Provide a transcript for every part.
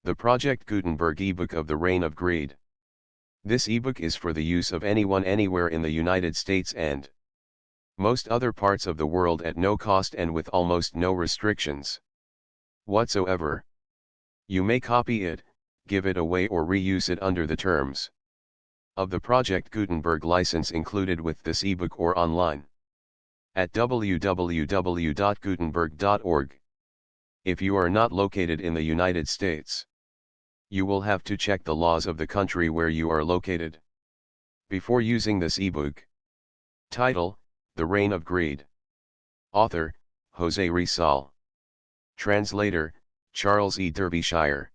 The Project Gutenberg ebook of the Reign of Greed. This ebook is for the use of anyone anywhere in the United States and most other parts of the world at no cost and with almost no restrictions whatsoever. You may copy it, give it away or reuse it under the terms of the Project Gutenberg license included with this ebook or online at www.gutenberg.org. If you are not located in the United States, you will have to check the laws of the country where you are located before using this ebook. Title: The Reign of Greed. Author: José Rizal. Translator: Charles E. Derbyshire.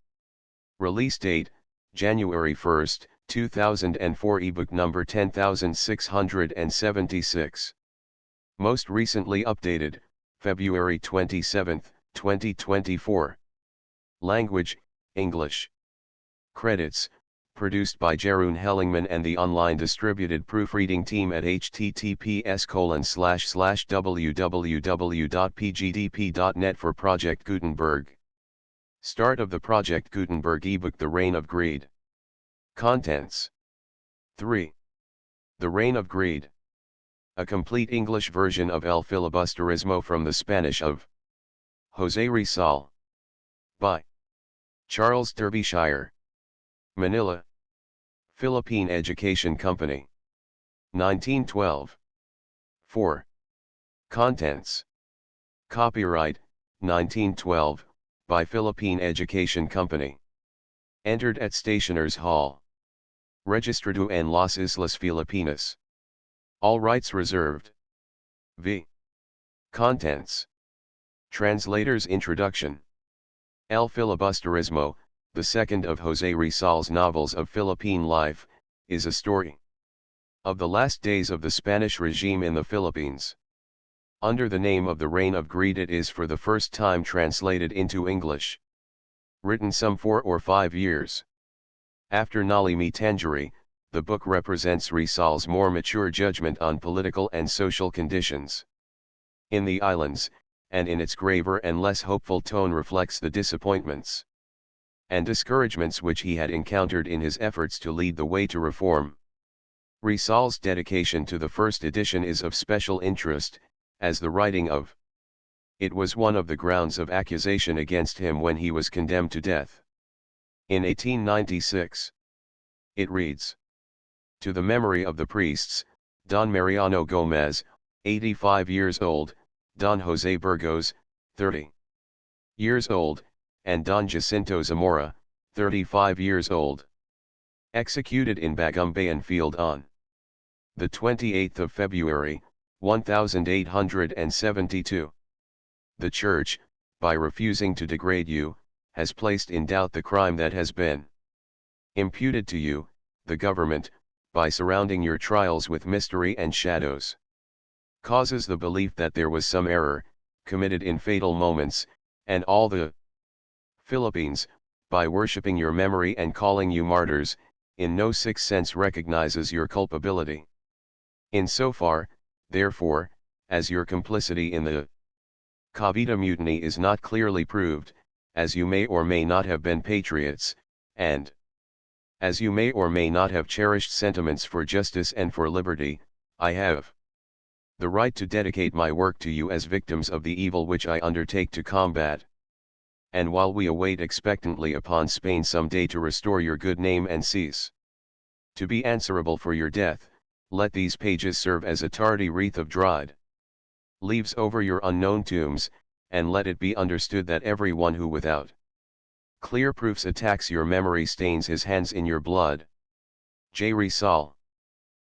Release date: January 1, 2004. Ebook number 10676. Most recently updated, February 27, 2024. Language: English. Credits: produced by Jeroen Hellingman and the online distributed proofreading team at https://www.pgdp.net for Project Gutenberg. Start of the Project Gutenberg ebook The Reign of Greed. Contents: 3. The Reign of Greed. A complete English version of El Filibusterismo from the Spanish of José Rizal. By Charles Derbyshire. Manila: Philippine Education Company. 1912. 4. Contents. Copyright, 1912, by Philippine Education Company. Entered at Stationers Hall. Registrado en las Islas Filipinas. All rights reserved. V. Contents. Translator's Introduction. El Filibusterismo, the second of José Rizal's novels of Philippine life, is a story of the last days of the Spanish regime in the Philippines. Under the name of The Reign of Greed, it is for the first time translated into English. Written some 4 or 5 years after Nali Me Tangere, the book represents Rizal's more mature judgment on political and social conditions in the islands, and in its graver and less hopeful tone reflects the disappointments and discouragements which he had encountered in his efforts to lead the way to reform. Rizal's dedication to the first edition is of special interest, as the writing of it was one of the grounds of accusation against him when he was condemned to death in 1896. It reads: To the memory of the priests, Don Mariano Gomez, 85 years old, Don José Burgos, 30 years old, and Don Jacinto Zamora, 35 years old. Executed in Bagumbayan Field on the 28th of February, 1872. The Church, by refusing to degrade you, has placed in doubt the crime that has been imputed to you. The government, by surrounding your trials with mystery and shadows, causes the belief that there was some error committed in fatal moments, and all the Philippines, by worshipping your memory and calling you martyrs, in no sixth sense recognizes your culpability. In so far, therefore, as your complicity in the Cavite Mutiny is not clearly proved, as you may or may not have been patriots, and as you may or may not have cherished sentiments for justice and for liberty, I have the right to dedicate my work to you as victims of the evil which I undertake to combat. And while we await expectantly upon Spain some day to restore your good name and cease to be answerable for your death, let these pages serve as a tardy wreath of dried leaves over your unknown tombs, and let it be understood that every one who without clear proofs attacks your memory stains his hands in your blood. J. Rizal.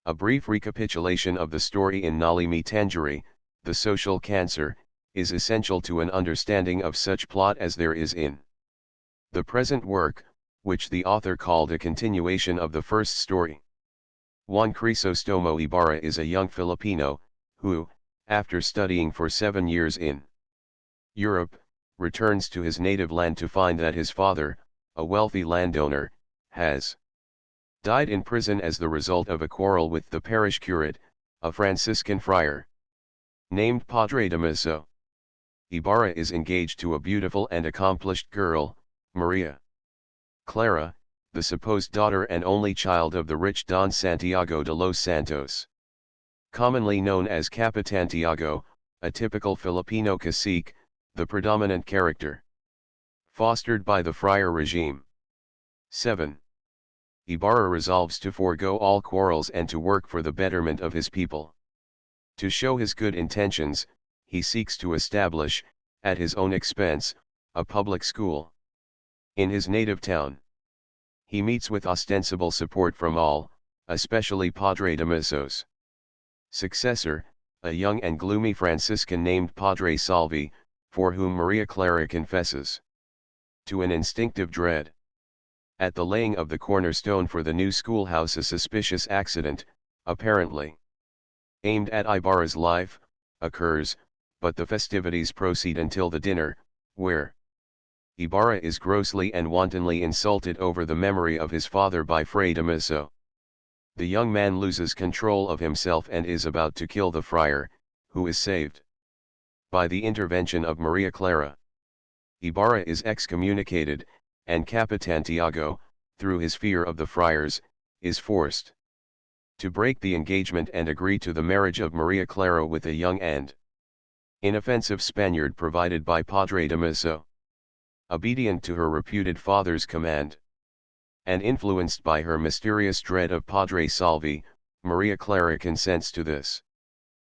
A brief recapitulation of the story in Nali Me Tangere, The Social Cancer, is essential to an understanding of such plot as there is in the present work, which the author called a continuation of the first story. Juan Crisostomo Ibarra is a young Filipino, who, after studying for 7 years in Europe, returns to his native land to find that his father, a wealthy landowner, has died in prison as the result of a quarrel with the parish curate, a Franciscan friar named Padre Damaso. Ibarra is engaged to a beautiful and accomplished girl, Maria. Clara, the supposed daughter and only child of the rich Don Santiago de los Santos. Commonly known as Capitan Tiago, a typical Filipino cacique, the predominant character. Fostered by the friar regime. 7. Ibarra resolves to forego all quarrels and to work for the betterment of his people. To show his good intentions, he seeks to establish, at his own expense, a public school. In his native town, he meets with ostensible support from all, especially Padre Damaso's successor, a young and gloomy Franciscan named Padre Salvi, for whom Maria Clara confesses to an instinctive dread. At the laying of the cornerstone for the new schoolhouse, a suspicious accident, apparently aimed at Ibarra's life, occurs, but the festivities proceed until the dinner, where Ibarra is grossly and wantonly insulted over the memory of his father by Fray Damaso. The young man loses control of himself and is about to kill the friar, who is saved by the intervention of Maria Clara. Ibarra is excommunicated, and Capitan Tiago, through his fear of the friars, is forced to break the engagement and agree to the marriage of Maria Clara with a young and inoffensive Spaniard provided by Padre Damaso. Obedient to her reputed father's command, and influenced by her mysterious dread of Padre Salvi, Maria Clara consents to this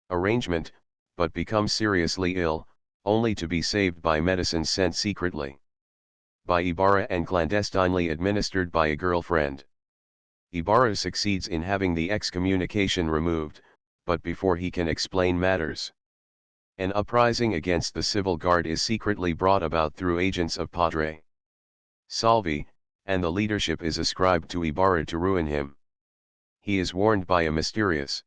arrangement, but becomes seriously ill, only to be saved by medicines sent secretly by Ibarra and clandestinely administered by a girlfriend. Ibarra succeeds in having the excommunication removed, but before he can explain matters, an uprising against the civil guard is secretly brought about through agents of Padre Salvi, and the leadership is ascribed to Ibarra to ruin him. He is warned by a mysterious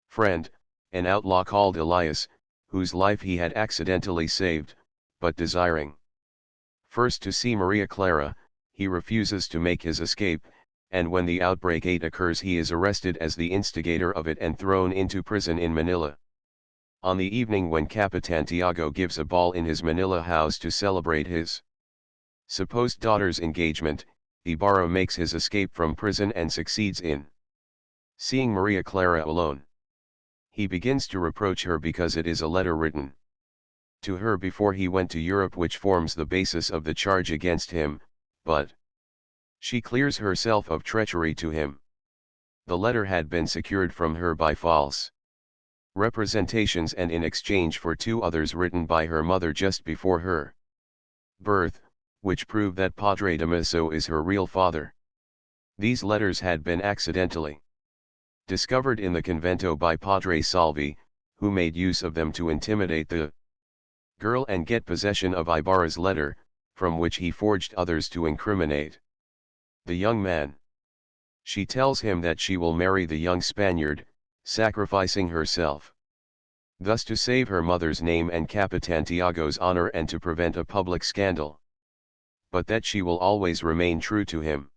friend, an outlaw called Elias, whose life he had accidentally saved, but desiring first to see Maria Clara, he refuses to make his escape, and when the outbreak occurs he is arrested as the instigator of it and thrown into prison in Manila. On the evening when Capitan Tiago gives a ball in his Manila house to celebrate his supposed daughter's engagement, Ibarra makes his escape from prison and succeeds in seeing Maria Clara alone. He begins to reproach her because it is a letter written to her before he went to Europe which forms the basis of the charge against him, but she clears herself of treachery to him. The letter had been secured from her by false representations and in exchange for two others written by her mother just before her birth, which prove that Padre Damaso is her real father. These letters had been accidentally discovered in the convento by Padre Salvi, who made use of them to intimidate the girl and get possession of Ibarra's letter, from which he forged others to incriminate the young man. She tells him that she will marry the young Spaniard, sacrificing herself thus to save her mother's name and Capitan Tiago's honor and to prevent a public scandal, but that she will always remain true to him.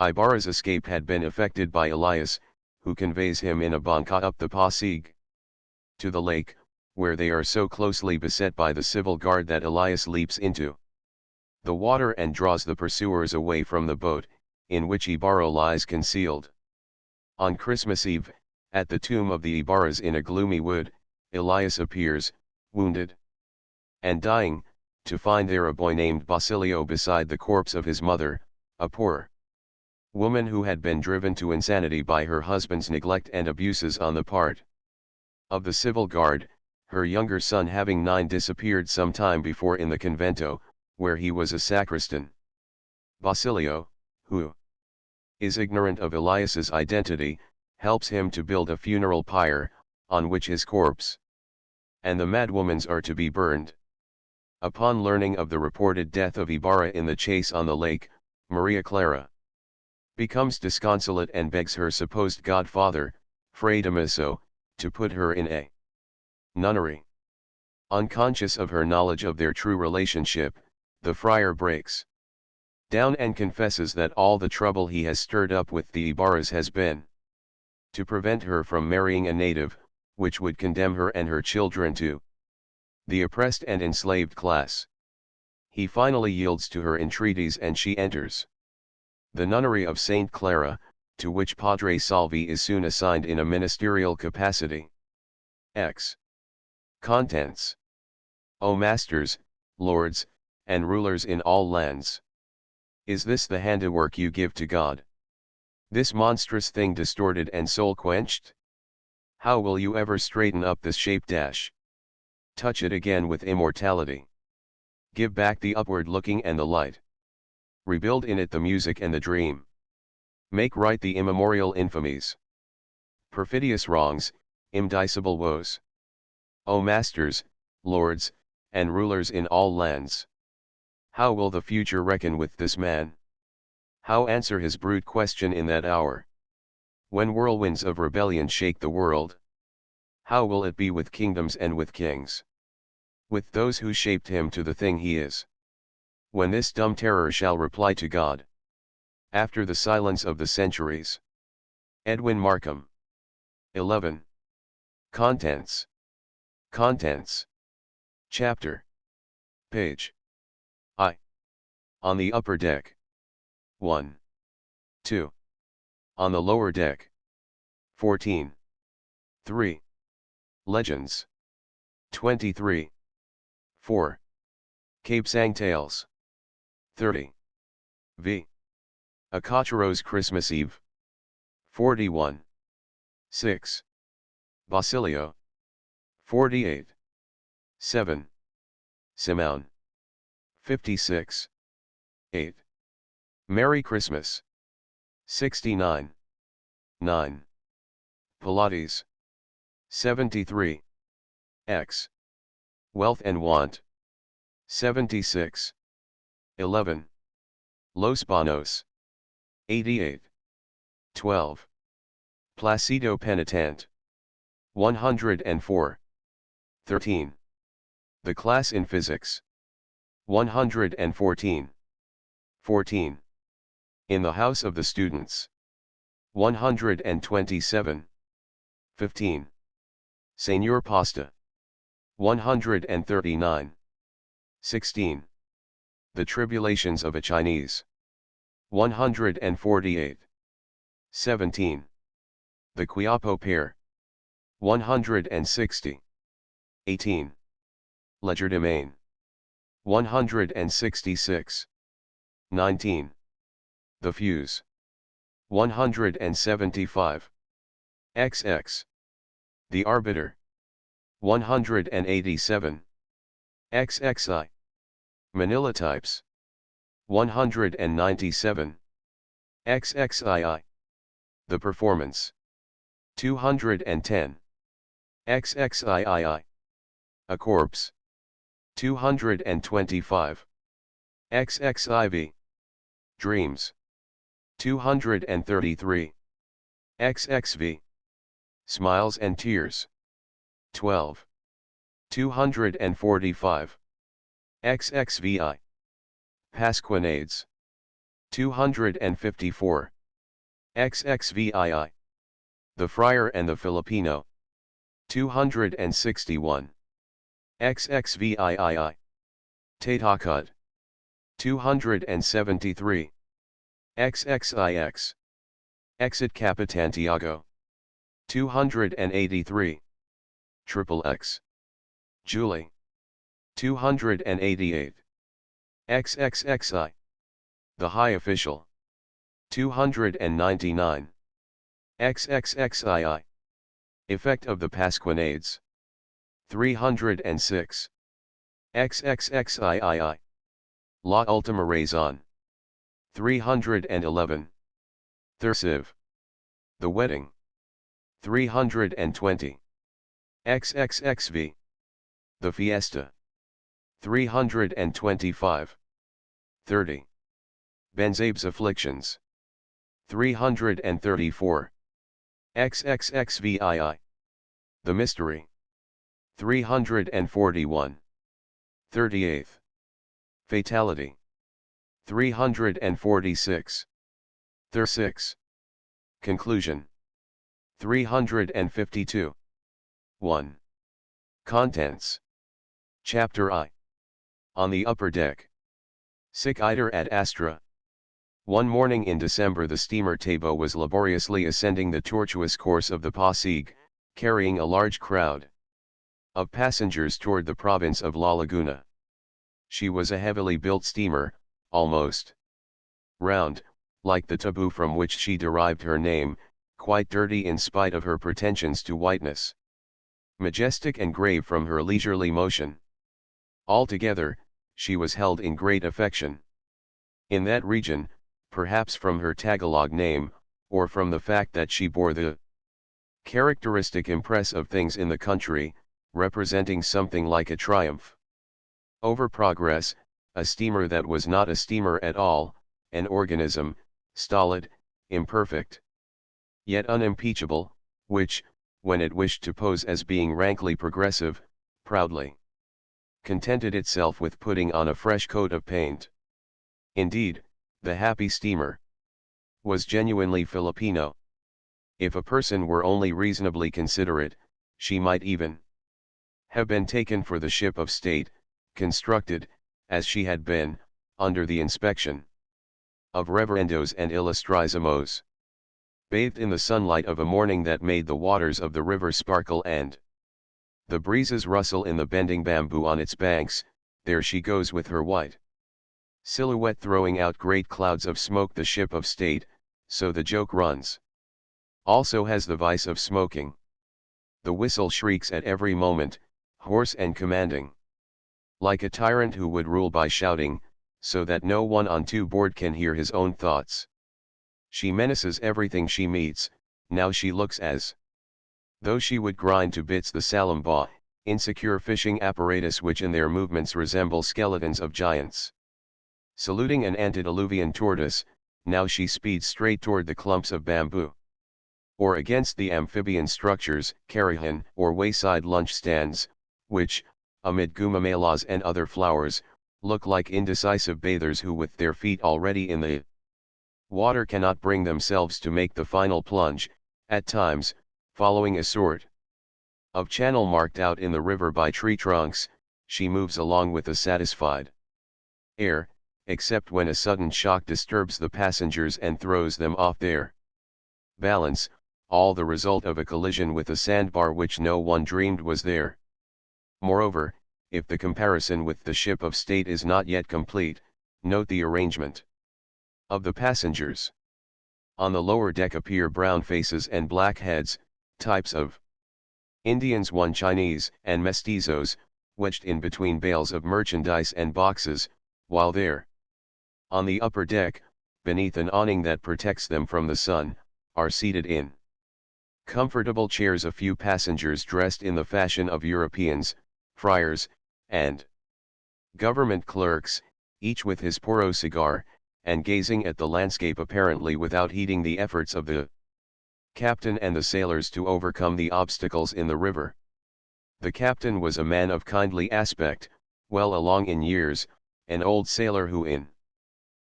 Ibarra's escape had been effected by Elias, who conveys him in a banca up the Pasig to the lake, where they are so closely beset by the civil guard that Elias leaps into the water and draws the pursuers away from the boat, in which Ibarra lies concealed. On Christmas Eve, at the tomb of the Ibarras in a gloomy wood, Elias appears, wounded and dying, to find there a boy named Basilio beside the corpse of his mother, a poor woman who had been driven to insanity by her husband's neglect and abuses on the part of the civil guard, her younger son having disappeared some time before in the convento, where he was a sacristan. Basilio, who is ignorant of Elias's identity, helps him to build a funeral pyre, on which his corpse and the madwoman's are to be burned. Upon learning of the reported death of Ibarra in the chase on the lake, Maria Clara becomes disconsolate and begs her supposed godfather, Fray Damaso, to put her in a nunnery. Unconscious of her knowledge of their true relationship, the friar breaks down and confesses that all the trouble he has stirred up with the Ibarras has been to prevent her from marrying a native, which would condemn her and her children to the oppressed and enslaved class. He finally yields to her entreaties and she enters the nunnery of Saint Clara, to which Padre Salvi is soon assigned in a ministerial capacity. X. Contents. O masters, lords, and rulers in all lands! Is this the handiwork you give to God? This monstrous thing distorted and soul-quenched? How will you ever straighten up this shape? Touch it again with immortality. Give back the upward looking and the light. Rebuild in it the music and the dream. Make right the immemorial infamies, perfidious wrongs, indicible woes. O masters, lords, and rulers in all lands! How will the future reckon with this man? How answer his brute question in that hour, when whirlwinds of rebellion shake the world? How will it be with kingdoms and with kings, with those who shaped him to the thing he is, when this dumb terror shall reply to God, after the silence of the centuries? Edwin Markham. 11. Contents. Contents. Chapter. Page. I. On the upper deck. 1. 2. On the lower deck. 14. 3. Legends. 23. 4. Cape Sang Tales. 30. V. Acacharo's Christmas Eve. 41. 6. Basilio. 48. 7. Simone. 56. 8. Merry Christmas. 69. 9. Pilates. 73. X. Wealth and Want. 76. 11. Los Banos. 88. 12. Placido Penitent. 104. 13. The Class in Physics. 114. 14. In the House of the Students. 127. 15. Señor Pasta. 139. 16. The Tribulations of a Chinese. 148. 17. The Quiapo Pair. 160. 18. Legerdemain. 166. 19. The Fuse. 175. XX. The Arbiter. 187. XXI. Manila Types. 197. XXII. The Performance. 210. XXIII. A Corpse. 225. XXIV. Dreams. 233. XXV. Smiles and Tears. 12. 245. XXVI. Pasquinades. 254. XXVII. The Friar and the Filipino. 261. XXVIII. Tatakot. 273. XXIX. Exit Capitantiago. 283. Triple X. Julie. 288. XXXI. The High Official. 299. XXXII. Effect of the Pasquinades. 306. XXXIII. La Ultima Raison. 311. Thursiv. The Wedding. 320. XXXV. The Fiesta. 325. 30. Benzabe's Afflictions. 334. XXXVII. The Mystery. 341. 38th. Fatality. 346. 36. Conclusion. 352. 1. Contents. Chapter I. On the Upper Deck. Sic iter ad astra. One morning in December the steamer Tabo was laboriously ascending the tortuous course of the Pasig, carrying a large crowd of passengers toward the province of La Laguna. She was a heavily built steamer, almost round, like the taboo from which she derived her name, quite dirty in spite of her pretensions to whiteness, majestic and grave from her leisurely motion. Altogether, she was held in great affection. In that region, perhaps from her Tagalog name, or from the fact that she bore the characteristic impress of things in the country, representing something like a triumph over progress, a steamer that was not a steamer at all, an organism, stolid, imperfect, yet unimpeachable, which, when it wished to pose as being rankly progressive, proudly contented itself with putting on a fresh coat of paint. Indeed, the happy steamer was genuinely Filipino. If a person were only reasonably considerate, she might even have been taken for the ship of state, constructed, as she had been, under the inspection of reverendos and illustrissimos, bathed in the sunlight of a morning that made the waters of the river sparkle and the breezes rustle in the bending bamboo on its banks. There she goes with her white silhouette throwing out great clouds of smoke. The ship of state, so the joke runs, also has the vice of smoking. The whistle shrieks at every moment, hoarse and commanding, like a tyrant who would rule by shouting, so that no one on board can hear his own thoughts. She menaces everything she meets. Now she looks as though she would grind to bits the salambaw, insecure fishing apparatus which in their movements resemble skeletons of giants. Saluting an antediluvian tortoise, now she speeds straight toward the clumps of bamboo, or against the amphibian structures, carajan or wayside lunch stands, which, amid gumamelas and other flowers, look like indecisive bathers who with their feet already in the water cannot bring themselves to make the final plunge. At times, following a sort of channel marked out in the river by tree trunks, she moves along with a satisfied air, except when a sudden shock disturbs the passengers and throws them off their balance, all the result of a collision with a sandbar which no one dreamed was there. Moreover, if the comparison with the ship of state is not yet complete, note the arrangement of the passengers. On the lower deck appear brown faces and black heads, types of Indians, one Chinese, and mestizos, wedged in between bales of merchandise and boxes, while there, on the upper deck, beneath an awning that protects them from the sun, are seated in comfortable chairs a few passengers dressed in the fashion of Europeans, friars, and government clerks, each with his puro cigar, and gazing at the landscape apparently without heeding the efforts of the captain and the sailors to overcome the obstacles in the river. The captain was a man of kindly aspect, well along in years, an old sailor who in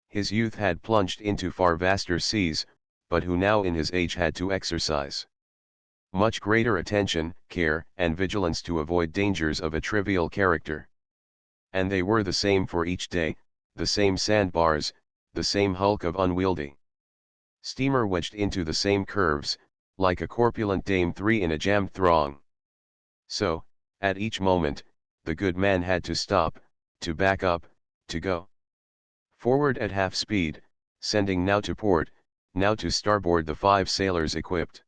his youth had plunged into far vaster seas, but who now in his age had to exercise much greater attention, care, and vigilance to avoid dangers of a trivial character. And they were the same for each day, the same sandbars, the same hulk of unwieldy steamer wedged into the same curves, like a corpulent dame three in a jammed throng. So, at each moment, the good man had to stop, to back up, to go forward at half speed, sending now to port, now to starboard the 5 sailors equipped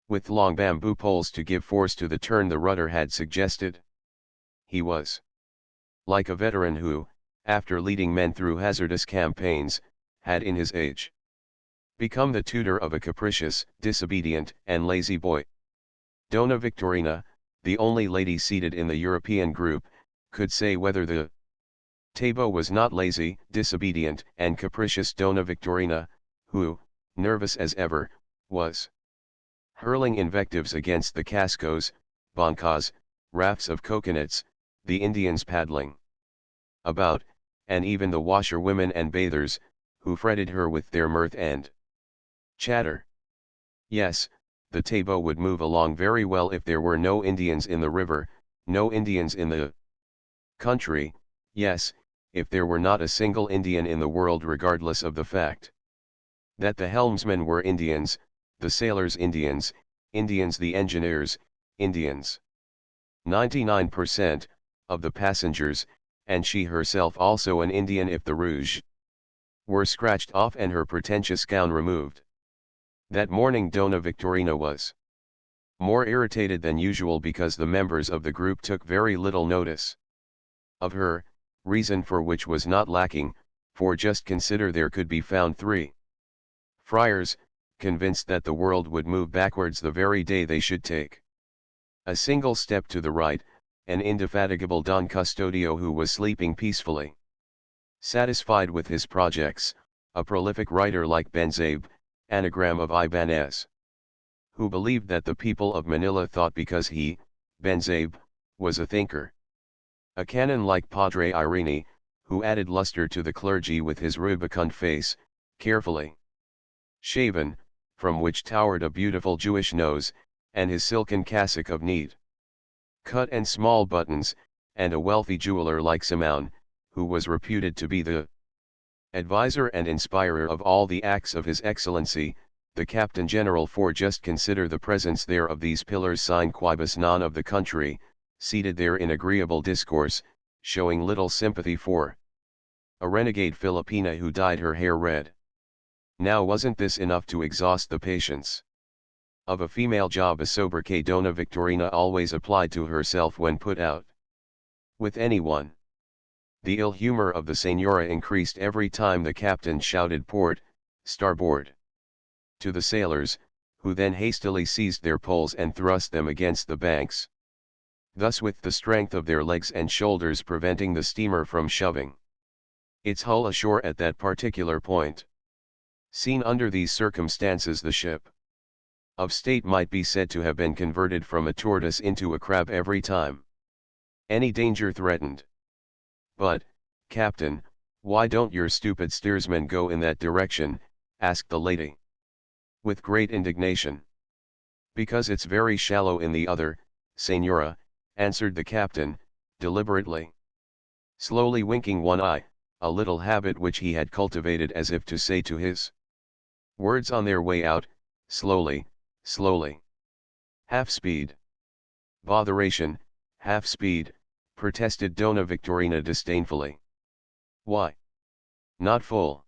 with long bamboo poles to give force to the turn the rudder had suggested. He was like a veteran who, after leading men through hazardous campaigns, had in his age become the tutor of a capricious, disobedient, and lazy boy. Dona Victorina, the only lady seated in the European group, could say whether the Tabo was not lazy, disobedient, and capricious. Dona Victorina, who, nervous as ever, was hurling invectives against the cascos, bancas, rafts of coconuts, the Indians paddling about, and even the washerwomen and bathers, who fretted her with their mirth and chatter. Yes, the Tabo would move along very well if there were no Indians in the river, no Indians in the country. Yes, if there were not a single Indian in the world, regardless of the fact that the helmsmen were Indians, the sailors Indians, Indians the engineers, Indians. 99% of the passengers, and she herself also an Indian if the rouge were scratched off and her pretentious gown removed. That morning Dona Victorina was more irritated than usual because the members of the group took very little notice of her, reason for which was not lacking, for just consider there could be found 3 friars, convinced that the world would move backwards the very day they should take a single step to the right, an indefatigable Don Custodio who was sleeping peacefully, satisfied with his projects, a prolific writer like Benzabe, anagram of Ibanez, who believed that the people of Manila thought because he, Benzabe, was a thinker. A canon like Padre Irene, who added luster to the clergy with his rubicund face, carefully shaven, from which towered a beautiful Jewish nose, and his silken cassock of neat cut and small buttons, and a wealthy jeweler like Simon, who was reputed to be the advisor and inspirer of all the acts of His Excellency, the Captain General. For just consider the presence there of these pillars sine quibus non of the country, seated there in agreeable discourse, showing little sympathy for a renegade Filipina who dyed her hair red. Now wasn't this enough to exhaust the patience of a female job sober que Dona Victorina always applied to herself when put out with anyone? The ill humor of the señora increased every time the captain shouted port, starboard, to the sailors, who then hastily seized their poles and thrust them against the banks, thus with the strength of their legs and shoulders preventing the steamer from shoving its hull ashore at that particular point. Seen under these circumstances, the ship of state might be said to have been converted from a tortoise into a crab every time any danger threatened. But, Captain, why don't your stupid steersman go in that direction? Asked the lady, with great indignation. Because it's very shallow in the other, señora, answered the captain, deliberately, slowly winking one eye, a little habit which he had cultivated as if to say to his words on their way out, slowly, slowly. Half speed. Botheration, half speed, protested Dona Victorina disdainfully. Why not full?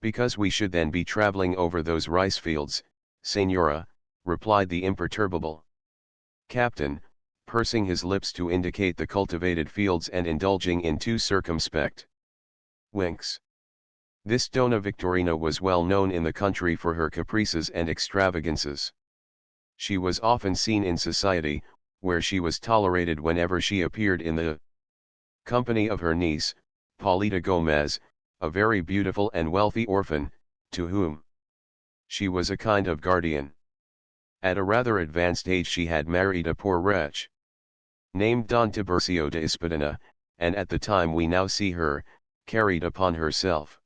Because we should then be traveling over those rice fields, señora, replied the imperturbable captain, pursing his lips to indicate the cultivated fields and indulging in 2 circumspect winks. This Dona Victorina was well known in the country for her caprices and extravagances. She was often seen in society, where she was tolerated whenever she appeared in the company of her niece, Paulita Gomez, a very beautiful and wealthy orphan, to whom she was a kind of guardian. At a rather advanced age she had married a poor wretch named Don Tiburcio de Espadina, and at the time we now see her, carried upon herself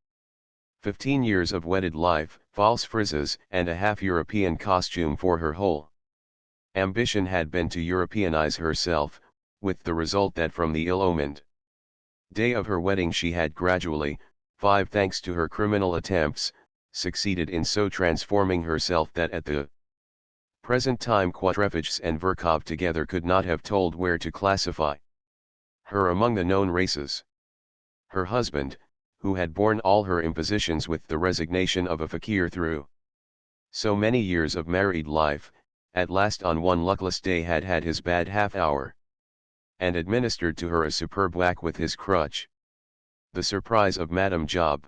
15 years of wedded life, false frizzes and a half European costume, for her whole ambition had been to Europeanize herself, with the result that from the ill-omened day of her wedding she had gradually, thanks to her criminal attempts, succeeded in so transforming herself that at the present time Quatrefages and Verkov together could not have told where to classify her among the known races. Her husband, who had borne all her impositions with the resignation of a fakir through so many years of married life, at last on one luckless day had had his bad half-hour, and administered to her a superb whack with his crutch. The surprise of Madame Job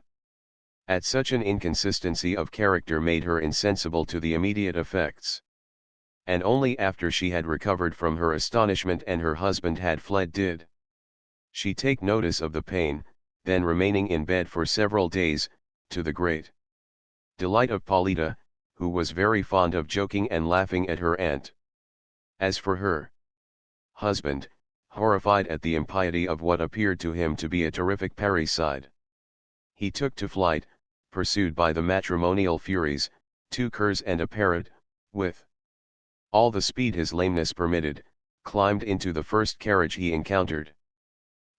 at such an inconsistency of character made her insensible to the immediate effects, and only after she had recovered from her astonishment and her husband had fled did she take notice of the pain, then remaining in bed for several days, to the great delight of Paulita, who was very fond of joking and laughing at her aunt. As for her husband, horrified at the impiety of what appeared to him to be a terrific parricide, he took to flight, pursued by the matrimonial furies, 2 curs and a parrot, with all the speed his lameness permitted, climbed into the first carriage he encountered.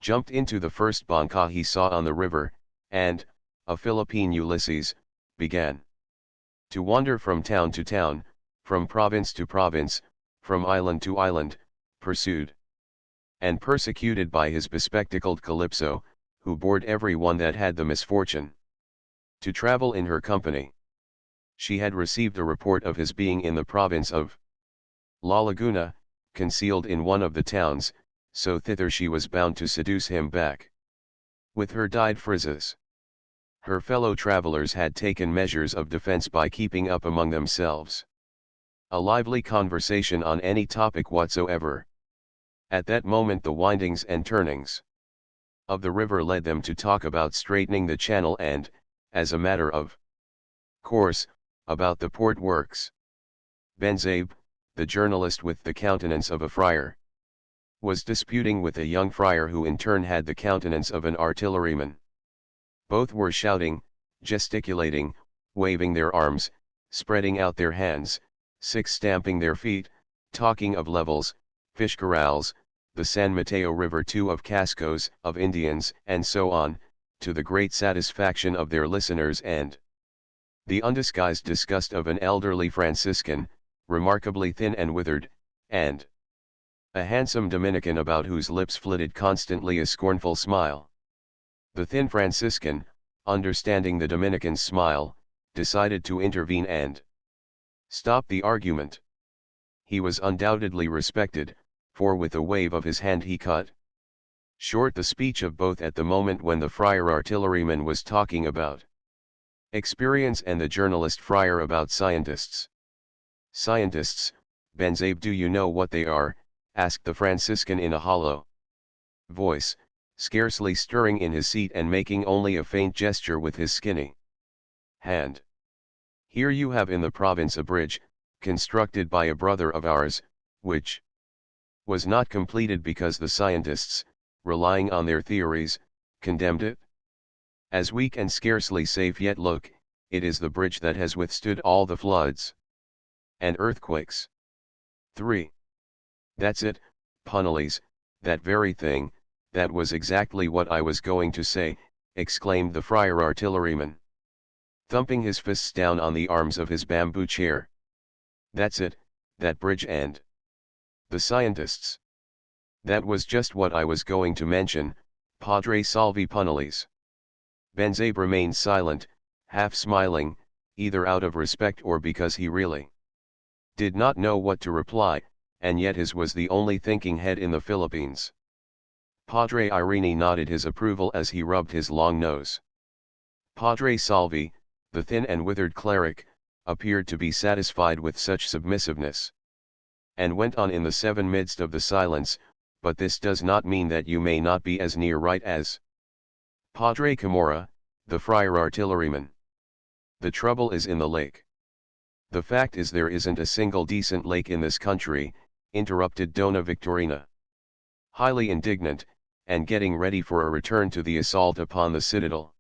jumped into the first bangka he saw on the river, and, a Philippine Ulysses, began to wander from town to town, from province to province, from island to island, pursued and persecuted by his bespectacled Calypso, who bored every one that had the misfortune to travel in her company. She had received a report of his being in the province of La Laguna, concealed in one of the towns, so thither she was bound to seduce him back with her dyed frizzes. Her fellow travelers had taken measures of defense by keeping up among themselves a lively conversation on any topic whatsoever. At that moment the windings and turnings of the river led them to talk about straightening the channel and, as a matter of course, about the port works. Benzabe, the journalist with the countenance of a friar, was disputing with a young friar who in turn had the countenance of an artilleryman. Both were shouting, gesticulating, waving their arms, spreading out their hands, stamping their feet, talking of levels, fish corrals, the San Mateo River too, of cascos, of Indians, and so on, to the great satisfaction of their listeners and the undisguised disgust of an elderly Franciscan, remarkably thin and withered, and a handsome Dominican about whose lips flitted constantly a scornful smile. The thin Franciscan, understanding the Dominican's smile, decided to intervene and stop the argument. He was undoubtedly respected, for with a wave of his hand he cut short the speech of both at the moment when the friar artilleryman was talking about experience and the journalist friar about scientists. Scientists, Benzabe, do you know what they are? Asked the Franciscan in a hollow voice, scarcely stirring in his seat and making only a faint gesture with his skinny hand. Here you have in the province a bridge, constructed by a brother of ours, which was not completed because the scientists, relying on their theories, condemned it as weak and scarcely safe. Yet look, it is the bridge that has withstood all the floods and earthquakes. 3. That's it, Punalese, that very thing, that was exactly what I was going to say, exclaimed the friar artilleryman, thumping his fists down on the arms of his bamboo chair. That's it, that bridge and the scientists. That was just what I was going to mention, Padre Salvi Punalese. Benzabe remained silent, half smiling, either out of respect or because he really did not know what to reply, and yet his was the only thinking head in the Philippines. Padre Irene nodded his approval as he rubbed his long nose. Padre Salvi, the thin and withered cleric, appeared to be satisfied with such submissiveness, and went on in the seven midst of the silence, but this does not mean that you may not be as near right as Padre Camorra, the friar artilleryman. The trouble is in the lake. The fact is there isn't a single decent lake in this country, interrupted Dona Victorina, highly indignant, and getting ready for a return to the assault upon the citadel.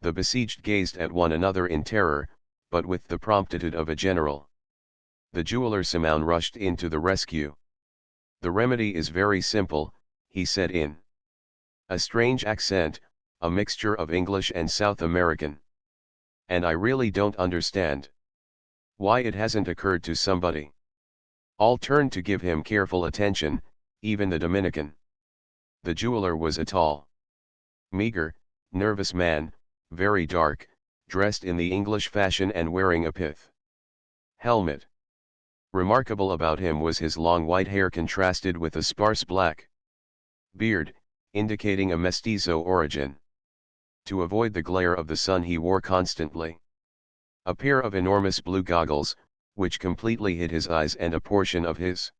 The besieged gazed at one another in terror, but with the promptitude of a general. The jeweler Simon rushed in to the rescue. The remedy is very simple, he said in a strange accent, a mixture of English and South American. And I really don't understand why it hasn't occurred to somebody. All turned to give him careful attention, even the Dominican. The jeweler was a tall, meager, nervous man, very dark, dressed in the English fashion and wearing a pith helmet. Remarkable about him was his long white hair contrasted with a sparse black beard, indicating a mestizo origin. To avoid the glare of the sun he wore constantly a pair of enormous blue goggles, which completely hid his eyes and a portion of his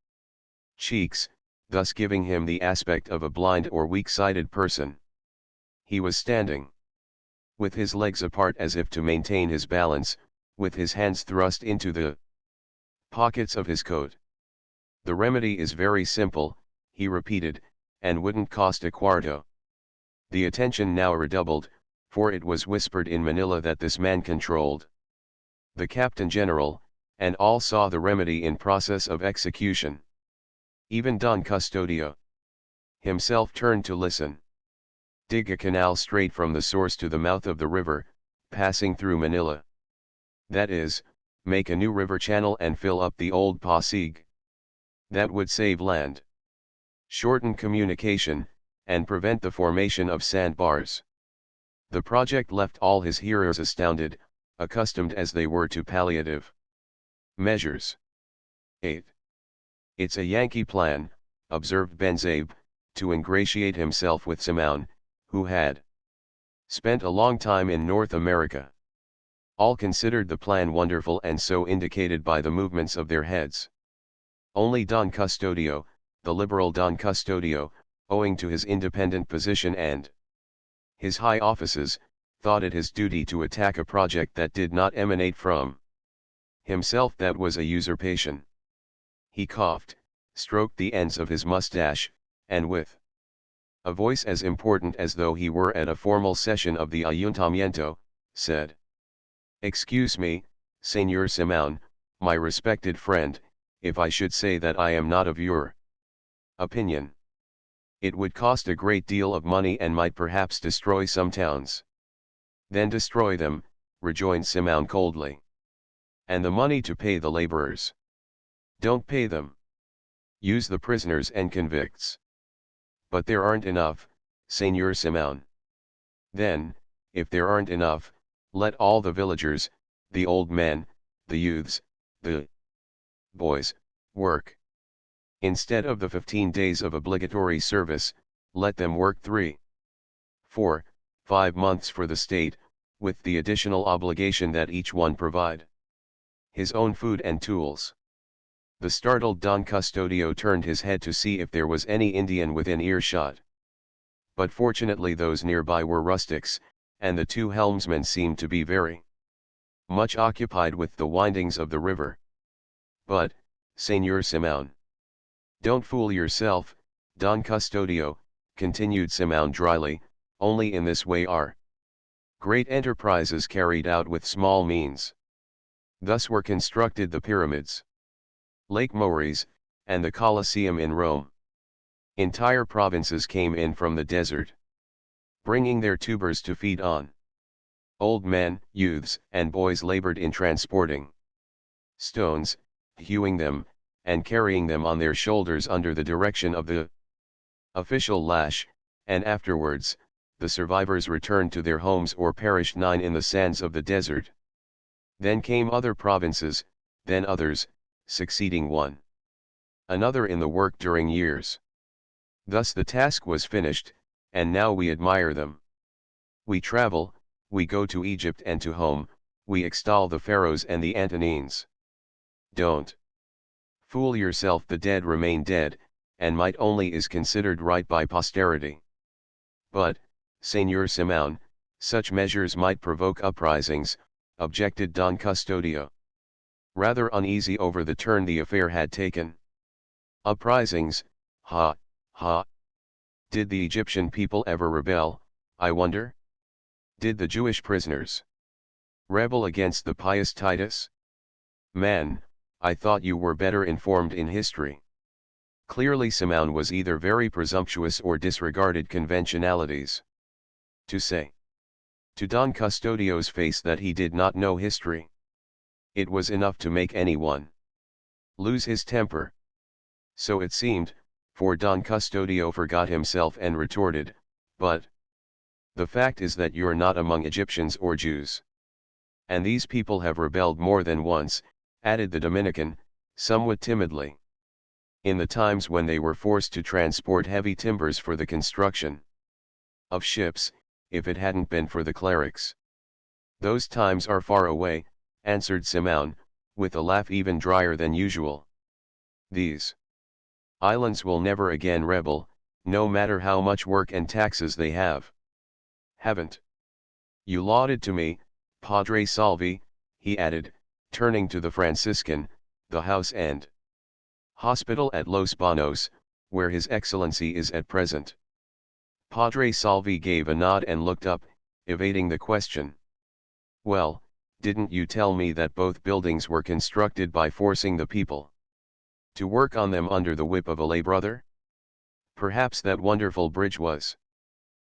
cheeks, thus giving him the aspect of a blind or weak-sighted person. He was standing with his legs apart as if to maintain his balance, with his hands thrust into the pockets of his coat. The remedy is very simple, he repeated, and wouldn't cost a cuarto. The attention now redoubled, for it was whispered in Manila that this man controlled the Captain General, and all saw the remedy in process of execution. Even Don Custodio Himself turned to listen. Dig a canal straight from the source to the mouth of the river, passing through Manila. That is, make a new river channel and fill up the old Pasig. That would save land, shorten communication, and prevent the formation of sandbars. The project left all his hearers astounded, accustomed as they were to palliative measures. 8. It's a Yankee plan, observed Benzabe, to ingratiate himself with Simeon, who had spent a long time in North America. All considered the plan wonderful, and so indicated by the movements of their heads. Only Don Custodio, the liberal Don Custodio, owing to his independent position and his high offices, thought it his duty to attack a project that did not emanate from himself, that was a usurpation. He coughed, stroked the ends of his mustache, and with a voice as important as though he were at a formal session of the Ayuntamiento, said, "Excuse me, Señor Simeon, my respected friend, if I should say that I am not of your opinion. It would cost a great deal of money and might perhaps destroy some towns." "Then destroy them," rejoined Simeon coldly. "And the money to pay the laborers?" "Don't pay them. Use the prisoners and convicts." "But there aren't enough, Señor Simeon." "Then, if there aren't enough, let all the villagers, the old men, the youths, the boys, work. Instead of the 15 days of obligatory service, let them work 3, 4, 5 months for the state, with the additional obligation that each one provide his own food and tools." The startled Don Custodio turned his head to see if there was any Indian within earshot. But fortunately those nearby were rustics, and the two helmsmen seemed to be very much occupied with the windings of the river. "But, Señor Simeon, don't fool yourself, Don Custodio," continued Simeon dryly, "only in this way are great enterprises carried out with small means. Thus were constructed the pyramids, Lake Moeris, and the Colosseum in Rome. Entire provinces came in from the desert, bringing their tubers to feed on. Old men, youths, and boys labored in transporting stones, hewing them, and carrying them on their shoulders under the direction of the official lash, and afterwards, the survivors returned to their homes or perished in the sands of the desert. Then came other provinces, then others, succeeding one another in the work during years. Thus the task was finished, and now we admire them. We travel, we go to Egypt and to home, we extol the pharaohs and the Antonines. Don't fool yourself, the dead remain dead, and might only is considered right by posterity." "But, Señor Simeon, such measures might provoke uprisings," objected Don Custodio, rather uneasy over the turn the affair had taken. "Uprisings, ha, ha. Did the Egyptian people ever rebel, I wonder? Did the Jewish prisoners rebel against the pious Titus? Man, I thought you were better informed in history." Clearly Simeon was either very presumptuous or disregarded conventionalities. To say to Don Custodio's face that he did not know history, it was enough to make anyone lose his temper. So it seemed, for Don Custodio forgot himself and retorted, "But the fact is that you're not among Egyptians or Jews. And these people have rebelled more than once," added the Dominican, somewhat timidly. "In the times when they were forced to transport heavy timbers for the construction of ships, if it hadn't been for the clerics." "Those times are far away," answered Simeon, with a laugh even drier than usual. "These islands will never again rebel, no matter how much work and taxes they have. Haven't you lauded to me, Padre Salvi," he added, turning to the Franciscan, "the house and hospital at Los Banos, where His Excellency is at present?" Padre Salvi gave a nod and looked up, evading the question. "Well, didn't you tell me that both buildings were constructed by forcing the people to work on them under the whip of a lay brother?" Perhaps that wonderful bridge was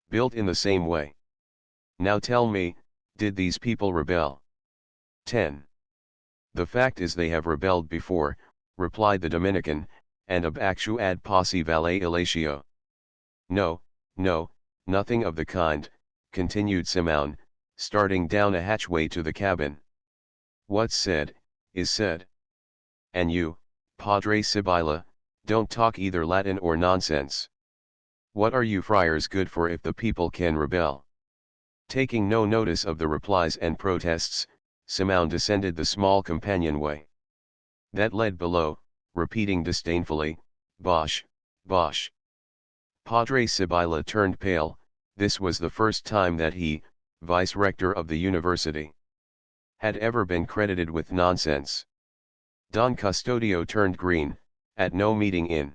built in the same way. Now tell me, did these people rebel? 10. The fact is they have rebelled before, replied the Dominican, and ab actu ad posse valet illatio. No, no, nothing of the kind, continued Simon, starting down a hatchway to the cabin. What's said, is said. And you, Padre Sibylla, don't talk either Latin or nonsense. What are you friars good for if the people can rebel? Taking no notice of the replies and protests, Simon descended the small companionway that led below, repeating disdainfully, bosh, bosh. Padre Sibylla turned pale. This was the first time that he, vice-rector of the university, had ever been credited with nonsense. Don Custodio turned green. At no meeting in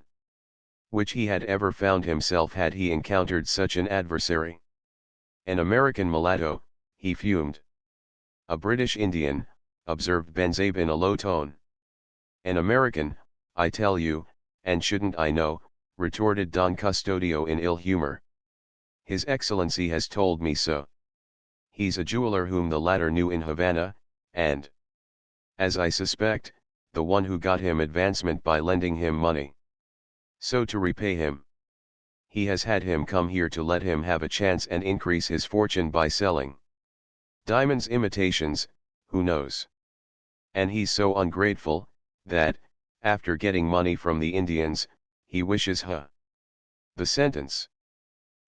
which he had ever found himself had he encountered such an adversary. An American mulatto, he fumed. A British Indian, observed Benzabe in a low tone. An American, I tell you, and shouldn't I know, retorted Don Custodio in ill humor. His Excellency has told me so. He's a jeweler whom the latter knew in Havana, and, as I suspect, the one who got him advancement by lending him money. So to repay him, he has had him come here to let him have a chance and increase his fortune by selling diamonds imitations, who knows? And he's so ungrateful, that, after getting money from the Indians, he wishes The sentence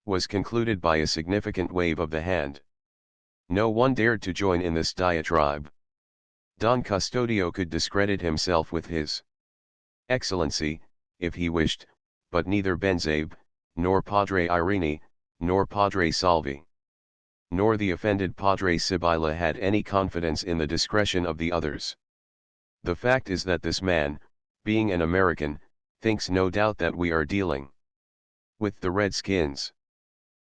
was concluded by a significant wave of the hand. No one dared to join in this diatribe. Don Custodio could discredit himself with his Excellency, if he wished, but neither Benzabe, nor Padre Irene, nor Padre Salvi, nor the offended Padre Sibylla had any confidence in the discretion of the others. The fact is that this man, being an American, thinks no doubt that we are dealing with the Redskins.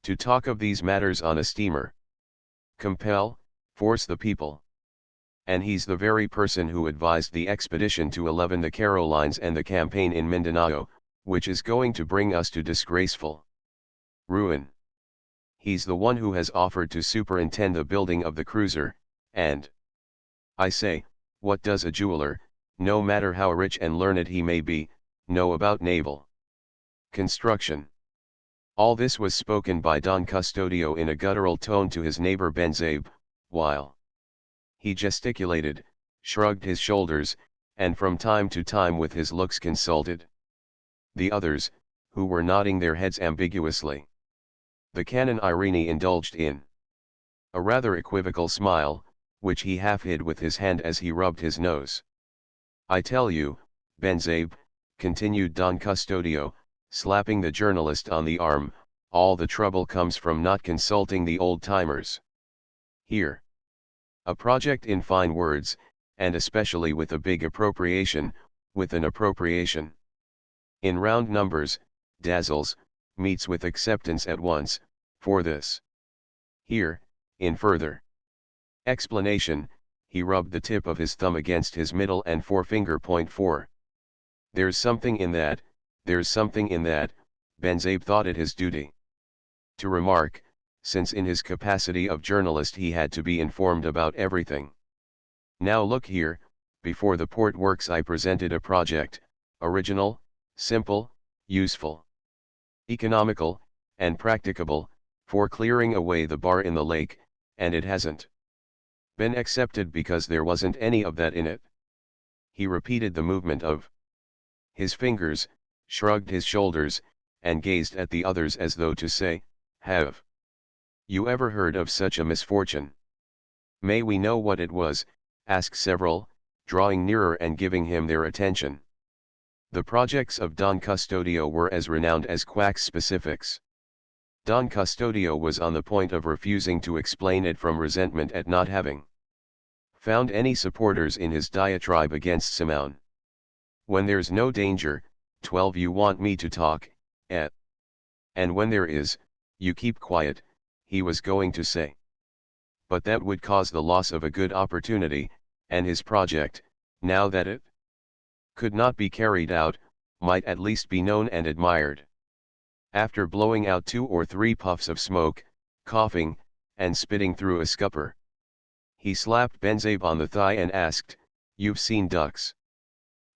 To talk of these matters on a steamer, compel, force the people. And he's the very person who advised the expedition to 11 the Carolines and the campaign in Mindanao, which is going to bring us to disgraceful ruin. He's the one who has offered to superintend the building of the cruiser, and, I say, what does a jeweler, no matter how rich and learned he may be, know about naval construction? All this was spoken by Don Custodio in a guttural tone to his neighbor Benzabe, while he gesticulated, shrugged his shoulders, and from time to time with his looks consulted the others, who were nodding their heads ambiguously. The Canon Irene indulged in a rather equivocal smile, which he half hid with his hand as he rubbed his nose. I tell you, Benzabe, continued Don Custodio, slapping the journalist on the arm, all the trouble comes from not consulting the old-timers. Here. A project in fine words, and especially with a big appropriation, with an appropriation in round numbers, dazzles, meets with acceptance at once, for this. Here, in further explanation, he rubbed the tip of his thumb against his middle and forefinger point 4. There's something in that, Benzabe thought it his duty to remark, since in his capacity of journalist he had to be informed about everything. Now look here, before the port works I presented a project, original, simple, useful, economical, and practicable, for clearing away the bar in the lake, and it hasn't been accepted because there wasn't any of that in it. He repeated the movement of his fingers, shrugged his shoulders, and gazed at the others as though to say, have you ever heard of such a misfortune? May we know what it was? Asked several, drawing nearer and giving him their attention. The projects of Don Custodio were as renowned as Quack's specifics. Don Custodio was on the point of refusing to explain it from resentment at not having found any supporters in his diatribe against Simon. When there's no danger, 12 you want me to talk, and when there is, you keep quiet, he was going to say. But that would cause the loss of a good opportunity, and his project, now that it could not be carried out, might at least be known and admired. After blowing out 2 or 3 puffs of smoke, coughing, and spitting through a scupper, he slapped Benzabe on the thigh and asked, "You've seen ducks?"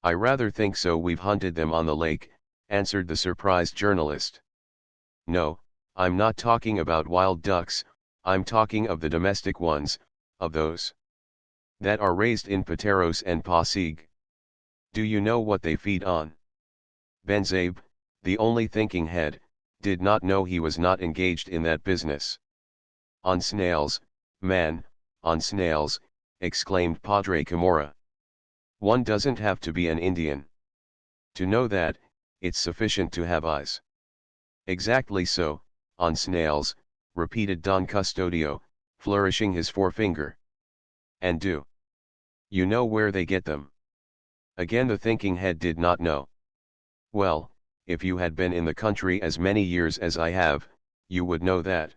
"I rather think so, we've hunted them on the lake," answered the surprised journalist. "No, I'm not talking about wild ducks, I'm talking of the domestic ones, of those that are raised in Pateros and Pasig. Do you know what they feed on?" Benzabe, the only thinking head, did not know he was not engaged in that business. "On snails, man, on snails," exclaimed Padre Camorra. "One doesn't have to be an Indian to know that, it's sufficient to have eyes." "Exactly so, on snails," repeated Don Custodio, flourishing his forefinger. "And do you know where they get them?" Again the thinking head did not know. "Well, if you had been in the country as many years as I have, you would know that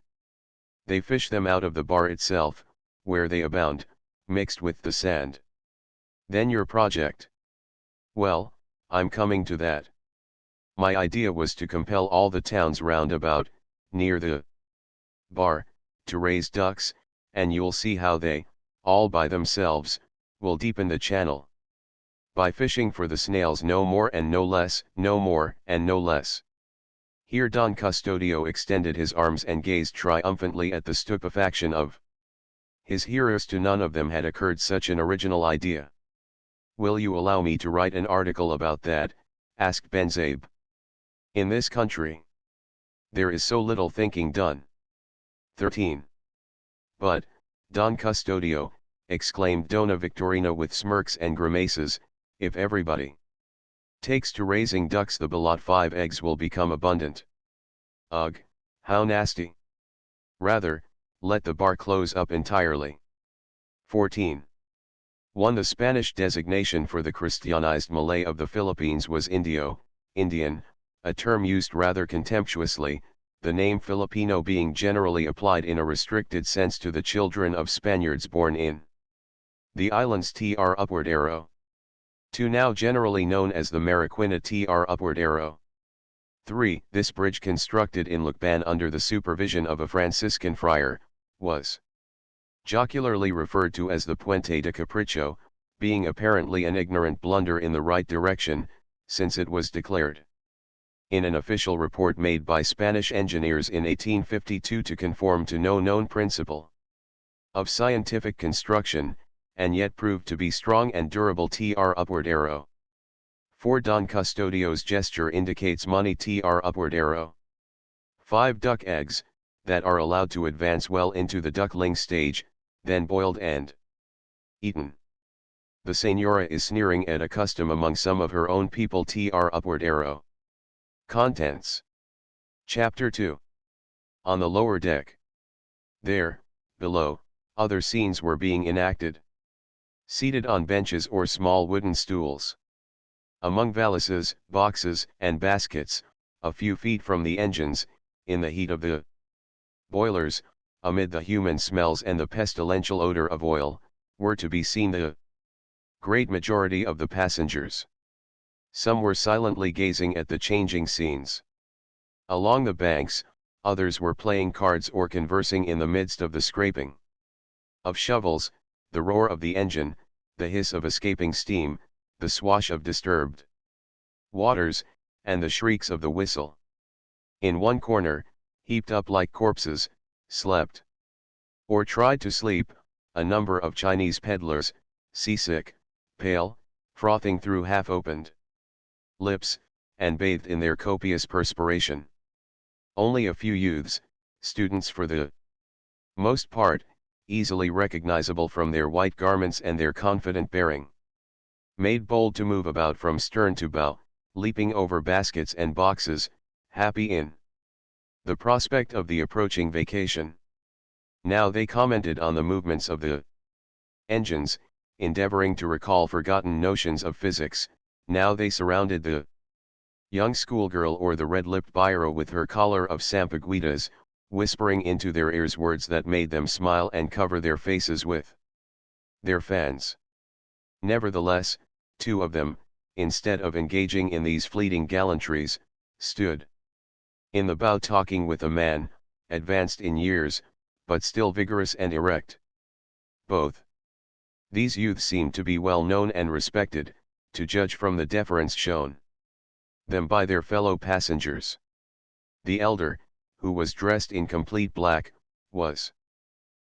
they fish them out of the bar itself, where they abound, mixed with the sand." "Then your project?" "Well, I'm coming to that. My idea was to compel all the towns round about, near the bar, to raise ducks, and you'll see how they, all by themselves, will deepen the channel. By fishing for the snails, no more and no less, no more and no less." Here Don Custodio extended his arms and gazed triumphantly at the stupefaction of his hearers. To none of them had occurred such an original idea. "Will you allow me to write an article about that?" asked Benzabe. "In this country, there is so little thinking done." 13. "But, Don Custodio," exclaimed Dona Victorina with smirks and grimaces, "if everybody takes to raising ducks, the ballot 5 eggs will become abundant." "Ugh, how nasty! Rather, let the bar close up entirely." 14. 1. The Spanish designation for the Christianized Malay of the Philippines was Indio, Indian, a term used rather contemptuously, the name Filipino being generally applied in a restricted sense to the children of Spaniards born in the islands. Tr upward arrow. 2. Now generally known as the Mariquina. Tr upward arrow. 3. This bridge, constructed in Lucban under the supervision of a Franciscan friar, was jocularly referred to as the Puente de Capricho, being apparently an ignorant blunder in the right direction, since it was declared in an official report made by Spanish engineers in 1852 to conform to no known principle of scientific construction, and yet proved to be strong and durable. Tr upward arrow. 4. Don Custodio's gesture indicates money. Tr upward arrow. 5. Duck eggs, that are allowed to advance well into the duckling stage, then boiled and eaten. The Senora is sneering at a custom among some of her own people. Tr upward arrow. Contents. Chapter 2. On the lower deck. There, below, other scenes were being enacted. Seated on benches or small wooden stools, among valises, boxes, and baskets, a few feet from the engines, in the heat of the boilers, amid the human smells and the pestilential odor of oil, were to be seen the great majority of the passengers. Some were silently gazing at the changing scenes along the banks, others were playing cards or conversing in the midst of the scraping of shovels, the roar of the engine, the hiss of escaping steam, the swash of disturbed waters, and the shrieks of the whistle. In one corner, heaped up like corpses, slept, or tried to sleep, a number of Chinese peddlers, seasick, pale, frothing through half-opened lips, and bathed in their copious perspiration. Only a few youths, students for the most part, easily recognizable from their white garments and their confident bearing, made bold to move about from stern to bow, leaping over baskets and boxes, happy in the prospect of the approaching vacation. Now they commented on the movements of the engines, endeavoring to recall forgotten notions of physics. Now they surrounded the young schoolgirl or the red-lipped Byro with her collar of sampaguitas, whispering into their ears words that made them smile and cover their faces with their fans. Nevertheless, 2 of them, instead of engaging in these fleeting gallantries, stood In the bow talking with a man, advanced in years, but still vigorous and erect. Both. These youths seemed to be well known and respected, to judge from the deference shown them by their fellow passengers. The elder, who was dressed in complete black, was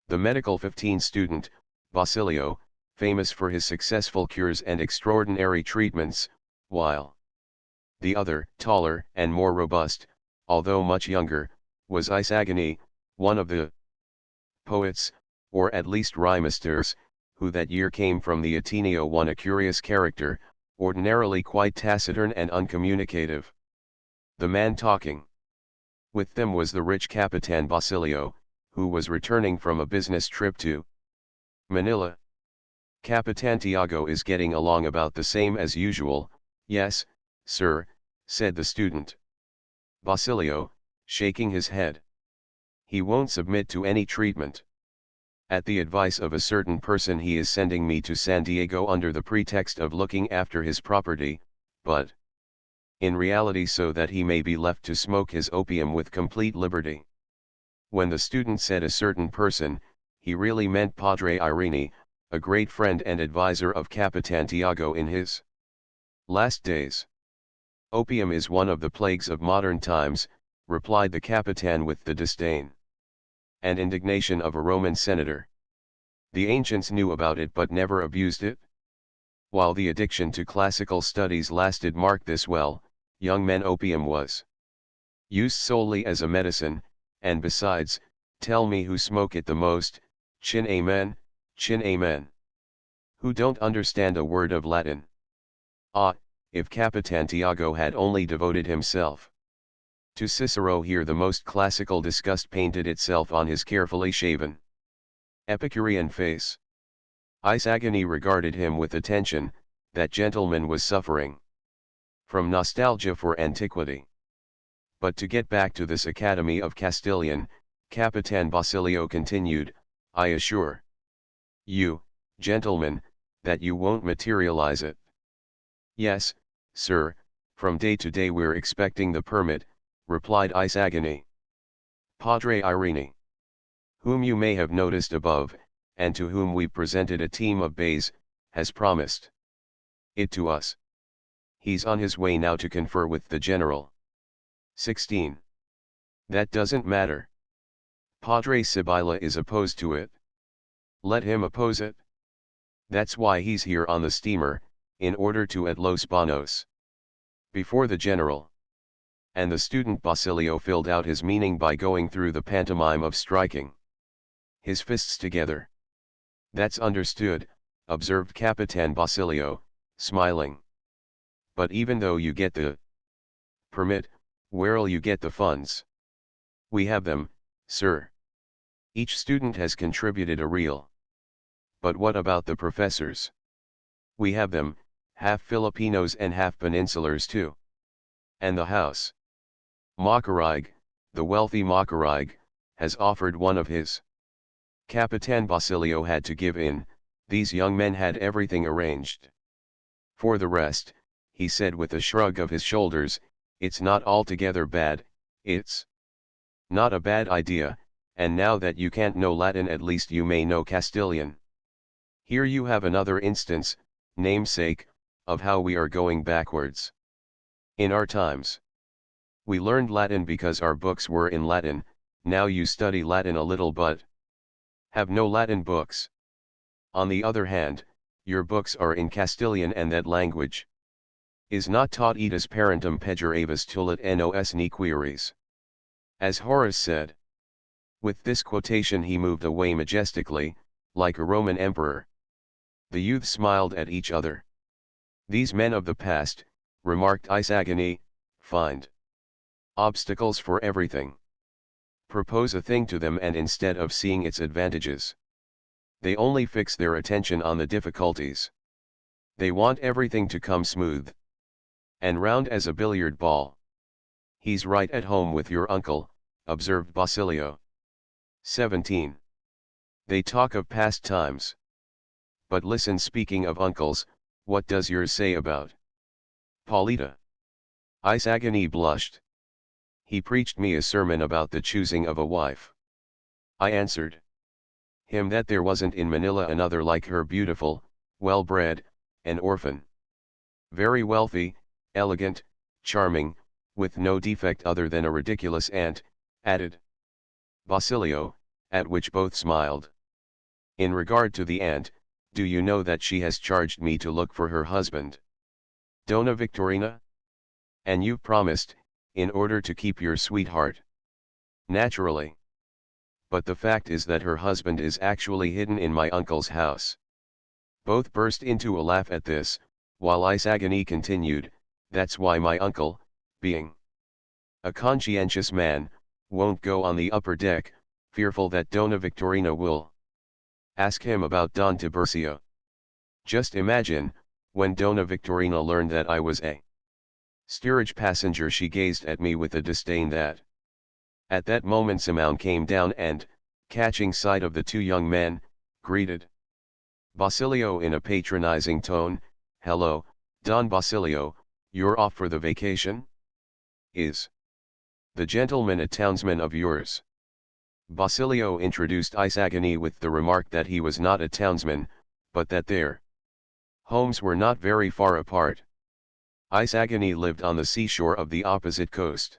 the medical 15 student, Basilio, famous for his successful cures and extraordinary treatments, while the other, taller and more robust, although much younger, was Isagani, one of the poets, or at least rhymesters, who that year came from the Ateneo, one a curious character, ordinarily quite taciturn and uncommunicative. The man talking with them was the rich Capitan Basilio, who was returning from a business trip to Manila. Capitan Tiago is getting along about the same as usual, yes, sir, said the student. Basilio, shaking his head. He won't submit to any treatment. At the advice of a certain person he is sending me to San Diego under the pretext of looking after his property, but in reality so that he may be left to smoke his opium with complete liberty. When the student said a certain person, he really meant Padre Irene, a great friend and advisor of Capitan Tiago in his last days. Opium is one of the plagues of modern times, replied the Capitan with the disdain and indignation of a Roman senator. The ancients knew about it but never abused it. While the addiction to classical studies lasted, mark this well, young men, opium was used solely as a medicine, and besides, tell me who smoke it the most, chin amen, who don't understand a word of Latin. Ah, if Capitan Tiago had only devoted himself to Cicero here, the most classical disgust painted itself on his carefully shaven Epicurean face. Isagani regarded him with attention. That gentleman was suffering from nostalgia for antiquity. But to get back to this Academy of Castilian, Capitan Basilio continued, I assure you, gentlemen, that you won't materialize it. Yes, sir, from day to day we're expecting the permit, replied Isagani. Padre Irene, whom you may have noticed above, and to whom we presented a team of bays, has promised it to us. He's on his way now to confer with the general. 16. That doesn't matter. Padre Sibylla is opposed to it. Let him oppose it. That's why he's here on the steamer, in order to at Los Banos. Before the general. And the student Basilio filled out his meaning by going through the pantomime of striking his fists together. That's understood, observed Capitan Basilio, smiling. But even though you get the permit, where'll you get the funds? We have them, sir. Each student has contributed a real. But what about the professors? We have them, half Filipinos and half Peninsulars too. And the house? Macarig, the wealthy Macarig, has offered one of his. Capitan Basilio had to give in. These young men had everything arranged. For the rest, he said with a shrug of his shoulders, it's not altogether bad, it's not a bad idea, and now that you can't know Latin at least you may know Castilian. Here you have another instance, namesake, of how we are going backwards. In our times, we learned Latin because our books were in Latin. Now you study Latin a little but have no Latin books. On the other hand, your books are in Castilian, and that language is not taught etas parentum pejoravis tulit nos nequiris. As Horace said. With this quotation he moved away majestically, like a Roman emperor. The youth smiled at each other. These men of the past, remarked Isagani, find obstacles for everything. Propose a thing to them and instead of seeing its advantages, they only fix their attention on the difficulties. They want everything to come smooth and round as a billiard ball. He's right at home with your uncle, observed Basilio. 17. They talk of past times. But listen, speaking of uncles, what does yours say about Paulita? Isagani blushed. he preached me a sermon about the choosing of a wife. I answered him that there wasn't in Manila another like her, beautiful, well-bred, an orphan. Very wealthy, elegant, charming, with no defect other than a ridiculous aunt, added Basilio, at which both smiled. In regard to the aunt, do you know that she has charged me to look for her husband, Dona Victorina? And you've promised, in order to keep your sweetheart. Naturally. But the fact is that her husband is actually hidden in my uncle's house. Both burst into a laugh at this, while Isagani continued, that's why my uncle, being a conscientious man, won't go on the upper deck, fearful that Dona Victorina will ask him about Don Tiburcio. Just imagine, when Dona Victorina learned that I was a steerage passenger, she gazed at me with a disdain that. At that moment Simon came down and, catching sight of the two young men, greeted Basilio in a patronizing tone, hello, Don Basilio, you're off for the vacation? Is the gentleman a townsman of yours? Basilio introduced Isagani with the remark that he was not a townsman, but that their homes were not very far apart. Isagani lived on the seashore of the opposite coast.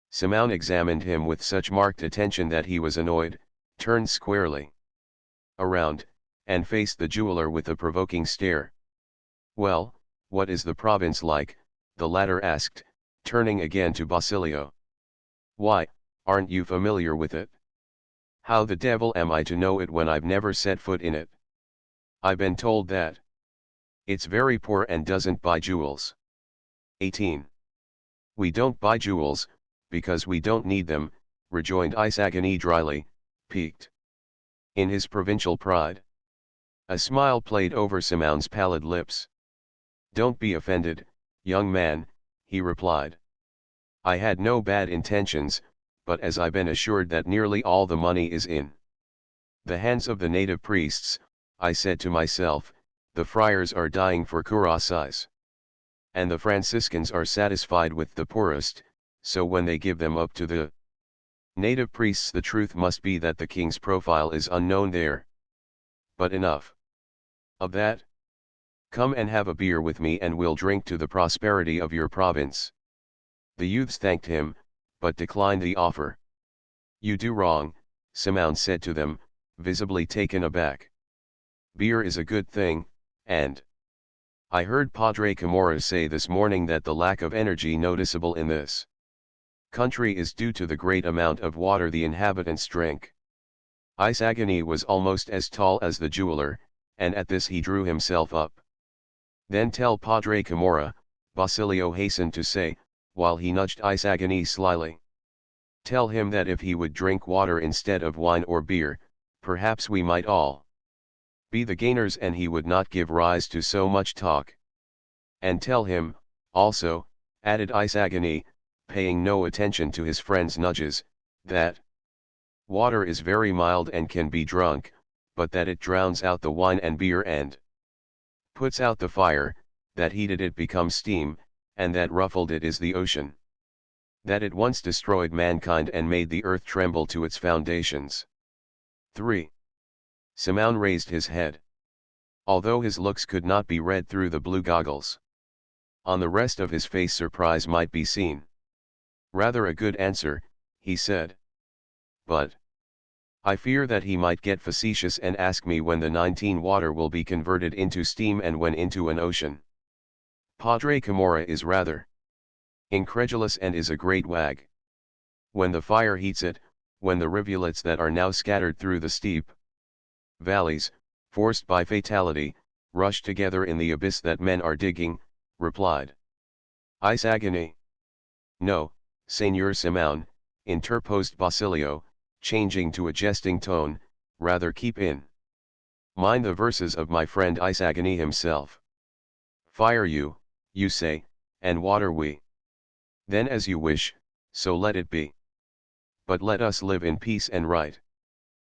Simon examined him with such marked attention that he was annoyed, turned squarely around, and faced the jeweler with a provoking stare. Well, what is the province like? The latter asked, turning again to Basilio. Why, aren't you familiar with it? How the devil am I to know it when I've never set foot in it? I've been told that it's very poor and doesn't buy jewels. 18. We don't buy jewels, because we don't need them, rejoined Isagani dryly, piqued in his provincial pride. A smile played over Simon's pallid lips. Don't be offended, young man, he replied. I had no bad intentions, but as I've been assured that nearly all the money is in the hands of the native priests, I said to myself, the friars are dying for cuirassies. And the Franciscans are satisfied with the poorest, so when they give them up to the native priests, the truth must be that the king's profile is unknown there. But enough of that. Come and have a beer with me and we'll drink to the prosperity of your province. The youths thanked him, but declined the offer. You do wrong, Simon said to them, visibly taken aback. Beer is a good thing, and I heard Padre Camorra say this morning that the lack of energy noticeable in this country is due to the great amount of water the inhabitants drink. Isagani was almost as tall as the jeweler, and at this he drew himself up. Then tell Padre Camorra, Basilio hastened to say, while he nudged Isagani slyly. Tell him that if he would drink water instead of wine or beer, perhaps we might all be the gainers and he would not give rise to so much talk. And tell him, also, added Isagani, paying no attention to his friend's nudges, that water is very mild and can be drunk, but that it drowns out the wine and beer and puts out the fire, that heated it becomes steam, and that ruffled it is the ocean. That it once destroyed mankind and made the earth tremble to its foundations. 3. Simon raised his head. Although his looks could not be read through the blue goggles, on the rest of his face surprise might be seen. Rather a good answer, he said. But I fear that he might get facetious and ask me when the 19 water will be converted into steam and when into an ocean. Padre Camorra is rather incredulous and is a great wag. When the fire heats it, when the rivulets that are now scattered through the steep valleys, forced by fatality, rush together in the abyss that men are digging, replied Isagani. No, Senor Simon, interposed Basilio, changing to a jesting tone, rather keep in mind the verses of my friend Isagani himself. Fire you say, and water we. Then as you wish, so let it be. But let us live in peace and right.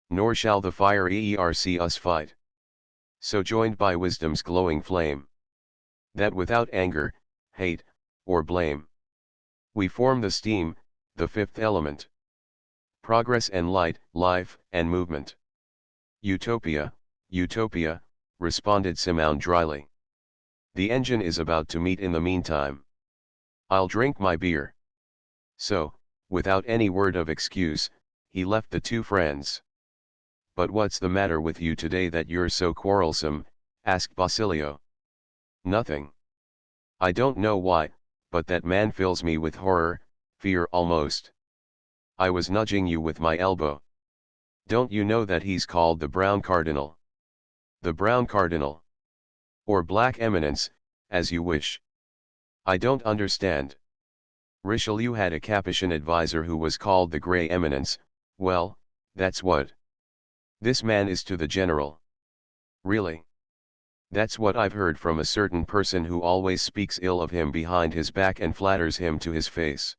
Nor shall the fire erc us fight. So joined by wisdom's glowing flame, that without anger, hate, or blame, we form the steam, the fifth element. Progress and light, life, and movement. Utopia, utopia, responded Simone dryly. The engine is about to meet in the meantime. I'll drink my beer. So, without any word of excuse, he left the two friends. But what's the matter with you today that you're so quarrelsome? Asked Basilio. Nothing. I don't know why, but that man fills me with horror, fear almost. I was nudging you with my elbow. Don't you know that he's called the Brown Cardinal? The Brown Cardinal. Or Black Eminence, as you wish. I don't understand. Richelieu had a Capuchin advisor who was called the Grey Eminence. Well, that's what this man is to the general. Really? That's what I've heard from a certain person who always speaks ill of him behind his back and flatters him to his face.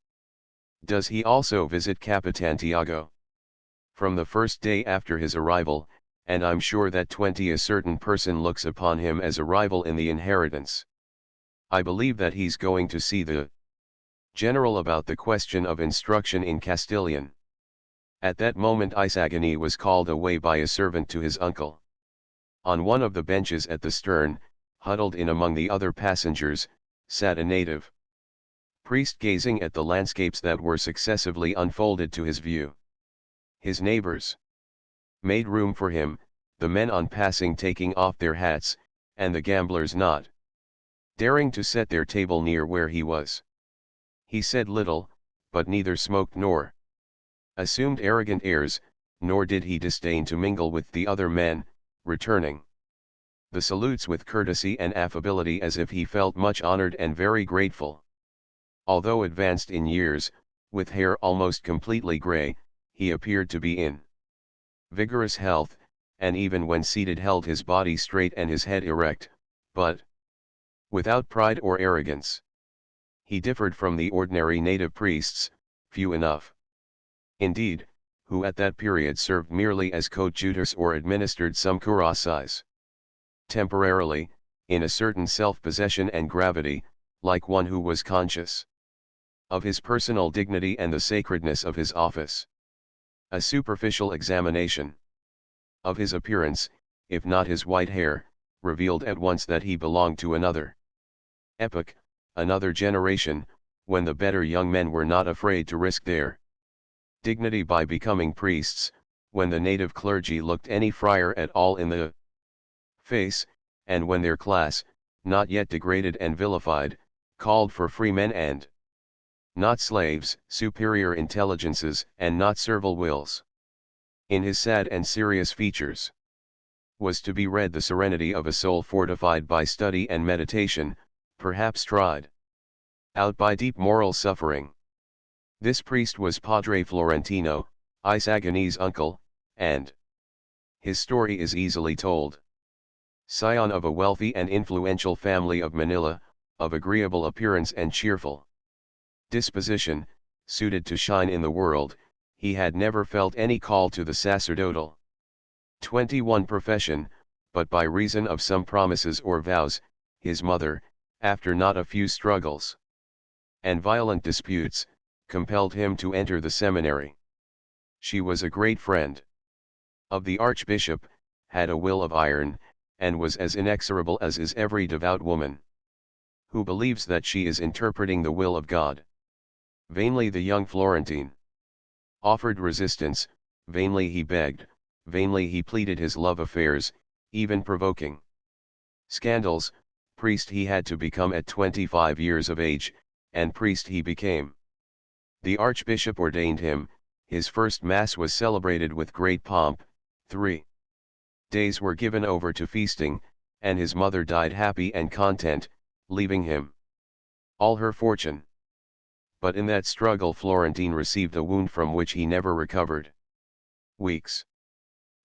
Does he also visit Capitan Tiago? From the first day after his arrival, and I'm sure that a certain person looks upon him as a rival in the inheritance. I believe that he's going to see the general about the question of instruction in Castilian. At that moment Isagani was called away by a servant to his uncle. On one of the benches at the stern, huddled in among the other passengers, sat a native priest gazing at the landscapes that were successively unfolded to his view. His neighbors made room for him, the men on passing taking off their hats, and the gamblers not daring to set their table near where he was. He said little, but neither smoked nor assumed arrogant airs, nor did he disdain to mingle with the other men, returning the salutes with courtesy and affability as if he felt much honored and very grateful. Although advanced in years, with hair almost completely gray, he appeared to be in vigorous health, and even when seated held his body straight and his head erect, but without pride or arrogance. He differed from the ordinary native priests, few enough, indeed, who at that period served merely as coadjutors or administered some cuirassies. Temporarily, in a certain self-possession and gravity, like one who was conscious of his personal dignity and the sacredness of his office. A superficial examination of his appearance, if not his white hair, revealed at once that he belonged to another epoch, another generation, when the better young men were not afraid to risk their dignity by becoming priests, when the native clergy looked any friar at all in the face, and when their class, not yet degraded and vilified, called for free men and not slaves, superior intelligences, and not servile wills. In his sad and serious features was to be read the serenity of a soul fortified by study and meditation, perhaps tried out by deep moral suffering. This priest was Padre Florentino, Isagani's uncle, and his story is easily told. Scion of a wealthy and influential family of Manila, of agreeable appearance and cheerful disposition, suited to shine in the world, he had never felt any call to the sacerdotal 21 profession, but by reason of some promises or vows, his mother, after not a few struggles and violent disputes, compelled him to enter the seminary. She was a great friend of the archbishop, had a will of iron, and was as inexorable as is every devout woman who believes that she is interpreting the will of God. Vainly the young Florentine offered resistance, vainly he begged, vainly he pleaded his love affairs, even provoking scandals. Priest he had to become at 25 years of age, and priest he became. The archbishop ordained him, his first mass was celebrated with great pomp, 3 days were given over to feasting, and his mother died happy and content, leaving him all her fortune. But in that struggle Florentine received a wound from which he never recovered. Weeks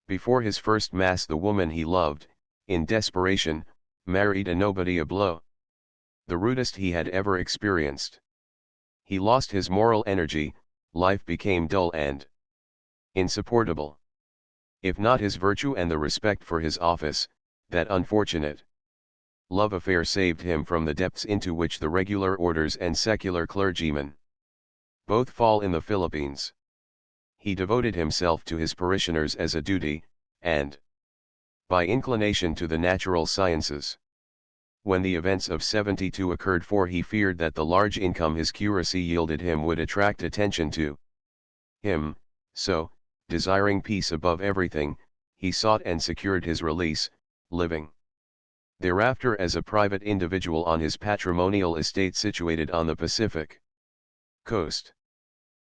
before his first mass the woman he loved, in desperation, married a nobody, a blow the rudest he had ever experienced. He lost his moral energy, life became dull and insupportable. If not his virtue and the respect for his office, that unfortunate love affair saved him from the depths into which the regular orders and secular clergymen Both fall in the Philippines. He devoted himself to his parishioners as a duty, and by inclination to the natural sciences. When the events of 72 occurred, for he feared that the large income his curacy yielded him would attract attention to him, so, desiring peace above everything, he sought and secured his release, living thereafter as a private individual on his patrimonial estate situated on the Pacific coast.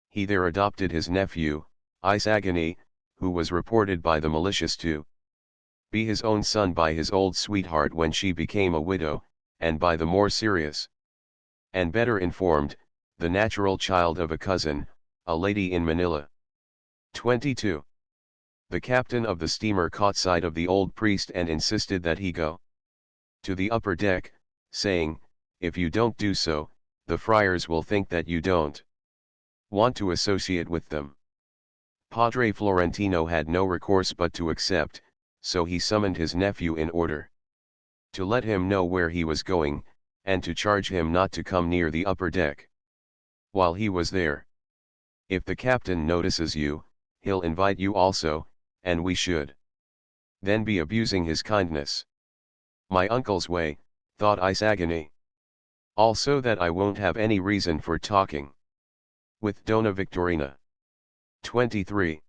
He there adopted his nephew, Isagani, who was reported by the malicious to be his own son by his old sweetheart when she became a widow, and by the more serious and better informed, the natural child of a cousin, a lady in Manila. 22. The captain of the steamer caught sight of the old priest and insisted that he go to the upper deck, saying, "If you don't do so, the friars will think that you don't want to associate with them." Padre Florentino had no recourse but to accept, so he summoned his nephew in order to let him know where he was going, and to charge him not to come near the upper deck while he was there. "If the captain notices you, he'll invite you also, and we should then be abusing his kindness." My uncle's way, thought Isagani. Also that I won't have any reason for talking with Dona Victorina. 23.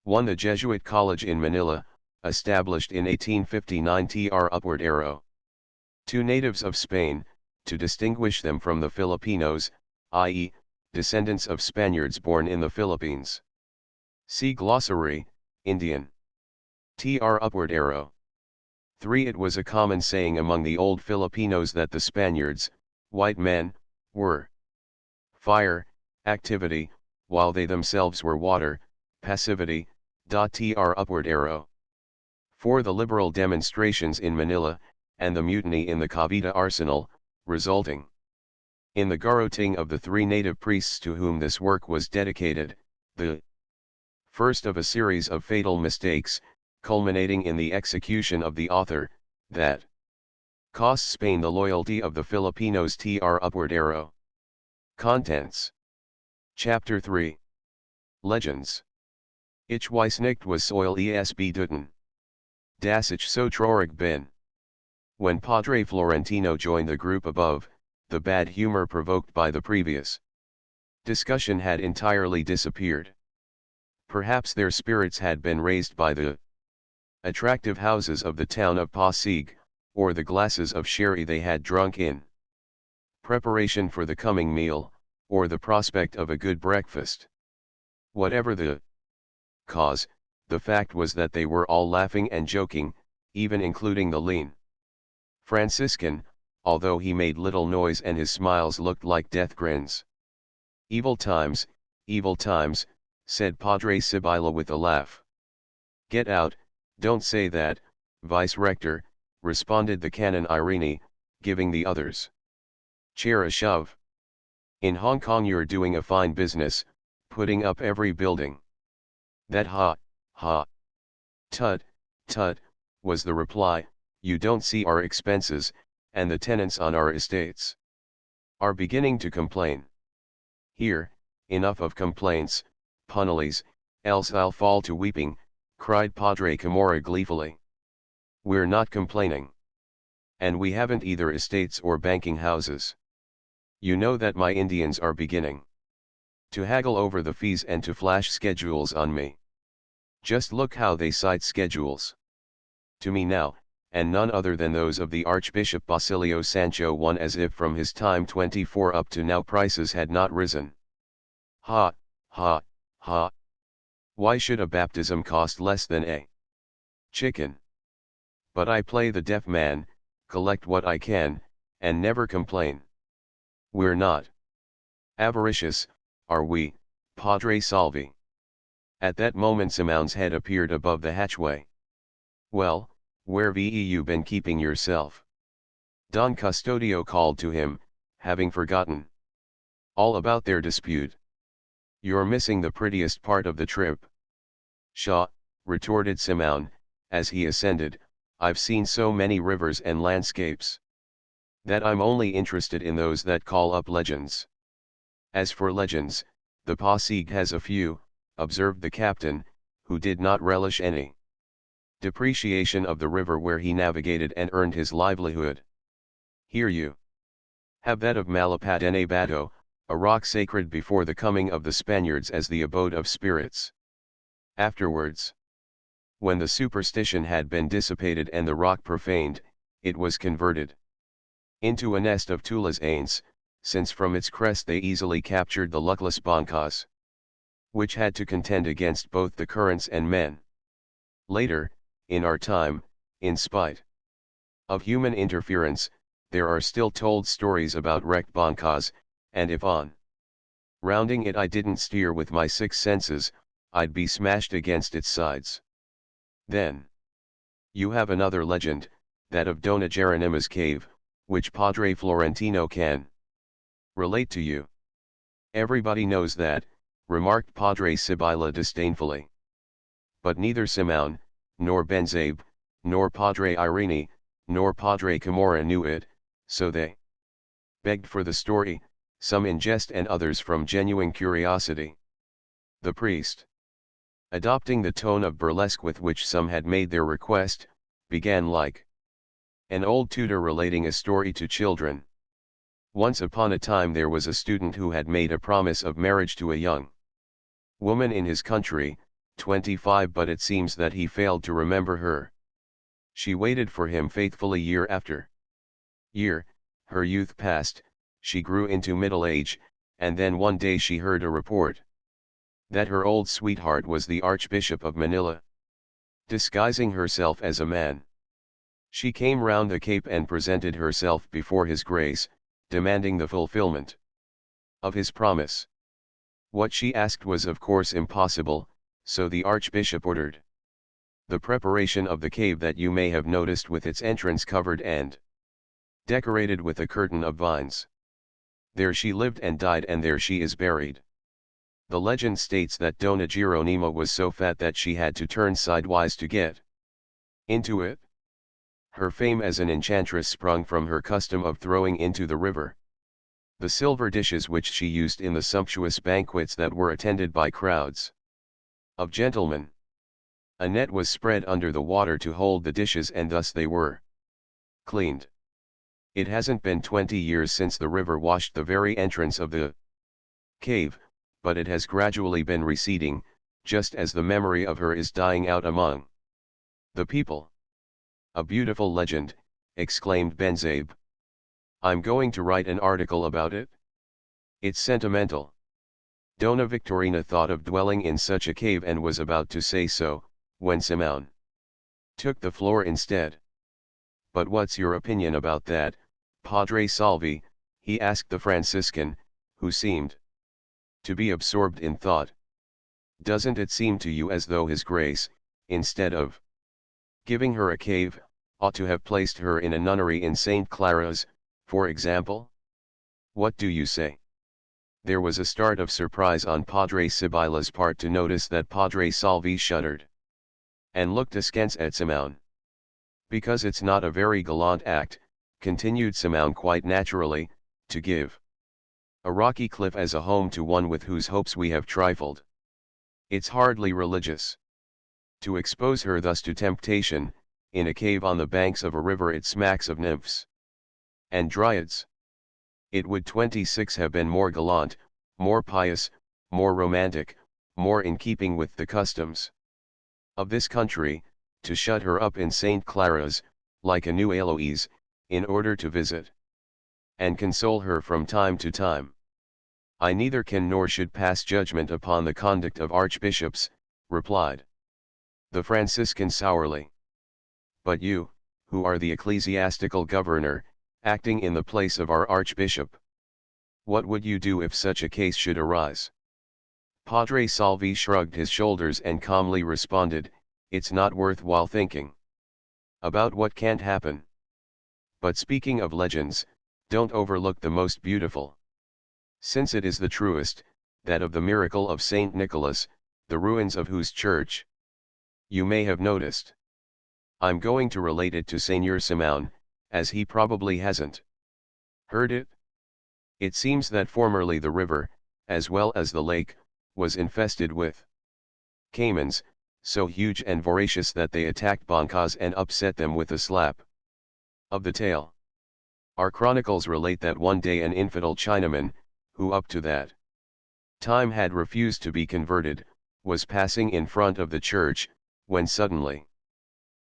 1. The Jesuit College in Manila, established in 1859 tr upward arrow. 2. Natives of Spain, to distinguish them from the Filipinos, i.e., descendants of Spaniards born in the Philippines. See glossary, Indian. Tr upward arrow. 3. It was a common saying among the old Filipinos that the Spaniards, white men, were fire, activity, while they themselves were water, passivity. Tr upward arrow. 4. The liberal demonstrations in Manila, and the mutiny in the Cavite arsenal, resulting in the garroting of the 3 native priests to whom this work was dedicated, the first of a series of fatal mistakes, culminating in the execution of the author, that cost Spain the loyalty of the Filipinos. Tr upward arrow. Contents. Chapter 3. Legends. Ich weiß nicht was soll es bedeuten. Das ich so traurig bin. When Padre Florentino joined the group above, the bad humor provoked by the previous discussion had entirely disappeared. Perhaps their spirits had been raised by the attractive houses of the town of Pasig, or the glasses of sherry they had drunk in preparation for the coming meal, or the prospect of a good breakfast. Whatever the cause, the fact was that they were all laughing and joking, even including the lean Franciscan, although he made little noise and his smiles looked like death grins. Evil times, said Padre Sibylla with a laugh. Get out, don't say that, Vice-Rector, responded the Canon Irene, giving the others' chair a shove. In Hong Kong you're doing a fine business, putting up every building. That ha, tut, was the reply. You don't see our expenses, and the tenants on our estates are beginning to complain. Here, enough of complaints, Punalies, else I'll fall to weeping, cried Padre Camorra gleefully. We're not complaining. And we haven't either estates or banking houses. You know that my Indians are beginning to haggle over the fees and to flash schedules on me. Just look how they cite schedules to me now, and none other than those of the Archbishop Basilio Sancho I, as if from his time 24 up to now prices had not risen. Ha. Why should a baptism cost less than a chicken? But I play the deaf man, collect what I can, and never complain. We're not avaricious, are we, Padre Salvi? At that moment Simon's head appeared above the hatchway. Well, where've you been keeping yourself? Don Custodio called to him, having forgotten all about their dispute. You're missing the prettiest part of the trip. Pshaw, retorted Simon, as he ascended, I've seen so many rivers and landscapes that I'm only interested in those that call up legends. As for legends, the Pasig has a few, observed the captain, who did not relish any depreciation of the river where he navigated and earned his livelihood. Here you have that of Malapat Bato, a rock sacred before the coming of the Spaniards as the abode of spirits. Afterwards, when the superstition had been dissipated and the rock profaned, it was converted into a nest of Tulas Ains, since from its crest they easily captured the luckless Bancas, which had to contend against both the currents and men. Later, in our time, in spite of human interference, there are still told stories about wrecked Bancas, and if on rounding it I didn't steer with my six senses, I'd be smashed against its sides. Then you have another legend, that of Dona Jeronima's cave, which Padre Florentino can relate to you. Everybody knows that, remarked Padre Sibylla disdainfully. But neither Simon, nor Benzabe, nor Padre Irene, nor Padre Camorra knew it, so they begged for the story, some in jest and others from genuine curiosity. The priest, adopting the tone of burlesque with which some had made their request, began like an old tutor relating a story to children. Once upon a time there was a student who had made a promise of marriage to a young woman in his country, 25, but it seems that he failed to remember her. She waited for him faithfully year after year, her youth passed, she grew into middle age, and then one day she heard a report that her old sweetheart was the Archbishop of Manila, disguising herself as a man. She came round the Cape and presented herself before his grace, demanding the fulfillment of his promise. What she asked was of course impossible, so the Archbishop ordered the preparation of the cave that you may have noticed, with its entrance covered and decorated with a curtain of vines. There she lived and died, and there she is buried. The legend states that Dona Jeronima was so fat that she had to turn sidewise to get into it. Her fame as an enchantress sprung from her custom of throwing into the river the silver dishes which she used in the sumptuous banquets that were attended by crowds of gentlemen. A net was spread under the water to hold the dishes, and thus they were cleaned. It hasn't been 20 years since the river washed the very entrance of the cave, but it has gradually been receding, just as the memory of her is dying out among the people. A beautiful legend, exclaimed Benzabe. I'm going to write an article about it. It's sentimental. Dona Victorina thought of dwelling in such a cave and was about to say so, when Simon took the floor instead. But what's your opinion about that, Padre Salvi? He asked the Franciscan, who seemed to be absorbed in thought. Doesn't it seem to you as though His Grace, instead of giving her a cave, ought to have placed her in a nunnery in St. Clara's, for example? What do you say? There was a start of surprise on Padre Sibylla's part to notice that Padre Salvi shuddered and looked askance at Simon. Because it's not a very gallant act, continued Simon quite naturally, to give a rocky cliff as a home to one with whose hopes we have trifled. It's hardly religious to expose her thus to temptation, in a cave on the banks of a river. It smacks of nymphs and dryads. It would 26 have been more gallant, more pious, more romantic, more in keeping with the customs of this country, to shut her up in St. Clara's, like a new Eloise, in order to visit and console her from time to time. I neither can nor should pass judgment upon the conduct of archbishops, replied the Franciscan sourly. But you, who are the ecclesiastical governor, acting in the place of our archbishop, what would you do if such a case should arise? Padre Salvi shrugged his shoulders and calmly responded, it's not worthwhile thinking about what can't happen. But speaking of legends, don't overlook the most beautiful, since it is the truest, that of the miracle of Saint Nicholas, the ruins of whose church you may have noticed. I'm going to relate it to Seigneur Simon, as he probably hasn't heard it. It seems that formerly the river, as well as the lake, was infested with caimans, so huge and voracious that they attacked bankas and upset them with a slap of the tail. Our chronicles relate that one day an infidel Chinaman, who up to that time had refused to be converted, was passing in front of the church, when suddenly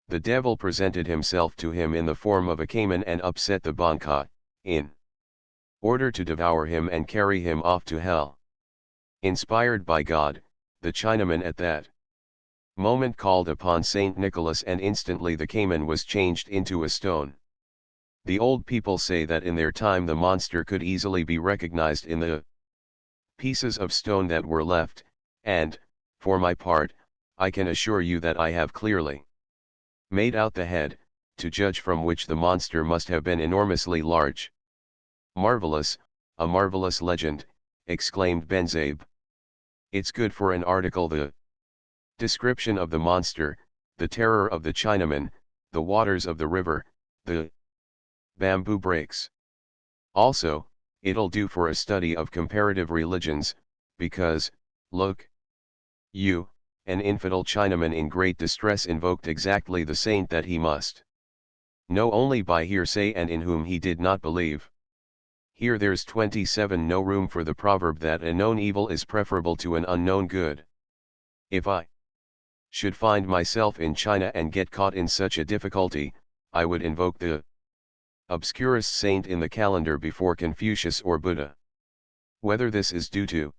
the devil presented himself to him in the form of a caiman and upset the banka, in order to devour him and carry him off to hell. Inspired by God, the Chinaman at that moment called upon Saint Nicholas, and instantly the caiman was changed into a stone. The old people say that in their time the monster could easily be recognized in the pieces of stone that were left, and, for my part, I can assure you that I have clearly made out the head, to judge from which the monster must have been enormously large. Marvelous, a marvelous legend, exclaimed Benzabe. It's good for an article. The description of the monster, the terror of the Chinaman, the waters of the river, the bamboo breaks. Also, it'll do for a study of comparative religions, because, look, you, an infidel Chinaman in great distress invoked exactly the saint that he must know only by hearsay and in whom he did not believe. Here there's 27 no room for the proverb that a known evil is preferable to an unknown good. If I should find myself in China and get caught in such a difficulty, I would invoke the obscurest saint in the calendar before Confucius or Buddha. Whether this is due to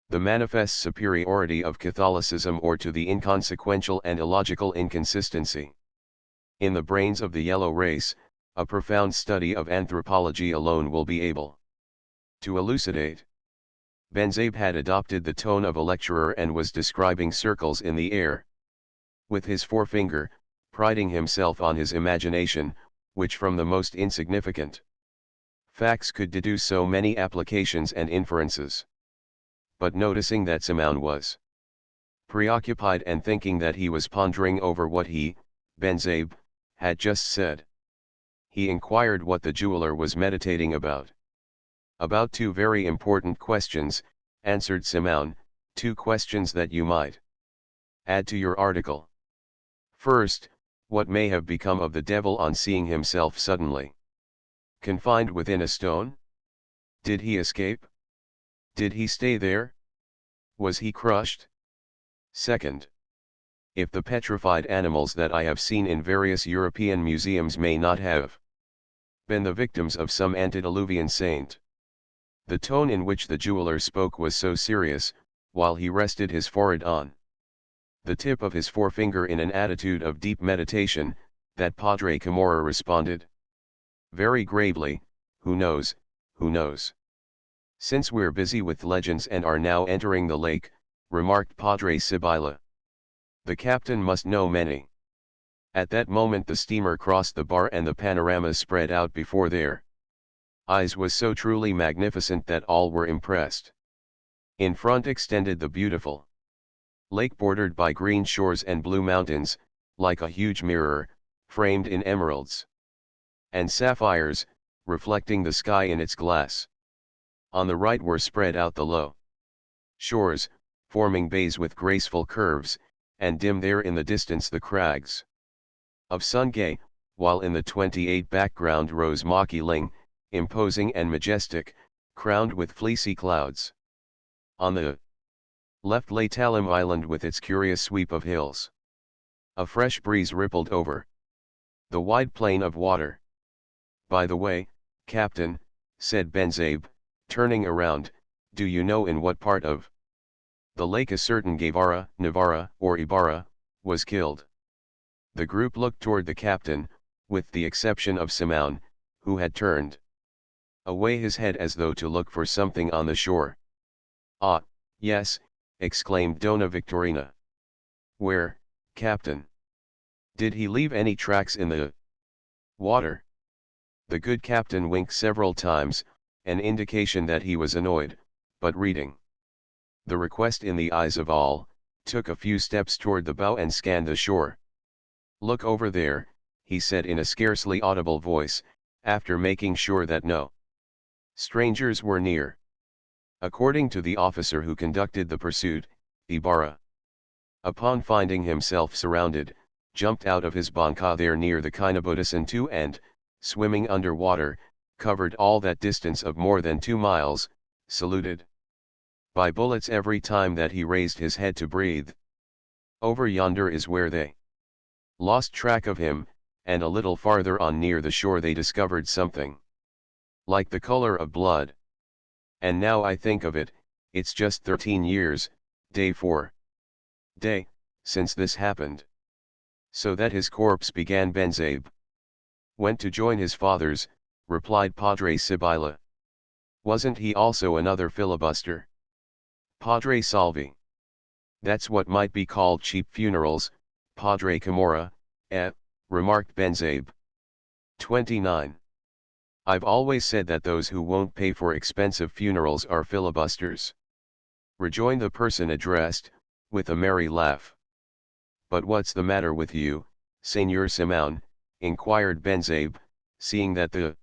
the manifest superiority of Catholicism or to the inconsequential and illogical inconsistency in the brains of the yellow race, a profound study of anthropology alone will be able to elucidate. Benzabe had adopted the tone of a lecturer and was describing circles in the air with his forefinger, priding himself on his imagination, which from the most insignificant facts could deduce so many applications and inferences. But noticing that Simon was preoccupied and thinking that he was pondering over what he, Benzabe, had just said, he inquired what the jeweler was meditating about. About two very important questions, answered Simon, two questions that you might add to your article. First, what may have become of the devil on seeing himself suddenly confined within a stone? Did he escape? Did he stay there? Was he crushed? Second, if the petrified animals that I have seen in various European museums may not have been the victims of some antediluvian saint. The tone in which the jeweler spoke was so serious, while he rested his forehead on the tip of his forefinger in an attitude of deep meditation, that Padre Camorra responded very gravely, "Who knows, who knows? Since we're busy with legends and are now entering the lake," remarked Padre Sibylla, "the captain must know many." At that moment the steamer crossed the bar and the panorama spread out before their eyes was so truly magnificent that all were impressed. In front extended the beautiful lake bordered by green shores and blue mountains, like a huge mirror, framed in emeralds and sapphires, reflecting the sky in its glass. On the right were spread out the low shores, forming bays with graceful curves, and dim there in the distance the crags of Sungay, while in the 28 background rose Maki Ling, imposing and majestic, crowned with fleecy clouds. On the left lay Talim Island with its curious sweep of hills. A fresh breeze rippled over the wide plain of water. "By the way, Captain," said Benzabe, turning around, "do you know in what part of the lake a certain Guevara, Navarra, or Ibarra, was killed?" The group looked toward the captain, with the exception of Simon, who had turned away his head as though to look for something on the shore. "Ah, yes," exclaimed Dona Victorina. "Where, Captain? Did he leave any tracks in the water?" The good captain winked several times, an indication that he was annoyed, but reading the request in the eyes of all, took a few steps toward the bow and scanned the shore. "Look over there," he said in a scarcely audible voice, after making sure that no strangers were near. According to the officer who conducted the pursuit, Ibarra, upon finding himself surrounded, jumped out of his banca there near the Kinabutusan 2 and, swimming underwater, covered all that distance of more than 2 miles, saluted by bullets every time that he raised his head to breathe. Over yonder is where they lost track of him, and a little farther on near the shore they discovered something like the color of blood. And now I think of it, it's just 13 years, day for day, since this happened. So that his corpse began Benzabe. Went to join his fathers, replied Padre Sibila. Wasn't he also another filibuster? Padre Salvi. That's what might be called cheap funerals, Padre Camorra, remarked Benzabe. 29. I've always said that those who won't pay for expensive funerals are filibusters, rejoined the person addressed, with a merry laugh. But what's the matter with you, Señor Simón? Inquired Benzabe, seeing that the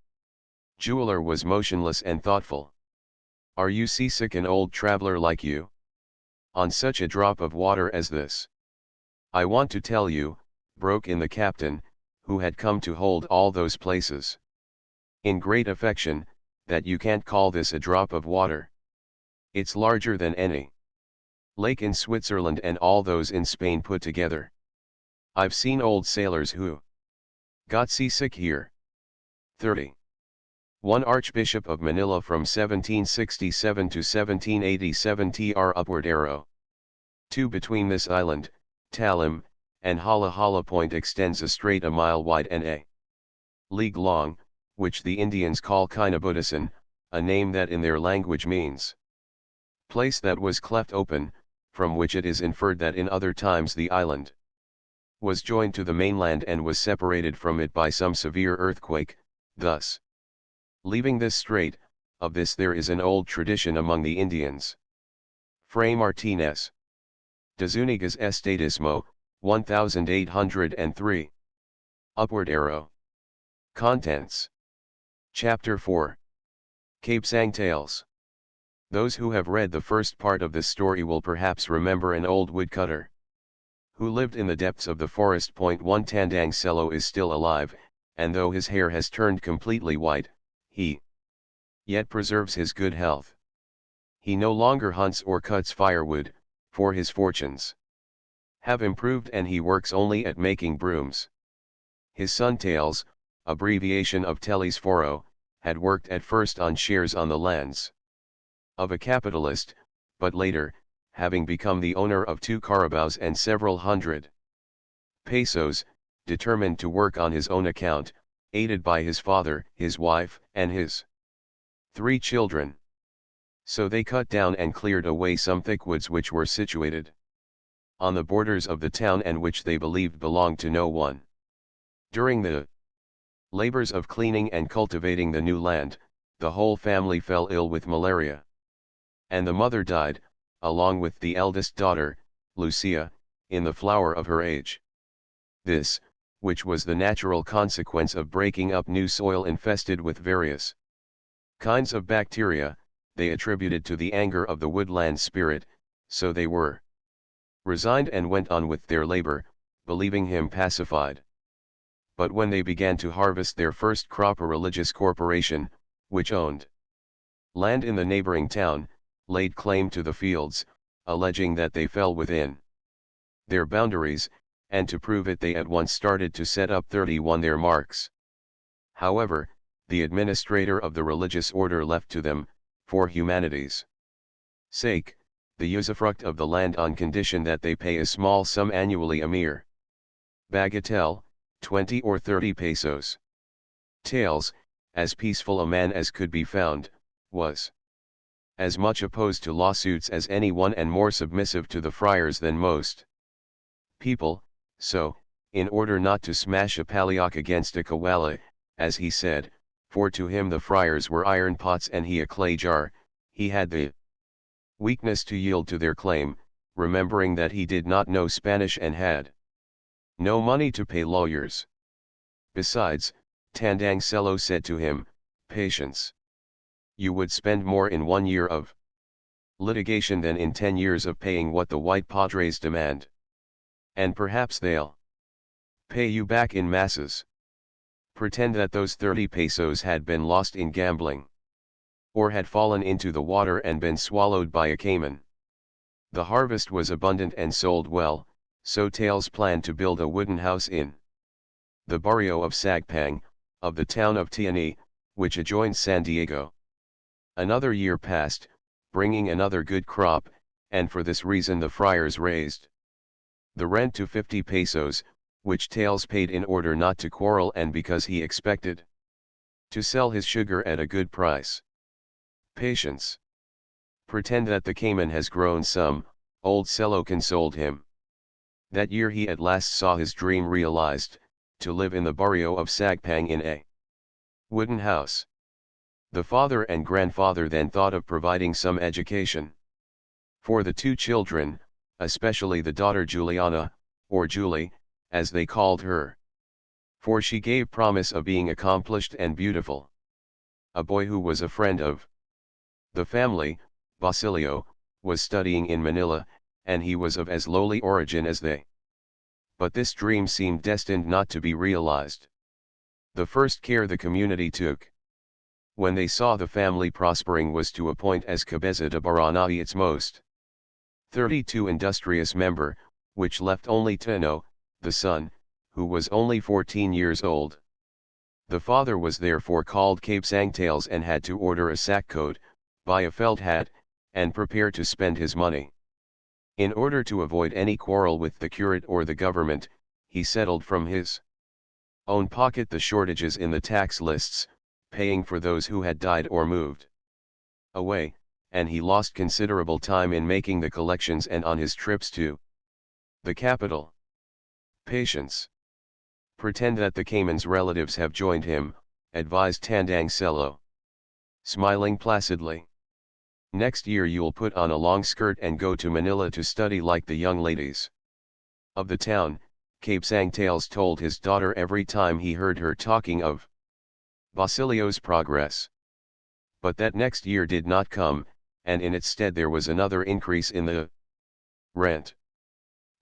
jeweler was motionless and thoughtful. Are you seasick, an old traveler like you? On such a drop of water as this? I want to tell you, broke in the captain, who had come to hold all those places in great affection, that you can't call this a drop of water. It's larger than any lake in Switzerland and all those in Spain put together. I've seen old sailors who got seasick here. 30. One Archbishop of Manila from 1767 to 1787 tr upward arrow. 2 Between this island, Talim, and Hala Hala Point extends a strait a mile wide and a league long, which the Indians call Kinabutusan, a name that in their language means place that was cleft open, from which it is inferred that in other times the island was joined to the mainland and was separated from it by some severe earthquake, thus leaving this strait. Of this there is an old tradition among the Indians. Fray Martinez. De Zuniga's Estatismo, 1803. Upward arrow. Contents. Chapter 4. Capesang Tales. Those who have read the first part of this story will perhaps remember an old woodcutter who lived in the depths of the forest. One Tandang Selo is still alive, and though his hair has turned completely white, he yet preserves his good health. He no longer hunts or cuts firewood, for his fortunes have improved and he works only at making brooms. His son Tales, abbreviation of Telesforo, had worked at first on shares on the lands of a capitalist, but later, having become the owner of 2 carabaos and several hundred pesos, determined to work on his own account, aided by his father, his wife, and his 3 children. So they cut down and cleared away some thick woods which were situated on the borders of the town and which they believed belonged to no one. During the labors of cleaning and cultivating the new land, the whole family fell ill with malaria. And the mother died, along with the eldest daughter, Lucia, in the flower of her age. This, which was the natural consequence of breaking up new soil infested with various kinds of bacteria, they attributed to the anger of the woodland spirit, so they were resigned and went on with their labor, believing him pacified. But when they began to harvest their first crop, a religious corporation, which owned land in the neighboring town, laid claim to the fields, alleging that they fell within their boundaries, and to prove it they at once started to set up 31 their marks. However, the administrator of the religious order left to them, for humanity's sake, the usufruct of the land on condition that they pay a small sum annually, a mere bagatelle, 20 or 30 pesos. Tales, as peaceful a man as could be found, was as much opposed to lawsuits as anyone and more submissive to the friars than most people, so, in order not to smash a palioc against a kawala, as he said, for to him the friars were iron pots and he a clay jar, he had the weakness to yield to their claim, remembering that he did not know Spanish and had no money to pay lawyers. Besides, Tandang Selo said to him, "Patience. You would spend more in 1 year of Litigation then in 10 years of paying what the white padres demand. And perhaps they'll pay you back in masses. Pretend that those 30 pesos had been lost in gambling. Or had fallen into the water and been swallowed by a caiman. The harvest was abundant and sold well, so Tales planned to build a wooden house in the barrio of Sagpang, of the town of Tiani, which adjoins San Diego. Another year passed, bringing another good crop, and for this reason the friars raised the rent to 50 pesos, which Tales paid in order not to quarrel and because he expected to sell his sugar at a good price. Patience. Pretend that the caiman has grown some, old Cello consoled him. That year he at last saw his dream realized, to live in the barrio of Sagpang in a wooden house. The father and grandfather then thought of providing some education for the two children, especially the daughter Juliana, or Julie, as they called her. For she gave promise of being accomplished and beautiful. A boy who was a friend of the family, Basilio, was studying in Manila, and he was of as lowly origin as they. But this dream seemed destined not to be realized. The first care the community took, when they saw the family prospering, was to appoint as cabeza de barangay its most 32 industrious member, which left only Teno, the son, who was only 14 years old. The father was therefore called Cape Sangtales and had to order a sack coat, buy a felt hat, and prepare to spend his money. In order to avoid any quarrel with the curate or the government, he settled from his own pocket the shortages in the tax lists, paying for those who had died or moved away, and he lost considerable time in making the collections and on his trips to the capital. Patience. Pretend that the caiman's relatives have joined him, advised Tandang Cello, smiling placidly. Next year you'll put on a long skirt and go to Manila to study like the young ladies of the town, Cape Sangtales told his daughter every time he heard her talking of Basilio's progress. But that next year did not come, and in its stead there was another increase in the rent.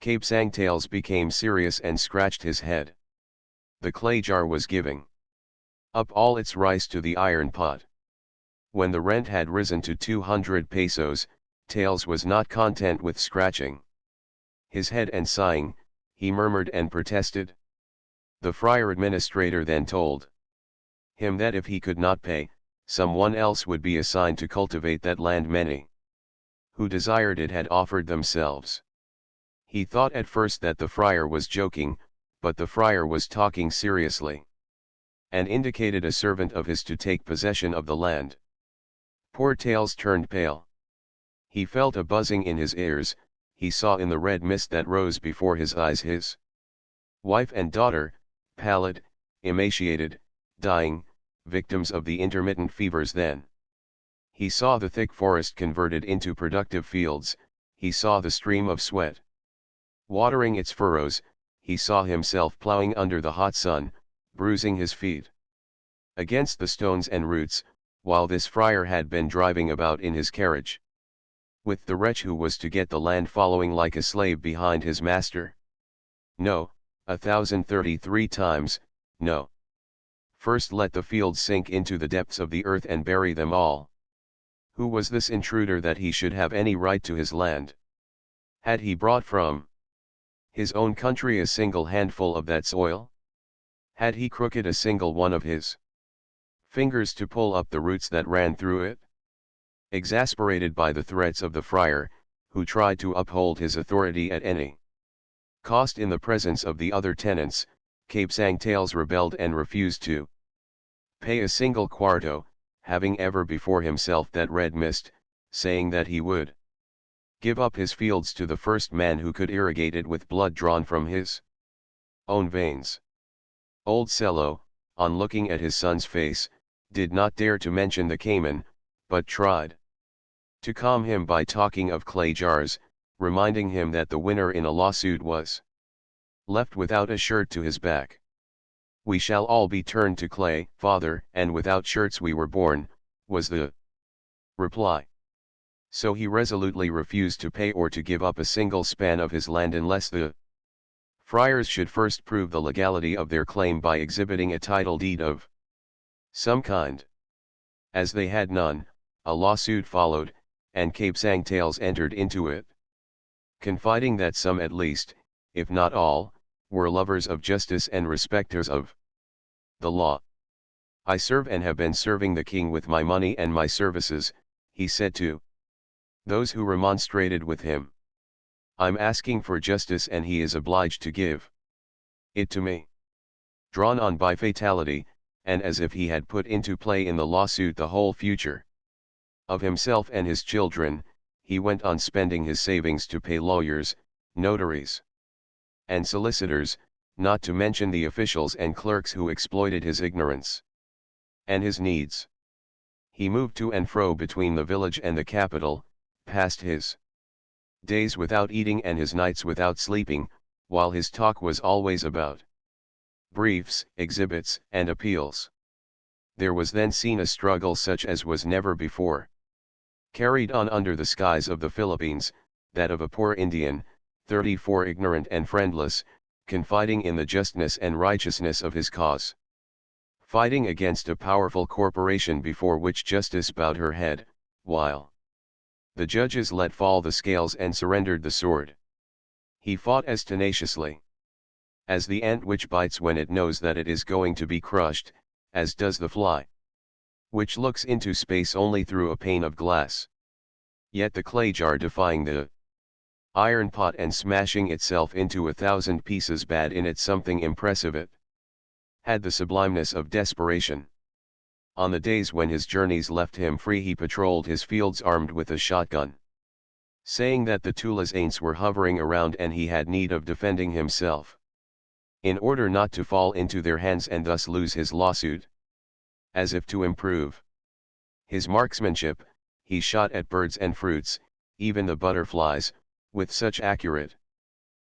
Cape Sangtales became serious and scratched his head. The clay jar was giving up all its rice to the iron pot. When the rent had risen to 200 pesos, Tales was not content with scratching his head and sighing, he murmured and protested. The friar administrator then told him that if he could not pay, someone else would be assigned to cultivate that land. Many who desired it had offered themselves. He thought at first that the friar was joking, but the friar was talking seriously, and indicated a servant of his to take possession of the land. Poor Tales turned pale. He felt a buzzing in his ears, he saw in the red mist that rose before his eyes his wife and daughter, pallid, emaciated, dying, victims of the intermittent fevers then. He saw the thick forest converted into productive fields, he saw the stream of sweat watering its furrows, he saw himself plowing under the hot sun, bruising his feet against the stones and roots, while this friar had been driving about in his carriage with the wretch who was to get the land following like a slave behind his master. No, 1033 times, no. First let the fields sink into the depths of the earth and bury them all. Who was this intruder that he should have any right to his land? Had he brought from his own country a single handful of that soil? Had he crooked a single one of his fingers to pull up the roots that ran through it? Exasperated by the threats of the friar, who tried to uphold his authority at any cost in the presence of the other tenants, Cape Sangtales rebelled and refused to pay a single cuarto, having ever before himself that red mist, saying that he would give up his fields to the first man who could irrigate it with blood drawn from his own veins. Old Cello, on looking at his son's face, did not dare to mention the caiman, but tried to calm him by talking of clay jars, reminding him that the winner in a lawsuit was left without a shirt to his back. We shall all be turned to clay, father, and without shirts we were born, was the reply. So he resolutely refused to pay or to give up a single span of his land unless the friars should first prove the legality of their claim by exhibiting a title deed of some kind. As they had none, a lawsuit followed, and Cape Sangtales entered into it, confiding that some at least, if not all, were lovers of justice and respecters of the law. I serve and have been serving the king with my money and my services, he said to those who remonstrated with him. I'm asking for justice and he is obliged to give it to me. Drawn on by fatality, and as if he had put into play in the lawsuit the whole future of himself and his children, he went on spending his savings to pay lawyers, notaries, and solicitors, not to mention the officials and clerks who exploited his ignorance and his needs. He moved to and fro between the village and the capital, passed his days without eating and his nights without sleeping, while his talk was always about briefs, exhibits, and appeals. There was then seen a struggle such as was never before carried on under the skies of the Philippines, that of a poor Indian, 34 ignorant and friendless, confiding in the justness and righteousness of his cause, fighting against a powerful corporation before which justice bowed her head, while the judges let fall the scales and surrendered the sword. He fought as tenaciously as the ant which bites when it knows that it is going to be crushed, as does the fly which looks into space only through a pane of glass. Yet the clay jar defying the iron pot and smashing itself into 1,000 pieces bad in it something impressive it had the sublimeness of desperation. On the days when his journeys left him free he patrolled his fields armed with a shotgun, saying that the Tulas aints were hovering around and he had need of defending himself, in order not to fall into their hands and thus lose his lawsuit. As if to improve his marksmanship, he shot at birds and fruits, even the butterflies, with such accurate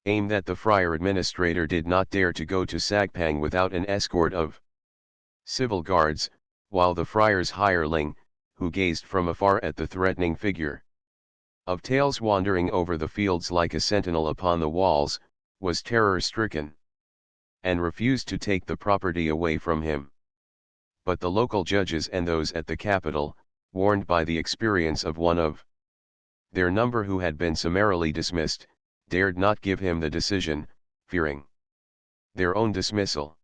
aim that the friar administrator did not dare to go to Sagpang without an escort of civil guards, while the friar's hireling, who gazed from afar at the threatening figure of Tails wandering over the fields like a sentinel upon the walls, was terror-stricken, and refused to take the property away from him. But the local judges and those at the capital, warned by the experience of one of their number who had been summarily dismissed, dared not give him the decision, fearing their own dismissal.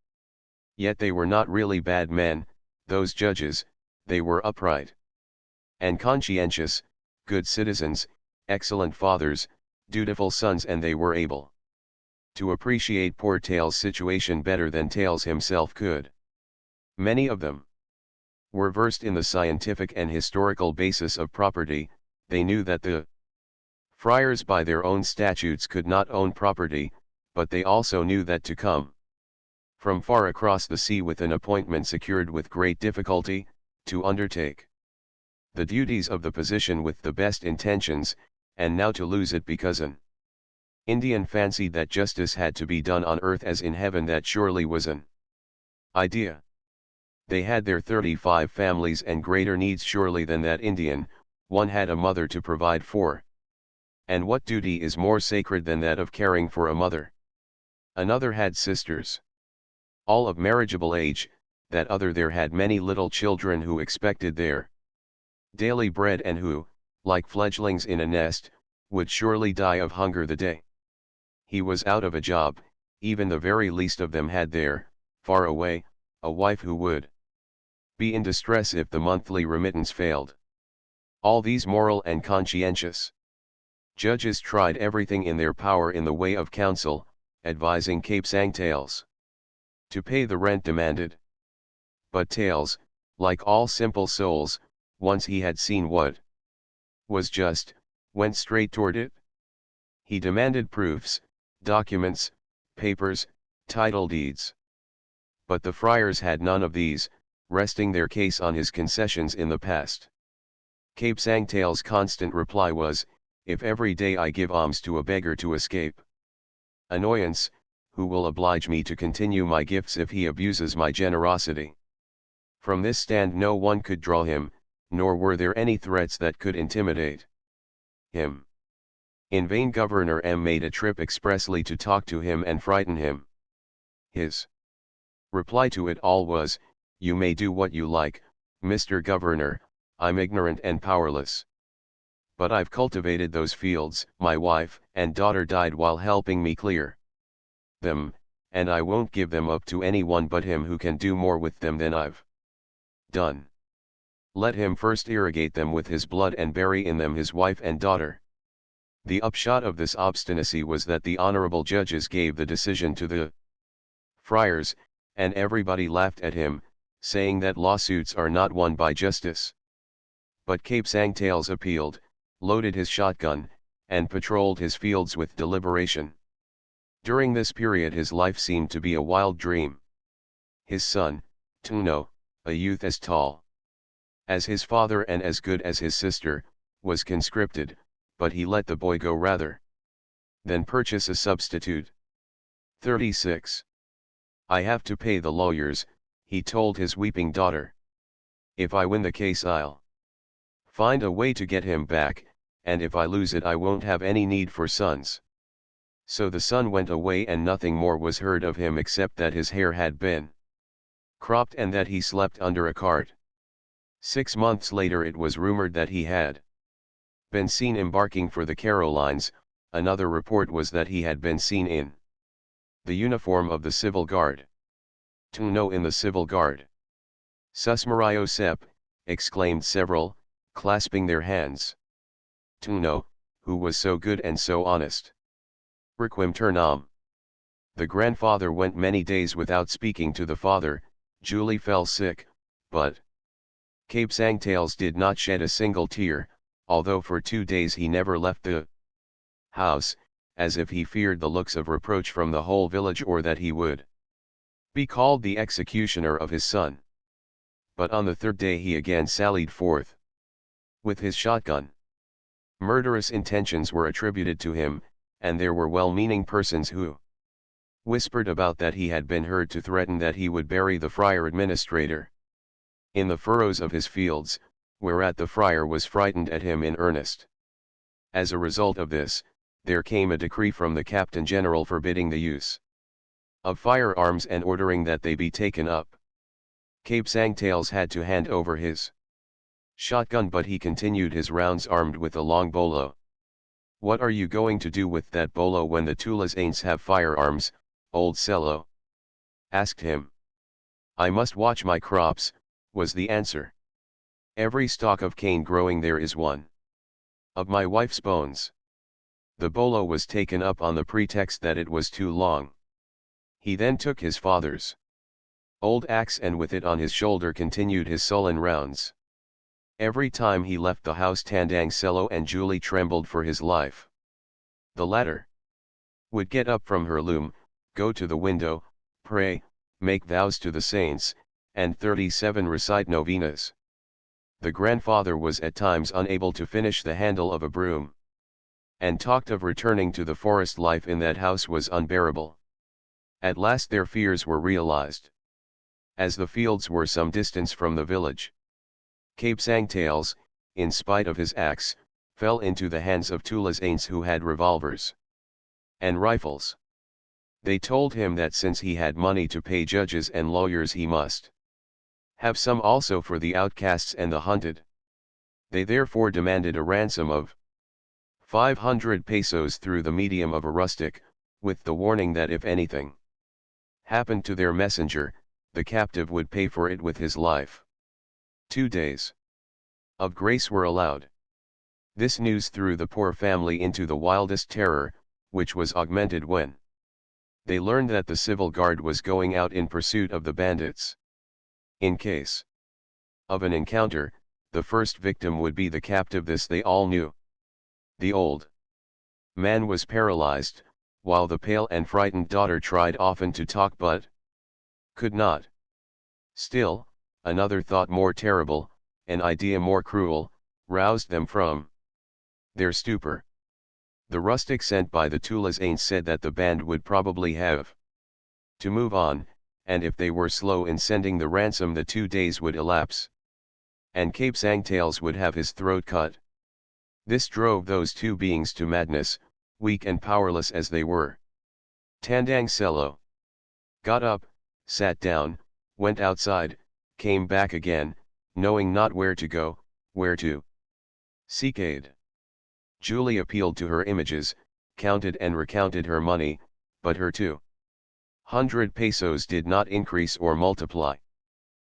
Yet they were not really bad men, those judges, they were upright and conscientious, good citizens, excellent fathers, dutiful sons, and they were able to appreciate poor Tails' situation better than Tails himself could. Many of them were versed in the scientific and historical basis of property. They knew that the friars by their own statutes could not own property, but they also knew that to come from far across the sea with an appointment secured with great difficulty, to undertake the duties of the position with the best intentions, and now to lose it because an Indian fancied that justice had to be done on earth as in heaven, that surely was an idea. They had their 35 families and greater needs surely than that Indian. One had a mother to provide for. And what duty is more sacred than that of caring for a mother? Another had sisters, all of marriageable age. That other there had many little children who expected their daily bread and who, like fledglings in a nest, would surely die of hunger the day he was out of a job. Even the very least of them had there, far away, a wife who would be in distress if the monthly remittance failed. All these moral and conscientious judges tried everything in their power in the way of counsel, advising Cape Sangtales to pay the rent demanded. But Tails, like all simple souls, once he had seen what was just, went straight toward it. He demanded proofs, documents, papers, title deeds. But the friars had none of these, resting their case on his concessions in the past. Cape Sangtales' constant reply was, "If every day I give alms to a beggar to escape annoyance, who will oblige me to continue my gifts if he abuses my generosity?" From this stand no one could draw him, nor were there any threats that could intimidate him. In vain Governor M made a trip expressly to talk to him and frighten him. His reply to it all was, "You may do what you like, Mr. Governor, I'm ignorant and powerless. But I've cultivated those fields, my wife and daughter died while helping me clear them, and I won't give them up to anyone but him who can do more with them than I've done. Let him first irrigate them with his blood and bury in them his wife and daughter." The upshot of this obstinacy was that the honorable judges gave the decision to the friars, and everybody laughed at him, saying that lawsuits are not won by justice. But Cape Sangtails appealed, loaded his shotgun, and patrolled his fields with deliberation. During this period his life seemed to be a wild dream. His son, Tuno, a youth as tall as his father and as good as his sister, was conscripted, but he let the boy go rather than purchase a substitute. 36. "I have to pay the lawyers," he told his weeping daughter. "If I win the case I'll find a way to get him back, and if I lose it I won't have any need for sons." So the son went away and nothing more was heard of him except that his hair had been cropped and that he slept under a cart. 6 months later it was rumored that he had been seen embarking for the Carolines. Another report was that he had been seen in the uniform of the Civil Guard. "Tuno in the Civil Guard! Susmario Sep!" exclaimed several, clasping their hands. "Tuno, who was so good and so honest. Requiem ternam." The grandfather went many days without speaking to the father. Julie fell sick, but Cape Sangtails did not shed a single tear, although for 2 days he never left the house, as if he feared the looks of reproach from the whole village or that he would be called the executioner of his son. But on the 3rd day he again sallied forth with his shotgun. Murderous intentions were attributed to him, and there were well-meaning persons who whispered about that he had been heard to threaten that he would bury the friar administrator in the furrows of his fields, whereat the friar was frightened at him in earnest. As a result of this, there came a decree from the Captain General forbidding the use of firearms and ordering that they be taken up. Cape Sangtails had to hand over his shotgun, but he continued his rounds armed with a long bolo. "What are you going to do with that bolo when the Tulas ain't have firearms, old cello?" asked him. "I must watch my crops," was the answer. "Every stalk of cane growing there is one of my wife's bones." The bolo was taken up on the pretext that it was too long. He then took his father's old axe and with it on his shoulder continued his sullen rounds. Every time he left the house Tandang Cello and Julie trembled for his life. The latter would get up from her loom, go to the window, pray, make vows to the saints, and 37 recite novenas. The grandfather was at times unable to finish the handle of a broom, and talked of returning to the forest. Life in that house was unbearable. At last their fears were realized. As the fields were some distance from the village, Cape Sangtails, in spite of his axe, fell into the hands of Tulas Ains who had revolvers and rifles. They told him that since he had money to pay judges and lawyers he must have some also for the outcasts and the hunted. They therefore demanded a ransom of 500 pesos through the medium of a rustic, with the warning that if anything happened to their messenger, the captive would pay for it with his life. 2 days of grace were allowed. This news threw the poor family into the wildest terror, which was augmented when they learned that the civil guard was going out in pursuit of the bandits. In case of an encounter, the first victim would be the captive. This they all knew. The old man was paralyzed, while the pale and frightened daughter tried often to talk but could not. Still, another thought more terrible, an idea more cruel, roused them from their stupor. The rustic sent by the Tulas Ains said that the band would probably have to move on, and if they were slow in sending the ransom the 2 days would elapse, and Cape Sangtails would have his throat cut. This drove those two beings to madness, weak and powerless as they were. Tandang Selo got up, sat down, went outside, came back again, knowing not where to go, where to seek aid. Julie appealed to her images, counted and recounted her money, but her 200 pesos did not increase or multiply.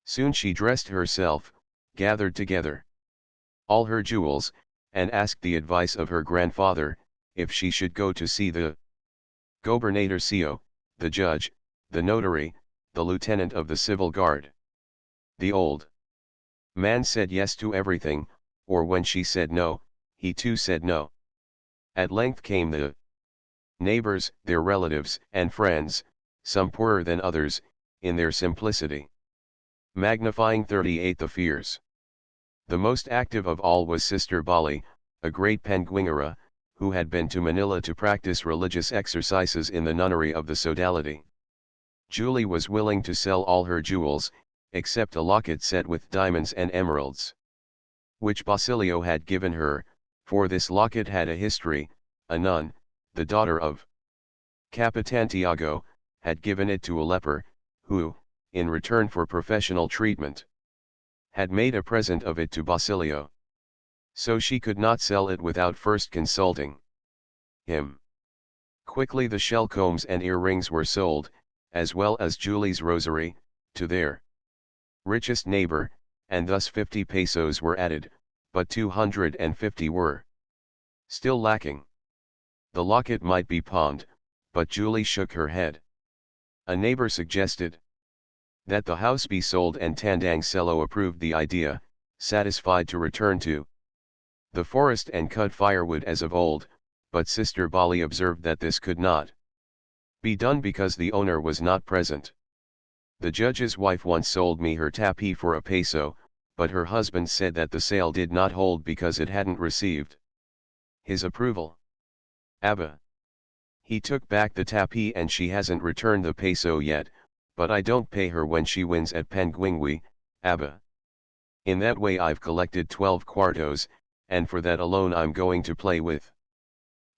Soon she dressed herself, gathered together all her jewels, and asked the advice of her grandfather, if she should go to see the gobernadorcillo, the judge, the notary, the lieutenant of the civil guard. The old man said yes to everything, or when she said no, he too said no. At length came the neighbors, their relatives and friends, some poorer than others, in their simplicity, magnifying 38 the fears. The most active of all was Sister Bali, a great Penguingara, who had been to Manila to practice religious exercises in the nunnery of the sodality. Julie was willing to sell all her jewels, except a locket set with diamonds and emeralds, which Basilio had given her, for this locket had a history. A nun, the daughter of Capitan Tiago, had given it to a leper, who, in return for professional treatment, had made a present of it to Basilio. So she could not sell it without first consulting him. Quickly the shell combs and earrings were sold, as well as Julie's rosary, to their richest neighbor, and thus 50 pesos were added, but 250 were still lacking. The locket might be pawned, but Julie shook her head. A neighbor suggested that the house be sold, and Tandang Selo approved the idea, satisfied to return to the forest and cut firewood as of old, but Sister Bali observed that this could not be done because the owner was not present. The judge's wife once sold me her tapi for a peso, but her husband said that the sale did not hold because it hadn't received his approval. Abba. He took back the tapi and she hasn't returned the peso yet, but I don't pay her when she wins at Penguingui, Abba. In that way I've collected 12 quartos, and for that alone I'm going to play with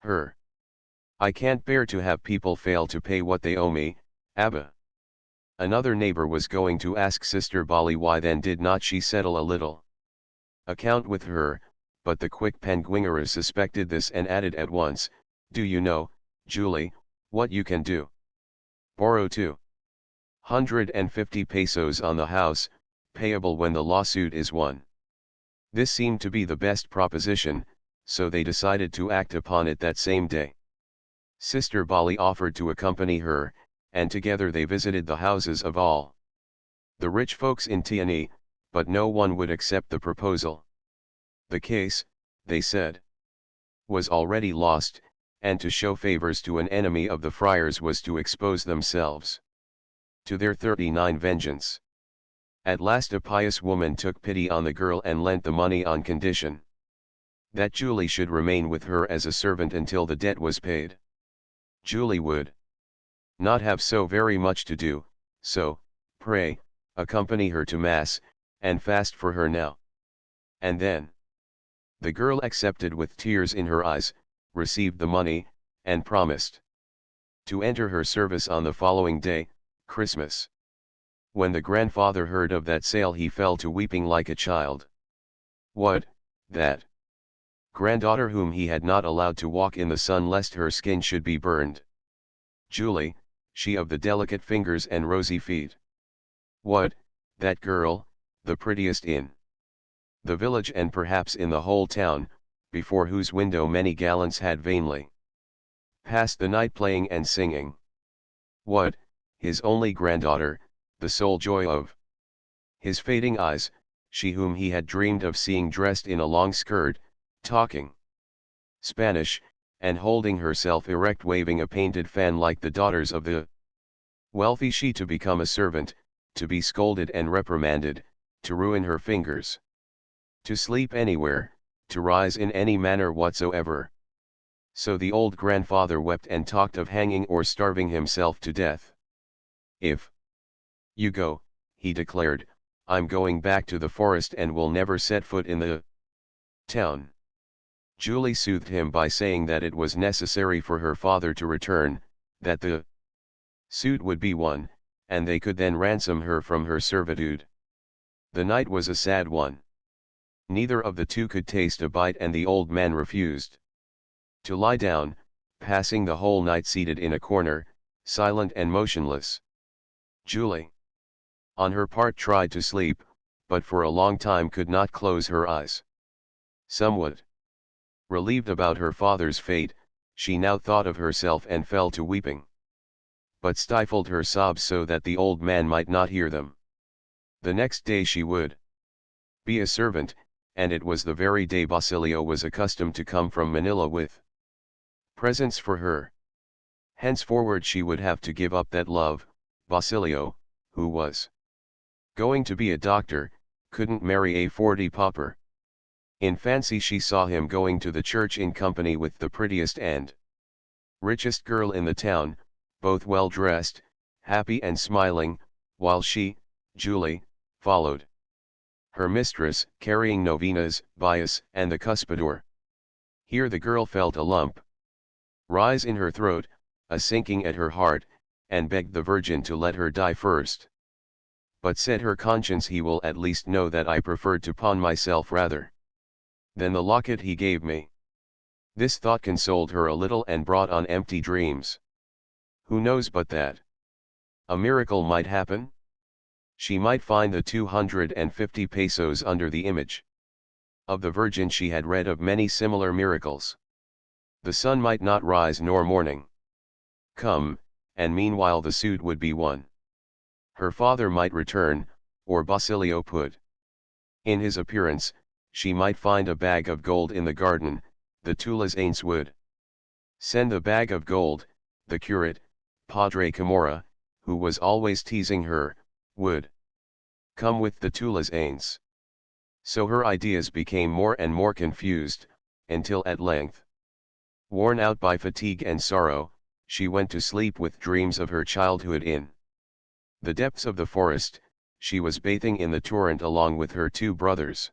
her. I can't bear to have people fail to pay what they owe me, Abba. Another neighbor was going to ask Sister Bali why then did not she settle a little account with her, but the quick Penguingara suspected this and added at once, do you know, Julie, what you can do? Borrow 250 pesos on the house, payable when the lawsuit is won. This seemed to be the best proposition, so they decided to act upon it that same day. Sister Bali offered to accompany her, and together they visited the houses of all the rich folks in Tiani, but no one would accept the proposal. The case, they said, was already lost, and to show favors to an enemy of the friars was to expose themselves to their 39 vengeance. At last a pious woman took pity on the girl and lent the money on condition that Julie should remain with her as a servant until the debt was paid. Julie would not have so very much to do, so, pray, accompany her to Mass, and fast for her now. And then the girl accepted with tears in her eyes, received the money, and promised to enter her service on the following day, Christmas. When the grandfather heard of that sale he fell to weeping like a child. What, that granddaughter whom he had not allowed to walk in the sun lest her skin should be burned? Julie, she of the delicate fingers and rosy feet. What, that girl, the prettiest in the village and perhaps in the whole town, before whose window many gallants had vainly passed the night playing and singing. What, his only granddaughter, the sole joy of his fading eyes, she whom he had dreamed of seeing dressed in a long skirt, talking Spanish, and holding herself erect waving a painted fan like the daughters of the wealthy, she to become a servant, to be scolded and reprimanded, to ruin her fingers, to sleep anywhere, to rise in any manner whatsoever. So the old grandfather wept and talked of hanging or starving himself to death. If you go, he declared, I'm going back to the forest and will never set foot in the town. Julie soothed him by saying that it was necessary for her father to return, that the suit would be won, and they could then ransom her from her servitude. The night was a sad one. Neither of the two could taste a bite, and the old man refused to lie down, passing the whole night seated in a corner, silent and motionless. Julie, on her part, tried to sleep, but for a long time could not close her eyes. Somewhat relieved about her father's fate, she now thought of herself and fell to weeping, but stifled her sobs so that the old man might not hear them. The next day she would be a servant, and it was the very day Basilio was accustomed to come from Manila with presents for her. Henceforward she would have to give up that love. Basilio, who was going to be a doctor, couldn't marry a 40 pauper. In fancy she saw him going to the church in company with the prettiest and richest girl in the town, both well dressed, happy and smiling, while she, Julie, followed her mistress, carrying novenas, bias, and the cuspidor. Here the girl felt a lump rise in her throat, a sinking at her heart, and begged the Virgin to let her die first. But said her conscience, he will at least know that I preferred to pawn myself rather than the locket he gave me. This thought consoled her a little and brought on empty dreams. Who knows but that a miracle might happen? She might find the 250 pesos under the image of the Virgin. She had read of many similar miracles. The sun might not rise nor morning come, and meanwhile the suit would be won. Her father might return, or Basilio put in his appearance. She might find a bag of gold in the garden. The Tulazanes would send the bag of gold. The curate, Padre Camorra, who was always teasing her, would come with the Tulazanes. So her ideas became more and more confused, until at length, worn out by fatigue and sorrow, she went to sleep with dreams of her childhood in the depths of the forest. She was bathing in the torrent along with her two brothers.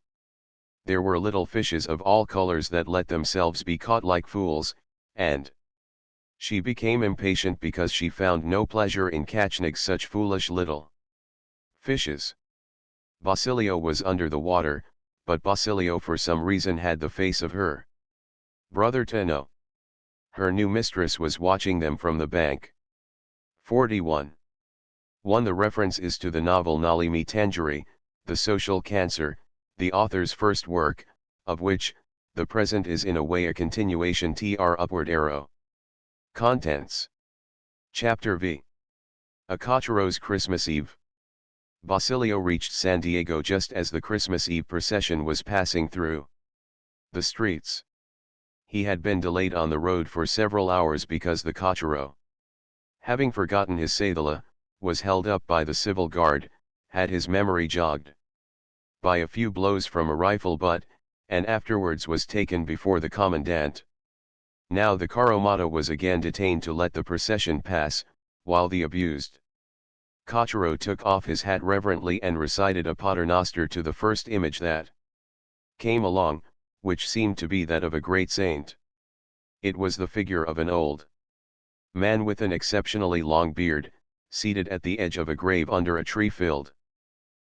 There were little fishes of all colors that let themselves be caught like fools, and she became impatient because she found no pleasure in catching such foolish little fishes. Basilio was under the water, but Basilio for some reason had the face of her brother Teno. Her new mistress was watching them from the bank. 41. 1. The reference is to the novel Nali Me Tangere, The Social Cancer, the author's first work, of which, the present is in a way a continuation. Tr upward arrow. Contents. Chapter V. A Cacharo's Christmas Eve. Basilio reached San Diego just as the Christmas Eve procession was passing through the streets. He had been delayed on the road for several hours because the Cacharo, having forgotten his cedula, was held up by the civil guard, had his memory jogged by a few blows from a rifle butt, and afterwards was taken before the commandant. Now the Caromata was again detained to let the procession pass, while the abused Cacharo took off his hat reverently and recited a paternoster to the first image that came along, which seemed to be that of a great saint. It was the figure of an old man with an exceptionally long beard, seated at the edge of a grave under a tree filled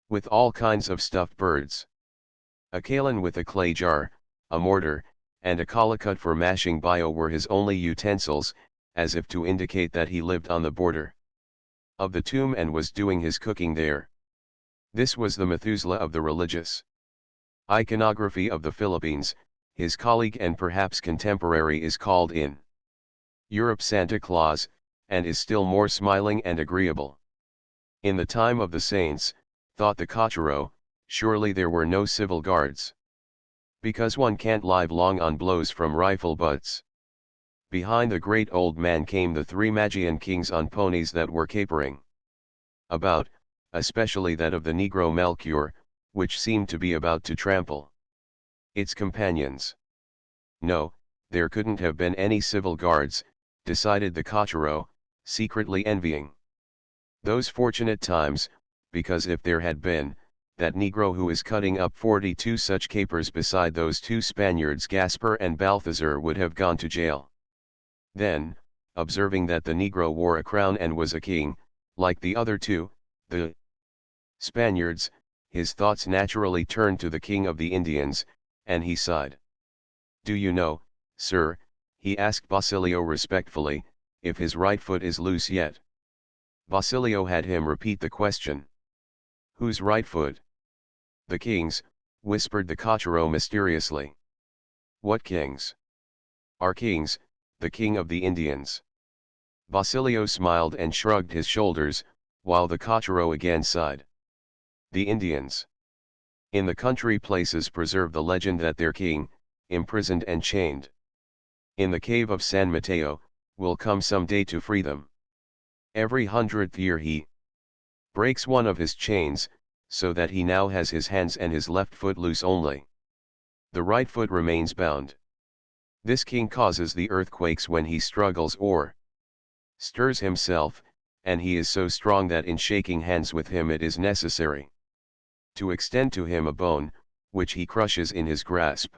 with all kinds of stuffed birds. A kalan with a clay jar, a mortar, and a calicut for mashing bio were his only utensils, as if to indicate that he lived on the border of the tomb and was doing his cooking there. This was the Methuselah of the religious iconography of the Philippines. His colleague and perhaps contemporary is called in Europe Santa Claus, and is still more smiling and agreeable. In the time of the saints, thought the Cacharo, surely there were no civil guards, because one can't live long on blows from rifle butts. Behind the great old man came the three Magian kings on ponies that were capering about, especially that of the Negro Melchior, which seemed to be about to trample its companions. No, there couldn't have been any civil guards, decided the Cacharo, secretly envying those fortunate times, because if there had been, that Negro who is cutting up 42 such capers beside those two Spaniards Gaspar and Balthazar would have gone to jail. Then, observing that the Negro wore a crown and was a king, like the other two, the Spaniards, his thoughts naturally turned to the king of the Indians, and he sighed. "Do you know, sir," he asked Basilio respectfully, "if his right foot is loose yet?" Basilio had him repeat the question. "Whose right foot?" "The king's," whispered the cochero mysteriously. "What king's?" "Our king's, the king of the Indians." Basilio smiled and shrugged his shoulders, while the cochero again sighed. "The Indians. In the country places preserve the legend that their king, imprisoned and chained in the cave of San Mateo, will come some day to free them. Every 100th year he breaks one of his chains, so that he now has his hands and his left foot loose only. The right foot remains bound. This king causes the earthquakes when he struggles or stirs himself, and he is so strong that in shaking hands with him it is necessary to extend to him a bone, which he crushes in his grasp.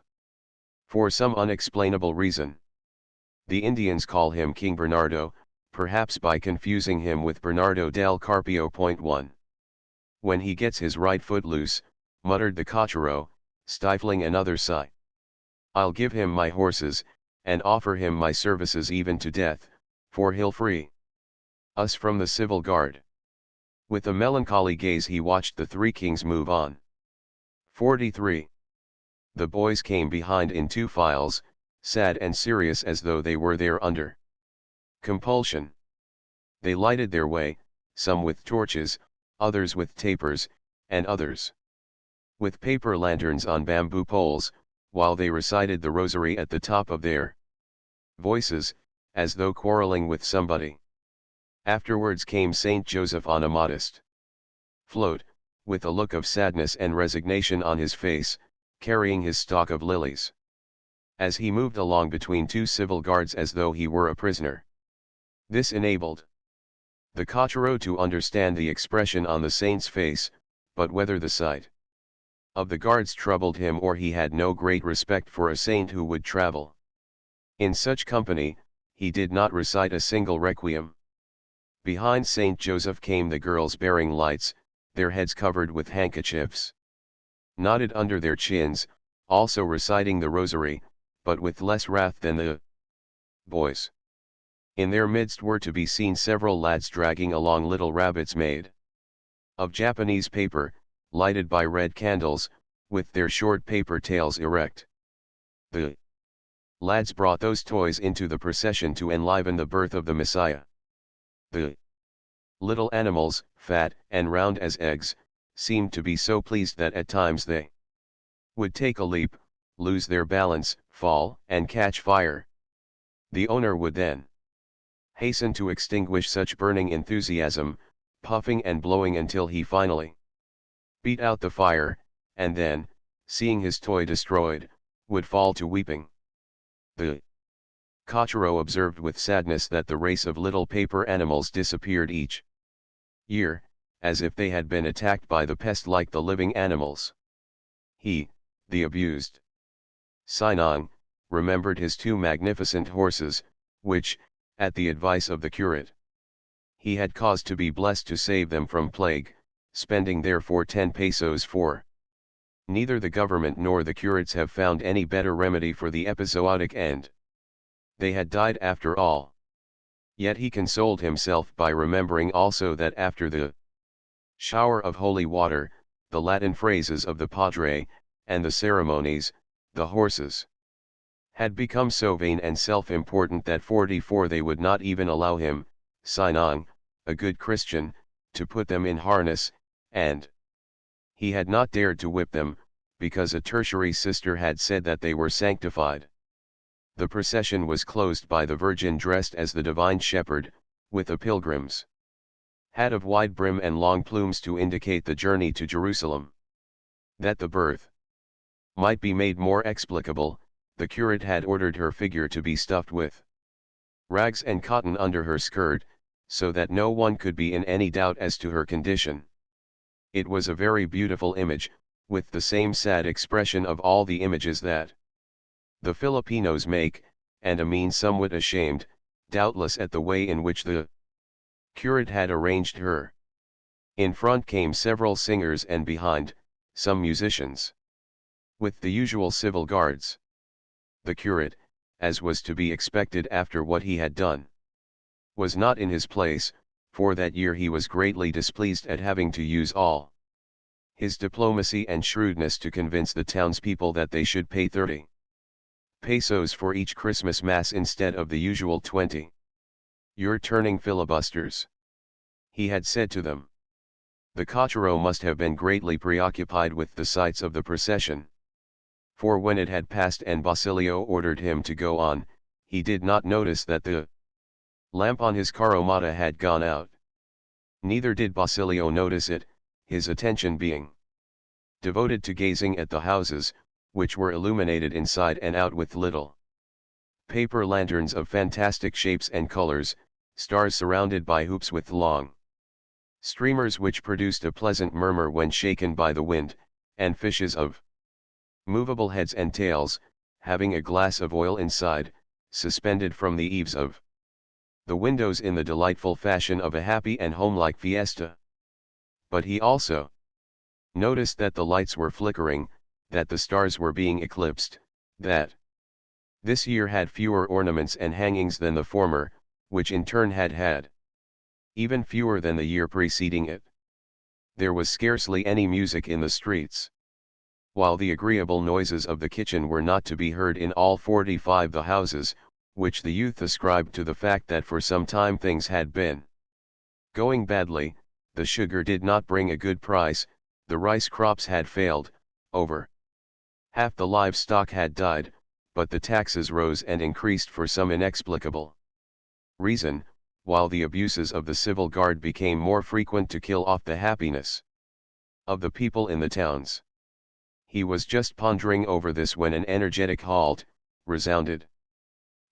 For some unexplainable reason, the Indians call him King Bernardo, perhaps by confusing him with Bernardo del Carpio. 1. When he gets his right foot loose," muttered the cochero, stifling another sigh, "I'll give him my horses, and offer him my services even to death, for he'll free us from the civil guard." With a melancholy gaze he watched the three kings move on. 43. The boys came behind in two files, sad and serious as though they were there under compulsion. They lighted their way, some with torches, others with tapers, and others with paper lanterns on bamboo poles, while they recited the rosary at the top of their voices, as though quarreling with somebody. Afterwards came Saint Joseph on a modest float, with a look of sadness and resignation on his face, carrying his stalk of lilies. As he moved along between two civil guards as though he were a prisoner. This enabled the cochero to understand the expression on the saint's face, but whether the sight of the guards troubled him or he had no great respect for a saint who would travel in such company, he did not recite a single requiem. Behind Saint Joseph came the girls bearing lights, their heads covered with handkerchiefs knotted under their chins, also reciting the rosary, but with less wrath than the boys. In their midst were to be seen several lads dragging along little rabbits made of Japanese paper, lighted by red candles, with their short paper tails erect. The lads brought those toys into the procession to enliven the birth of the Messiah. The little animals, fat and round as eggs, seemed to be so pleased that at times they would take a leap, lose their balance, fall, and catch fire. The owner would then hasten to extinguish such burning enthusiasm, puffing and blowing until he finally beat out the fire, and then, seeing his toy destroyed, would fall to weeping. The cochero observed with sadness that the race of little paper animals disappeared each year, as if they had been attacked by the pest like the living animals. He, the abused Sinon, remembered his two magnificent horses, which, at the advice of the curate, he had caused to be blessed to save them from plague, spending therefore 10 pesos for. Neither the government nor the curates have found any better remedy for the epizootic end. They had died after all. Yet he consoled himself by remembering also that after the shower of holy water, the Latin phrases of the Padre, and the ceremonies, the horses had become so vain and self-important that 44 they would not even allow him, Sinon, a good Christian, to put them in harness, and he had not dared to whip them, because a tertiary sister had said that they were sanctified. The procession was closed by the Virgin dressed as the Divine Shepherd, with a pilgrim's hat of wide brim and long plumes to indicate the journey to Jerusalem. That the birth might be made more explicable, the curate had ordered her figure to be stuffed with rags and cotton under her skirt, so that no one could be in any doubt as to her condition. It was a very beautiful image, with the same sad expression of all the images that the Filipinos make, and a mien somewhat ashamed, doubtless at the way in which the curate had arranged her. In front came several singers and behind, some musicians. With the usual civil guards. The curate, as was to be expected after what he had done, was not in his place, for that year he was greatly displeased at having to use all his diplomacy and shrewdness to convince the townspeople that they should pay 30 pesos for each Christmas Mass instead of the usual 20. "You're turning filibusters," he had said to them. The cochero must have been greatly preoccupied with the sights of the procession. For when it had passed and Basilio ordered him to go on, he did not notice that the lamp on his carromata had gone out. Neither did Basilio notice it, his attention being devoted to gazing at the houses, which were illuminated inside and out with little paper lanterns of fantastic shapes and colors, stars surrounded by hoops with long streamers which produced a pleasant murmur when shaken by the wind, and fishes of movable heads and tails, having a glass of oil inside, suspended from the eaves of the windows in the delightful fashion of a happy and homelike fiesta. But he also noticed that the lights were flickering, that the stars were being eclipsed, that this year had fewer ornaments and hangings than the former, which in turn had even fewer than the year preceding it. There was scarcely any music in the streets. While the agreeable noises of the kitchen were not to be heard in all 45 the houses, which the youth ascribed to the fact that for some time things had been going badly, the sugar did not bring a good price, the rice crops had failed, over half the livestock had died, but the taxes rose and increased for some inexplicable reason, while the abuses of the civil guard became more frequent to kill off the happiness of the people in the towns. He was just pondering over this when an energetic halt resounded.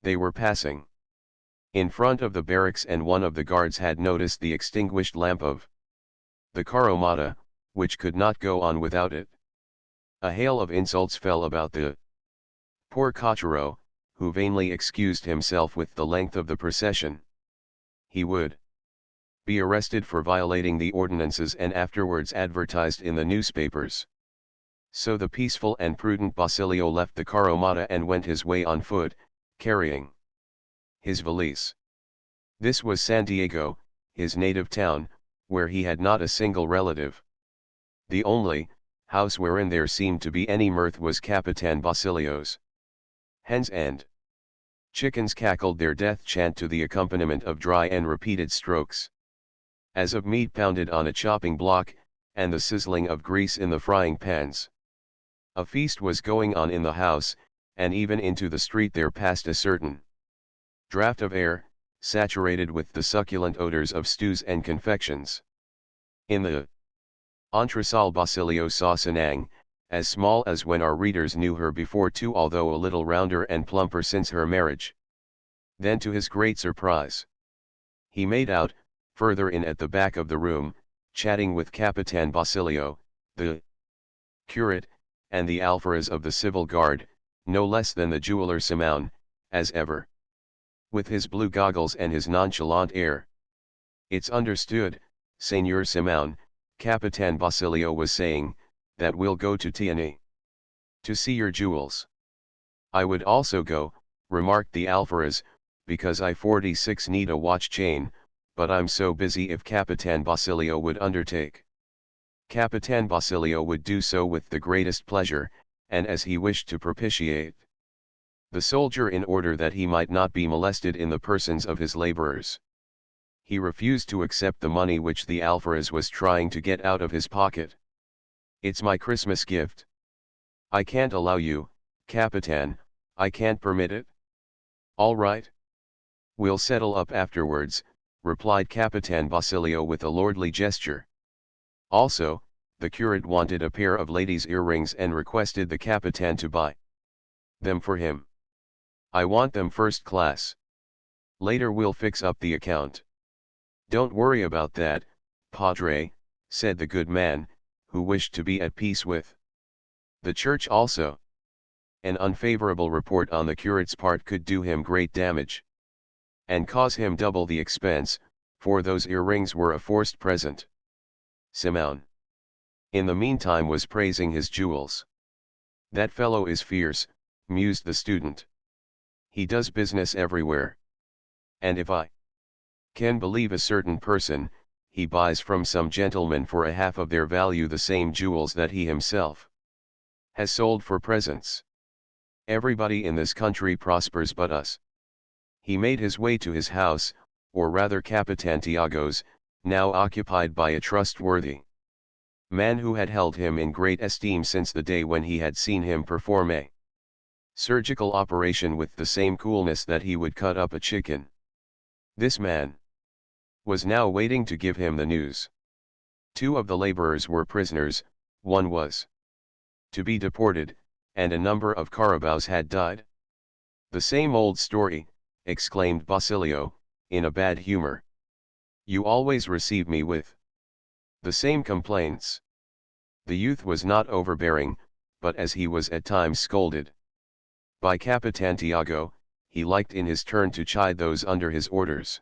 They were passing in front of the barracks, and one of the guards had noticed the extinguished lamp of the carromata, which could not go on without it. A hail of insults fell about the poor cochero, who vainly excused himself with the length of the procession. He would be arrested for violating the ordinances and afterwards advertised in the newspapers. So the peaceful and prudent Basilio left the carromata and went his way on foot, carrying his valise. This was Santiago, his native town, where he had not a single relative. The only house wherein there seemed to be any mirth was Capitan Basilio's. Hens and chickens cackled their death chant to the accompaniment of dry and repeated strokes, as of meat pounded on a chopping block, and the sizzling of grease in the frying pans. A feast was going on in the house, and even into the street there passed a certain draught of air, saturated with the succulent odors of stews and confections. In the entresol Basilio saw Sanang, as small as when our readers knew her before too, although a little rounder and plumper since her marriage. Then to his great surprise, he made out, further in at the back of the room, chatting with Capitan Basilio, the curate, and the alferez of the civil guard, no less than the jeweler Simon, as ever, with his blue goggles and his nonchalant air. "It's understood, Señor Simon," Capitan Basilio was saying, "that we'll go to Tiani to see your jewels." "I would also go," remarked the alferez, "because I 46 need a watch chain, but I'm so busy. If Capitan Basilio would undertake." Capitan Basilio would do so with the greatest pleasure, and as he wished to propitiate the soldier in order that he might not be molested in the persons of his laborers, he refused to accept the money which the alferez was trying to get out of his pocket. "It's my Christmas gift. I can't allow you, Capitan, I can't permit it." "All right. We'll settle up afterwards," replied Capitan Basilio with a lordly gesture. Also, the curate wanted a pair of ladies' earrings and requested the Capitan to buy them for him. "I want them first class. Later we'll fix up the account." "Don't worry about that, Padre," said the good man, who wished to be at peace with the church also. An unfavorable report on the curate's part could do him great damage, and cause him double the expense, for those earrings were a forced present. Simon, in the meantime, was praising his jewels. "That fellow is fierce," mused the student. "He does business everywhere. And if I can believe a certain person, he buys from some gentlemen for a half of their value the same jewels that he himself has sold for presents. Everybody in this country prospers but us." He made his way to his house, or rather Capitan Tiago's, now occupied by a trustworthy man who had held him in great esteem since the day when he had seen him perform a surgical operation with the same coolness that he would cut up a chicken. This man was now waiting to give him the news. Two of the laborers were prisoners, one was to be deported, and a number of carabaos had died. "The same old story," exclaimed Basilio, in a bad humor. "You always receive me with the same complaints." The youth was not overbearing, but as he was at times scolded by Capitan Tiago, he liked in his turn to chide those under his orders.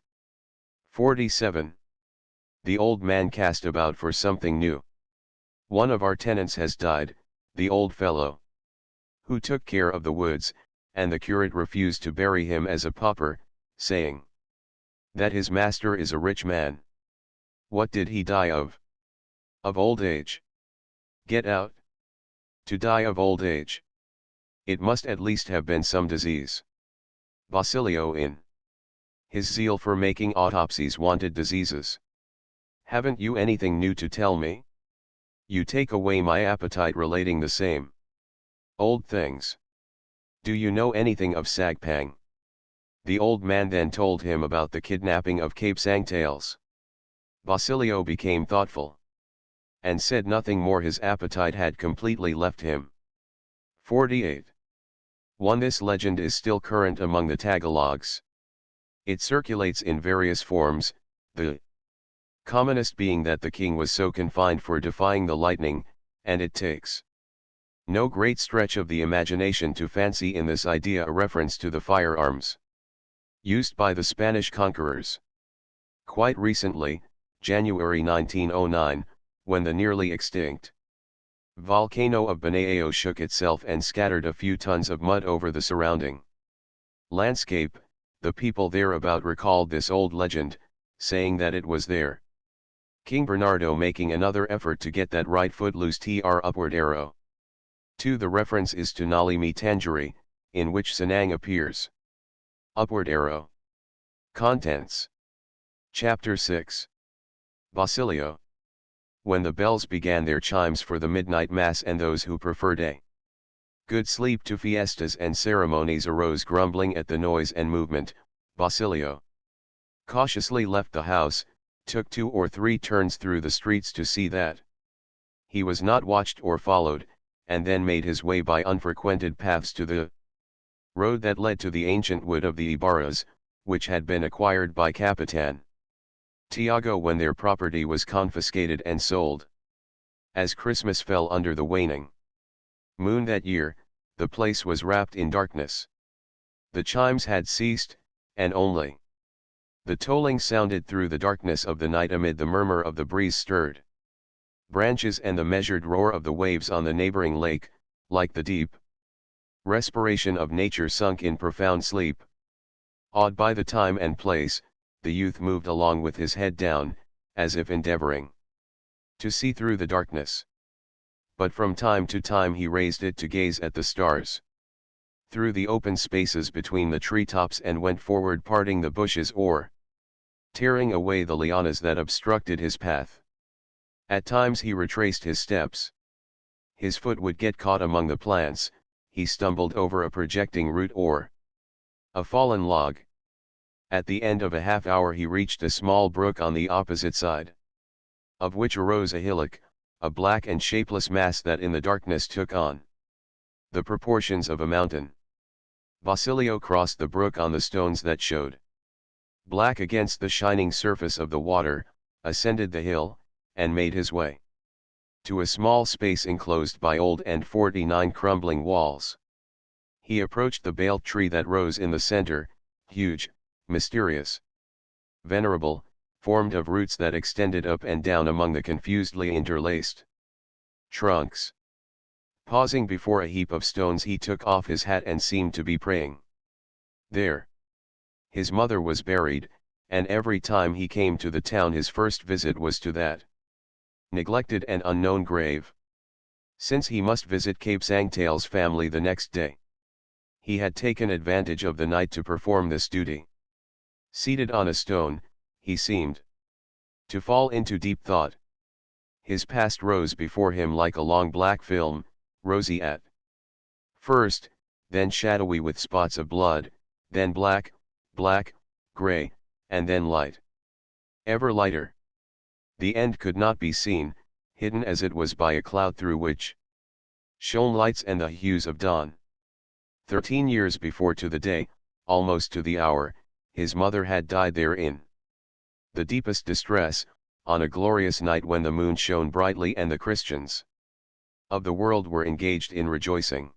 47. The old man cast about for something new. "One of our tenants has died, the old fellow who took care of the woods, and the curate refused to bury him as a pauper, saying that his master is a rich man." "What did he die of?" "Of old age." "Get out. To die of old age. It must at least have been some disease." Basilio, in his zeal for making autopsies, wanted diseases. "Haven't you anything new to tell me? You take away my appetite relating the same old things. Do you know anything of Sagpang?" The old man then told him about the kidnapping of Cape Sangtales. Basilio became thoughtful, and said nothing more. His appetite had completely left him. 48. 1. This legend is still current among the Tagalogs. It circulates in various forms, the commonest being that the king was so confined for defying the lightning, and it takes no great stretch of the imagination to fancy in this idea a reference to the firearms used by the Spanish conquerors. Quite recently, January 1909, when the nearly extinct volcano of Banayao shook itself and scattered a few tons of mud over the surrounding landscape, the people thereabout recalled this old legend, saying that it was there King Bernardo making another effort to get that right foot loose upward arrow. 2. The reference is to Nali Me Tangeri, in which Sanang appears. Upward arrow. Contents. Chapter 6. Basilio. When the bells began their chimes for the midnight mass, and those who preferred a good sleep to fiestas and ceremonies arose grumbling at the noise and movement, Basilio cautiously left the house, took 2 or 3 turns through the streets to see that he was not watched or followed, and then made his way by unfrequented paths to the road that led to the ancient wood of the Ibarras, which had been acquired by Capitan Tiago when their property was confiscated and sold. As Christmas fell under the waning moon that year, the place was wrapped in darkness. The chimes had ceased, and only the tolling sounded through the darkness of the night amid the murmur of the breeze stirred branches and the measured roar of the waves on the neighboring lake, like the deep respiration of nature sunk in profound sleep. Awed by the time and place, the youth moved along with his head down, as if endeavoring to see through the darkness. But from time to time he raised it to gaze at the stars through the open spaces between the treetops, and went forward, parting the bushes or tearing away the lianas that obstructed his path. At times he retraced his steps. His foot would get caught among the plants, he stumbled over a projecting root or a fallen log. At the end of a half hour he reached a small brook on the opposite side of which arose a hillock, a black and shapeless mass that in the darkness took on the proportions of a mountain. Basilio crossed the brook on the stones that showed black against the shining surface of the water, ascended the hill, and made his way to a small space enclosed by old and 49 crumbling walls. He approached the bale tree that rose in the center, huge, mysterious, venerable, formed of roots that extended up and down among the confusedly interlaced trunks. Pausing before a heap of stones, he took off his hat and seemed to be praying. There, his mother was buried, and every time he came to the town his first visit was to that neglected and unknown grave. Since he must visit Cape Sangtail's family the next day, he had taken advantage of the night to perform this duty. Seated on a stone, he seemed to fall into deep thought. His past rose before him like a long black film, rosy at first, then shadowy with spots of blood, then black, gray, and then light. Ever lighter. The end could not be seen, hidden as it was by a cloud through which shone lights and the hues of dawn. 13 years before, to the day, almost to the hour, his mother had died there in the deepest distress, on a glorious night when the moon shone brightly and the Christians of the world were engaged in rejoicing.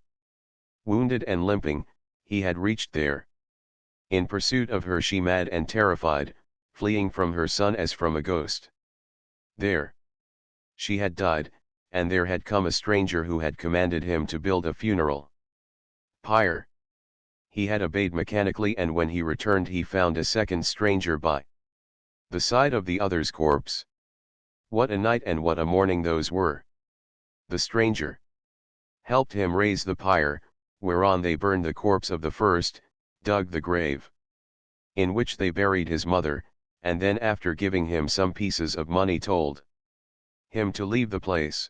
Wounded and limping, he had reached there. In pursuit of her, she mad and terrified, fleeing from her son as from a ghost. There she had died, and there had come a stranger who had commanded him to build a funeral pyre. He had obeyed mechanically, and when he returned he found a second stranger by the side of the other's corpse. What a night and what a morning those were! The stranger helped him raise the pyre, whereon they burned the corpse of the first, dug the grave in which they buried his mother, and then, after giving him some pieces of money, told him to leave the place.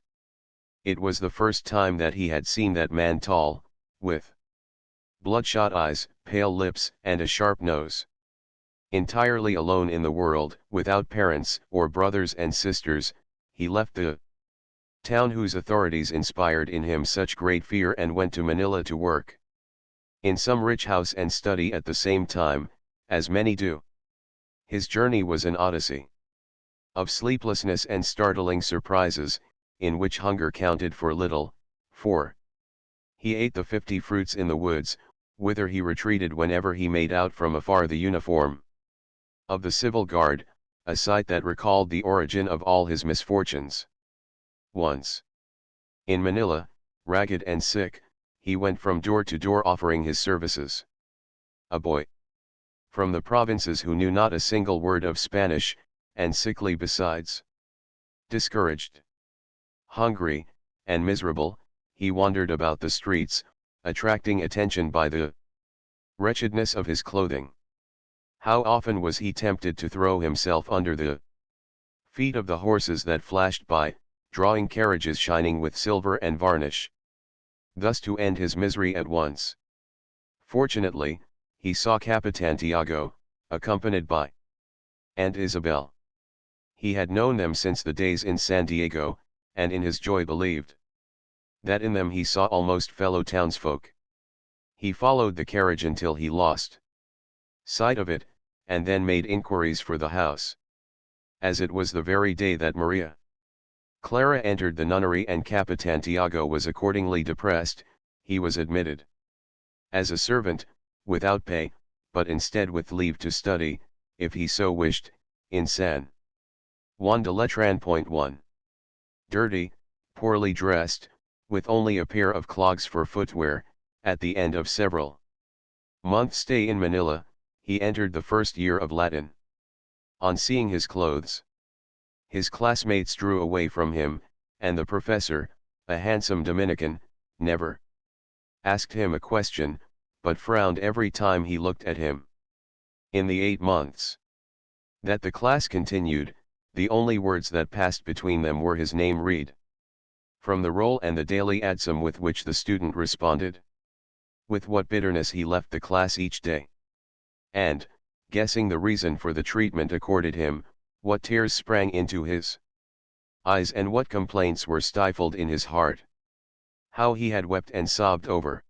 It was the first time that he had seen that man, tall, with bloodshot eyes, pale lips, and a sharp nose. Entirely alone in the world, without parents or brothers and sisters, he left the town whose authorities inspired in him such great fear and went to Manila to work in some rich house and study at the same time, as many do. His journey was an odyssey of sleeplessness and startling surprises, in which hunger counted for little, for he ate the 50 fruits in the woods, whither he retreated whenever he made out from afar the uniform of the civil guard, a sight that recalled the origin of all his misfortunes. Once, in Manila, ragged and sick, he went from door to door offering his services. A boy from the provinces who knew not a single word of Spanish, and sickly besides. Discouraged, hungry, and miserable, he wandered about the streets, attracting attention by the wretchedness of his clothing. How often was he tempted to throw himself under the feet of the horses that flashed by, drawing carriages shining with silver and varnish, thus to end his misery at once. Fortunately, he saw Capitan Tiago, accompanied by Aunt Isabel. He had known them since the days in San Diego, and in his joy believed that in them he saw almost fellow townsfolk. He followed the carriage until he lost sight of it, and then made inquiries for the house. As it was the very day that Maria Clara entered the nunnery and Capitan Tiago was accordingly depressed, he was admitted as a servant, without pay, but instead with leave to study, if he so wished, in San Juan de Letran.1. Dirty, poorly dressed, with only a pair of clogs for footwear, at the end of several months' stay in Manila, he entered the first year of Latin. On seeing his clothes, his classmates drew away from him, and the professor, a handsome Dominican, never asked him a question, but frowned every time he looked at him. In the 8 months that the class continued, the only words that passed between them were his name read from the roll and the daily adsum with which the student responded. With what bitterness he left the class each day. And, guessing the reason for the treatment accorded him, what tears sprang into his eyes and what complaints were stifled in his heart. How he had wept and sobbed over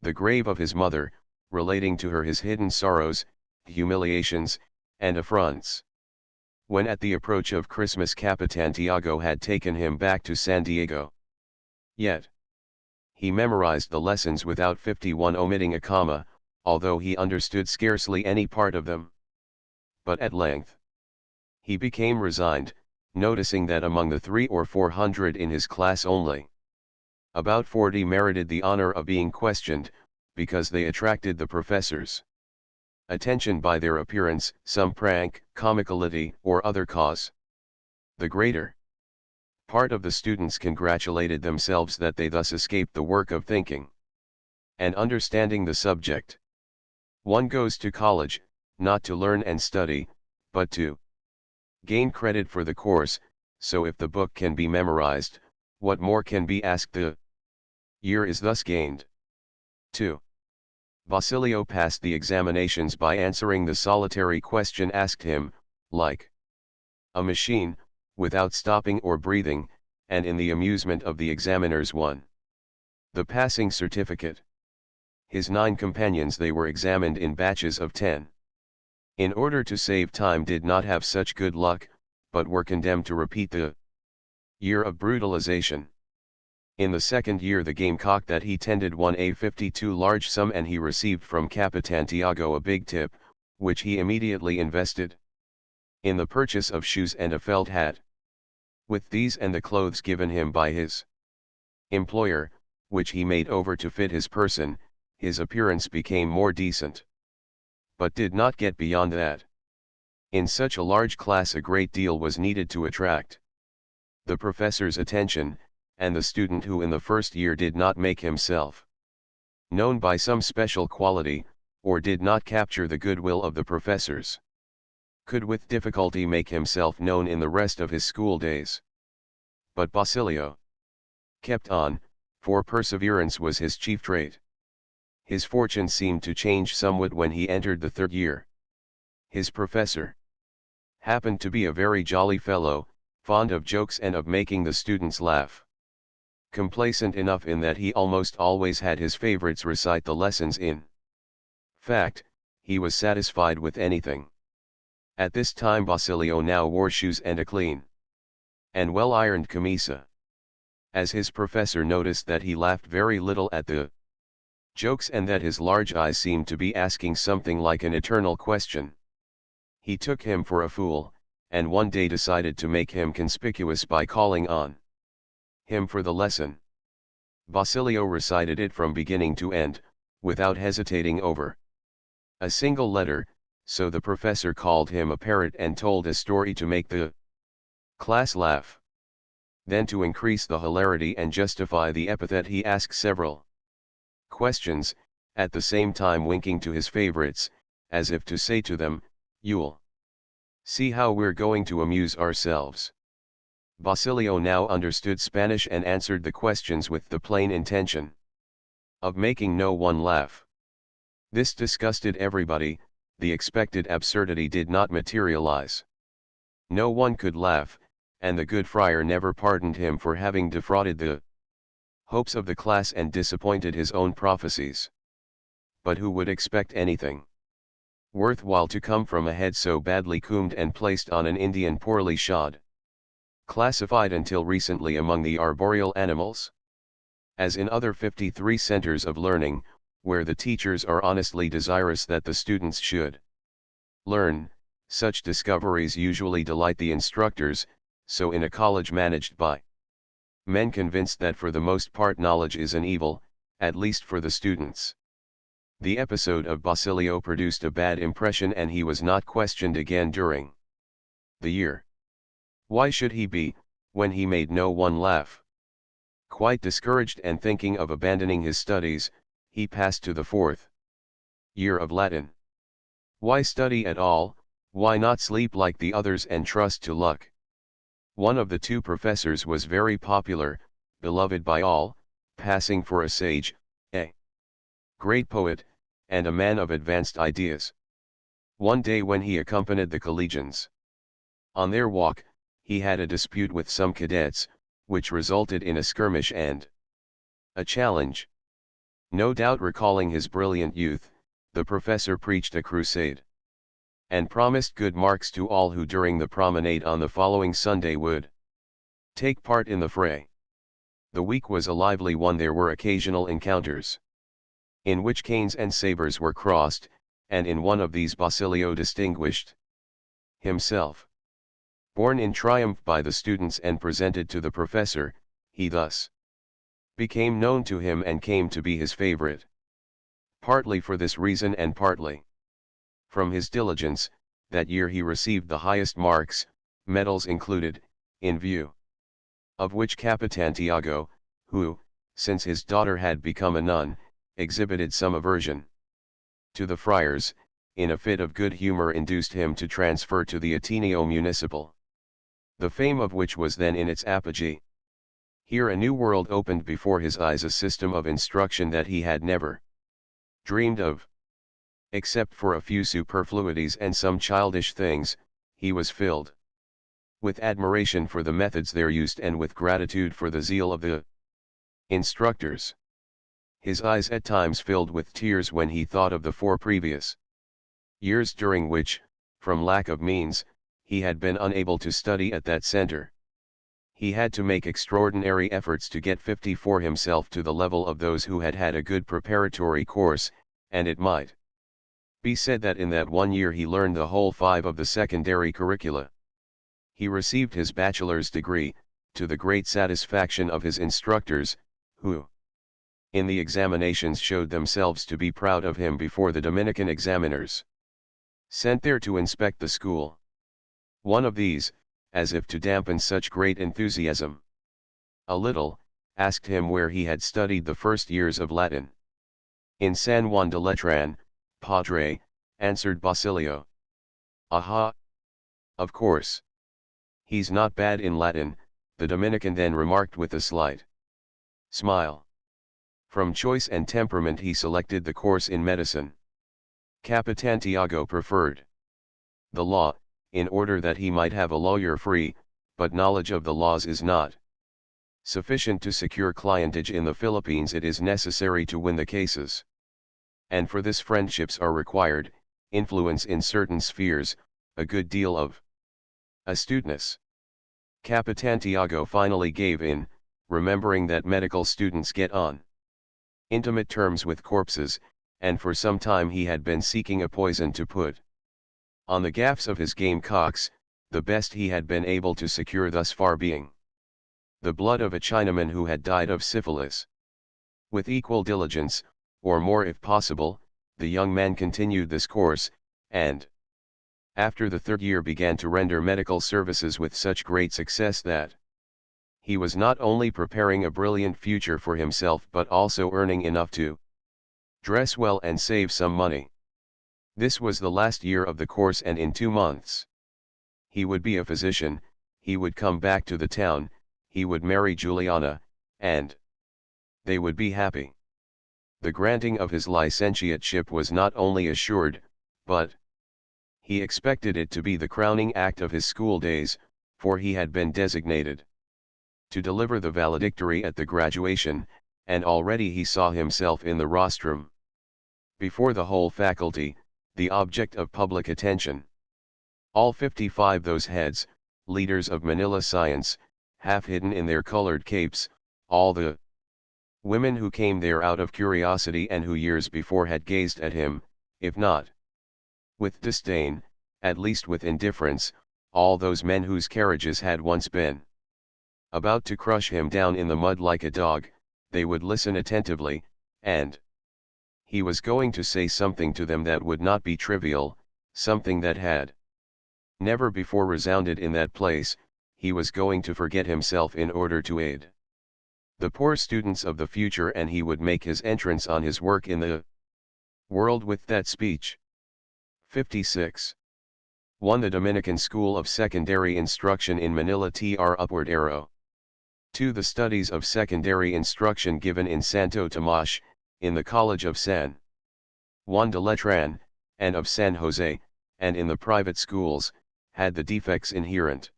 the grave of his mother, relating to her his hidden sorrows, humiliations, and affronts. When at the approach of Christmas Capitan Tiago had taken him back to San Diego. Yet, he memorized the lessons without 51 omitting a comma, although he understood scarcely any part of them. But at length, he became resigned, noticing that among the 300 or 400 in his class only, about 40 merited the honor of being questioned, because they attracted the professor's attention by their appearance, some prank, comicality, or other cause. The greater part of the students congratulated themselves that they thus escaped the work of thinking and understanding the subject. One goes to college, not to learn and study, but to gain credit for the course, so if the book can be memorized, what more can be asked? The year is thus gained. 2. Basilio passed the examinations by answering the solitary question asked him, like a machine, without stopping or breathing, and in the amusement of the examiners won the passing certificate. His 9 companions, they were examined in batches of 10. In order to save time, did not have such good luck, but were condemned to repeat the year of brutalization. In the second year the gamecock that he tended won a 52 large sum, and he received from Capitan Tiago a big tip, which he immediately invested in the purchase of shoes and a felt hat. With these and the clothes given him by his employer, which he made over to fit his person, his appearance became more decent. But did not get beyond that. In such a large class a great deal was needed to attract the professor's attention, and the student who in the first year did not make himself known by some special quality, or did not capture the goodwill of the professors, could with difficulty make himself known in the rest of his school days. But Basilio kept on, for perseverance was his chief trait. His fortune seemed to change somewhat when he entered the third year. His professor happened to be a very jolly fellow, fond of jokes and of making the students laugh. Complacent enough in that he almost always had his favorites recite the lessons in fact, he was satisfied with anything. At this time Basilio now wore shoes and a clean and well-ironed camisa. As his professor noticed that he laughed very little at the jokes and that his large eyes seemed to be asking something like an eternal question, he took him for a fool, and one day decided to make him conspicuous by calling on him for the lesson. Basilio recited it from beginning to end, without hesitating over a single letter, so the professor called him a parrot and told a story to make the class laugh. Then, to increase the hilarity and justify the epithet, he asked several questions, at the same time winking to his favorites, as if to say to them, "You'll see how we're going to amuse ourselves." Basilio now understood Spanish and answered the questions with the plain intention of making no one laugh. This disgusted everybody. The expected absurdity did not materialize. No one could laugh, and the good friar never pardoned him for having defrauded the hopes of the class and disappointed his own prophecies. But who would expect anything worthwhile to come from a head so badly combed and placed on an Indian poorly shod, classified until recently among the arboreal animals? As in other 53 centers of learning, where the teachers are honestly desirous that the students should learn, such discoveries usually delight the instructors, so in a college managed by men convinced that for the most part knowledge is an evil, at least for the students. The episode of Basilio produced a bad impression, and he was not questioned again during the year. Why should he be, when he made no one laugh? Quite discouraged and thinking of abandoning his studies, he passed to the fourth year of Latin. Why study at all? Why not sleep like the others and trust to luck? One of the 2 professors was very popular, beloved by all, passing for a sage, a great poet, and a man of advanced ideas. One day when he accompanied the collegians on their walk, he had a dispute with some cadets, which resulted in a skirmish and a challenge. No doubt recalling his brilliant youth, the professor preached a crusade and promised good marks to all who during the promenade on the following Sunday would take part in the fray. The week was a lively one. There were occasional encounters, in which canes and sabers were crossed, and in one of these Basilio distinguished himself. Borne in triumph by the students and presented to the professor, he thus became known to him and came to be his favorite. Partly for this reason and partly from his diligence, that year he received the highest marks, medals included, in view of which Capitan Tiago, who, since his daughter had become a nun, exhibited some aversion to the friars, in a fit of good humor induced him to transfer to the Ateneo Municipal, the fame of which was then in its apogee. Here a new world opened before his eyes, a system of instruction that he had never dreamed of. Except for a few superfluities and some childish things, he was filled with admiration for the methods there used and with gratitude for the zeal of the instructors. His eyes at times filled with tears when he thought of the 4 previous years during which, from lack of means, he had been unable to study at that center. He had to make extraordinary efforts to get 50 for himself to the level of those who had had a good preparatory course, and it might be said that in that 1 year he learned the whole 5 of the secondary curricula. He received his bachelor's degree, to the great satisfaction of his instructors, who, in the examinations, showed themselves to be proud of him before the Dominican examiners sent there to inspect the school. One of these, as if to dampen such great enthusiasm a little, asked him where he had studied the first years of Latin. In San Juan de Letran, Padre, answered Basilio. Aha! Of course. He's not bad in Latin, the Dominican then remarked with a slight smile. From choice and temperament he selected the course in medicine. Capitan Tiago preferred the law, in order that he might have a lawyer-free, but knowledge of the laws is not sufficient to secure clientage in the Philippines. It is necessary to win the cases. And for this friendships are required, influence in certain spheres, a good deal of astuteness. Capitan Tiago finally gave in, remembering that medical students get on intimate terms with corpses, and for some time he had been seeking a poison to put on the gaffs of his gamecocks, the best he had been able to secure thus far being the blood of a Chinaman who had died of syphilis. With equal diligence, or more if possible, the young man continued this course, and after the 3rd year began to render medical services with such great success that he was not only preparing a brilliant future for himself but also earning enough to dress well and save some money. This was the last year of the course, and in 2 months he would be a physician. He would come back to the town, he would marry Juliana, and they would be happy. The granting of his licentiateship was not only assured, but he expected it to be the crowning act of his school days, for he had been designated to deliver the valedictory at the graduation, and already he saw himself in the rostrum before the whole faculty, the object of public attention. All 55 those heads, leaders of Manila science, half hidden in their colored capes, all the women who came there out of curiosity and who years before had gazed at him, if not with disdain, at least with indifference, all those men whose carriages had once been about to crush him down in the mud like a dog, they would listen attentively, and he was going to say something to them that would not be trivial, something that had never before resounded in that place. He was going to forget himself in order to aid the poor students of the future, and he would make his entrance on his work in the world with that speech. 56. 1. The Dominican School of Secondary Instruction in Manila tr upward arrow. 2. The studies of secondary instruction given in Santo Tomas, in the College of San Juan de Letran, and of San Jose, and in the private schools, had the defects inherent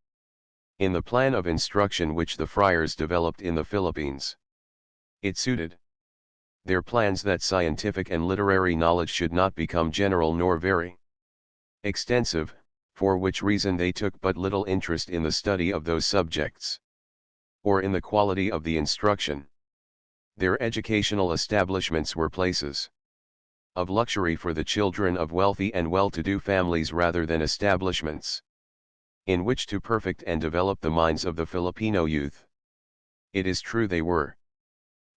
in the plan of instruction which the friars developed in the Philippines. It suited their plans that scientific and literary knowledge should not become general nor very extensive, for which reason they took but little interest in the study of those subjects, or in the quality of the instruction. Their educational establishments were places of luxury for the children of wealthy and well-to-do families rather than establishments in which to perfect and develop the minds of the Filipino youth. It is true they were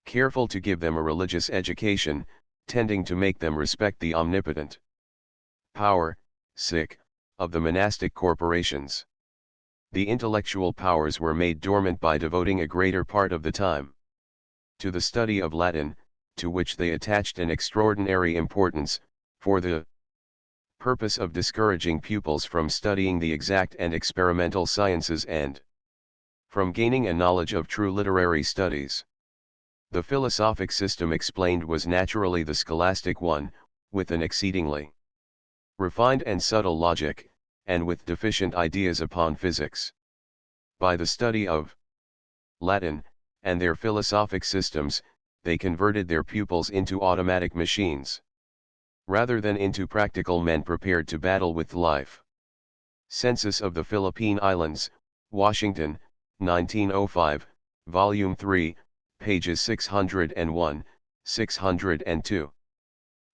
careful to give them a religious education, tending to make them respect the omnipotent power, of the monastic corporations. The intellectual powers were made dormant by devoting a greater part of the time to the study of Latin, to which they attached an extraordinary importance, for the purpose of discouraging pupils from studying the exact and experimental sciences and from gaining a knowledge of true literary studies. The philosophic system explained was naturally the scholastic one, with an exceedingly refined and subtle logic, and with deficient ideas upon physics. By the study of Latin, and their philosophic systems, they converted their pupils into automatic machines, rather than into practical men prepared to battle with life. Census of the Philippine Islands, Washington, 1905, Volume 3, pages 601, 602.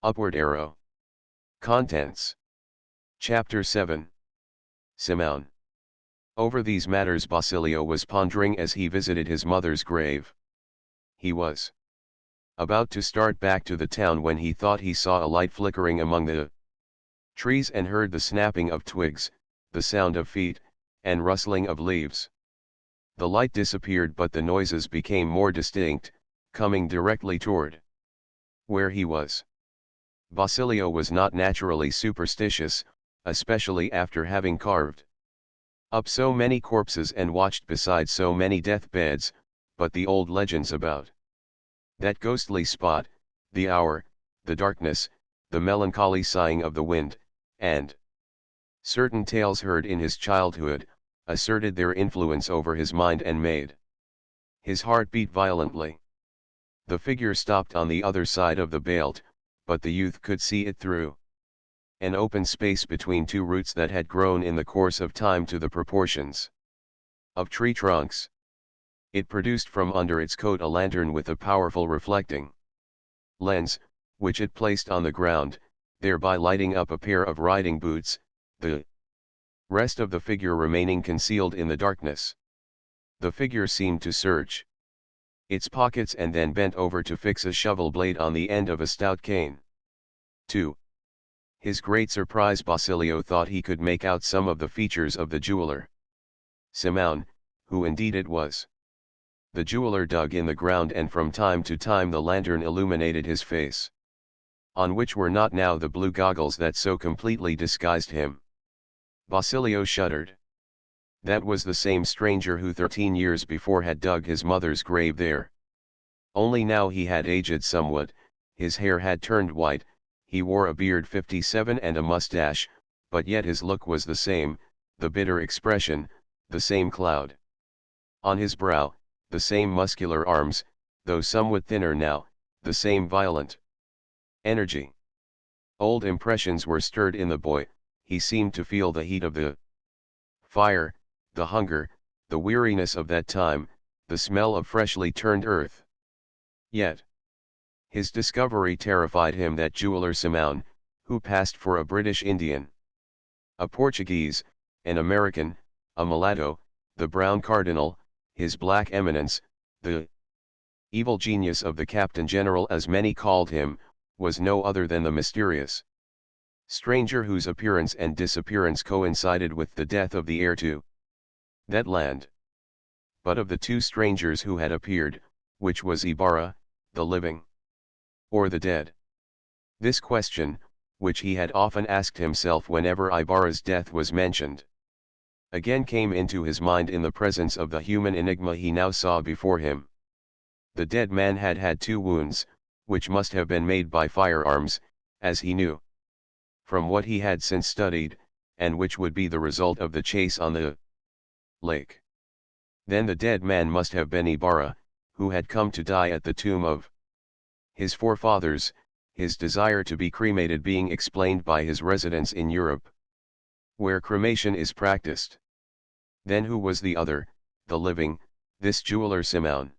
Upward arrow. Contents. Chapter 7. Simón. Over these matters Basilio was pondering as he visited his mother's grave. He was about to start back to the town when he thought he saw a light flickering among the trees and heard the snapping of twigs, the sound of feet, and rustling of leaves. The light disappeared but the noises became more distinct, coming directly toward where he was. Basilio was not naturally superstitious, especially after having carved up so many corpses and watched beside so many deathbeds, but the old legends about that ghostly spot, the hour, the darkness, the melancholy sighing of the wind, and certain tales heard in his childhood, asserted their influence over his mind and made his heart beat violently. The figure stopped on the other side of the belt, but the youth could see it through an open space between two roots that had grown in the course of time to the proportions of tree trunks. It produced from under its coat a lantern with a powerful reflecting lens, which it placed on the ground, thereby lighting up a pair of riding boots, the rest of the figure remaining concealed in the darkness. The figure seemed to search its pockets and then bent over to fix a shovel blade on the end of a stout cane. 2. His great surprise, Basilio thought he could make out some of the features of the jeweler Simón, who indeed it was. The jeweler dug in the ground and from time to time the lantern illuminated his face, on which were not now the blue goggles that so completely disguised him. Basilio shuddered. That was the same stranger who 13 years before had dug his mother's grave there. Only now he had aged somewhat, his hair had turned white, he wore a beard 57 and a mustache, but yet his look was the same, the bitter expression, the same cloud on his brow, the same muscular arms, though somewhat thinner now, the same violent energy. Old impressions were stirred in the boy, he seemed to feel the heat of the fire, the hunger, the weariness of that time, the smell of freshly turned earth. Yet his discovery terrified him that jeweler Simón, who passed for a British Indian, a Portuguese, an American, a mulatto, the brown cardinal, his black eminence, the evil genius of the Captain General as many called him, was no other than the mysterious stranger whose appearance and disappearance coincided with the death of the heir to that land. But of the two strangers who had appeared, which was Ibarra, the living or the dead? This question, which he had often asked himself whenever Ibarra's death was mentioned, again came into his mind in the presence of the human enigma he now saw before him. The dead man had had 2 wounds, which must have been made by firearms, as he knew from what he had since studied, and which would be the result of the chase on the lake. Then the dead man must have been Ibarra, who had come to die at the tomb of his forefathers, his desire to be cremated being explained by his residence in Europe. where cremation is practiced. Then who was the other, the living, this jeweler Simeon?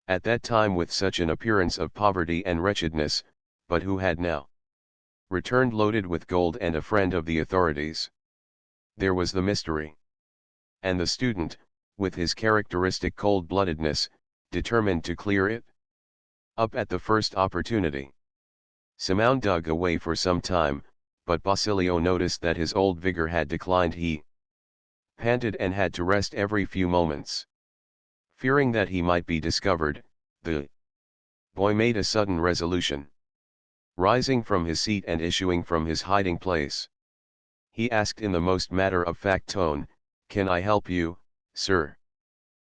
At that time with such an appearance of poverty and wretchedness, but who had now returned loaded with gold and a friend of the authorities. There was the mystery. And the student, with his characteristic cold-bloodedness, determined to clear it up at the first opportunity. Simeon dug away for some time, but Basilio noticed that his old vigor had declined. He panted and had to rest every few moments. Fearing that he might be discovered, the boy made a sudden resolution. Rising from his seat and issuing from his hiding place, he asked in the most matter-of-fact tone, "Can I help you, sir?"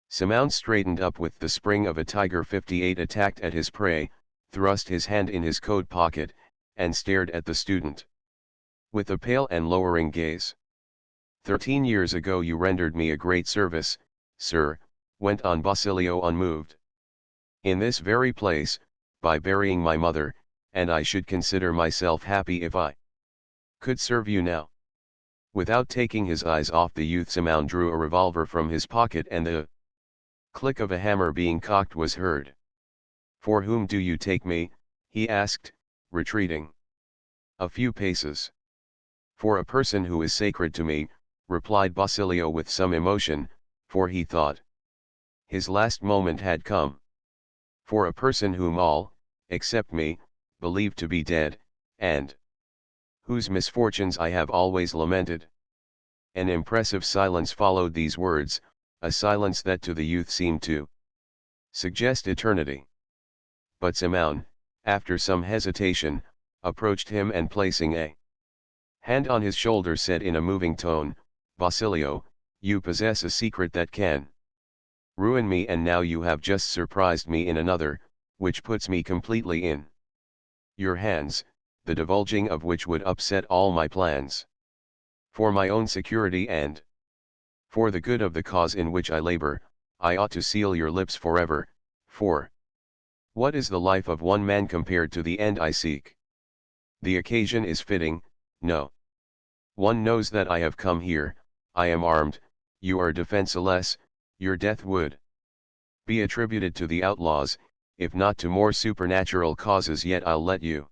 Simeon straightened up with the spring of a tiger 58 attacked at his prey, thrust his hand in his coat pocket, and stared at the student with a pale and lowering gaze. 13 years ago you rendered me a great service, sir, went on Basilio unmoved. In this very place, by burying my mother, and I should consider myself happy if I could serve you now. Without taking his eyes off the youth, Simeon drew a revolver from his pocket and the click of a hammer being cocked was heard. "For whom do you take me?" he asked, retreating a few paces. "For a person who is sacred to me," replied Basilio with some emotion, for he thought his last moment had come. "For a person whom all, except me, believe to be dead, and whose misfortunes I have always lamented." An impressive silence followed these words, a silence that to the youth seemed to suggest eternity. But Simeon, after some hesitation, approached him and placing a hand on his shoulder said in a moving tone, "Basilio, you possess a secret that can ruin me, and now you have just surprised me in another, which puts me completely in your hands, the divulging of which would upset all my plans. For my own security and for the good of the cause in which I labor, I ought to seal your lips forever, for what is the life of one man compared to the end I seek? The occasion is fitting, no one knows that I have come here, I am armed, you are defenseless, your death would be attributed to the outlaws, if not to more supernatural causes, yet I'll let you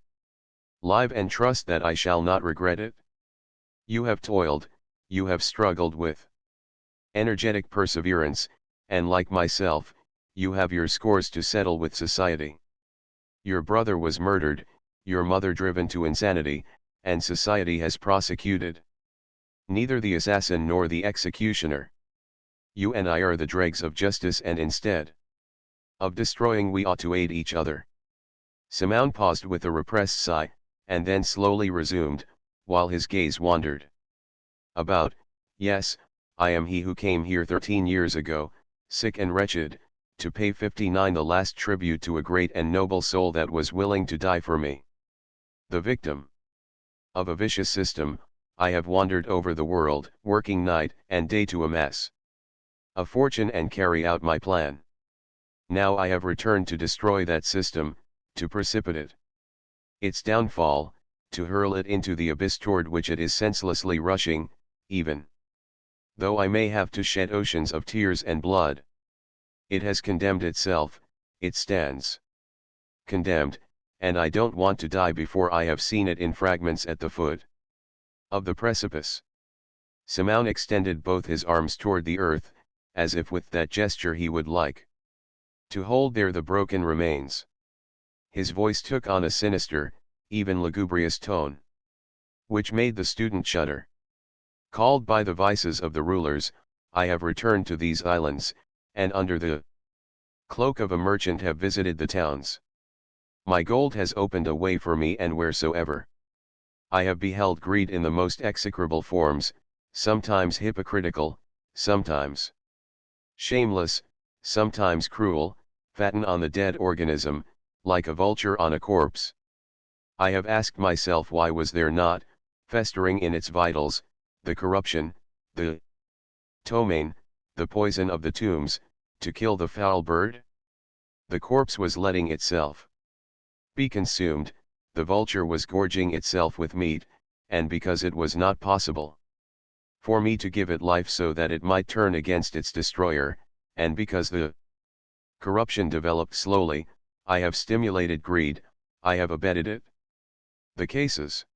live and trust that I shall not regret it. You have toiled, you have struggled with energetic perseverance, and like myself, you have your scores to settle with society. Your brother was murdered, your mother driven to insanity, and society has prosecuted neither the assassin nor the executioner. You and I are the dregs of justice, and instead of destroying we ought to aid each other." Simeon paused with a repressed sigh, and then slowly resumed, while his gaze wandered about. "Yes, I am he who came here 13 years ago, sick and wretched, to pay 59 the last tribute to a great and noble soul that was willing to die for me. The victim of a vicious system, I have wandered over the world, working night and day to amass a fortune and carry out my plan. Now I have returned to destroy that system, to precipitate its downfall, to hurl it into the abyss toward which it is senselessly rushing, even though I may have to shed oceans of tears and blood. It has condemned itself, it stands condemned, and I don't want to die before I have seen it in fragments at the foot of the precipice." Simeon extended both his arms toward the earth, as if with that gesture he would like to hold there the broken remains. His voice took on a sinister, even lugubrious tone, which made the student shudder. "Called by the vices of the rulers, I have returned to these islands, and under the cloak of a merchant have visited the towns. My gold has opened a way for me, and wheresoever I have beheld greed in the most execrable forms, sometimes hypocritical, sometimes shameless, sometimes cruel, fatten on the dead organism, like a vulture on a corpse. I have asked myself, why was there not, festering in its vitals, the corruption, the ptomaine, the poison of the tombs, to kill the foul bird? The corpse was letting itself be consumed, the vulture was gorging itself with meat, and because it was not possible for me to give it life so that it might turn against its destroyer, and because the corruption developed slowly, I have stimulated greed, I have abetted it. The cases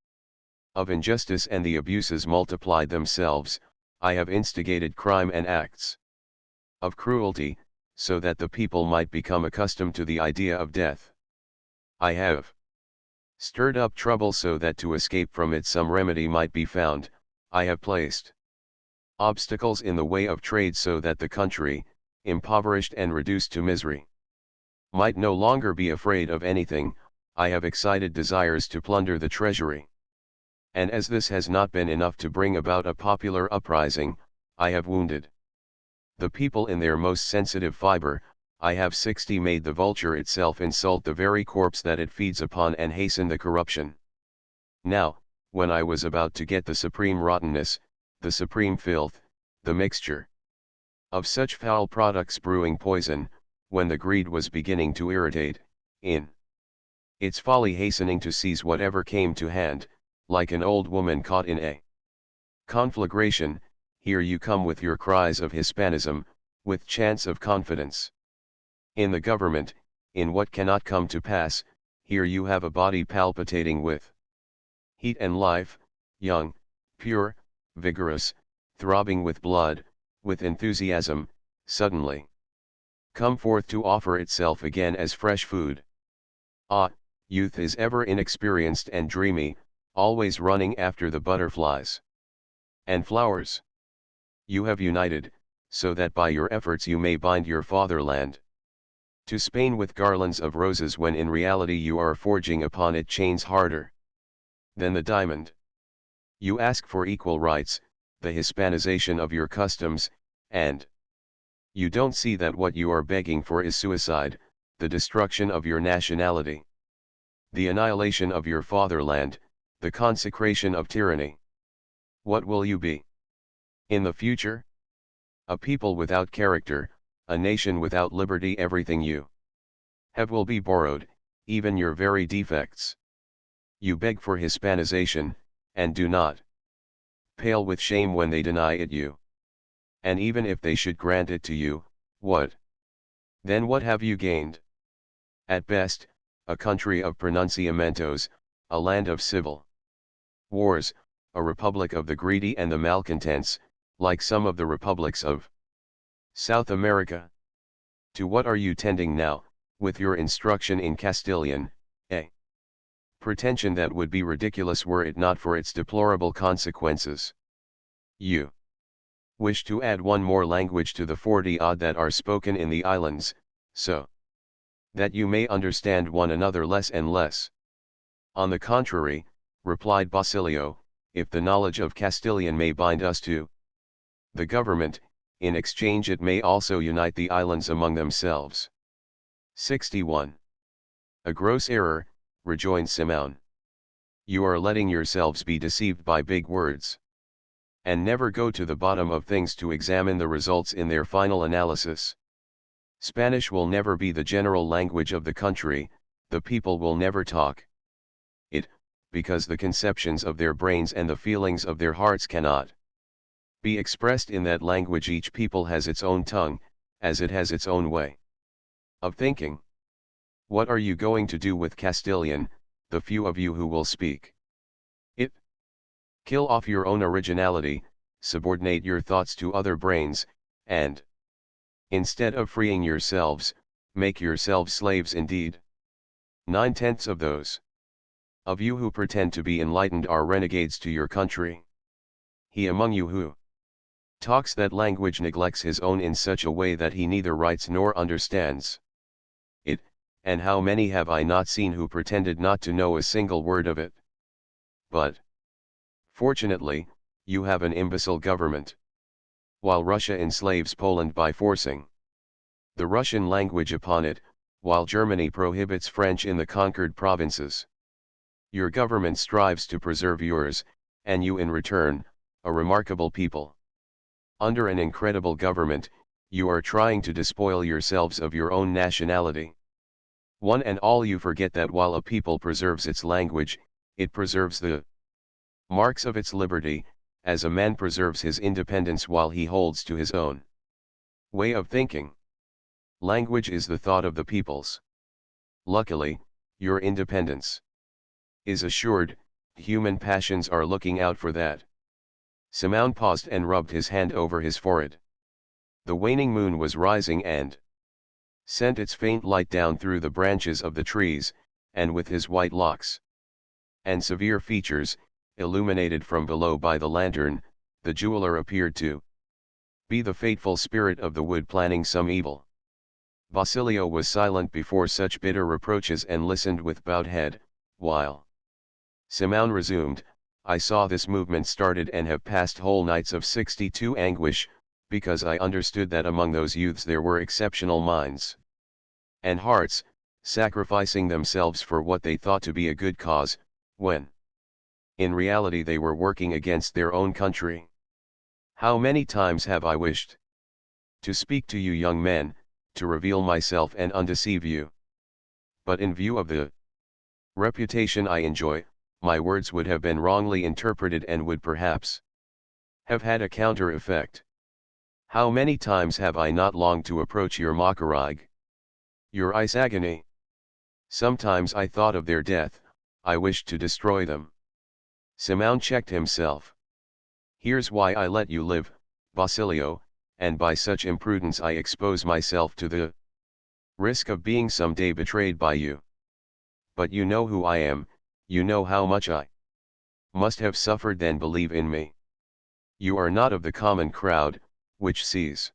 of injustice and the abuses multiplied themselves, I have instigated crime and acts of cruelty, so that the people might become accustomed to the idea of death. I have stirred up trouble so that to escape from it some remedy might be found. I have placed obstacles in the way of trade so that the country, impoverished and reduced to misery, might no longer be afraid of anything. I have excited desires to plunder the treasury. And as this has not been enough to bring about a popular uprising, I have wounded the people in their most sensitive fiber. I have 60 made the vulture itself insult the very corpse that it feeds upon and hasten the corruption. Now, when I was about to get the supreme rottenness, the supreme filth, the mixture of such foul products brewing poison, when the greed was beginning to irritate, in its folly hastening to seize whatever came to hand, like an old woman caught in a conflagration, here you come with your cries of Hispanism, with chants of confidence in the government, in what cannot come to pass. Here you have a body palpitating with heat and life, young, pure, vigorous, throbbing with blood, with enthusiasm, suddenly come forth to offer itself again as fresh food. Ah, youth is ever inexperienced and dreamy, always running after the butterflies and flowers. You have united, so that by your efforts you may bind your fatherland to Spain with garlands of roses, when in reality you are forging upon it chains harder than the diamond. You ask for equal rights, the Hispanization of your customs, and you don't see that what you are begging for is suicide, the destruction of your nationality, the annihilation of your fatherland, the consecration of tyranny. What will you be in the future? A people without character, a nation without liberty. Everything you have will be borrowed, even your very defects. You beg for Hispanization, and do not pale with shame when they deny it you. And even if they should grant it to you, what? Then what have you gained? At best, a country of pronunciamentos, a land of civil wars, a republic of the greedy and the malcontents, like some of the republics of South America. To what are you tending now, with your instruction in Castilian, a pretension that would be ridiculous were it not for its deplorable consequences? You wish to add one more language to the 40-odd that are spoken in the islands, so that you may understand one another less and less. On the contrary, replied Basilio, if the knowledge of Castilian may bind us to the government, in exchange it may also unite the islands among themselves. 61. A gross error, rejoined Simon. You are letting yourselves be deceived by big words, and never go to the bottom of things to examine the results in their final analysis. Spanish will never be the general language of the country, the people will never talk it, because the conceptions of their brains and the feelings of their hearts cannot be expressed in that language. Each people has its own tongue, as it has its own way of thinking. What are you going to do with Castilian, the few of you who will speak it? Kill off your own originality, subordinate your thoughts to other brains, and, instead of freeing yourselves, make yourselves slaves indeed. 9/10 of those of you who pretend to be enlightened are renegades to your country. He among you who talks that language neglects his own in such a way that he neither writes nor understands it, and how many have I not seen who pretended not to know a single word of it? But, fortunately, you have an imbecile government. While Russia enslaves Poland by forcing the Russian language upon it, while Germany prohibits French in the conquered provinces, your government strives to preserve yours, and you in return, a remarkable people. Under an incredible government, you are trying to despoil yourselves of your own nationality. One and all you forget that while a people preserves its language, it preserves the marks of its liberty, as a man preserves his independence while he holds to his own way of thinking. Language is the thought of the peoples. Luckily, your independence is assured, human passions are looking out for that. Simon paused and rubbed his hand over his forehead. The waning moon was rising and sent its faint light down through the branches of the trees, and with his white locks and severe features, illuminated from below by the lantern, the jeweler appeared to be the fateful spirit of the wood planning some evil. Basilio was silent before such bitter reproaches and listened with bowed head, while Simon resumed, I saw this movement started and have passed whole nights of 62 anguish, because I understood that among those youths there were exceptional minds and hearts, sacrificing themselves for what they thought to be a good cause, when in reality they were working against their own country. How many times have I wished to speak to you young men, to reveal myself and undeceive you. But in view of the reputation I enjoy, my words would have been wrongly interpreted and would perhaps have had a counter effect. How many times have I not longed to approach your Makarag, your ice agony? Sometimes I thought of their death, I wished to destroy them. Simon checked himself. Here's why I let you live, Basilio, and by such imprudence I expose myself to the risk of being some day betrayed by you. But you know who I am, you know how much I must have suffered, then believe in me. You are not of the common crowd, which sees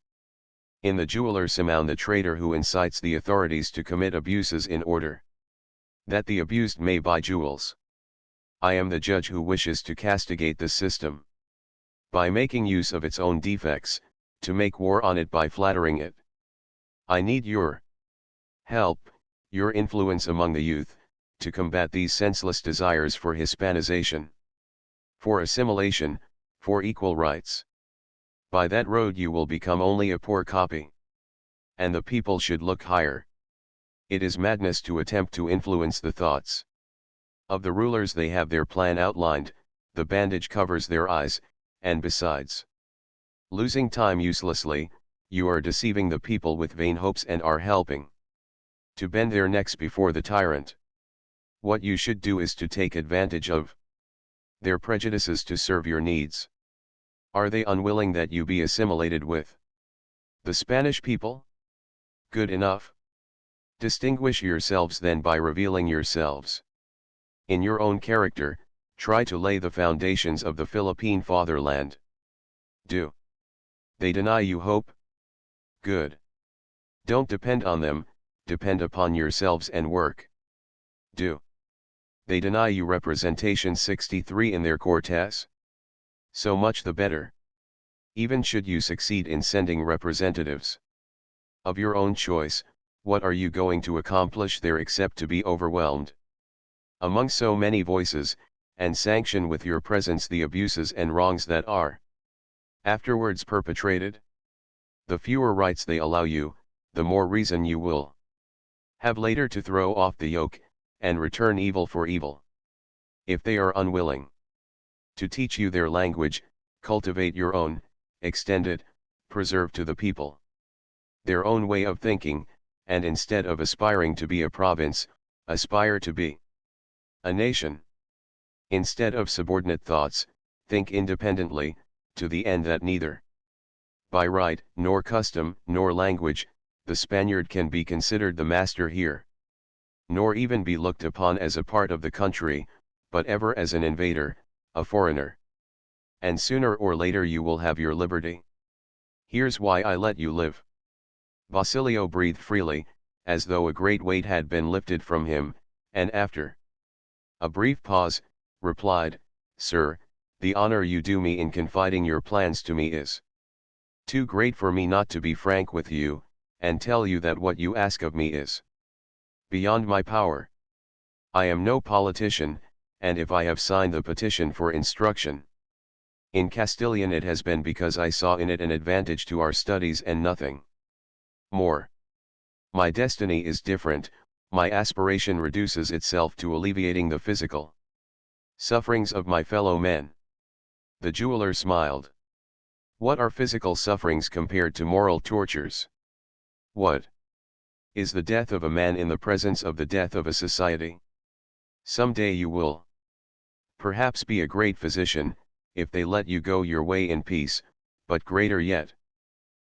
in the jeweler Simon the traitor who incites the authorities to commit abuses in order that the abused may buy jewels. I am the judge who wishes to castigate the system by making use of its own defects, to make war on it by flattering it. I need your help, your influence among the youth, to combat these senseless desires for Hispanization, for assimilation, for equal rights. By that road you will become only a poor copy. And the people should look higher. It is madness to attempt to influence the thoughts of the rulers. They have their plan outlined, the bandage covers their eyes, and besides losing time uselessly, you are deceiving the people with vain hopes and are helping to bend their necks before the tyrant. What you should do is to take advantage of their prejudices to serve your needs. Are they unwilling that you be assimilated with the Spanish people? Good enough. Distinguish yourselves then by revealing yourselves. In your own character, try to lay the foundations of the Philippine fatherland. Do they deny you hope? Good. Don't depend on them, depend upon yourselves and work. Do they deny you representation 63 in their Cortes? So much the better. Even should you succeed in sending representatives of your own choice, what are you going to accomplish there except to be overwhelmed among so many voices, and sanction with your presence the abuses and wrongs that are afterwards perpetrated? The fewer rights they allow you, the more reason you will have later to throw off the yoke, and return evil for evil. If they are unwilling to teach you their language, cultivate your own, extend it, preserve to the people their own way of thinking, and instead of aspiring to be a province, aspire to be a nation. Instead of subordinate thoughts, think independently, to the end that neither by right, nor custom, nor language, the Spaniard can be considered the master here, nor even be looked upon as a part of the country, but ever as an invader, a foreigner. And sooner or later you will have your liberty. Here's why I let you live. Basilio breathed freely, as though a great weight had been lifted from him, and after a brief pause, replied, Sir, the honor you do me in confiding your plans to me is too great for me not to be frank with you, and tell you that what you ask of me is beyond my power. I am no politician, and if I have signed the petition for instruction in Castilian it has been because I saw in it an advantage to our studies and nothing more. My destiny is different, my aspiration reduces itself to alleviating the physical sufferings of my fellow men. The jeweler smiled. What are physical sufferings compared to moral tortures? What is the death of a man in the presence of the death of a society? Some day you will perhaps be a great physician, if they let you go your way in peace, but greater yet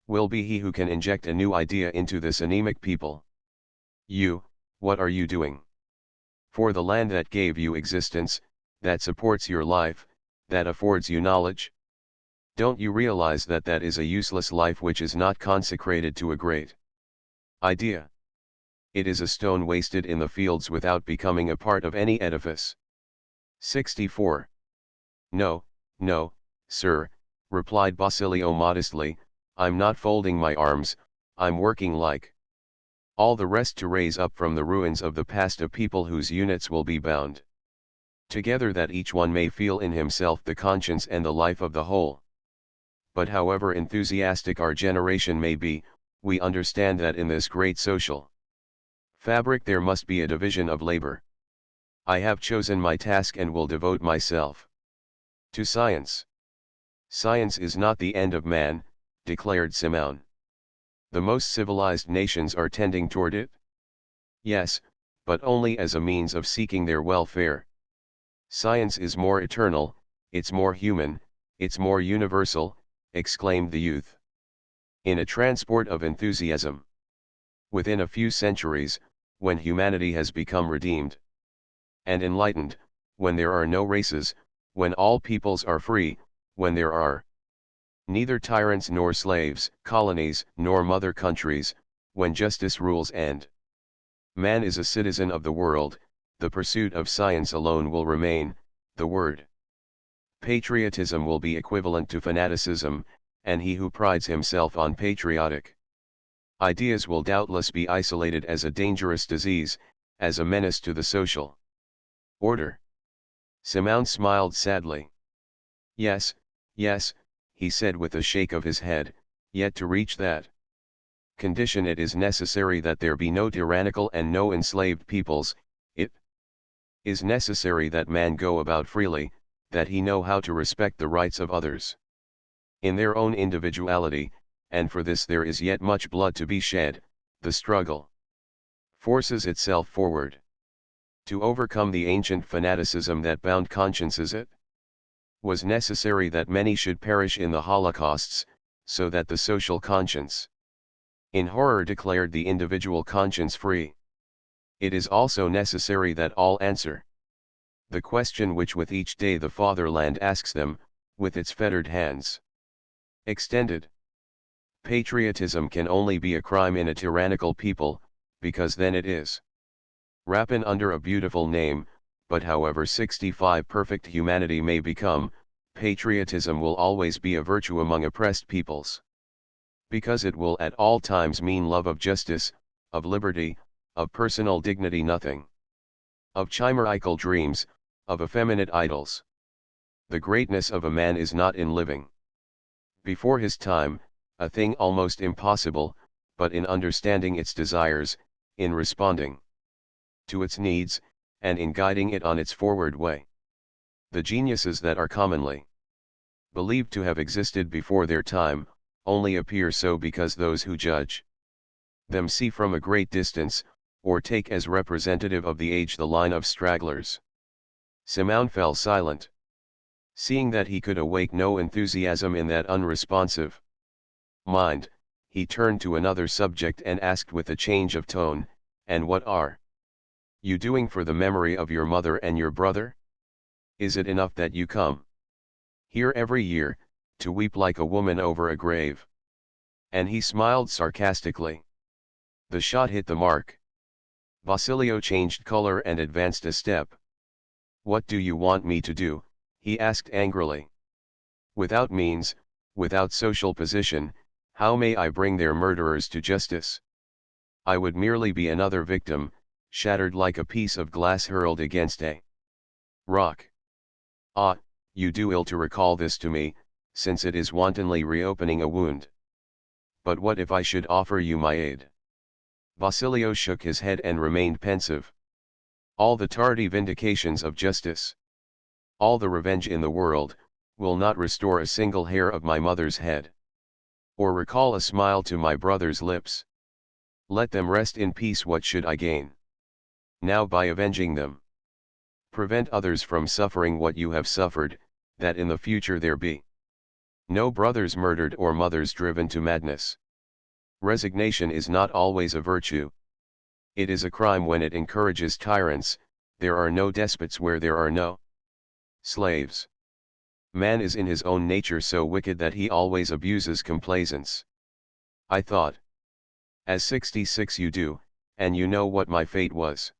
will be he who can inject a new idea into this anemic people. You, what are you doing? For the land that gave you existence, that supports your life, that affords you knowledge? Don't you realize that that is a useless life which is not consecrated to a great idea? It is a stone wasted in the fields without becoming a part of any edifice. 64. No, no, sir, replied Basilio modestly, I'm not folding my arms, I'm working like all the rest to raise up from the ruins of the past a people whose units will be bound together, that each one may feel in himself the conscience and the life of the whole. But however enthusiastic our generation may be, we understand that in this great social fabric there must be a division of labor. I have chosen my task and will devote myself to science. Science is not the end of man, declared Simone. The most civilized nations are tending toward it? Yes, but only as a means of seeking their welfare. Science is more eternal, it's more human, it's more universal, exclaimed the youth, in a transport of enthusiasm. Within a few centuries, when humanity has become redeemed and enlightened, when there are no races, when all peoples are free, when there are neither tyrants nor slaves, colonies, nor mother countries, when justice rules and man is a citizen of the world, the pursuit of science alone will remain. The word patriotism will be equivalent to fanaticism, and he who prides himself on patriotic ideas will doubtless be isolated as a dangerous disease, as a menace to the social order. Simone smiled sadly. Yes, yes, he said with a shake of his head, yet to reach that condition it is necessary that there be no tyrannical and no enslaved peoples. It is necessary that man go about freely, that he know how to respect the rights of others in their own individuality, and for this there is yet much blood to be shed. The struggle forces itself forward to overcome the ancient fanaticism that bound consciences. It was necessary that many should perish in the holocausts, so that the social conscience in horror declared the individual conscience free. It is also necessary that all answer the question which with each day the fatherland asks them, with its fettered hands extended. Patriotism can only be a crime in a tyrannical people, because then it is rapine under a beautiful name, but however 65 perfect humanity may become, patriotism will always be a virtue among oppressed peoples. Because it will at all times mean love of justice, of liberty, of personal dignity, nothing of chimerical dreams, of effeminate idols. The greatness of a man is not in living before his time, a thing almost impossible, but in understanding its desires, in responding to its needs, and in guiding it on its forward way. The geniuses that are commonly believed to have existed before their time, only appear so because those who judge them see from a great distance, or take as representative of the age the line of stragglers. Simone fell silent. Seeing that he could awake no enthusiasm in that unresponsive mind, he turned to another subject and asked with a change of tone, and what are you doing for the memory of your mother and your brother? Is it enough that you come here every year, to weep like a woman over a grave? And he smiled sarcastically. The shot hit the mark. Basilio changed color and advanced a step. What do you want me to do? He asked angrily. Without means, without social position, how may I bring their murderers to justice? I would merely be another victim, shattered like a piece of glass hurled against a rock. Ah, you do ill to recall this to me, since it is wantonly reopening a wound. But what if I should offer you my aid? Basilio shook his head and remained pensive. All the tardy vindications of justice, all the revenge in the world, will not restore a single hair of my mother's head, or recall a smile to my brother's lips. Let them rest in peace. What should I gain now by avenging them? Prevent others from suffering what you have suffered, that in the future there be no brothers murdered or mothers driven to madness. Resignation is not always a virtue. It is a crime when it encourages tyrants. There are no despots where there are no slaves. Man is in his own nature so wicked that he always abuses complaisance. I thought, as 66 you do, and you know what my fate was.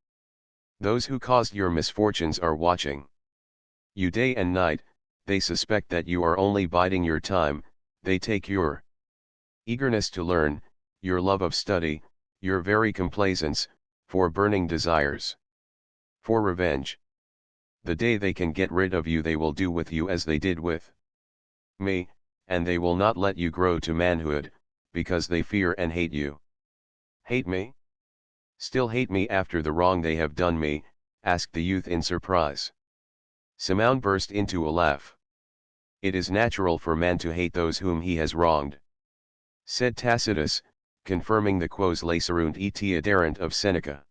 Those who caused your misfortunes are watching you day and night. They suspect that you are only biding your time. They take your eagerness to learn, your love of study, your very complaisance, for burning desires, for revenge. The day they can get rid of you they will do with you as they did with me, and they will not let you grow to manhood, because they fear and hate you. Hate me? Still hate me after the wrong they have done me? Asked the youth in surprise. Simon burst into a laugh. It is natural for man to hate those whom he has wronged, said Tacitus, confirming the quos lacerunt et adderent of Seneca.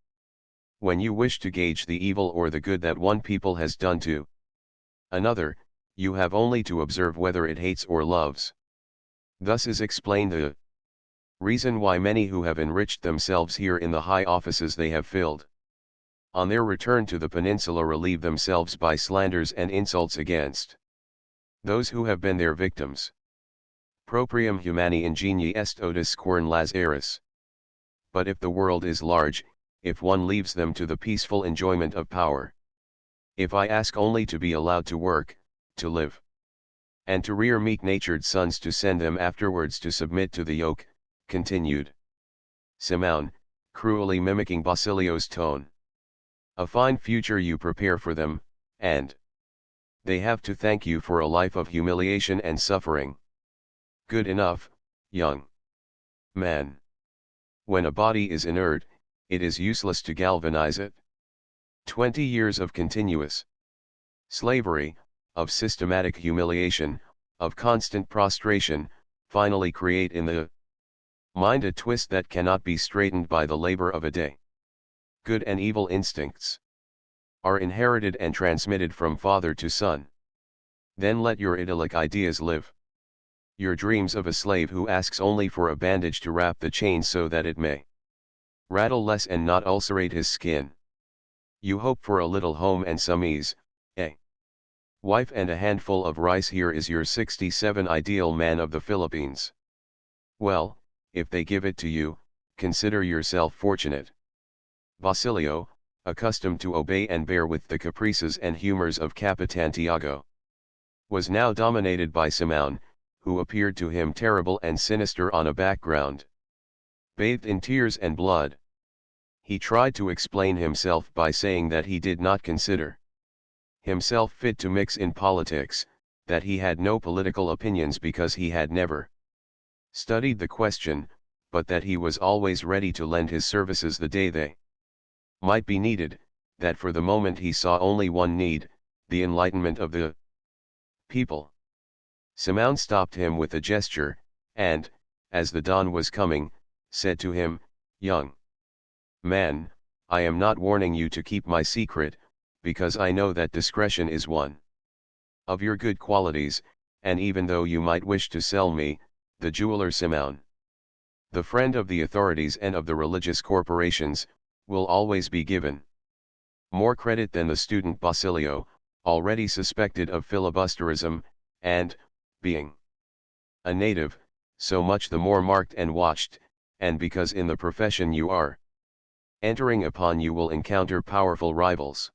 When you wish to gauge the evil or the good that one people has done to another, you have only to observe whether it hates or loves. Thus is explained the reason why many who have enriched themselves here in the high offices they have filled, on their return to the peninsula relieve themselves by slanders and insults against those who have been their victims. Proprium humani ingenii est otis scorn Lazarus. But if the world is large, if one leaves them to the peaceful enjoyment of power, if I ask only to be allowed to work, to live, and to rear meek-natured sons to send them afterwards to submit to the yoke, continued Simon, cruelly mimicking Basilio's tone. A fine future you prepare for them, and they have to thank you for a life of humiliation and suffering. Good enough, young man. When a body is inert, it is useless to galvanize it. 20 years of continuous slavery, of systematic humiliation, of constant prostration, finally create in the mind a twist that cannot be straightened by the labor of a day. Good and evil instincts are inherited and transmitted from father to son. Then let your idyllic ideas live. Your dreams of a slave who asks only for a bandage to wrap the chain so that it may rattle less and not ulcerate his skin. You hope for a little home and some ease, a wife and a handful of rice. Here is your 67 ideal man of the Philippines. Well, if they give it to you, consider yourself fortunate. Basilio, accustomed to obey and bear with the caprices and humors of Capitan Tiago, was now dominated by Simon, who appeared to him terrible and sinister on a background bathed in tears and blood. He tried to explain himself by saying that he did not consider himself fit to mix in politics, that he had no political opinions because he had never studied the question, but that he was always ready to lend his services the day they might be needed, that for the moment he saw only one need, the enlightenment of the people. Simon stopped him with a gesture, and, as the dawn was coming, said to him, "Young man, I am not warning you to keep my secret, because I know that discretion is one of your good qualities, and even though you might wish to sell me, the jeweler Simon, the friend of the authorities and of the religious corporations, will always be given more credit than the student Basilio, already suspected of filibusterism, and, being a native, so much the more marked and watched, and because in the profession you are entering upon you will encounter powerful rivals.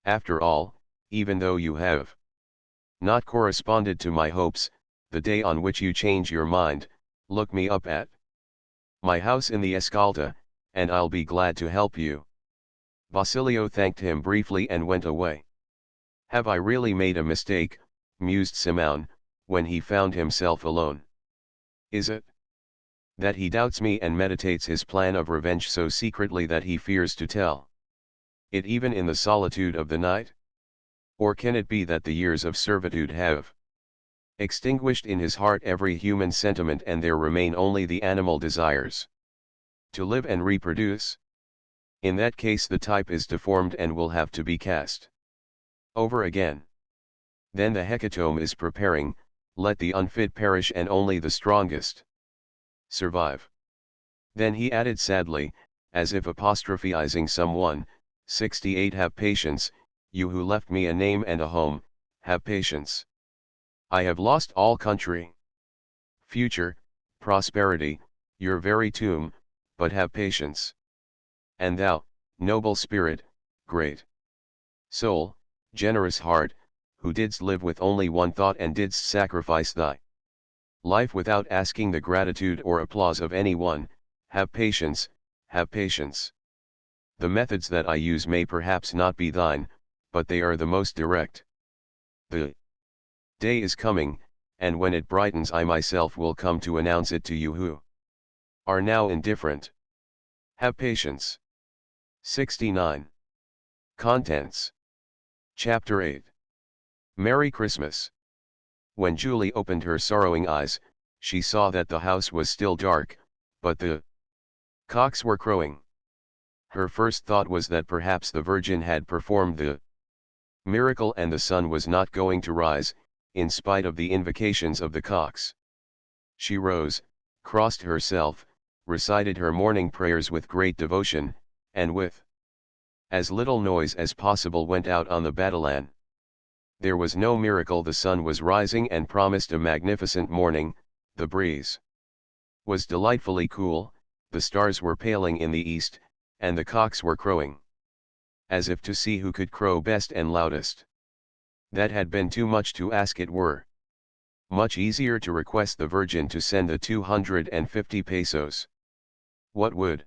After all, even though you have not corresponded to my hopes, the day on which you change your mind, look me up at my house in the Escalta, and I'll be glad to help you." Basilio thanked him briefly and went away. "Have I really made a mistake?" mused Simon, when he found himself alone. "Is it that he doubts me and meditates his plan of revenge so secretly that he fears to tell it even in the solitude of the night? Or can it be that the years of servitude have Extinguished in his heart every human sentiment, and there remain only the animal desires. To live and reproduce? In that case the type is deformed and will have to be cast over again. Then the hecatomb is preparing, let the unfit perish and only the strongest survive. Then he added sadly, as if apostrophizing someone, 68 Have patience, you who left me a name and a home, have patience. I have lost all country, future, prosperity, your very tomb, but have patience. And thou, noble spirit, great soul, generous heart, who didst live with only one thought and didst sacrifice thy life without asking the gratitude or applause of anyone, have patience, have patience. The methods that I use may perhaps not be thine, but they are the most direct. The day is coming, and when it brightens I myself will come to announce it to you who are now indifferent. Have patience. 69. Contents. Chapter 8. Merry Christmas. When Julie opened her sorrowing eyes, she saw that the house was still dark, but the cocks were crowing. Her first thought was that perhaps the Virgin had performed the miracle and the sun was not going to rise, in spite of the invocations of the cocks. She rose, crossed herself, recited her morning prayers with great devotion, and with as little noise as possible went out on the battleline. There was no miracle. The sun was rising and promised a magnificent morning, the breeze was delightfully cool, the stars were paling in the east, and the cocks were crowing, as if to see who could crow best and loudest. That had been too much to ask. It were much easier to request the Virgin to send the 250 pesos. What would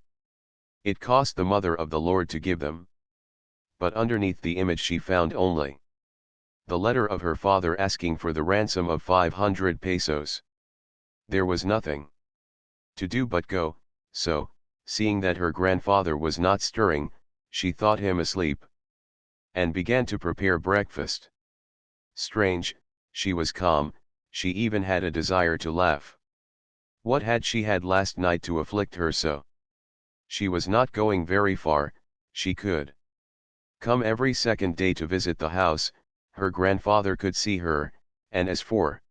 it cost the Mother of the Lord to give them? But underneath the image she found only the letter of her father asking for the ransom of 500 pesos. There was nothing to do but go, so, seeing that her grandfather was not stirring, she thought him asleep, and began to prepare breakfast. Strange, she was calm, she even had a desire to laugh. What had she had last night to afflict her so? She was not going very far, she could come every second day to visit the house, her grandfather could see her, and as for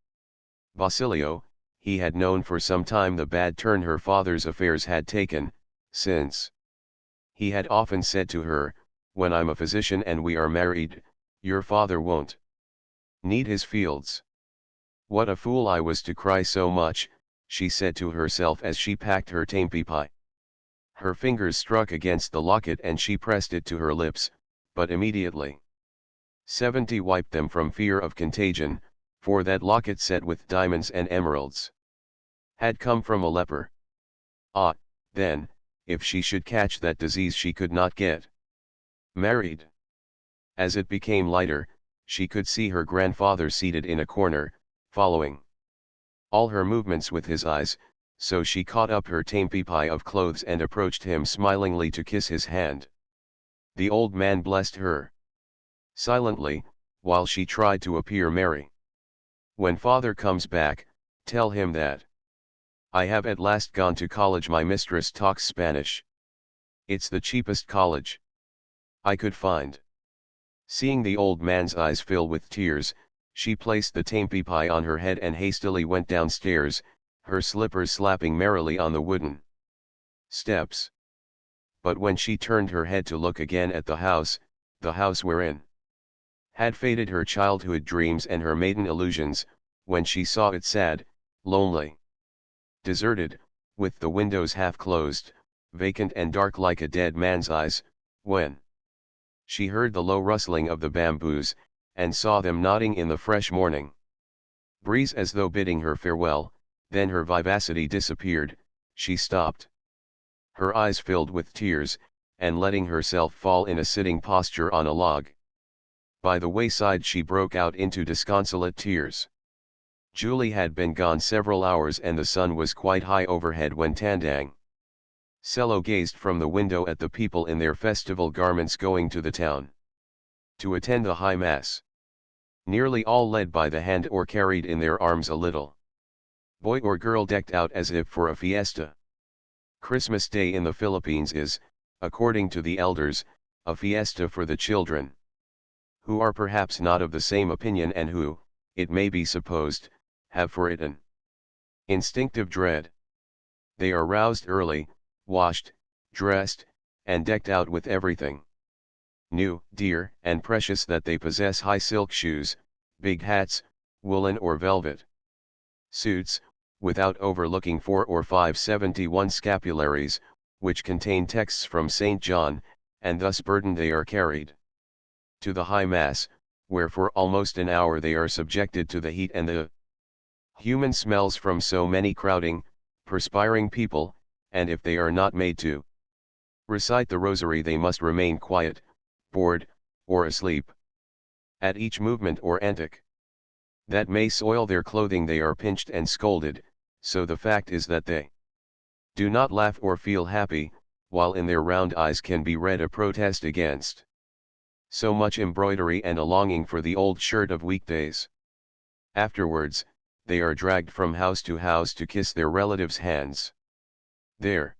Basilio, he had known for some time the bad turn her father's affairs had taken, since he had often said to her, when I'm a physician and we are married, your father won't need his fields. What a fool I was to cry so much, she said to herself as she packed her tampipi. Her fingers struck against the locket and she pressed it to her lips, but immediately 70 wiped them from fear of contagion, for that locket set with diamonds and emeralds had come from a leper. Ah, then, if she should catch that disease she could not get married. As it became lighter, she could see her grandfather seated in a corner, following all her movements with his eyes, so she caught up her tampipi of clothes and approached him smilingly to kiss his hand. The old man blessed her silently, while she tried to appear merry. When father comes back, tell him that I have at last gone to college. My mistress talks Spanish. It's the cheapest college I could find. Seeing the old man's eyes fill with tears, she placed the tampipi on her head and hastily went downstairs, her slippers slapping merrily on the wooden steps. But when she turned her head to look again at the house wherein had faded her childhood dreams and her maiden illusions, when she saw it sad, lonely, deserted, with the windows half closed, vacant and dark like a dead man's eyes, when she heard the low rustling of the bamboos, and saw them nodding in the fresh morning breeze as though bidding her farewell, then her vivacity disappeared, she stopped. Her eyes filled with tears, and letting herself fall in a sitting posture on a log by the wayside she broke out into disconsolate tears. Julie had been gone several hours and the sun was quite high overhead when Tandang Cello gazed from the window at the people in their festival garments going to the town to attend the high mass. nearly all led by the hand or carried in their arms a little boy or girl decked out as if for a fiesta. Christmas Day in the Philippines is, according to the elders, a fiesta for the children, who are perhaps not of the same opinion and who, it may be supposed, have for it an instinctive dread. They are roused early, washed, dressed, and decked out with everything new, dear, and precious that they possess: high silk shoes, big hats, woolen or velvet suits, without overlooking 4 or 5 71 scapularies, which contain texts from St. John, and thus burdened they are carried to the high mass, where for almost an hour they are subjected to the heat and the human smells from so many crowding, perspiring people, and if they are not made to recite the rosary they must remain quiet, bored, or asleep. At each movement or antic that may soil their clothing they are pinched and scolded, so the fact is that they do not laugh or feel happy, while in their round eyes can be read a protest against so much embroidery and a longing for the old shirt of weekdays. Afterwards, they are dragged from house to house to kiss their relatives' hands. There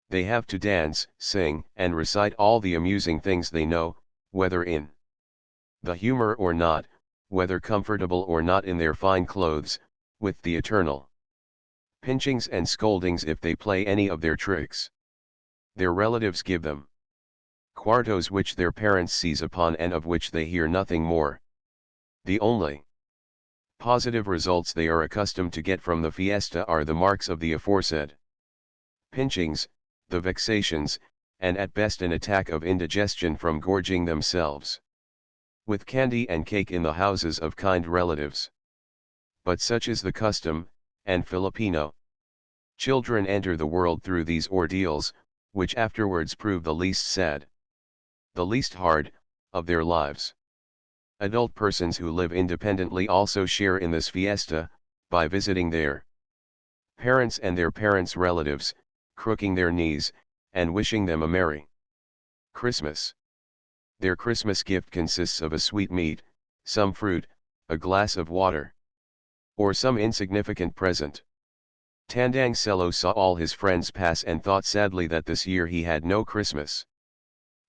they have to dance, sing, and recite all the amusing things they know, whether in the humor or not, whether comfortable or not in their fine clothes, with the eternal pinchings and scoldings if they play any of their tricks. Their relatives give them quartos which their parents seize upon and of which they hear nothing more. The only positive results they are accustomed to get from the fiesta are the marks of the aforesaid pinchings, the vexations, and at best an attack of indigestion from gorging themselves with candy and cake in the houses of kind relatives. But such is the custom, and Filipino children enter the world through these ordeals, which afterwards prove the least sad, the least hard, of their lives. Adult persons who live independently also share in this fiesta, by visiting their parents and their parents' relatives, crooking their knees, and wishing them a Merry Christmas. Their Christmas gift consists of a sweetmeat, some fruit, a glass of water, or some insignificant present. Tandang Selo saw all his friends pass and thought sadly that this year he had no Christmas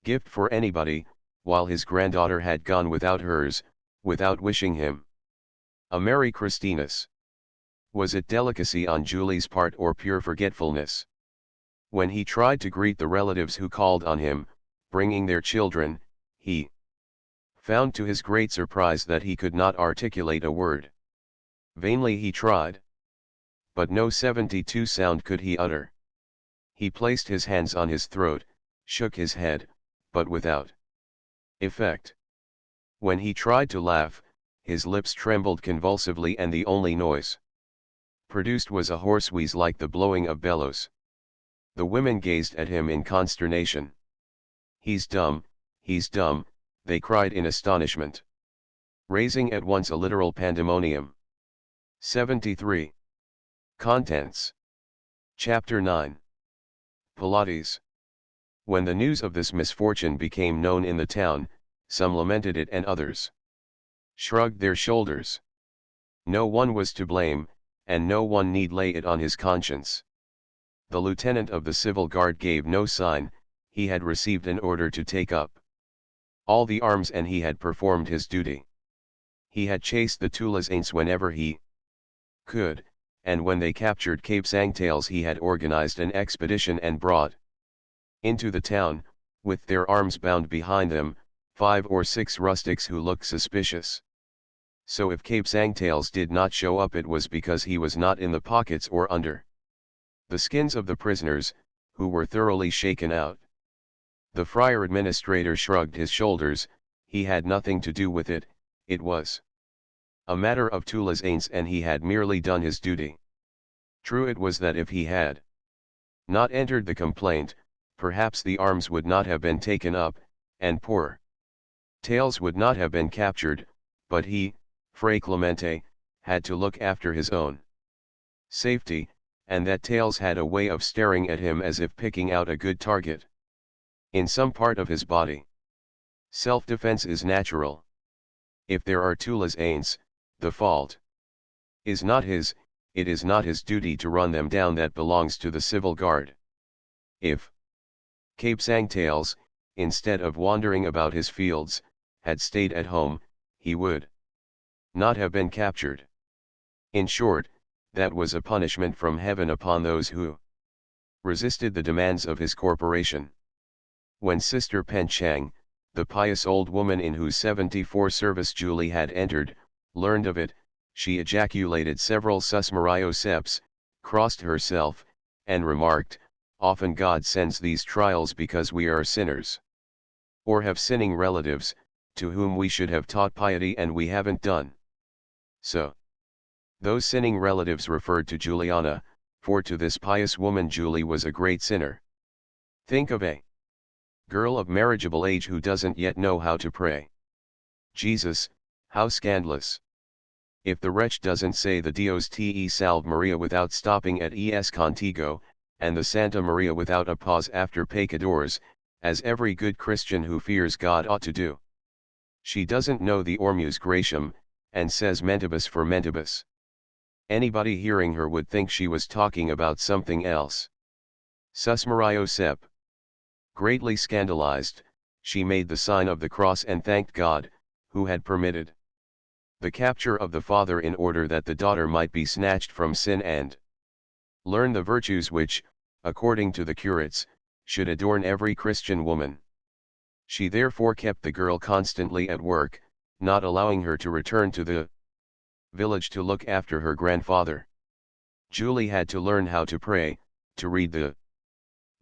gift for anybody, while his granddaughter had gone without hers, without wishing him a Merry Christmas. Was it delicacy on Julie's part or pure forgetfulness? When he tried to greet the relatives who called on him, bringing their children, he found to his great surprise that he could not articulate a word. Vainly he tried, but no 72 sound could he utter. He placed his hands on his throat, shook his head, but without effect. When he tried to laugh, his lips trembled convulsively and the only noise produced was a hoarse wheeze like the blowing of bellows. The women gazed at him in consternation. He's dumb, they cried in astonishment, raising at once a literal pandemonium. 73. Contents. Chapter 9. Pilates. When the news of this misfortune became known in the town, some lamented it and others shrugged their shoulders. No one was to blame, and no one need lay it on his conscience. The lieutenant of the civil guard gave no sign, he had received an order to take up all the arms and he had performed his duty. He had chased the Tulazanes whenever he could, and when they captured Cape Sangtales he had organized an expedition and brought into the town, with their arms bound behind them, 5 or 6 rustics who looked suspicious. So if Cape Sangtales did not show up it was because he was not in the pockets or under the skins of the prisoners, who were thoroughly shaken out. The friar administrator shrugged his shoulders, he had nothing to do with it, it was a matter of Tulazanes and he had merely done his duty. True it was that if he had not entered the complaint, perhaps the arms would not have been taken up, and poor Tales would not have been captured, but he, Fray Clemente, had to look after his own safety, and that Tales had a way of staring at him as if picking out a good target in some part of his body. Self-defense is natural. If there are tulas ains, the fault is not his, it is not his duty to run them down, that belongs to the civil guard. If Cape Sangtails, instead of wandering about his fields, had stayed at home, he would not have been captured. In short, that was a punishment from heaven upon those who resisted the demands of his corporation. When Sister Penchang, the pious old woman in whose 74 service Julie had entered, learned of it, she ejaculated several susmarayo seps, crossed herself, and remarked, "Often God sends these trials because we are sinners. Or have sinning relatives, to whom we should have taught piety and we haven't done so." Those sinning relatives referred to Juliana, for to this pious woman Julie was a great sinner. Think of a girl of marriageable age who doesn't yet know how to pray. Jesus, how scandalous! If the wretch doesn't say the Dios te salve Maria without stopping at es contigo, and the Santa Maria without a pause after pecadores, as every good Christian who fears God ought to do. She doesn't know the Ormus Gratiam, and says mentibus for mentibus. Anybody hearing her would think she was talking about something else. Susmarayo sep. Greatly scandalized, she made the sign of the cross and thanked God, who had permitted the capture of the father in order that the daughter might be snatched from sin and learn the virtues which, according to the curates, should adorn every Christian woman. She therefore kept the girl constantly at work, not allowing her to return to the village to look after her grandfather. Julie had to learn how to pray, to read the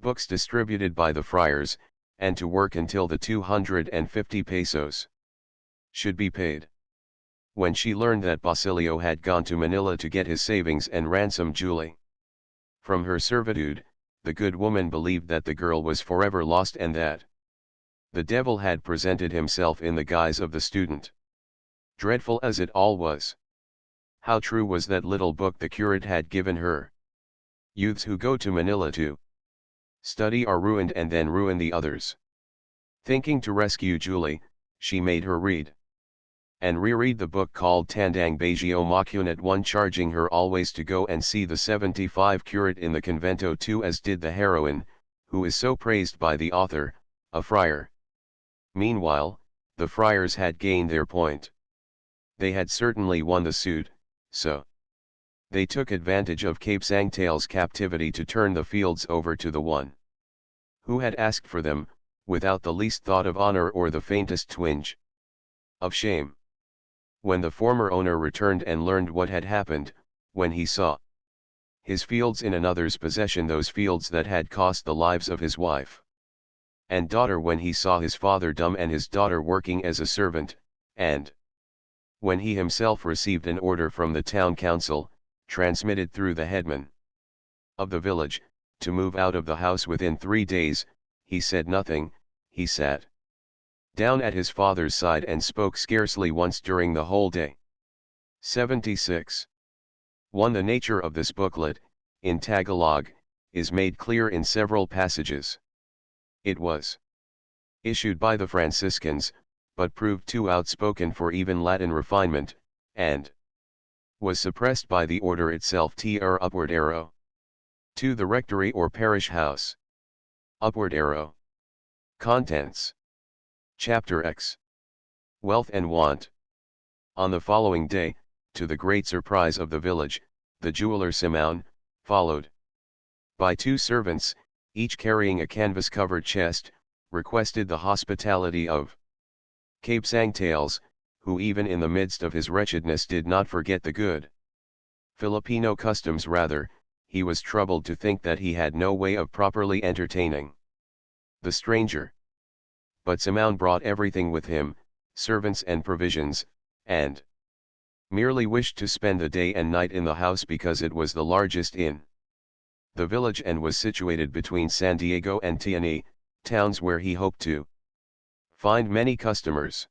books distributed by the friars, and to work until the 250 pesos should be paid. When she learned that Basilio had gone to Manila to get his savings and ransom Julie from her servitude, the good woman believed that the girl was forever lost and that the devil had presented himself in the guise of the student. Dreadful as it all was, how true was that little book the curate had given her. Youths who go to Manila to study are ruined and then ruin the others. Thinking to rescue Julie, she made her read and reread the book called Tandang Bagio Macunet 1, charging her always to go and see the 75 curate in the convento too, as did the heroine, who is so praised by the author, a friar. Meanwhile, the friars had gained their point. They had certainly won the suit, so they took advantage of Cape Sangtail's captivity to turn the fields over to the one who had asked for them, without the least thought of honor or the faintest twinge of shame. When the former owner returned and learned what had happened, when he saw his fields in another's possession, those fields that had cost the lives of his wife and daughter, when he saw his father dumb and his daughter working as a servant, and when he himself received an order from the town council, transmitted through the headman of the village, to move out of the house within 3 days, he said nothing, he sat down at his father's side and spoke scarcely once during the whole day. 76. 1. The nature of this booklet, in Tagalog, is made clear in several passages. It was issued by the Franciscans, but proved too outspoken for even Latin refinement, and was suppressed by the order itself. Upward arrow. 2. The rectory or parish house. Upward arrow. Contents. Chapter X. Wealth and Want. On the following day, to the great surprise of the village, the jeweler Simon, followed by 2 servants, each carrying a canvas-covered chest, requested the hospitality of Cape Sangtails, who even in the midst of his wretchedness did not forget the good Filipino customs. Rather, he was troubled to think that he had no way of properly entertaining the stranger. But Simon brought everything with him, servants and provisions, and merely wished to spend the day and night in the house because it was the largest in the village and was situated between San Diego and Tianyi, towns where he hoped to find many customers.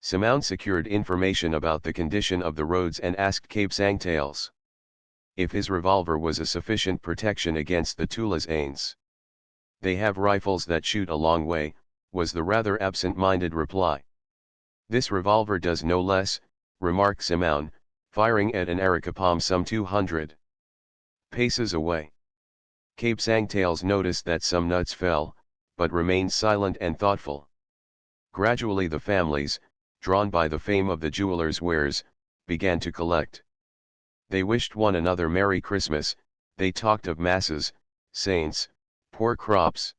Simon secured information about the condition of the roads and asked Cape Sangtails if his revolver was a sufficient protection against the Tulas Ains. "They have rifles that shoot a long way," was the rather absent-minded reply. This revolver does no less, remarked Simon, firing at an Arakapam some 200 paces away. Cape Sangtails noticed that some nuts fell, but remained silent and thoughtful. Gradually the families, drawn by the fame of the jeweller's wares, began to collect. They wished one another Merry Christmas, they talked of masses, saints, poor crops.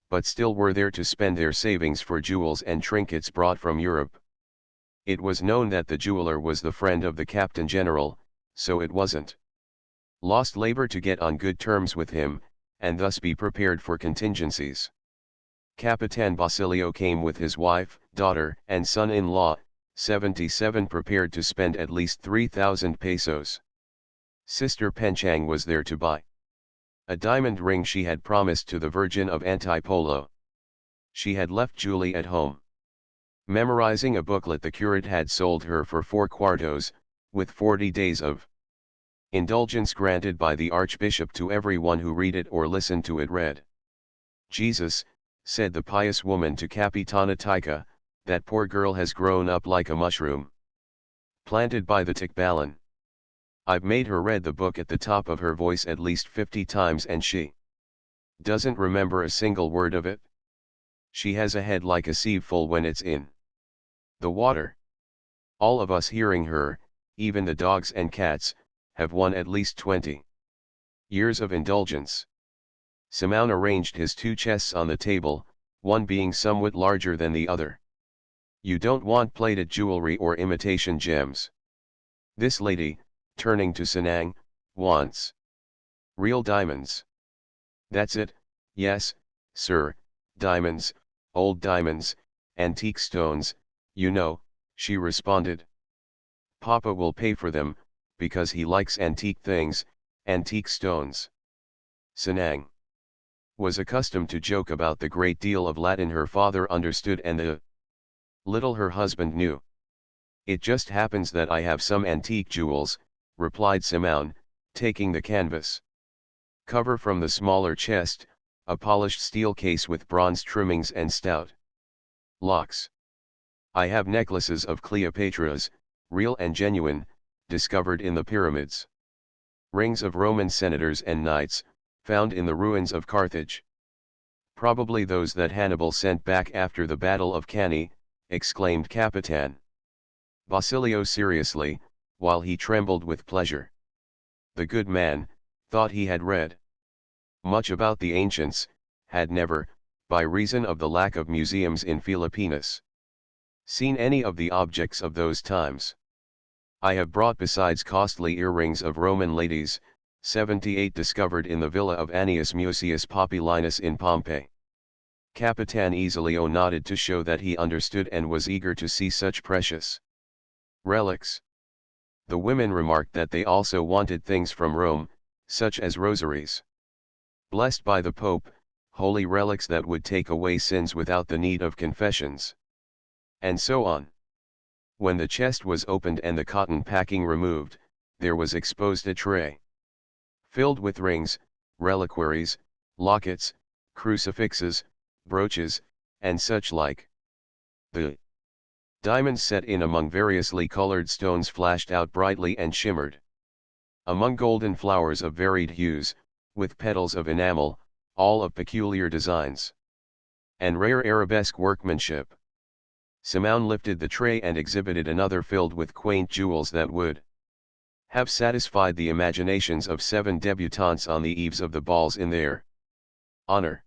But still were there to spend their savings for jewels and trinkets brought from Europe. It was known that the jeweller was the friend of the Captain General, so it wasn't lost labor to get on good terms with him, and thus be prepared for contingencies. Capitan Basilio came with his wife, daughter, and son-in-law, 77, prepared to spend at least 3,000 pesos. Sister Penchang was there to buy a diamond ring she had promised to the Virgin of Antipolo. She had left Julie at home, memorizing a booklet the curate had sold her for 4 cuartos, with 40 days of indulgence granted by the Archbishop to everyone who read it or listened to it read. Jesus, said the pious woman to Capitana Tika, that poor girl has grown up like a mushroom planted by the tikbalan. I've made her read the book at the top of her voice at least 50 times and she doesn't remember a single word of it. She has a head like a sieve full when it's in the water. All of us hearing her, even the dogs and cats, have won at least 20 years of indulgence. Simon arranged his 2 chests on the table, one being somewhat larger than the other. You don't want plated jewelry or imitation gems. This lady, turning to Sanang, wants real diamonds. That's it, yes, sir, diamonds, old diamonds, antique stones, you know, she responded. Papa will pay for them, because he likes antique things, antique stones. Sanang was accustomed to joke about the great deal of Latin her father understood and the little her husband knew. It just happens that I have some antique jewels, replied Simon, taking the canvas cover from the smaller chest, a polished steel case with bronze trimmings and stout locks. I have necklaces of Cleopatra's, real and genuine, discovered in the pyramids. Rings of Roman senators and knights, found in the ruins of Carthage. Probably those that Hannibal sent back after the Battle of Cannae, exclaimed Capitan Basilio seriously, while he trembled with pleasure. The good man, thought he had read much about the ancients, had never, by reason of the lack of museums in Filipinas, seen any of the objects of those times. I have brought besides costly earrings of Roman ladies, 78 discovered in the villa of Annius Mucius Populinus in Pompeii. Capitan Isolio nodded to show that he understood and was eager to see such precious relics. The women remarked that they also wanted things from Rome, such as rosaries blessed by the Pope, holy relics that would take away sins without the need of confessions, and so on. When the chest was opened and the cotton packing removed, there was exposed a tray filled with rings, reliquaries, lockets, crucifixes, brooches, and such like. The diamonds set in among variously colored stones flashed out brightly and shimmered among golden flowers of varied hues, with petals of enamel, all of peculiar designs and rare arabesque workmanship. Simon lifted the tray and exhibited another filled with quaint jewels that would have satisfied the imaginations of 7 debutantes on the eves of the balls in their honor.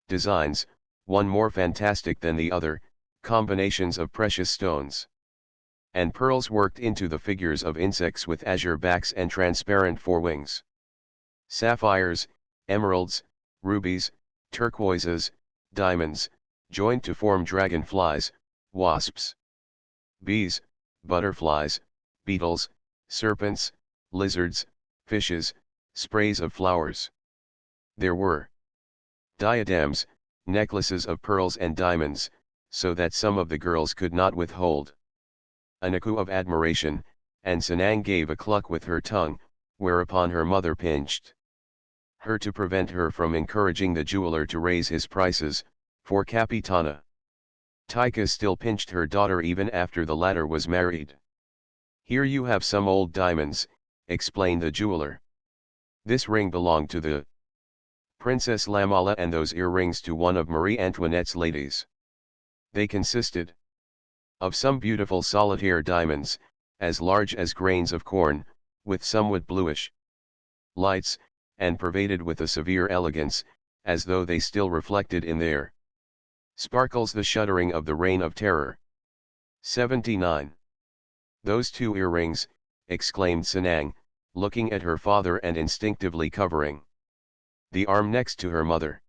Designs, one more fantastic than the other, combinations of precious stones and pearls worked into the figures of insects with azure backs and transparent forewings. Sapphires, emeralds, rubies, turquoises, diamonds, joined to form dragonflies, wasps, bees, butterflies, beetles, serpents, lizards, fishes, sprays of flowers. There were diadems, necklaces of pearls and diamonds, so that some of the girls could not withhold an echo of admiration, and Sanang gave a cluck with her tongue, whereupon her mother pinched her to prevent her from encouraging the jeweler to raise his prices, for Capitana Taika still pinched her daughter even after the latter was married. "Here you have some old diamonds," explained the jeweler. "This ring belonged to the Princess Lamala and those earrings to one of Marie Antoinette's ladies. They consisted of some beautiful solitaire diamonds, as large as grains of corn, with somewhat bluish lights, and pervaded with a severe elegance, as though they still reflected in their sparkles the shuddering of the Reign of Terror." 79. "Those two earrings," exclaimed Sanang, looking at her father and instinctively covering the arm next to her mother.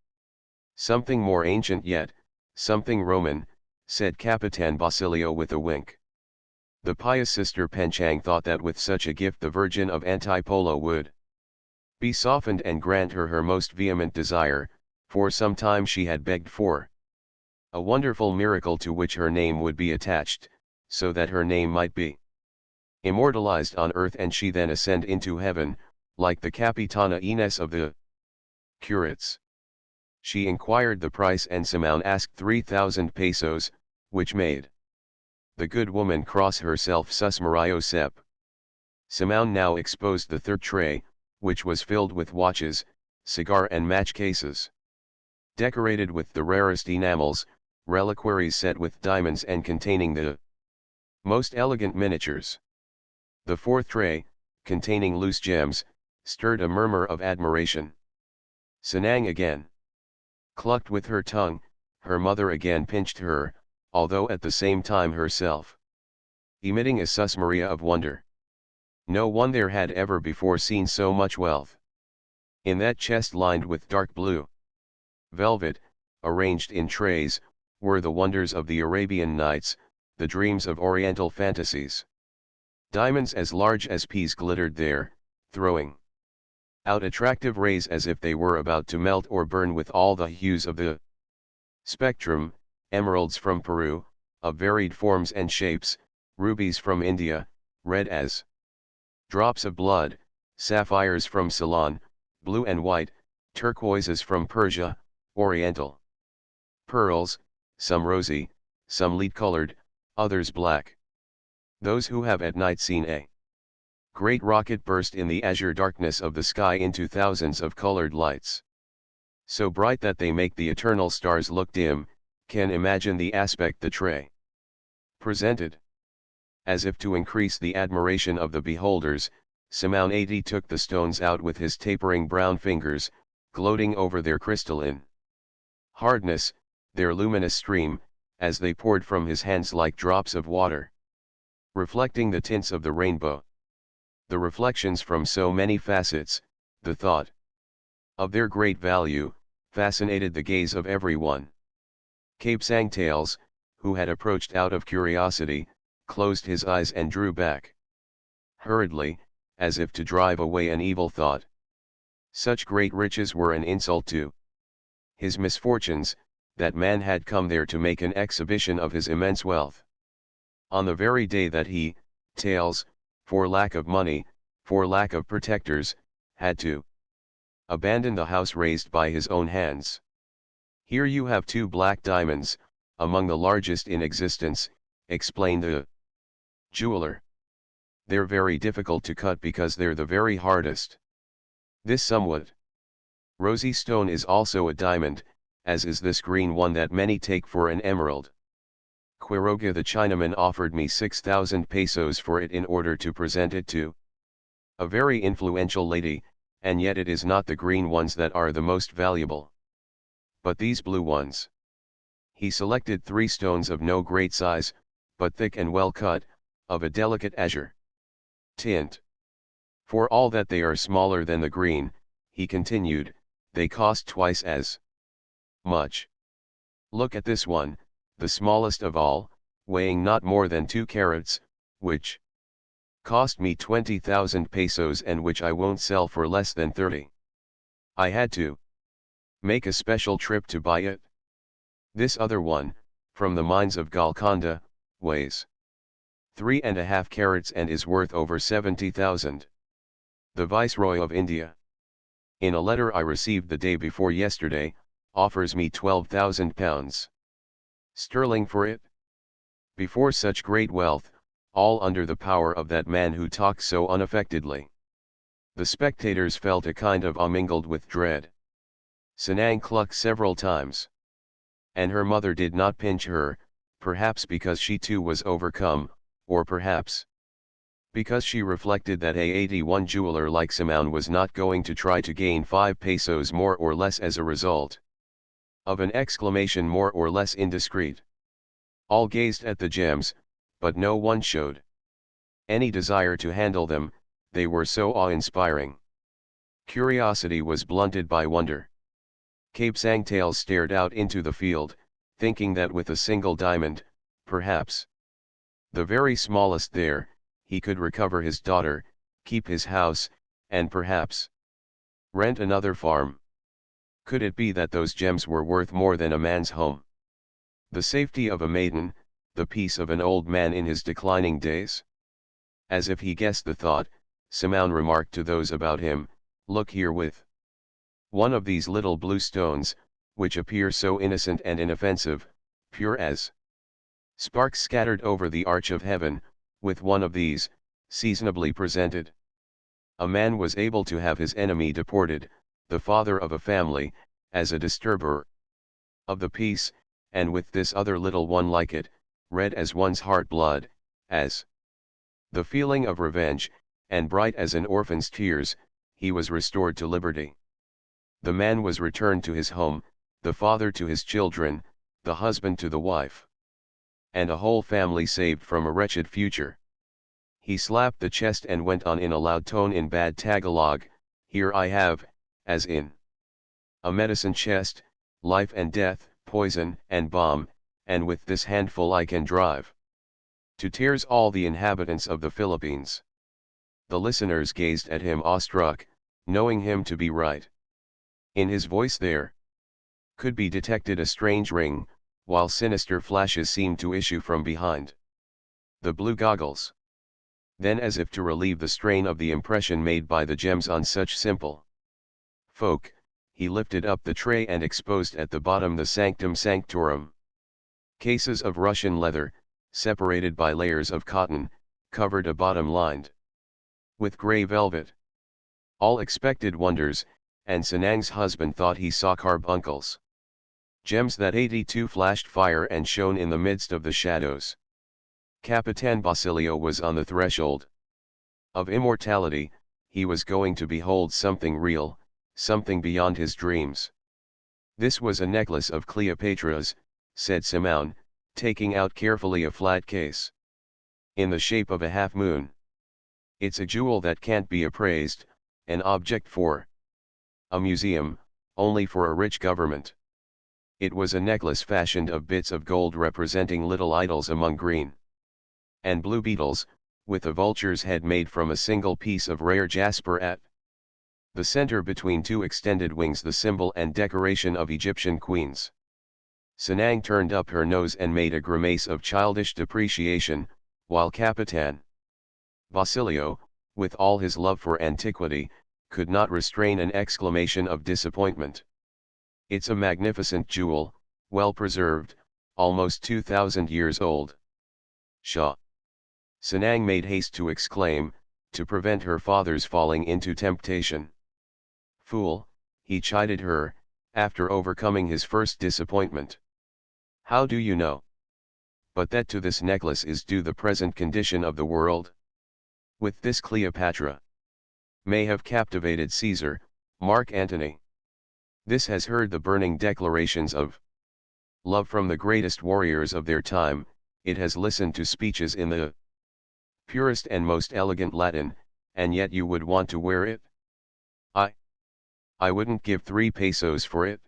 "Something more ancient yet, something Roman," said Capitan Basilio with a wink. The pious Sister Penchang thought that with such a gift the Virgin of Antipolo would be softened and grant her most vehement desire. For some time she had begged for a wonderful miracle to which her name would be attached, so that her name might be immortalized on earth and she then ascend into heaven, like the Capitana Inés of the curates. She inquired the price and Simone asked 3,000 pesos, which made the good woman cross herself sus Mario Sep. Simone now exposed the third tray, which was filled with watches, cigar and match cases, decorated with the rarest enamels, reliquaries set with diamonds and containing the most elegant miniatures. The fourth tray, containing loose gems, stirred a murmur of admiration. Sanang again clucked with her tongue, her mother again pinched her, although at the same time herself emitting a suspiria of wonder. No one there had ever before seen so much wealth. In that chest lined with dark blue velvet, arranged in trays, were the wonders of the Arabian Nights, the dreams of Oriental fantasies. Diamonds as large as peas glittered there, throwing out attractive rays as if they were about to melt or burn with all the hues of the spectrum, emeralds from Peru, of varied forms and shapes, rubies from India, red as drops of blood, sapphires from Ceylon, blue and white, turquoises from Persia, oriental pearls, some rosy, some lead-colored, others black. Those who have at night seen a great rocket burst in the azure darkness of the sky into thousands of colored lights, so bright that they make the eternal stars look dim, can imagine the aspect the tray presented. As if to increase the admiration of the beholders, Simone 80 took the stones out with his tapering brown fingers, gloating over their crystalline hardness, their luminous stream, as they poured from his hands like drops of water, reflecting the tints of the rainbow. The reflections from so many facets, the thought of their great value, fascinated the gaze of everyone. Cape Sangtales, who had approached out of curiosity, closed his eyes and drew back hurriedly, as if to drive away an evil thought. Such great riches were an insult to his misfortunes, that man had come there to make an exhibition of his immense wealth. On the very day that he, Tales, for lack of money, for lack of protectors, had to abandon the house raised by his own hands. "Here you have two black diamonds, among the largest in existence," explained the jeweler. "They're very difficult to cut because they're the very hardest. This somewhat rosy stone is also a diamond, as is this green one that many take for an emerald. Quiroga the Chinaman offered me 6,000 pesos for it in order to present it to a very influential lady, and yet it is not the green ones that are the most valuable, but these blue ones." He selected 3 stones of no great size, but thick and well cut, of a delicate azure tint. "For all that they are smaller than the green," he continued, "they cost twice as much. Look at this one, the smallest of all, weighing not more than 2 carats, which cost me 20,000 pesos and which I won't sell for less than 30. I had to make a special trip to buy it. This other one, from the mines of Golconda, weighs 3.5 carats and is worth over 70,000. The Viceroy of India, in a letter I received the day before yesterday, offers me 12,000 pounds. sterling for it? Before such great wealth, all under the power of that man who talked so unaffectedly. The spectators felt a kind of awe mingled with dread. Sanang clucked several times. And her mother did not pinch her, perhaps because she too was overcome, or perhaps because she reflected that a 81 jeweler like Simon was not going to try to gain 5 pesos more or less as a result of an exclamation more or less indiscreet. All gazed at the gems, but no one showed any desire to handle them, they were so awe-inspiring. Curiosity was blunted by wonder. Cape Sangtail stared out into the field, thinking that with a single diamond, perhaps the very smallest there, he could recover his daughter, keep his house, and perhaps rent another farm. Could it be that those gems were worth more than a man's home? The safety of a maiden, the peace of an old man in his declining days? As if he guessed the thought, Simon remarked to those about him, "Look here with one of these little blue stones, which appear so innocent and inoffensive, pure as sparks scattered over the arch of heaven, with one of these, seasonably presented, a man was able to have his enemy deported, the father of a family, as a disturber of the peace, and with this other little one like it, red as one's heart blood, as the feeling of revenge, and bright as an orphan's tears, he was restored to liberty. The man was returned to his home, the father to his children, the husband to the wife, and a whole family saved from a wretched future." He slapped the chest and went on in a loud tone in bad Tagalog, "Here I have, as in a medicine chest, life and death, poison and bomb, and with this handful I can drive to tears all the inhabitants of the Philippines." The listeners gazed at him awestruck, knowing him to be right. In his voice there could be detected a strange ring, while sinister flashes seemed to issue from behind the blue goggles. Then, as if to relieve the strain of the impression made by the gems on such simple folk, he lifted up the tray and exposed at the bottom the sanctum sanctorum. Cases of Russian leather, separated by layers of cotton, covered a bottom lined with grey velvet. All expected wonders, and Sanang's husband thought he saw carbuncles. Gems that 82 flashed fire and shone in the midst of the shadows. Capitan Basilio was on the threshold of immortality, he was going to behold something real, something beyond his dreams. "This was a necklace of Cleopatra's," said Simon, taking out carefully a flat case, "in the shape of a half-moon. It's a jewel that can't be appraised, an object for a museum, only for a rich government." It was a necklace fashioned of bits of gold representing little idols among green and blue beetles, with a vulture's head made from a single piece of rare jasper at the center between two extended wings, the symbol and decoration of Egyptian queens. Sanang turned up her nose and made a grimace of childish depreciation, while Capitan Basilio, with all his love for antiquity, could not restrain an exclamation of disappointment. "It's a magnificent jewel, well preserved, almost 2,000 years old." "Pshaw!" Sanang made haste to exclaim, to prevent her father's falling into temptation. "Fool," he chided her, after overcoming his first disappointment. "How do you know but that to this necklace is due the present condition of the world? With this Cleopatra may have captivated Caesar, Mark Antony. This has heard the burning declarations of love from the greatest warriors of their time, it has listened to speeches in the purest and most elegant Latin, and yet you would want to wear it? I wouldn't give 3 pesos for it."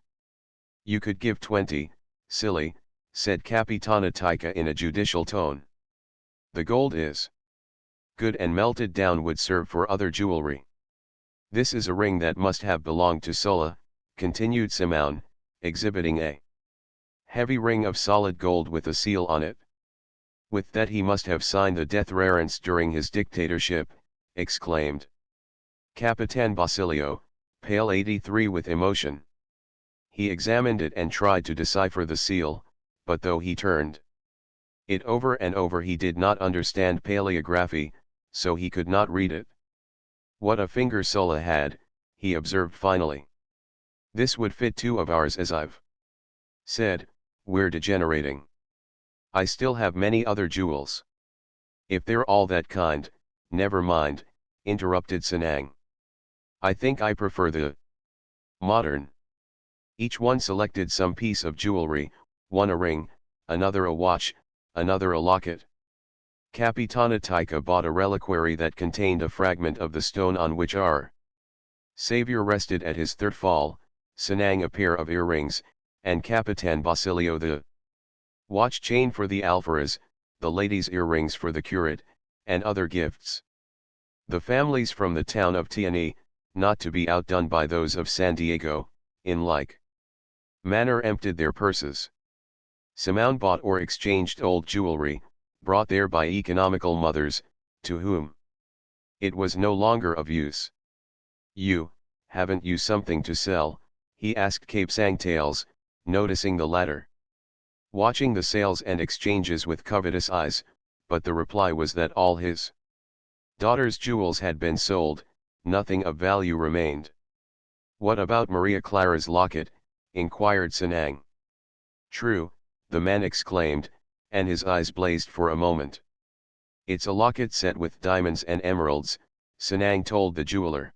"You could give 20, silly," said Capitana Tika in a judicial tone. "The gold is good and melted down would serve for other jewelry. This is a ring that must have belonged to Sulla," continued Simon, exhibiting a heavy ring of solid gold with a seal on it. "With that he must have signed the death warrants during his dictatorship," exclaimed Capitan Basilio, pale 83 with emotion. He examined it and tried to decipher the seal, but though he turned it over and over he did not understand paleography, so he could not read it. What a finger Sulla had, he observed finally. This would fit two of ours, as I've said, we're degenerating. I still have many other jewels. If they're all that kind, never mind, interrupted Sanang. I think I prefer the modern. Each one selected some piece of jewelry, one a ring, another a watch, another a locket. Capitana Taika bought a reliquary that contained a fragment of the stone on which our Savior rested at his third fall, Sanang a pair of earrings, and Capitan Basilio the watch chain for the alferez, the ladies' earrings for the curate, and other gifts. The families from the town of Tiani, not to be outdone by those of San Diego, in like manner emptied their purses. Simone bought or exchanged old jewelry, brought there by economical mothers, to whom it was no longer of use. You, haven't you something to sell? He asked Cape Sangtails, noticing the latter watching the sales and exchanges with covetous eyes, but the reply was that all his daughter's jewels had been sold, nothing of value remained. What about Maria Clara's locket? Inquired Sanang. True, the man exclaimed, and his eyes blazed for a moment. It's a locket set with diamonds and emeralds, Sanang told the jeweler.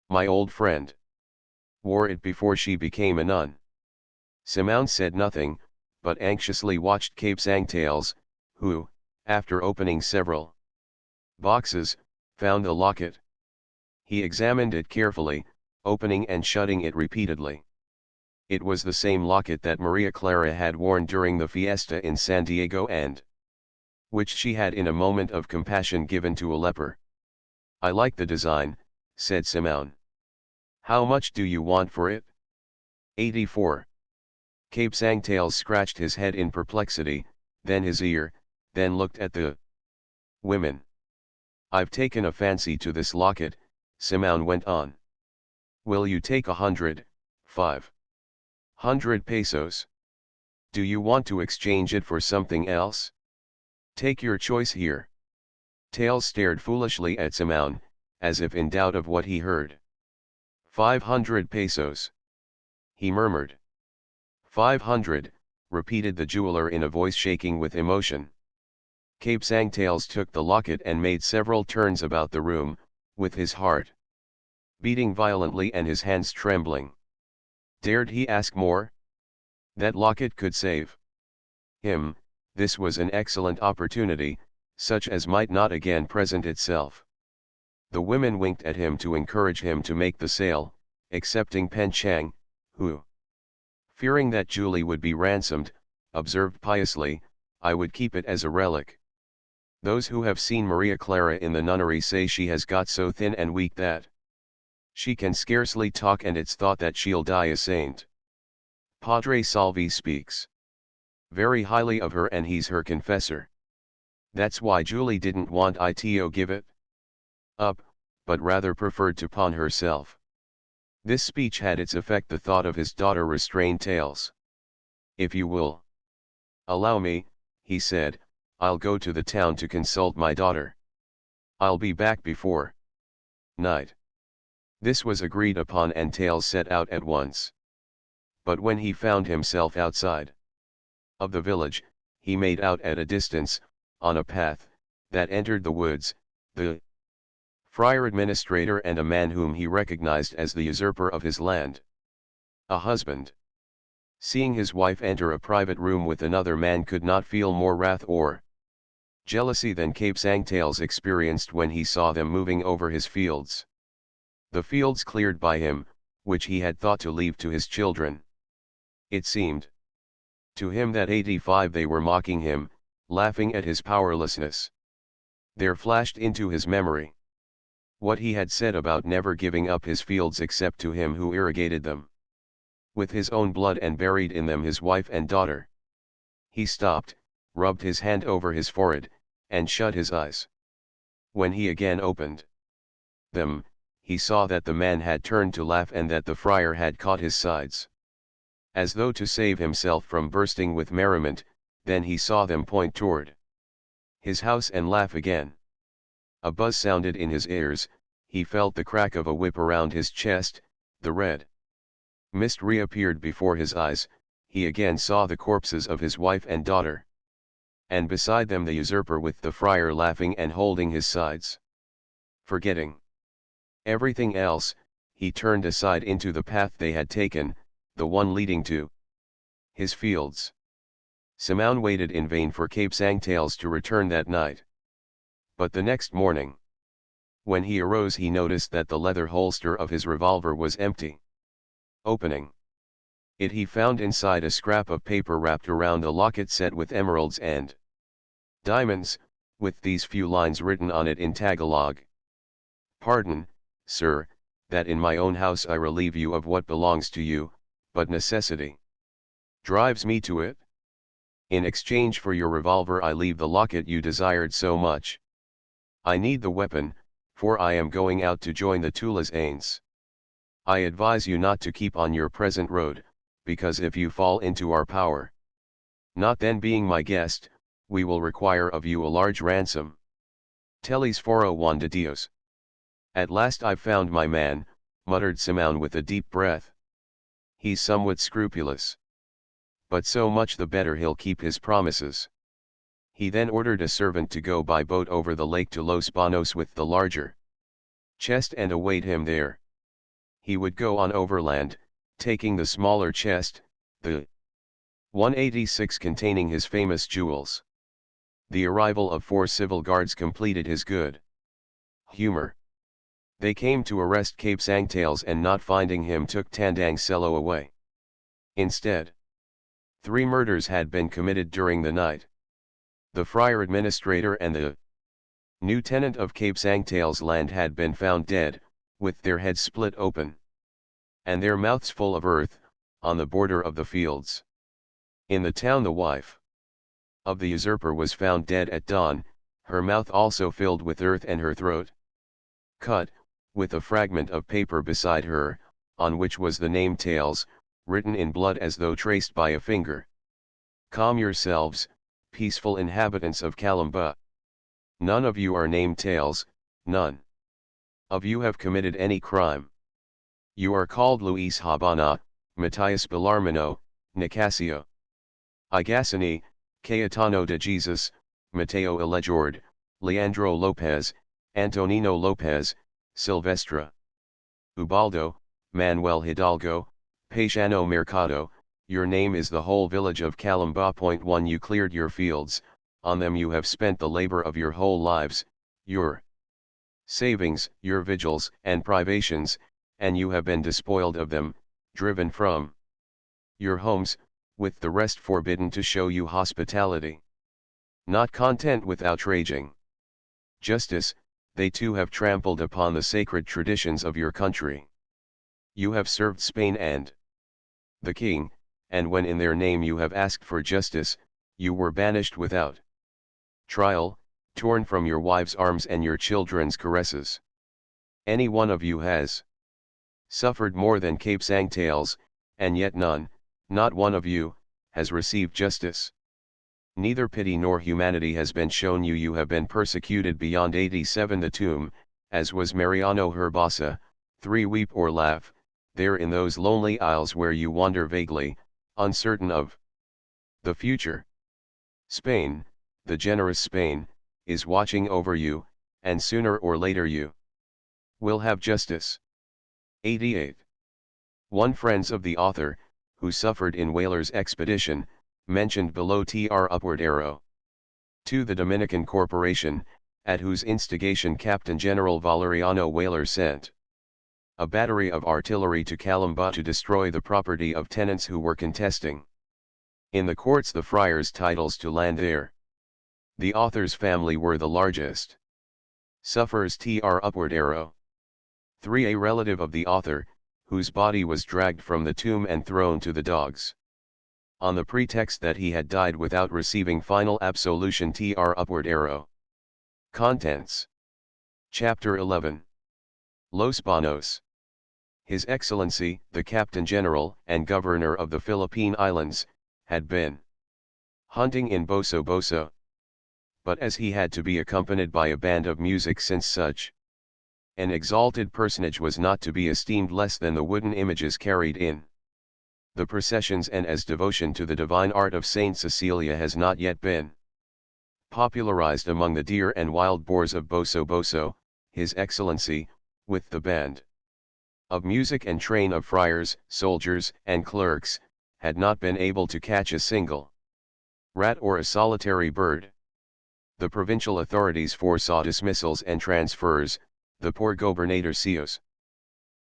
My old friend wore it before she became a nun. Simone said nothing, but anxiously watched Cape Sangtails, who, after opening several boxes, found the locket. He examined it carefully, opening and shutting it repeatedly. It was the same locket that Maria Clara had worn during the fiesta in San Diego and which she had in a moment of compassion given to a leper. I like the design, said Simone. How much do you want for it? 84. Cape Sangtails scratched his head in perplexity, then his ear, then looked at the women. I've taken a fancy to this locket, Simone went on. Will you take 500 pesos? Do you want to exchange it for something else? Take your choice here. Tails stared foolishly at Simone, as if in doubt of what he heard. 500 pesos. He murmured. 500, repeated the jeweler in a voice shaking with emotion. Cape Sangtails took the locket and made several turns about the room, with his heart beating violently and his hands trembling. Dared he ask more? That locket could save him. This was an excellent opportunity, such as might not again present itself. The women winked at him to encourage him to make the sale, excepting Pen Chang, who, fearing that Julie would be ransomed, observed piously, I would keep it as a relic. Those who have seen Maria Clara in the nunnery say she has got so thin and weak that she can scarcely talk, and it's thought that she'll die a saint. Padre Salvi speaks very highly of her, and he's her confessor. That's why Julie didn't want to give it up, but rather preferred to pawn herself. This speech had its effect. The thought of his daughter restrained Tails. If you will allow me, he said, I'll go to the town to consult my daughter. I'll be back before night. This was agreed upon, and Tails set out at once. But when he found himself outside of the village, he made out at a distance, on a path that entered the woods, the friar administrator and a man whom he recognized as the usurper of his land. A husband, seeing his wife enter a private room with another man, could not feel more wrath or jealousy than Cape Sangtails experienced when he saw them moving over his fields. The fields cleared by him, which he had thought to leave to his children. It seemed to him that 85 they were mocking him, laughing at his powerlessness. There flashed into his memory what he had said about never giving up his fields except to him who irrigated them with his own blood and buried in them his wife and daughter. He stopped, rubbed his hand over his forehead, and shut his eyes. When he again opened them, he saw that the man had turned to laugh and that the friar had caught his sides. As though to save himself from bursting with merriment, then he saw them point toward his house and laugh again. A buzz sounded in his ears, he felt the crack of a whip around his chest, the red mist reappeared before his eyes, he again saw the corpses of his wife and daughter. And beside them the usurper with the friar laughing and holding his sides. Forgetting everything else, he turned aside into the path they had taken, the one leading to his fields. Simeon waited in vain for Cape Sangtales to return that night. But the next morning, when he arose, he noticed that the leather holster of his revolver was empty. Opening it, he found inside a scrap of paper wrapped around a locket set with emeralds and diamonds, with these few lines written on it in Tagalog. "Pardon, sir, that in my own house I relieve you of what belongs to you, but necessity drives me to it. In exchange for your revolver I leave the locket you desired so much. I need the weapon, for I am going out to join the Tulas-Ains. I advise you not to keep on your present road, because if you fall into our power, not then being my guest, we will require of you a large ransom. Teles foro Juan de Dios." "At last I've found my man," muttered Simeon with a deep breath. "He's somewhat scrupulous. But so much the better, he'll keep his promises." He then ordered a servant to go by boat over the lake to Los Banos with the larger chest and await him there. He would go on overland, taking the smaller chest, the 186 containing his famous jewels. The arrival of 4 civil guards completed his good humor. They came to arrest Cape Sangtales and not finding him took Tandang Selo away. Instead, 3 murders had been committed during the night. The friar administrator and the new tenant of Cape Sangtales land had been found dead, with their heads split open, and their mouths full of earth, on the border of the fields. In the town the wife of the usurper was found dead at dawn, her mouth also filled with earth and her throat cut, with a fragment of paper beside her, on which was the name Tales, written in blood as though traced by a finger. "Calm yourselves, peaceful inhabitants of Calamba. None of you are named Tales, none of you have committed any crime. You are called Luis Habana, Matias Belarmino, Nicasio Igasani, Cayetano de Jesus, Mateo Elejord, Leandro Lopez, Antonino Lopez, Silvestre Ubaldo, Manuel Hidalgo, Paisano Mercado. Your name is the whole village of Calamba. 1 You cleared your fields, on them you have spent the labor of your whole lives, your savings, your vigils and privations, and you have been despoiled of them, driven from your homes, with the rest forbidden to show you hospitality. Not content with outraging justice, they too have trampled upon the sacred traditions of your country. You have served Spain and the king, and when in their name you have asked for justice, you were banished without trial, torn from your wives' arms and your children's caresses. Any one of you has suffered more than Cape Sangtales, and yet none, not one of you, has received justice. Neither pity nor humanity has been shown you. You have been persecuted beyond 87 the tomb, as was Mariano Herbasa. 3 Weep or laugh, there in those lonely isles where you wander vaguely, uncertain of the future. Spain, the generous Spain, is watching over you, and sooner or later you will have justice. 88. 1 Friends of the author, who suffered in Whaler's expedition, mentioned below tr upward arrow. 2 The Dominican Corporation, at whose instigation Captain General Valeriano Whaler sent a battery of artillery to Calamba to destroy the property of tenants who were contesting in the courts the friars' titles to land there. The author's family were the largest sufferers tr upward arrow. 3 A relative of the author, whose body was dragged from the tomb and thrown to the dogs, on the pretext that he had died without receiving final absolution tr upward arrow. Contents. Chapter 11. Los Banos. His Excellency, the Captain General and Governor of the Philippine Islands, had been hunting in Boso Boso. But as he had to be accompanied by a band of music, since such an exalted personage was not to be esteemed less than the wooden images carried in the processions, and as devotion to the divine art of Saint Cecilia has not yet been popularized among the deer and wild boars of Boso Boso, His Excellency, with the band of music and train of friars, soldiers, and clerks, had not been able to catch a single rat or a solitary bird. The provincial authorities foresaw dismissals and transfers. The poor gobernadorcillos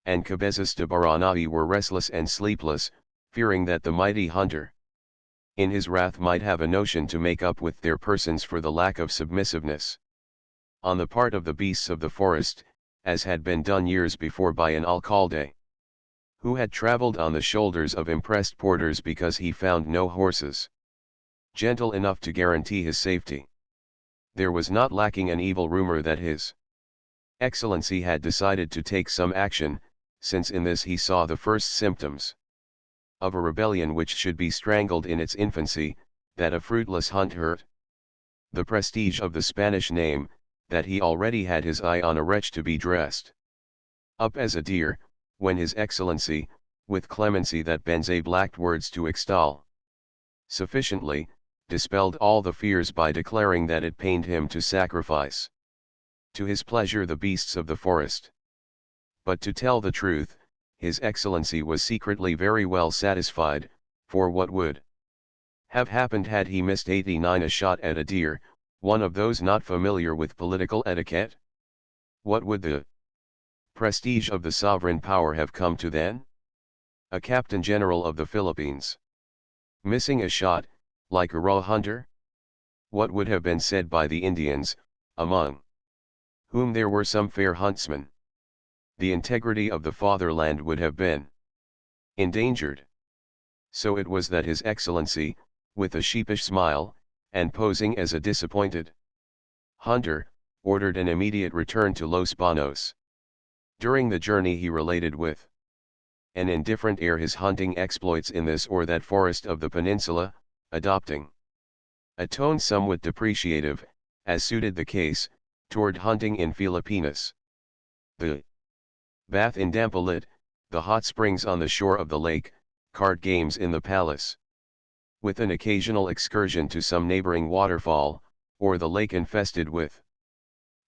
and cabezas de barangay were restless and sleepless, fearing that the mighty hunter in his wrath might have a notion to make up with their persons for the lack of submissiveness on the part of the beasts of the forest, as had been done years before by an alcalde who had traveled on the shoulders of impressed porters because he found no horses gentle enough to guarantee his safety. There was not lacking an evil rumor that His Excellency had decided to take some action, since in this he saw the first symptoms of a rebellion which should be strangled in its infancy, that a fruitless hunt hurt the prestige of the Spanish name, that he already had his eye on a wretch to be dressed up as a deer, when His Excellency, with clemency that Benze lacked words to extol sufficiently, dispelled all the fears by declaring that it pained him to sacrifice to his pleasure the beasts of the forest. But to tell the truth, His Excellency was secretly very well satisfied, for what would have happened had he missed 89 a shot at a deer, one of those not familiar with political etiquette? What would the prestige of the sovereign power have come to then? A Captain General of the Philippines missing a shot, like a raw hunter? What would have been said by the Indians, among whom there were some fair huntsmen? The integrity of the fatherland would have been endangered. So it was that His Excellency, with a sheepish smile, and posing as a disappointed hunter, ordered an immediate return to Los Banos. During the journey he related with an indifferent air his hunting exploits in this or that forest of the peninsula, adopting a tone somewhat depreciative, as suited the case, toward hunting in Filipinas. The bath in Dampilit, the hot springs on the shore of the lake, card games in the palace, with an occasional excursion to some neighboring waterfall, or the lake infested with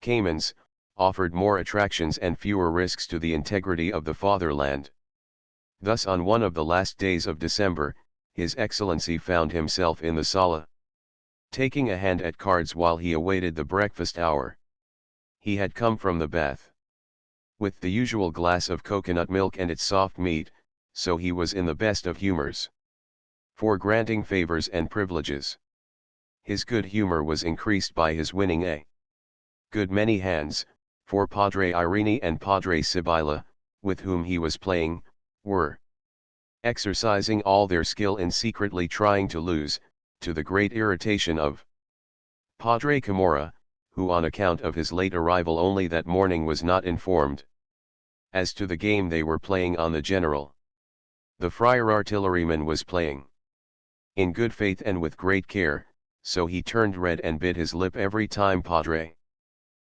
caimans, offered more attractions and fewer risks to the integrity of the fatherland. Thus on one of the last days of December, His Excellency found himself in the sala, taking a hand at cards while he awaited the breakfast hour. He had come from the bath with the usual glass of coconut milk and its soft meat, so he was in the best of humors for granting favors and privileges. His good humor was increased by his winning a good many hands, for Padre Irene and Padre Sibylla, with whom he was playing, were exercising all their skill in secretly trying to lose, to the great irritation of Padre Camorra, who on account of his late arrival only that morning was not informed as to the game they were playing on the general. The friar artilleryman was playing in good faith and with great care, so he turned red and bit his lip every time Padre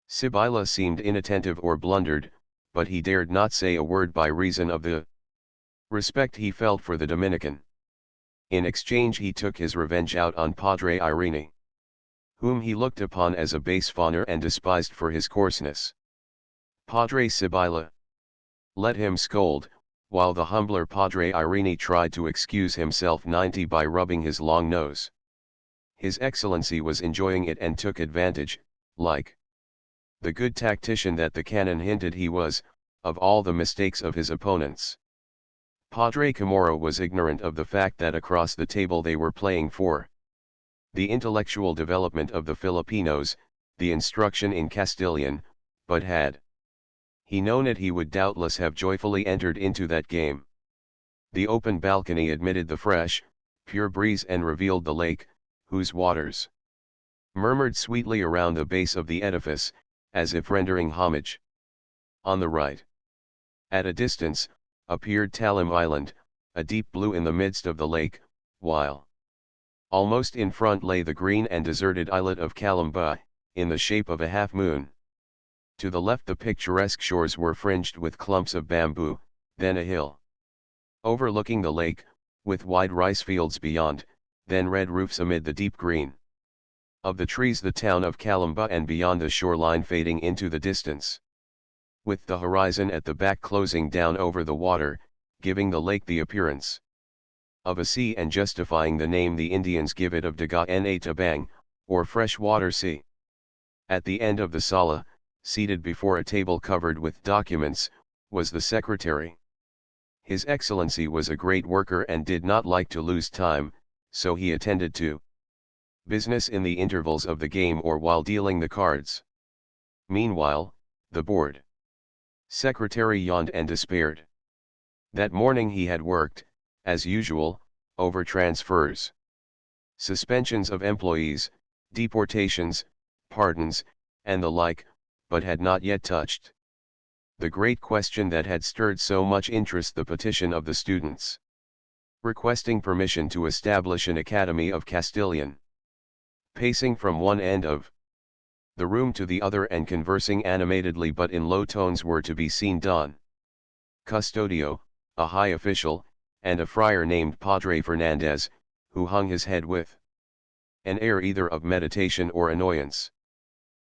Sibylla seemed inattentive or blundered, but he dared not say a word by reason of the respect he felt for the Dominican. In exchange he took his revenge out on Padre Irene, whom he looked upon as a base fawner and despised for his coarseness. Padre Sibylla let him scold, while the humbler Padre Irene tried to excuse himself 90 by rubbing his long nose. His Excellency was enjoying it and took advantage, like the good tactician that the canon hinted he was, of all the mistakes of his opponents. Padre Camorra was ignorant of the fact that across the table they were playing for the intellectual development of the Filipinos, the instruction in Castilian, but had he known it he would doubtless have joyfully entered into that game. The open balcony admitted the fresh, pure breeze and revealed the lake, whose waters murmured sweetly around the base of the edifice, as if rendering homage. On the right, at a distance, appeared Talim Island, a deep blue in the midst of the lake, while almost in front lay the green and deserted islet of Kalamba, in the shape of a half-moon. To the left the picturesque shores were fringed with clumps of bamboo, then a hill overlooking the lake, with wide rice fields beyond, then red roofs amid the deep green of the trees, the town of Kalamba, and beyond the shoreline fading into the distance, with the horizon at the back closing down over the water, giving the lake the appearance of a sea and justifying the name the Indians give it of Daga na Tabang, or freshwater sea. At the end of the sala, seated before a table covered with documents, was the secretary. His Excellency was a great worker and did not like to lose time, so he attended to business in the intervals of the game or while dealing the cards. Meanwhile, the board secretary yawned and despaired. That morning he had worked, as usual, over transfers, suspensions of employees, deportations, pardons, and the like, but had not yet touched the great question that had stirred so much interest, the petition of the students, requesting permission to establish an Academy of Castilian. Pacing from one end of the room to the other and conversing animatedly but in low tones were to be seen Don Custodio, a high official, and a friar named Padre Fernandez, who hung his head with an air either of meditation or annoyance.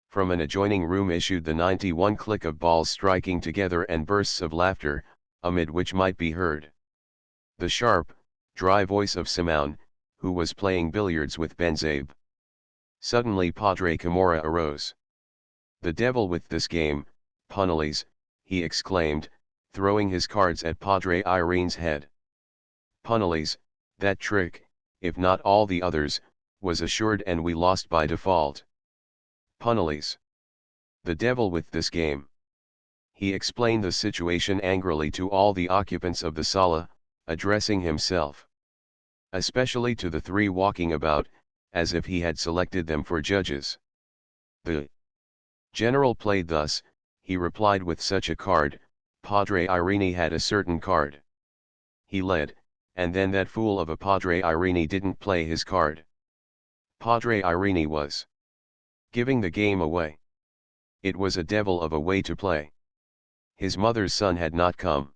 From an adjoining room issued the 91 click of balls striking together and bursts of laughter, amid which might be heard the sharp, dry voice of Simon, who was playing billiards with Benzabe. Suddenly Padre Camorra arose. "The devil with this game, Punales," he exclaimed, throwing his cards at Padre Irene's head. "Punales, that trick, if not all the others, was assured and we lost by default." "Punales. The devil with this game." He explained the situation angrily to all the occupants of the sala, addressing himself especially to the three walking about, as if he had selected them for judges. The general played thus, he replied with such a card, Padre Irene had a certain card. He led, and then that fool of a Padre Irene didn't play his card. Padre Irene was giving the game away. It was a devil of a way to play. His mother's son had not come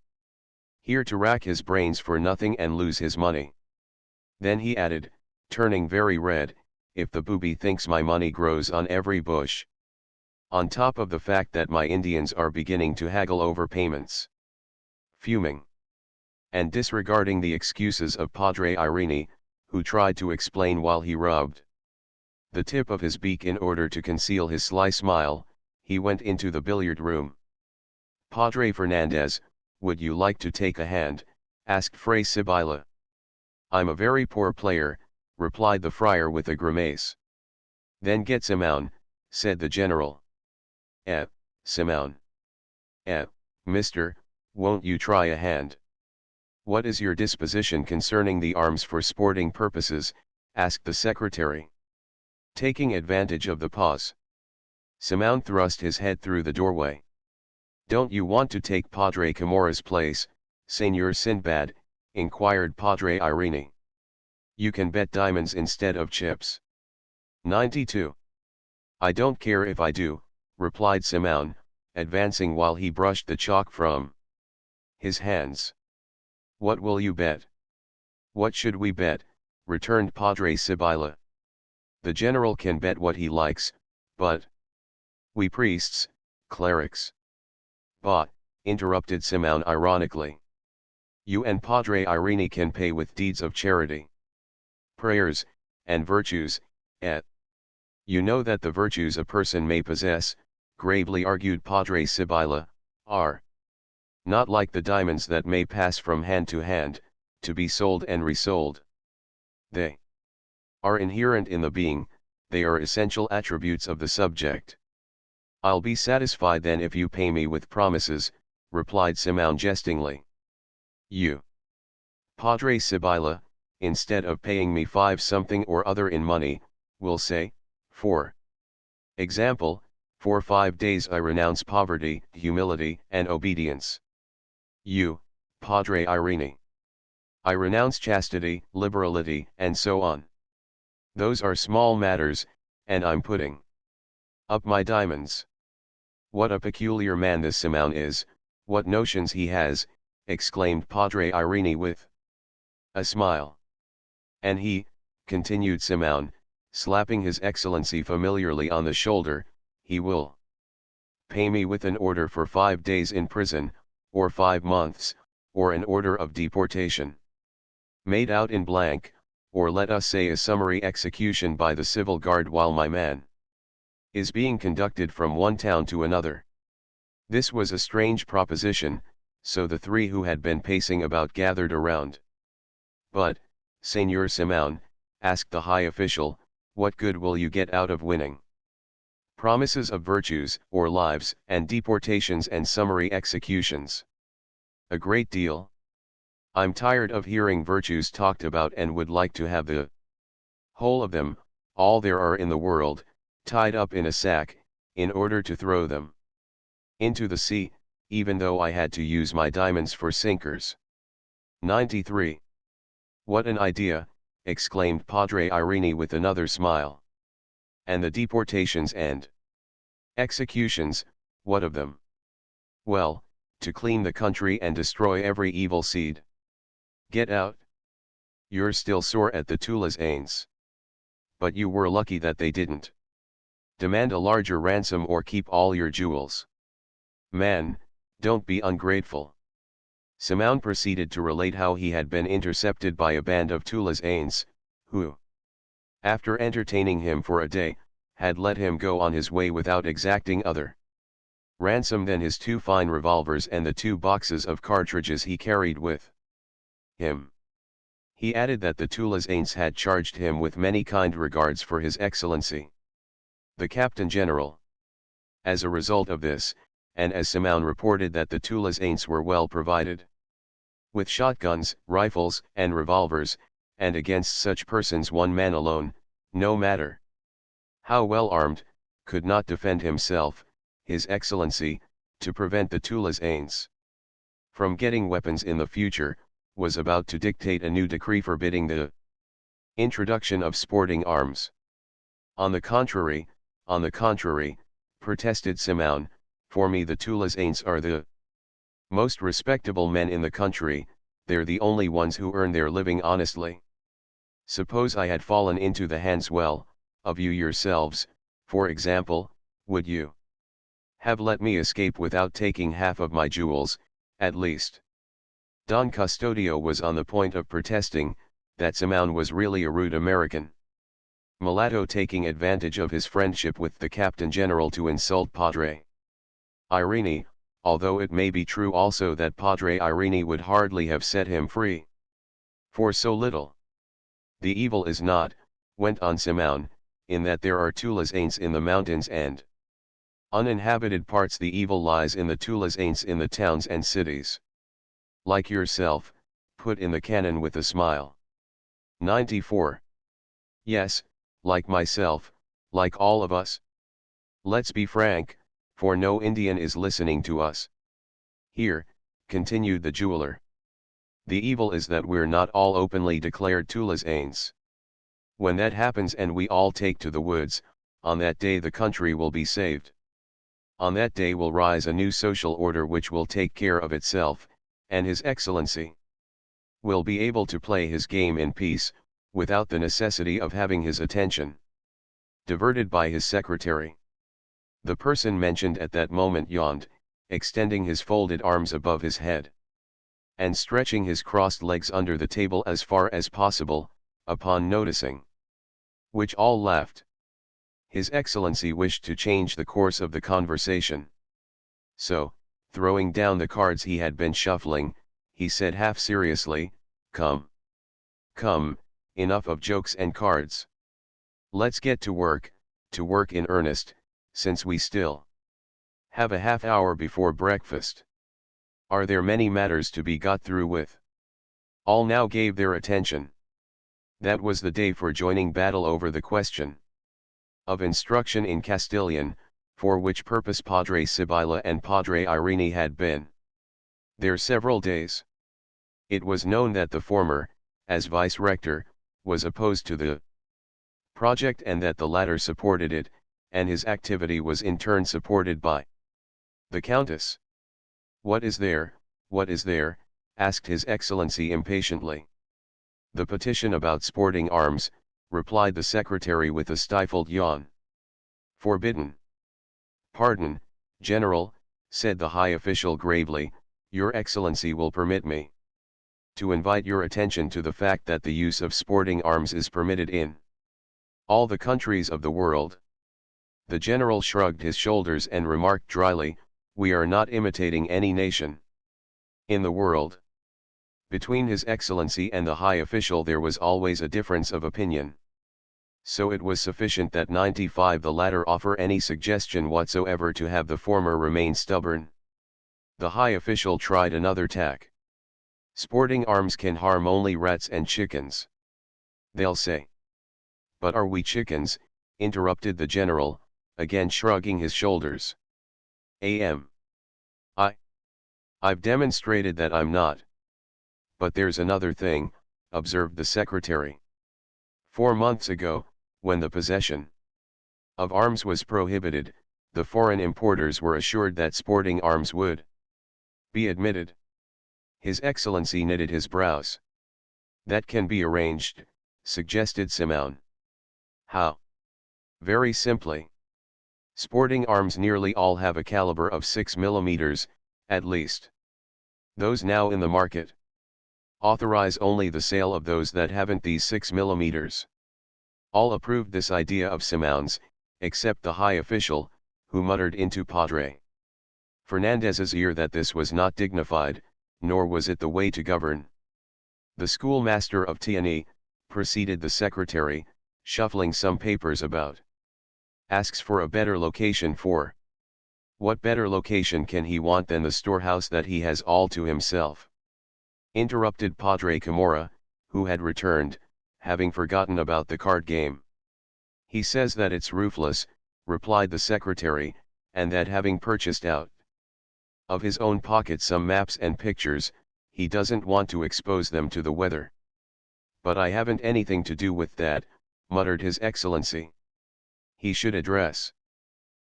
here to rack his brains for nothing and lose his money. Then he added, turning very red, "If the booby thinks my money grows on every bush. On top of the fact that my Indians are beginning to haggle over payments." Fuming and disregarding the excuses of Padre Irene, who tried to explain while he rubbed the tip of his beak in order to conceal his sly smile, he went into the billiard room. "Padre Fernandez, would you like to take a hand?" asked Fray Sibila. "I'm a very poor player," replied the friar with a grimace. "Then get Simon," said the general. Simon. Mister, won't you try a hand?" "What is your disposition concerning the arms for sporting purposes?" asked the secretary. Taking advantage of the pause, Simon thrust his head through the doorway. "Don't you want to take Padre Camorra's place, Señor Sinbad?" inquired Padre Irene. "You can bet diamonds instead of chips." 92. "I don't care if I do," replied Simon, advancing while he brushed the chalk from his hands. "What will you bet?" "What should we bet?" returned Padre Sibila. "The general can bet what he likes, but we priests, clerics—" "Bah," interrupted Simon ironically. "You and Padre Irene can pay with deeds of charity, prayers, and virtues, et. You know that the virtues a person may possess," gravely argued Padre Sibila, "are not like the diamonds that may pass from hand to hand, to be sold and resold. They are inherent in the being, they are essential attributes of the subject." "I'll be satisfied then if you pay me with promises," replied Simon jestingly. "You, Padre Sibila, instead of paying me 5 something or other in money, will say, for example, for 5 days I renounce poverty, humility, and obedience. You, Padre Irene. I renounce chastity, liberality, and so on. Those are small matters, and I'm putting up my diamonds. What a peculiar man this Simon is, what notions he has, exclaimed Padre Irene with a smile. And he, continued Simon, slapping his excellency familiarly on the shoulder, he will pay me with an order for 5 days in prison, or 5 months, or an order of deportation. Made out in blank, or let us say a summary execution by the civil guard while my man is being conducted from one town to another. This was a strange proposition, so the three who had been pacing about gathered around. But, Señor Simón, asked the high official, what good will you get out of winning promises of virtues, or lives, and deportations and summary executions? A great deal. I'm tired of hearing virtues talked about and would like to have the whole of them, all there are in the world, tied up in a sack, in order to throw them into the sea, even though I had to use my diamonds for sinkers. 93. What an idea, exclaimed Padre Irene with another smile. And the deportations and executions, what of them? Well, to clean the country and destroy every evil seed. Get out. You're still sore at the Toulousains. But you were lucky that they didn't demand a larger ransom or keep all your jewels. Man, don't be ungrateful. Simon proceeded to relate how he had been intercepted by a band of Toulousains, who, after entertaining him for a day, had let him go on his way without exacting other ransom than his 2 fine revolvers and the 2 boxes of cartridges he carried with him. He added that the Toulousains had charged him with many kind regards for his excellency, the Captain General. As a result of this, and as Simon reported that the Toulousains were well provided with shotguns, rifles, and revolvers, and against such persons one man alone, no matter how well armed, could not defend himself, his excellency, to prevent the Toulousains from getting weapons in the future, was about to dictate a new decree forbidding the introduction of sporting arms. On the contrary, protested Simon, for me the Toulousains are the most respectable men in the country, they're the only ones who earn their living honestly. Suppose I had fallen into the hands of you yourselves, for example, would you have let me escape without taking half of my jewels, at least? Don Custodio was on the point of protesting, that Simon was really a rude American mulatto taking advantage of his friendship with the Captain General to insult Padre Irene, although it may be true also that Padre Irene would hardly have set him free for so little. The evil is not, went on Simon, in that there are Toulousains in the mountains and uninhabited parts. The evil lies in the Toulousains in the towns and cities. Like yourself, put in the canon with a smile. 94. Yes, like myself, like all of us. Let's be frank, for no Indian is listening to us. Here, continued the jeweler. The evil is that we're not all openly declared Toulousains. When that happens and we all take to the woods, on that day the country will be saved. On that day will rise a new social order which will take care of itself, and His Excellency will be able to play his game in peace, without the necessity of having his attention diverted by his secretary. The person mentioned at that moment yawned, extending his folded arms above his head, and stretching his crossed legs under the table as far as possible, upon noticing which all laughed. His Excellency wished to change the course of the conversation. So, throwing down the cards he had been shuffling, he said half seriously, Come, enough of jokes and cards. Let's get to work in earnest, since we still have a half hour before breakfast. Are there many matters to be got through with? All now gave their attention. That was the day for joining battle over the question of instruction in Castilian, for which purpose Padre Sibylla and Padre Irene had been there several days. It was known that the former, as vice-rector, was opposed to the project and that the latter supported it, and his activity was in turn supported by the Countess. "What is there, what is there?" asked His Excellency impatiently. "The petition about sporting arms," replied the secretary with a stifled yawn. "Forbidden." "Pardon, General," said the high official gravely, "Your Excellency will permit me to invite your attention to the fact that the use of sporting arms is permitted in all the countries of the world." The general shrugged his shoulders and remarked dryly, "We are not imitating any nation in the world." Between His Excellency and the high official there was always a difference of opinion. So it was sufficient that 95 the latter offer any suggestion whatsoever to have the former remain stubborn. The high official tried another tack. "Sporting arms can harm only rats and chickens, they'll say." "But are we chickens?" interrupted the general, again shrugging his shoulders. "Am. I've demonstrated that I'm not." "But there's another thing," observed the secretary. 4 months ago, when the possession of arms was prohibited, the foreign importers were assured that sporting arms would be admitted." His Excellency knitted his brows. "That can be arranged," suggested Simeon. "How?" "Very simply. Sporting arms nearly all have a caliber of 6 mm, at least. Those now in the market authorize only the sale of those that haven't these 6 mm. All approved this idea of Simeon's, except the high official, who muttered into Padre Fernandez's ear that this was not dignified, nor was it the way to govern. "The schoolmaster of Tiani," proceeded the secretary, shuffling some papers about, "asks for a better location for—" "What better location can he want than the storehouse that he has all to himself?" interrupted Padre Camorra, who had returned, having forgotten about the card game. "He says that it's roofless," replied the secretary, "and that having purchased out of his own pocket some maps and pictures, he doesn't want to expose them to the weather." "But I haven't anything to do with that," muttered His Excellency. "He should address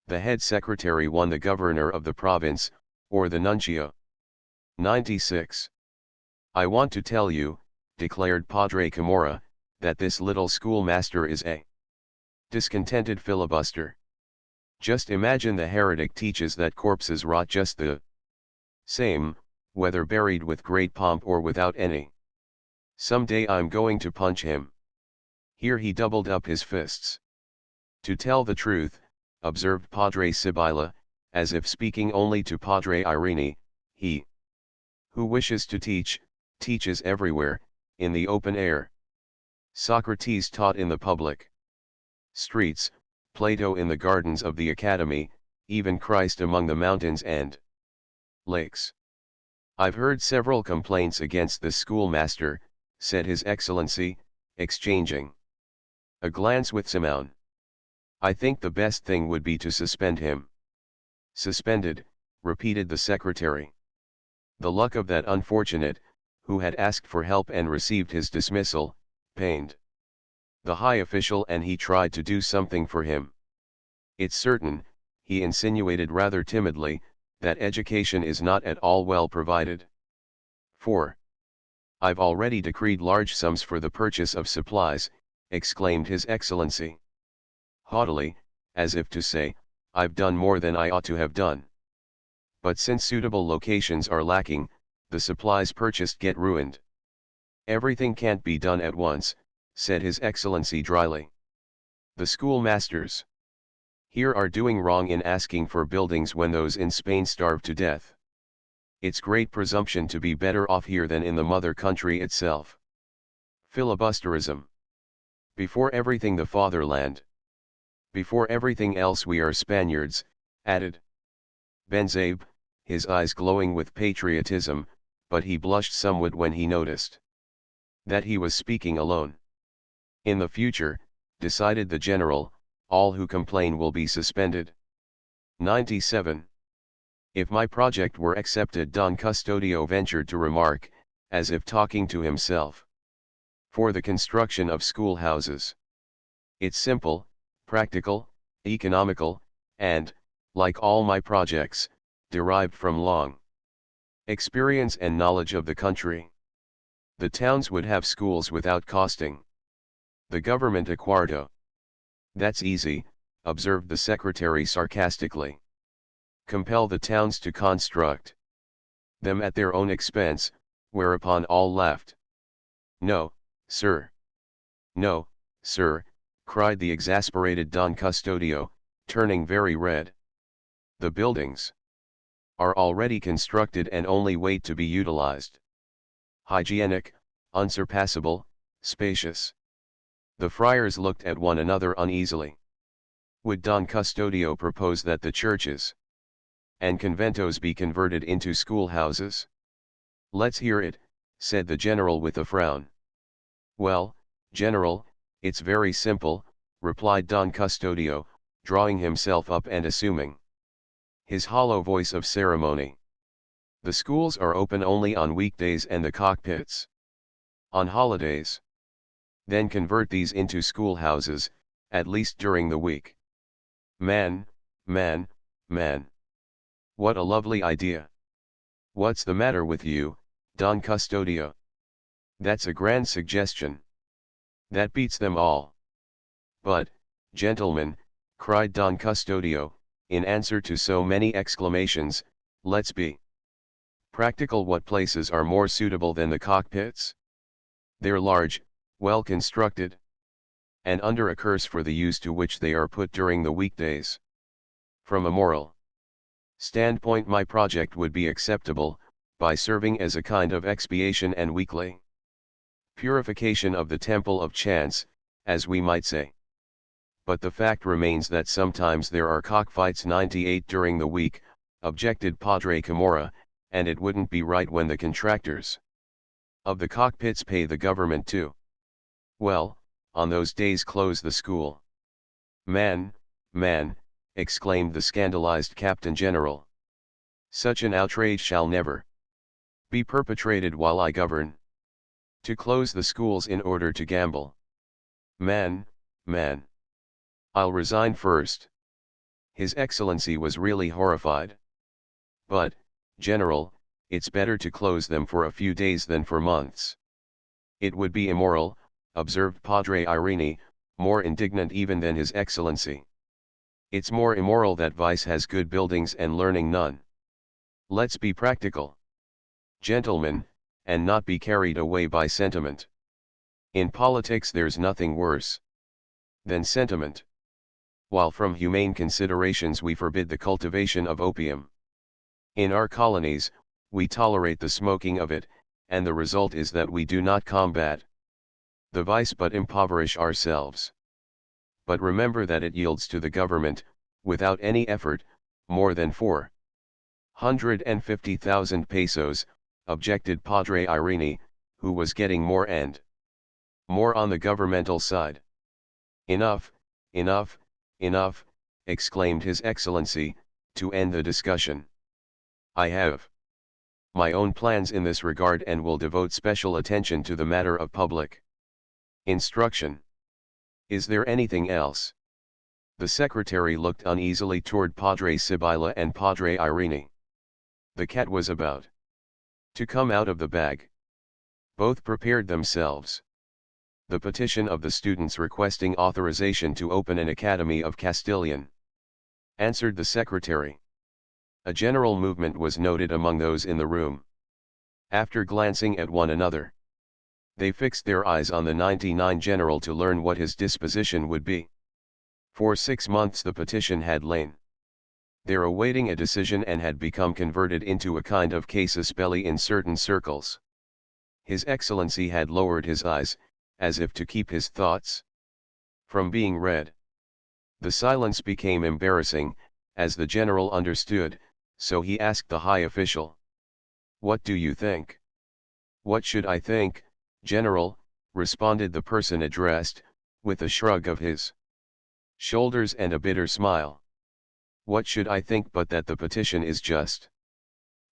the head secretary one the governor of the province, or the nuncio." 96. "I want to tell you," declared Padre Camorra, "that this little schoolmaster is a discontented filibuster. Just imagine the heretic teaches that corpses rot just the same, whether buried with great pomp or without any. Some day I'm going to punch him." Here he doubled up his fists. "To tell the truth," observed Padre Sibylla, as if speaking only to Padre Irene, "he who wishes to teach, teaches everywhere, in the open air. Socrates taught in the public streets, Plato in the gardens of the academy, even Christ among the mountains and lakes." "I've heard several complaints against this schoolmaster," said His Excellency, exchanging a glance with Simeon. "I think the best thing would be to suspend him." "Suspended," repeated the secretary. The luck of that unfortunate, who had asked for help and received his dismissal, pained the high official, and he tried to do something for him. "It's certain," he insinuated rather timidly, "that education is not at all well provided for." "I've already decreed large sums for the purchase of supplies," exclaimed His Excellency haughtily, as if to say, "I've done more than I ought to have done. But since suitable locations are lacking, the supplies purchased get ruined." "Everything can't be done at once," said His Excellency dryly. "The schoolmasters here are doing wrong in asking for buildings when those in Spain starve to death. It's great presumption to be better off here than in the mother country itself. Filibusterism. Before everything the fatherland. Before everything else we are Spaniards," added Benzabe, his eyes glowing with patriotism, but he blushed somewhat when he noticed that he was speaking alone. "In the future," decided the general, "all who complain will be suspended." 97. "If my project were accepted," Don Custodio ventured to remark, as if talking to himself. For the construction of schoolhouses. It's simple, practical, economical, and, like all my projects, derived from long experience and knowledge of the country. The towns would have schools without costing the government a quarto. That's easy, observed the secretary sarcastically. Compel the towns to construct them at their own expense, whereupon all laughed. No, sir. No, sir, cried the exasperated Don Custodio, turning very red. The buildings are already constructed and only wait to be utilized. Hygienic, unsurpassable, spacious. The friars looked at one another uneasily. Would Don Custodio propose that the churches and conventos be converted into schoolhouses? Let's hear it, said the general with a frown. Well, general, it's very simple, replied Don Custodio, drawing himself up and assuming his hollow voice of ceremony. The schools are open only on weekdays and the cockpits on holidays. Then convert these into schoolhouses, at least during the week. Man, man, man. What a lovely idea. What's the matter with you, Don Custodio? That's a grand suggestion. That beats them all. But, gentlemen, cried Don Custodio, in answer to so many exclamations, let's be practical. What places are more suitable than the cockpits? They're large, well constructed, and under a curse for the use to which they are put during the weekdays. From a moral standpoint, my project would be acceptable, by serving as a kind of expiation and weekly purification of the temple of chance, as we might say. But the fact remains that sometimes there are cockfights 98 during the week, objected Padre Camorra, and it wouldn't be right when the contractors of the cockpits pay the government too. Well, on those days close the school. Man, man, exclaimed the scandalized Captain General. Such an outrage shall never be perpetrated while I govern. To close the schools in order to gamble. Man, man. I'll resign first. His Excellency was really horrified. But, General, it's better to close them for a few days than for months. It would be immoral, observed Padre Irene, more indignant even than His Excellency. It's more immoral that vice has good buildings and learning none. Let's be practical, gentlemen, and not be carried away by sentiment. In politics there's nothing worse than sentiment. While from humane considerations we forbid the cultivation of opium in our colonies, we tolerate the smoking of it, and the result is that we do not combat the vice but impoverish ourselves. But remember that it yields to the government, without any effort, more than 450,000 pesos, objected Padre Irene, who was getting more and more on the governmental side. Enough, enough, enough, exclaimed His Excellency, to end the discussion. I have my own plans in this regard and will devote special attention to the matter of public instruction. Is there anything else? The secretary looked uneasily toward Padre Sibylla and Padre Irene. The cat was about to come out of the bag. Both prepared themselves. The petition of the students requesting authorization to open an academy of Castilian, answered the secretary. A general movement was noted among those in the room. After glancing at one another, they fixed their eyes on the 99 general to learn what his disposition would be. For 6 months the petition had lain there awaiting a decision and had become converted into a kind of casus belli in certain circles. His Excellency had lowered his eyes, as if to keep his thoughts from being read. The silence became embarrassing, as the general understood, so he asked the high official. What do you think? What should I think, General, responded the person addressed, with a shrug of his shoulders and a bitter smile. What should I think but that the petition is just?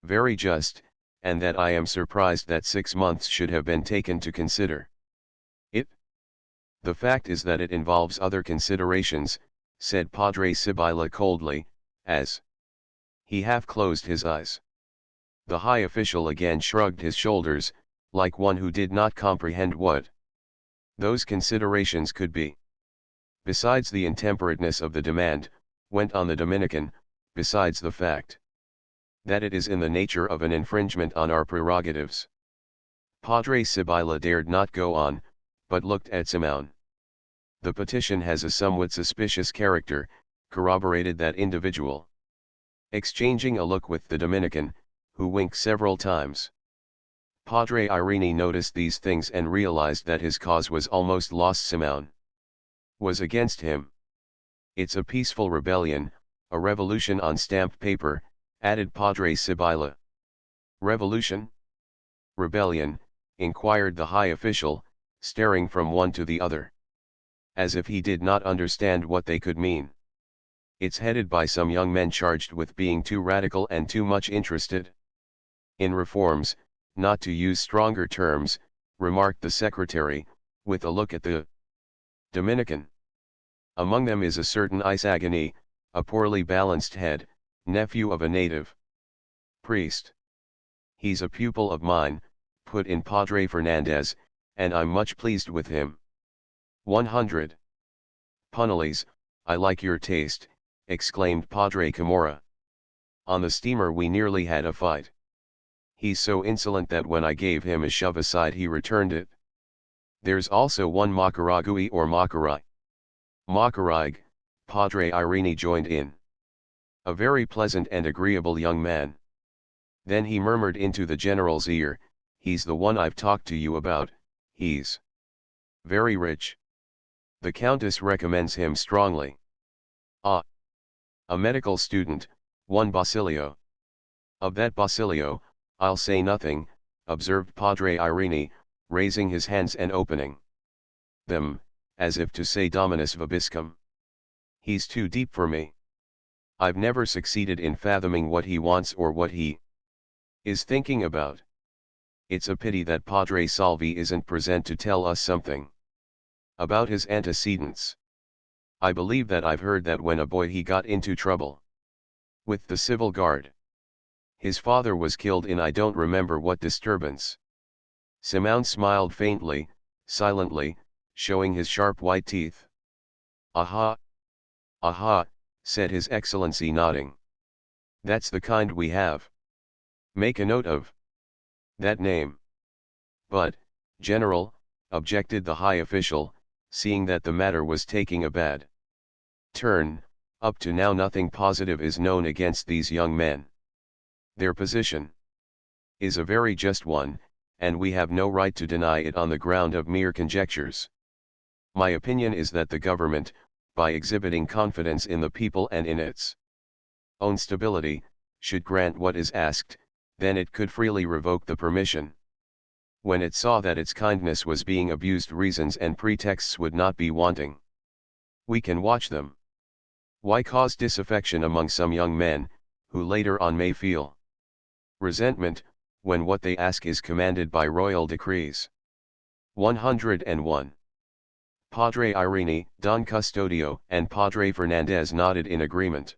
Very just, and that I am surprised that 6 months should have been taken to consider it. The fact is that it involves other considerations, said Padre Sibylla coldly, as he half closed his eyes. The high official again shrugged his shoulders, like one who did not comprehend what those considerations could be. Besides the intemperateness of the demand, went on the Dominican, besides the fact that it is in the nature of an infringement on our prerogatives. Padre Sibylla dared not go on, but looked at Simone. The petition has a somewhat suspicious character, corroborated that individual. Exchanging a look with the Dominican, who winked several times. Padre Irene noticed these things and realized that his cause was almost lost. Simone was against him. It's a peaceful rebellion, a revolution on stamped paper, added Padre Sibylla. Revolution? Rebellion, inquired the high official, staring from one to the other, as if he did not understand what they could mean. It's headed by some young men charged with being too radical and too much interested in reforms, not to use stronger terms, remarked the secretary, with a look at the Dominican. Among them is a certain Isagani, a poorly balanced head, nephew of a native priest. He's a pupil of mine, put in Padre Fernandez, and I'm much pleased with him. 100. Punales, I like your taste, exclaimed Padre Camorra. On the steamer we nearly had a fight. He's so insolent that when I gave him a shove aside he returned it. There's also one Macaragui or Macarai. Macarig, Padre Irene joined in. A very pleasant and agreeable young man. Then he murmured into the general's ear, he's the one I've talked to you about, he's very rich. The Countess recommends him strongly. Ah! A medical student, one Basilio. Of that Basilio, I'll say nothing, observed Padre Irene, raising his hands and opening them, as if to say Dominus vobiscum. He's too deep for me. I've never succeeded in fathoming what he wants or what he is thinking about. It's a pity that Padre Salvi isn't present to tell us something about his antecedents. I believe that I've heard that when a boy he got into trouble with the civil guard. His father was killed in I don't remember what disturbance. Simone smiled faintly, silently, showing his sharp white teeth. Aha! Aha, said His Excellency nodding. That's the kind we have. Make a note of that name. But, General, objected the high official, seeing that the matter was taking a bad turn, up to now nothing positive is known against these young men. Their position is a very just one, and we have no right to deny it on the ground of mere conjectures. My opinion is that the government, by exhibiting confidence in the people and in its own stability, should grant what is asked, then it could freely revoke the permission. When it saw that its kindness was being abused, reasons and pretexts would not be wanting. We can watch them. Why cause disaffection among some young men, who later on may feel resentment, when what they ask is commanded by royal decrees? 101. Padre Irene, Don Custodio, and Padre Fernandez nodded in agreement.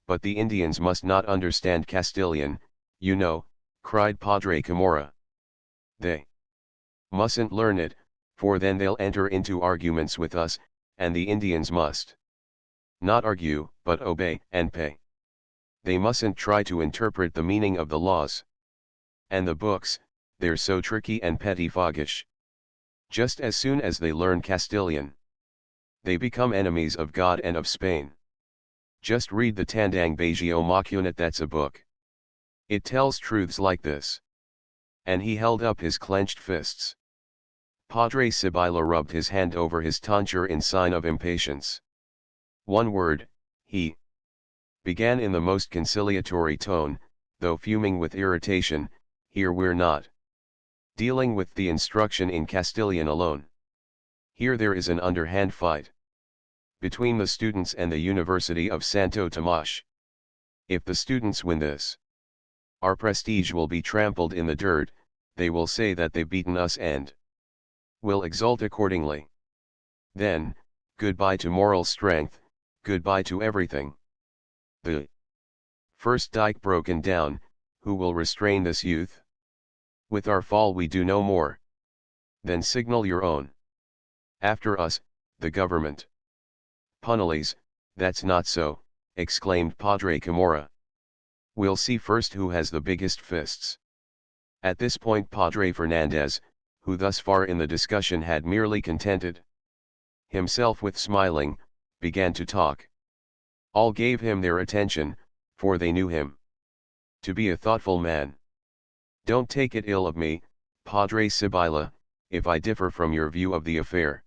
But the Indians must not understand Castilian, you know, cried Padre Camorra. They mustn't learn it, for then they'll enter into arguments with us, and the Indians must not argue, but obey and pay. They mustn't try to interpret the meaning of the laws and the books, they're so tricky and pettifoggish. Just as soon as they learn Castilian, they become enemies of God and of Spain. Just read the Tandang Bagio Macunat, that's a book. It tells truths like this. And he held up his clenched fists. Padre Sibylla rubbed his hand over his tonsure in sign of impatience. One word, he began in the most conciliatory tone, though fuming with irritation. Here we're not dealing with the instruction in Castilian alone. Here there is an underhand fight between the students and the University of Santo Tomas. If the students win this Our prestige will be trampled in the dirt, they will say that they've beaten us and will exult accordingly. Then, goodbye to moral strength, goodbye to everything. The first dike broken down, who will restrain this youth? With our fall we do no more. Then signal your own. After us, the government. Punales, that's not so, exclaimed Padre Camorra. We'll see first who has the biggest fists. At this point Padre Fernandez, who thus far in the discussion had merely contented himself with smiling, began to talk. All gave him their attention, for they knew him to be a thoughtful man. Don't take it ill of me, Padre Sibylla, if I differ from your view of the affair.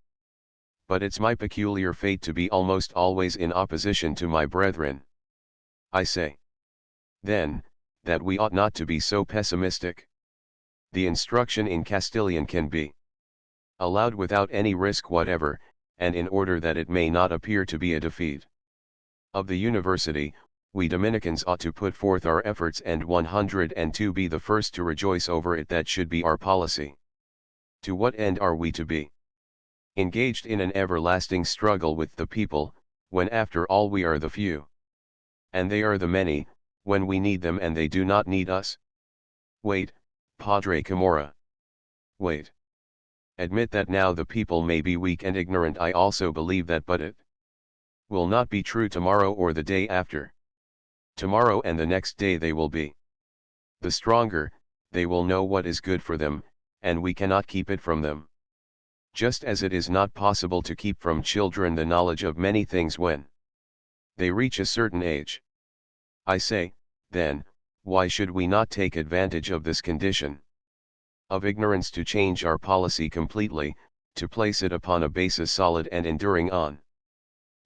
But it's my peculiar fate to be almost always in opposition to my brethren. I say, then, that we ought not to be so pessimistic. The instruction in Castilian can be allowed without any risk whatever, and in order that it may not appear to be a defeat of the university, we Dominicans ought to put forth our efforts and 102 be the first to rejoice over it. That should be our policy. To what end are we to be engaged in an everlasting struggle with the people, when after all we are the few, and they are the many, when we need them and they do not need us? Wait, Padre Camorra. Wait. Admit that now the people may be weak and ignorant. I also believe that, but it will not be true tomorrow or the day after. Tomorrow and the next day they will be the stronger, they will know what is good for them, and we cannot keep it from them. Just as it is not possible to keep from children the knowledge of many things when they reach a certain age. I say, then, why should we not take advantage of this condition of ignorance to change our policy completely, to place it upon a basis solid and enduring on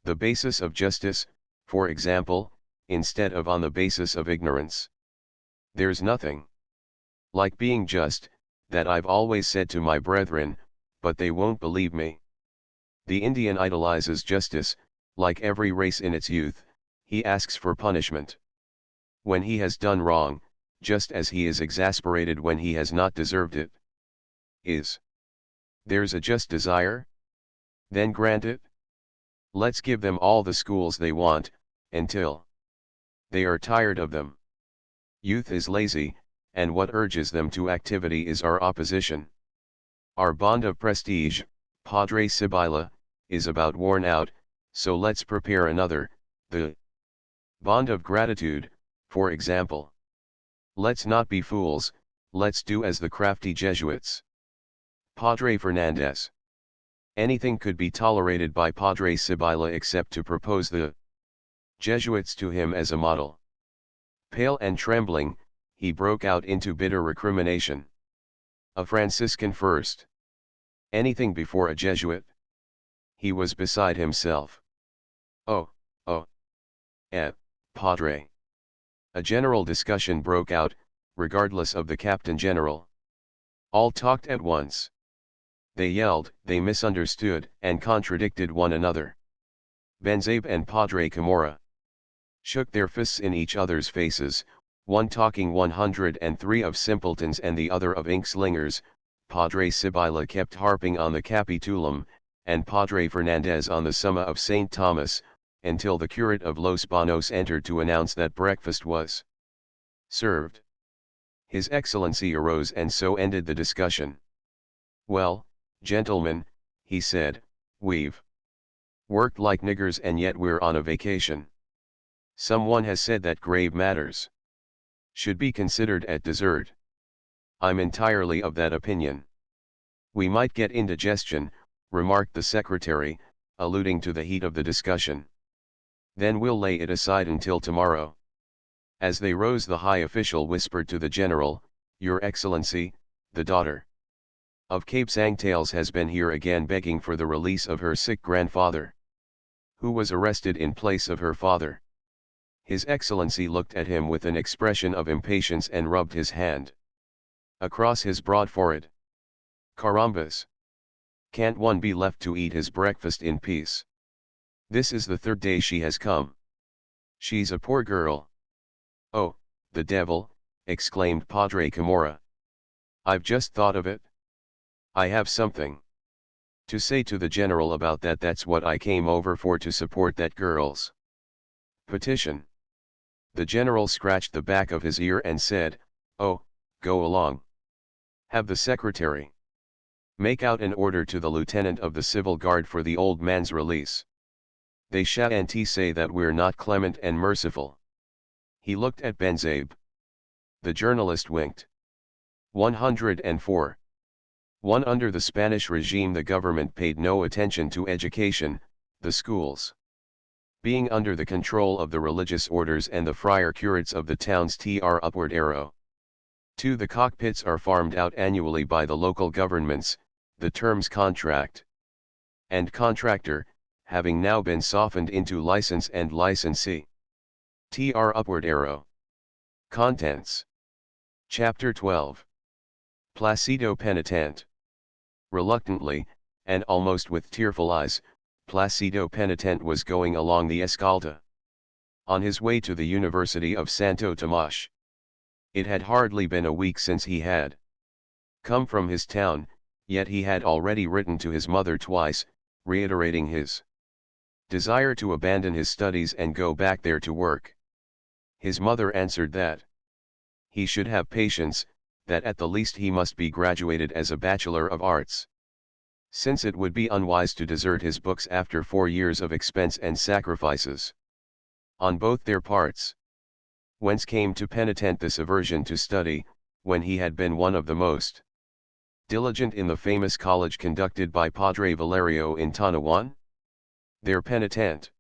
the basis of justice, for example, instead of on the basis of ignorance? There's nothing like being just, that I've always said to my brethren, but they won't believe me. The Indian idolizes justice, like every race in its youth, he asks for punishment when he has done wrong, just as he is exasperated when he has not deserved it. There's a just desire? Then grant it. Let's give them all the schools they want, until they are tired of them. Youth is lazy, and what urges them to activity is our opposition. Our bond of prestige, Padre Sibylla, is about worn out, so let's prepare another, the bond of gratitude, for example. Let's not be fools, let's do as the crafty Jesuits. Padre Fernandez. Anything could be tolerated by Padre Sibylla except to propose the Jesuits to him as a model. Pale and trembling, he broke out into bitter recrimination. A Franciscan first. Anything before a Jesuit? He was beside himself. Oh, Padre. A general discussion broke out, regardless of the Captain General. All talked at once. They yelled, they misunderstood, and contradicted one another. Benzabe and Padre Camorra shook their fists in each other's faces, one talking 103 of simpletons and the other of ink-slingers. Padre Sibylla kept harping on the Capitulum, and Padre Fernandez on the Summa of St. Thomas, until the curate of Los Banos entered to announce that breakfast was served. His Excellency arose and so ended the discussion. Well, gentlemen, he said, we've worked like niggers and yet we're on a vacation. Someone has said that grave matters should be considered at dessert. I'm entirely of that opinion. We might get indigestion, remarked the secretary, alluding to the heat of the discussion. Then we'll lay it aside until tomorrow. As they rose, the high official whispered to the general, Your Excellency, the daughter of Cape Sangtales has been here again begging for the release of her sick grandfather, who was arrested in place of her father. His Excellency looked at him with an expression of impatience and rubbed his hand across his broad forehead. Carambas! Can't one be left to eat his breakfast in peace? This is the third day she has come. She's a poor girl. Oh, the devil, exclaimed Padre Camorra. "I've just thought of it. I have something to say to the general about that. That's what I came over for, to support that girl's petition." The general scratched the back of his ear and said, "Oh, go along. Have the secretary make out an order to the lieutenant of the civil guard for the old man's release. They shan't say that we're not clement and merciful." He looked at Benzabe. The journalist winked. 104. 1. Under the Spanish regime the government paid no attention to education, the schools being under the control of the religious orders and the friar curates of the towns. Tr upward arrow. 2. The cockpits are farmed out annually by the local governments, the terms contract and contractor, having now been softened into license and licensee. Tr upward arrow. Contents. Chapter 12. Placido Penitent. Reluctantly, and almost with tearful eyes, Placido Penitent was going along the Escalda, on his way to the University of Santo Tomás. It had hardly been a week since he had come from his town, yet he had already written to his mother twice, reiterating his desire to abandon his studies and go back there to work. His mother answered that he should have patience, that at the least he must be graduated as a Bachelor of Arts, since it would be unwise to desert his books after 4 years of expense and sacrifices on both their parts. Whence came to Penitent this aversion to study, when he had been one of the most diligent in the famous college conducted by Padre Valerio in Tanawan? Their Penitent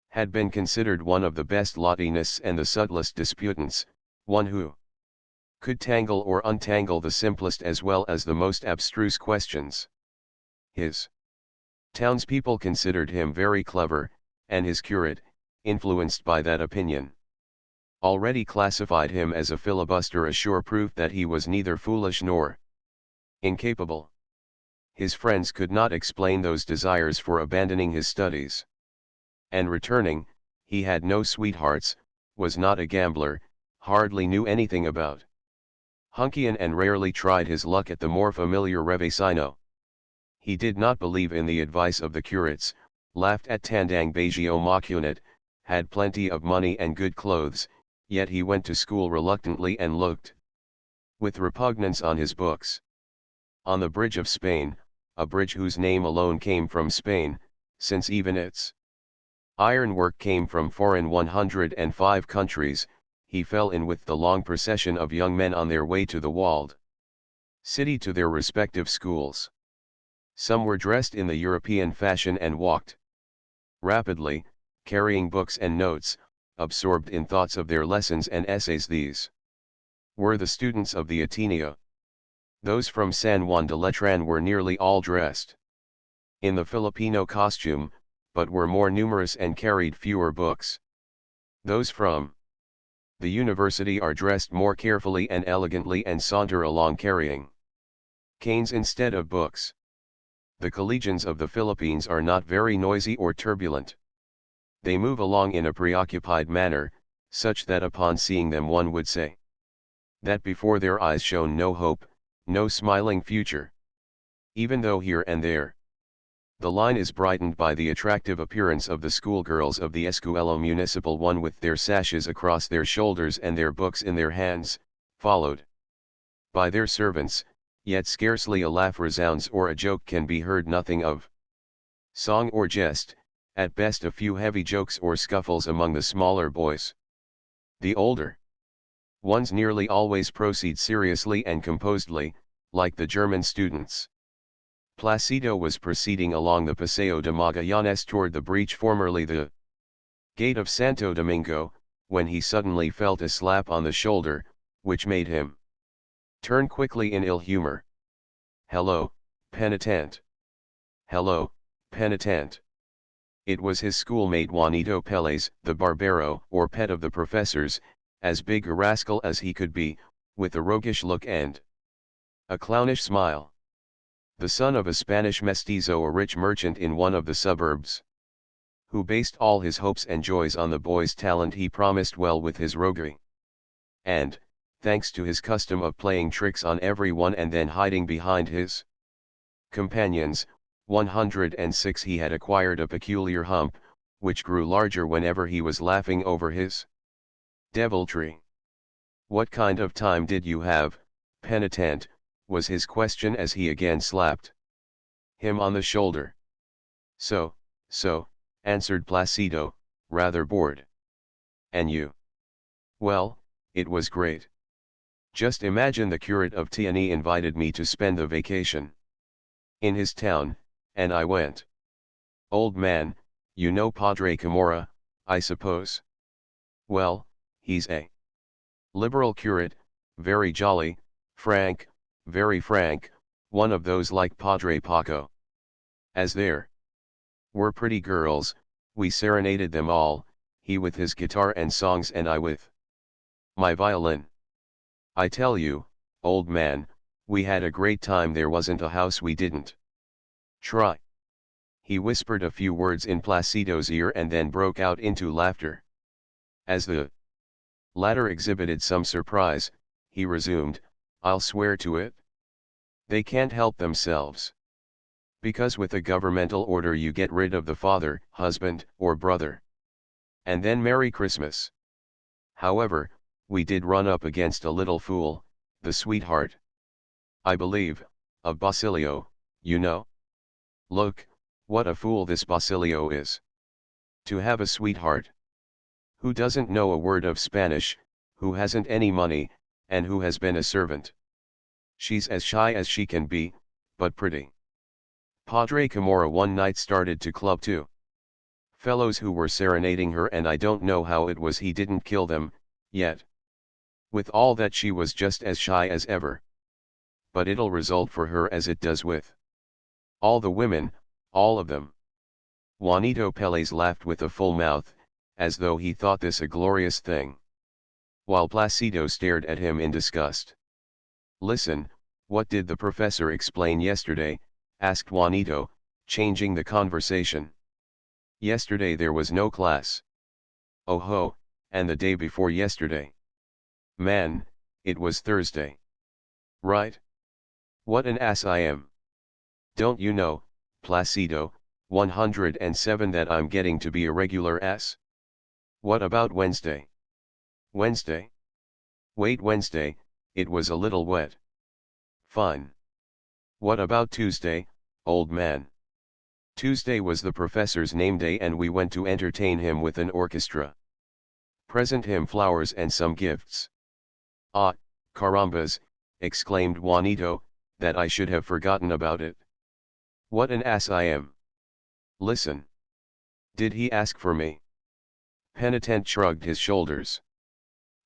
had been considered one of the best Latinists and the subtlest disputants, one who could tangle or untangle the simplest as well as the most abstruse questions. His townspeople considered him very clever, and his curate, influenced by that opinion, already classified him as a filibuster, a sure proof that he was neither foolish nor incapable. His friends could not explain those desires for abandoning his studies and returning. He had no sweethearts, was not a gambler, hardly knew anything about Hunkian, and rarely tried his luck at the more familiar Revesino. He did not believe in the advice of the curates, laughed at Tandang Bagio Macunat, had plenty of money and good clothes, yet he went to school reluctantly and looked with repugnance on his books. On the bridge of Spain, a bridge whose name alone came from Spain, since even its ironwork came from foreign 105 countries, he fell in with the long procession of young men on their way to the walled city to their respective schools. Some were dressed in the European fashion and walked rapidly, carrying books and notes, absorbed in thoughts of their lessons and essays. These were the students of the Ateneo. Those from San Juan de Letran were nearly all dressed in the Filipino costume, but were more numerous and carried fewer books. Those from the university are dressed more carefully and elegantly and saunter along carrying canes instead of books. The collegians of the Philippines are not very noisy or turbulent. They move along in a preoccupied manner, such that upon seeing them one would say that before their eyes shone no hope, no smiling future. Even though here and there the line is brightened by the attractive appearance of the schoolgirls of the Escuela Municipal, one with their sashes across their shoulders and their books in their hands, followed by their servants, yet scarcely a laugh resounds or a joke can be heard, nothing of song or jest, at best a few heavy jokes or scuffles among the smaller boys. The older ones nearly always proceed seriously and composedly, like the German students. Placido was proceeding along the Paseo de Magallanes toward the breach formerly the gate of Santo Domingo, when he suddenly felt a slap on the shoulder, which made him turn quickly in ill humor. "Hello, Penitent. Hello, Penitent." It was his schoolmate Juanito Peles, the barbero or pet of the professors, as big a rascal as he could be, with a roguish look and a clownish smile. The son of a Spanish mestizo, a rich merchant in one of the suburbs, who based all his hopes and joys on the boy's talent. He promised well with his roguery, and, thanks to his custom of playing tricks on everyone and then hiding behind his companions. 106 He had acquired a peculiar hump, which grew larger whenever he was laughing over his deviltry. "What kind of time did you have, penitent?" was his question as he again slapped him on the shoulder. So, answered Placido, rather bored. "And you?" "Well, it was great. Just imagine, the curate of Tiani invited me to spend the vacation in his town, and I went." "Old man, you know Padre Camorra, I suppose?" "Well, he's a liberal curate, very jolly, frank, very frank, one of those like Padre Paco. As there were pretty girls, we serenaded them all, he with his guitar and songs and I with my violin. I tell you, old man, we had a great time. There wasn't a house we didn't try." He whispered a few words in Placido's ear and then broke out into laughter. As the latter exhibited some surprise, he resumed, "I'll swear to it. They can't help themselves. Because with a governmental order you get rid of the father, husband, or brother. And then Merry Christmas. However, we did run up against a little fool, the sweetheart, I believe, of Basilio, you know. Look, what a fool this Basilio is. To have a sweetheart who doesn't know a word of Spanish, who hasn't any money, and who has been a servant. She's as shy as she can be, but pretty. Padre Camorra one night started to club two fellows who were serenading her, and I don't know how it was he didn't kill them, yet. With all that, she was just as shy as ever. But it'll result for her as it does with all the women, all of them." Juanito Pérez laughed with a full mouth, as though he thought this a glorious thing, while Placido stared at him in disgust. "Listen, what did the professor explain yesterday?" asked Juanito, changing the conversation. "Yesterday there was no class." "Oh ho, and the day before yesterday?" "Man, it was Thursday." "Right. What an ass I am. Don't you know, Placido, 107, that I'm getting to be a regular ass?" "What about Wednesday?" "Wednesday? Wait, Wednesday, it was a little wet." "Fine. What about Tuesday, old man?" "Tuesday was the professor's name day and we went to entertain him with an orchestra. Present him flowers and some gifts." "Ah, carambas," exclaimed Juanito, "that I should have forgotten about it. What an ass I am. Listen. Did he ask for me?" Penitent shrugged his shoulders.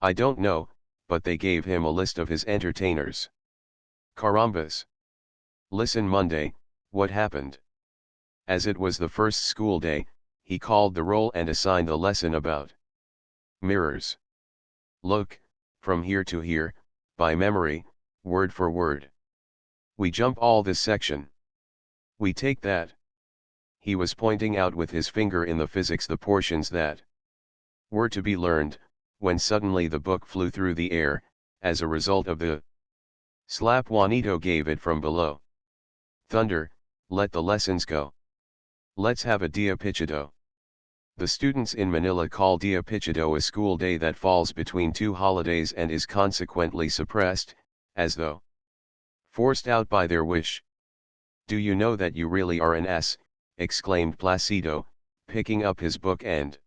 "I don't know, but they gave him a list of his entertainers." "Carambas. Listen, Monday, what happened? As it was the first school day, he called the roll and assigned the lesson about mirrors. Look, from here to here, by memory, word for word. We jump all this section. We take that." He was pointing out with his finger in the physics the portions that were to be learned, when suddenly the book flew through the air, as a result of the slap Juanito gave it from below. "Thunder, let the lessons go. Let's have a Dia Pichido." The students in Manila call Dia Pichido a school day that falls between two holidays and is consequently suppressed, as though forced out by their wish. "Do you know that you really are an ass?" exclaimed Placido, picking up his book and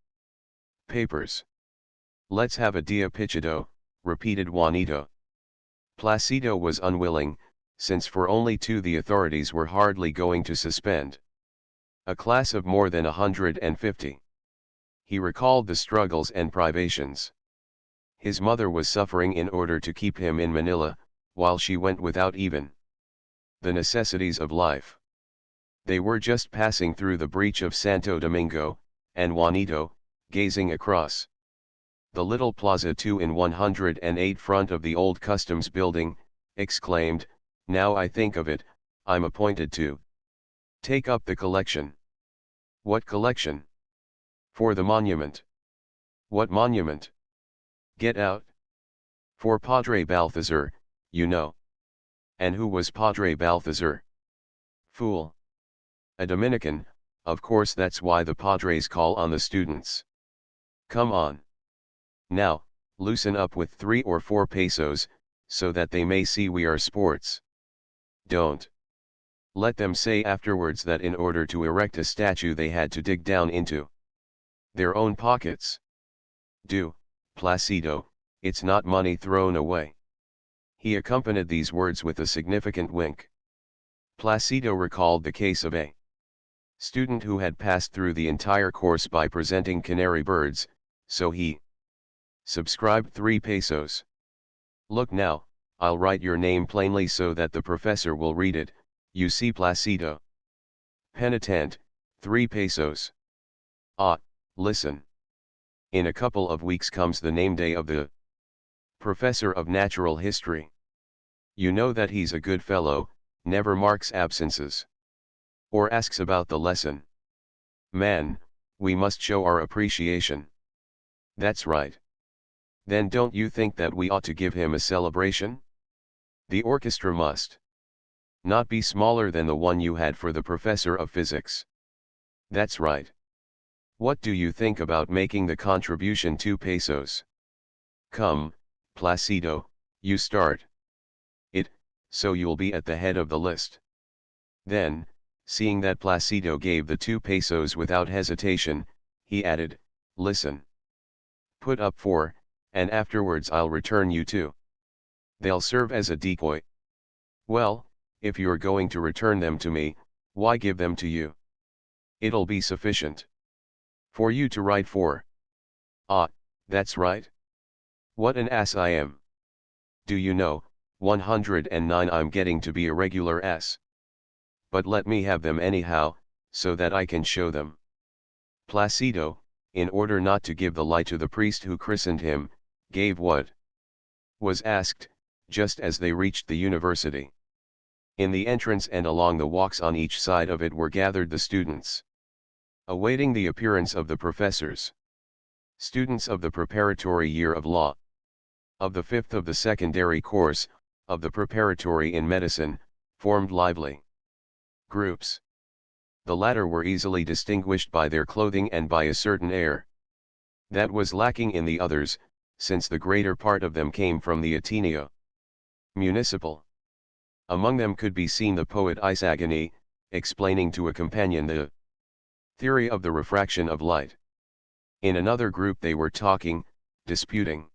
papers. "Let's have a Dia Pichido," repeated Juanito. Placido was unwilling, since for only two the authorities were hardly going to suspend a class of more than 150. He recalled the struggles and privations his mother was suffering in order to keep him in Manila, while she went without even the necessities of life. They were just passing through the breach of Santo Domingo, and Juanito, gazing across the little Plaza 2 in 108 front of the old customs building, exclaimed, "Now I think of it, I'm appointed to take up the collection." "What collection?" "For the monument." "What monument?" "Get out." For Padre Balthazar, you know. And who was Padre Balthazar? Fool. A Dominican, of course that's why the padres call on the students. Come on. Now, loosen up with 3 or 4 pesos, so that they may see we are sports. Don't. Let them say afterwards that in order to erect a statue they had to dig down into their own pockets. Do, Placido, it's not money thrown away. He accompanied these words with a significant wink. Placido recalled the case of a student who had passed through the entire course by presenting canary birds, so he subscribed 3 pesos. Look now, I'll write your name plainly so that the professor will read it, you see Placido. Penitent, 3 pesos. Ah, listen. In a couple of weeks comes the name day of the professor of natural history. You know that he's a good fellow, never marks absences. Or asks about the lesson. Man, we must show our appreciation. That's right. Then don't you think that we ought to give him a celebration? The orchestra must not be smaller than the one you had for the professor of physics. That's right. What do you think about making the contribution 2 pesos? Come, Placido, you start it, so you'll be at the head of the list. Then, seeing that Placido gave the 2 pesos without hesitation, he added, listen. Put up 4, and afterwards I'll return you 2. They'll serve as a decoy. Well, if you're going to return them to me, why give them to you? It'll be sufficient for you to write 4. Ah, that's right. What an ass I am. Do you know, 109 I'm getting to be a regular ass. But let me have them anyhow, so that I can show them. Placido, in order not to give the lie to the priest who christened him, gave what was asked, just as they reached the university. In the entrance and along the walks on each side of it were gathered the students, awaiting the appearance of the professors. Students of the preparatory year of law, of the 5th of the secondary course, of the preparatory in medicine, formed lively groups. The latter were easily distinguished by their clothing and by a certain air that was lacking in the others, since the greater part of them came from the Ateneo Municipal. Among them could be seen the poet Isagani, explaining to a companion the theory of the refraction of light. In another group they were talking, disputing,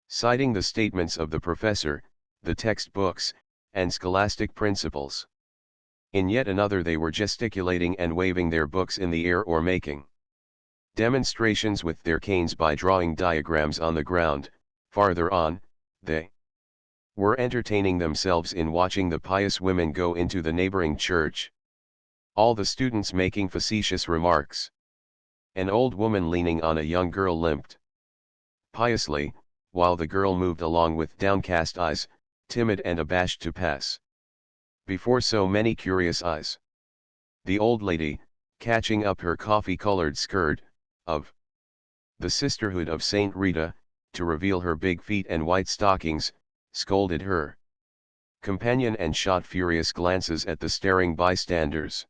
citing the statements of the professor, the textbooks, and scholastic principles. In yet another they were gesticulating and waving their books in the air or making demonstrations with their canes by drawing diagrams on the ground. Farther on, they were entertaining themselves in watching the pious women go into the neighboring church. All the students making facetious remarks. An old woman leaning on a young girl limped piously, while the girl moved along with downcast eyes, timid and abashed to pass before so many curious eyes. The old lady, catching up her coffee-colored skirt, of the Sisterhood of Saint Rita, to reveal her big feet and white stockings, scolded her companion and shot furious glances at the staring bystanders.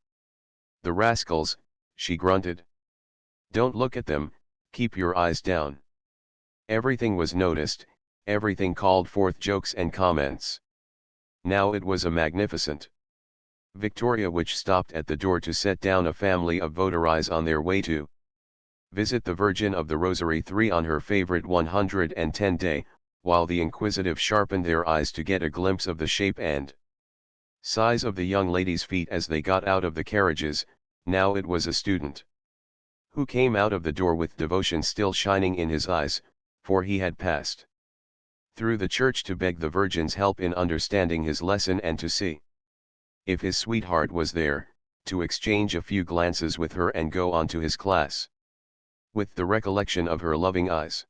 The rascals, she grunted. Don't look at them, keep your eyes down. Everything was noticed, everything called forth jokes and comments. Now it was a magnificent Victoria which stopped at the door to set down a family of votaries on their way to visit the Virgin of the Rosary 3 on her favorite 110 day, while the inquisitive sharpened their eyes to get a glimpse of the shape and size of the young ladies' feet as they got out of the carriages. Now it was a student who came out of the door with devotion still shining in his eyes, for he had passed through the church to beg the Virgin's help in understanding his lesson and to see if his sweetheart was there, to exchange a few glances with her and go on to his class with the recollection of her loving eyes.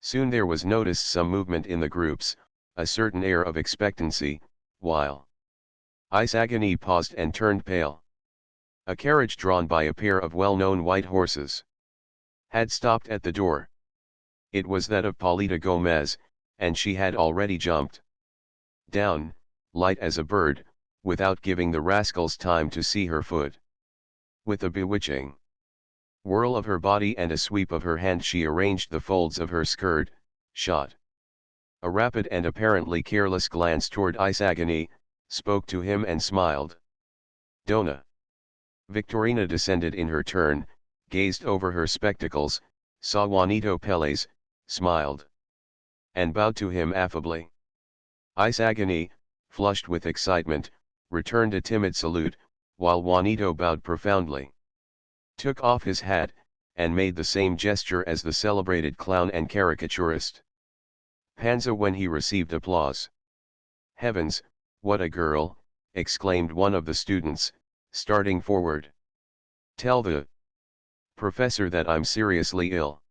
Soon there was noticed some movement in the groups, a certain air of expectancy, while Isagani paused and turned pale. A carriage drawn by a pair of well-known white horses had stopped at the door. It was that of Paulita Gomez, and she had already jumped down, light as a bird, without giving the rascals time to see her foot. With a bewitching whirl of her body and a sweep of her hand she arranged the folds of her skirt, shot a rapid and apparently careless glance toward Isagani, spoke to him and smiled. Dona. Victorina descended in her turn, gazed over her spectacles, saw Juanito Pérez, smiled, and bowed to him affably. Isagani, flushed with excitement, returned a timid salute, while Juanito bowed profoundly, took off his hat, and made the same gesture as the celebrated clown and caricaturist. Panza when he received applause. Heavens, what a girl, exclaimed one of the students, starting forward. Tell the professor that I'm seriously ill.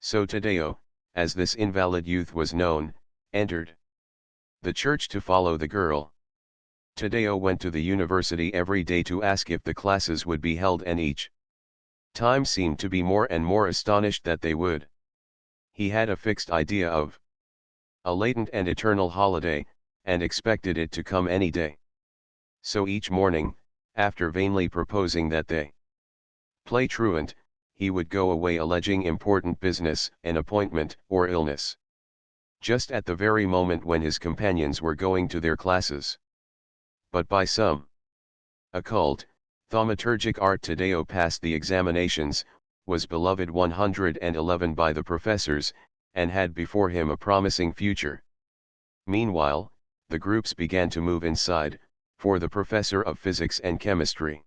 So Tadeo, as this invalid youth was known, entered the church to follow the girl. Tadeo went to the university every day to ask if the classes would be held, and each time seemed to be more and more astonished that they would. He had a fixed idea of a latent and eternal holiday, and expected it to come any day. So each morning, after vainly proposing that they play truant, he would go away alleging important business, an appointment, or illness, just at the very moment when his companions were going to their classes. But by some occult, thaumaturgic art Tadeo passed the examinations, was beloved 111 by the professors, and had before him a promising future. Meanwhile, the groups began to move inside, for the professor of physics and chemistry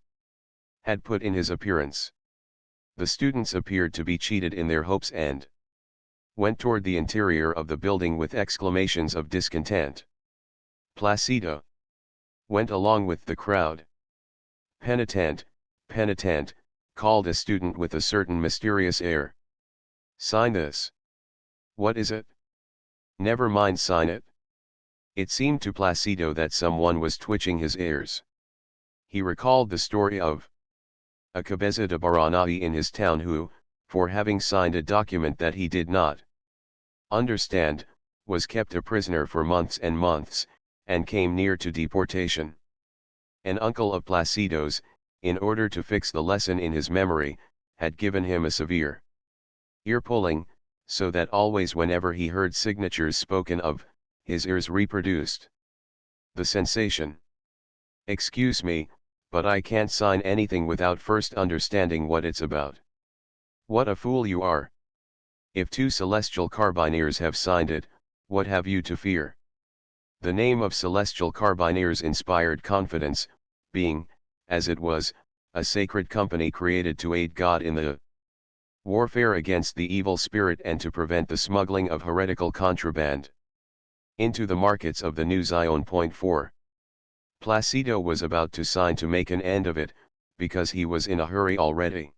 had put in his appearance. The students appeared to be cheated in their hopes and went toward the interior of the building with exclamations of discontent. Placido went along with the crowd. Penitent, penitent, called a student with a certain mysterious air. Sign this. What is it? Never mind, sign it. It seemed to Placido that someone was twitching his ears. He recalled the story of a cabeza de Baranai in his town who, for having signed a document that he did not understand, was kept a prisoner for months and months, and came near to deportation. An uncle of Placido's, in order to fix the lesson in his memory, had given him a severe ear-pulling, so that always whenever he heard signatures spoken of, his ears reproduced the sensation. Excuse me, but I can't sign anything without first understanding what it's about. What a fool you are! If 2 celestial carbineers have signed it, what have you to fear? The name of celestial carbineers inspired confidence, being, as it was, a sacred company created to aid God in the warfare against the evil spirit and to prevent the smuggling of heretical contraband into the markets of the New Zion. 4. Placido was about to sign to make an end of it, because he was in a hurry already.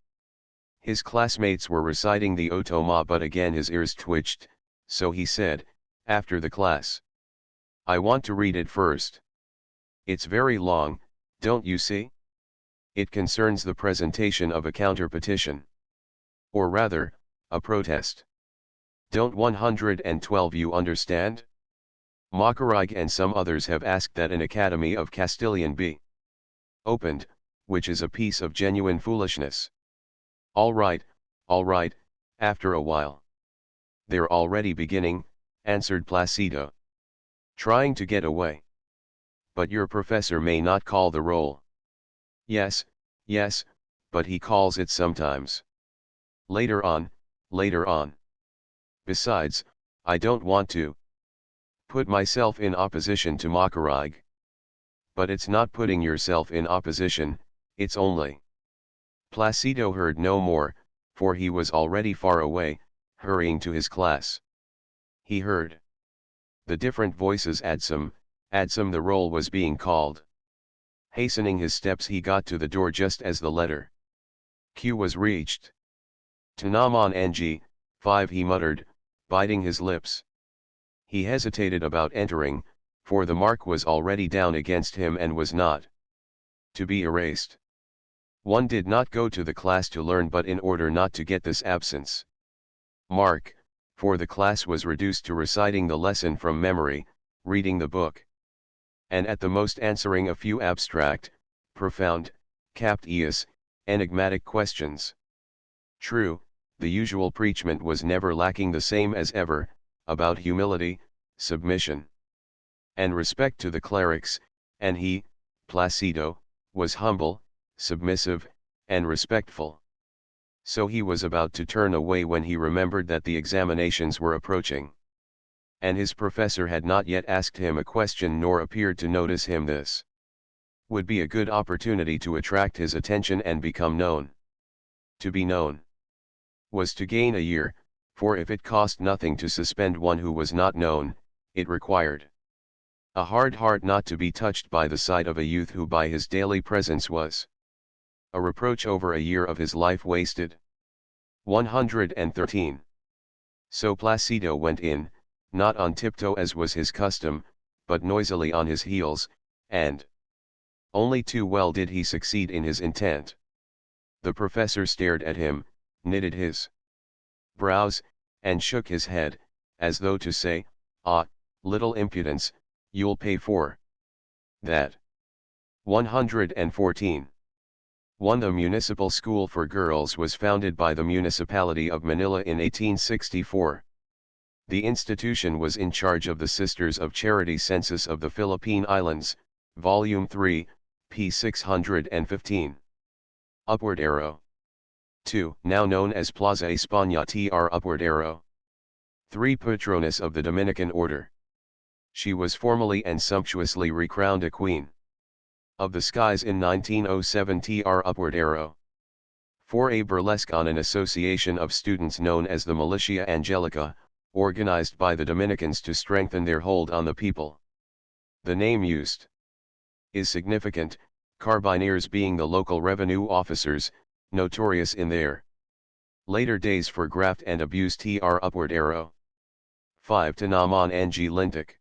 His classmates were reciting the Otoma, but again his ears twitched, so he said, after the class, I want to read it first. It's very long, don't you see? It concerns the presentation of a counter-petition. Or rather, a protest. Don't 112 you understand? Macarig and some others have asked that an Academy of Castilian be opened, which is a piece of genuine foolishness. All right, after a while. They're already beginning, answered Placido, trying to get away. But your professor may not call the roll. Yes, but he calls it sometimes. Later on. Besides, I don't want to put myself in opposition to Macarig. But it's not putting yourself in opposition, it's only. Placido heard no more, for he was already far away, hurrying to his class. He heard the different voices. Adsum, the roll was being called. Hastening his steps, he got to the door just as the letter Q was reached. Tunaman Ng, 5, he muttered, biting his lips. He hesitated about entering, for the mark was already down against him and was not to be erased. One did not go to the class to learn but in order not to get this absence mark, for the class was reduced to reciting the lesson from memory, reading the book, and at the most answering a few abstract, profound, captious, enigmatic questions. True, the usual preachment was never lacking the same as ever, about humility, submission, and respect to the clerics, and he, Placido, was humble, submissive, and respectful. So he was about to turn away when he remembered that the examinations were approaching. And his professor had not yet asked him a question nor appeared to notice him. This would be a good opportunity to attract his attention and become known. To be known was to gain a year, for if it cost nothing to suspend one who was not known, it required a hard heart not to be touched by the sight of a youth who by his daily presence was a reproach over a year of his life wasted. 113. So Placido went in, not on tiptoe as was his custom, but noisily on his heels, and only too well did he succeed in his intent. The professor stared at him, knitted his brows, and shook his head, as though to say, "Ah, little impudence, you'll pay for that." 114. 1. The Municipal School for Girls was founded by the Municipality of Manila in 1864. The institution was in charge of the Sisters of Charity Census of the Philippine Islands, Volume 3, p. 615. Upward arrow. 2. Now known as Plaza España tr upward arrow. 3. Patroness of the Dominican Order. She was formally and sumptuously recrowned a queen of the skies in 1907 tr upward arrow. 4. A burlesque on an association of students known as the Militia Angelica, organized by the Dominicans to strengthen their hold on the people. The name used is significant, carbineers being the local revenue officers, notorious in their later days for graft and abuse tr upward arrow. 5. Tinaman Angi Lintik.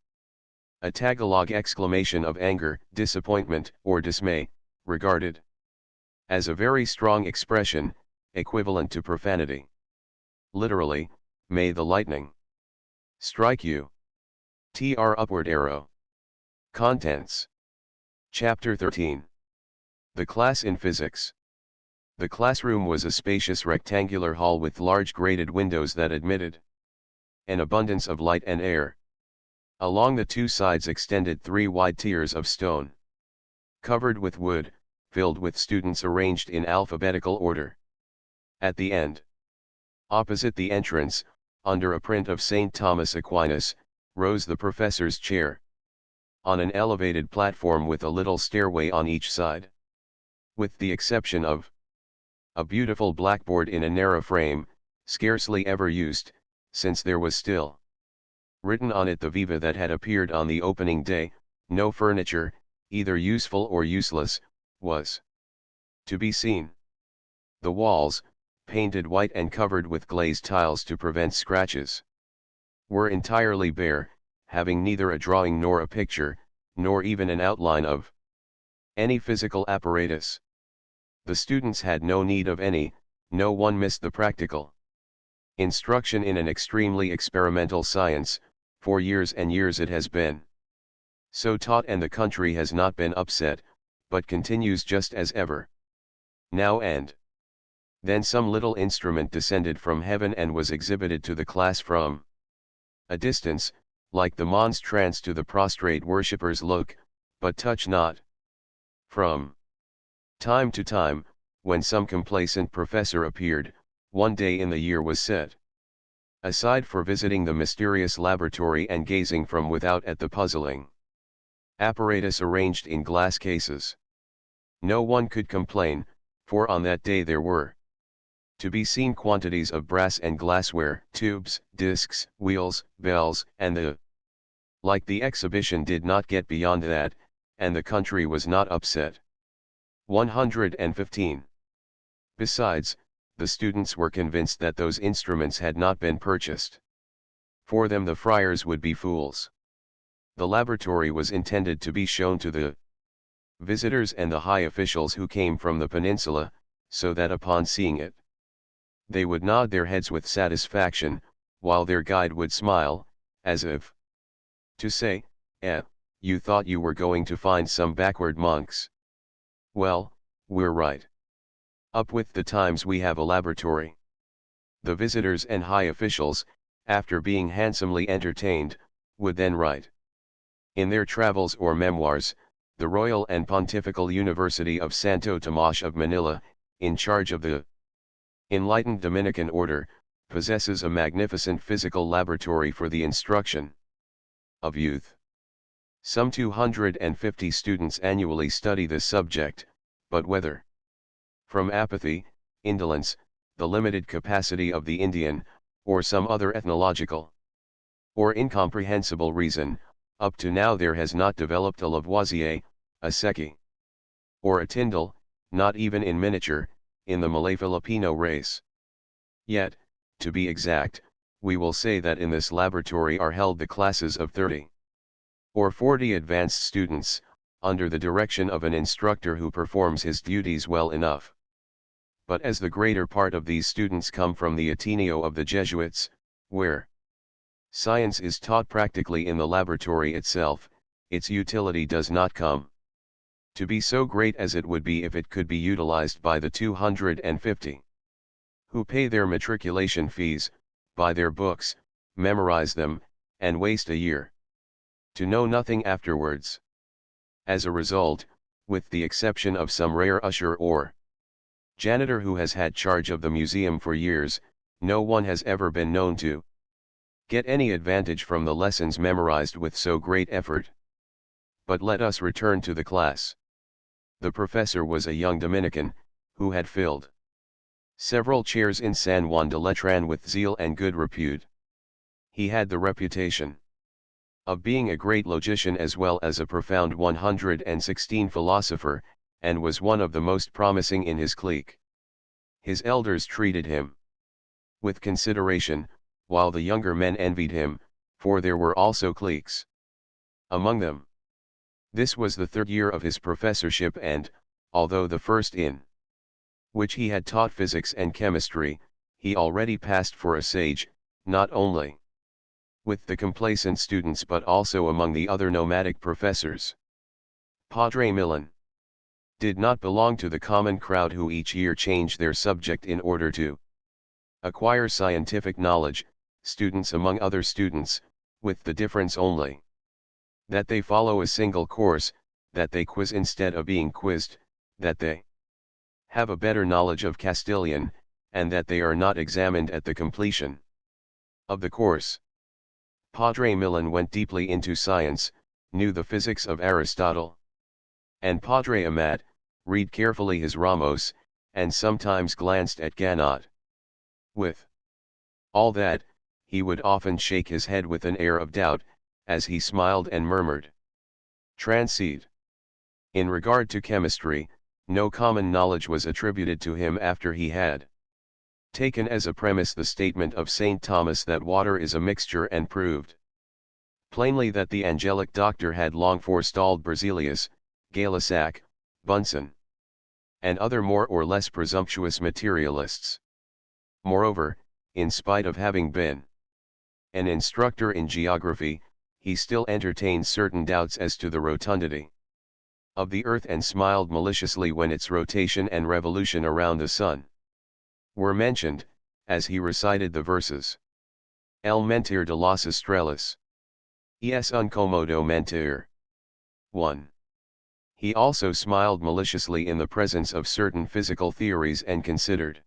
A Tagalog exclamation of anger, disappointment, or dismay, regarded as a very strong expression, equivalent to profanity. Literally, may the lightning strike you. Tr upward arrow. Contents. Chapter 13. The class in physics. The classroom was a spacious rectangular hall with large grated windows that admitted an abundance of light and air. Along the two sides extended 3 wide tiers of stone, covered with wood, filled with students arranged in alphabetical order. At the end, opposite the entrance, under a print of St. Thomas Aquinas, rose the professor's chair, on an elevated platform with a little stairway on each side. With the exception of a beautiful blackboard in a narrow frame, scarcely ever used, since there was still written on it the viva that had appeared on the opening day, no furniture, either useful or useless, was to be seen. The walls, painted white and covered with glazed tiles to prevent scratches, were entirely bare, having neither a drawing nor a picture, nor even an outline of any physical apparatus. The students had no need of any, no one missed the practical instruction in an extremely experimental science. For years and years it has been so taught and the country has not been upset, but continues just as ever. Now and then some little instrument descended from heaven and was exhibited to the class from a distance, like the monstrance to the prostrate worshippers look, but touch not. From time to time, when some complacent professor appeared, one day in the year was set aside for visiting the mysterious laboratory and gazing from without at the puzzling apparatus arranged in glass cases. No one could complain, for on that day there were to be seen quantities of brass and glassware, tubes, discs, wheels, bells, and the like. The exhibition did not get beyond that, and the country was not upset. 115. Besides, the students were convinced that those instruments had not been purchased for them. The friars would be fools. The laboratory was intended to be shown to the visitors and the high officials who came from the peninsula, so that upon seeing it, they would nod their heads with satisfaction, while their guide would smile, as if to say, you thought you were going to find some backward monks. Well, we're right. Up with the times, we have a laboratory. The visitors and high officials, after being handsomely entertained, would then write in their travels or memoirs, the Royal and Pontifical University of Santo Tomas of Manila, in charge of the enlightened Dominican order, possesses a magnificent physical laboratory for the instruction of youth. Some 250 students annually study this subject, but whether from apathy, indolence, the limited capacity of the Indian, or some other ethnological or incomprehensible reason, up to now there has not developed a Lavoisier, a Secchi, or a Tyndall, not even in miniature, in the Malay Filipino race. Yet, to be exact, we will say that in this laboratory are held the classes of 30 or 40 advanced students, under the direction of an instructor who performs his duties well enough. But as the greater part of these students come from the Ateneo of the Jesuits, where science is taught practically in the laboratory itself, its utility does not come to be so great as it would be if it could be utilized by the 250 who pay their matriculation fees, buy their books, memorize them, and waste a year to know nothing afterwards. As a result, with the exception of some rare usher or janitor who has had charge of the museum for years, no one has ever been known to get any advantage from the lessons memorized with so great effort. But let us return to the class. The professor was a young Dominican, who had filled several chairs in San Juan de Letran with zeal and good repute. He had the reputation of being a great logician as well as a profound 116 philosopher, and was one of the most promising in his clique. His elders treated him with consideration, while the younger men envied him, for there were also cliques among them. This was the third year of his professorship, and, although the first in which he had taught physics and chemistry, he already passed for a sage, not only with the complacent students but also among the other nomadic professors. Padre Millan did not belong to the common crowd who each year change their subject in order to acquire scientific knowledge, students among other students, with the difference only that they follow a single course, that they quiz instead of being quizzed, that they have a better knowledge of Castilian, and that they are not examined at the completion of the course. Padre Millan went deeply into science, knew the physics of Aristotle and Padre Amat, read carefully his Ramos, and sometimes glanced at Ganot. With all that, he would often shake his head with an air of doubt, as he smiled and murmured, "Transcede." In regard to chemistry, no common knowledge was attributed to him after he had taken as a premise the statement of St. Thomas that water is a mixture, and proved plainly that the angelic doctor had long forestalled Berzelius, Gay-Lussac, Bunsen, and other more or less presumptuous materialists. Moreover, in spite of having been an instructor in geography, he still entertained certain doubts as to the rotundity of the earth, and smiled maliciously when its rotation and revolution around the sun were mentioned, as he recited the verses El mentir de las estrellas es un comodo mentir. 1. He also smiled maliciously in the presence of certain physical theories and considered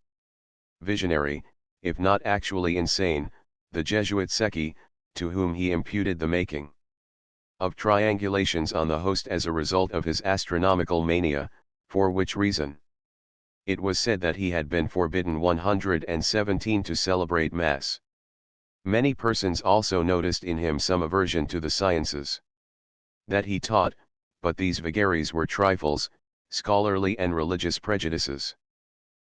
visionary, if not actually insane, the Jesuit Secchi, to whom he imputed the making of triangulations on the host as a result of his astronomical mania, for which reason it was said that he had been forbidden 117 to celebrate Mass. Many persons also noticed in him some aversion to the sciences that he taught, but these vagaries were trifles, scholarly and religious prejudices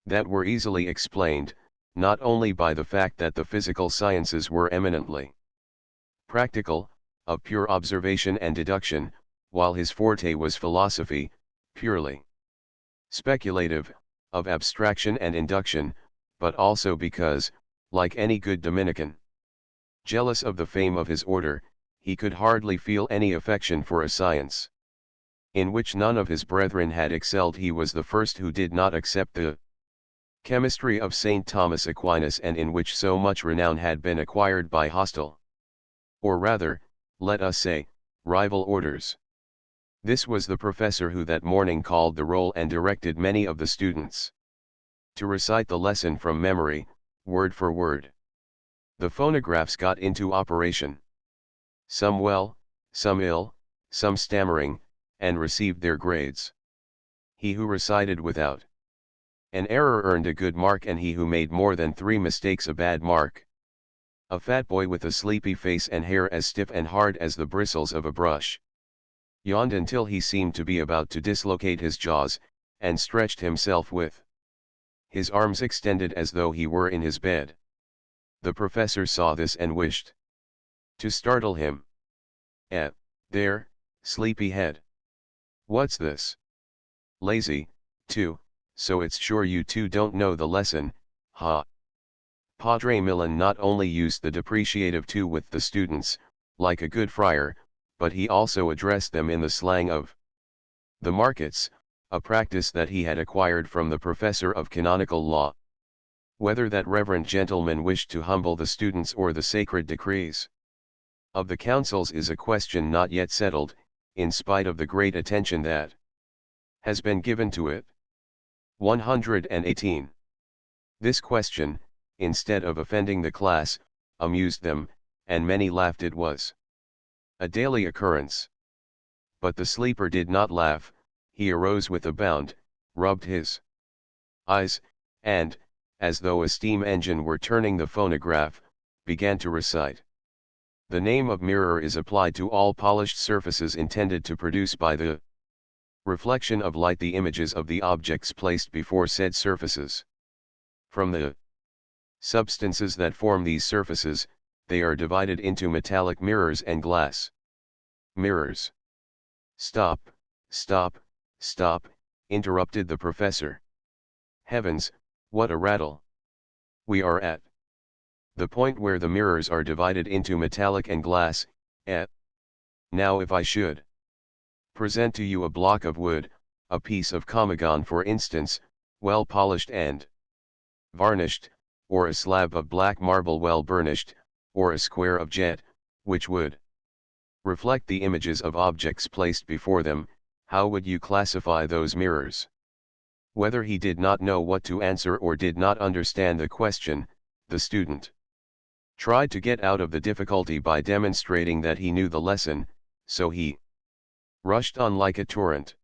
that were easily explained, not only by the fact that the physical sciences were eminently practical, of pure observation and deduction, while his forte was philosophy, purely speculative, of abstraction and induction, but also because, like any good Dominican Jealous of the fame of his order, he could hardly feel any affection for a science in which none of his brethren had excelled. He was the first who did not accept the chemistry of St. Thomas Aquinas, and in which so much renown had been acquired by hostile, or rather, let us say, rival orders. This was the professor who that morning called the roll and directed many of the students to recite the lesson from memory, word for word. The phonographs got into operation. Some well, some ill, some stammering, and received their grades. He who recited without an error earned a good mark, and he who made more than 3 mistakes a bad mark. A fat boy with a sleepy face and hair as stiff and hard as the bristles of a brush yawned until he seemed to be about to dislocate his jaws, and stretched himself with his arms extended as though he were in his bed. The professor saw this and wished to startle him. There, sleepy head. What's this? Lazy, too, so it's sure you two don't know the lesson, ha. Padre Millan not only used the depreciative too with the students, like a good friar, but he also addressed them in the slang of the markets, a practice that he had acquired from the professor of canonical law. Whether that reverend gentleman wished to humble the students or the sacred decrees of the councils is a question not yet settled, in spite of the great attention that has been given to it. 118. This question, instead of offending the class, amused them, and many laughed. It was a daily occurrence. But the sleeper did not laugh. He arose with a bound, rubbed his eyes, and, as though a steam engine were turning the phonograph, began to recite. The name of mirror is applied to all polished surfaces intended to produce by the reflection of light the images of the objects placed before said surfaces. From the substances that form these surfaces, they are divided into metallic mirrors and glass mirrors. Stop, stop, stop, interrupted the professor. Heavens, what a rattle! We are at the point where the mirrors are divided into metallic and glass. Now if I should present to you a block of wood, a piece of Comigon for instance, well polished and varnished, or a slab of black marble well burnished, or a square of jet, which would reflect the images of objects placed before them, how would you classify those mirrors? Whether he did not know what to answer or did not understand the question, the student tried to get out of the difficulty by demonstrating that he knew the lesson, so he rushed on like a torrent.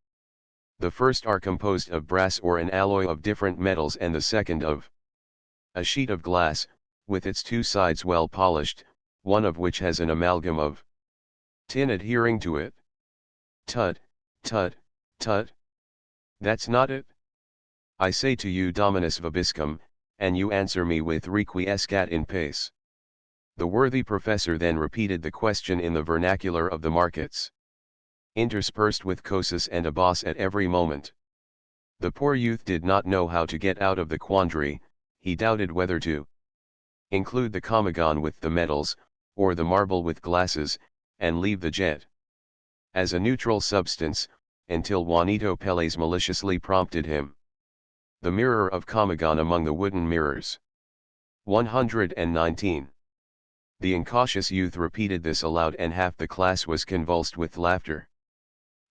The first are composed of brass or an alloy of different metals, and the second of a sheet of glass, with its 2 sides well polished, one of which has an amalgam of tin adhering to it. Tut, tut, tut. That's not it? I say to you Dominus vobiscum, and you answer me with requiescat in pace. The worthy professor then repeated the question in the vernacular of the markets, interspersed with cosus and abos at every moment. The poor youth did not know how to get out of the quandary. He doubted whether to include the Comigon with the metals, or the marble with glasses, and leave the jet as a neutral substance, until Juanito Pérez maliciously prompted him. The mirror of Comigon among the wooden mirrors. 119. The incautious youth repeated this aloud, and half the class was convulsed with laughter.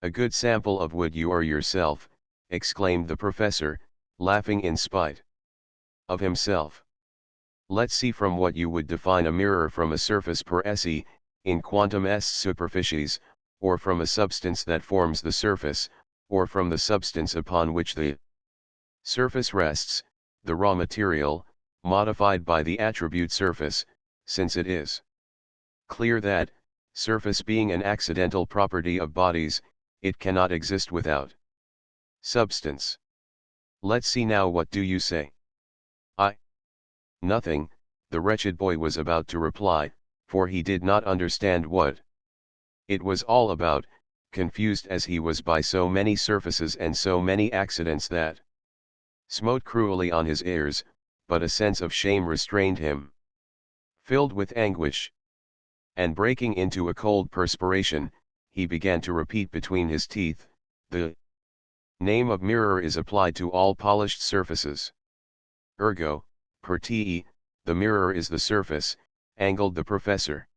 A good sample of wood you are yourself, exclaimed the professor, laughing in spite of himself. Let's see from what you would define a mirror: from a surface per se, in quantum est superficies, or from a substance that forms the surface, or from the substance upon which the surface rests, the raw material, modified by the attribute surface, since it is clear that, surface being an accidental property of bodies, it cannot exist without substance. Let's see now, what do you say? Nothing, the wretched boy was about to reply, for he did not understand what it was all about, confused as he was by so many surfaces and so many accidents that smote cruelly on his ears, but a sense of shame restrained him. Filled with anguish, And breaking into a cold perspiration, he began to repeat between his teeth, "The name of mirror is applied to all polished surfaces. Ergo, per te, the mirror is the surface," angled the professor.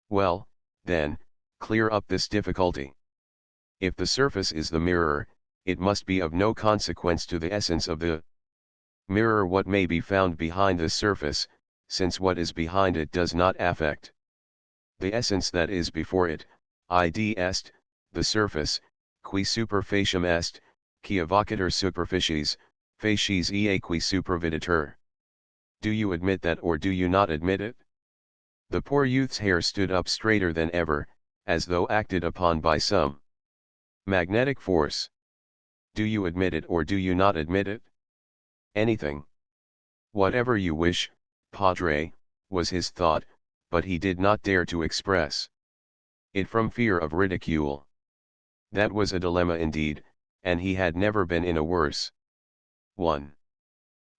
"Well, then, clear up this difficulty. If the surface is the mirror, it must be of no consequence to the essence of the mirror what may be found behind the surface, since what is behind it does not affect the essence that is before it, id est, the surface, qui super faciam est, qui evocator superficies, facies ea qui superviditur. Do you admit that or do you not admit it?" The poor youth's hair stood up straighter than ever, as though acted upon by some magnetic force. "Do you admit it or do you not admit it?" "Anything. Whatever you wish, padre," was his thought, but he did not dare to express it from fear of ridicule. That was a dilemma indeed, and he had never been in a worse one.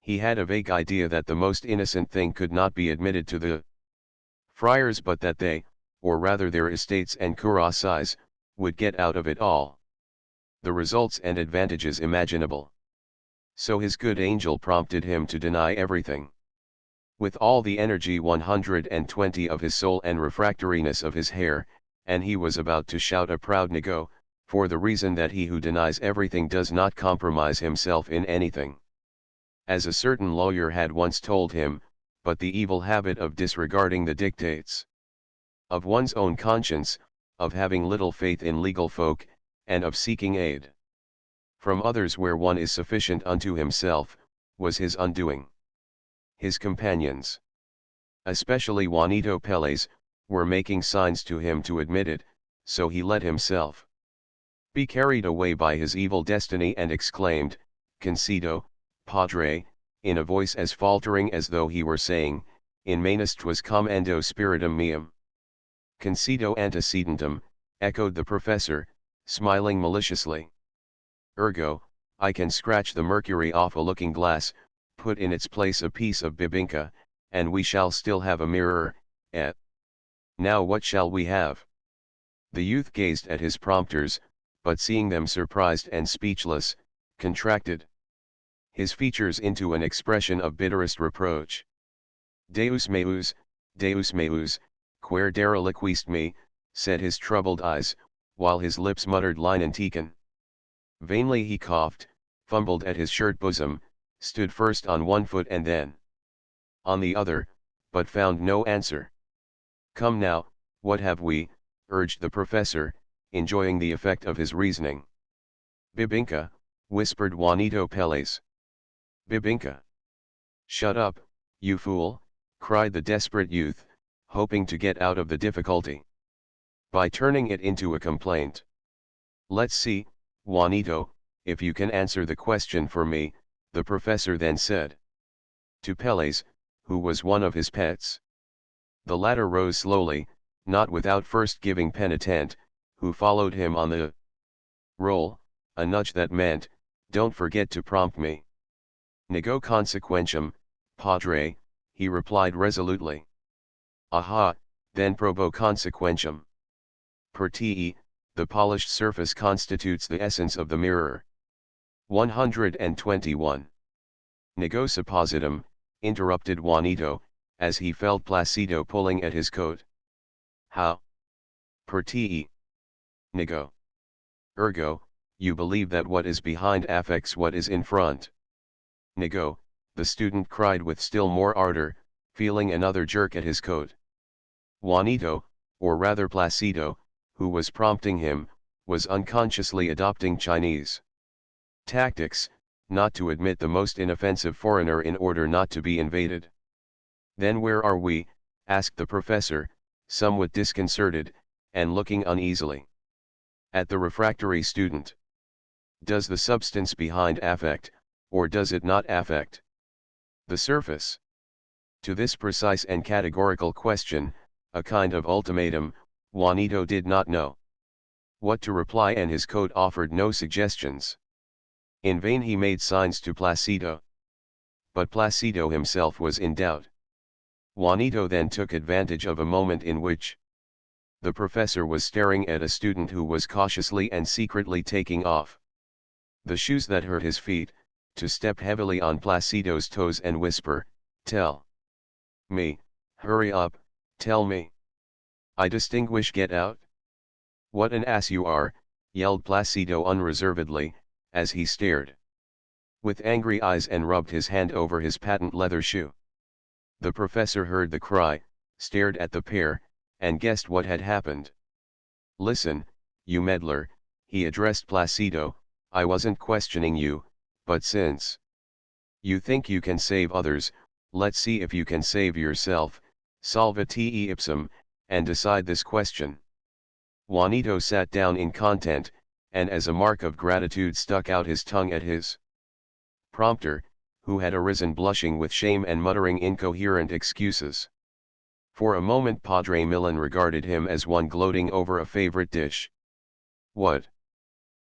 He had a vague idea that the most innocent thing could not be admitted to the friars, but that they, or rather their estates and cuirassiers, would get out of it all the results and advantages imaginable. So his good angel prompted him to deny everything. With all the energy 120 of his soul and refractoriness of his hair, and he was about to shout a proud nego, for the reason that he who denies everything does not compromise himself in anything. As a certain lawyer had once told him, but the evil habit of disregarding the dictates of one's own conscience, of having little faith in legal folk, and of seeking aid from others where one is sufficient unto himself, was his undoing. His companions, especially Juanito Pérez, were making signs to him to admit it, so he let himself be carried away by his evil destiny and exclaimed, "Concedo, padre," in a voice as faltering as though he were saying, "In manus tuas commendo spiritum meum." "Concedo antecedentum," echoed the professor, smiling maliciously. "Ergo, I can scratch the mercury off a looking glass, put in its place a piece of bibinka, and we shall still have a mirror, eh? Now what shall we have?" The youth gazed at his prompters, but seeing them surprised and speechless, contracted his features into an expression of bitterest reproach. Deus meus, quare dereliquist me," said his troubled eyes, while his lips muttered linentecan. Vainly he coughed, fumbled at his shirt bosom, stood first on one foot and then on the other, but found no answer. "Come now, what have we?" urged the professor, enjoying the effect of his reasoning. "Bibinka," whispered Juanito Pérez. "Bibinka." "Shut up, you fool," cried the desperate youth, hoping to get out of the difficulty by turning it into a complaint. "Let's see, Juanito, if you can answer the question for me," the professor then said to Pérez, who was one of his pets. The latter rose slowly, not without first giving Penitent, who followed him on the roll, a nudge that meant, "Don't forget to prompt me." "Nego consequentiam, padre," he replied resolutely. "Aha, then probo consequentiam. Per te, the polished surface constitutes the essence of the mirror." 121. "Nego suppositum," interrupted Juanito, as he felt Placido pulling at his coat. "How? Per te. Nego. Ergo, you believe that what is behind affects what is in front." "Nego," the student cried with still more ardor, feeling another jerk at his coat. Juanito, or rather Placido, who was prompting him, was unconsciously adopting Chinese tactics, not to admit the most inoffensive foreigner in order not to be invaded. "Then where are we?" asked the professor, somewhat disconcerted, and looking uneasily at the refractory student. "Does the substance behind affect, or does it not affect the surface?" To this precise and categorical question, a kind of ultimatum, Juanito did not know what to reply, and his coat offered no suggestions. In vain he made signs to Placido. But Placido himself was in doubt. Juanito then took advantage of a moment in which The professor was staring at a student who was cautiously and secretly taking off the shoes that hurt his feet, to step heavily on Placido's toes and whisper, "Tell me, hurry up, tell me. I distinguish, get out." "What an ass you are," yelled Placido unreservedly, as he stared with angry eyes and rubbed his hand over his patent leather shoe. The professor heard the cry, stared at the pair, and guessed what had happened. "Listen, you meddler," he addressed Placido, "I wasn't questioning you, but since you think you can save others, let's see if you can save yourself, salva te ipsum, and decide this question." Juanito sat down in content, and as a mark of gratitude stuck out his tongue at his prompter, who had arisen blushing with shame and muttering incoherent excuses. For a moment Padre Millan regarded him as one gloating over a favorite dish. What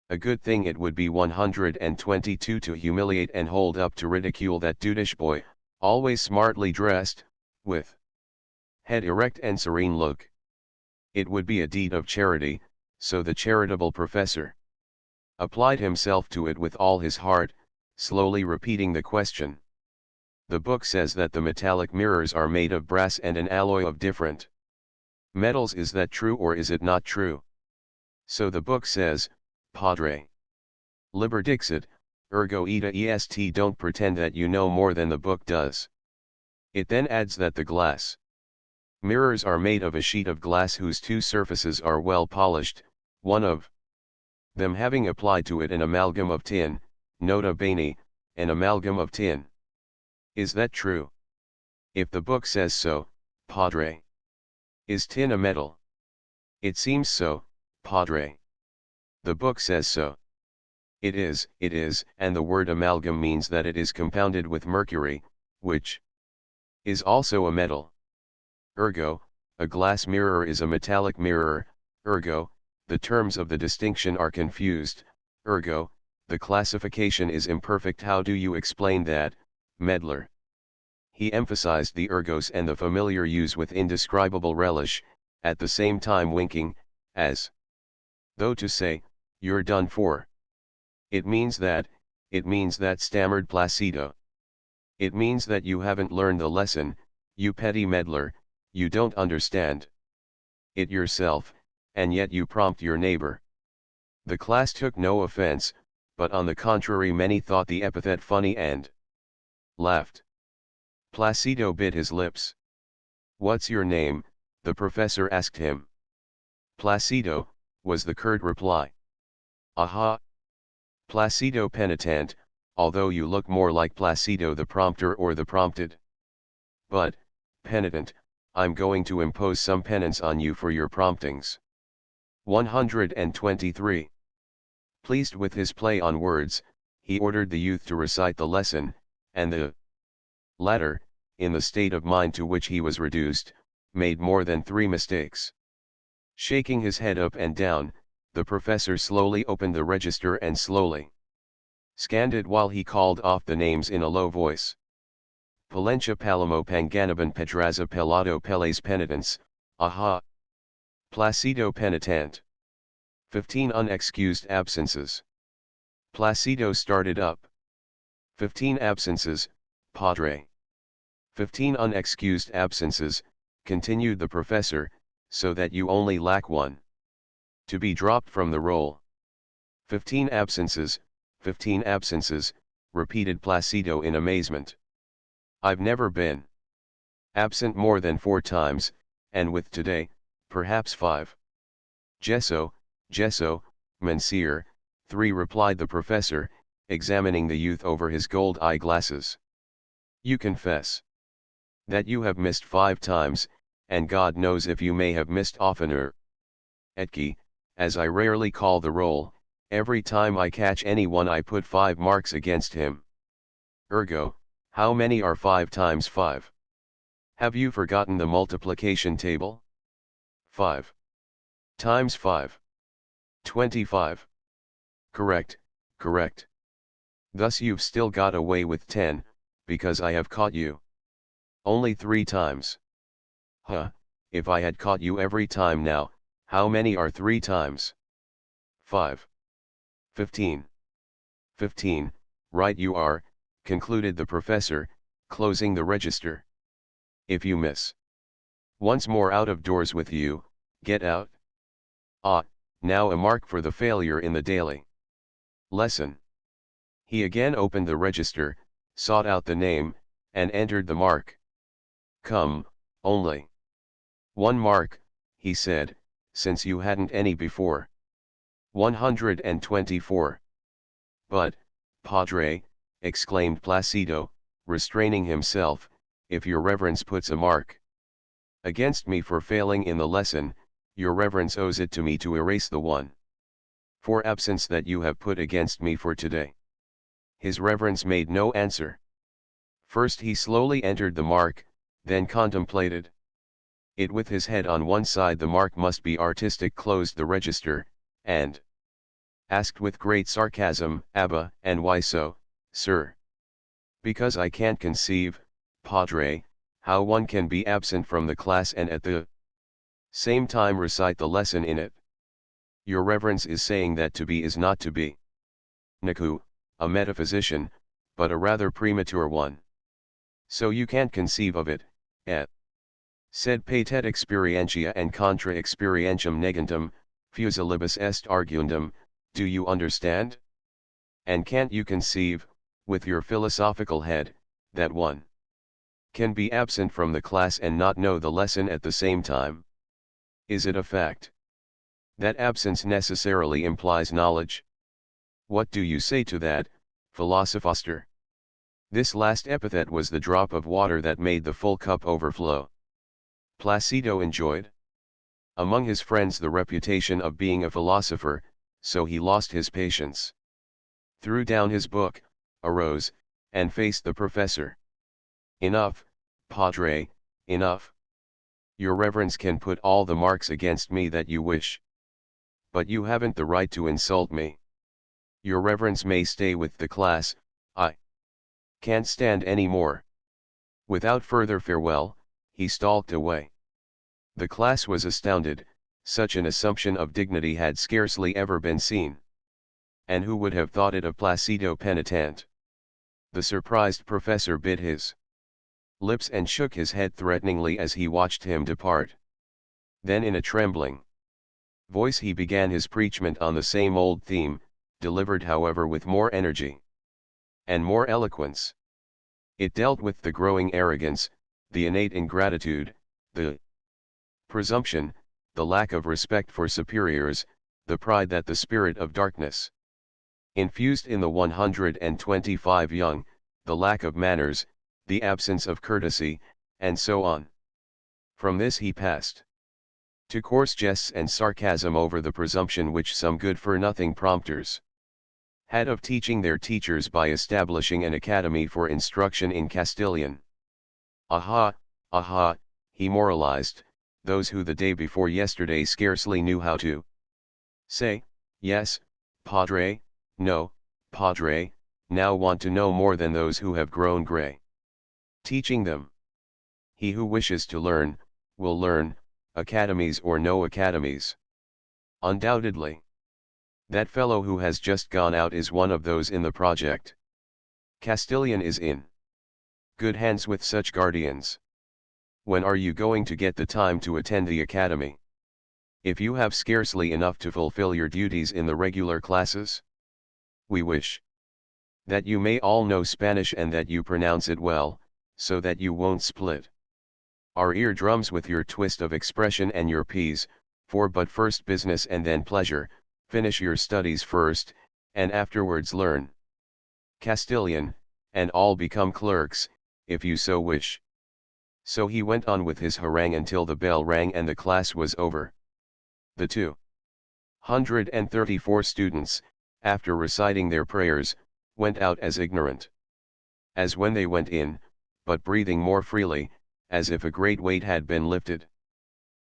a good thing it would be 122 to humiliate and hold up to ridicule that dudish boy, always smartly dressed, with head erect and serene look. It would be a deed of charity, so the charitable professor applied himself to it with all his heart, slowly repeating the question. "The book says that the metallic mirrors are made of brass and an alloy of different metals. Is that true or is it not true?" "So the book says, Padre. Liber dixit, ergo ita est. Don't pretend that you know more than the book does." It then adds that the glass mirrors are made of a sheet of glass whose two surfaces are well polished, one of them having applied to it an amalgam of tin, nota bene, an amalgam of tin. Is that true? If the book says so, Padre. Is tin a metal? It seems so, Padre. The book says so. It is, and the word amalgam means that it is compounded with mercury, which is also a metal. Ergo, a glass mirror is a metallic mirror, ergo, the terms of the distinction are confused, ergo, the classification is imperfect. How do you explain that, meddler?" He emphasized the ergos and the familiar use with indescribable relish, at the same time winking, as though to say, "You're done for." It means that, stammered Placido. "It means that you haven't learned the lesson, you petty meddler, you don't understand it yourself, and yet you prompt your neighbor." The class took no offense, but on the contrary many thought the epithet funny and laughed. Placido bit his lips. "What's your name?" the professor asked him. "Placido," was the curt reply. "Aha! Placido penitent, although you look more like Placido the prompter or the prompted. But, penitent, I'm going to impose some penance on you for your promptings." 123. Pleased with his play on words, he ordered the youth to recite the lesson, and the latter, in the state of mind to which he was reduced, made more than 3 mistakes. Shaking his head up and down, the professor slowly opened the register and slowly scanned it while he called off the names in a low voice. "Palencia Palamo Panganaban Pedraza Pelado Peles Penitents, aha! Placido penitent. 15 unexcused absences." Placido started up. 15 absences, Padre." 15 unexcused absences, continued the professor, "so that you only lack one to be dropped from the roll." 15 absences, repeated Placido in amazement. "I've never been absent more than 4 times, and with today, perhaps 5. Gesso, Monsieur, 3, replied the professor, examining the youth over his gold eye-glasses. "You confess that you have missed 5 times, and God knows if you may have missed oftener. Etki, as I rarely call the roll, every time I catch anyone I put 5 marks against him. Ergo, how many are 5 times 5? Have you forgotten the multiplication table? 5 times 5. 25. Correct. Thus you've still got away with 10, because I have caught you only 3 times. Huh, if I had caught you every time now, How many are 3 times 5? 15. 15, right you are, concluded the professor, closing the register. If you miss once more out of doors with you, get out. Ah, now a mark for the failure in the daily lesson. He again opened the register, sought out the name, and entered the mark. Come, only 1 mark, he said, since you hadn't any before. 124. But, Padre, exclaimed Placido, restraining himself, if your reverence puts a mark against me for failing in the lesson, your reverence owes it to me to erase the 1 for absence that you have put against me for today. His reverence made no answer. First he slowly entered the mark, then contemplated it with his head on one side. The mark must be artistic. Closed the register, and asked with great sarcasm, Abba, and why so, sir? Because I can't conceive, Padre, how one can be absent from the class and at the same time recite the lesson in it. Your reverence is saying that to be is not to be. Naku, a metaphysician, but a rather premature one. So you can't conceive of it, et. Sed patet experientia and contra experientiam negantum, fusilibus est arguendum, do you understand? And can't you conceive, with your philosophical head, that one can be absent from the class and not know the lesson at the same time? Is it a fact that absence necessarily implies knowledge? What do you say to that, philosophaster? This last epithet was the drop of water that made the full cup overflow. Placido enjoyed among his friends the reputation of being a philosopher, so he lost his patience, threw down his book, arose, and faced the professor. Enough, Padre, enough. Your reverence can put all the marks against me that you wish. But you haven't the right to insult me. Your reverence may stay with the class, I can't stand any more. Without further farewell, he stalked away. The class was astounded, such an assumption of dignity had scarcely ever been seen. And who would have thought it of Placido penitent? The surprised professor bit his lips and shook his head threateningly as he watched him depart. Then in a trembling voice he began his preachment on the same old theme, delivered however with more energy and more eloquence. It dealt with the growing arrogance, the innate ingratitude, the presumption, the lack of respect for superiors, the pride that the spirit of darkness infused in the 125 young, the lack of manners, the absence of courtesy, and so on. From this he passed to coarse jests and sarcasm over the presumption which some good-for-nothing prompters had of teaching their teachers by establishing an academy for instruction in Castilian. Aha, aha, he moralized, those who the day before yesterday scarcely knew how to say, yes, Padre, no, Padre, now want to know more than those who have grown gray. Teaching them. He who wishes to learn, will learn, academies or no academies. Undoubtedly. That fellow who has just gone out is one of those in the project. Castilian is in good hands with such guardians. When are you going to get the time to attend the academy? If you have scarcely enough to fulfill your duties in the regular classes? We wish that you may all know Spanish and that you pronounce it well, so that you won't split our eardrums with your twist of expression and your P's, for but first business and then pleasure, finish your studies first, and afterwards learn Castilian, and all become clerks, if you so wish. So he went on with his harangue until the bell rang and the class was over. The 234 students, after reciting their prayers, went out as ignorant as when they went in, but breathing more freely, as if a great weight had been lifted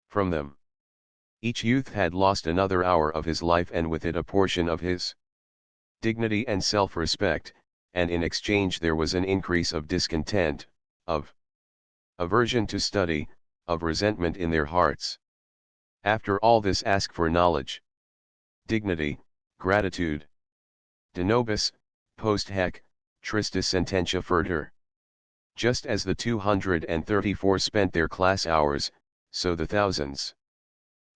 from them. Each youth had lost another hour of his life and with it a portion of his dignity and self-respect, and in exchange there was an increase of discontent, of aversion to study, of resentment in their hearts. After all this ask for knowledge, dignity, gratitude. De nobis, post haec, tristis sententia furter. Just as the 234 spent their class hours, so the thousands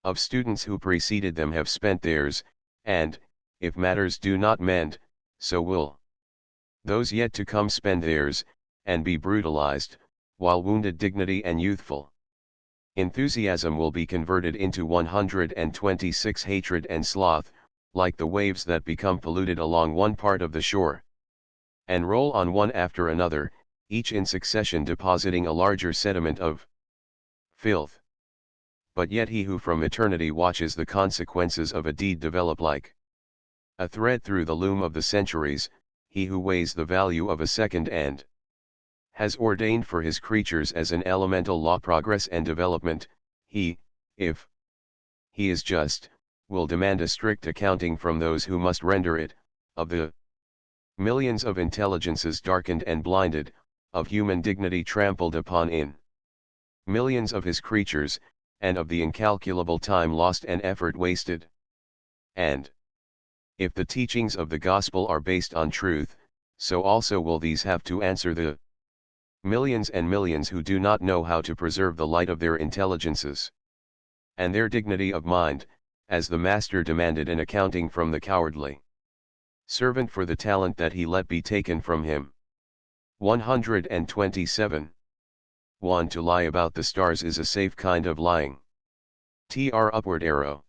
of students who preceded them have spent theirs, and, if matters do not mend, so will those yet to come spend theirs, and be brutalized, while wounded dignity and youthful enthusiasm will be converted into 126 hatred and sloth, like the waves that become polluted along one part of the shore, and roll on one after another, each in succession depositing a larger sediment of filth. But yet he who from eternity watches the consequences of a deed develop like a thread through the loom of the centuries, he who weighs the value of a second and has ordained for his creatures as an elemental law progress and development, he, if he is just, will demand a strict accounting from those who must render it, of the millions of intelligences darkened and blinded, of human dignity trampled upon in millions of his creatures, and of the incalculable time lost and effort wasted. And if the teachings of the gospel are based on truth, so also will these have to answer the millions and millions who do not know how to preserve the light of their intelligences and their dignity of mind, as the master demanded an accounting from the cowardly servant for the talent that he let be taken from him. 127. 1. To lie about the stars is a safe kind of lying. Tr upward arrow.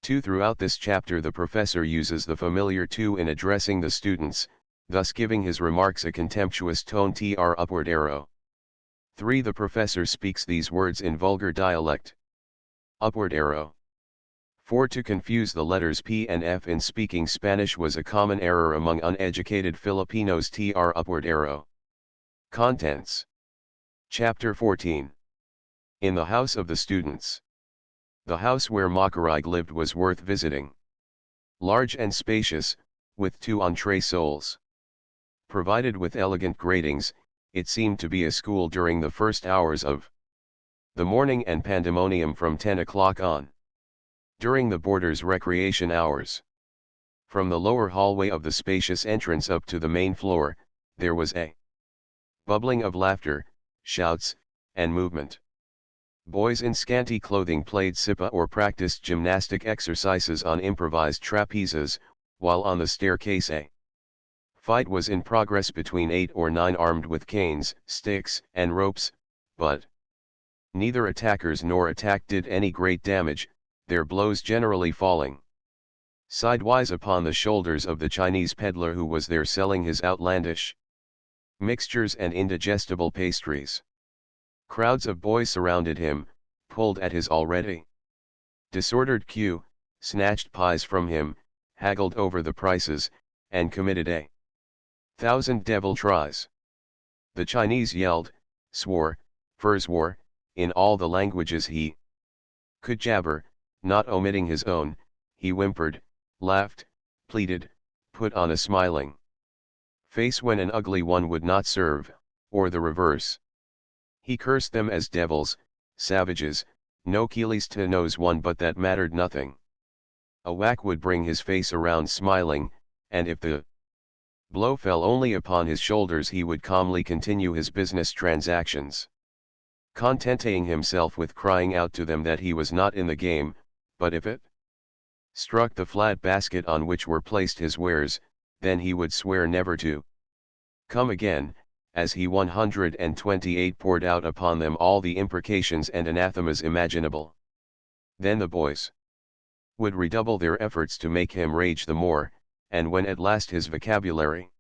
2. Throughout this chapter the professor uses the familiar to in addressing the students, thus giving his remarks a contemptuous tone. Tr upward arrow. 3. The professor speaks these words in vulgar dialect. Upward arrow. 4. To confuse the letters P and F in speaking Spanish was a common error among uneducated Filipinos. Tr upward arrow. Contents. Chapter 14. In the house of the students. The house where Macarig lived was worth visiting. Large and spacious, with 2 entressols. Provided with elegant gratings, it seemed to be a school during the first hours of the morning and pandemonium from 10 o'clock on. During the boarders' recreation hours. From the lower hallway of the spacious entrance up to the main floor, there was a bubbling of laughter, shouts, and movement. Boys in scanty clothing played sipa or practiced gymnastic exercises on improvised trapezes, while on the staircase a fight was in progress between 8 or 9 armed with canes, sticks, and ropes, but neither attackers nor attack did any great damage, their blows generally falling sidewise upon the shoulders of the Chinese peddler who was there selling his outlandish mixtures and indigestible pastries. Crowds of boys surrounded him, pulled at his already disordered queue, snatched pies from him, haggled over the prices, and committed a thousand deviltries. The Chinese yelled, swore, furswore, in all the languages he could jabber, not omitting his own. He whimpered, laughed, pleaded, put on a smiling face when an ugly one would not serve, or the reverse. He cursed them as devils, savages, no keelies to knows one but that mattered nothing. A whack would bring his face around smiling, and if the blow fell only upon his shoulders he would calmly continue his business transactions, contenting himself with crying out to them that he was not in the game, but if it struck the flat basket on which were placed his wares, then he would swear never to come again, as he 128 poured out upon them all the imprecations and anathemas imaginable. Then the boys would redouble their efforts to make him rage the more, and when at last his vocabulary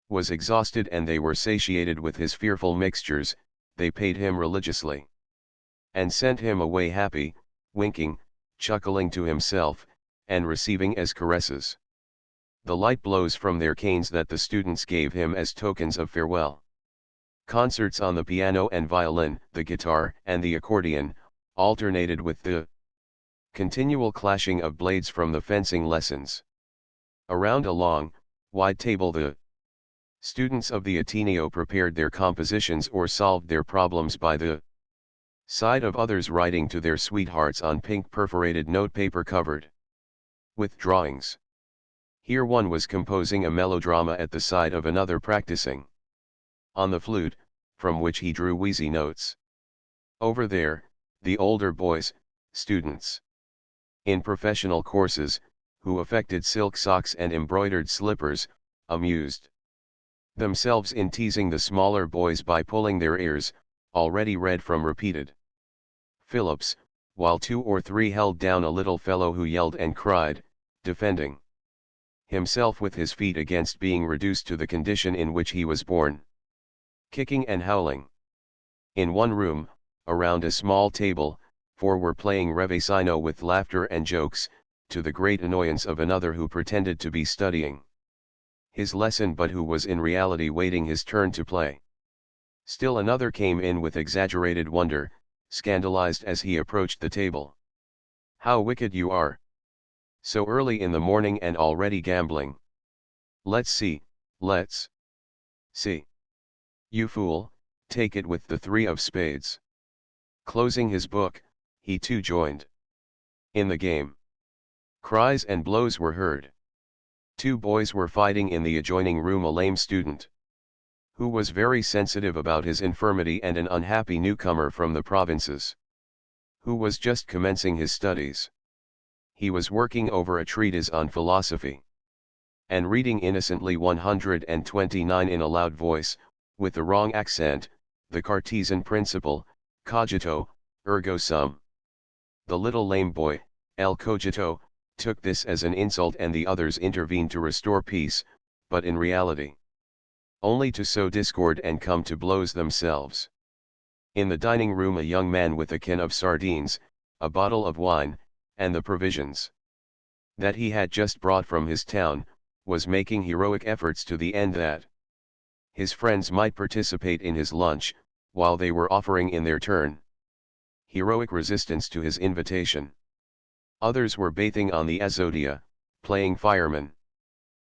was exhausted and they were satiated with his fearful mixtures, they paid him religiously, and sent him away happy, winking, chuckling to himself, and receiving as caresses the light blows from their canes that the students gave him as tokens of farewell. Concerts on the piano and violin, the guitar and the accordion, alternated with the continual clashing of blades from the fencing lessons. Around a long, wide table the students of the Ateneo prepared their compositions or solved their problems by the Side of others writing to their sweethearts on pink perforated notepaper covered with drawings. Here one was composing a melodrama at the side of another practicing on the flute, from which he drew wheezy notes. Over there, the older boys, students in professional courses, who affected silk socks and embroidered slippers, amused themselves in teasing the smaller boys by pulling their ears, already red from repeated Phillips, while 2 or 3 held down a little fellow who yelled and cried, defending himself with his feet against being reduced to the condition in which he was born. Kicking and howling. In one room, around a small table, 4 were playing Revesino with laughter and jokes, to the great annoyance of another who pretended to be studying his lesson but who was in reality waiting his turn to play. Still another came in with exaggerated wonder, scandalized as he approached the table. How wicked you are! So early in the morning and already gambling. Let's see. You fool, take it with the 3 of spades. Closing his book, he too joined in the game. Cries and blows were heard. 2 boys were fighting in the adjoining room, a lame student who was very sensitive about his infirmity and an unhappy newcomer from the provinces who was just commencing his studies. He was working over a treatise on philosophy and reading innocently 129 in a loud voice, with the wrong accent, the Cartesian principle, cogito, ergo sum. The little lame boy, el cogito, took this as an insult and the others intervened to restore peace, but in reality only to sow discord and come to blows themselves. In the dining room a young man with a can of sardines, a bottle of wine, and the provisions that he had just brought from his town, was making heroic efforts to the end that his friends might participate in his lunch, while they were offering in their turn heroic resistance to his invitation. Others were bathing on the Azotea, playing fireman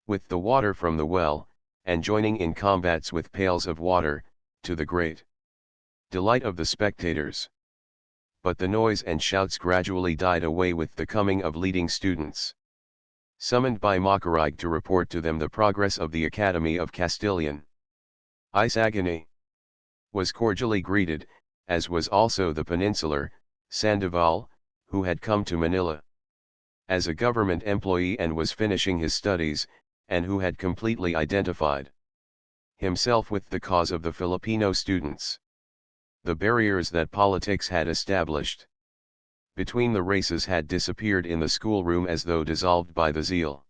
with the water from the well, and joining in combats with pails of water, to the great delight of the spectators. But the noise and shouts gradually died away with the coming of leading students, summoned by Macarig to report to them the progress of the Academy of Castilian. Isagani was cordially greeted, as was also the peninsular, Sandoval, who had come to Manila as a government employee and was finishing his studies, and who had completely identified himself with the cause of the Filipino students. The barriers that politics had established between the races had disappeared in the schoolroom as though dissolved by the zeal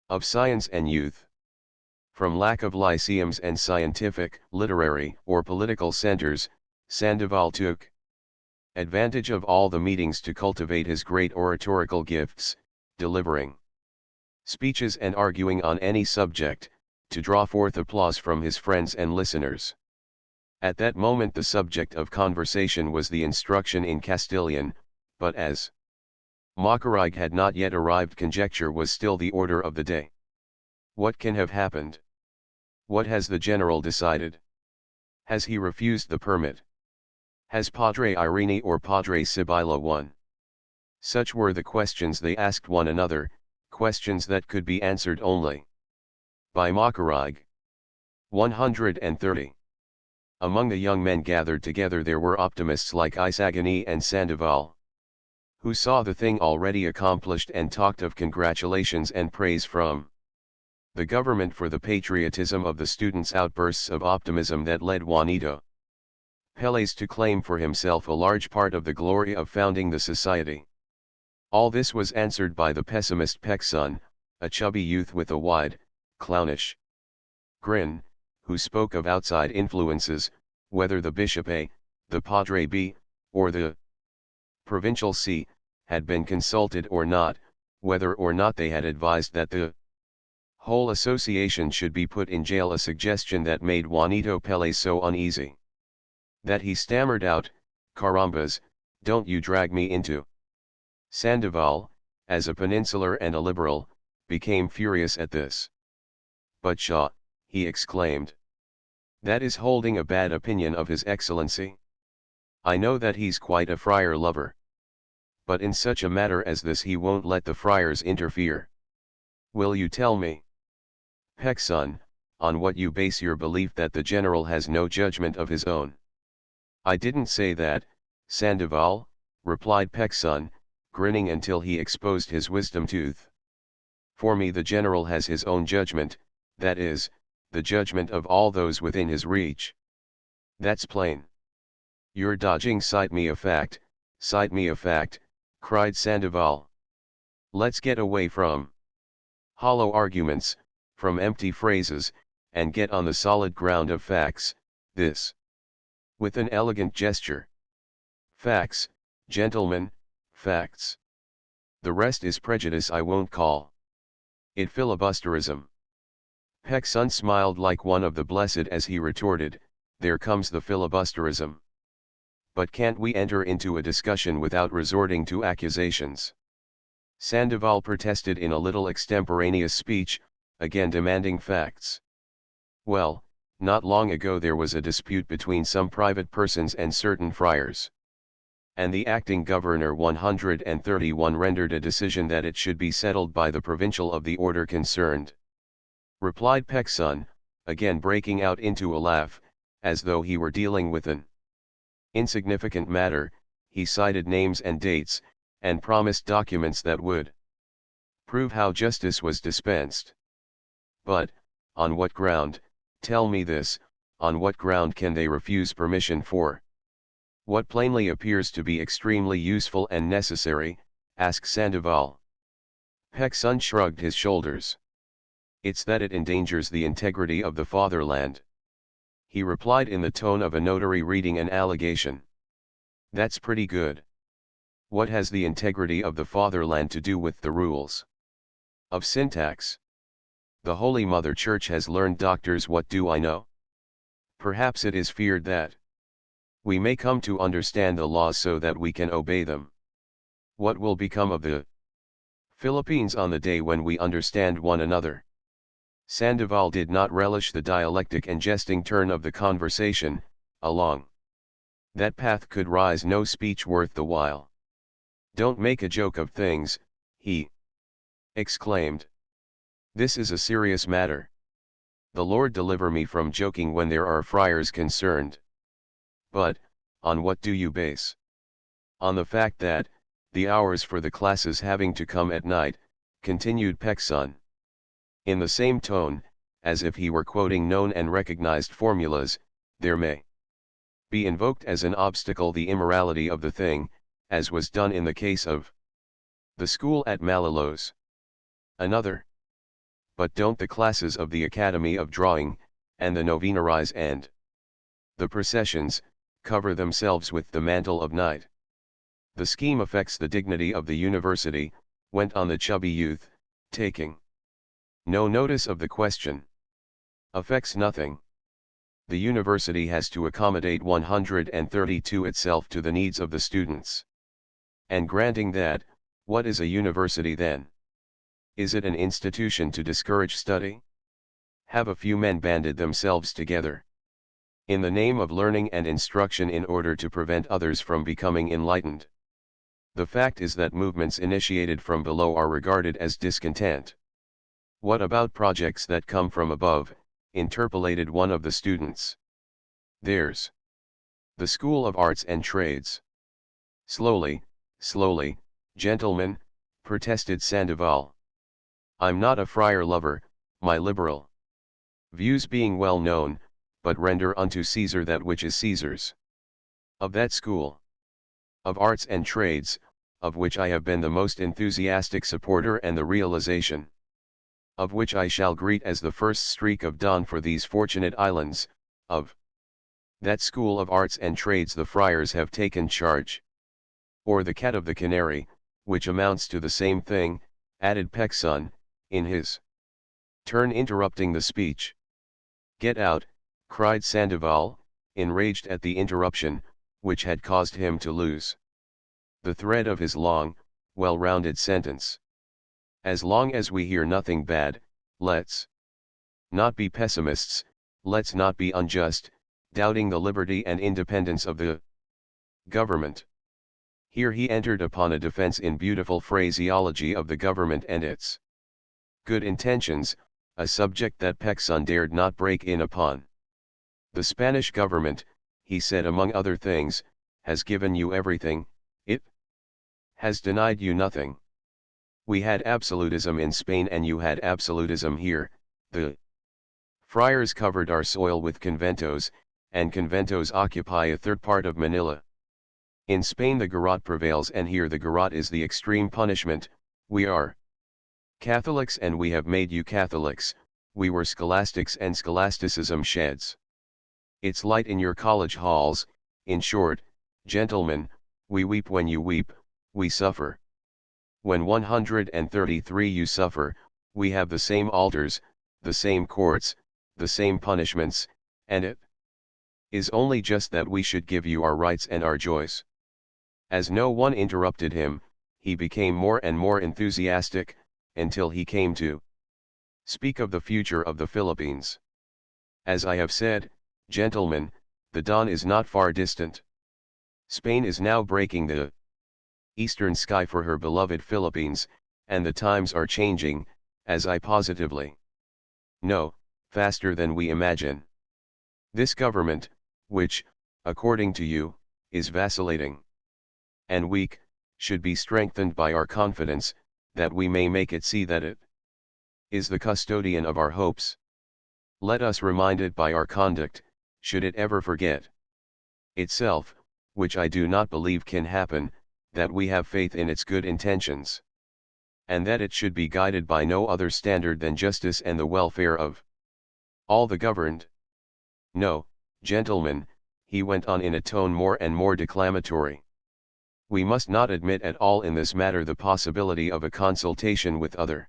of science and youth. From lack of lyceums and scientific, literary, or political centers, Sandoval took advantage of all the meetings to cultivate his great oratorical gifts, delivering speeches and arguing on any subject, to draw forth applause from his friends and listeners. At that moment the subject of conversation was the instruction in Castilian, but as Macarig had not yet arrived, conjecture was still the order of the day. What can have happened? What has the general decided? Has he refused the permit? Has Padre Irene or Padre Sibila won? Such were the questions they asked one another, questions that could be answered only by Macarig. 130. Among the young men gathered together there were optimists like Isagani and Sandoval, who saw the thing already accomplished and talked of congratulations and praise from the government for the patriotism of the students. Outbursts of optimism that led Juanito Pérez to claim for himself a large part of the glory of founding the society. All this was answered by the pessimist Pecson, a chubby youth with a wide, clownish grin, who spoke of outside influences, whether the Bishop A, the Padre B, or the Provincial C, had been consulted or not, whether or not they had advised that the whole association should be put in jail, a suggestion that made Juanito Pérez so uneasy that he stammered out, "Carambas, don't you drag me into." Sandoval, as a peninsular and a liberal, became furious at this. "But Shaw," he exclaimed, "that is holding a bad opinion of His Excellency. I know that he's quite a friar lover. But in such a matter as this he won't let the friars interfere. Will you tell me, Pekson, on what you base your belief that the general has no judgment of his own? I didn't say that, Sandoval, replied Pekson, grinning until he exposed his wisdom tooth. For me the general has his own judgment, that is, the judgment of all those within his reach. That's plain. You're dodging. Cite me a fact, cried Sandoval. Let's get away from hollow arguments, from empty phrases, and get on the solid ground of facts, this. With an elegant gesture. Facts, gentlemen, facts. The rest is prejudice. I won't call it filibusterism. Pekson smiled like one of the blessed as he retorted, there comes the filibusterism. But can't we enter into a discussion without resorting to accusations? Sandoval protested in a little extemporaneous speech, again demanding facts. Well, not long ago there was a dispute between some private persons and certain friars. And the acting governor 131 rendered a decision that it should be settled by the provincial of the order concerned. Replied Pekson, again breaking out into a laugh, as though he were dealing with an insignificant matter. He cited names and dates, and promised documents that would prove how justice was dispensed. But, on what ground, tell me this, on what ground can they refuse permission for what plainly appears to be extremely useful and necessary? Asked Sandoval. Pekson shrugged his shoulders. It's that it endangers the integrity of the fatherland. He replied in the tone of a notary reading an allegation. That's pretty good. What has the integrity of the fatherland to do with the rules of syntax? The Holy Mother Church has learned. Doctors, what do I know? Perhaps it is feared that we may come to understand the laws so that we can obey them. What will become of the Philippines on the day when we understand one another? Sandoval did not relish the dialectic and jesting turn of the conversation. Along that path could rise no speech worth the while. Don't make a joke of things, he exclaimed. This is a serious matter. The Lord deliver me from joking when there are friars concerned. But, on what do you base? On the fact that, the hours for the classes having to come at night, continued Pekson. In the same tone, as if he were quoting known and recognized formulas, there may be invoked as an obstacle the immorality of the thing, as was done in the case of the school at Malolos. Another. But don't the classes of the Academy of Drawing, and the Novenaries and the processions, cover themselves with the mantle of night? The scheme affects the dignity of the university, went on the chubby youth, taking no notice of the question. Affects nothing. The university has to accommodate 132 itself to the needs of the students. And granting that, what is a university then? Is it an institution to discourage study? Have a few men banded themselves together in the name of learning and instruction in order to prevent others from becoming enlightened? The fact is that movements initiated from below are regarded as discontent. What about projects that come from above? Interpolated one of the students. There's the School of Arts and Trades. Slowly, gentlemen, protested Sandoval. I'm not a friar lover, my liberal views being well known, but render unto Caesar that which is Caesar's. Of that school of arts and trades, of which I have been the most enthusiastic supporter and the realization of which I shall greet as the first streak of dawn for these fortunate islands, of that school of arts and trades the friars have taken charge. Or the cat of the canary, which amounts to the same thing, added Pekson, in his turn interrupting the speech. Get out, cried Sandoval, enraged at the interruption, which had caused him to lose the thread of his long, well-rounded sentence. As long as we hear nothing bad, let's not be pessimists, let's not be unjust, doubting the liberty and independence of the Government. Here he entered upon a defense in beautiful phraseology of the government and its good intentions, a subject that Pecson dared not break in upon. The Spanish government, he said among other things, has given you everything, it has denied you nothing. We had absolutism in Spain and you had absolutism here. The friars covered our soil with conventos, and conventos occupy a third part of Manila. In Spain the garrote prevails and here the garrote is the extreme punishment. We are Catholics and we have made you Catholics, we were scholastics and scholasticism sheds its light in your college halls. In short, gentlemen, we weep when you weep, we suffer when 133 you suffer, we have the same altars, the same courts, the same punishments, and it is only just that we should give you our rights and our joys. As no one interrupted him, he became more and more enthusiastic, until he came to speak of the future of the Philippines. As I have said, gentlemen, the dawn is not far distant. Spain is now breaking the eastern sky for her beloved Philippines, and the times are changing, as I positively know, faster than we imagine. This government, which, according to you, is vacillating and weak, should be strengthened by our confidence, that we may make it see that it is the custodian of our hopes. Let us remind it by our conduct, should it ever forget itself, which I do not believe can happen, that we have faith in its good intentions, and that it should be guided by no other standard than justice and the welfare of all the governed. No, gentlemen, he went on in a tone more and more declamatory. We must not admit at all in this matter the possibility of a consultation with other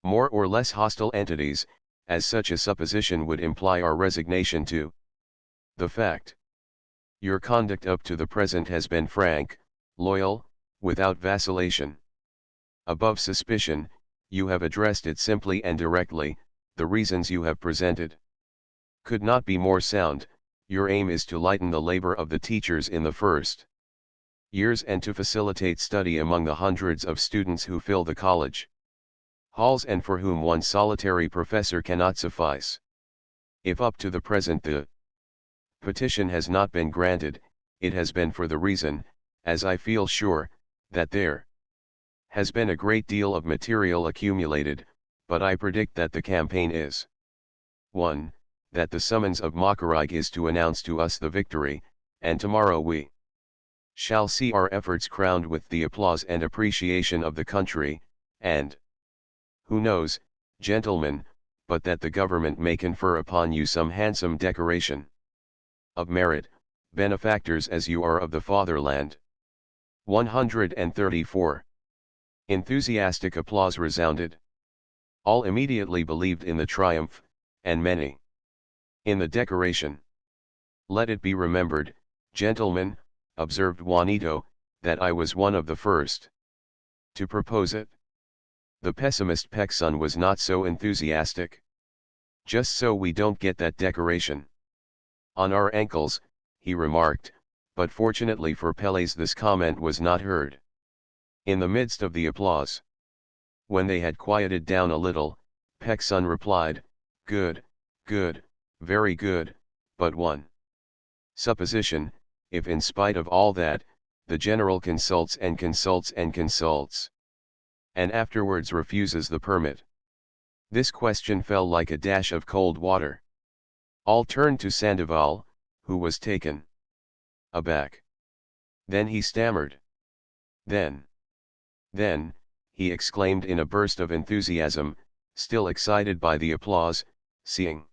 more or less hostile entities, as such a supposition would imply our resignation to the fact. Your conduct up to the present has been frank, loyal, without vacillation. Above suspicion, you have addressed it simply and directly, the reasons you have presented could not be more sound. Your aim is to lighten the labor of the teachers in the first years and to facilitate study among the hundreds of students who fill the college halls and for whom one solitary professor cannot suffice. If up to the present the petition has not been granted, it has been for the reason, as I feel sure, that there has been a great deal of material accumulated, but I predict that the campaign is 1. That the summons of Macarag is to announce to us the victory, and tomorrow we shall see our efforts crowned with the applause and appreciation of the country, and who knows, gentlemen, but that the government may confer upon you some handsome decoration of merit, benefactors as you are of the fatherland. 134. Enthusiastic applause resounded. All immediately believed in the triumph, and many in the decoration. Let it be remembered, gentlemen, observed Juanito, that I was one of the first to propose it. The pessimist Pecson was not so enthusiastic. Just so we don't get that decoration on our ankles, he remarked, but fortunately for Peles this comment was not heard. In the midst of the applause, when they had quieted down a little, Pecson replied, "Good, good, very good, but one supposition, if in spite of all that, the general consults and consults and consults, and afterwards refuses the permit." This question fell like a dash of cold water. All turned to Sandoval, who was taken aback. Then he stammered. Then, he exclaimed in a burst of enthusiasm, still excited by the applause, seeing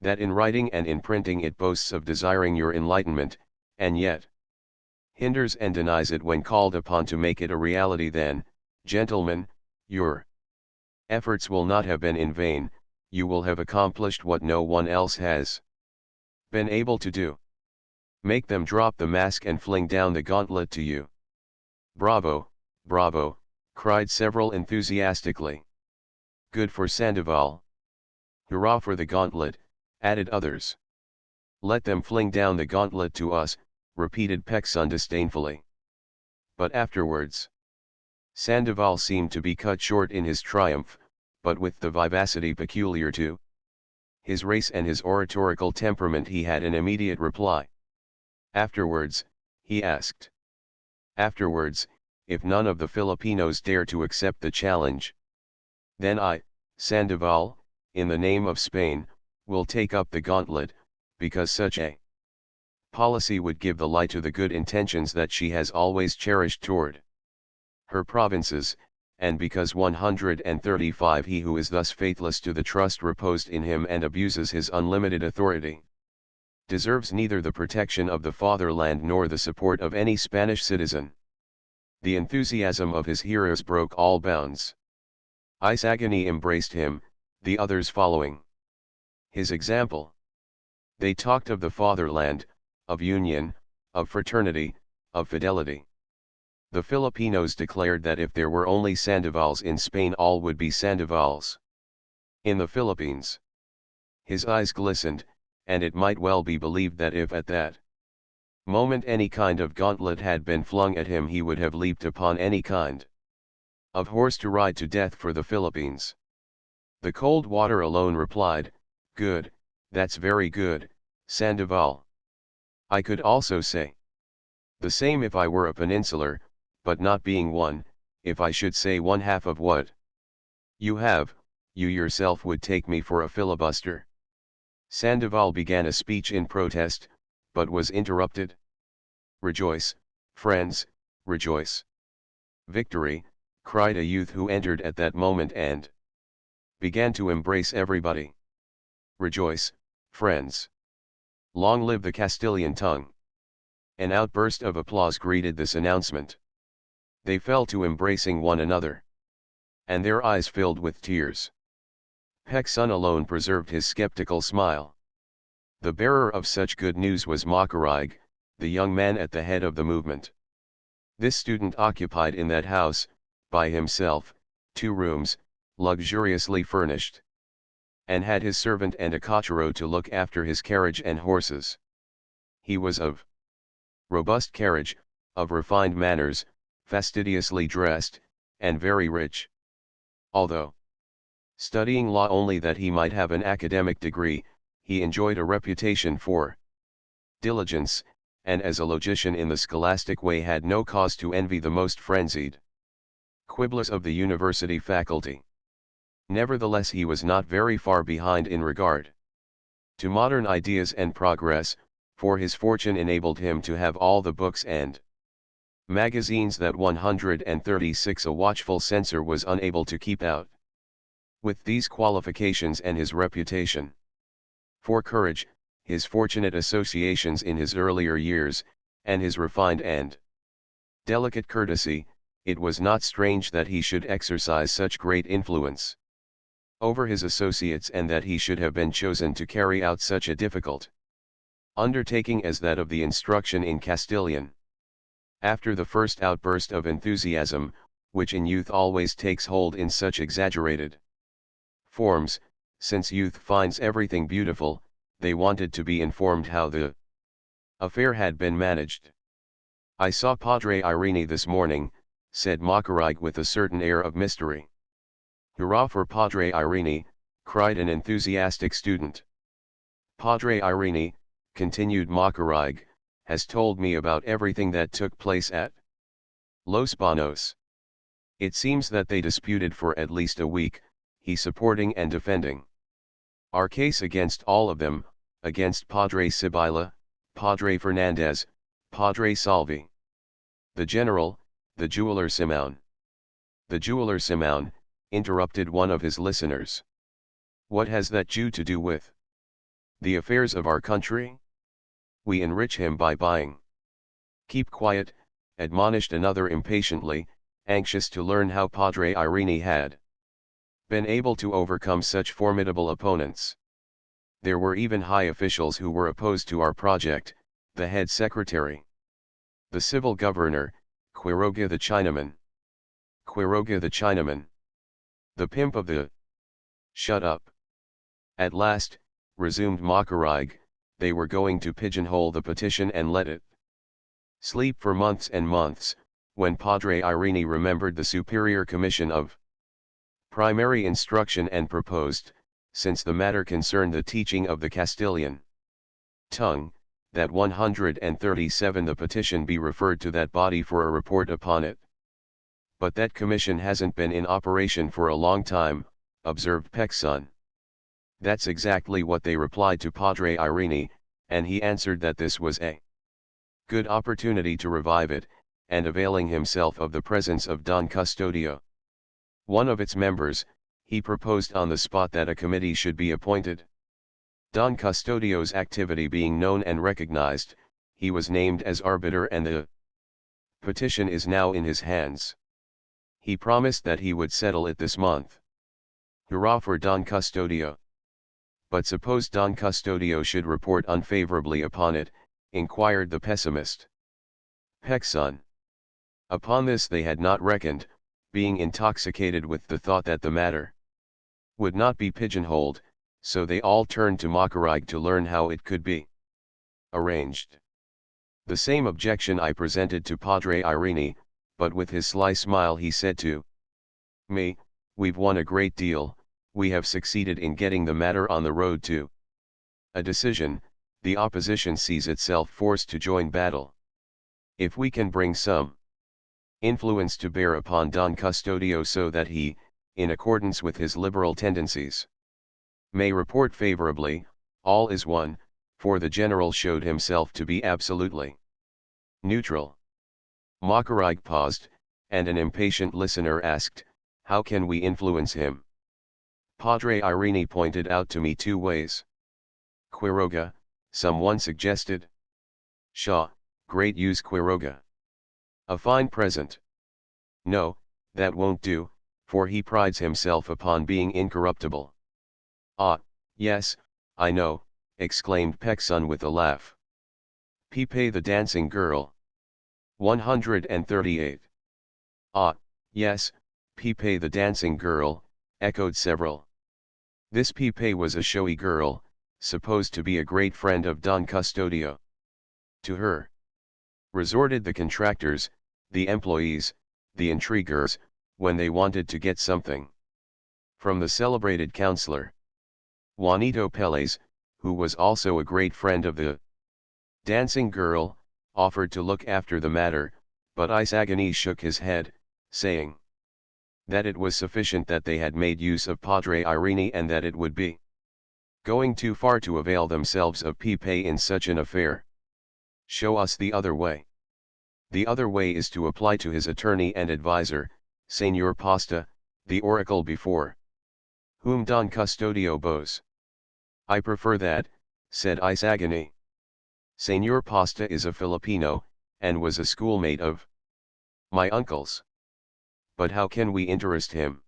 that in writing and in printing it boasts of desiring your enlightenment, and yet hinders and denies it when called upon to make it a reality, then, gentlemen, your efforts will not have been in vain, you will have accomplished what no one else has been able to do. Make them drop the mask and fling down the gauntlet to you. Bravo, bravo, cried several enthusiastically. Good for Sandoval. Hurrah for the gauntlet, added others. Let them fling down the gauntlet to us, repeated Peksun disdainfully. But afterwards, Sandoval seemed to be cut short in his triumph, but with the vivacity peculiar to his race and his oratorical temperament he had an immediate reply. Afterwards, he asked. Afterwards, if none of the Filipinos dare to accept the challenge, then I, Sandoval, in the name of Spain, will take up the gauntlet, because such a policy would give the lie to the good intentions that she has always cherished toward her provinces, and because 135 he who is thus faithless to the trust reposed in him and abuses his unlimited authority, deserves neither the protection of the fatherland nor the support of any Spanish citizen. The enthusiasm of his hearers broke all bounds. Isagani embraced him, the others following his example. They talked of the fatherland, of union, of fraternity, of fidelity. The Filipinos declared that if there were only Sandovals in Spain all would be Sandovals in the Philippines. His eyes glistened, and it might well be believed that if at that moment any kind of gauntlet had been flung at him he would have leaped upon any kind of horse to ride to death for the Philippines. The cold water alone replied, "Good, that's very good, Sandoval. I could also say the same if I were a peninsular, but not being one, if I should say one half of what you have, you yourself would take me for a filibuster." Sandoval began a speech in protest, but was interrupted. "Rejoice, friends, rejoice. Victory," cried a youth who entered at that moment and began to embrace everybody. "Rejoice, friends. Long live the Castilian tongue." An outburst of applause greeted this announcement. They fell to embracing one another, and their eyes filled with tears. Peksun alone preserved his skeptical smile. The bearer of such good news was Makarag, the young man at the head of the movement. This student occupied in that house, by himself, 2 rooms, luxuriously furnished, and had his servant and a cochero to look after his carriage and horses. He was of robust carriage, of refined manners, fastidiously dressed, and very rich. Although studying law only that he might have an academic degree, he enjoyed a reputation for diligence, and as a logician in the scholastic way had no cause to envy the most frenzied quibblers of the university faculty. Nevertheless he was not very far behind in regard to modern ideas and progress, for his fortune enabled him to have all the books and magazines that 136 a watchful censor was unable to keep out. With these qualifications and his reputation for courage, his fortunate associations in his earlier years, and his refined and delicate courtesy, it was not strange that he should exercise such great influence over his associates and that he should have been chosen to carry out such a difficult undertaking as that of the instruction in Castilian. After the first outburst of enthusiasm, which in youth always takes hold in such exaggerated forms, since youth finds everything beautiful, they wanted to be informed how the affair had been managed. "I saw Padre Irene this morning," said Makarag with a certain air of mystery. "Hurrah for Padre Irene," cried an enthusiastic student. "Padre Irene," continued Makarag, "has told me about everything that took place at Los Banos. It seems that they disputed for at least a week, he supporting and defending our case against all of them, against Padre Sibila, Padre Fernandez, Padre Salvi. The general, the jeweler Simon." "The jeweler Simon," interrupted one of his listeners. "What has that Jew to do with the affairs of our country? We enrich him by buying." "Keep quiet," admonished another impatiently, anxious to learn how Padre Irene had been able to overcome such formidable opponents. There were even high officials who were opposed to our project, the head secretary, the civil governor, Quiroga the Chinaman. Quiroga the Chinaman. The pimp of the... Shut up. At last, resumed Makarag, they were going to pigeonhole the petition and let it Sleep for months and months, when Padre Irene remembered the Superior Commission of Primary Instruction and proposed, since the matter concerned the teaching of the Castilian tongue, that 137 the petition be referred to that body for a report upon it. But that commission hasn't been in operation for a long time, observed Peck's son. That's exactly what they replied to Padre Irene, and he answered that this was a good opportunity to revive it, and availing himself of the presence of Don Custodio, one of its members, he proposed on the spot that a committee should be appointed. Don Custodio's activity being known and recognized, he was named as arbiter and the petition is now in his hands. He promised that he would settle it this month. Hurrah for Don Custodio. But suppose Don Custodio should report unfavorably upon it, inquired the pessimist Peck's son. Upon this they had not reckoned, being intoxicated with the thought that the matter would not be pigeonholed, so they all turned to Macarig to learn how it could be arranged. The same objection I presented to Padre Irene, but with his sly smile he said to me, we've won a great deal, we have succeeded in getting the matter on the road to a decision, the opposition sees itself forced to join battle. If we can bring some influence to bear upon Don Custodio so that he, in accordance with his liberal tendencies, may report favorably, all is won, for the general showed himself to be absolutely neutral. Macarig paused, and an impatient listener asked, how can we influence him? Padre Irene pointed out to me two ways. Quiroga, someone suggested. Shaw, great use Quiroga. A fine present. No, that won't do, for he prides himself upon being incorruptible. Ah, yes, I know, exclaimed Peck's son with a laugh. Pepe the dancing girl. 138. Ah, yes, Pepe the dancing girl, echoed several. This Pepe was a showy girl, supposed to be a great friend of Don Custodio. To her resorted the contractors, the employees, the intriguers, when they wanted to get something from the celebrated counselor Juanito Pérez, who was also a great friend of the dancing girl, offered to look after the matter, but Isagonese shook his head, saying that it was sufficient that they had made use of Padre Irene and that it would be going too far to avail themselves of Pepe in such an affair. Show us the other way. The other way is to apply to his attorney and advisor, Señor Pasta, the oracle before whom Don Custodio bows. I prefer that, said Isagani. Señor Pasta is a Filipino, and was a schoolmate of my uncle's. But how can we interest him?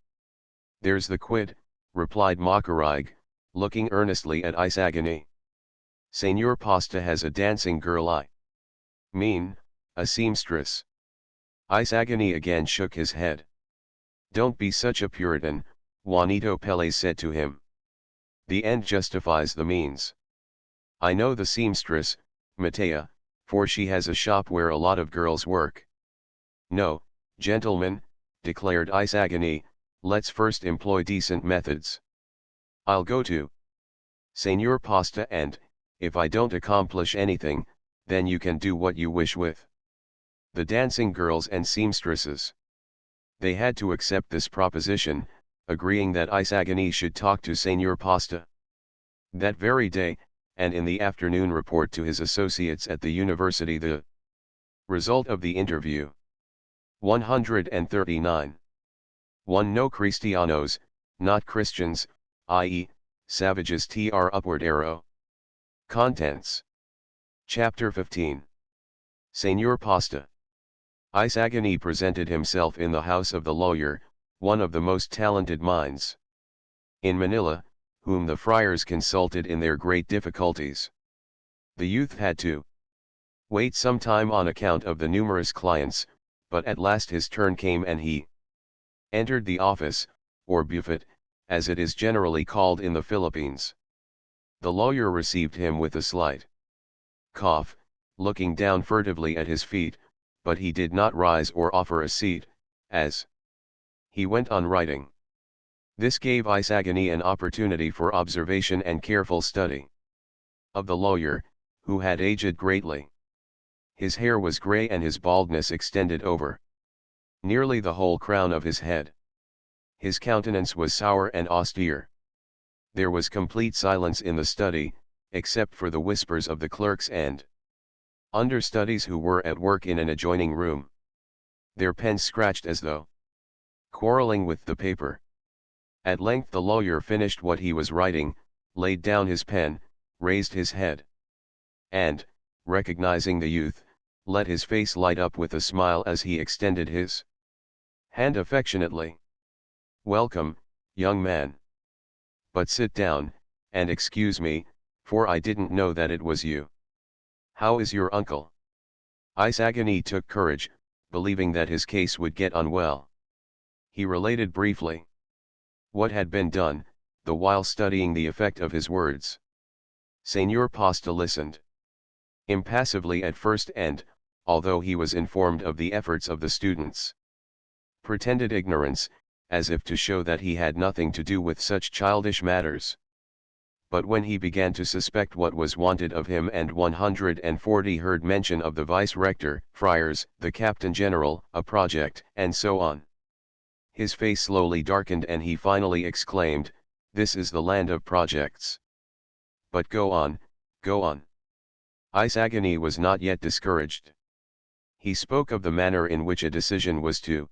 There's the quid, replied Macarig, looking earnestly at Isagani. Señor Pasta has a dancing girl, I mean, a seamstress. Isagani again shook his head. Don't be such a Puritan, Juanito Pérez said to him. The end justifies the means. I know the seamstress, Matea, for she has a shop where a lot of girls work. No, gentlemen, declared Isagani, let's first employ decent methods. I'll go to Señor Pasta and, if I don't accomplish anything, then you can do what you wish with the dancing girls and seamstresses. They had to accept this proposition, agreeing that Isagani should talk to Señor Pasta that very day, and in the afternoon report to his associates at the university the result of the interview. 139. 1. No Cristianos, not Christians, i.e., savages tr upward arrow. Contents. Chapter 15. Señor Pasta. Isagani presented himself in the house of the lawyer, one of the most talented minds in Manila, whom the friars consulted in their great difficulties. The youth had to wait some time on account of the numerous clients, but at last his turn came and he entered the office, or buffet, as it is generally called in the Philippines. The lawyer received him with a slight cough, looking down furtively at his feet, but he did not rise or offer a seat, as he went on writing. This gave Isagani an opportunity for observation and careful study of the lawyer, who had aged greatly. His hair was grey and his baldness extended over nearly the whole crown of his head. His countenance was sour and austere. There was complete silence in the study, except for the whispers of the clerks and understudies who were at work in an adjoining room. Their pens scratched as though quarreling with the paper. At length the lawyer finished what he was writing, laid down his pen, raised his head, and, recognizing the youth, let his face light up with a smile as he extended his hand affectionately. "Welcome, young man. But sit down, and excuse me, for I didn't know that it was you. How is your uncle?" Isagani took courage, believing that his case would get on well. He related briefly what had been done, the while studying the effect of his words. Señor Pasta listened impassively at first and, although he was informed of the efforts of the students, pretended ignorance, as if to show that he had nothing to do with such childish matters. But when he began to suspect what was wanted of him and 140 heard mention of the vice-rector, friars, the captain general, a project, and so on, his face slowly darkened and he finally exclaimed, "This is the land of projects. But go on, go on." Isagani was not yet discouraged. He spoke of the manner in which a decision was to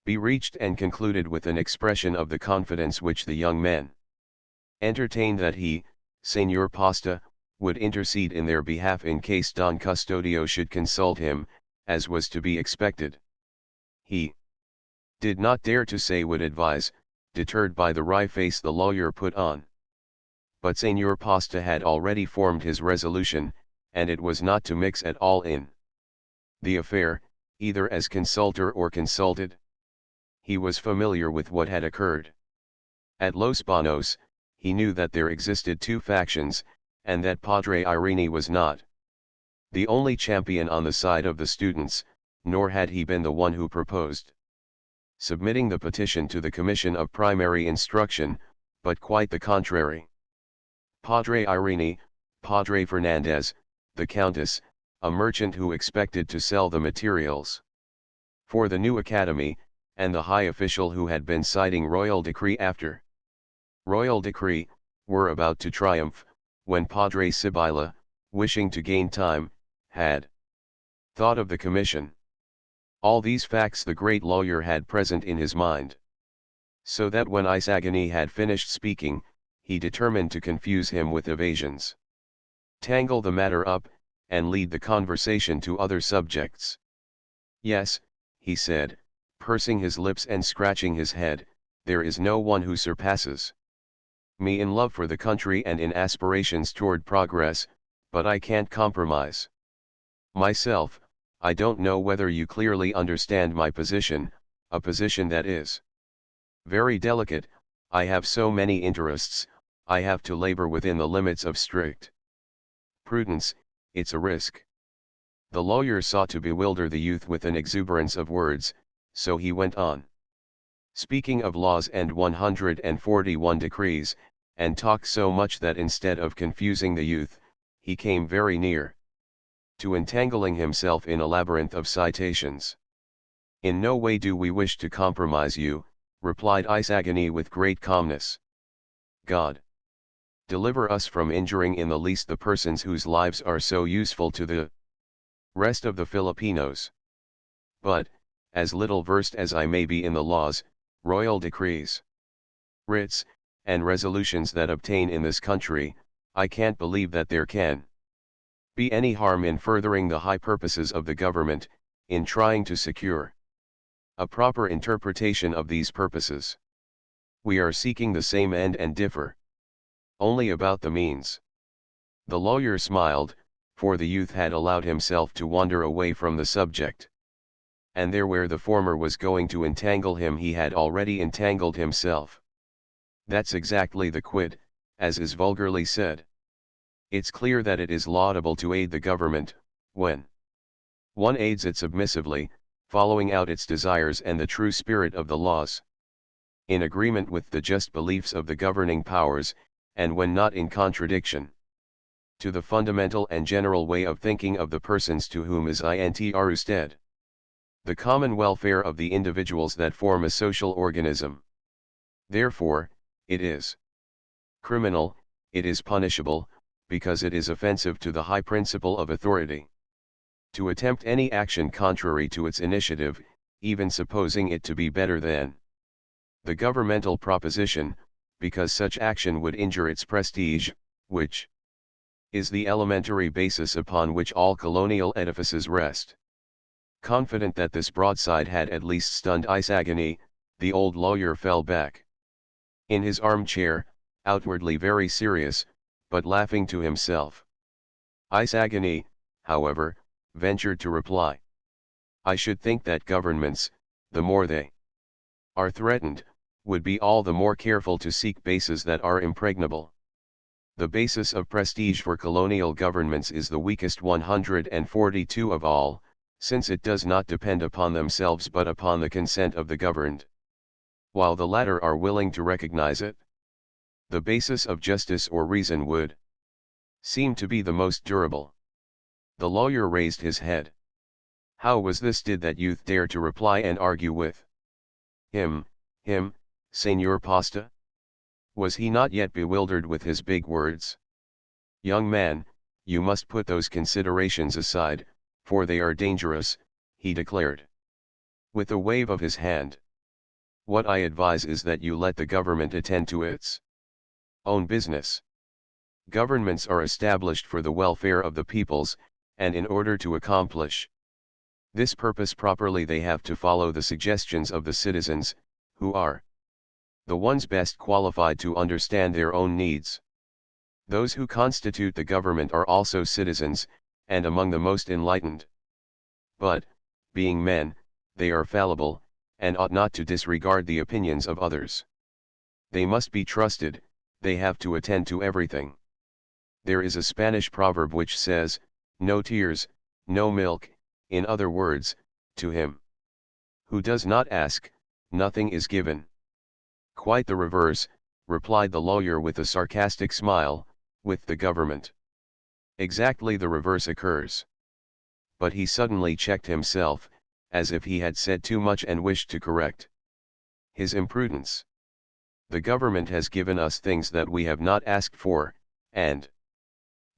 be reached and concluded with an expression of the confidence which the young men entertained that he, Señor Pasta, would intercede in their behalf in case Don Custodio should consult him, as was to be expected. He did not dare to say would advise, deterred by the wry face the lawyer put on. But Señor Pasta had already formed his resolution, and it was not to mix at all in the affair, either as consultor or consulted. He was familiar with what had occurred at Los Banos. He knew that there existed two factions, and that Padre Irene was not the only champion on the side of the students, nor had he been the one who proposed submitting the petition to the Commission of Primary Instruction, but quite the contrary. Padre Irene, Padre Fernandez, the Countess, a merchant who expected to sell the materials for the new academy, and the high official who had been citing royal decree after royal decree, were about to triumph, when Padre Sibila, wishing to gain time, had thought of the commission. All these facts the great lawyer had present in his mind. So that when Isagani had finished speaking, he determined to confuse him with evasions, tangle the matter up, and lead the conversation to other subjects. "Yes," he said, pursing his lips and scratching his head, "there is no one who surpasses me in love for the country and in aspirations toward progress, but I can't compromise myself. I don't know whether you clearly understand my position, a position that is very delicate. I have so many interests, I have to labor within the limits of strict prudence. It's a risk." The lawyer sought to bewilder the youth with an exuberance of words, so he went on speaking of laws and 141 decrees, and talked so much that instead of confusing the youth, he came very near to entangling himself in a labyrinth of citations. "In no way do we wish to compromise you," replied Isagani with great calmness. "God deliver us from injuring in the least the persons whose lives are so useful to the rest of the Filipinos. But, as little versed as I may be in the laws, royal decrees, writs, and resolutions that obtain in this country, I can't believe that there can be any harm in furthering the high purposes of the government, in trying to secure a proper interpretation of these purposes. We are seeking the same end and differ only about the means." The lawyer smiled, for the youth had allowed himself to wander away from the subject. And there where the former was going to entangle him he had already entangled himself. "That's exactly the quid, as is vulgarly said. It's clear that it is laudable to aid the government, When one aids it submissively, following out its desires and the true spirit of the laws, in agreement with the just beliefs of the governing powers, and when not in contradiction to the fundamental and general way of thinking of the persons to whom is intrusted the common welfare of the individuals that form a social organism. Therefore, it is criminal, it is punishable, because it is offensive to the high principle of authority. To attempt any action contrary to its initiative, even supposing it to be better than the governmental proposition, because such action would injure its prestige, which is the elementary basis upon which all colonial edifices rest. Confident that this broadside had at least stunned Isagani, the old lawyer fell back in his armchair, outwardly very serious, but laughing to himself. Isagani, however, ventured to reply. I should think that governments, the more they are threatened, would be all the more careful to seek bases that are impregnable. The basis of prestige for colonial governments is the weakest 142 of all, since it does not depend upon themselves but upon the consent of the governed. While the latter are willing to recognize it, the basis of justice or reason would seem to be the most durable. The lawyer raised his head. How was this did that youth dare to reply and argue with him, Señor Pasta? Was he not yet bewildered with his big words? Young man, you must put those considerations aside, for they are dangerous, he declared, with a wave of his hand. What I advise is that you let the government attend to its own business. Governments are established for the welfare of the peoples, and in order to accomplish this purpose properly they have to follow the suggestions of the citizens, who are the ones best qualified to understand their own needs. Those who constitute the government are also citizens, and among the most enlightened. But, being men, they are fallible, and ought not to disregard the opinions of others. They must be trusted, they have to attend to everything. There is a Spanish proverb which says, no tears, no milk, in other words, to him who does not ask, nothing is given. Quite the reverse, replied the lawyer with a sarcastic smile, with the government. Exactly the reverse occurs. But he suddenly checked himself, as if he had said too much and wished to correct his imprudence. The government has given us things that we have not asked for, and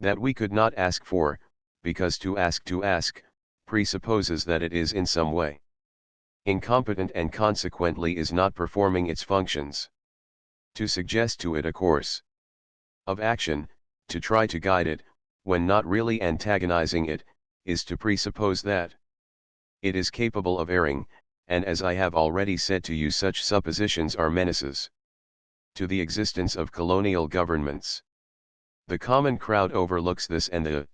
that we could not ask for, because to ask presupposes that it is in some way incompetent and consequently is not performing its functions. To suggest to it a course of action, to try to guide it, when not really antagonizing it, is to presuppose that it is capable of erring, and as I have already said to you, such suppositions are menaces to the existence of colonial governments. The common crowd overlooks this, and the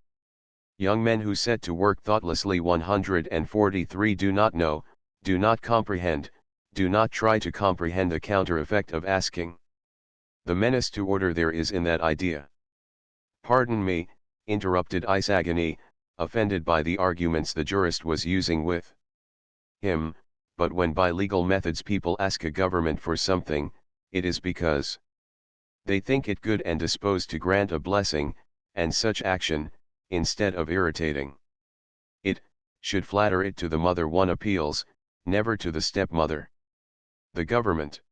young men who set to work thoughtlessly 143 do not know, do not comprehend, do not try to comprehend the counter-effect of asking. The menace to order there is in that idea. Pardon me, interrupted Isagani, offended by the arguments the jurist was using with him, but when by legal methods people ask a government for something, it is because they think it good and disposed to grant a blessing, and such action, instead of irritating it, should flatter it. To the mother one appeals, never to the stepmother. The government,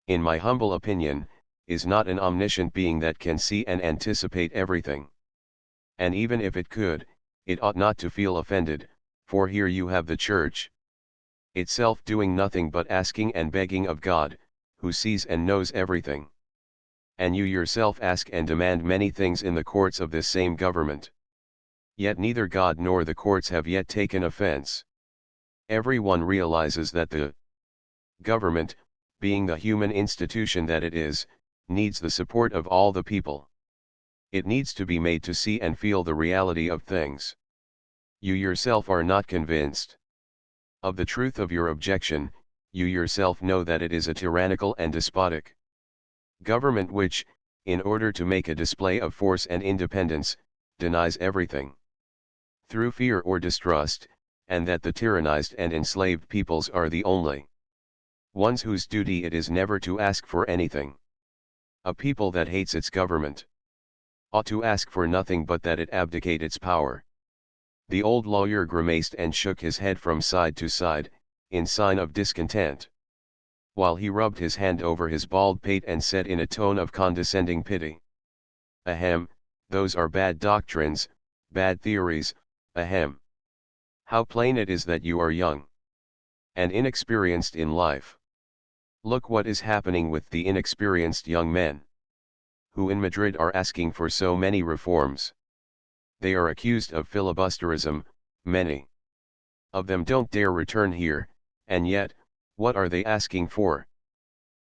in my humble opinion, is not an omniscient being that can see and anticipate everything. And even if it could, it ought not to feel offended, for here you have the Church itself doing nothing but asking and begging of God, who sees and knows everything. And you yourself ask and demand many things in the courts of this same government. Yet neither God nor the courts have yet taken offense. Everyone realizes that the government, being the human institution that it is, needs the support of all the people. It needs to be made to see and feel the reality of things. You yourself are not convinced of the truth of your objection, you yourself know that it is a tyrannical and despotic government which, in order to make a display of force and independence, denies everything. through fear or distrust, and that the tyrannized and enslaved peoples are the only ones whose duty it is never to ask for anything. A people that hates its government ought to ask for nothing but that it abdicate its power. The old lawyer grimaced and shook his head from side to side, in sign of discontent, while he rubbed his hand over his bald pate and said in a tone of condescending pity, "Ahem, those are bad doctrines, bad theories, ahem. How plain it is that you are young and inexperienced in life. Look what is happening with the inexperienced young men, who in Madrid are asking for so many reforms. They are accused of filibusterism, many of them don't dare return here, and yet, what are they asking for?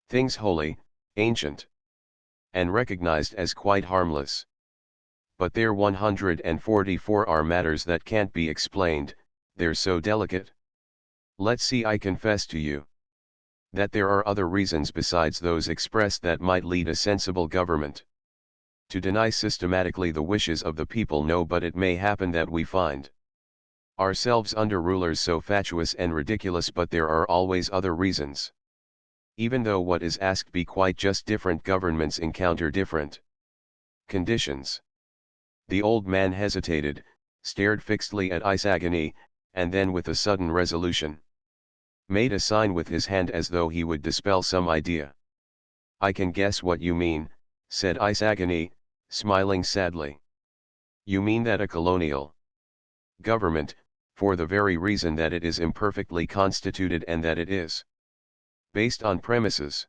Things holy, ancient, and recognized as quite harmless. But there 144 are matters that can't be explained, they're so delicate. Let's see, I confess to you that there are other reasons besides those expressed that might lead a sensible government to deny systematically the wishes of the people. No, but it may happen that we find ourselves under rulers so fatuous and ridiculous, but there are always other reasons. Even though what is asked be quite just, different governments encounter different conditions." The old man hesitated, stared fixedly at Isagani, and then with a sudden resolution made a sign with his hand as though he would dispel some idea. "I can guess what you mean," said Isagani, smiling sadly. "You mean that a colonial government, for the very reason that it is imperfectly constituted and that it is based on premises—"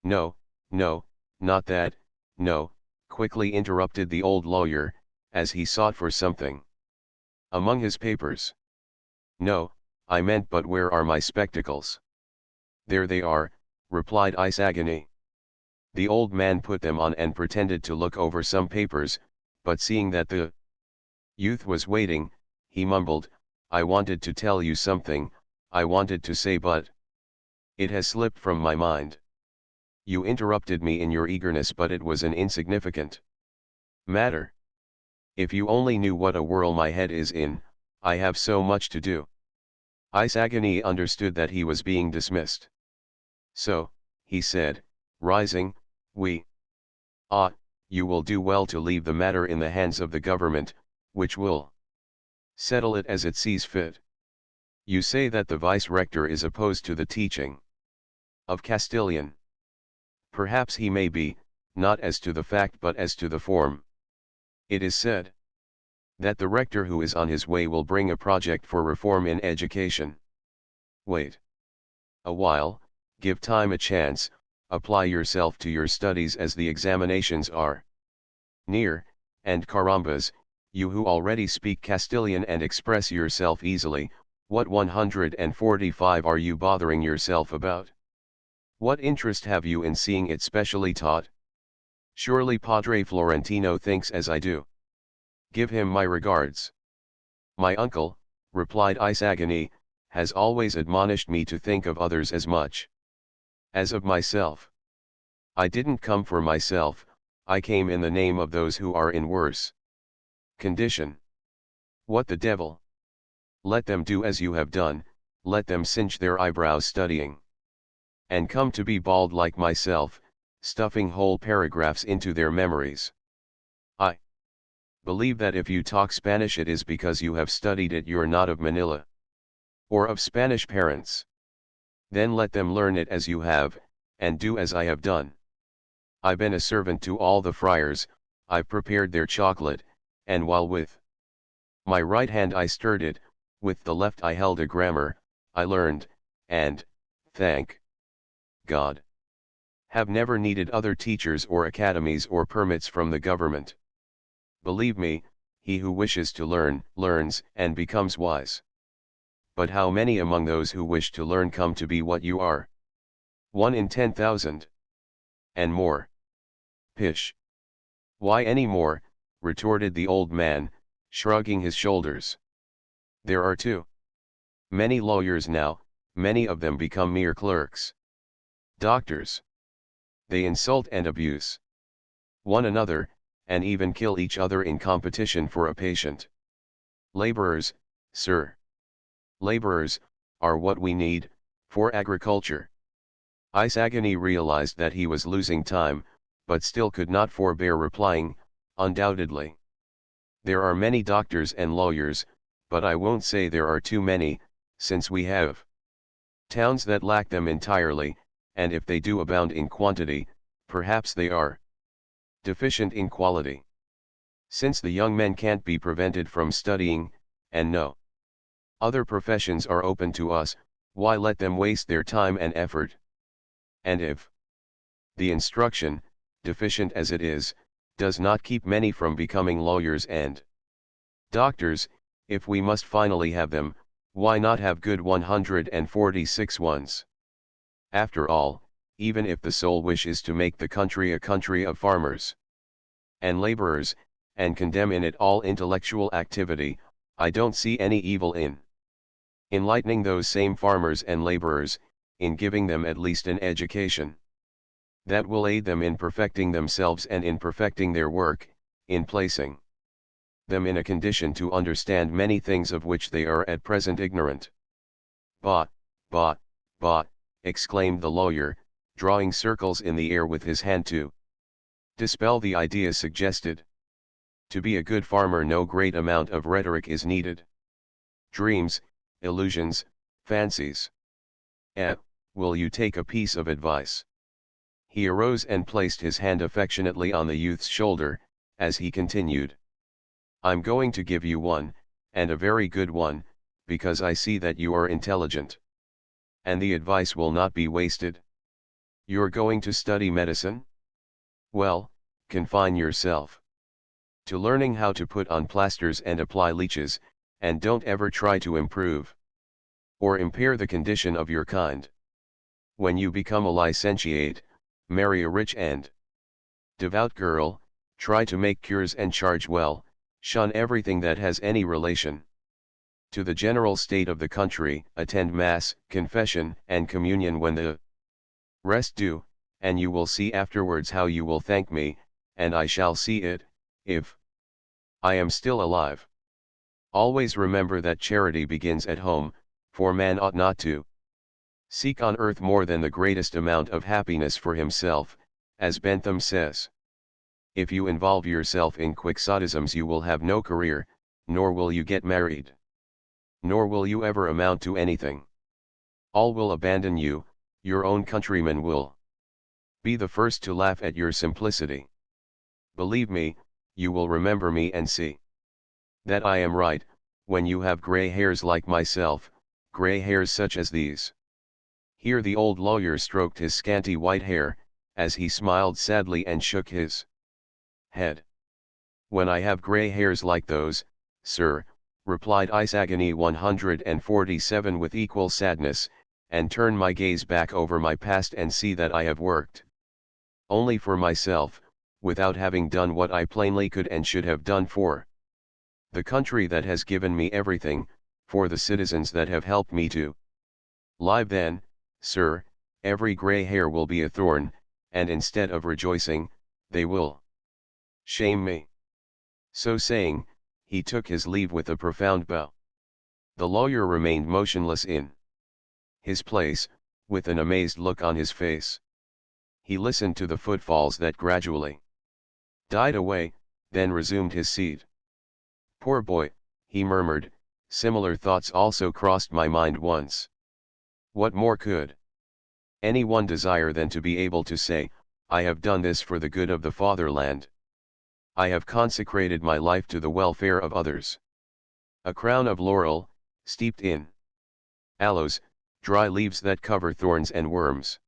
"No, no, not that, no," quickly interrupted the old lawyer, as he sought for something among his papers. "No, I meant, but where are my spectacles?" "There they are," replied Isagani. The old man put them on and pretended to look over some papers, but seeing that the youth was waiting, he mumbled, "I wanted to tell you something, I wanted to say, but it has slipped from my mind." "You interrupted me in your eagerness, but it was an insignificant matter. If you only knew what a whirl my head is in, I have so much to do." Isagani understood that he was being dismissed. "So," he said, rising, you will do well to leave the matter in the hands of the government, which will settle it as it sees fit. You say that the vice-rector is opposed to the teaching of Castilian. Perhaps he may be, not as to the fact but as to the form. It is said that the rector who is on his way will bring a project for reform in education. Wait a while, give time a chance, apply yourself to your studies as the examinations are near, and carambas, you who already speak Castilian and express yourself easily, what 145 are you bothering yourself about? What interest have you in seeing it specially taught? Surely Padre Florentino thinks as I do. Give him my regards." "My uncle," replied Isagani, "has always admonished me to think of others as much as of myself. I didn't come for myself, I came in the name of those who are in worse condition." "What the devil? Let them do as you have done, let them singe their eyebrows studying, and come to be bald like myself, stuffing whole paragraphs into their memories. I believe that if you talk Spanish it is because you have studied it. You're not of Manila, or of Spanish parents. Then let them learn it as you have, and do as I have done. I've been a servant to all the friars, I've prepared their chocolate, and while with my right hand I stirred it, with the left I held a grammar, I learned, and, thank God, have never needed other teachers or academies or permits from the government. Believe me, he who wishes to learn, learns and becomes wise. But how many among those who wish to learn come to be what you are? 1 in 10,000. And more. Pish. Why any more, retorted the old man, shrugging his shoulders. There are too many lawyers now, many of them become mere clerks. Doctors. They insult and abuse one another, and even kill each other in competition for a patient. Laborers, sir. Laborers, are what we need, for agriculture. Isagani realized that he was losing time, but still could not forbear replying, undoubtedly. There are many doctors and lawyers, but I won't say there are too many, since we have towns that lack them entirely, and if they do abound in quantity, perhaps they are deficient in quality. Since the young men can't be prevented from studying, and no other professions are open to us, why let them waste their time and effort? And if the instruction, deficient as it is, does not keep many from becoming lawyers and doctors, if we must finally have them, why not have good 146 ones? After all, even if the sole wish is to make the country a country of farmers and laborers, and condemn in it all intellectual activity, I don't see any evil in enlightening those same farmers and laborers, in giving them at least an education that will aid them in perfecting themselves and in perfecting their work, in placing them in a condition to understand many things of which they are at present ignorant. Bah, bah, bah, exclaimed the lawyer, drawing circles in the air with his hand to dispel the idea suggested. To be a good farmer no great amount of rhetoric is needed. Dreams, illusions, fancies. Will you take a piece of advice? He arose and placed his hand affectionately on the youth's shoulder, as he continued. I'm going to give you one, and a very good one, because I see that you are intelligent. And the advice will not be wasted. You're going to study medicine? Well, confine yourself to learning how to put on plasters and apply leeches, and don't ever try to improve or impair the condition of your kind. When you become a licentiate, marry a rich and devout girl, try to make cures and charge well, shun everything that has any relation to the general state of the country, attend mass, confession, and communion when the rest do, and you will see afterwards how you will thank me, and I shall see it, if I am still alive. Always remember that charity begins at home, for man ought not to seek on earth more than the greatest amount of happiness for himself, as Bentham says. If you involve yourself in quixotisms you will have no career, nor will you get married. Nor will you ever amount to anything. All will abandon you, your own countrymen will be the first to laugh at your simplicity. Believe me, you will remember me and see that I am right, when you have gray hairs like myself, gray hairs such as these. Here the old lawyer stroked his scanty white hair, as he smiled sadly and shook his head. When I have gray hairs like those, sir, replied Isagani 147 with equal sadness, and turn my gaze back over my past and see that I have worked only for myself, without having done what I plainly could and should have done for the country that has given me everything, for the citizens that have helped me to live. Then, sir, every gray hair will be a thorn, and instead of rejoicing, they will shame me. So saying, he took his leave with a profound bow. The lawyer remained motionless in his place, with an amazed look on his face. He listened to the footfalls that gradually died away, then resumed his seat. Poor boy, he murmured, similar thoughts also crossed my mind once. What more could any one desire than to be able to say, I have done this for the good of the fatherland. I have consecrated my life to the welfare of others. A crown of laurel, steeped in aloes, dry leaves that cover thorns and worms.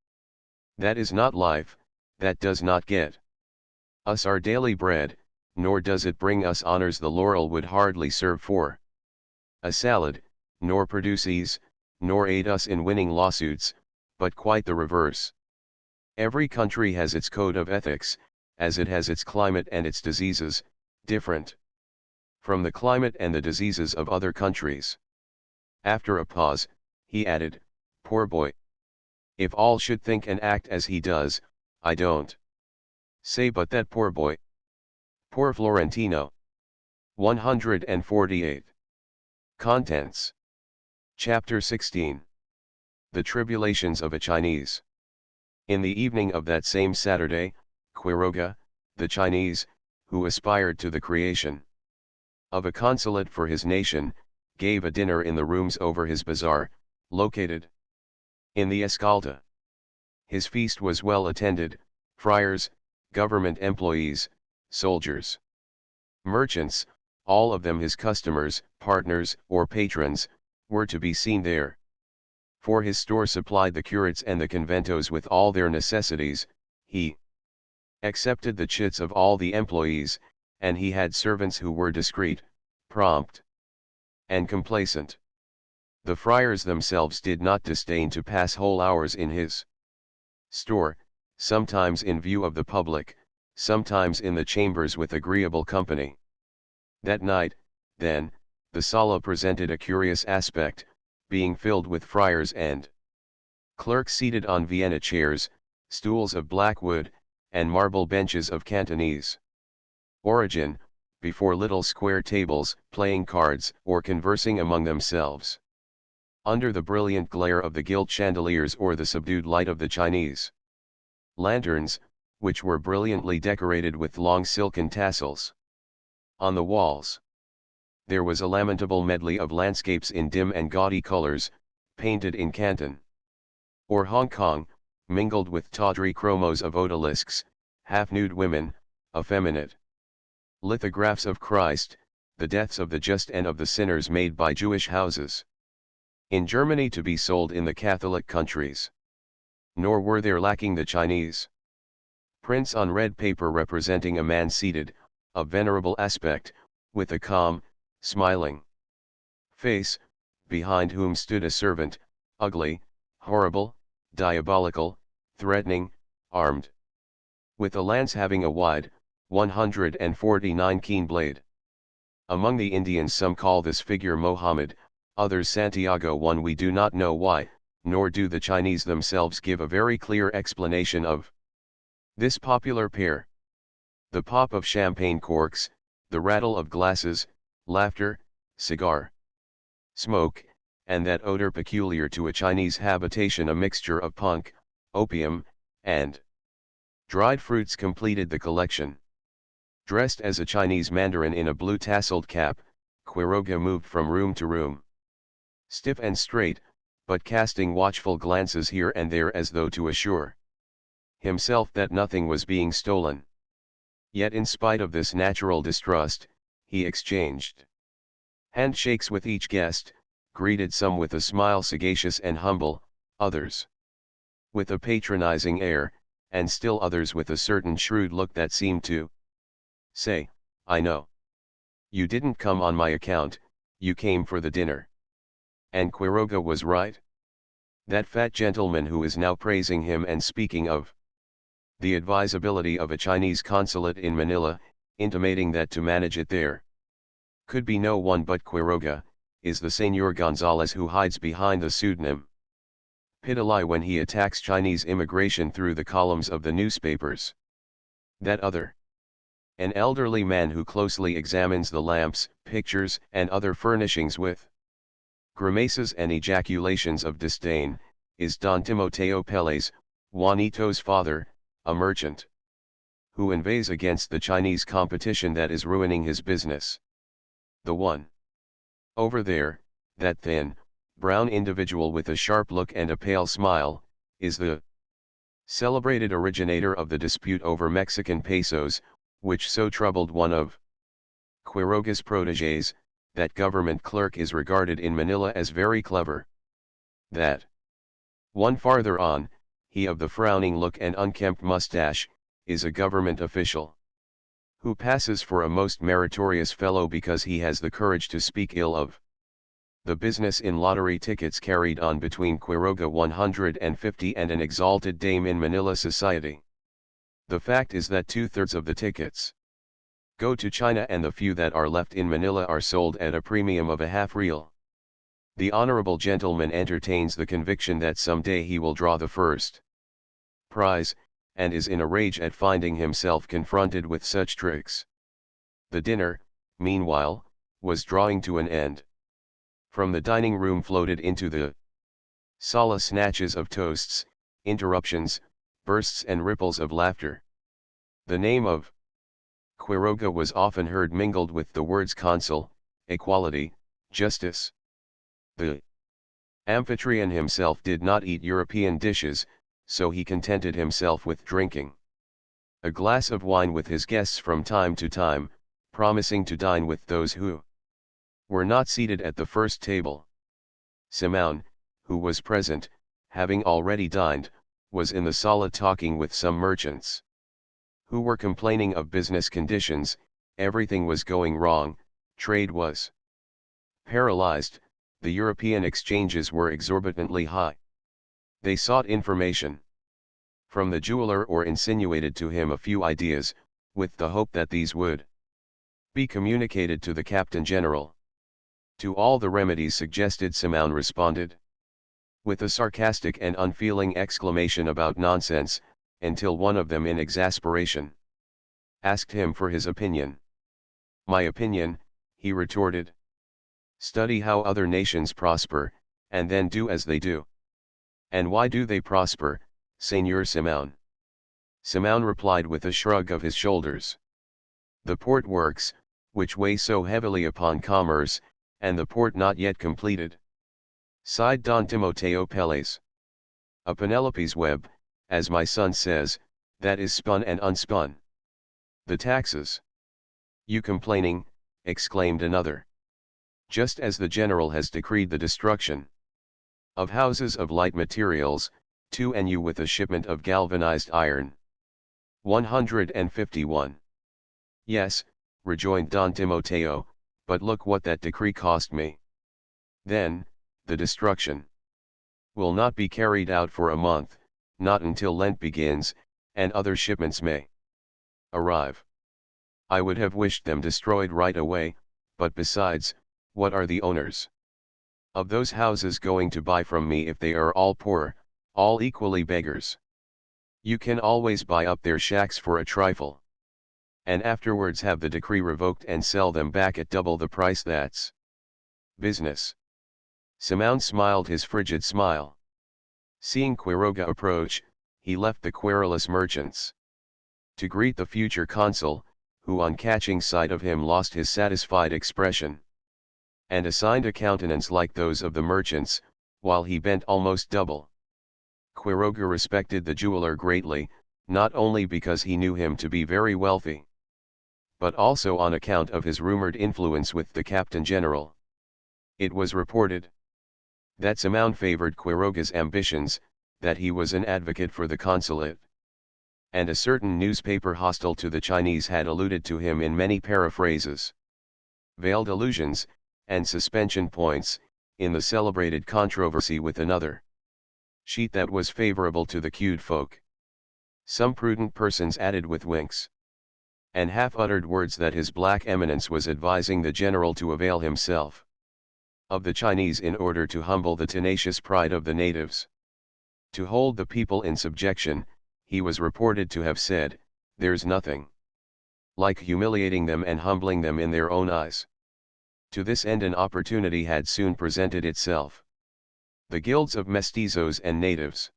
That is not life, that does not get us our daily bread, nor does it bring us honors. The laurel would hardly serve for a salad, nor produce ease, nor aid us in winning lawsuits, but quite the reverse. Every country has its code of ethics, as it has its climate and its diseases, different from the climate and the diseases of other countries. After a pause, he added, poor boy. If all should think and act as he does, I don't say but that poor boy. Poor Florentino. 148. Contents. Chapter 16. The Tribulations of a Chinese. In the evening of that same Saturday, Quiroga, the Chinese, who aspired to the creation of a consulate for his nation, gave a dinner in the rooms over his bazaar, located in the Escalda. His feast was well attended. Friars, government employees, soldiers, merchants, all of them his customers, partners, or patrons, were to be seen there. For his store supplied the curates and the conventos with all their necessities. He accepted the chits of all the employees, and he had servants who were discreet, prompt, and complacent. The friars themselves did not disdain to pass whole hours in his store, sometimes in view of the public, sometimes in the chambers with agreeable company. That night, then, the sala presented a curious aspect, being filled with friars and clerks seated on Vienna chairs, stools of black wood, and marble benches of Cantonese origin, before little square tables, playing cards, or conversing among themselves. Under the brilliant glare of the gilt chandeliers or the subdued light of the Chinese lanterns, which were brilliantly decorated with long silken tassels. On the walls, there was a lamentable medley of landscapes in dim and gaudy colors, painted in Canton or Hong Kong, mingled with tawdry chromos of odalisques, half-nude women, effeminate lithographs of Christ, the deaths of the just and of the sinners made by Jewish houses in Germany to be sold in the Catholic countries. Nor were there lacking the Chinese prints on red paper representing a man seated, of venerable aspect, with a calm, smiling face, behind whom stood a servant, ugly, horrible, diabolical, threatening, armed with a lance having a wide, 149 keen blade. Among the Indians some call this figure Mohammed, others Santiago. We do not know why, nor do the Chinese themselves give a very clear explanation of this popular pair. The pop of champagne corks, the rattle of glasses, laughter, cigar smoke, and that odor peculiar to a Chinese habitation, a mixture of punk, opium, and dried fruits, completed the collection. Dressed as a Chinese mandarin in a blue tasseled cap, Quiroga moved from room to room, stiff and straight, but casting watchful glances here and there as though to assure himself that nothing was being stolen. Yet in spite of this natural distrust, he exchanged handshakes with each guest, greeted some with a smile sagacious and humble, others with a patronizing air, and still others with a certain shrewd look that seemed to say, "I know. You didn't come on my account, you came for the dinner." And Quiroga was right. That fat gentleman who is now praising him and speaking of the advisability of a Chinese consulate in Manila, intimating that to manage it there could be no one but Quiroga, is the Señor Gonzalez who hides behind the pseudonym Pidilay when he attacks Chinese immigration through the columns of the newspapers. That other, an elderly man who closely examines the lamps, pictures, and other furnishings with grimaces and ejaculations of disdain, is Don Timoteo Pérez, Juanito's father, a merchant who inveighs against the Chinese competition that is ruining his business. The one over there, that thin, brown individual with a sharp look and a pale smile, is the celebrated originator of the dispute over Mexican pesos, which so troubled one of Quiroga's protégés. That government clerk is regarded in Manila as very clever. That one farther on, he of the frowning look and unkempt mustache, is a government official who passes for a most meritorious fellow because he has the courage to speak ill of the business in lottery tickets carried on between Quiroga 150 and an exalted dame in Manila society. The fact is that 2/3 of the tickets go to China, and the few that are left in Manila are sold at a premium of a half real. The honorable gentleman entertains the conviction that some day he will draw the first prize, and is in a rage at finding himself confronted with such tricks. The dinner, meanwhile, was drawing to an end. From the dining room floated into the sala snatches of toasts, interruptions, bursts and ripples of laughter. The name of Quiroga was often heard mingled with the words consul, equality, justice. The amphitryon himself did not eat European dishes, so he contented himself with drinking a glass of wine with his guests from time to time, promising to dine with those who were not seated at the first table. Simón, who was present, having already dined, was in the sala talking with some merchants who were complaining of business conditions. Everything was going wrong, trade was paralyzed, the European exchanges were exorbitantly high. They sought information from the jeweler or insinuated to him a few ideas, with the hope that these would be communicated to the Captain General. To all the remedies suggested Simón responded with a sarcastic and unfeeling exclamation about nonsense, until one of them in exasperation asked him for his opinion. My opinion, he retorted. Study how other nations prosper, and then do as they do. And why do they prosper, Señor Simón? Simón replied with a shrug of his shoulders. The port works, which weigh so heavily upon commerce, and the port not yet completed. Sighed Don Timoteo Peles. A Penelope's web, as my son says, that is spun and unspun. The taxes. You complaining, exclaimed another. Just as the general has decreed the destruction of houses of light materials, 2 NU with a shipment of galvanized iron. 151. Yes, rejoined Don Timoteo, but look what that decree cost me. Then, the destruction will not be carried out for a month, not until Lent begins, and other shipments may arrive. I would have wished them destroyed right away, but besides, what are the owners of those houses going to buy from me if they are all poor, all equally beggars? You can always buy up their shacks for a trifle, and afterwards have the decree revoked and sell them back at double the price. That's business. Simón smiled his frigid smile. Seeing Quiroga approach, he left the querulous merchants to greet the future consul, who on catching sight of him lost his satisfied expression, and assigned a countenance like those of the merchants, while he bent almost double. Quiroga respected the jeweler greatly, not only because he knew him to be very wealthy, but also on account of his rumored influence with the Captain General. It was reported that Simón favored Quiroga's ambitions, that he was an advocate for the consulate, and a certain newspaper hostile to the Chinese had alluded to him in many paraphrases, veiled allusions, and suspension points, in the celebrated controversy with another sheet that was favorable to the queued folk. Some prudent persons added with winks and half-uttered words that His Black Eminence was advising the general to avail himself of the Chinese in order to humble the tenacious pride of the natives. To hold the people in subjection, he was reported to have said, there's nothing like humiliating them and humbling them in their own eyes. To this end an opportunity had soon presented itself. The guilds of mestizos and natives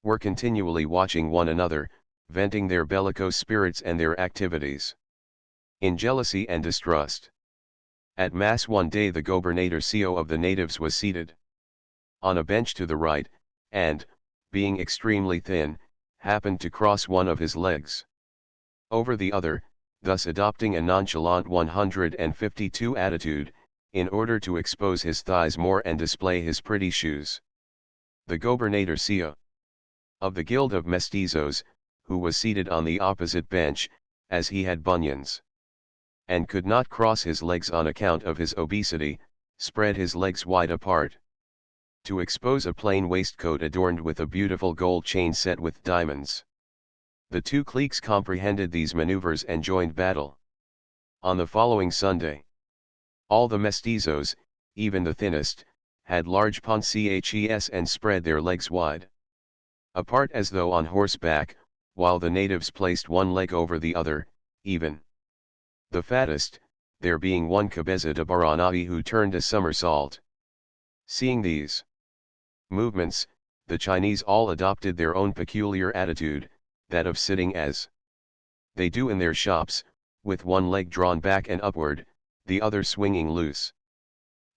were continually watching one another, venting their bellicose spirits and their activities in jealousy and distrust. At mass one day the gobernadorcillo of the natives was seated on a bench to the right, and, being extremely thin, happened to cross one of his legs over the other, thus adopting a nonchalant 152 attitude, in order to expose his thighs more and display his pretty shoes. The gobernadorcillo of the Guild of Mestizos, who was seated on the opposite bench, as he had bunions, and could not cross his legs on account of his obesity, spread his legs wide apart to expose a plain waistcoat adorned with a beautiful gold chain set with diamonds. The two cliques comprehended these maneuvers and joined battle. On the following Sunday, all the mestizos, even the thinnest, had large ponches and spread their legs wide apart as though on horseback, while the natives placed one leg over the other, even the fattest, there being one cabeza de Baranai who turned a somersault, Seeing these movements, the Chinese all adopted their own peculiar attitude, that of sitting as they do in their shops, with one leg drawn back and upward, the other swinging loose.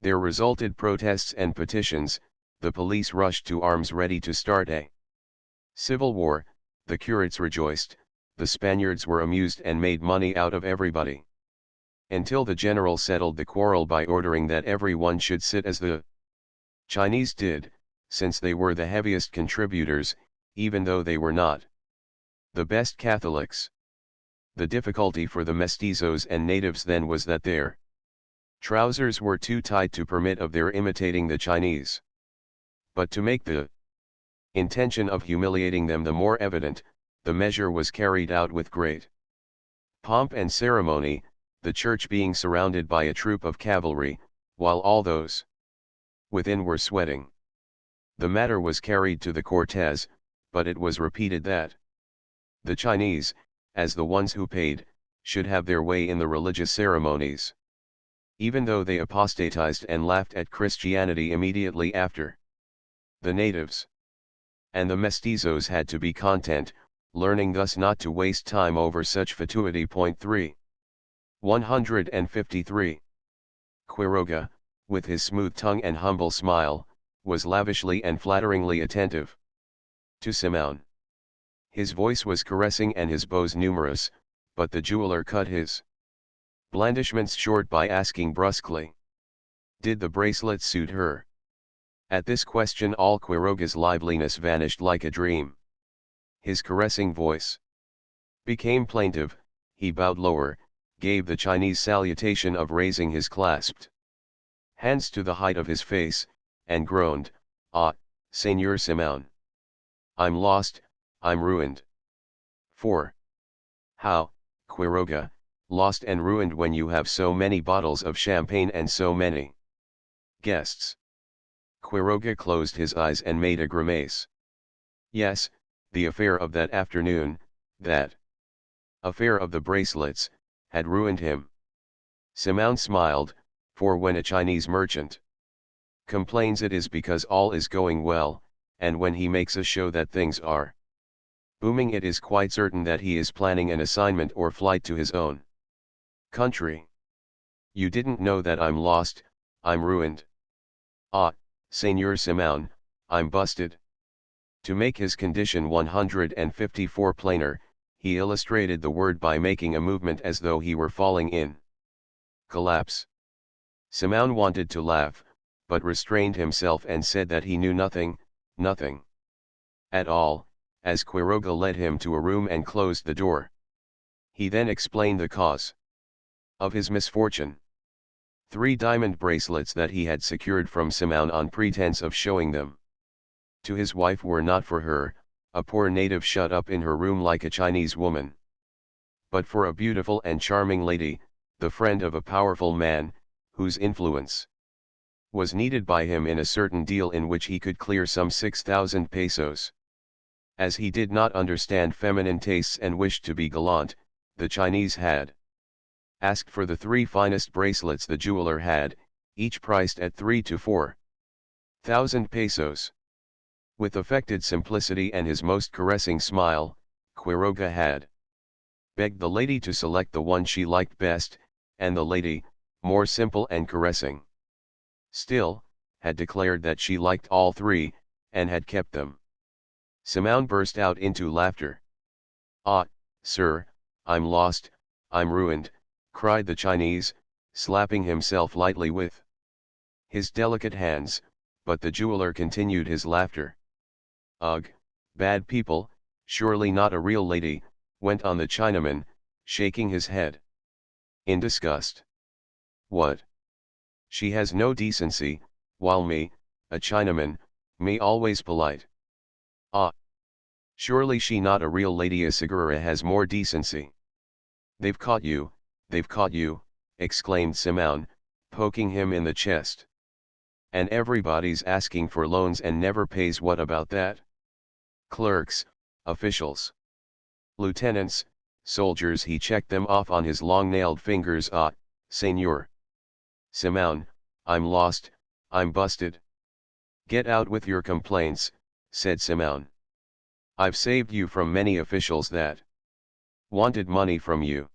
There resulted protests and petitions, the police rushed to arms ready to start a civil war, the curates rejoiced, the Spaniards were amused and made money out of everybody. Until the general settled the quarrel by ordering that everyone should sit as the Chinese did, since they were the heaviest contributors, even though they were not the best Catholics. The difficulty for the mestizos and natives then was that their trousers were too tight to permit of their imitating the Chinese. But to make the intention of humiliating them the more evident, the measure was carried out with great pomp and ceremony, the church being surrounded by a troop of cavalry, while all those within were sweating. The matter was carried to the Cortes, but it was repeated that the Chinese, as the ones who paid, should have their way in the religious ceremonies. Even though they apostatized and laughed at Christianity immediately after, the natives and the mestizos had to be content, learning thus not to waste time over such fatuity. 3. 153. Quiroga, with his smooth tongue and humble smile, was lavishly and flatteringly attentive to Simon. His voice was caressing and his bows numerous, but the jeweler cut his blandishments short by asking brusquely, did the bracelet suit her? At this question all Quiroga's liveliness vanished like a dream. His caressing voice became plaintive, he bowed lower, gave the Chinese salutation of raising his clasped hands to the height of his face, and groaned, "Ah, Señor Simón. I'm lost, I'm ruined." 4. How, Quiroga, lost and ruined when you have so many bottles of champagne and so many guests? Quiroga closed his eyes and made a grimace. Yes, the affair of that afternoon, that affair of the bracelets, had ruined him. Simón smiled, for when a Chinese merchant complains it is because all is going well, and when he makes a show that things are booming it is quite certain that he is planning an assignment or flight to his own country. You didn't know that I'm lost, I'm ruined. Ah, Señor Simón, I'm busted. To make his condition 154 plainer, he illustrated the word by making a movement as though he were falling in collapse. Simón wanted to laugh, but restrained himself and said that he knew nothing at all, as Quiroga led him to a room and closed the door. He then explained the cause of his misfortune. 3 diamond bracelets that he had secured from Simón on pretense of showing them to his wife were not for her, a poor native shut up in her room like a Chinese woman, but for a beautiful and charming lady, the friend of a powerful man, whose influence was needed by him in a certain deal in which he could clear some 6,000 pesos. As he did not understand feminine tastes and wished to be gallant, the Chinese had asked for the 3 finest bracelets the jeweler had, each priced at 3 to 4,000 pesos. With affected simplicity and his most caressing smile, Quiroga had begged the lady to select the one she liked best, and the lady, more simple and caressing still, had declared that she liked all 3, and had kept them. Simón burst out into laughter. "Ah, sir, I'm lost, I'm ruined," cried the Chinese, slapping himself lightly with his delicate hands, but the jeweler continued his laughter. "Ugh, bad people, surely not a real lady," went on the Chinaman, shaking his head in disgust. "What? She has no decency, while me, a Chinaman, me always polite. Ah! Surely she not a real lady, a Segura has more decency." They've caught you," exclaimed Simón, poking him in the chest. "And everybody's asking for loans and never pays. What about that? Clerks, officials, lieutenants, soldiers." He checked them off on his long-nailed fingers. "Ah, Señor Simón, I'm lost, I'm busted." Get out with your complaints, said Simone. I've saved you from many officials that wanted money from you.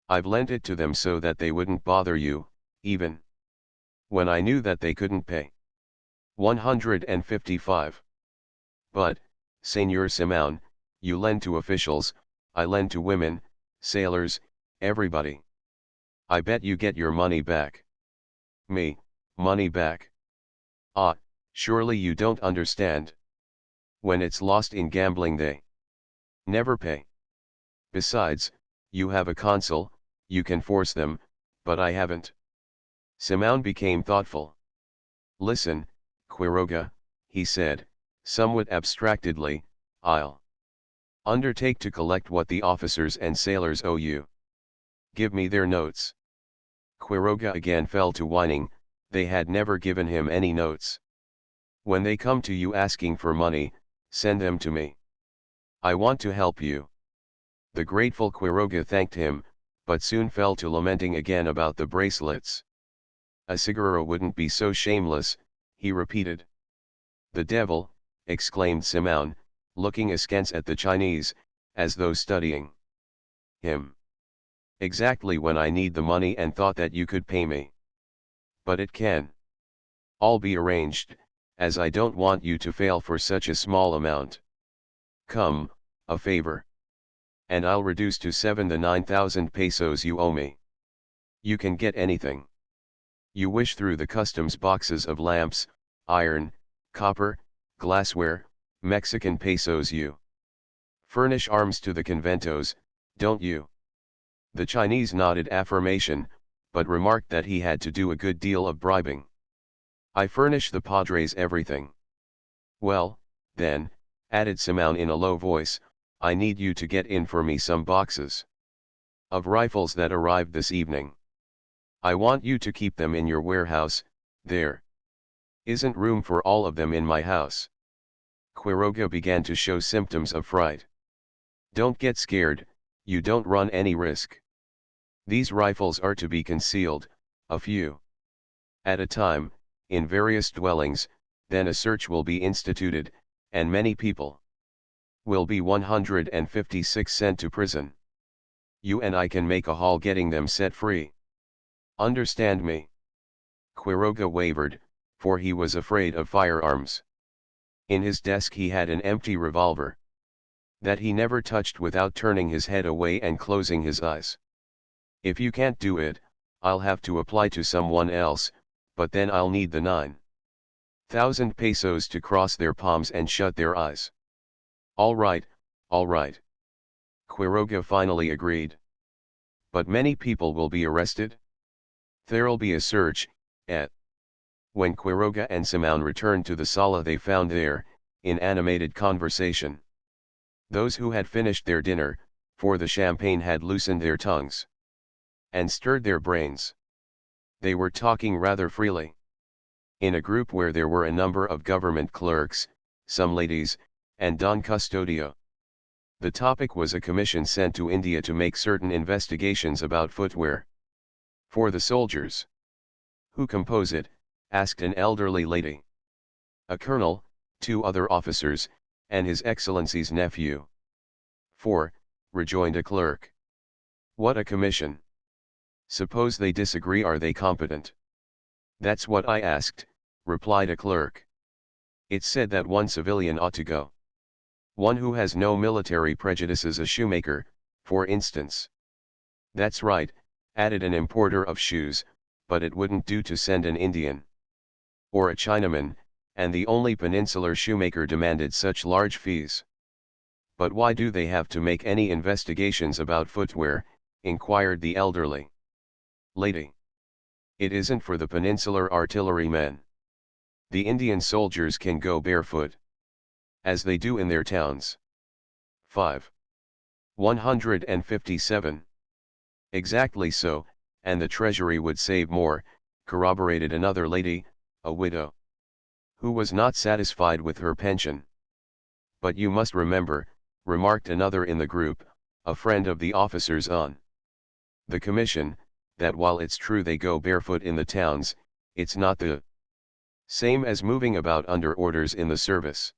I've lent it to them so that they wouldn't bother you, even when I knew that they couldn't pay. 155. But, Senor Simone, you lend to officials, I lend to women, sailors, everybody. I bet you get your money back. Me, money back? Ah, surely you don't understand. When it's lost in gambling they never pay. Besides, you have a consul, you can force them, but I haven't. Simone became thoughtful. Listen, Quiroga, he said, somewhat abstractedly, I'll undertake to collect what the officers and sailors owe you. Give me their notes. Quiroga again fell to whining, they had never given him any notes. When they come to you asking for money, send them to me. I want to help you. The grateful Quiroga thanked him, but soon fell to lamenting again about the bracelets. A cigarro wouldn't be so shameless, he repeated. The devil, exclaimed Simone, looking askance at the Chinese, as though studying him. Exactly when I need the money and thought that you could pay me. But it can all be arranged, as I don't want you to fail for such a small amount. Come, a favor. And I'll reduce to 7 the 9,000 pesos you owe me. You can get anything you wish through the customs boxes of lamps, iron, copper, glassware, Mexican pesos you furnish arms to the conventos, don't you? The Chinese nodded affirmation, but remarked that he had to do a good deal of bribing. I furnish the padres everything. Well, then, added Simone in a low voice, I need you to get in for me some boxes of rifles that arrived this evening. I want you to keep them in your warehouse, there isn't room for all of them in my house. Quiroga began to show symptoms of fright. Don't get scared, you don't run any risk. These rifles are to be concealed, a few at a time, in various dwellings, then a search will be instituted, and many people will be 156 sent to prison. You and I can make a haul getting them set free. Understand me? Quiroga wavered, for he was afraid of firearms. In his desk he had an empty revolver that he never touched without turning his head away and closing his eyes. If you can't do it, I'll have to apply to someone else, but then I'll need the 9,000 pesos to cross their palms and shut their eyes. All right, all right. Quiroga finally agreed. But many people will be arrested? There'll be a search, at. When Quiroga and Simone returned to the sala they found there, in animated conversation, those who had finished their dinner, for the champagne had loosened their tongues and stirred their brains. They were talking rather freely. In a group where there were a number of government clerks, some ladies, and Don Custodio. The topic was a commission sent to India to make certain investigations about footwear for the soldiers. Who compose it? Asked an elderly lady. A colonel, 2 other officers, and His Excellency's nephew. 4, rejoined a clerk. What a commission! Suppose they disagree, are they competent? That's what I asked, replied a clerk. It's said that one civilian ought to go. One who has no military prejudices, a shoemaker, for instance. That's right, added an importer of shoes, but it wouldn't do to send an Indian or a Chinaman, and the only peninsular shoemaker demanded such large fees. But why do they have to make any investigations about footwear? Inquired the elderly lady. It isn't for the peninsular artillerymen. The Indian soldiers can go barefoot, as they do in their towns. 5. 157. Exactly so, and the treasury would save more, corroborated another lady, a widow, who was not satisfied with her pension. But you must remember, remarked another in the group, a friend of the officers on the commission, that while it's true they go barefoot in the towns, it's not the Same as moving about under orders in the service.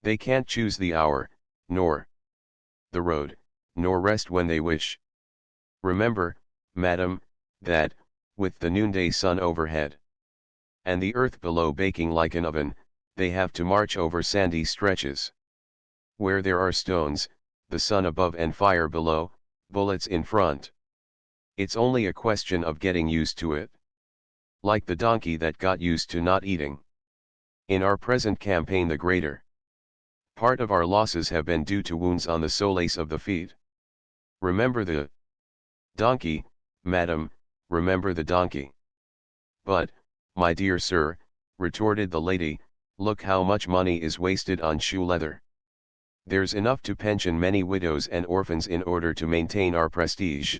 They can't choose the hour, nor the road, nor rest when they wish. Remember, madam, that, with the noonday sun overhead, and the earth below baking like an oven, they have to march over sandy stretches. Where there are stones, the sun above and fire below, bullets in front. It's only a question of getting used to it. Like the donkey that got used to not eating. In our present campaign, the greater part of our losses have been due to wounds on the soles of the feet. Remember the donkey, madam, remember the donkey. But, my dear sir, retorted the lady, look how much money is wasted on shoe leather. There's enough to pension many widows and orphans in order to maintain our prestige.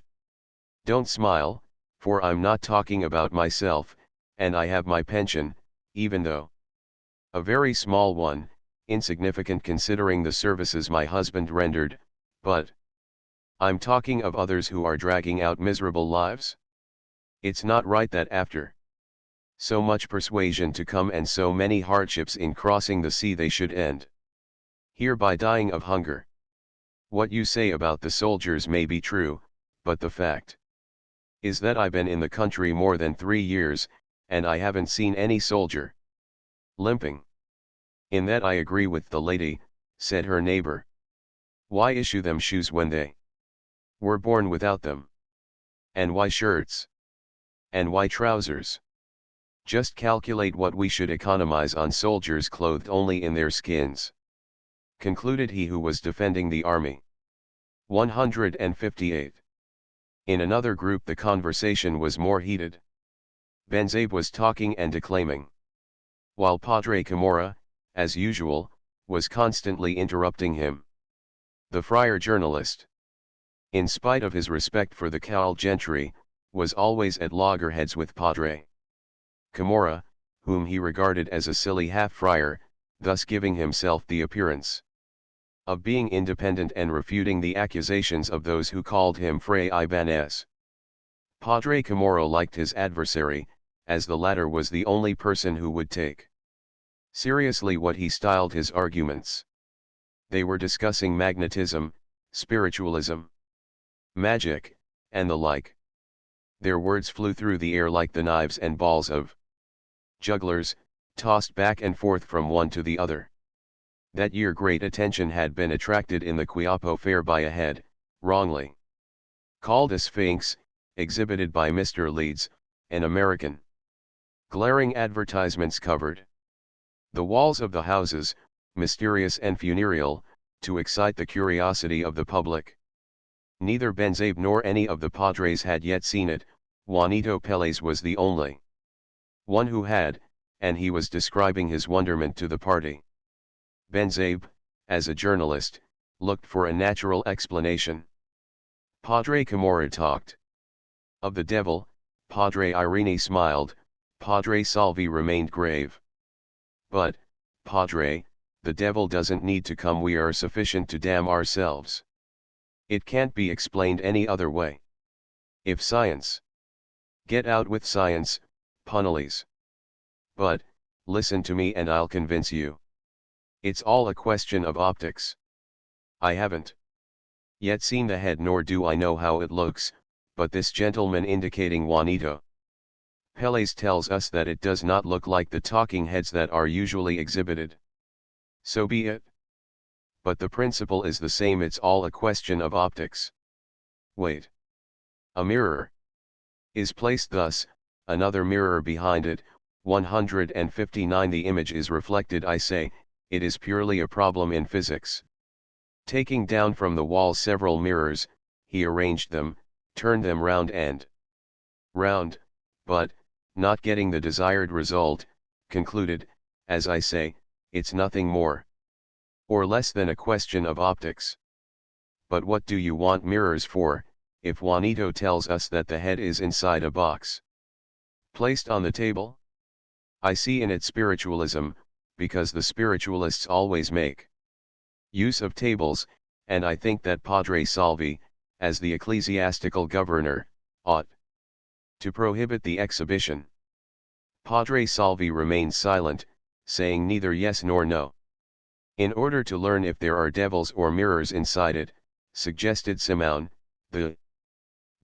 Don't smile, for I'm not talking about myself, and I have my pension, even though a very small one, insignificant considering the services my husband rendered, but I'm talking of others who are dragging out miserable lives. It's not right that after so much persuasion to come and so many hardships in crossing the sea they should end here by dying of hunger. What you say about the soldiers may be true, but the fact is that I've been in the country more than 3 years, and I haven't seen any soldier limping. In that I agree with the lady, said her neighbor. Why issue them shoes when they were born without them? And why shirts? And why trousers? Just calculate what we should economize on soldiers clothed only in their skins, concluded he who was defending the army. 158. In another group the conversation was more heated. Benzabe was talking and declaiming, while Padre Camorra, as usual, was constantly interrupting him. The friar journalist, in spite of his respect for the Caul gentry, was always at loggerheads with Padre Camorra, whom he regarded as a silly half-friar, thus giving himself the appearance of being independent and refuting the accusations of those who called him Fray Ibanez. Padre Camorra liked his adversary, as the latter was the only person who would take seriously what he styled his arguments. They were discussing magnetism, spiritualism, magic, and the like. Their words flew through the air like the knives and balls of jugglers, tossed back and forth from one to the other. That year great attention had been attracted in the Quiapo fair by a head, wrongly called a sphinx, exhibited by Mr. Leeds, an American. Glaring advertisements covered the walls of the houses, mysterious and funereal, to excite the curiosity of the public. Neither Benzabe nor any of the padres had yet seen it. Juanito Pérez was the only one who had, and he was describing his wonderment to the party. Benzabe, as a journalist, looked for a natural explanation. Padre Camorra talked of the devil, Padre Irene smiled, Padre Salvi remained grave. But, Padre, the devil doesn't need to come, we are sufficient to damn ourselves. It can't be explained any other way. If science, get out with science, Punales. But, listen to me and I'll convince you. It's all a question of optics. I haven't yet seen the head nor do I know how it looks, but this gentleman indicating Juanito Pérez tells us that it does not look like the talking heads that are usually exhibited. So be it. But the principle is the same, it's all a question of optics. Wait. A mirror is placed thus, another mirror behind it, 159 the image is reflected. I say, it is purely a problem in physics. Taking down from the wall several mirrors, he arranged them, turned them round and round, but, not getting the desired result, concluded, as I say, it's nothing more or less than a question of optics. But what do you want mirrors for, if Juanito tells us that the head is inside a box placed on the table? I see in it spiritualism, because the spiritualists always make use of tables, and I think that Padre Salvi, as the ecclesiastical governor, ought to prohibit the exhibition. Padre Salvi remained silent, saying neither yes nor no. In order to learn if there are devils or mirrors inside it, suggested Simone, the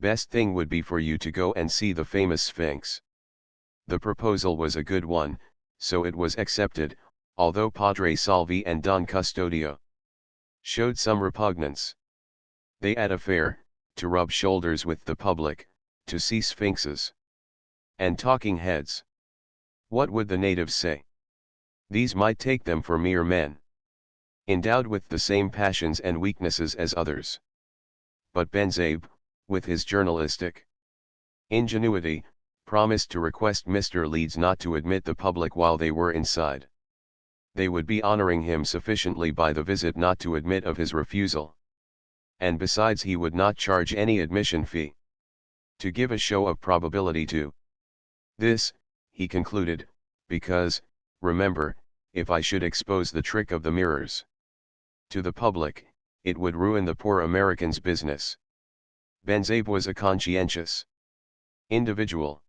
best thing would be for you to go and see the famous Sphinx. The proposal was a good one, so it was accepted, although Padre Salvi and Don Custodio showed some repugnance. They had a fair, to rub shoulders with the public, to see sphinxes and talking heads. What would the natives say? These might take them for mere men, endowed with the same passions and weaknesses as others. But Benzabe, with his journalistic ingenuity, promised to request Mr. Leeds not to admit the public while they were inside. They would be honoring him sufficiently by the visit not to admit of his refusal. And besides, he would not charge any admission fee. To give a show of probability to this, he concluded, because, remember, if I should expose the trick of the mirrors to the public, it would ruin the poor American's business. Benzabe was a conscientious individual.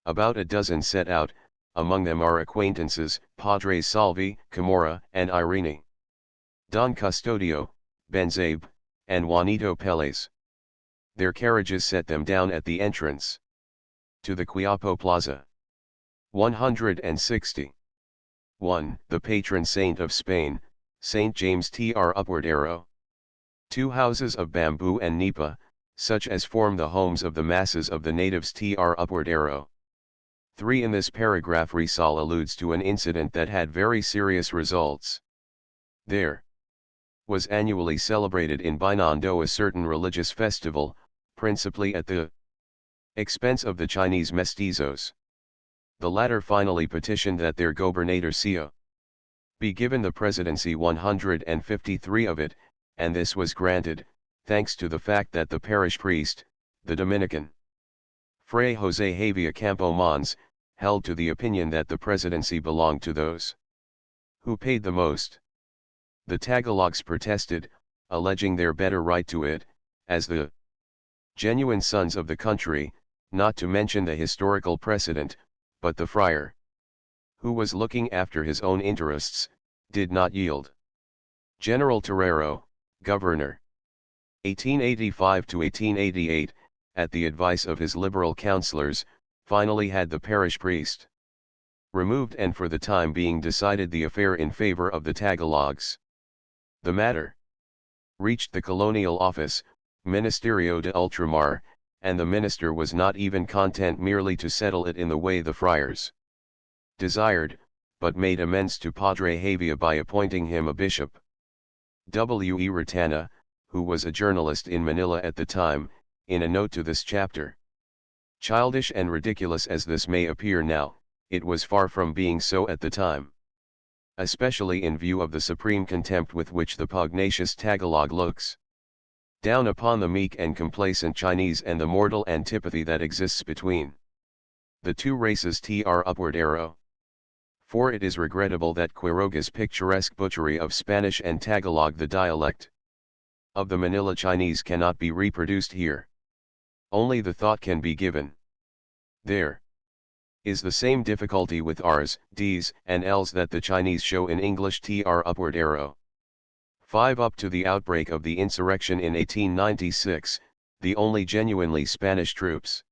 About a dozen set out, among them our acquaintances, Padres Salvi, Camorra, and Irene, Don Custodio, Benzabe, and Juanito Peles. Their carriages set them down at the entrance to the Quiapo Plaza. 160. 1. The patron saint of Spain, Saint James Tr. Upward Arrow. 2 houses of bamboo and nipa, such as form the homes of the masses of the natives Tr. Upward Arrow. 3. In this paragraph Rizal alludes to an incident that had very serious results. There was annually celebrated in Binondo a certain religious festival, principally at the expense of the Chinese mestizos. The latter finally petitioned that their gobernadorcillo be given the presidency 153 of it, and this was granted, thanks to the fact that the parish priest, the Dominican Fray José Javia Campo Mons, held to the opinion that the presidency belonged to those who paid the most. The Tagalogs protested, alleging their better right to it, as the genuine sons of the country, not to mention the historical precedent, but the friar, who was looking after his own interests, did not yield. General Terrero, Governor, 1885 to 1888, at the advice of his liberal councillors, finally had the parish priest removed and for the time being decided the affair in favor of the Tagalogs. The matter reached the colonial office, Ministerio de Ultramar, and the minister was not even content merely to settle it in the way the friars desired, but made amends to Padre Javia by appointing him a bishop. W. E. Ratana, who was a journalist in Manila at the time, in a note to this chapter. Childish and ridiculous as this may appear now, it was far from being so at the time. Especially in view of the supreme contempt with which the pugnacious Tagalog looks down upon the meek and complacent Chinese and the mortal antipathy that exists between the two races Tr. Upward Arrow. For it is regrettable that Quiroga's picturesque butchery of Spanish and Tagalog, the dialect of the Manila Chinese, cannot be reproduced here. Only the thought can be given. There is the same difficulty with R's, D's, and L's that the Chinese show in English Tr. Upward Arrow. 5. Up to the outbreak of the insurrection in 1896, the only genuinely Spanish troops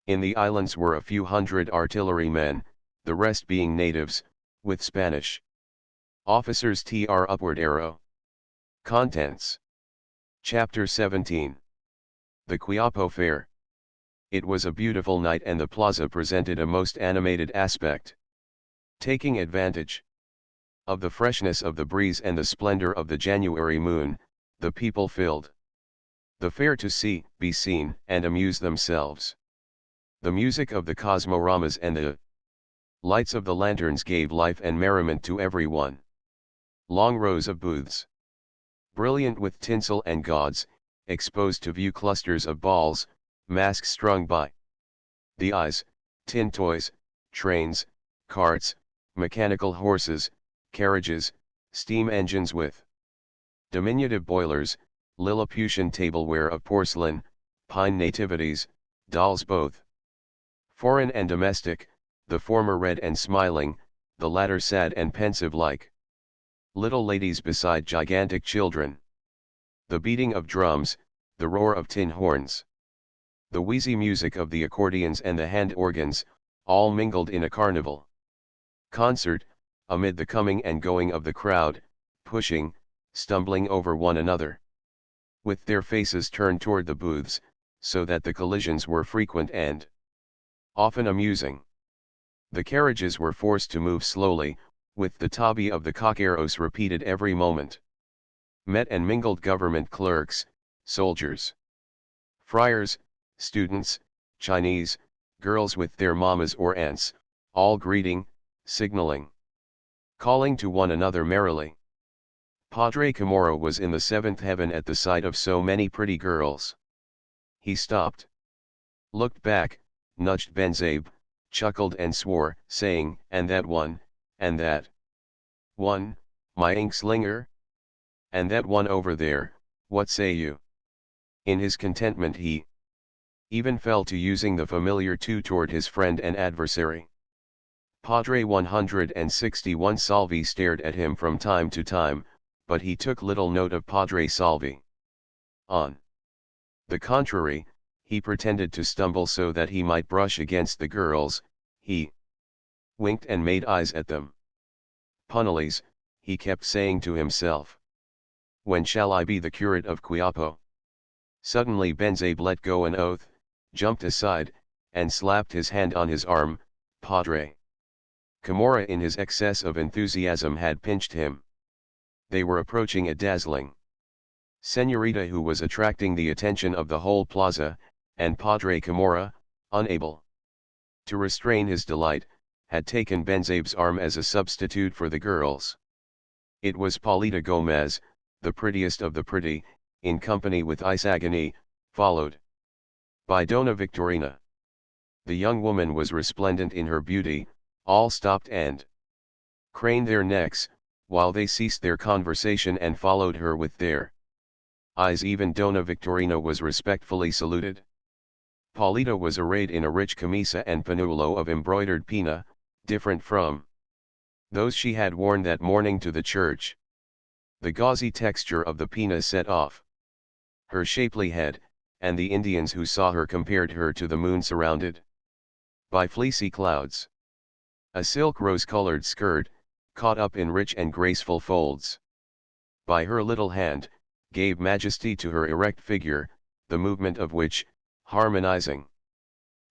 in the islands were a few hundred artillerymen, the rest being natives, with Spanish officers Tr. Upward Arrow. Contents. Chapter 17. The Quiapo Fair. It was a beautiful night and the plaza presented a most animated aspect. Taking advantage of the freshness of the breeze and the splendor of the January moon, the people filled the fair to see, be seen, and amuse themselves. The music of the cosmoramas and the lights of the lanterns gave life and merriment to everyone. Long rows of booths, brilliant with tinsel and gauds, exposed to view clusters of balls, masks strung by the eyes, tin toys, trains, carts, mechanical horses, carriages, steam engines with diminutive boilers, Lilliputian tableware of porcelain, pine nativities, dolls both foreign and domestic, the former red and smiling, the latter sad and pensive like little ladies beside gigantic children. The beating of drums, the roar of tin horns, the wheezy music of the accordions and the hand organs, all mingled in a carnival concert, amid the coming and going of the crowd, pushing, stumbling over one another, with their faces turned toward the booths, so that the collisions were frequent and often amusing. The carriages were forced to move slowly, with the tabi of the coqueros repeated every moment. Met and mingled government clerks, soldiers, friars, students, Chinese, girls with their mamas or aunts, all greeting, signaling, calling to one another merrily. Padre Camorra was in the seventh heaven at the sight of so many pretty girls. He stopped, looked back, nudged Benzabe, chuckled and swore, saying, "And that one, and that one, my inkslinger? And that one over there, what say you?" In his contentment he even fell to using the familiar two toward his friend and adversary. Padre 161 Salvi stared at him from time to time, but he took little note of Padre Salvi. On the contrary, he pretended to stumble so that he might brush against the girls, he winked and made eyes at them. "Punales," he kept saying to himself. "When shall I be the curate of Quiapo?" Suddenly Benzabe let go an oath, jumped aside, and slapped his hand on his arm. Padre Camorra in his excess of enthusiasm had pinched him. They were approaching a dazzling señorita who was attracting the attention of the whole plaza, and Padre Camorra, unable to restrain his delight, had taken Benzabe's arm as a substitute for the girls. It was Paulita Gomez, the prettiest of the pretty, in company with Isagani, followed by Dona Victorina. The young woman was resplendent in her beauty, all stopped and craned their necks, while they ceased their conversation and followed her with their eyes. Even Dona Victorina was respectfully saluted. Paulita was arrayed in a rich camisa and panulo of embroidered pina, different from those she had worn that morning to the church. The gauzy texture of the pina set off her shapely head, and the Indians who saw her compared her to the moon surrounded by fleecy clouds. A silk rose-colored skirt, caught up in rich and graceful folds by her little hand, gave majesty to her erect figure, the movement of which, harmonizing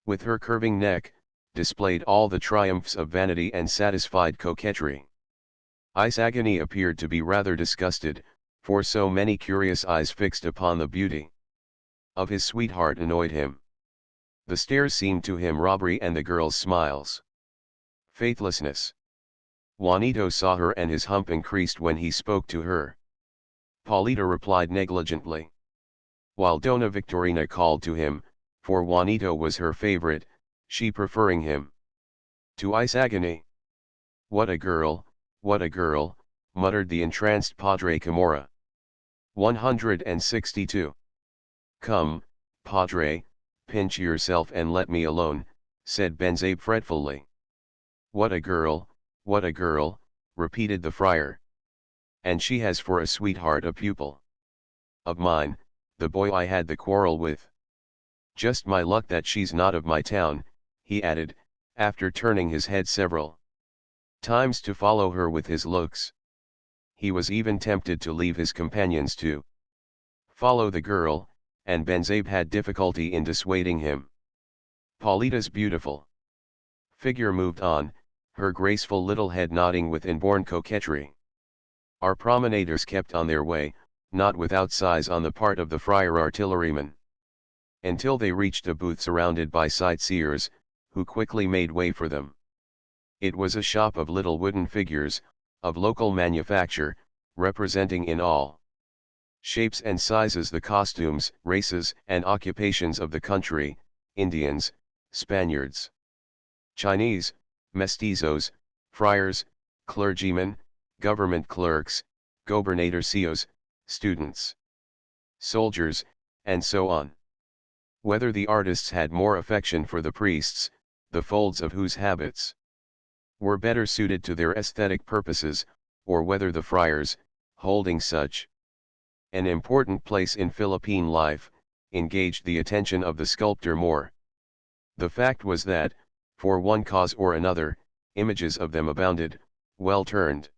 with her curving neck, displayed all the triumphs of vanity and satisfied coquetry. Isagani appeared to be rather disgusted, for so many curious eyes fixed upon the beauty of his sweetheart annoyed him. The stares seemed to him robbery and the girl's smiles faithlessness. Juanito saw her and his hump increased when he spoke to her. Paulita replied negligently, while Dona Victorina called to him, for Juanito was her favorite, she preferring him to Isagani. "What a girl, muttered the entranced Padre Camorra. 162. "Come, Padre, pinch yourself and let me alone," said Benzabe fretfully. What a girl," repeated the friar. "And she has for a sweetheart a pupil of mine, the boy I had the quarrel with. Just my luck that she's not of my town," he added, after turning his head several times to follow her with his looks. He was even tempted to leave his companions to follow the girl, and Benzabe had difficulty in dissuading him. Paulita's beautiful figure moved on, her graceful little head nodding with inborn coquetry. Our promenaders kept on their way, not without sighs on the part of the friar artilleryman, until they reached a booth surrounded by sightseers, who quickly made way for them. It was a shop of little wooden figures, of local manufacture, representing in all shapes and sizes the costumes, races, and occupations of the country: Indians, Spaniards, Chinese, mestizos, friars, clergymen, government clerks, gobernadorcillos, students, soldiers, and so on. Whether the artists had more affection for the priests, the folds of whose habits were better suited to their aesthetic purposes, or whether the friars, holding such an important place in Philippine life, engaged the attention of the sculptor more. The fact was that, for one cause or another, images of them abounded, well turned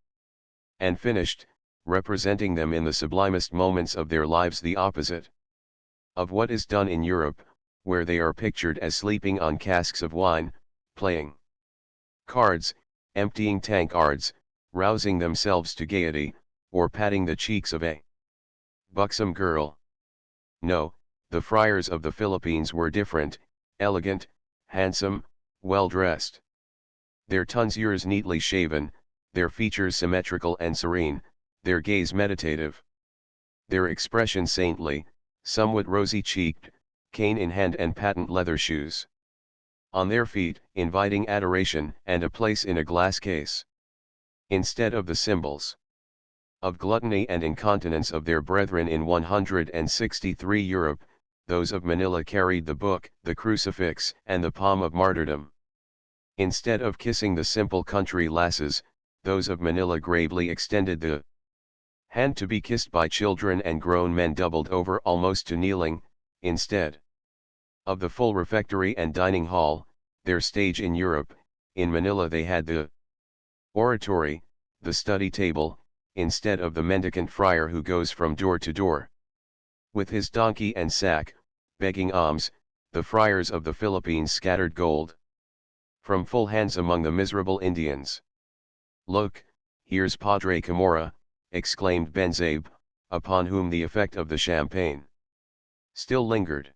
and finished, representing them in the sublimest moments of their lives, the opposite of what is done in Europe, where they are pictured as sleeping on casks of wine, playing cards, emptying tankards, rousing themselves to gaiety, or patting the cheeks of a buxom girl. No, the friars of the Philippines were different, elegant, handsome, well-dressed. Their tonsures neatly shaven, their features symmetrical and serene, their gaze meditative. Their expression saintly, somewhat rosy-cheeked, cane in hand and patent leather shoes on their feet, inviting adoration and a place in a glass case. Instead of the symbols of gluttony and incontinence of their brethren in 163 Europe, those of Manila carried the book, the crucifix, and the palm of martyrdom. Instead of kissing the simple country lasses, those of Manila gravely extended the hand to be kissed by children and grown men doubled over almost to kneeling. Instead of the full refectory and dining hall, their stage in Europe, in Manila they had the oratory, the study table, instead of the mendicant friar who goes from door to door with his donkey and sack, begging alms. The friars of the Philippines scattered gold from full hands among the miserable Indians. "Look, here's Padre Camorra," exclaimed Benzabe, upon whom the effect of the champagne still lingered.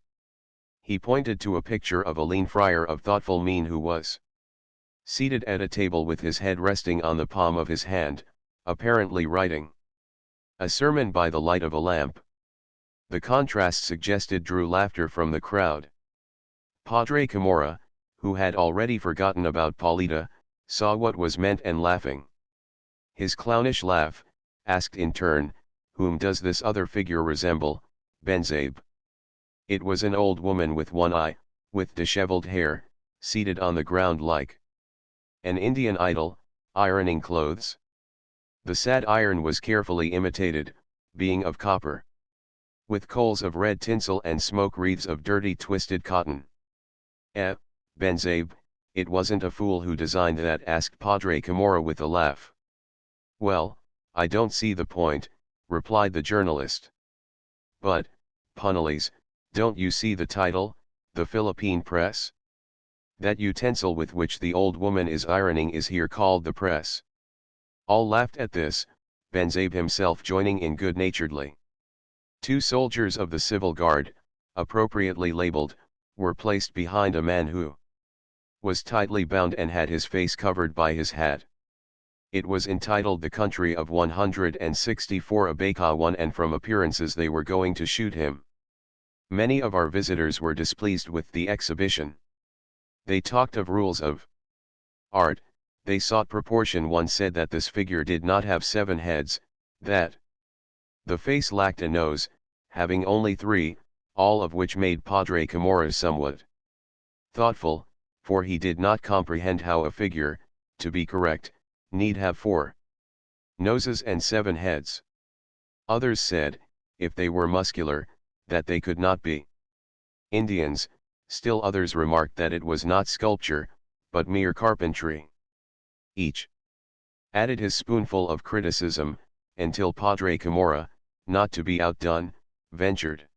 He pointed to a picture of a lean friar of thoughtful mien who was seated at a table with his head resting on the palm of his hand, apparently writing a sermon by the light of a lamp. The contrast suggested drew laughter from the crowd. Padre Camorra, who had already forgotten about Paulita, saw what was meant and laughing his clownish laugh, asked in turn, "Whom does this other figure resemble, Benzabe?" It was an old woman with one eye, with disheveled hair, seated on the ground like an Indian idol, ironing clothes. The sad iron was carefully imitated, being of copper, with coals of red tinsel and smoke wreaths of dirty twisted cotton. Benzabe, it wasn't a fool who designed that?" asked Padre Camorra with a laugh. "Well, I don't see the point," replied the journalist. "But, Punales, don't you see the title, the Philippine Press? That utensil with which the old woman is ironing is here called the press." All laughed at this, Benzabe himself joining in good-naturedly. Two soldiers of the civil guard, appropriately labeled, were placed behind a man who was tightly bound and had his face covered by his hat. It was entitled "The Country of 164 Abacawan," and from appearances they were going to shoot him. Many of our visitors were displeased with the exhibition. They talked of rules of art, they sought proportion. One said that this figure did not have 7 heads, that the face lacked a nose, having only 3, all of which made Padre Camorra somewhat thoughtful, for he did not comprehend how a figure, to be correct, need have 4 noses and 7 heads. Others said, if they were muscular, that they could not be Indians. Still others remarked that it was not sculpture, but mere carpentry. Each added his spoonful of criticism, until Padre Camorra, not to be outdone, ventured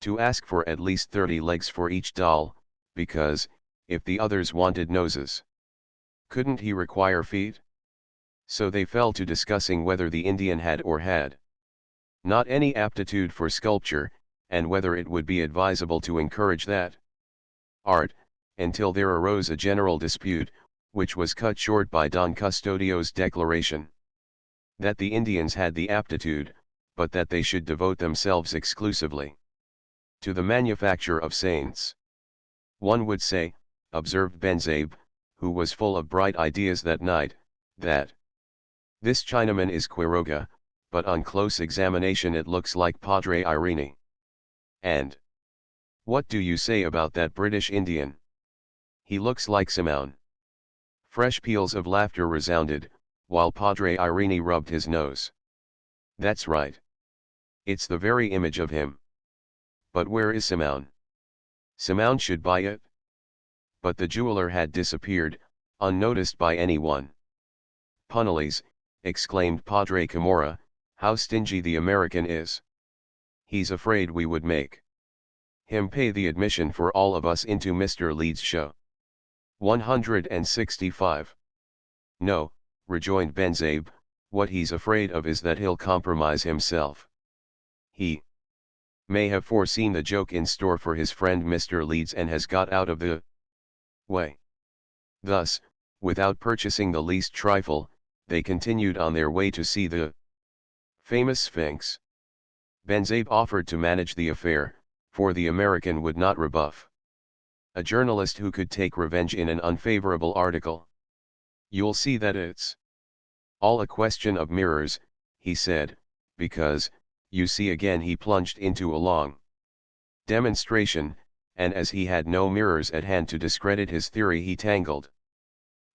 to ask for at least 30 legs for each doll, because, if the others wanted noses, couldn't he require feet? So they fell to discussing whether the Indian had or had not any aptitude for sculpture, and whether it would be advisable to encourage that art, until there arose a general dispute, which was cut short by Don Custodio's declaration that the Indians had the aptitude, but that they should devote themselves exclusively to the manufacture of saints. "One would say," observed Benzabe, who was full of bright ideas that night, "that this Chinaman is Quiroga, but on close examination it looks like Padre Irene. And what do you say about that British Indian? He looks like Simone. Fresh peals of laughter resounded, while Padre Irene rubbed his nose. That's right. It's the very image of him. But where is Simone? Simone should buy it. But the jeweler had disappeared, unnoticed by anyone. Punalies, exclaimed Padre Camorra, how stingy the American is. He's afraid we would make him pay the admission for all of us into Mr. Leeds' show. 165. No, rejoined Benzabe, what he's afraid of is that he'll compromise himself. He may have foreseen the joke in store for his friend Mr. Leeds and has got out of the way. Thus, without purchasing the least trifle, they continued on their way to see the famous Sphinx. Benzabe offered to manage the affair, for the American would not rebuff a journalist who could take revenge in an unfavorable article. You'll see that it's all a question of mirrors, he said, because, you see, again he plunged into a long demonstration, and as he had no mirrors at hand to discredit his theory, he tangled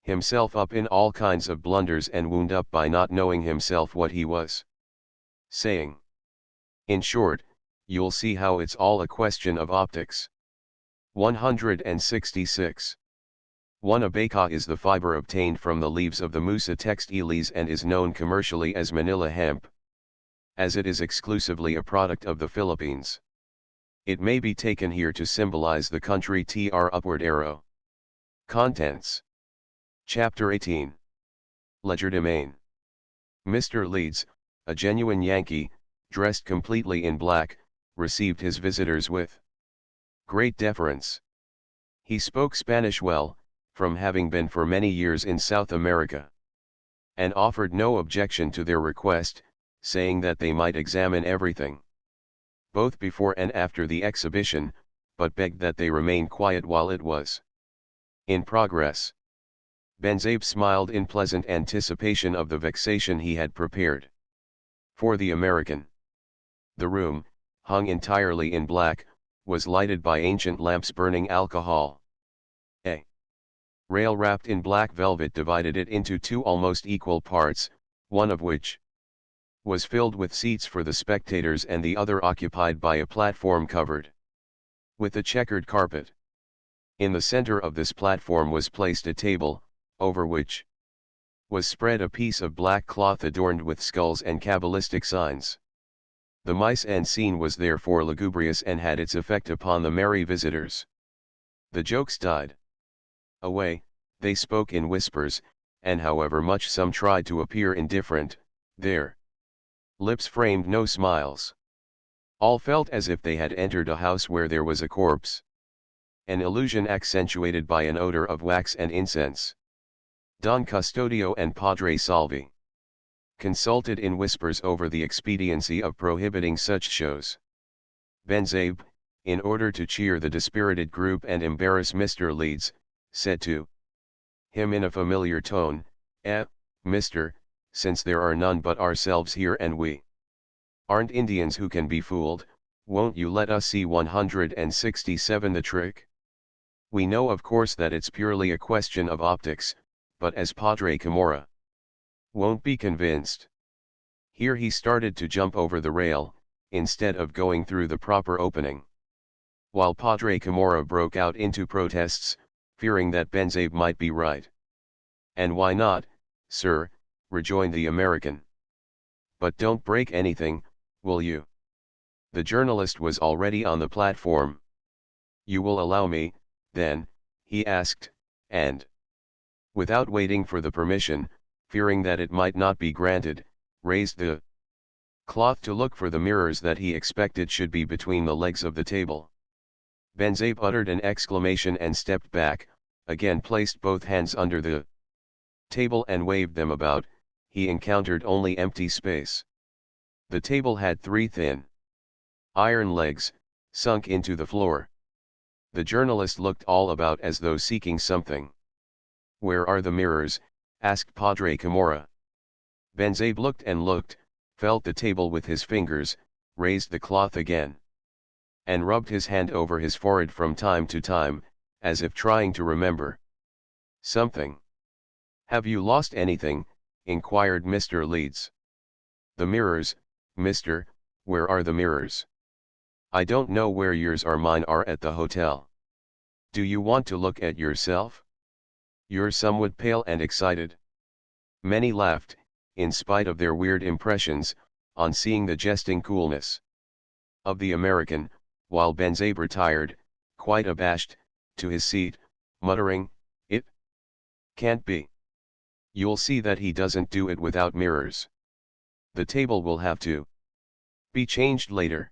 himself up in all kinds of blunders and wound up by not knowing himself what he was saying. In short, you'll see how it's all a question of optics. 166. 1. Abaca is the fiber obtained from the leaves of the Musa textiles and is known commercially as Manila hemp, as it is exclusively a product of the Philippines. It may be taken here to symbolize the country tr upward arrow. Contents. Chapter 18. Legerdemain. Mr. Leeds, a genuine Yankee, dressed completely in black, received his visitors with great deference. He spoke Spanish well, from having been for many years in South America, and offered no objection to their request, saying that they might examine everything, both before and after the exhibition, but begged that they remain quiet while it was in progress. Benzabe smiled in pleasant anticipation of the vexation he had prepared for the American. The room, hung entirely in black, was lighted by ancient lamps burning alcohol. A rail wrapped in black velvet divided it into two almost equal parts, one of which was filled with seats for the spectators and the other occupied by a platform covered with a checkered carpet. In the center of this platform was placed a table, over which was spread a piece of black cloth adorned with skulls and cabalistic signs. The mise-en scene was therefore lugubrious and had its effect upon the merry visitors. The jokes died away, they spoke in whispers, and however much some tried to appear indifferent, their lips framed no smiles. All felt as if they had entered a house where there was a corpse. An illusion accentuated by an odor of wax and incense. Don Custodio and Padre Salvi consulted in whispers over the expediency of prohibiting such shows. Benzabe, in order to cheer the dispirited group and embarrass Mr. Leeds, said to him in a familiar tone, Mister, since there are none but ourselves here and we aren't Indians who can be fooled, won't you let us see 167 the trick? We know of course that it's purely a question of optics, but as Padre Camorra won't be convinced. Here he started to jump over the rail, instead of going through the proper opening. While Padre Camorra broke out into protests, fearing that Benzabe might be right. And why not, sir, rejoined the American. But don't break anything, will you? The journalist was already on the platform. You will allow me, then, he asked, and without waiting for the permission, fearing that it might not be granted, raised the cloth to look for the mirrors that he expected should be between the legs of the table. Benzabe uttered an exclamation and stepped back, again placed both hands under the table and waved them about. He encountered only empty space. The table had three thin iron legs, sunk into the floor. The journalist looked all about as though seeking something. Where are the mirrors? Asked Padre Camorra. Benzabe looked and looked, felt the table with his fingers, raised the cloth again, and rubbed his hand over his forehead from time to time, as if trying to remember something. "Have you lost anything?" inquired Mr. Leeds. "The mirrors, mister, where are the mirrors?" "I don't know where yours are, mine are at the hotel." "Do you want to look at yourself?" "You're somewhat pale and excited." Many laughed, in spite of their weird impressions, on seeing the jesting coolness of the American, while Benzabe retired, quite abashed, to his seat, muttering, "It can't be. You'll see that he doesn't do it without mirrors. The table will have to be changed later."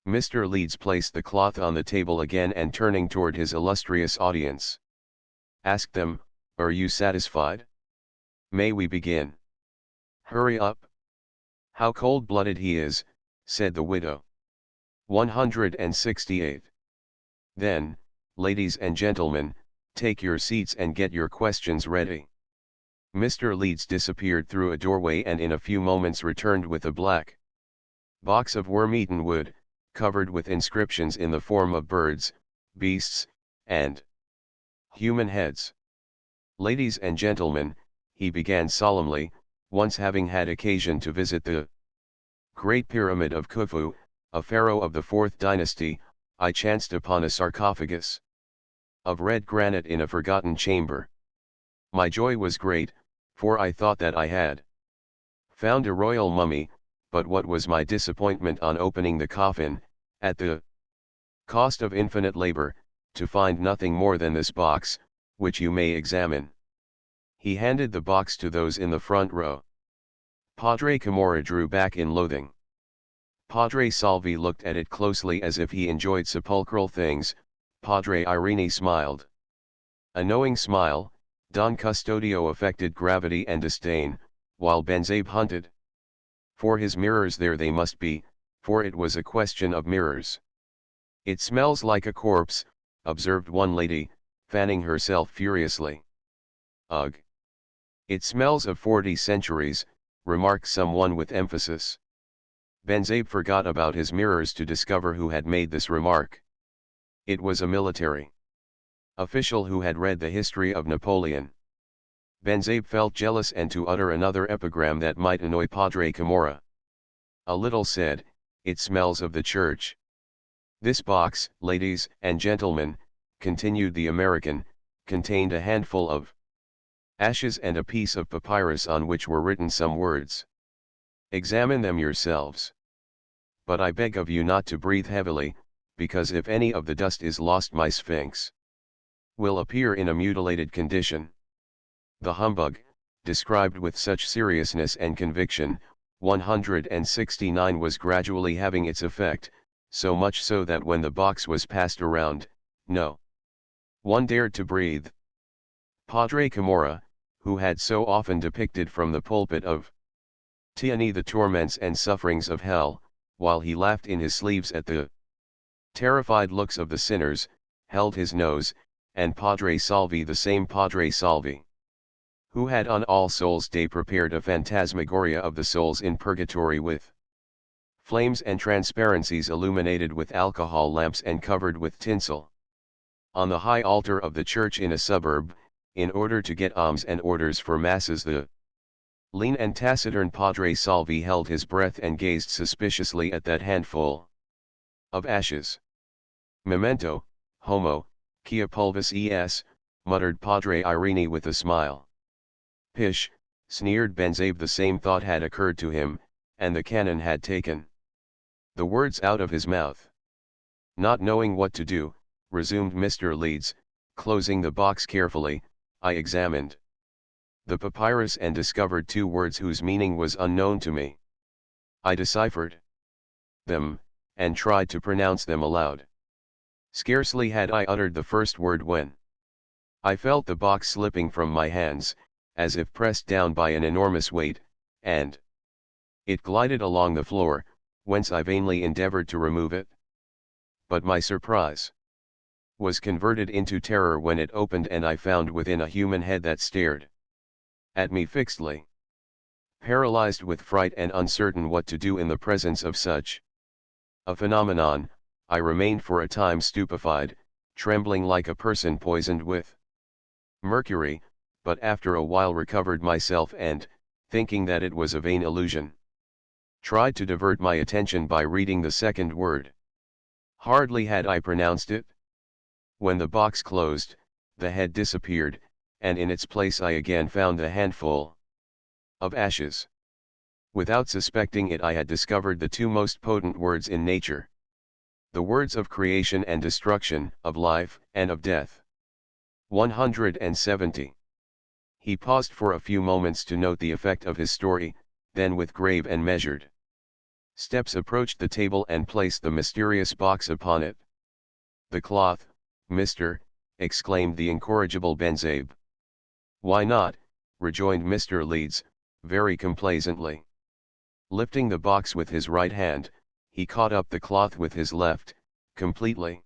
Mr. Leeds placed the cloth on the table again and turning toward his illustrious audience, asked them, "Are you satisfied? May we begin?" "Hurry up." "How cold-blooded he is," said the widow. 168. "Then, ladies and gentlemen, take your seats and get your questions ready." Mr. Leeds disappeared through a doorway and in a few moments returned with a black box of worm-eaten wood, covered with inscriptions in the form of birds, beasts, and human heads. "Ladies and gentlemen," he began solemnly, "once having had occasion to visit the Great Pyramid of Khufu, a pharaoh of the 4th dynasty, I chanced upon a sarcophagus of red granite in a forgotten chamber. My joy was great, for I thought that I had found a royal mummy, but what was my disappointment on opening the coffin, at the cost of infinite labor, to find nothing more than this box, which you may examine." He handed the box to those in the front row. Padre Camorra drew back in loathing. Padre Salvi looked at it closely as if he enjoyed sepulchral things. Padre Irene smiled a knowing smile. Don Custodio affected gravity and disdain, while Benzabe hunted for his mirrors. There they must be, for it was a question of mirrors. "It smells like a corpse," observed one lady, fanning herself furiously. "Ugh! It smells of 40 centuries, remarked someone with emphasis. Benzabe forgot about his mirrors to discover who had made this remark. It was a military official who had read the history of Napoleon. Benzabe felt jealous and to utter another epigram that might annoy Padre Camorra. A little said, "It smells of the church." "This box, ladies and gentlemen," continued the American, "contained a handful of ashes and a piece of papyrus on which were written some words. Examine them yourselves. But I beg of you not to breathe heavily, because if any of the dust is lost my sphinx will appear in a mutilated condition." The humbug, described with such seriousness and conviction, 169 was gradually having its effect, so much so that when the box was passed around, no one dared to breathe. Padre Camorra, who had so often depicted from the pulpit of Tiani the torments and sufferings of hell, while he laughed in his sleeves at the terrified looks of the sinners, held his nose, and Padre Salvi, the same Padre Salvi, who had on All Souls' Day prepared a phantasmagoria of the souls in purgatory with flames and transparencies illuminated with alcohol lamps and covered with tinsel, on the high altar of the church in a suburb, in order to get alms and orders for masses. The lean and taciturn Padre Salvi held his breath and gazed suspiciously at that handful of ashes. "Memento, homo, quia pulvis es," muttered Padre Irene with a smile. "Pish," sneered Benzabe. The same thought had occurred to him, and the canon had taken the words out of his mouth. "Not knowing what to do," resumed Mr. Leeds, closing the box carefully, "I examined the papyrus and discovered 2 words whose meaning was unknown to me. I deciphered them, and tried to pronounce them aloud. Scarcely had I uttered the first word when I felt the box slipping from my hands, as if pressed down by an enormous weight, and it glided along the floor, whence I vainly endeavored to remove it. But my surprise was converted into terror when it opened and I found within a human head that stared at me fixedly. Paralyzed with fright and uncertain what to do in the presence of such a phenomenon, I remained for a time stupefied, trembling like a person poisoned with mercury, but after a while recovered myself and, thinking that it was a vain illusion, tried to divert my attention by reading the second word. Hardly had I pronounced it, when the box closed, the head disappeared, and in its place I again found the handful of ashes. Without suspecting it, I had discovered the two most potent words in nature. The words of creation and destruction, of life and of death. 170. He paused for a few moments to note the effect of his story, then with grave and measured steps approached the table and placed the mysterious box upon it. "The cloth, mister," exclaimed the incorrigible Benzabe. "Why not?" rejoined Mr. Leeds, very complacently. Lifting the box with his right hand, he caught up the cloth with his left, completely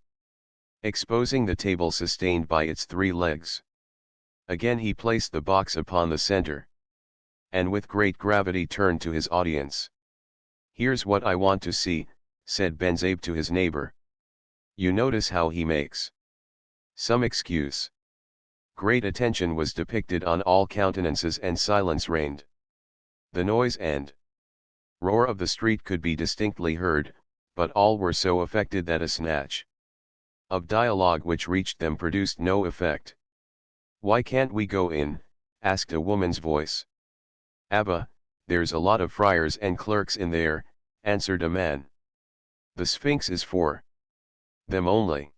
exposing the table sustained by its three legs. Again he placed the box upon the center, and with great gravity turned to his audience. "Here's what I want to see," said Benzabe to his neighbor. "You notice how he makes some excuse." Great attention was depicted on all countenances and silence reigned. The noise and roar of the street could be distinctly heard, but all were so affected that a snatch of dialogue which reached them produced no effect. "Why can't we go in?" asked a woman's voice. "Abba, there's a lot of friars and clerks in there," answered a man. "The Sphinx is for them only.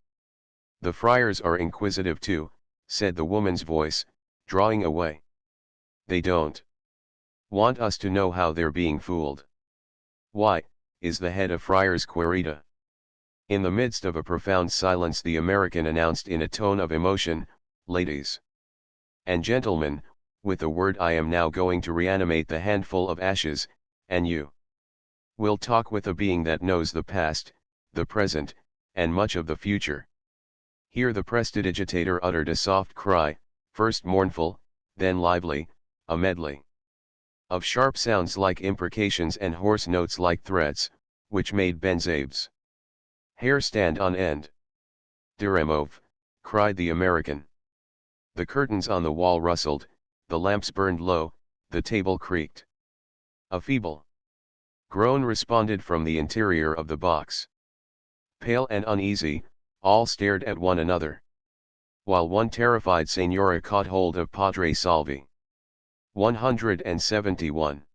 The friars are inquisitive too," said the woman's voice, drawing away. "They don't want us to know how they're being fooled." "Why, is the head of friars Querida?" In the midst of a profound silence the American announced in a tone of emotion, "Ladies and gentlemen, with a word I am now going to reanimate the handful of ashes, and you will talk with a being that knows the past, the present, and much of the future." Here the prestidigitator uttered a soft cry, first mournful, then lively, a medley of sharp sounds like imprecations and hoarse notes like threats, which made Benzabe's hair stand on end. "Diremov," cried the American. The curtains on the wall rustled, the lamps burned low, the table creaked. A feeble groan responded from the interior of the box. Pale and uneasy, all stared at one another, while one terrified Signora caught hold of Padre Salvi. 171.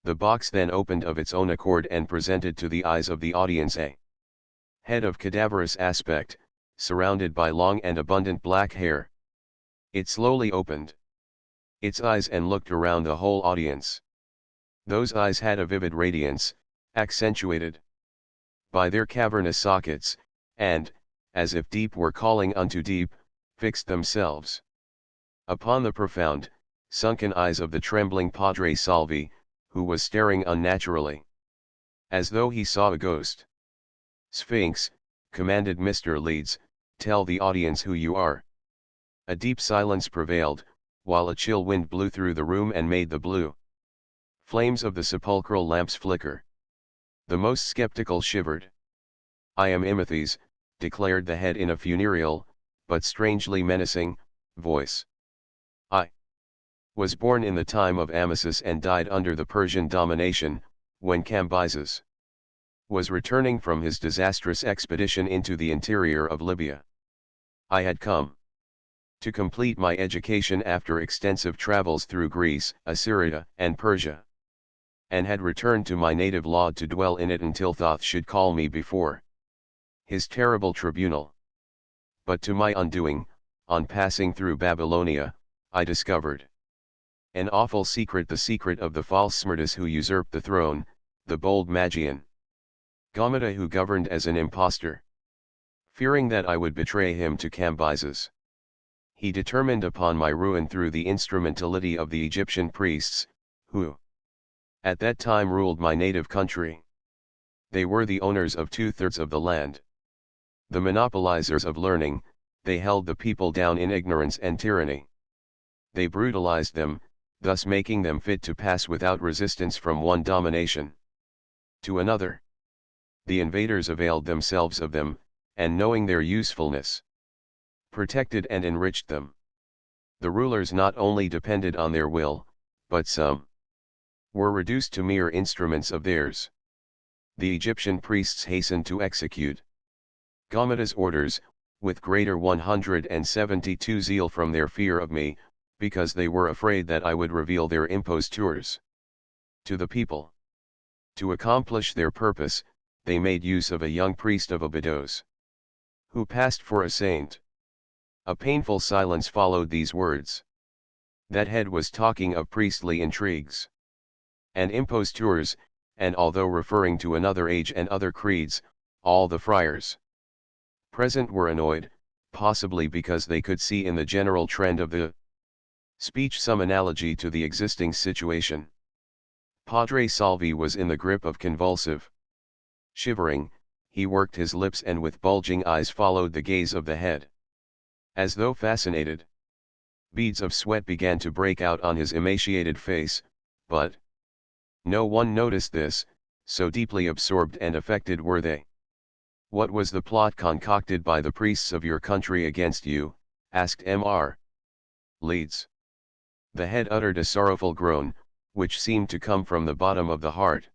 The box then opened of its own accord and presented to the eyes of the audience a head of cadaverous aspect, surrounded by long and abundant black hair. It slowly opened its eyes and looked around the whole audience. Those eyes had a vivid radiance, accentuated by their cavernous sockets, and, as if deep were calling unto deep, fixed themselves upon the profound, sunken eyes of the trembling Padre Salvi, who was staring unnaturally, as though he saw a ghost. "Sphinx," commanded Mr. Leeds, "tell the audience who you are." A deep silence prevailed, while a chill wind blew through the room and made the blue flames of the sepulchral lamps flicker. The most skeptical shivered. "I am Imathes," declared the head in a funereal, but strangely menacing, voice. "I was born in the time of Amasis and died under the Persian domination, when Cambyses was returning from his disastrous expedition into the interior of Libya. I had come to complete my education after extensive travels through Greece, Assyria, and Persia, and had returned to my native Lod to dwell in it until Thoth should call me before his terrible tribunal. But to my undoing, on passing through Babylonia, I discovered an awful secret, the secret of the false Smerdis who usurped the throne, the bold Magian Gaumata who governed as an impostor. Fearing that I would betray him to Cambyses, he determined upon my ruin through the instrumentality of the Egyptian priests, who at that time ruled my native country. They were the owners of 2/3 of the land. The monopolizers of learning, they held the people down in ignorance and tyranny. They brutalized them, thus making them fit to pass without resistance from one domination to another. The invaders availed themselves of them, and knowing their usefulness, protected and enriched them. The rulers not only depended on their will, but some were reduced to mere instruments of theirs. The Egyptian priests hastened to execute Gaumeda's orders, with greater 172 zeal from their fear of me, because they were afraid that I would reveal their impostures to the people. To accomplish their purpose, they made use of a young priest of Abydos, who passed for a saint. A painful silence followed these words. That head was talking of priestly intrigues and impostures, and although referring to another age and other creeds, all the friars present were annoyed, possibly because they could see in the general trend of the speech some analogy to the existing situation. Padre Salvi was in the grip of convulsive shivering. He worked his lips and with bulging eyes followed the gaze of the head, as though fascinated. Beads of sweat began to break out on his emaciated face, but no one noticed this, so deeply absorbed and affected were they. "What was the plot concocted by the priests of your country against you?" asked Mr. Leeds. The head uttered a sorrowful groan, which seemed to come from the bottom of the heart.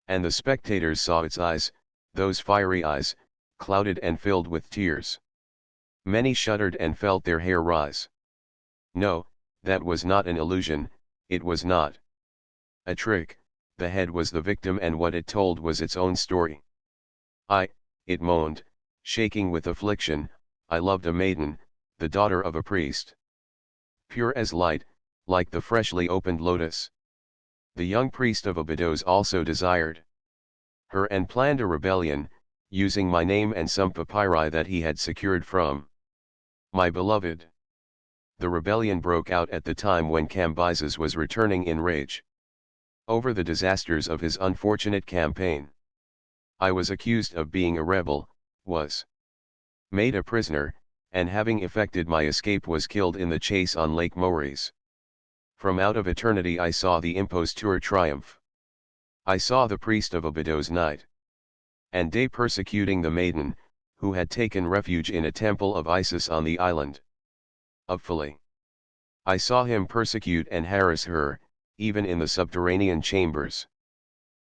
And the spectators saw its eyes, those fiery eyes, clouded and filled with tears. Many shuddered and felt their hair rise. No, that was not an illusion, it was not a trick, the head was the victim and what it told was its own story. It moaned, shaking with affliction, I loved a maiden, the daughter of a priest. Pure as light, like the freshly opened lotus. The young priest of Abydos also desired her and planned a rebellion, using my name and some papyri that he had secured from my beloved. The rebellion broke out at the time when Cambyses was returning in rage over the disasters of his unfortunate campaign. I was accused of being a rebel, was made a prisoner, and having effected my escape was killed in the chase on Lake Moeris. From out of eternity I saw the imposture triumph. I saw the priest of Abydos night and day persecuting the maiden, who had taken refuge in a temple of Isis on the island of Philae. I saw him persecute and harass her, even in the subterranean chambers.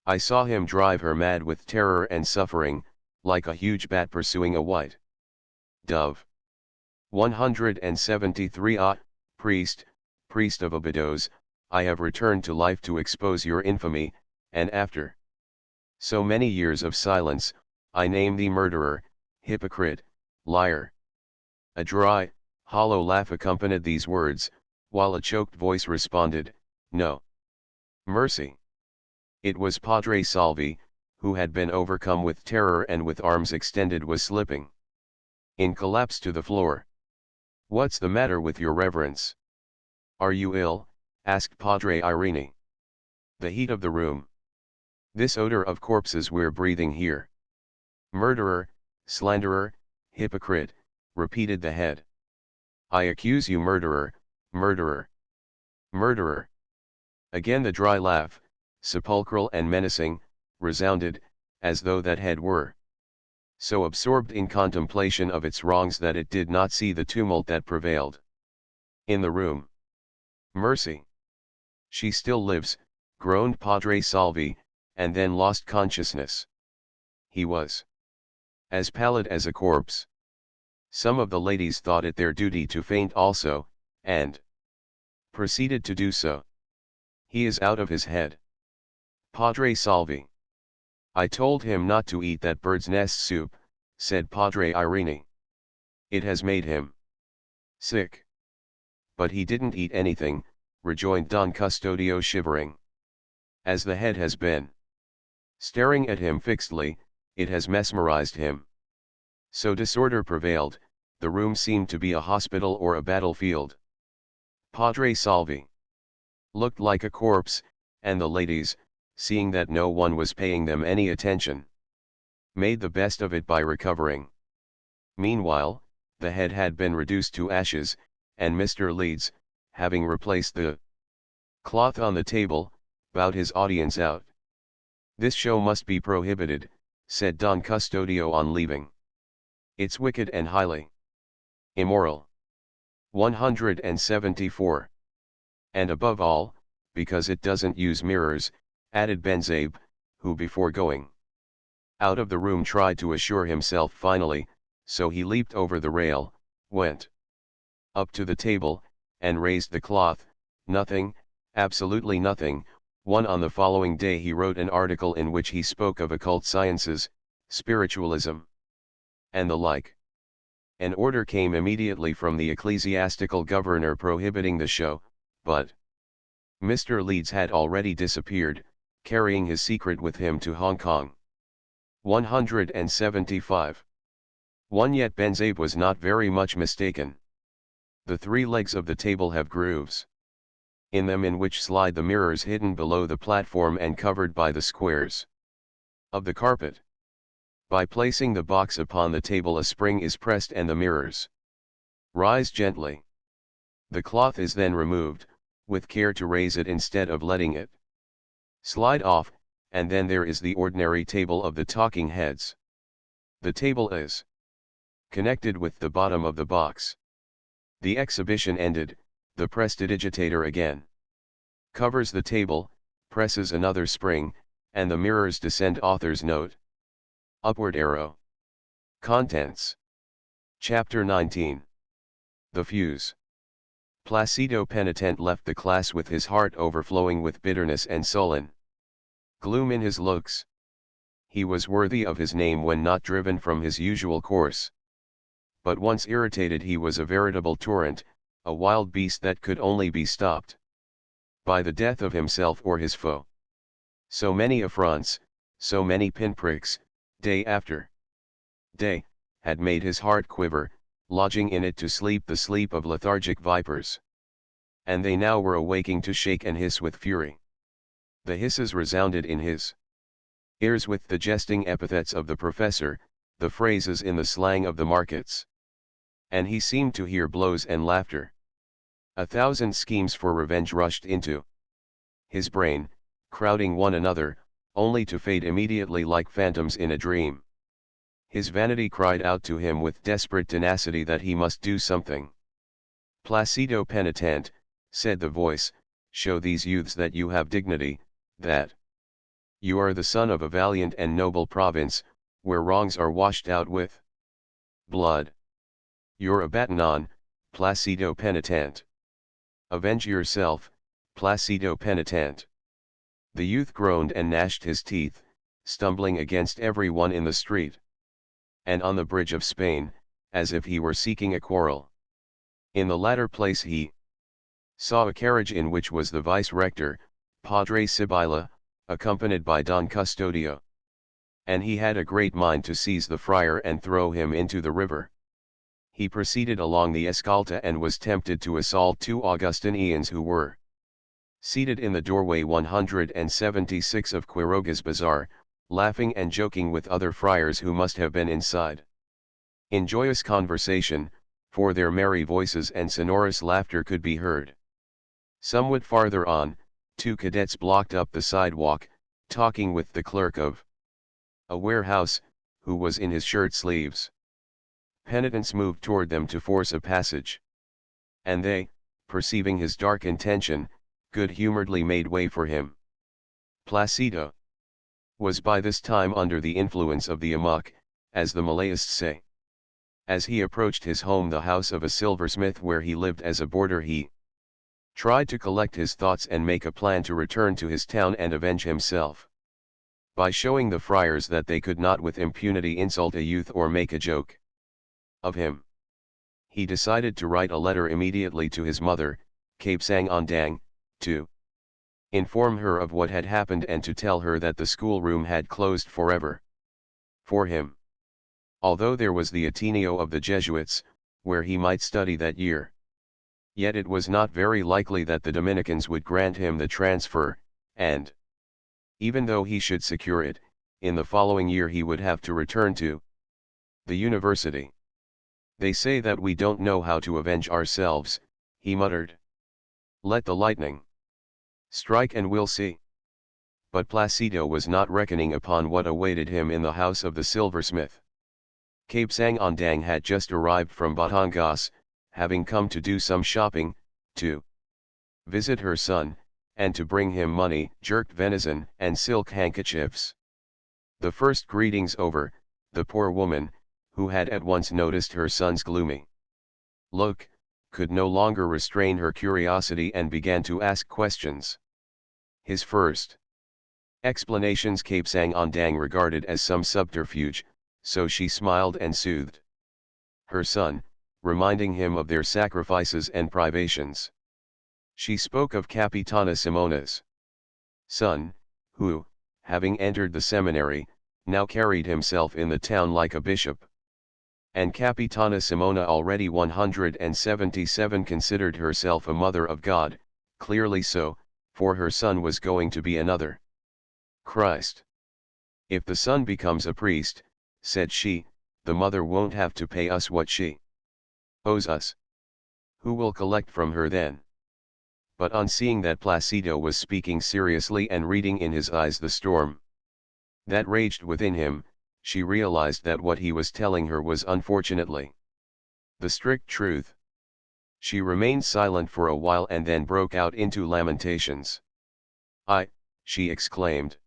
I saw him drive her mad with terror and suffering, like a huge bat pursuing a white dove. 173 Priest, priest of Abydos, I have returned to life to expose your infamy, and after so many years of silence, I name thee murderer, hypocrite, liar. A dry, hollow laugh accompanied these words, while a choked voice responded, no mercy. It was Padre Salvi, who had been overcome with terror and with arms extended was slipping in collapse to the floor. What's the matter with your reverence? Are you ill? Asked Padre Irene. The heat of the room. This odor of corpses we're breathing here. Murderer, slanderer, hypocrite, repeated the head. I accuse you murderer, murderer, murderer. Again the dry laugh, sepulchral and menacing, resounded, as though that head were so absorbed in contemplation of its wrongs that it did not see the tumult that prevailed in the room. Mercy! She still lives, groaned Padre Salvi, and then lost consciousness. He was as pallid as a corpse. Some of the ladies thought it their duty to faint also, and proceeded to do so. He is out of his head. Padre Salvi. I told him not to eat that bird's nest soup, said Padre Irene. It has made him sick. But he didn't eat anything, rejoined Don Custodio shivering. As the head has been staring at him fixedly, it has mesmerized him. So disorder prevailed, the room seemed to be a hospital or a battlefield. Padre Salvi looked like a corpse, and the ladies, seeing that no one was paying them any attention, made the best of it by recovering. Meanwhile, the head had been reduced to ashes, and Mr. Leeds, having replaced the cloth on the table, bowed his audience out. This show must be prohibited, said Don Custodio on leaving. It's wicked and highly immoral. 174. And above all, because it doesn't use mirrors, added Benzabe, who before going out of the room tried to assure himself finally, so he leaped over the rail, went up to the table, and raised the cloth. Nothing, absolutely nothing. On the following day he wrote an article in which he spoke of occult sciences, spiritualism, and the like. An order came immediately from the ecclesiastical governor prohibiting the show, but Mr. Leeds had already disappeared, carrying his secret with him to Hong Kong. 175. Yet Benzabe was not very much mistaken. The three legs of the table have grooves in them in which slide the mirrors hidden below the platform and covered by the squares of the carpet. By placing the box upon the table a spring is pressed and the mirrors rise gently. The cloth is then removed, with care to raise it instead of letting it slide off, and then there is the ordinary table of the talking heads. The table is connected with the bottom of the box. The exhibition ended, the prestidigitator again covers the table, presses another spring, and the mirrors descend. Author's note. Upward arrow. Contents. Chapter 19. The Fuse. Placido Penitent left the class with his heart overflowing with bitterness and sullen gloom in his looks. He was worthy of his name when not driven from his usual course. But once irritated he was a veritable torrent, a wild beast that could only be stopped by the death of himself or his foe. So many affronts, so many pinpricks, day after day, had made his heart quiver, lodging in it to sleep the sleep of lethargic vipers. And they now were awaking to shake and hiss with fury. The hisses resounded in his ears with the jesting epithets of the professor, the phrases in the slang of the markets. And he seemed to hear blows and laughter. 1,000 schemes for revenge rushed into his brain, crowding one another, only to fade immediately like phantoms in a dream. His vanity cried out to him with desperate tenacity that he must do something. Placido Penitent, said the voice, show these youths that you have dignity, that you are the son of a valiant and noble province, where wrongs are washed out with blood. You're a Batanon, Placido Penitent. Avenge yourself, Placido Penitent. The youth groaned and gnashed his teeth, stumbling against everyone in the street and on the bridge of Spain, as if he were seeking a quarrel. In the latter place he saw a carriage in which was the vice-rector, Padre Sibila, accompanied by Don Custodio. And he had a great mind to seize the friar and throw him into the river. He proceeded along the Escalta and was tempted to assault two Augustinians who were seated in the doorway 176 of Quiroga's Bazaar, laughing and joking with other friars who must have been inside in joyous conversation, for their merry voices and sonorous laughter could be heard. Somewhat farther on, two cadets blocked up the sidewalk, talking with the clerk of a warehouse, who was in his shirt sleeves. Penitents moved toward them to force a passage. And they, perceiving his dark intention, good-humoredly made way for him. Placido was by this time under the influence of the amok, as the Malayists say. As he approached his home, the house of a silversmith where he lived as a boarder, he tried to collect his thoughts and make a plan to return to his town and avenge himself. By showing the friars that they could not with impunity insult a youth or make a joke of him, he decided to write a letter immediately to his mother, Cape Sang Ondang, to inform her of what had happened and to tell her that the schoolroom had closed forever for him, although there was the Ateneo of the Jesuits, where he might study that year. Yet it was not very likely that the Dominicans would grant him the transfer, and even though he should secure it, in the following year he would have to return to the university. They say that we don't know how to avenge ourselves, he muttered. Let the lightning strike and we'll see. But Placido was not reckoning upon what awaited him in the house of the silversmith. Cape Sangondang had just arrived from Batangas, having come to do some shopping, to visit her son, and to bring him money, jerked venison, and silk handkerchiefs. The first greetings over, the poor woman, who had at once noticed her son's gloomy look, could no longer restrain her curiosity and began to ask questions. His first explanations Cape Sangondang regarded as some subterfuge, so she smiled and soothed her son, reminding him of their sacrifices and privations. She spoke of Capitana Simona's son, who, having entered the seminary, now carried himself in the town like a bishop. And Capitana Simona, already 177, considered herself a mother of God, clearly so, for her son was going to be another Christ. If the son becomes a priest, said she, the mother won't have to pay us what she owes us. Who will collect from her then? But on seeing that Placido was speaking seriously and reading in his eyes the storm that raged within him, she realized that what he was telling her was unfortunately the strict truth. She remained silent for a while and then broke out into lamentations. She exclaimed.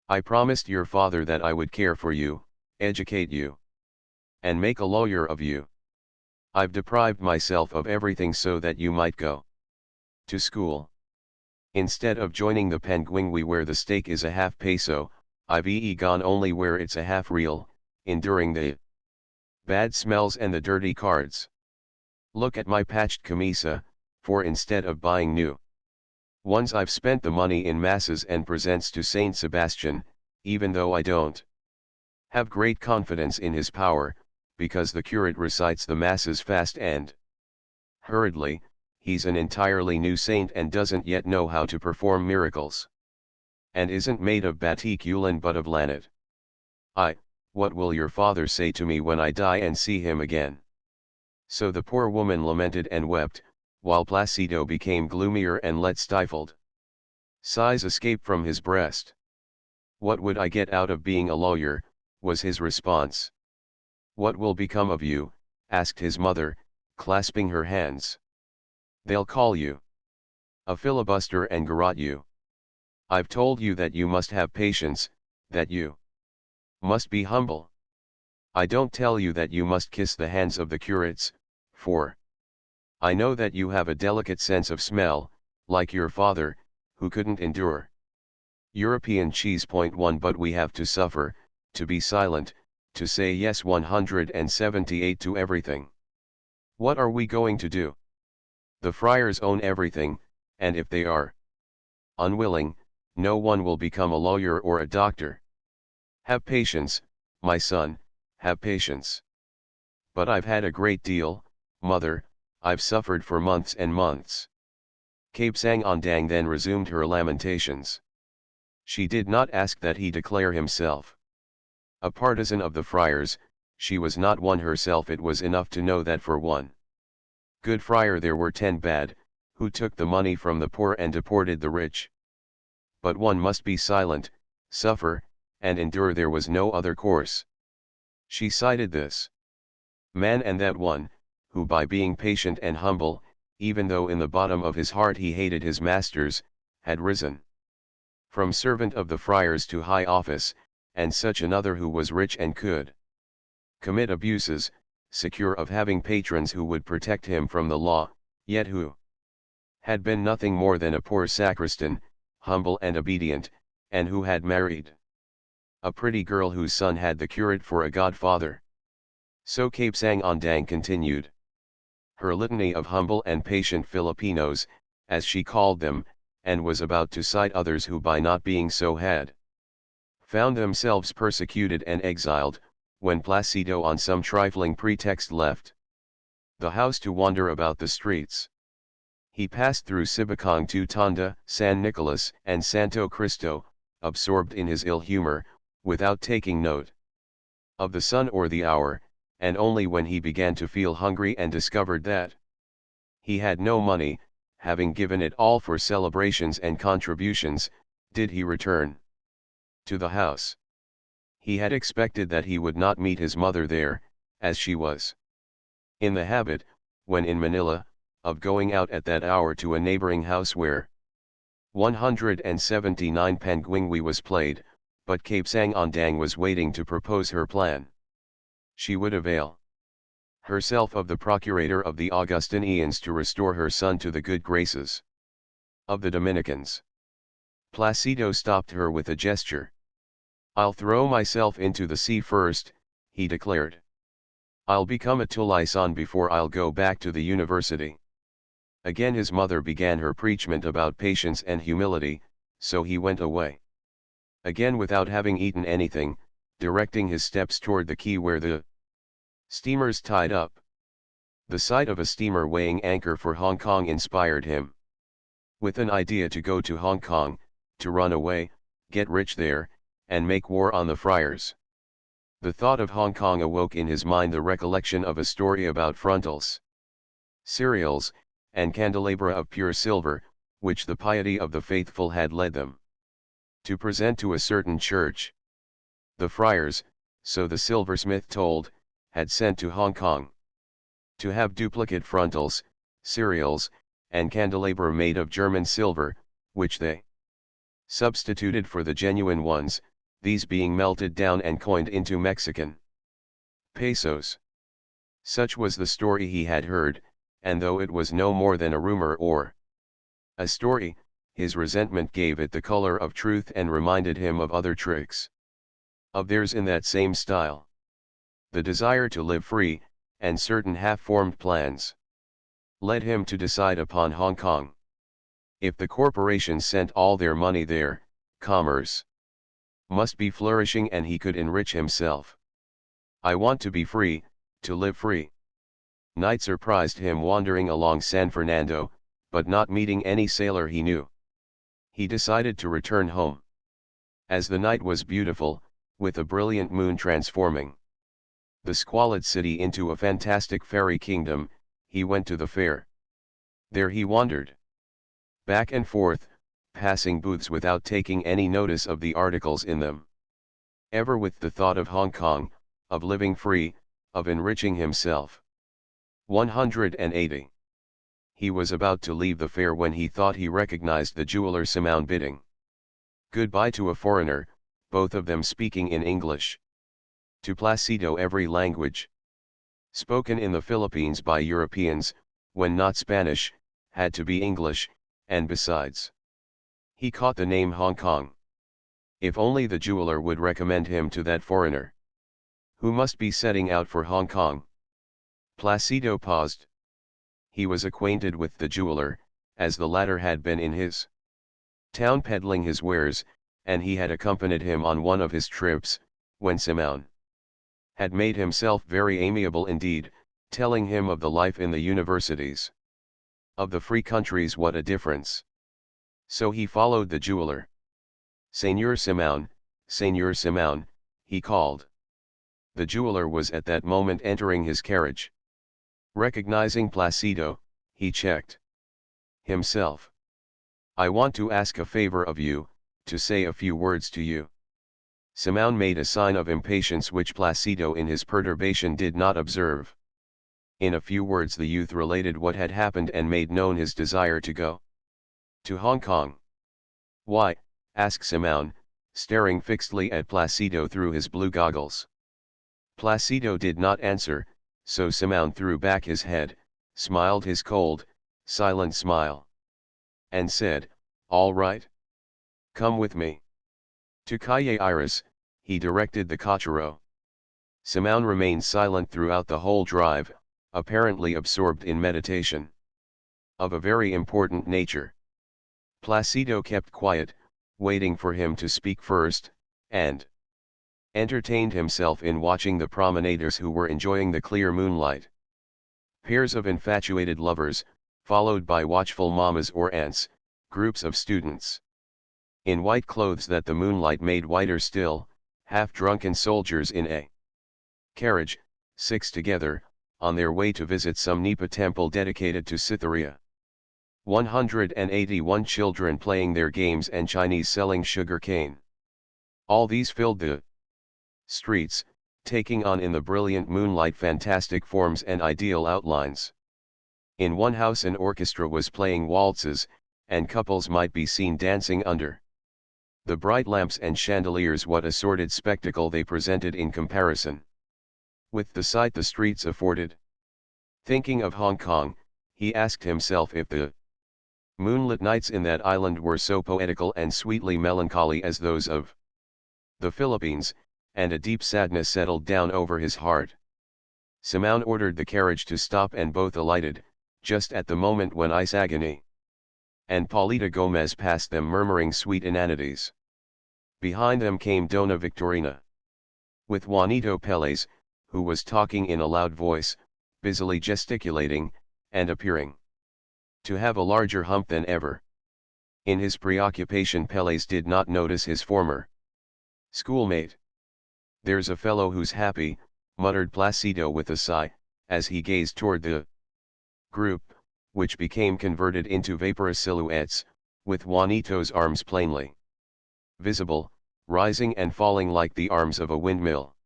I promised your father that I would care for you, educate you, and make a lawyer of you. I've deprived myself of everything so that you might go to school. Instead of joining the Penguingui where the stake is a half peso, I've gone only where it's a half real, enduring the bad smells and the dirty cards. Look at my patched camisa, for instead of buying new ones I've spent the money in masses and presents to Saint Sebastian, even though I don't have great confidence in his power, because the curate recites the masses fast and hurriedly. He's an entirely new saint and doesn't yet know how to perform miracles. And isn't made of batik ulan but of lanet. What will your father say to me when I die and see him again? So the poor woman lamented and wept, while Placido became gloomier and let stifled sighs escape from his breast. What would I get out of being a lawyer, was his response. What will become of you, asked his mother, clasping her hands. They'll call you a filibuster and garrote you. I've told you that you must have patience, that you must be humble. I don't tell you that you must kiss the hands of the curates, for I know that you have a delicate sense of smell, like your father, who couldn't endure European cheese. Point 1 But we have to suffer, to be silent, to say yes 178 to everything. What are we going to do? The friars own everything, and if they are unwilling, no one will become a lawyer or a doctor. Have patience, my son, have patience. But I've had a great deal, mother, I've suffered for months and months. Cape Sangondang then resumed her lamentations. She did not ask that he declare himself a partisan of the friars. She was not one herself. It was enough to know that for one good friar there were 10 bad, who took the money from the poor and deported the rich. But one must be silent, suffer, and endure. There was no other course. She cited this man and that one, who by being patient and humble, even though in the bottom of his heart he hated his masters, had risen from servant of the friars to high office, and such another who was rich and could commit abuses, secure of having patrons who would protect him from the law, yet who had been nothing more than a poor sacristan, humble and obedient, and who had married a pretty girl whose son had the curate for a godfather. So Cape Sangondang continued her litany of humble and patient Filipinos, as she called them, and was about to cite others who by not being so had found themselves persecuted and exiled, when Placido on some trifling pretext left the house to wander about the streets. He passed through Sibacong to Tonda, San Nicolas, and Santo Cristo, absorbed in his ill humor, without taking note of the sun or the hour, and only when he began to feel hungry and discovered that he had no money, having given it all for celebrations and contributions, did he return to the house. He had expected that he would not meet his mother there, as she was in the habit, when in Manila, of going out at that hour to a neighboring house where 179 Panguingui was played, but Kapsang Ondang was waiting to propose her plan. She would avail herself of the procurator of the Augustinians to restore her son to the good graces of the Dominicans. Placido stopped her with a gesture. "I'll throw myself into the sea first," he declared. "I'll become a tulisan before I'll go back to the university." Again his mother began her preachment about patience and humility, so he went away. Again without having eaten anything, directing his steps toward the quay where the steamers tied up. The sight of a steamer weighing anchor for Hong Kong inspired him with an idea to go to Hong Kong, to run away, get rich there, and make war on the friars. The thought of Hong Kong awoke in his mind the recollection of a story about frontals, cereals, and candelabra of pure silver, which the piety of the faithful had led them to present to a certain church. The friars, so the silversmith told, had sent to Hong Kong to have duplicate frontals, cereals, and candelabra made of German silver, which they substituted for the genuine ones, these being melted down and coined into Mexican pesos. Such was the story he had heard, and though it was no more than a rumor or a story, his resentment gave it the color of truth and reminded him of other tricks of theirs in that same style. The desire to live free, and certain half-formed plans, led him to decide upon Hong Kong. If the corporations sent all their money there, commerce must be flourishing and he could enrich himself. "I want to be free, to live free." Night surprised him wandering along San Fernando, but not meeting any sailor he knew. He decided to return home. As the night was beautiful, with a brilliant moon transforming the squalid city into a fantastic fairy kingdom, he went to the fair. There he wandered back and forth, passing booths without taking any notice of the articles in them, ever with the thought of Hong Kong, of living free, of enriching himself. 180. He was about to leave the fair when he thought he recognized the jeweler Simão bidding goodbye to a foreigner, both of them speaking in English. To Placido every language spoken in the Philippines by Europeans, when not Spanish, had to be English, and besides, he caught the name Hong Kong. If only the jeweler would recommend him to that foreigner, who must be setting out for Hong Kong. Placido paused. He was acquainted with the jeweler, as the latter had been in his town peddling his wares, and he had accompanied him on one of his trips, when Simão had made himself very amiable indeed, telling him of the life in the universities of the free countries. What a difference! So he followed the jeweler. "Señor Simão," he called. The jeweler was at that moment entering his carriage. Recognizing Placido, he checked himself. "I want to ask a favor of you, to say a few words to you." Simão made a sign of impatience which Placido in his perturbation did not observe. In a few words the youth related what had happened and made known his desire to go to Hong Kong. "Why?" asked Simão, staring fixedly at Placido through his blue goggles. Placido did not answer, so Simão threw back his head, smiled his cold, silent smile, and said, "All right. Come with me." To Calle Iris, he directed the cochero. Simão remained silent throughout the whole drive, apparently absorbed in meditation of a very important nature. Placido kept quiet, waiting for him to speak first, and entertained himself in watching the promenaders who were enjoying the clear moonlight. Pairs of infatuated lovers, followed by watchful mammas or aunts, groups of students in white clothes that the moonlight made whiter still, half-drunken soldiers in a carriage, 6 together, on their way to visit some Nipa temple dedicated to Cytherea. 181 children playing their games and Chinese selling sugar cane. All these filled the streets, taking on in the brilliant moonlight fantastic forms and ideal outlines. In one house an orchestra was playing waltzes, and couples might be seen dancing under the bright lamps and chandeliers. What a sordid spectacle they presented in comparison with the sight the streets afforded. Thinking of Hong Kong, he asked himself if the moonlit nights in that island were so poetical and sweetly melancholy as those of the Philippines, and a deep sadness settled down over his heart. Simão ordered the carriage to stop and both alighted, just at the moment when Isagani and Paulita Gomez passed them murmuring sweet inanities. Behind them came Dona Victorina with Juanito Pérez, who was talking in a loud voice, busily gesticulating, and appearing to have a larger hump than ever. In his preoccupation Pérez did not notice his former schoolmate. "There's a fellow who's happy," muttered Placido with a sigh, as he gazed toward the group, which became converted into vaporous silhouettes, with Juanito's arms plainly visible, rising and falling like the arms of a windmill.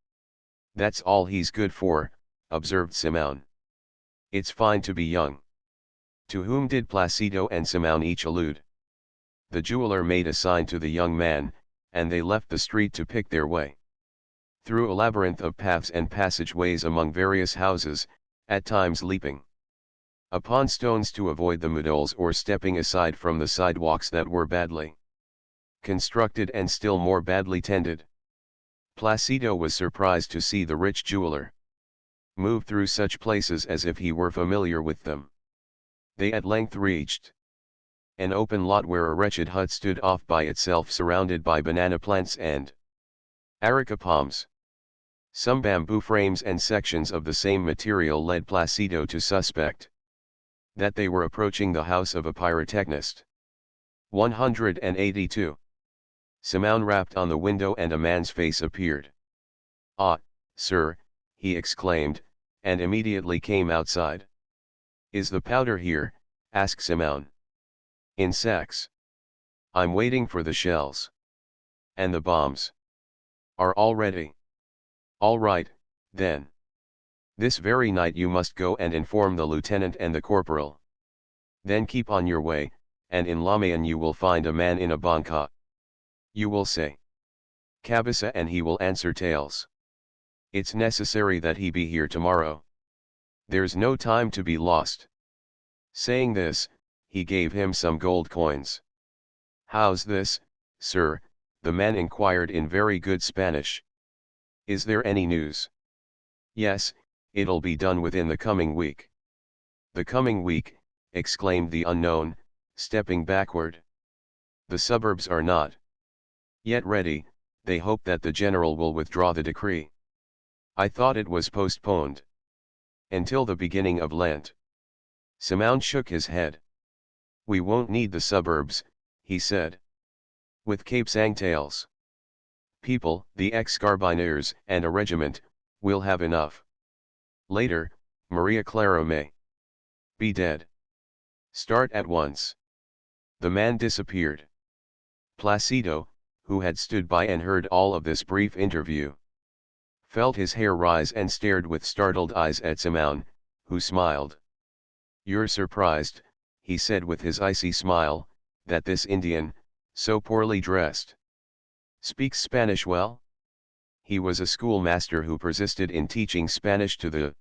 "That's all he's good for," observed Simão. "It's fine to be young." To whom did Placido and Simão each allude? The jeweler made a sign to the young man, and they left the street to pick their way through a labyrinth of paths and passageways among various houses, at times leaping upon stones to avoid the muddles or stepping aside from the sidewalks that were badly constructed and still more badly tended. Placido was surprised to see the rich jeweler move through such places as if he were familiar with them. They at length reached an open lot where a wretched hut stood off by itself, surrounded by banana plants and areca palms. Some bamboo frames and sections of the same material led Placido to suspect that they were approaching the house of a pyrotechnist. 182. Simão rapped on the window and a man's face appeared. "Ah, sir," he exclaimed, and immediately came outside. "Is the powder here?" asked Simão. "In sacks. I'm waiting for the shells." "And the bombs?" "Are all ready." "All right, then. This very night you must go and inform the lieutenant and the corporal. Then keep on your way, and in Lamayan you will find a man in a banca. You will say Cabeza and he will answer tails. It's necessary that he be here tomorrow. There's no time to be lost." Saying this, he gave him some gold coins. "How's this, sir?" the man inquired in very good Spanish. "Is there any news?" "Yes, it'll be done within the coming week." "The coming week," exclaimed the unknown, stepping backward. "The suburbs are not yet ready. They hope that the general will withdraw the decree." "I thought it was postponed until the beginning of Lent." Simão shook his head. "We won't need the suburbs," he said. "With Cape Sangtails people, the ex-carbineers, and a regiment, we'll have enough. Later, Maria Clara may be dead. Start at once." The man disappeared. Placido, who had stood by and heard all of this brief interview, felt his hair rise and stared with startled eyes at Simão, who smiled. "You're surprised," he said with his icy smile, "that this Indian, so poorly dressed, speaks Spanish well?" He was a schoolmaster who persisted in teaching Spanish to the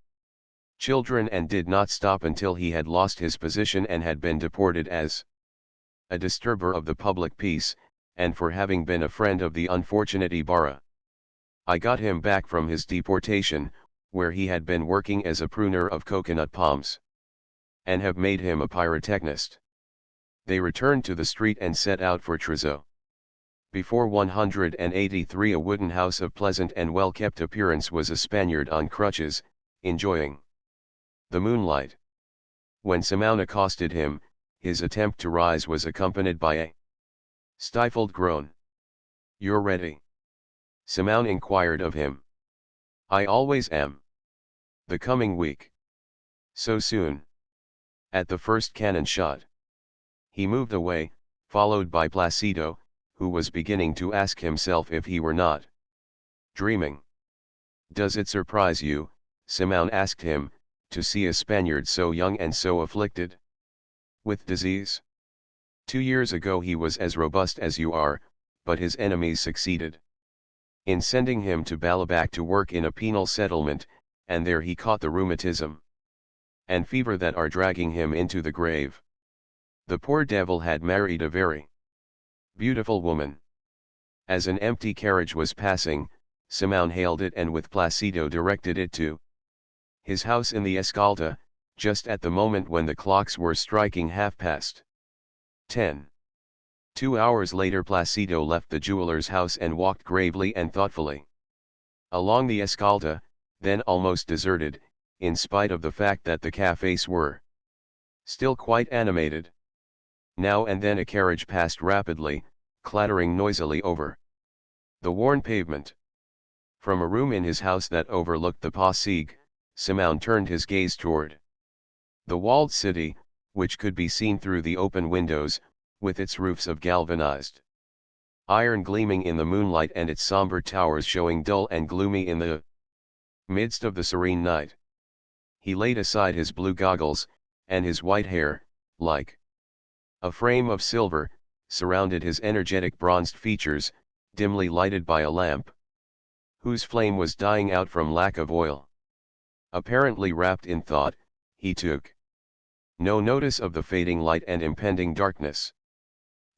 children and did not stop until he had lost his position and had been deported as a disturber of the public peace, and for having been a friend of the unfortunate Ibarra. "I got him back from his deportation, where he had been working as a pruner of coconut palms, and have made him a pyrotechnist." They returned to the street and set out for Trezo. Before 183 a wooden house of pleasant and well-kept appearance was a Spaniard on crutches, enjoying the moonlight. When Simão accosted him, his attempt to rise was accompanied by a stifled groan. "You're ready?" Simão inquired of him. "I always am." "The coming week?" "So soon?" "At the first cannon shot." He moved away, followed by Placido, who was beginning to ask himself if he were not dreaming. Does it surprise you, Simón asked him, to see a Spaniard so young and so afflicted with disease? 2 years ago he was as robust as you are, but his enemies succeeded in sending him to Balabac to work in a penal settlement, and there he caught the rheumatism and fever that are dragging him into the grave. The poor devil had married a very beautiful woman. As an empty carriage was passing, Simón hailed it and with Placido directed it to his house in the Escalda, just at the moment when the clocks were striking 10:30. 2 hours later Placido left the jeweler's house and walked gravely and thoughtfully along the Escalda, then almost deserted, in spite of the fact that the cafes were still quite animated. Now and then a carriage passed rapidly, clattering noisily over the worn pavement. From a room in his house that overlooked the Pasig, Simón turned his gaze toward the walled city, which could be seen through the open windows, with its roofs of galvanized iron gleaming in the moonlight and its somber towers showing dull and gloomy in the midst of the serene night. He laid aside his blue goggles, and his white hair, like a frame of silver, surrounded his energetic bronzed features, dimly lighted by a lamp whose flame was dying out from lack of oil. Apparently wrapped in thought, he took no notice of the fading light and impending darkness.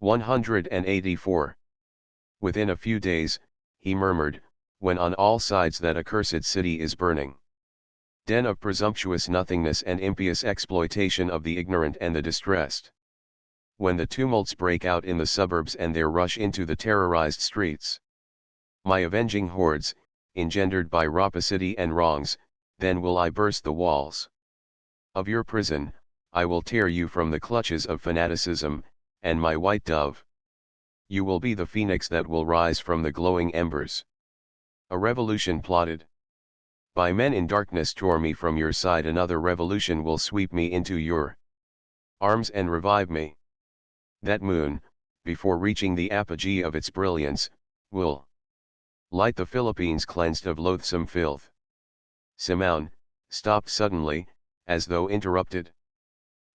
184. Within a few days, he murmured, when on all sides that accursed city is burning. Den of presumptuous nothingness and impious exploitation of the ignorant and the distressed. When the tumults break out in the suburbs and there rush into the terrorized streets my avenging hordes, engendered by rapacity and wrongs, then will I burst the walls of your prison, I will tear you from the clutches of fanaticism, and my white dove, you will be the phoenix that will rise from the glowing embers. A revolution plotted by men in darkness tore me from your side, another revolution will sweep me into your arms and revive me. That moon, before reaching the apogee of its brilliance, will light the Philippines cleansed of loathsome filth. Simón stopped suddenly, as though interrupted.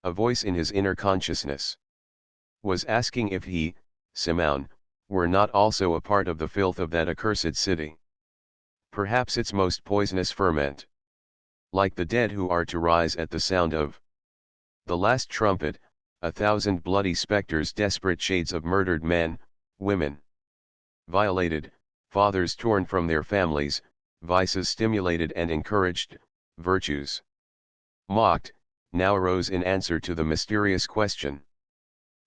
A voice in his inner consciousness was asking if he, Simón, were not also a part of the filth of that accursed city. Perhaps its most poisonous ferment. Like the dead who are to rise at the sound of the last trumpet, 1,000 bloody specters, desperate shades of murdered men, women violated, fathers torn from their families, vices stimulated and encouraged, virtues mocked, now arose in answer to the mysterious question.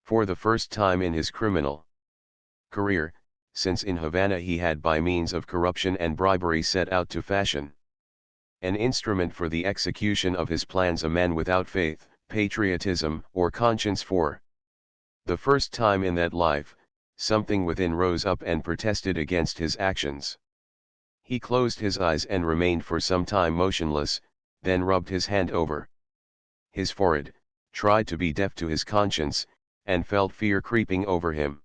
For the first time in his criminal career, since in Havana he had by means of corruption and bribery set out to fashion an instrument for the execution of his plans, a man without faith, patriotism, or conscience, for the first time in that life, something within rose up and protested against his actions. He closed his eyes and remained for some time motionless, then rubbed his hand over his forehead, tried to be deaf to his conscience, and felt fear creeping over him.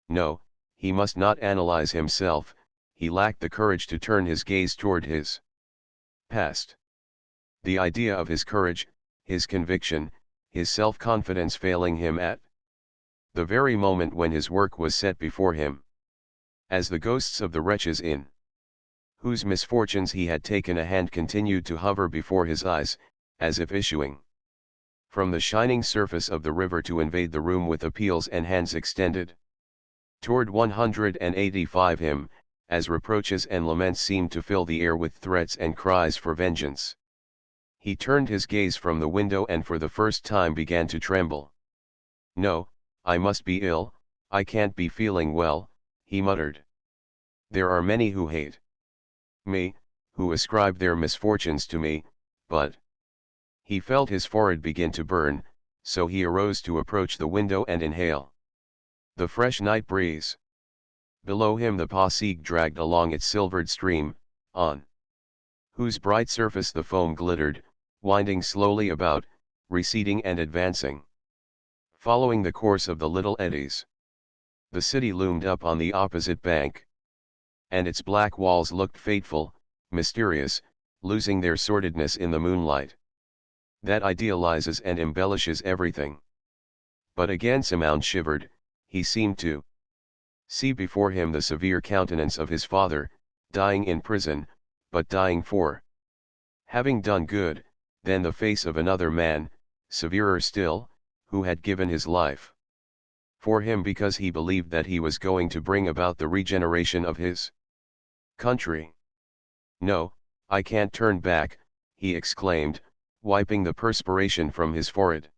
No, he must not analyze himself, he lacked the courage to turn his gaze toward his past. The idea of his courage, his conviction, his self-confidence failing him at the very moment when his work was set before him. As the ghosts of the wretches in whose misfortunes he had taken a hand continued to hover before his eyes, as if issuing from the shining surface of the river to invade the room with appeals and hands extended toward 185 him, as reproaches and laments seemed to fill the air with threats and cries for vengeance. He turned his gaze from the window and for the first time began to tremble. No, I must be ill, I can't be feeling well, he muttered. There are many who hate me, who ascribe their misfortunes to me, but he felt his forehead begin to burn, so he arose to approach the window and inhale the fresh night breeze. Below him the Pasig dragged along its silvered stream, on whose bright surface the foam glittered, winding slowly about, receding and advancing, following the course of the little eddies. The city loomed up on the opposite bank, and its black walls looked fateful, mysterious, losing their sordidness in the moonlight. That idealizes and embellishes everything. But again Simon shivered. He seemed to see before him the severe countenance of his father, dying in prison, but dying for having done good, then the face of another man, severer still, who had given his life for him because he believed that he was going to bring about the regeneration of his country. "No, I can't turn back," he exclaimed, wiping the perspiration from his forehead.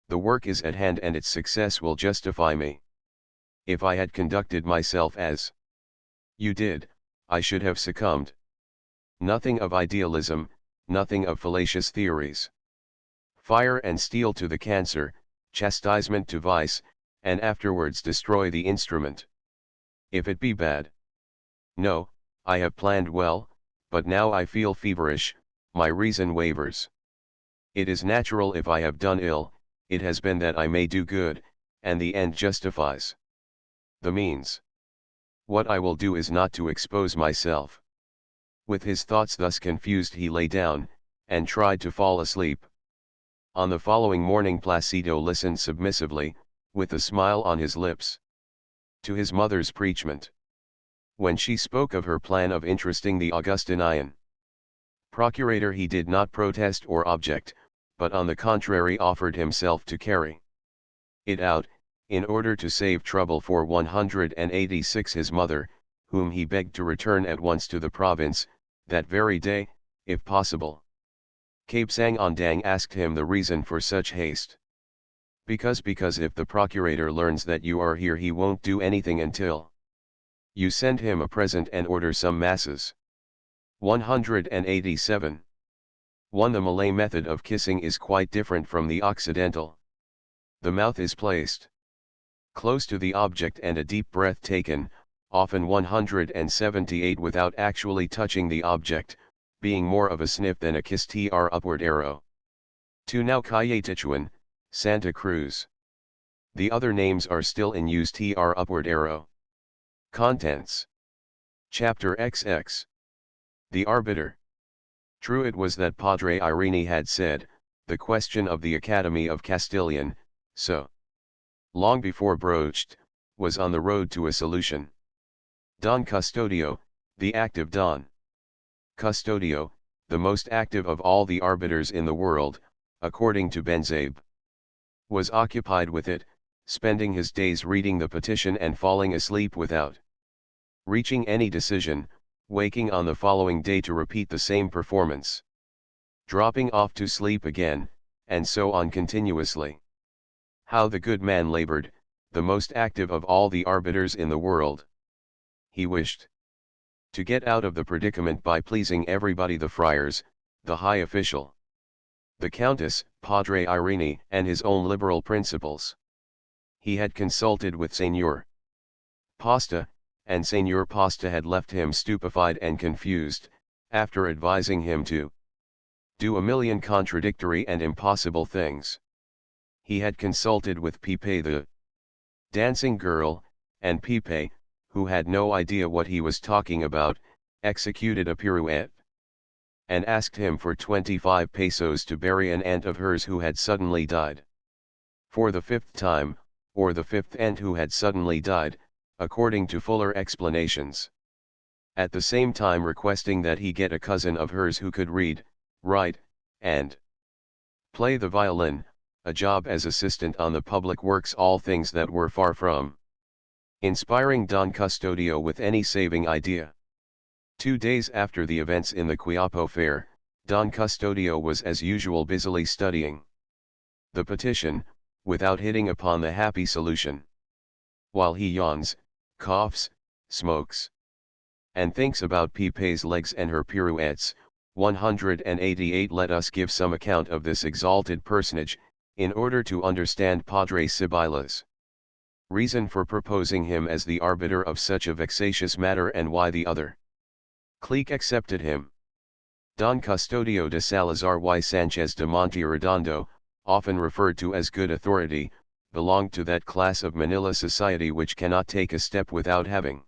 "The work is at hand and its success will justify me. If I had conducted myself as you did, I should have succumbed. Nothing of idealism, nothing of fallacious theories. Fire and steel to the cancer, chastisement to vice, and afterwards destroy the instrument. If it be bad. No, I have planned well, but now I feel feverish, my reason wavers. It is natural if I have done ill, it has been that I may do good, and the end justifies the means. What I will do is not to expose myself." With his thoughts thus confused he lay down, and tried to fall asleep. On the following morning Placido listened submissively, with a smile on his lips, to his mother's preachment. When she spoke of her plan of interesting the Augustinian procurator he did not protest or object, but on the contrary offered himself to carry it out, in order to save trouble for 186 his mother, whom he begged to return at once to the province, that very day, if possible. Kebsang Ondang asked him the reason for such haste. Because if the procurator learns that you are here he won't do anything until you send him a present and order some masses. 187. 1. The Malay method of kissing is quite different from the Occidental. The mouth is placed close to the object and a deep breath taken, often 178 without actually touching the object, being more of a sniff than a kiss. Tr upward arrow. 2. Now Cayetichuan, Santa Cruz. The other names are still in use. Tr upward arrow. Contents. Chapter XX. The Arbiter. True it was that Padre Irene had said, the question of the Academy of Castilian, so long before broached, was on the road to a solution. Don Custodio, the active Don Custodio, the most active of all the arbiters in the world, according to Benzabe, was occupied with it, spending his days reading the petition and falling asleep without reaching any decision, waking on the following day to repeat the same performance, dropping off to sleep again, and so on continuously. How the good man labored, the most active of all the arbiters in the world. He wished to get out of the predicament by pleasing everybody, the friars, the high official, the countess, Padre Irene, and his own liberal principles. He had consulted with Señor Pasta, and Señor Pasta had left him stupefied and confused, after advising him to do a million contradictory and impossible things. He had consulted with Pipe the dancing girl, and Pipe, who had no idea what he was talking about, executed a pirouette, and asked him for 25 pesos to bury an aunt of hers who had suddenly died. For the 5th time, or the 5th aunt who had suddenly died, according to fuller explanations. At the same time requesting that he get a cousin of hers who could read, write, and play the violin, a job as assistant on the public works, all things that were far from inspiring Don Custodio with any saving idea. 2 days after the events in the Quiapo fair, Don Custodio was as usual busily studying the petition, without hitting upon the happy solution. While he yawns, coughs, smokes, and thinks about Pipe's legs and her pirouettes, 188. Let us give some account of this exalted personage, in order to understand Padre Sibyla's reason for proposing him as the arbiter of such a vexatious matter, and why the other clique accepted him. Don Custodio de Salazar y Sanchez de Monterredondo, often referred to as good authority, belonged to that class of Manila society which cannot take a step without having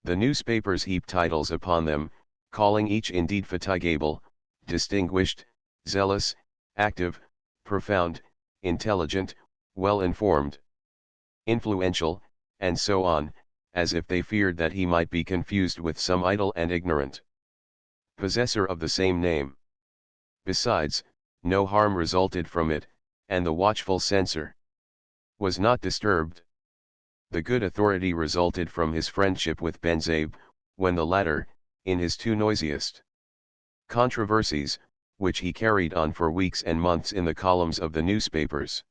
the newspapers heap titles upon them, calling each indeed fatigable, distinguished, zealous, active, profound, intelligent, well-informed, influential, and so on, as if they feared that he might be confused with some idle and ignorant possessor of the same name. Besides, no harm resulted from it, and the watchful censor was not disturbed. The good authority resulted from his friendship with Benzabe, when the latter, in his two noisiest controversies, which he carried on for weeks and months in the columns of the newspapers,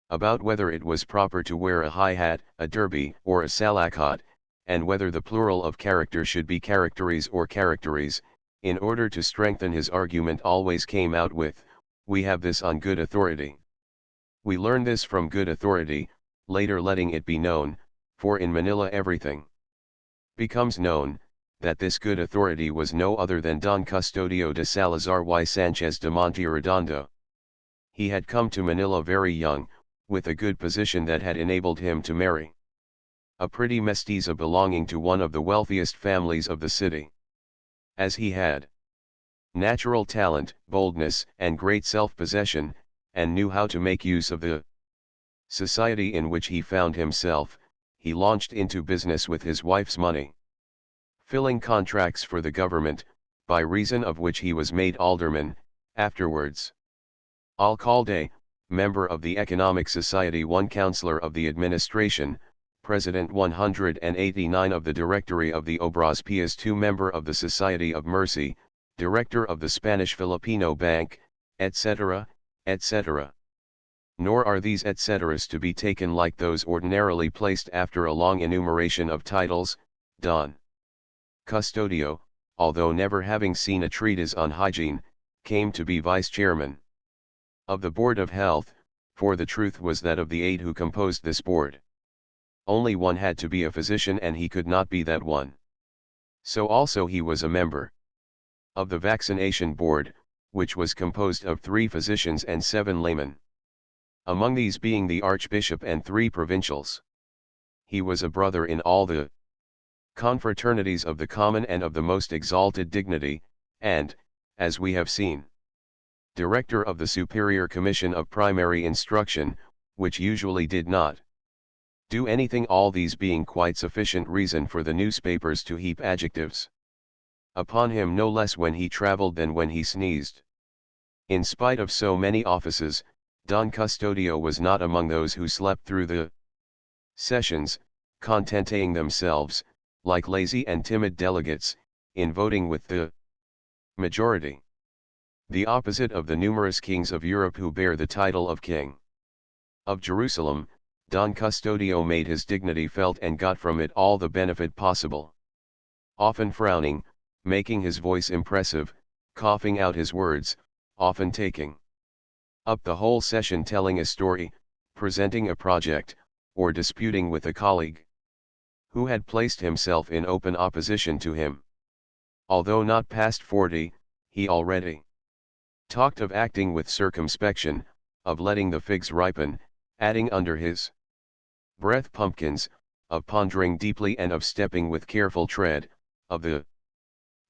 about whether it was proper to wear a high hat, a derby, or a salakot, and whether the plural of character should be characteries or characteries, in order to strengthen his argument always came out with, "We have this on good authority. We learn this from good authority," later letting it be known, for in Manila everything becomes known, that this good authority was no other than Don Custodio de Salazar y Sanchez de Monterredondo. He had come to Manila very young, with a good position that had enabled him to marry a pretty mestiza belonging to one of the wealthiest families of the city. As he had natural talent, boldness, and great self-possession, and knew how to make use of the society in which he found himself, he launched into business with his wife's money, filling contracts for the government, by reason of which he was made alderman, afterwards alcalde, member of the Economic Society, one counselor of the administration, President 189 of the Directory of the Obras Pias, 2 member of the Society of Mercy, director of the Spanish Filipino Bank, etc., etc. Nor are these etceteras to be taken like those ordinarily placed after a long enumeration of titles. Don Custodio, although never having seen a treatise on hygiene, came to be vice-chairman of the Board of Health, for the truth was that of the 8 who composed this board, only one had to be a physician, and he could not be that one. So also he was a member of the Vaccination Board, which was composed of 3 physicians and 7 laymen, among these being the Archbishop and 3 provincials. He was a brother in all the confraternities of the common and of the most exalted dignity, and, as we have seen, director of the Superior Commission of Primary Instruction, which usually did not do anything, all these being quite sufficient reason for the newspapers to heap adjectives upon him no less when he traveled than when he sneezed. In spite of so many offices, Don Custodio was not among those who slept through the sessions, contenting themselves, like lazy and timid delegates, in voting with the majority. The opposite of the numerous kings of Europe who bear the title of King of Jerusalem, Don Custodio made his dignity felt and got from it all the benefit possible. Often frowning, making his voice impressive, coughing out his words, often taking up the whole session telling a story, presenting a project, or disputing with a colleague who had placed himself in open opposition to him. Although not past 40, he already talked of acting with circumspection, of letting the figs ripen, adding under his breath pumpkins, of pondering deeply and of stepping with careful tread, of the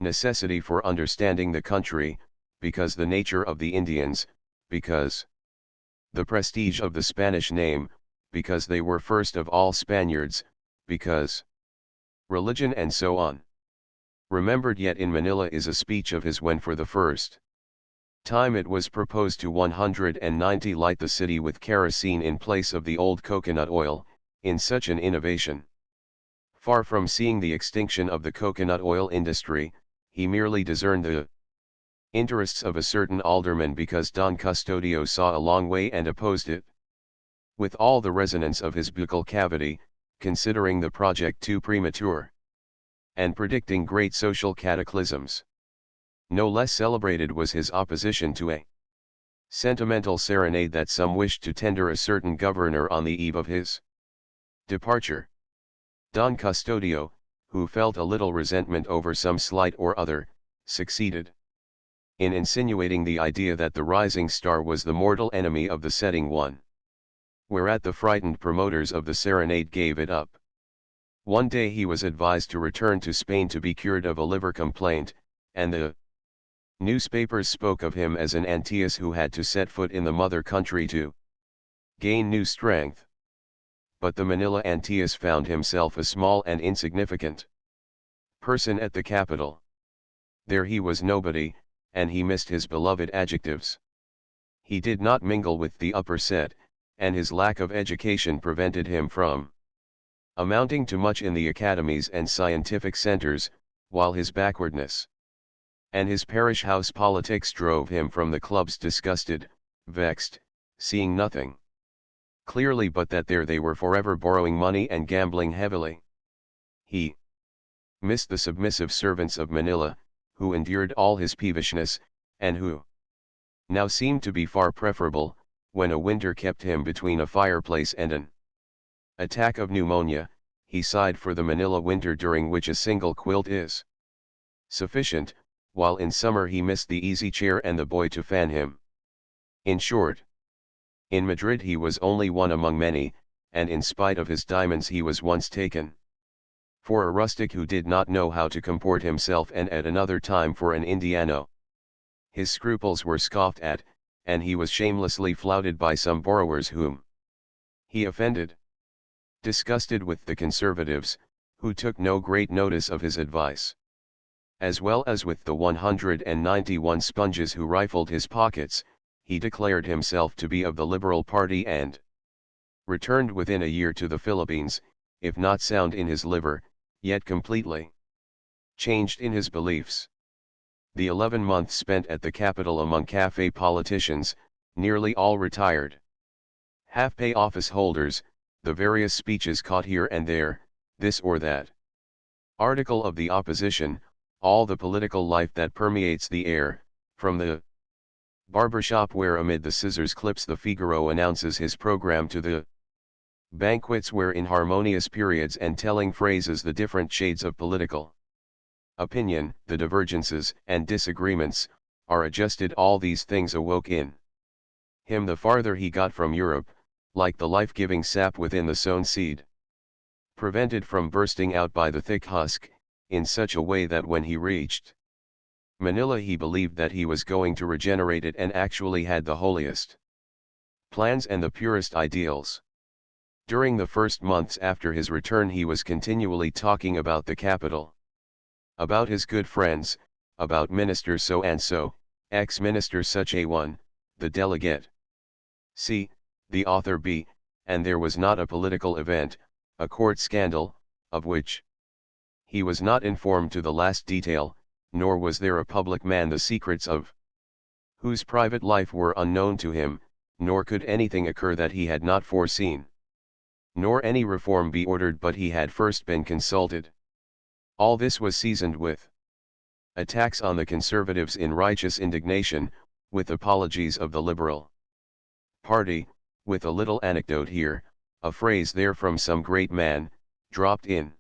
necessity for understanding the country, because the nature of the Indians, because the prestige of the Spanish name, because they were first of all Spaniards, because religion, and so on. Remembered yet in Manila is a speech of his when for the first time it was proposed to 190 light the city with kerosene in place of the old coconut oil, in such an innovation. Far from seeing the extinction of the coconut oil industry, he merely discerned the interests of a certain alderman because Don Custodio saw a long way and opposed it. With all the resonance of his buccal cavity, considering the project too premature, and predicting great social cataclysms. No less celebrated was his opposition to a sentimental serenade that some wished to tender a certain governor on the eve of his departure. Don Custodio, who felt a little resentment over some slight or other, succeeded in insinuating the idea that the rising star was the mortal enemy of the setting one. Whereat the frightened promoters of the serenade gave it up. One day he was advised to return to Spain to be cured of a liver complaint, and the newspapers spoke of him as an Antæus who had to set foot in the mother country to gain new strength. But the Manila Antæus found himself a small and insignificant person at the capital. There he was nobody, and he missed his beloved adjectives. He did not mingle with the upper set, and his lack of education prevented him from amounting to much in the academies and scientific centers, while his backwardness and his parish house politics drove him from the clubs disgusted, vexed, seeing nothing clearly but that there they were forever borrowing money and gambling heavily. He missed the submissive servants of Manila, who endured all his peevishness, and who now seemed to be far preferable, when a winter kept him between a fireplace and an attack of pneumonia. He sighed for the Manila winter during which a single quilt is sufficient, while in summer he missed the easy chair and the boy to fan him. In short, in Madrid he was only one among many, and in spite of his diamonds he was once taken for a rustic who did not know how to comport himself, and at another time for an Indiano. His scruples were scoffed at, and he was shamelessly flouted by some borrowers whom he offended. Disgusted with the conservatives, who took no great notice of his advice, as well as with the 191 sponges who rifled his pockets, he declared himself to be of the liberal party and returned within a year to the Philippines, if not sound in his liver, yet completely changed in his beliefs. The 11 months spent at the capital among cafe politicians, nearly all retired half-pay office holders, the various speeches caught here and there, this or that article of the opposition, all the political life that permeates the air, from the barbershop where amid the scissors clips the Figaro announces his program to the banquets where in harmonious periods and telling phrases the different shades of political opinion, the divergences and disagreements, are adjusted. All these things awoke in him the farther he got from Europe, like the life-giving sap within the sown seed, prevented from bursting out by the thick husk, in such a way that when he reached Manila he believed that he was going to regenerate it, and actually had the holiest plans and the purest ideals. During the first months after his return he was continually talking about the capital, about his good friends, about Minister so and so, ex-minister such a one, the delegate C, the author B, and there was not a political event, a court scandal, of which he was not informed to the last detail, nor was there a public man the secrets of whose private life were unknown to him, nor could anything occur that he had not foreseen, nor any reform be ordered but he had first been consulted. All this was seasoned with attacks on the conservatives in righteous indignation, with apologies of the liberal party, with a little anecdote here, a phrase there from some great man, dropped in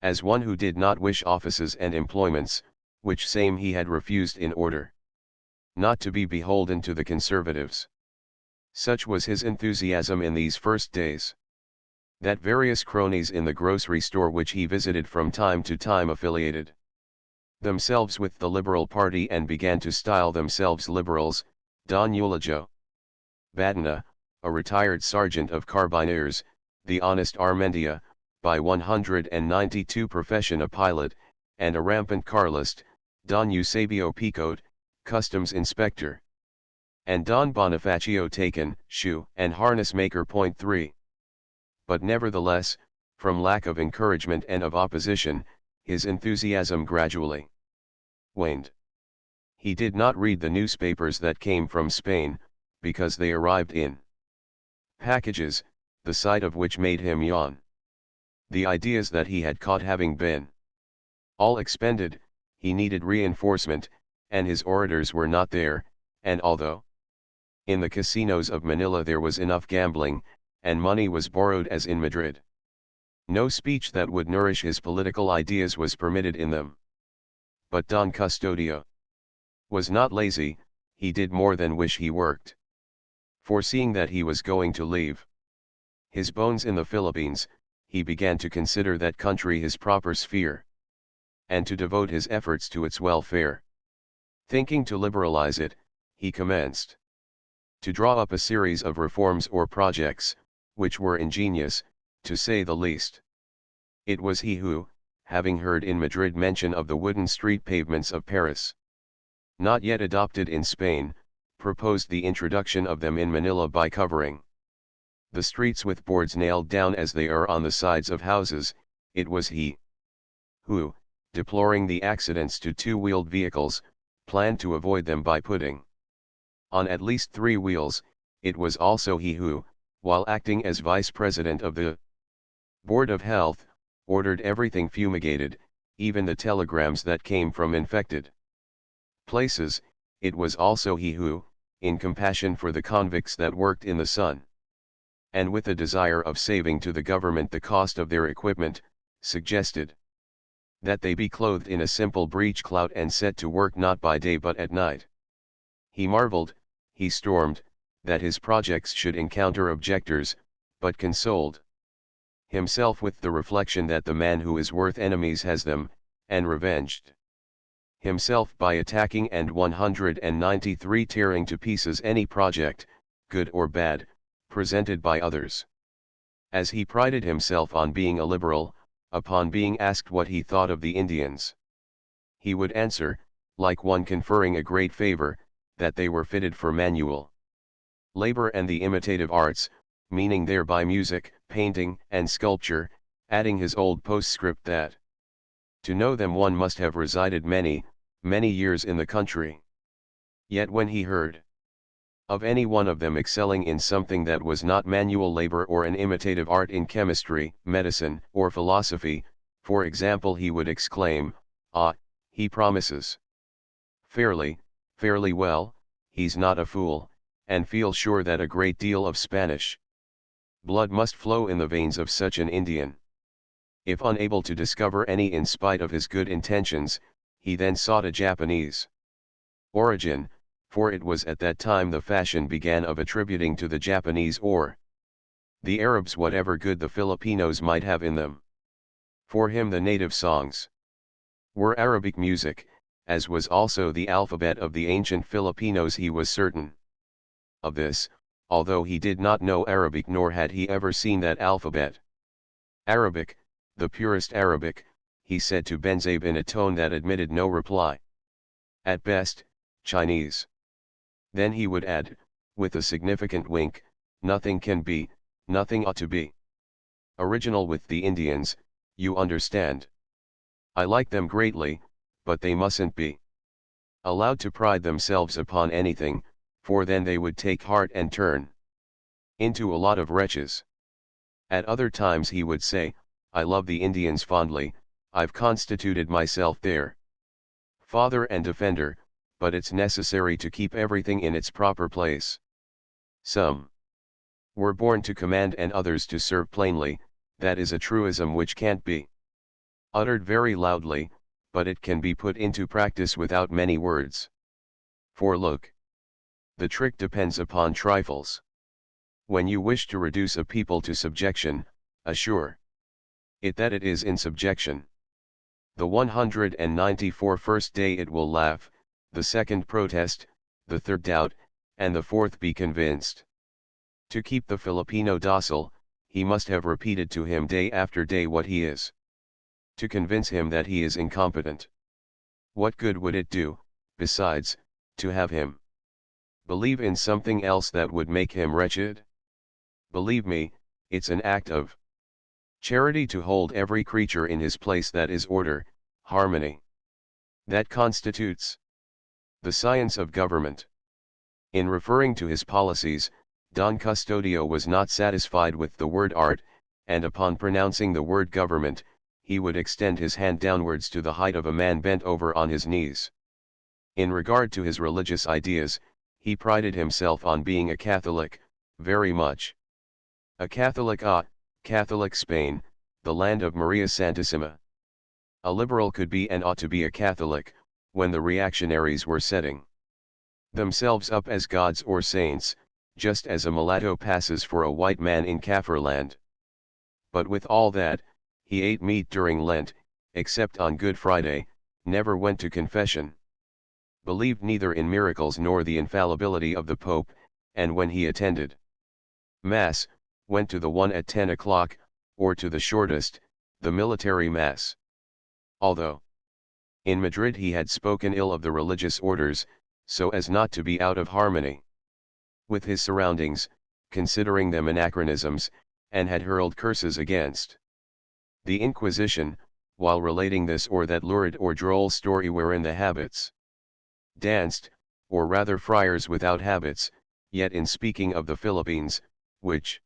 as one who did not wish offices and employments, which same he had refused in order not to be beholden to the conservatives. Such was his enthusiasm in these first days, that various cronies in the grocery store which he visited from time to time affiliated themselves with the liberal party and began to style themselves liberals. Don Euligio Badena, a retired sergeant of carbineers, the honest Armendia, by 192 profession a pilot, and a rampant Carlist, Don Eusebio Picote, customs inspector, and Don Bonifacio Taken, shoe and harness maker. 3. But nevertheless, from lack of encouragement and of opposition, his enthusiasm gradually waned. He did not read the newspapers that came from Spain, because they arrived in packages, the sight of which made him yawn. The ideas that he had caught having been all expended, he needed reinforcement, and his orators were not there, and although in the casinos of Manila there was enough gambling, and money was borrowed as in Madrid, no speech that would nourish his political ideas was permitted in them. But Don Custodio was not lazy, he did more than wish he worked. Foreseeing that he was going to leave his bones in the Philippines, he began to consider that country his proper sphere, and to devote his efforts to its welfare. Thinking to liberalize it, he commenced to draw up a series of reforms or projects, which were ingenious, to say the least. It was he who, having heard in Madrid mention of the wooden street pavements of Paris, not yet adopted in Spain, proposed the introduction of them in Manila by covering the streets with boards nailed down as they are on the sides of houses. It was he who, deploring the accidents to two-wheeled vehicles, planned to avoid them by putting on at least 3 wheels. It was also he who, while acting as vice president of the Board of Health, ordered everything fumigated, even the telegrams that came from infected places. It was also he who, in compassion for the convicts that worked in the sun, and with a desire of saving to the government the cost of their equipment, suggested that they be clothed in a simple breechclout and set to work not by day but at night. He marveled, he stormed, that his projects should encounter objectors, but consoled himself with the reflection that the man who is worth enemies has them, and revenged himself by attacking and 193 tearing to pieces any project, good or bad, presented by others. As he prided himself on being a liberal, upon being asked what he thought of the Indians, he would answer, like one conferring a great favor, that they were fitted for manual labor and the imitative arts, meaning thereby music, painting, and sculpture, adding his old postscript that to know them one must have resided many, many years in the country. Yet when he heard of any one of them excelling in something that was not manual labor or an imitative art in chemistry, medicine, or philosophy, for example, he would exclaim, "Ah, he promises fairly, fairly well, he's not a fool," and feel sure that a great deal of Spanish blood must flow in the veins of such an Indian. If unable to discover any in spite of his good intentions, he then sought a Japanese origin, for it was at that time the fashion began of attributing to the Japanese or the Arabs whatever good the Filipinos might have in them. For him the native songs were Arabic music, as was also the alphabet of the ancient Filipinos. He was certain of this, although he did not know Arabic nor had he ever seen that alphabet. Arabic, the purest Arabic, he said to Benzabe in a tone that admitted no reply. At best, Chinese. Then he would add, with a significant wink, nothing can be, nothing ought to be original with the Indians, you understand. I like them greatly, but they mustn't be allowed to pride themselves upon anything, for then they would take heart and turn into a lot of wretches. At other times he would say, I love the Indians fondly, I've constituted myself their father and defender, but it's necessary to keep everything in its proper place. Some were born to command and others to serve plainly. That is a truism which can't be uttered very loudly, but it can be put into practice without many words. For look, the trick depends upon trifles. When you wish to reduce a people to subjection, assure it that it is in subjection. The 194 first day it will laugh, the second protest, the third doubt, and the fourth be convinced. To keep the Filipino docile, he must have repeated to him day after day what he is. To convince him that he is incompetent. What good would it do, besides, to have him believe in something else that would make him wretched? Believe me, it's an act of charity to hold every creature in his place. That is order, harmony. That constitutes the science of government. In referring to his policies, Don Custodio was not satisfied with the word art, and upon pronouncing the word government, he would extend his hand downwards to the height of a man bent over on his knees. In regard to his religious ideas, he prided himself on being a Catholic, very much. A Catholic, Catholic Spain, the land of Maria Santissima. A liberal could be and ought to be a Catholic, when the reactionaries were setting themselves up as gods or saints, just as a mulatto passes for a white man in Kaffirland. But with all that, he ate meat during Lent, except on Good Friday, never went to confession. Believed neither in miracles nor the infallibility of the Pope, and when he attended Mass, went to the one at 10 o'clock, or to the shortest, the military Mass. Although in Madrid he had spoken ill of the religious orders, so as not to be out of harmony with his surroundings, considering them anachronisms, and had hurled curses against the Inquisition, while relating this or that lurid or droll story wherein the habits danced, or rather friars without habits, yet in speaking of the Philippines, which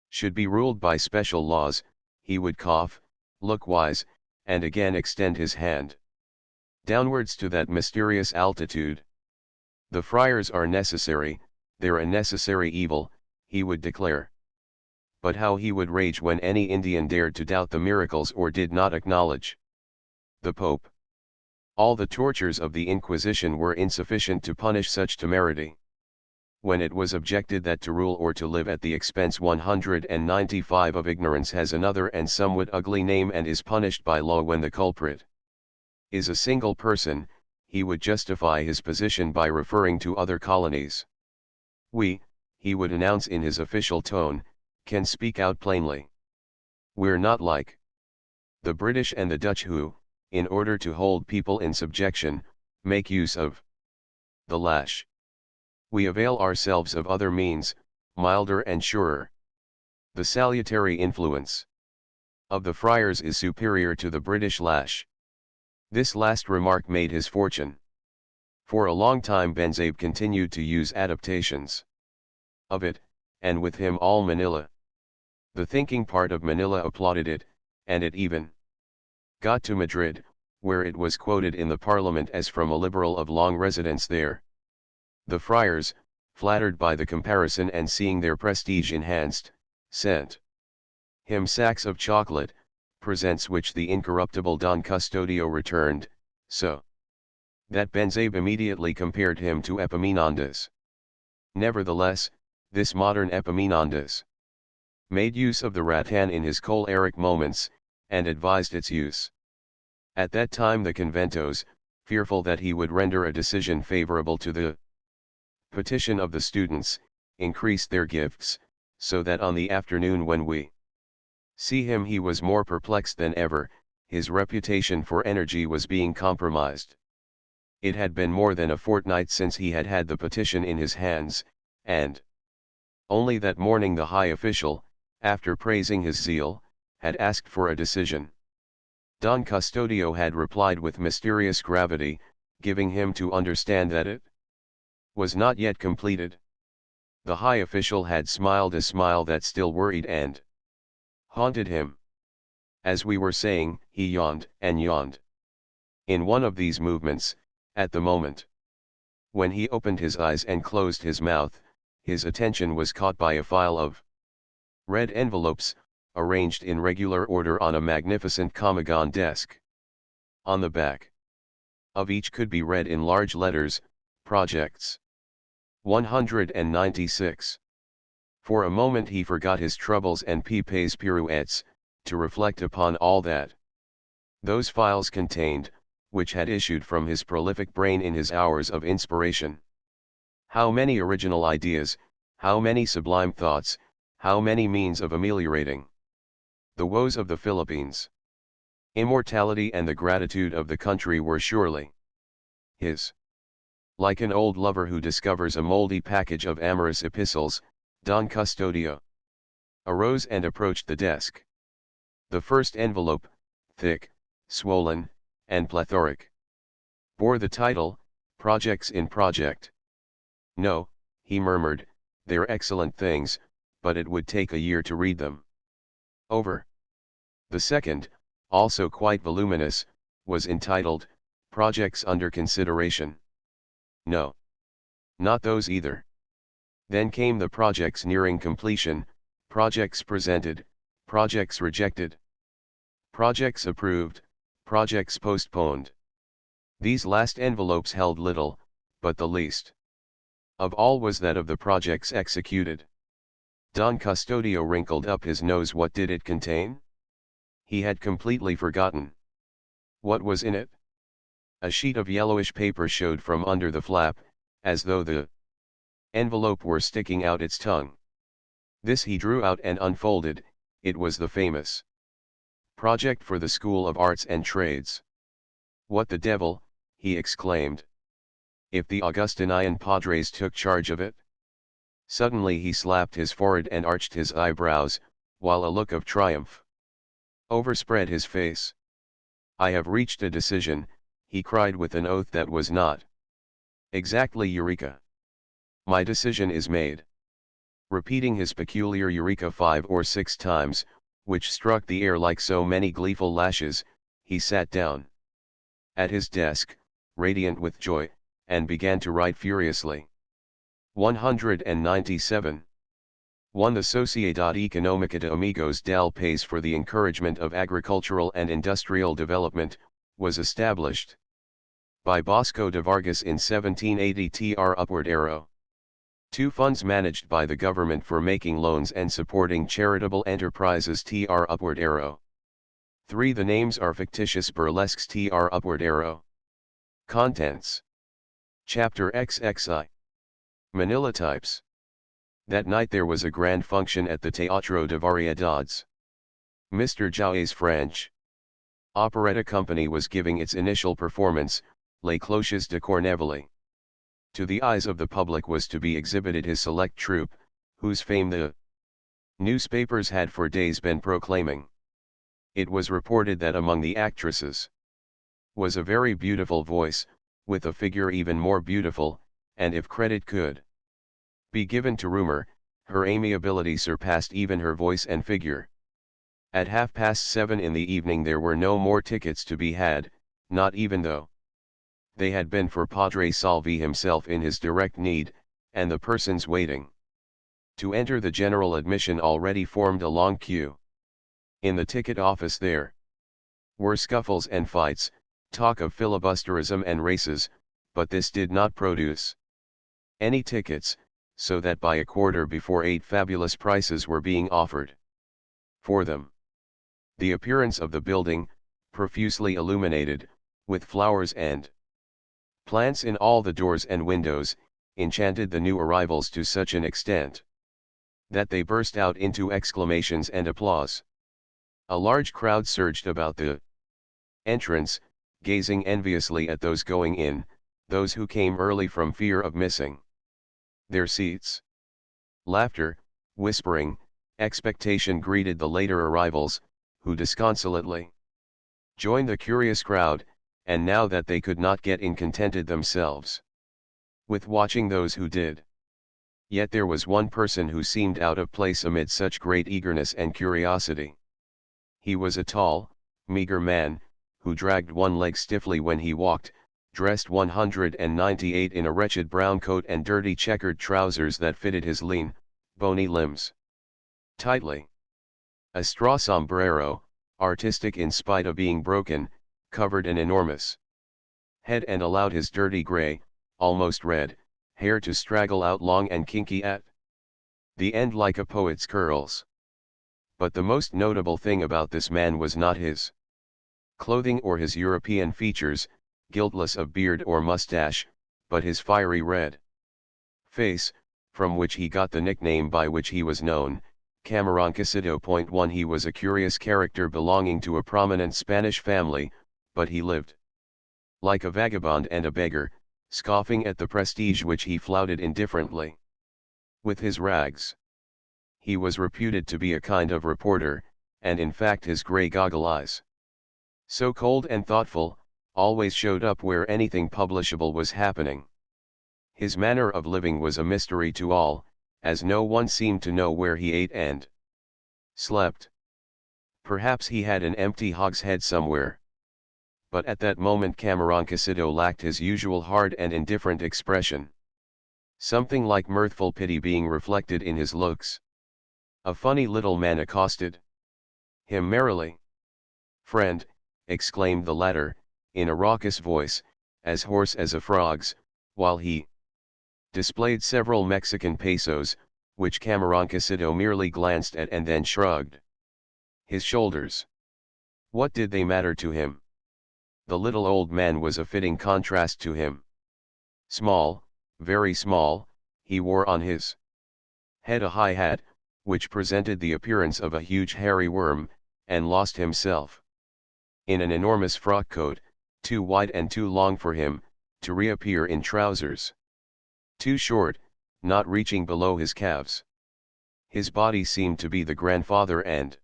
should be ruled by special laws, he would cough, look wise, and again extend his hand downwards to that mysterious altitude. The friars are necessary, they're a necessary evil, he would declare. But how he would rage when any Indian dared to doubt the miracles or did not acknowledge the Pope. All the tortures of the Inquisition were insufficient to punish such temerity. When it was objected that to rule or to live at the expense 195 of ignorance has another and somewhat ugly name and is punished by law when the culprit is a single person, he would justify his position by referring to other colonies. We, he would announce in his official tone, can speak out plainly. We're not like the British and the Dutch who, in order to hold people in subjection, make use of the lash. We avail ourselves of other means, milder and surer. The salutary influence of the friars is superior to the British lash. This last remark made his fortune. For a long time Benzabe continued to use adaptations of it, and with him all Manila. The thinking part of Manila applauded it, and it even got to Madrid, where it was quoted in the Parliament as from a liberal of long residence there. The friars, flattered by the comparison and seeing their prestige enhanced, sent him sacks of chocolate, presents which the incorruptible Don Custodio returned, so that Benzabe immediately compared him to Epaminondas. Nevertheless, this modern Epaminondas made use of the rattan in his choleric moments, and advised its use. At that time the conventos, fearful that he would render a decision favorable to the petition of the students, increased their gifts, so that on the afternoon when we see him he was more perplexed than ever, his reputation for energy was being compromised. It had been more than a fortnight since he had had the petition in his hands, and only that morning the high official, after praising his zeal, had asked for a decision. Don Custodio had replied with mysterious gravity, giving him to understand that it was not yet completed. The high official had smiled a smile that still worried and haunted him. As we were saying, he yawned and yawned. In one of these movements, at the moment when he opened his eyes and closed his mouth, his attention was caught by a file of red envelopes, arranged in regular order on a magnificent Comigan desk. On the back of each could be read in large letters, Projects 196. For a moment he forgot his troubles and Pépé's pirouettes, to reflect upon all that those files contained, which had issued from his prolific brain in his hours of inspiration. How many original ideas, how many sublime thoughts, how many means of ameliorating the woes of the Philippines. Immortality and the gratitude of the country were surely his. Like an old lover who discovers a moldy package of amorous epistles, Don Custodio arose and approached the desk. The first envelope, thick, swollen, and plethoric, bore the title, Projects in Project. No, he murmured, they're excellent things, but it would take a year to read them over. The second, also quite voluminous, was entitled, Projects Under Consideration. No. Not those either. Then came the projects nearing completion, projects presented, projects rejected, projects approved, projects postponed. These last envelopes held little, but the least of all was that of the projects executed. Don Custodio wrinkled up his nose. What did it contain? He had completely forgotten. What was in it? A sheet of yellowish paper showed from under the flap, as though the envelope were sticking out its tongue. This he drew out and unfolded. It was the famous project for the School of Arts and Trades. What the devil, he exclaimed. If the Augustinian padres took charge of it? Suddenly he slapped his forehead and arched his eyebrows, while a look of triumph overspread his face. I have reached a decision, he cried with an oath that was not exactly Eureka. My decision is made. Repeating his peculiar Eureka 5 or 6 times, which struck the air like so many gleeful lashes, he sat down at his desk, radiant with joy, and began to write furiously. 197. 1. The Sociedad Económica de Amigos del País for the encouragement of agricultural and industrial development, was established by Bosco de Vargas in 1780 tr upward arrow. 2. Funds managed by the government for making loans and supporting charitable enterprises tr upward arrow. 3. The names are fictitious burlesques tr upward arrow. Contents. Chapter XXI. Manila Types. That night there was a grand function at the Teatro de Variedades. Mr. José's French operetta company was giving its initial performance, Les Cloches de Corneille. To the eyes of the public was to be exhibited his select troupe, whose fame the newspapers had for days been proclaiming. It was reported that among the actresses was a very beautiful voice, with a figure even more beautiful, and if credit could be given to rumor, her amiability surpassed even her voice and figure. At 7:30 in the evening there were no more tickets to be had, not even though they had been for Padre Salvi himself in his direct need, and the persons waiting to enter the general admission already formed a long queue. In the ticket office there were scuffles and fights, talk of filibusterism and races, but this did not produce any tickets, so that by 8:15 fabulous prices were being offered for them. The appearance of the building, profusely illuminated, with flowers and plants in all the doors and windows, enchanted the new arrivals to such an extent that they burst out into exclamations and applause. A large crowd surged about the entrance, gazing enviously at those going in, those who came early from fear of missing their seats. Laughter, whispering, expectation greeted the later arrivals, who disconsolately joined the curious crowd, and now that they could not get in contented themselves with watching those who did. Yet there was one person who seemed out of place amid such great eagerness and curiosity. He was a tall, meager man, who dragged one leg stiffly when he walked, dressed 198 in a wretched brown coat and dirty checkered trousers that fitted his lean, bony limbs tightly. A straw sombrero, artistic in spite of being broken, covered an enormous head and allowed his dirty gray, almost red, hair to straggle out long and kinky at the end like a poet's curls. But the most notable thing about this man was not his clothing or his European features, guiltless of beard or mustache, but his fiery red face, from which he got the nickname by which he was known, Camaroncasido. 1. He was a curious character belonging to a prominent Spanish family, but he lived like a vagabond and a beggar, scoffing at the prestige which he flouted indifferently with his rags. He was reputed to be a kind of reporter, and in fact his grey goggle eyes, so cold and thoughtful, always showed up where anything publishable was happening. His manner of living was a mystery to all, as no one seemed to know where he ate and slept. Perhaps he had an empty hogshead somewhere. But at that moment Camaroncasido lacked his usual hard and indifferent expression. Something like mirthful pity being reflected in his looks. A funny little man accosted him merrily. "Friend," exclaimed the latter, in a raucous voice, as hoarse as a frog's, while he displayed several Mexican pesos, which Camaroncasido merely glanced at and then shrugged his shoulders. What did they matter to him? The little old man was a fitting contrast to him. Small, very small, he wore on his head a high hat, which presented the appearance of a huge hairy worm, and lost himself in an enormous frock coat, too wide and too long for him, to reappear in trousers too short, not reaching below his calves. His body seemed to be the grandfather and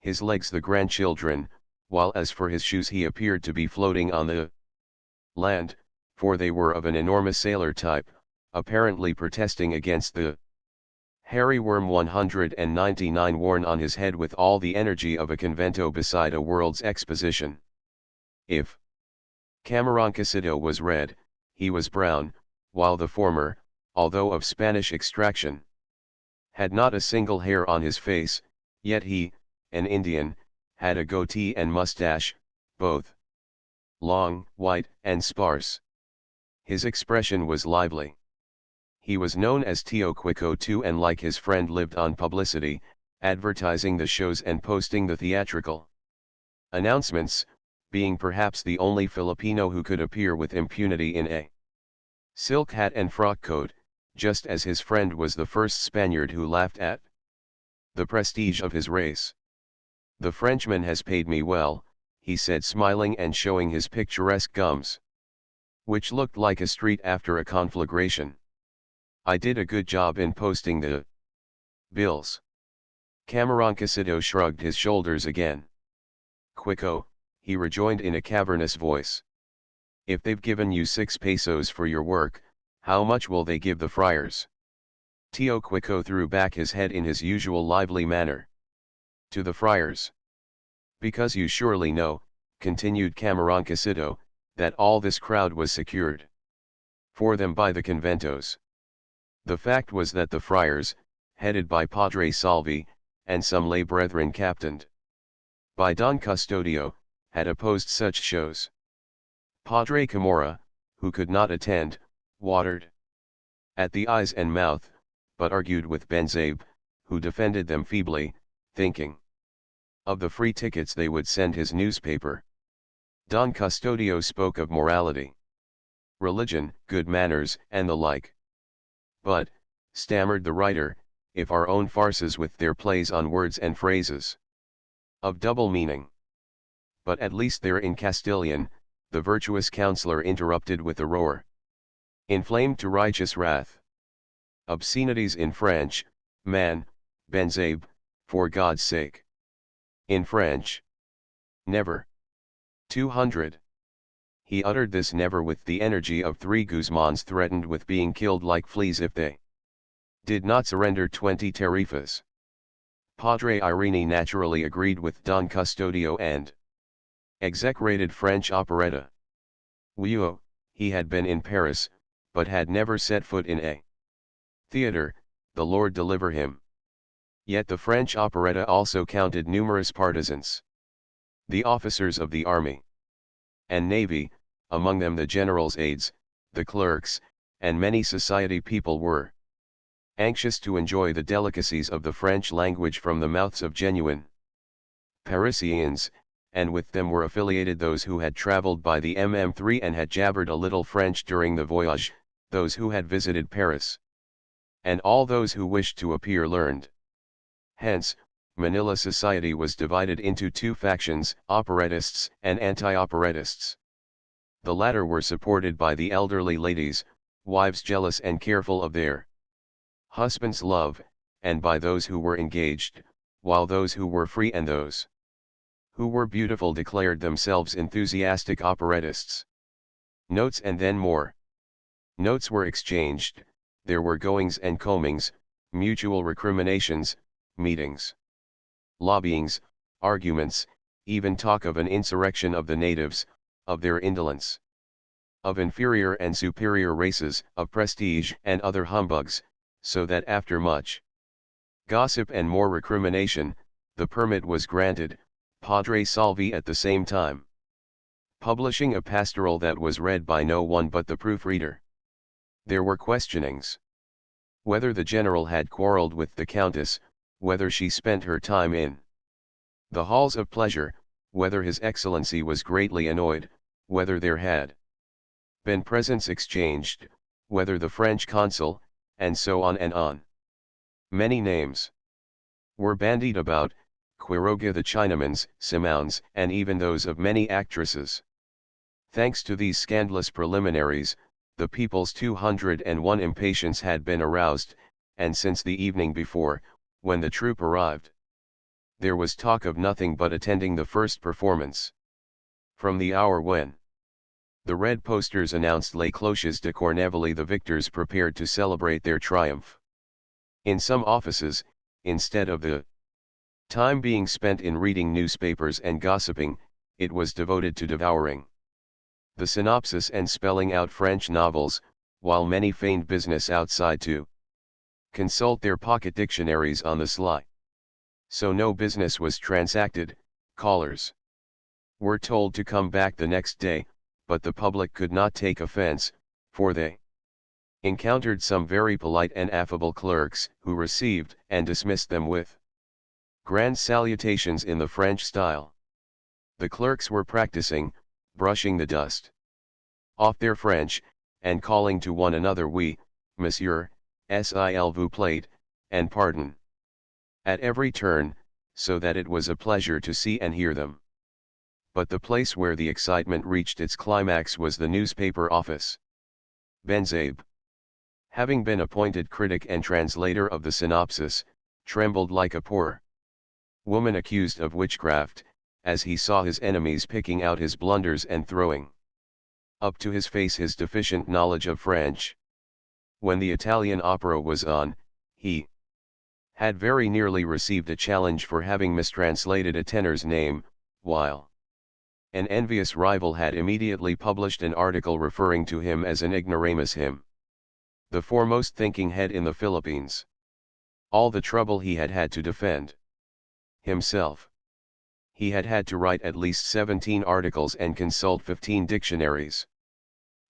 his legs the grandchildren, while as for his shoes he appeared to be floating on the land, for they were of an enormous sailor type, apparently protesting against the hairy worm 199 worn on his head with all the energy of a convento beside a world's exposition. If Cameroncasito was red, he was brown, while the former, although of Spanish extraction, had not a single hair on his face, yet he, an Indian, had a goatee and mustache, both long, white, and sparse. His expression was lively. He was known as Tio Quico too, and like his friend lived on publicity, advertising the shows and posting the theatrical announcements, being perhaps the only Filipino who could appear with impunity in a silk hat and frock coat, just as his friend was the first Spaniard who laughed at the prestige of his race. "The Frenchman has paid me well," he said, smiling and showing his picturesque gums, which looked like a street after a conflagration. "I did a good job in posting the bills." Cameroncasito shrugged his shoulders again. "Quico," he rejoined in a cavernous voice, "if they've given you 6 pesos for your work, how much will they give the friars?" Tio Quico threw back his head in his usual lively manner. "To the friars? Because you surely know," continued Cameroncasito, "that all this crowd was secured for them by the conventos. The fact was that the friars, headed by Padre Salvi, and some lay brethren captained by Don Custodio, had opposed such shows. Padre Camorra, who could not attend, watered at the eyes and mouth, but argued with Benzabe, who defended them feebly, thinking of the free tickets they would send his newspaper. Don Custodio spoke of morality, religion, good manners, and the like. But, stammered the writer, if our own farces with their plays on words and phrases of double meaning. But at least they're in Castilian, the virtuous counselor interrupted with a roar, inflamed to righteous wrath. Obscenities in French, man, Benzabe, for God's sake. In French. Never. 200. He uttered this never with the energy of 3 Guzmans threatened with being killed like fleas if they did not surrender 20 tarifas. Padre Irene naturally agreed with Don Custodio and execrated French operetta. Oui, he had been in Paris, but had never set foot in a theater, the Lord deliver him. Yet the French operetta also counted numerous partisans. The officers of the army and navy, among them the general's aides, the clerks, and many society people were anxious to enjoy the delicacies of the French language from the mouths of genuine Parisians, and with them were affiliated those who had traveled by the MM3 and had jabbered a little French during the voyage, those who had visited Paris, and all those who wished to appear learned. Hence, Manila society was divided into 2 factions, operettists and anti-operettists. The latter were supported by the elderly ladies, wives jealous and careful of their husband's love, and by those who were engaged, while those who were free and those who were beautiful declared themselves enthusiastic operettists. Notes and then more. Notes were exchanged, there were goings and comings, mutual recriminations, meetings, lobbyings, arguments, even talk of an insurrection of the natives, of their indolence, of inferior and superior races, of prestige and other humbugs, so that after much gossip and more recrimination, the permit was granted, Padre Salvi at the same time publishing a pastoral that was read by no one but the proofreader. There were questionings. Whether the general had quarreled with the countess, whether she spent her time in the halls of pleasure, whether His Excellency was greatly annoyed, whether there had been presents exchanged, whether the French consul, and so on and on. Many names were bandied about, Quiroga the Chinamans, Simons, and even those of many actresses. Thanks to these scandalous preliminaries, the people's 201 impatience had been aroused, and since the evening before, when the troupe arrived, there was talk of nothing but attending the first performance. From the hour when the red posters announced Les Cloches de Corneville, the victors prepared to celebrate their triumph. In some offices, instead of the time being spent in reading newspapers and gossiping, it was devoted to devouring the synopsis and spelling out French novels, while many feigned business outside to consult their pocket dictionaries on the sly. So no business was transacted, callers were told to come back the next day, but the public could not take offense, for they encountered some very polite and affable clerks, who received and dismissed them with grand salutations in the French style. The clerks were practicing, brushing the dust off their French, and calling to one another oui, monsieur, s'il vous plaît, and pardon, at every turn, so that it was a pleasure to see and hear them. But the place where the excitement reached its climax was the newspaper office. Benzabe, having been appointed critic and translator of the synopsis, trembled like a poor woman accused of witchcraft, as he saw his enemies picking out his blunders and throwing up to his face his deficient knowledge of French. When the Italian opera was on, he had very nearly received a challenge for having mistranslated a tenor's name, while an envious rival had immediately published an article referring to him as an ignoramus, him, the foremost thinking head in the Philippines. All the trouble he had had to defend himself. He had had to write at least 17 articles and consult 15 dictionaries.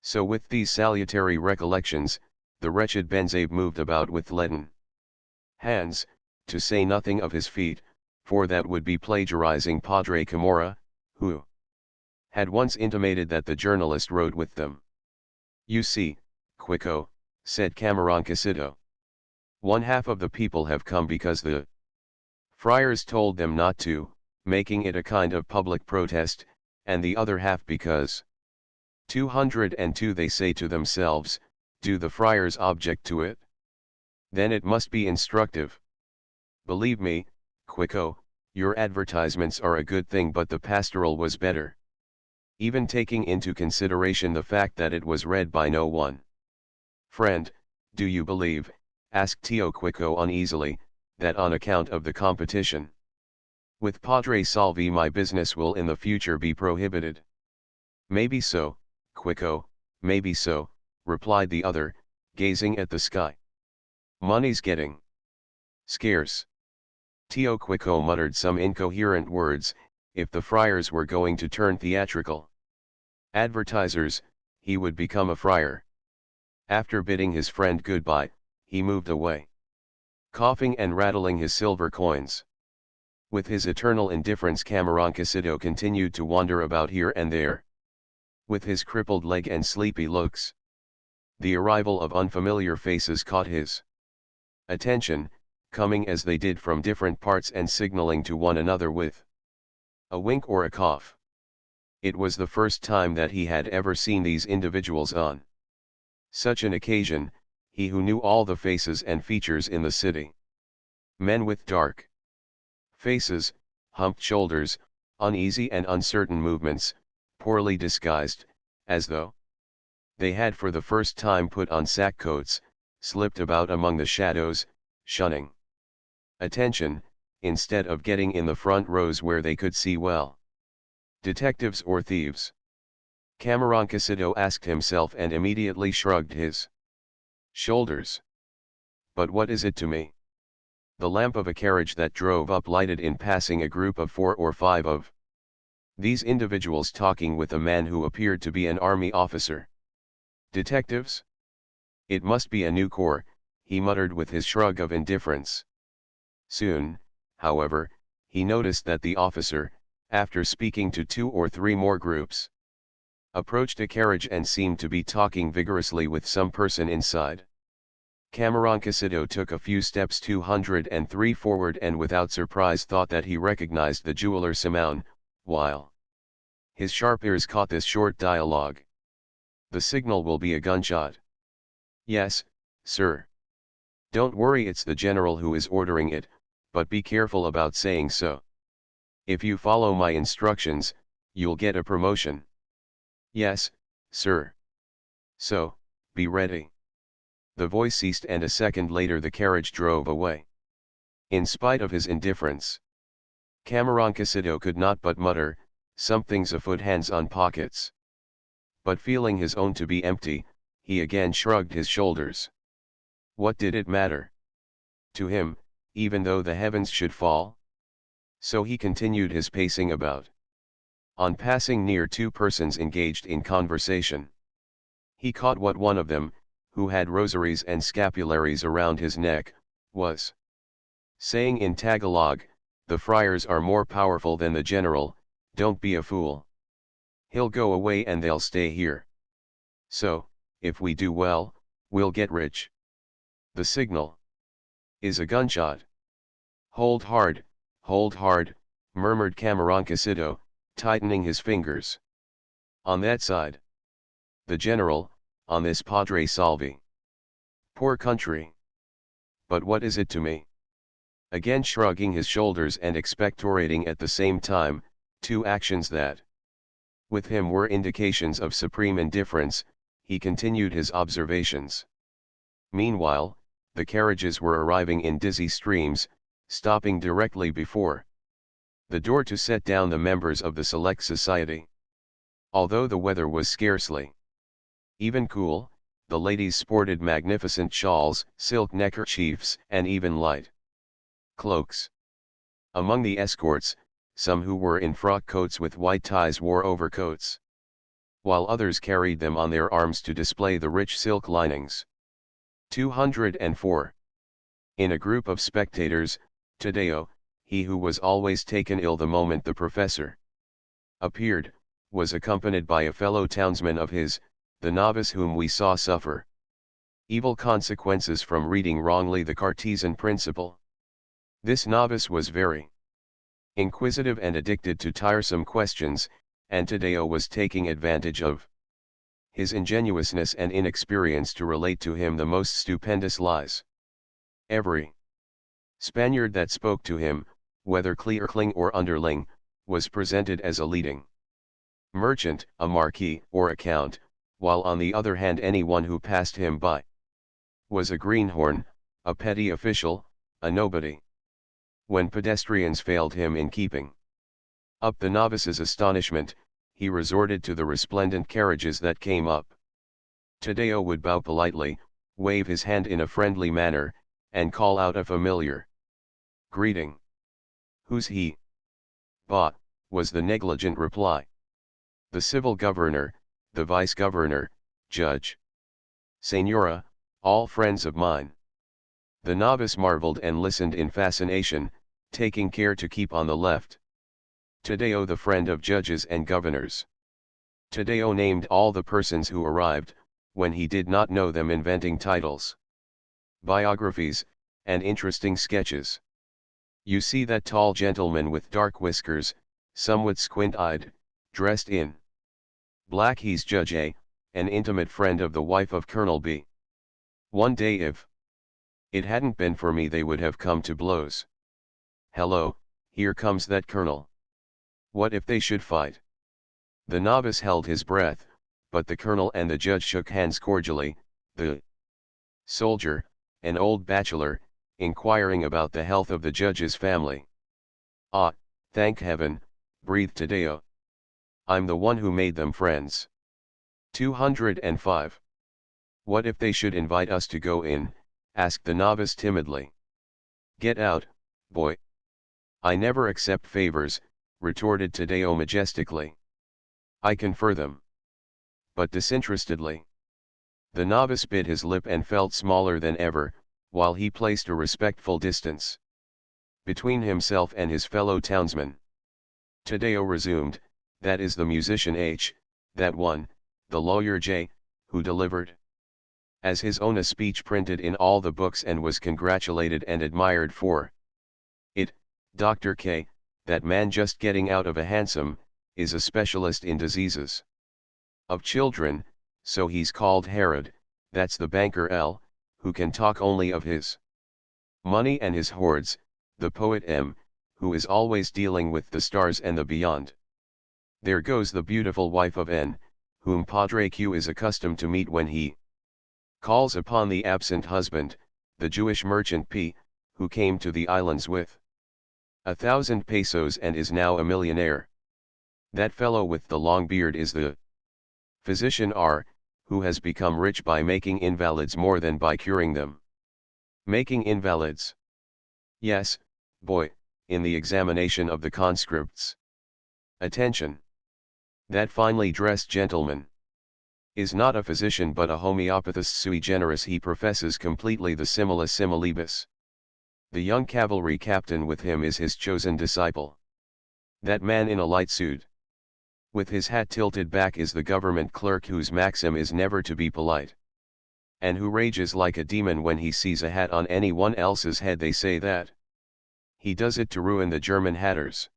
So with these salutary recollections, the wretched Benzabe moved about with leaden hands, to say nothing of his feet, for that would be plagiarizing Padre Camorra, who had once intimated that the journalist wrote with them. You see, Quico, said Cameroncasido. One half of the people have come because the friars told them not to, making it a kind of public protest, and the other half because 202 they say to themselves, do the friars object to it? Then it must be instructive. Believe me, Quico, your advertisements are a good thing, but the pastoral was better. Even taking into consideration the fact that it was read by no one. Friend, do you believe, asked Tio Quico uneasily, that on account of the competition with Padre Salvi my business will in the future be prohibited? Maybe so, Quico, maybe so, replied the other, gazing at the sky. Money's getting scarce. Tio Quico muttered some incoherent words. If the friars were going to turn theatrical advertisers, he would become a friar. After bidding his friend goodbye, he moved away, coughing and rattling his silver coins. With his eternal indifference, Cameroncasido continued to wander about here and there, with his crippled leg and sleepy looks. The arrival of unfamiliar faces caught his attention, coming as they did from different parts and signaling to one another with a wink or a cough. It was the first time that he had ever seen these individuals on such an occasion, he who knew all the faces and features in the city. Men with dark faces, humped shoulders, uneasy and uncertain movements, poorly disguised, as though they had for the first time put on sackcoats, slipped about among the shadows, shunning attention, instead of getting in the front rows where they could see well. Detectives or thieves? Cameroncasido asked himself and immediately shrugged his shoulders. But what is it to me? The lamp of a carriage that drove up lighted in passing a group of 4 or 5 of these individuals talking with a man who appeared to be an army officer. Detectives? It must be a new corps, he muttered with his shrug of indifference. Soon, however, he noticed that the officer, after speaking to 2 or 3 more groups, approached a carriage and seemed to be talking vigorously with some person inside. Camarancasito took a few steps 203 forward and without surprise thought that he recognized the jeweler Simão, while his sharp ears caught this short dialogue. "The signal will be a gunshot." "Yes, sir. Don't worry, it's the general who is ordering it, but be careful about saying so. If you follow my instructions, you'll get a promotion." "Yes, sir. So, be ready." The voice ceased and a second later the carriage drove away. In spite of his indifference, Camarancasito could not but mutter, "Something's afoot, hands on pockets." But feeling his own to be empty, he again shrugged his shoulders. What did it matter to him, even though the heavens should fall? So he continued his pacing about. On passing near 2 persons engaged in conversation, he caught what one of them, who had rosaries and scapularies around his neck, was saying in Tagalog, "The friars are more powerful than the general, don't be a fool. He'll go away and they'll stay here. So, if we do well, we'll get rich. The signal is a gunshot." Hold hard," murmured Camarancasito, tightening his fingers. "On that side. The general, on this Padre Salvi. Poor country. But what is it to me?" Again shrugging his shoulders and expectorating at the same time, 2 actions that, with him, were indications of supreme indifference, he continued his observations. Meanwhile, the carriages were arriving in dizzy streams, stopping directly before the door to set down the members of the select society. Although the weather was scarcely even cool, the ladies sported magnificent shawls, silk neckerchiefs, and even light cloaks. Among the escorts, some who were in frock coats with white ties wore overcoats, while others carried them on their arms to display the rich silk linings. 204. In a group of spectators, Tadeo, he who was always taken ill the moment the professor appeared, was accompanied by a fellow townsman of his, the novice whom we saw suffer evil consequences from reading wrongly the Cartesian principle. This novice was very inquisitive and addicted to tiresome questions, and Tadeo was taking advantage of his ingenuousness and inexperience to relate to him the most stupendous lies. Every Spaniard that spoke to him, whether clerkling or underling, was presented as a leading merchant, a marquis, or a count, while on the other hand anyone who passed him by was a greenhorn, a petty official, a nobody. When pedestrians failed him in keeping up the novice's astonishment, he resorted to the resplendent carriages that came up. Tadeo would bow politely, wave his hand in a friendly manner, and call out a familiar greeting. "Who's he?" "Bah," was the negligent reply. "The civil governor, the vice-governor, judge. Señora, all friends of mine." The novice marveled and listened in fascination, taking care to keep on the left. Tadeo, the friend of judges and governors. Tadeo named all the persons who arrived, when he did not know them, inventing titles, biographies, and interesting sketches. "You see that tall gentleman with dark whiskers, somewhat squint-eyed, dressed in black, he's Judge A, an intimate friend of the wife of Colonel B. One day if it hadn't been for me they would have come to blows. Hello, here comes that colonel. What if they should fight?" The novice held his breath, but the colonel and the judge shook hands cordially, the soldier, an old bachelor, inquiring about the health of the judge's family. "Ah, thank heaven," breathed Tadeo. "I'm the one who made them friends." 205. "What if they should invite us to go in?" asked the novice timidly. "Get out, boy." "I never accept favors," retorted Tadeo majestically. "I confer them." But disinterestedly. The novice bit his lip and felt smaller than ever, while he placed a respectful distance between himself and his fellow townsmen. Tadeo resumed, that is the musician H, that one, the lawyer J, who delivered as his own a speech printed in all the books and was congratulated and admired for it. Dr. K, that man just getting out of a hansom, is a specialist in diseases of children, so he's called Herod. That's the banker L, who can talk only of his money and his hoards, the poet M, who is always dealing with the stars and the beyond. There goes the beautiful wife of N, whom Padre Q is accustomed to meet when he calls upon the absent husband, the Jewish merchant P, who came to the islands with 1,000 pesos and is now a millionaire. That fellow with the long beard is the physician R, who has become rich by making invalids more than by curing them. Making invalids? Yes, boy, in the examination of the conscripts. Attention! That finely dressed gentleman is not a physician but a homeopathist sui generis. He professes completely the simile similibus. The young cavalry captain with him is his chosen disciple. That man in a light suit, with his hat tilted back, is the government clerk whose maxim is never to be polite, and who rages like a demon when he sees a hat on anyone else's head. They say that he does it to ruin the German hatters.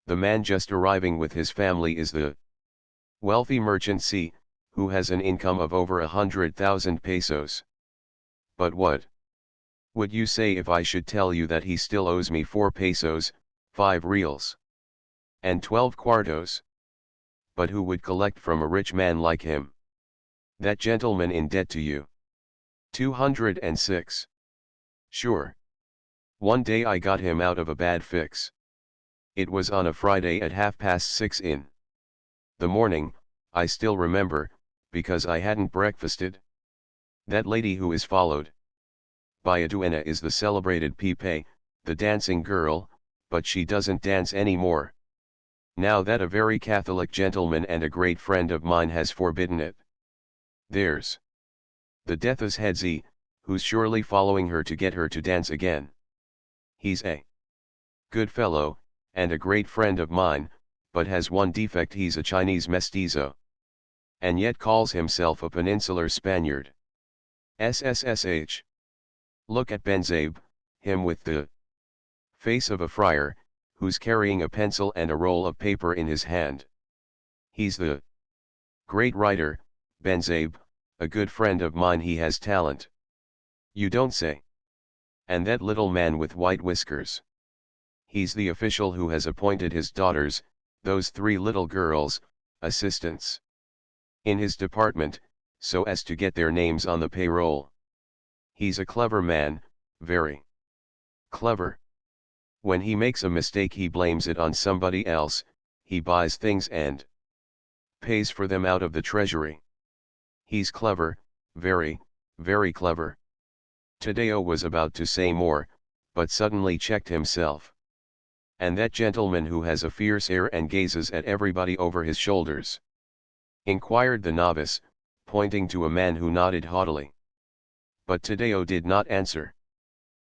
The man just arriving with his family is the wealthy merchant C, who has an income of over 100,000 pesos. But what would you say if I should tell you that he still owes me 4 pesos, 5 reals, and 12 cuartos? But who would collect from a rich man like him? That gentleman in debt to you? 206. Sure. One day I got him out of a bad fix. It was on a Friday at 6:30 in the morning, I still remember, because I hadn't breakfasted. That lady who is followed by a duenna is the celebrated Pipe, the dancing girl, but she doesn't dance anymore now that a very Catholic gentleman and a great friend of mine has forbidden it. There's the death's head Z, who's surely following her to get her to dance again. He's a good fellow, and a great friend of mine, but has one defect: he's a Chinese mestizo, and yet calls himself a peninsular Spaniard. SSSH. Look at Benzabe, him with the face of a friar, who's carrying a pencil and a roll of paper in his hand. He's the great writer, Benzabe, a good friend of mine. He has talent. You don't say. And that little man with white whiskers? He's the official who has appointed his daughters, those 3 little girls, assistants in his department, so as to get their names on the payroll. He's a clever man, very clever. When he makes a mistake he blames it on somebody else. He buys things and pays for them out of the treasury. He's clever, very, very clever. Tadeo was about to say more, but suddenly checked himself. And that gentleman who has a fierce air and gazes at everybody over his shoulders? Inquired the novice, pointing to a man who nodded haughtily. But Tadeo did not answer.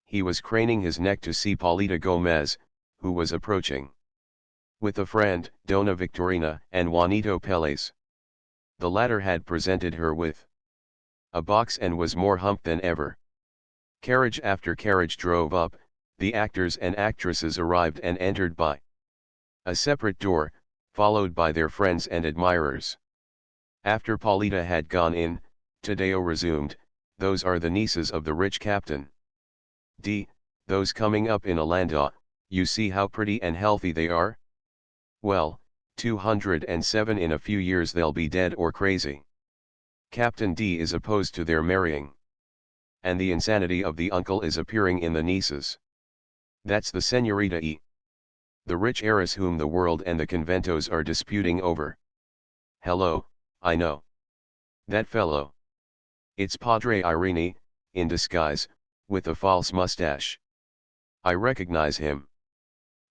He was craning his neck to see Paulita Gomez, who was approaching with a friend, Dona Victorina, and Juanito Peles. The latter had presented her with a box and was more humped than ever. Carriage after carriage drove up, the actors and actresses arrived and entered by a separate door, followed by their friends and admirers. After Paulita had gone in, Tadeo resumed, those are the nieces of the rich captain. D, those coming up in a landau, you see how pretty and healthy they are? Well, 207 in a few years they'll be dead or crazy. Captain D is opposed to their marrying. And the insanity of the uncle is appearing in the nieces. That's the Señorita E, the rich heiress whom the world and the conventos are disputing over. Hello, I know that fellow. It's Padre Irene, in disguise, with a false mustache. I recognize him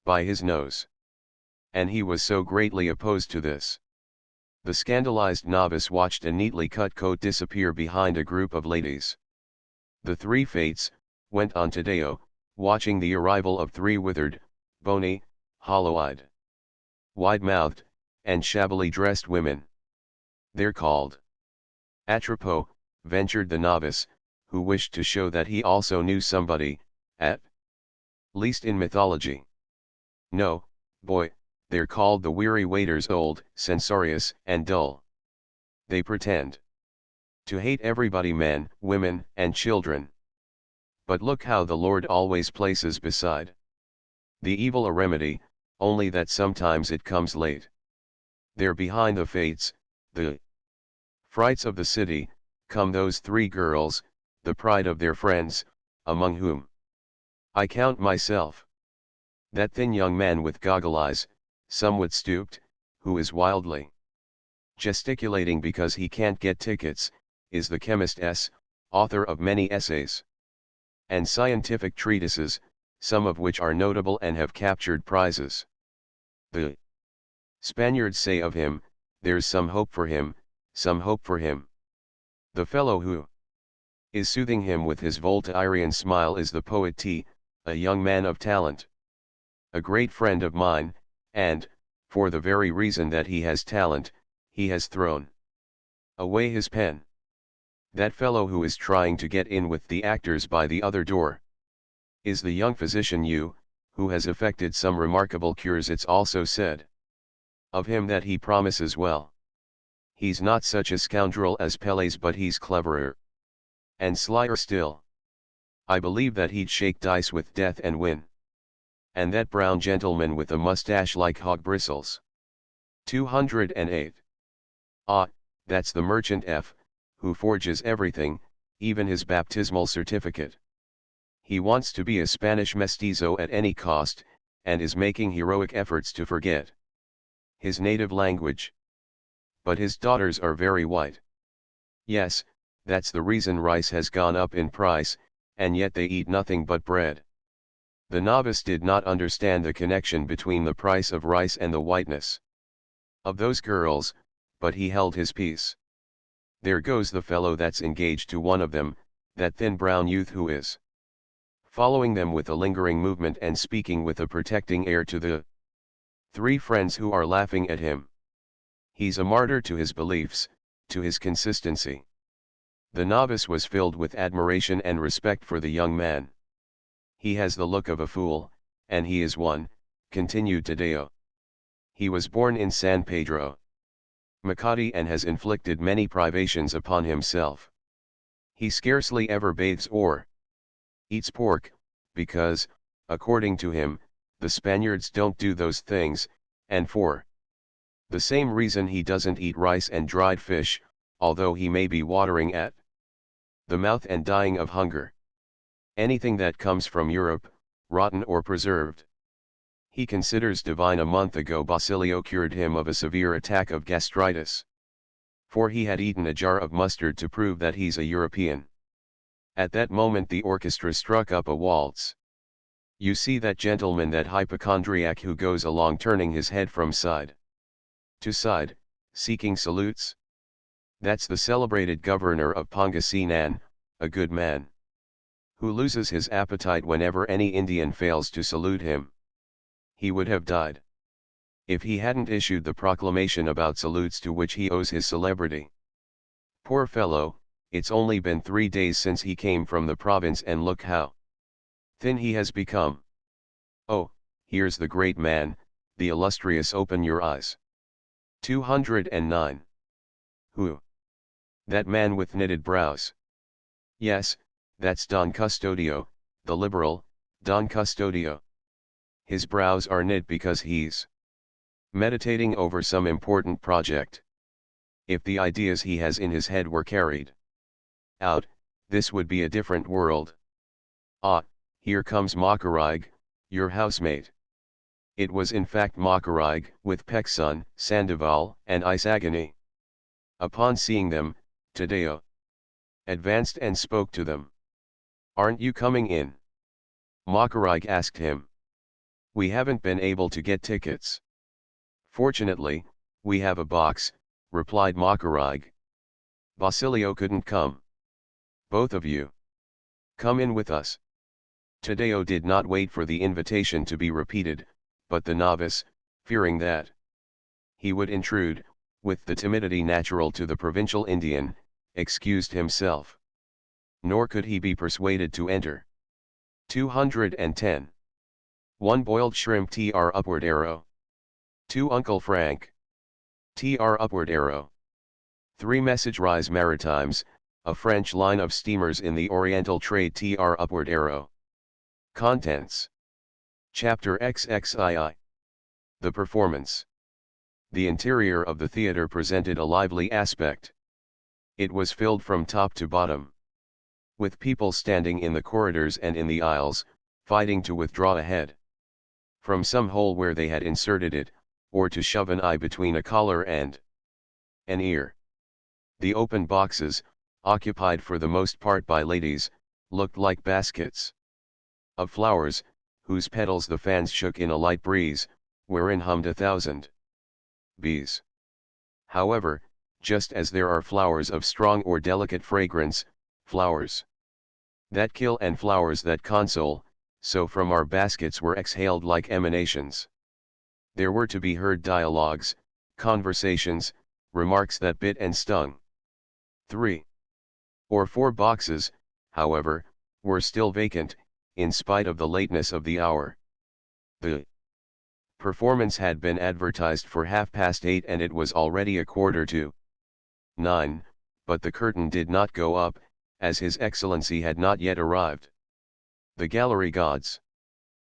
by his nose. And he was so greatly opposed to this. The scandalized novice watched a neatly cut coat disappear behind a group of ladies. The 3 fates, went on Tadeo, watching the arrival of 3 withered, bony, hollow-eyed wide-mouthed, and shabbily dressed women. They're called. Atropos, ventured the novice, who wished to show that he also knew somebody, at least in mythology. No, boy, they're called the weary waiters, old, censorious, and dull. They pretend to hate everybody, men, women, and children. But look how the Lord always places beside the evil a remedy, only that sometimes it comes late. There behind the fates, the frights of the city, come those three girls, the pride of their friends, among whom I count myself. That thin young man with goggle eyes, somewhat stooped, who is wildly gesticulating because he can't get tickets, is the chemist S., author of many essays and scientific treatises, some of which are notable and have captured prizes. The Spaniards say of him, there's some hope for him, some hope for him. The fellow who is soothing him with his Voltairian smile is the poet T., a young man of talent. A great friend of mine, and, for the very reason that he has talent, he has thrown away his pen. That fellow who is trying to get in with the actors by the other door is the young physician U, who has effected some remarkable cures. It's also said of him that he promises well. He's not such a scoundrel as Pelés, but he's cleverer and slyer still. I believe that he'd shake dice with death and win. And that brown gentleman with a mustache like hog bristles. 208. Ah, that's the merchant F, who forges everything, even his baptismal certificate. He wants to be a Spanish mestizo at any cost, and is making heroic efforts to forget his native language. But his daughters are very white. Yes, that's the reason rice has gone up in price, and yet they eat nothing but bread. The novice did not understand the connection between the price of rice and the whiteness of those girls, but he held his peace. There goes the fellow that's engaged to one of them, that thin brown youth who is following them with a lingering movement and speaking with a protecting air to the three friends who are laughing at him. He's a martyr to his beliefs, to his consistency. The novice was filled with admiration and respect for the young man. He has the look of a fool, and he is one, continued Tadeo. He was born in San Pedro Macati and has inflicted many privations upon himself. He scarcely ever bathes or eats pork, because, according to him, the Spaniards don't do those things, and for the same reason he doesn't eat rice and dried fish, although he may be watering at the mouth and dying of hunger. Anything that comes from Europe, rotten or preserved, he considers divine. A month ago Basilio cured him of a severe attack of gastritis, for he had eaten a jar of mustard to prove that he's a European. At that moment the orchestra struck up a waltz. You see that gentleman, that hypochondriac who goes along turning his head from side to side, seeking salutes? That's the celebrated governor of Pangasinan, a good man, who loses his appetite whenever any Indian fails to salute him. He would have died if he hadn't issued the proclamation about salutes to which he owes his celebrity. Poor fellow, it's only been 3 days since he came from the province, and look how thin he has become. Oh, here's the great man, the illustrious. Open your eyes. 209. Who? That man with knitted brows. Yes, that's Don Custodio, the liberal, Don Custodio. His brows are knit because he's meditating over some important project. If the ideas he has in his head were carried out, this would be a different world. Ah, here comes Macarig, your housemate. It was in fact Macarig, with Pecson, Sandoval, and Isagani. Upon seeing them, Tadeo advanced and spoke to them. Aren't you coming in? Macarig asked him. We haven't been able to get tickets. Fortunately, we have a box, replied Macarig. Basilio couldn't come. Both of you come in with us. Tadeo did not wait for the invitation to be repeated, but the novice, fearing that he would intrude, with the timidity natural to the provincial Indian, excused himself. Nor could he be persuaded to enter. 210. 1 boiled shrimp tr upward arrow. 2 Uncle Frank. Tr upward arrow. 3 Message Rise Maritimes, a French line of steamers in the Oriental trade tr upward arrow. Contents. Chapter XXII. The performance. The interior of the theater presented a lively aspect. It was filled from top to bottom, with people standing in the corridors and in the aisles, fighting to withdraw a head from some hole where they had inserted it, or to shove an eye between a collar and an ear. The open boxes, occupied for the most part by ladies, looked like baskets of flowers, whose petals the fans shook in a light breeze, wherein hummed 1,000 bees. However, just as there are flowers of strong or delicate fragrance, flowers that kill and flowers that console, so from our baskets were exhaled like emanations. There were to be heard dialogues, conversations, remarks that bit and stung. 3 or 4 boxes, however, were still vacant, in spite of the lateness of the hour. The performance had been advertised for 8:30 and it was already 8:45, but the curtain did not go up, as His Excellency had not yet arrived. The gallery gods,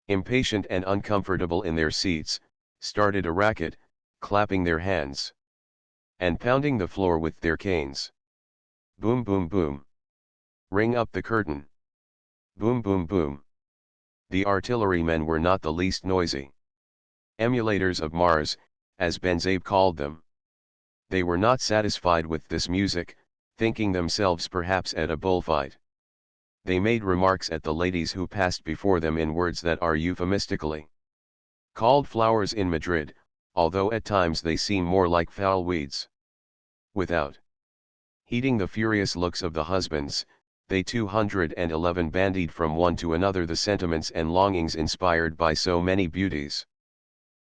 impatient and uncomfortable in their seats, started a racket, clapping their hands and pounding the floor with their canes. Boom boom boom. Ring up the curtain. Boom boom boom. The artillerymen were not the least noisy. Emulators of Mars, as Benzabe called them. They were not satisfied with this music, thinking themselves perhaps at a bullfight. They made remarks at the ladies who passed before them in words that are euphemistically called flowers in Madrid, although at times they seem more like foul weeds. Without heeding the furious looks of the husbands, they 211 bandied from one to another the sentiments and longings inspired by so many beauties.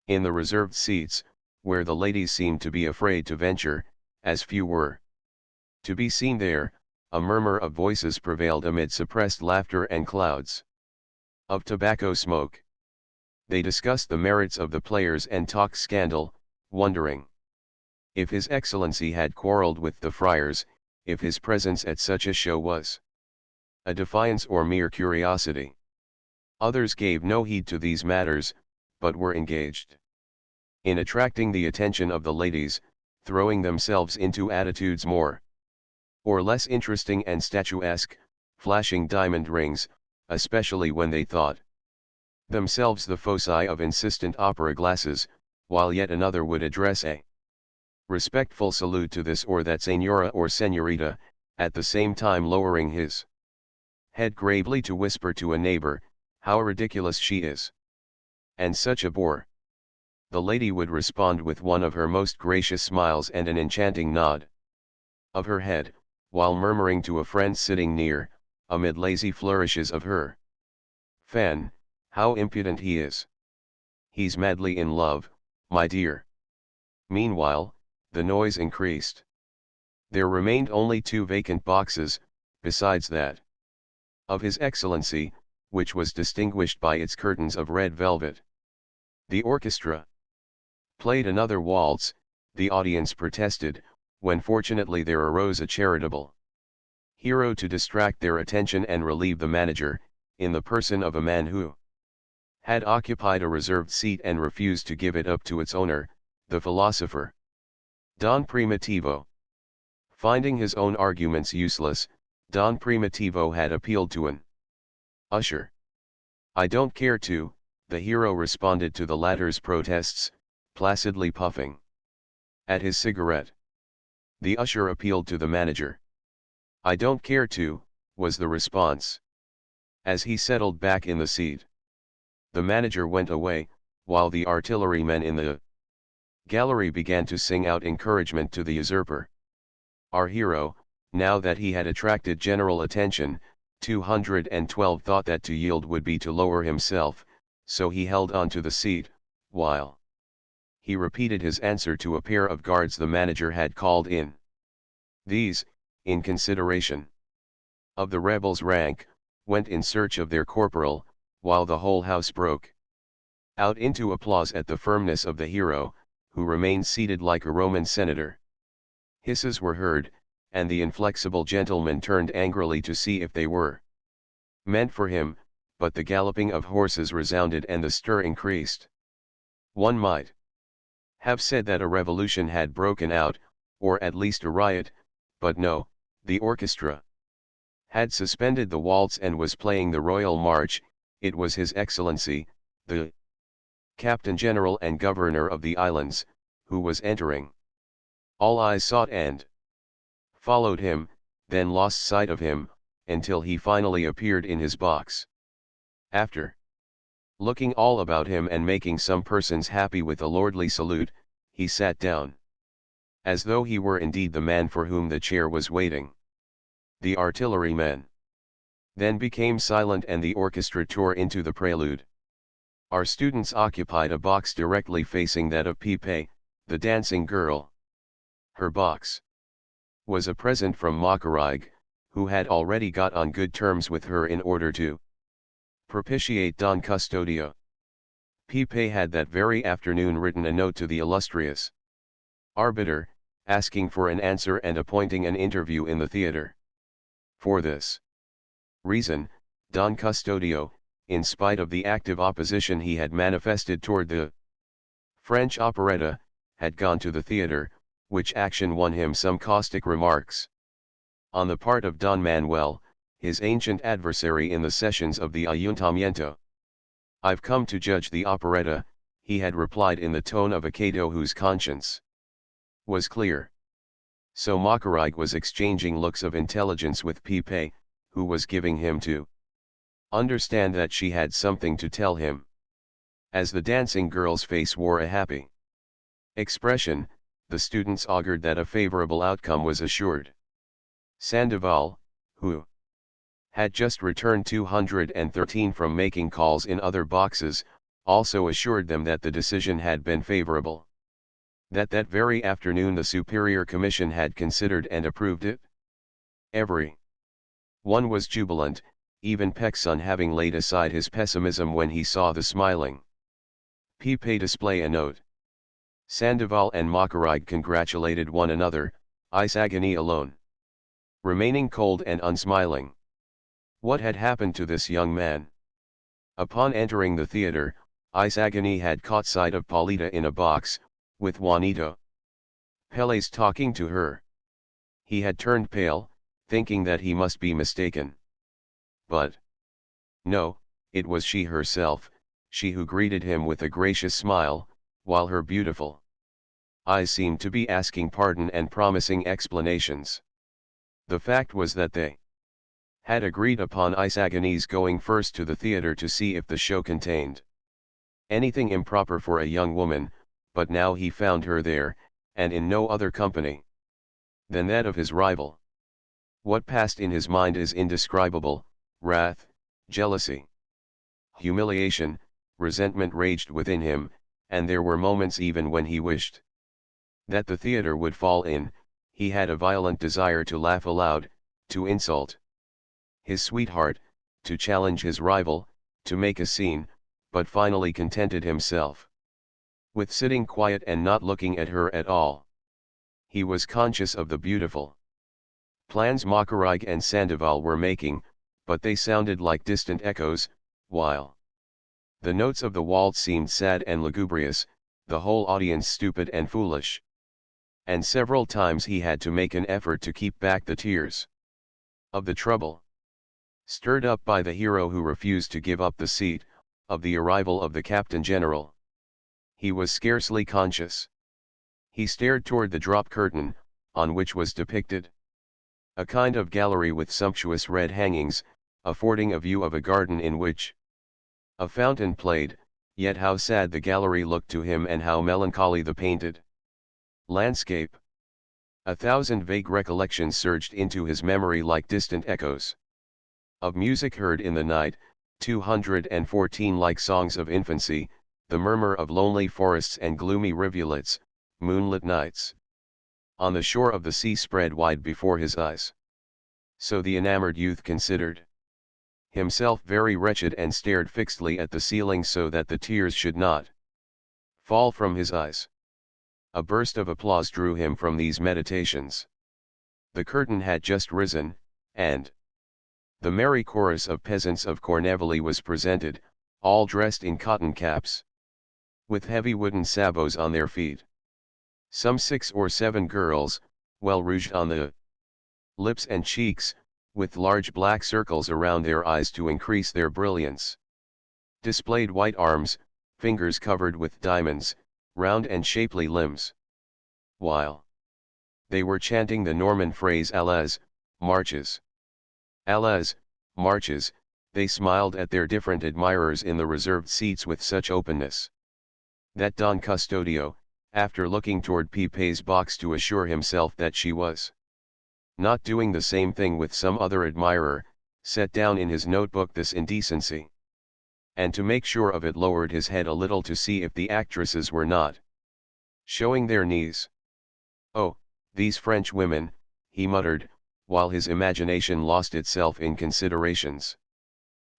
In the reserved seats, where the ladies seemed to be afraid to venture, as few were to be seen there, a murmur of voices prevailed amid suppressed laughter and clouds of tobacco smoke. They discussed the merits of the players and talked scandal, wondering if His Excellency had quarreled with the friars, if his presence at such a show was a defiance or mere curiosity. Others gave no heed to these matters, but were engaged in attracting the attention of the ladies, throwing themselves into attitudes more or less interesting and statuesque, flashing diamond rings, especially when they thought themselves the foci of insistent opera glasses, while yet another would address a respectful salute to this or that senora or senorita, at the same time lowering his head gravely to whisper to a neighbor, "How ridiculous she is! And such a bore!" The lady would respond with one of her most gracious smiles and an enchanting nod of her head, while murmuring to a friend sitting near, amid lazy flourishes of her fan, "How impudent he is! He's madly in love, my dear." Meanwhile, the noise increased. There remained only 2 vacant boxes, besides that of His Excellency, which was distinguished by its curtains of red velvet. The orchestra played another waltz, the audience protested, when fortunately there arose a charitable hero to distract their attention and relieve the manager, in the person of a man who had occupied a reserved seat and refused to give it up to its owner, the philosopher Don Primitivo. Finding his own arguments useless, Don Primitivo had appealed to an usher. "I don't care to," the hero responded to the latter's protests, placidly puffing at his cigarette. The usher appealed to the manager. "I don't care to," was the response. As he settled back in the seat, the manager went away, while the artillerymen in the gallery began to sing out encouragement to the usurper. Our hero, now that he had attracted general attention, 212 thought that to yield would be to lower himself, so he held on to the seat, while he repeated his answer to a pair of guards the manager had called in. These, in consideration of the rebels' rank, went in search of their corporal, while the whole house broke out into applause at the firmness of the hero, who remained seated like a Roman senator. Hisses were heard, and the inflexible gentleman turned angrily to see if they were meant for him, but the galloping of horses resounded and the stir increased. One might have said that a revolution had broken out, or at least a riot, but no, the orchestra had suspended the waltz and was playing the royal march. It was His Excellency, the Captain General and Governor of the Islands, who was entering. All eyes sought and followed him, then lost sight of him, until he finally appeared in his box. After looking all about him and making some persons happy with a lordly salute, he sat down, as though he were indeed the man for whom the chair was waiting. The artillerymen then became silent and the orchestra tore into the prelude. Our students occupied a box directly facing that of Pipe, the dancing girl. Her box was a present from Macarig, who had already got on good terms with her in order to propitiate Don Custodio. Pipe had that very afternoon written a note to the illustrious arbiter, asking for an answer and appointing an interview in the theatre. For this reason, Don Custodio, in spite of the active opposition he had manifested toward the French operetta, had gone to the theatre, which action won him some caustic remarks on the part of Don Manuel, his ancient adversary in the sessions of the Ayuntamiento. "I've come to judge the operetta," he had replied in the tone of a Cato whose conscience was clear. So Macarig was exchanging looks of intelligence with Pipe, who was giving him to understand that she had something to tell him. As the dancing girl's face wore a happy expression, the students augured that a favorable outcome was assured. Sandoval, who had just returned 213 from making calls in other boxes, also assured them that the decision had been favorable. That very afternoon the Superior Commission had considered and approved it. Every one was jubilant, even Pekson having laid aside his pessimism when he saw the smiling Pipe display a note. Sandoval and Macarig congratulated one another, Isagani alone remaining cold and unsmiling. What had happened to this young man? Upon entering the theatre, Isagani had caught sight of Paulita in a box, with Juanito Peles talking to her. He had turned pale, thinking that he must be mistaken. But no, it was she herself, she who greeted him with a gracious smile, while her beautiful eyes seemed to be asking pardon and promising explanations. The fact was that they had agreed upon Isagani's going first to the theatre to see if the show contained anything improper for a young woman, but now he found her there, and in no other company than that of his rival. What passed in his mind is indescribable. Wrath, jealousy, humiliation, resentment raged within him, and there were moments even when he wished that the theatre would fall in. He had a violent desire to laugh aloud, to insult his sweetheart, to challenge his rival, to make a scene, but finally contented himself with sitting quiet and not looking at her at all. He was conscious of the beautiful plans Macarig and Sandoval were making, but they sounded like distant echoes, while the notes of the waltz seemed sad and lugubrious, the whole audience stupid and foolish. And several times he had to make an effort to keep back the tears of the trouble stirred up by the hero who refused to give up the seat, of the arrival of the Captain General. He was scarcely conscious. He stared toward the drop curtain, on which was depicted a kind of gallery with sumptuous red hangings, affording a view of a garden in which a fountain played, yet how sad the gallery looked to him and how melancholy the painted landscape. 1,000 vague recollections surged into his memory like distant echoes of music heard in the night, 214 like songs of infancy, the murmur of lonely forests and gloomy rivulets, moonlit nights. On the shore of the sea spread wide before his eyes. So the enamored youth considered himself very wretched and stared fixedly at the ceiling so that the tears should not fall from his eyes. A burst of applause drew him from these meditations. The curtain had just risen, and the merry chorus of peasants of Cornevally was presented, all dressed in cotton caps, with heavy wooden sabots on their feet. Some 6 or 7 girls, well rouged on the lips and cheeks, with large black circles around their eyes to increase their brilliance, displayed white arms, fingers covered with diamonds, round and shapely limbs. While they were chanting the Norman phrase Allez, marches. Allez, marches, they smiled at their different admirers in the reserved seats with such openness that Don Custodio, after looking toward Pepe's box to assure himself that she was not doing the same thing with some other admirer, set down in his notebook this indecency. And to make sure of it lowered his head a little to see if the actresses were not showing their knees. Oh, these French women, he muttered, while his imagination lost itself in considerations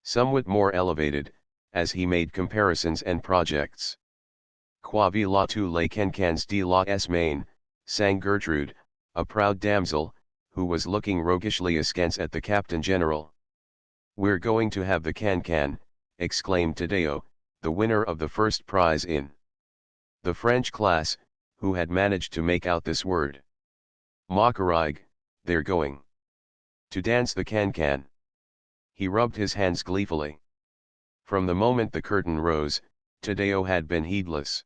somewhat more elevated, as he made comparisons and projects. Quavi la tu les cancans de la Esmaine, sang Gertrude, a proud damsel, who was looking roguishly askance at the Captain General. We're going to have the cancan, exclaimed Tadeo, the winner of the first prize in the French class, who had managed to make out this word. Macarig, they're going to dance the cancan. He rubbed his hands gleefully. From the moment the curtain rose, Tadeo had been heedless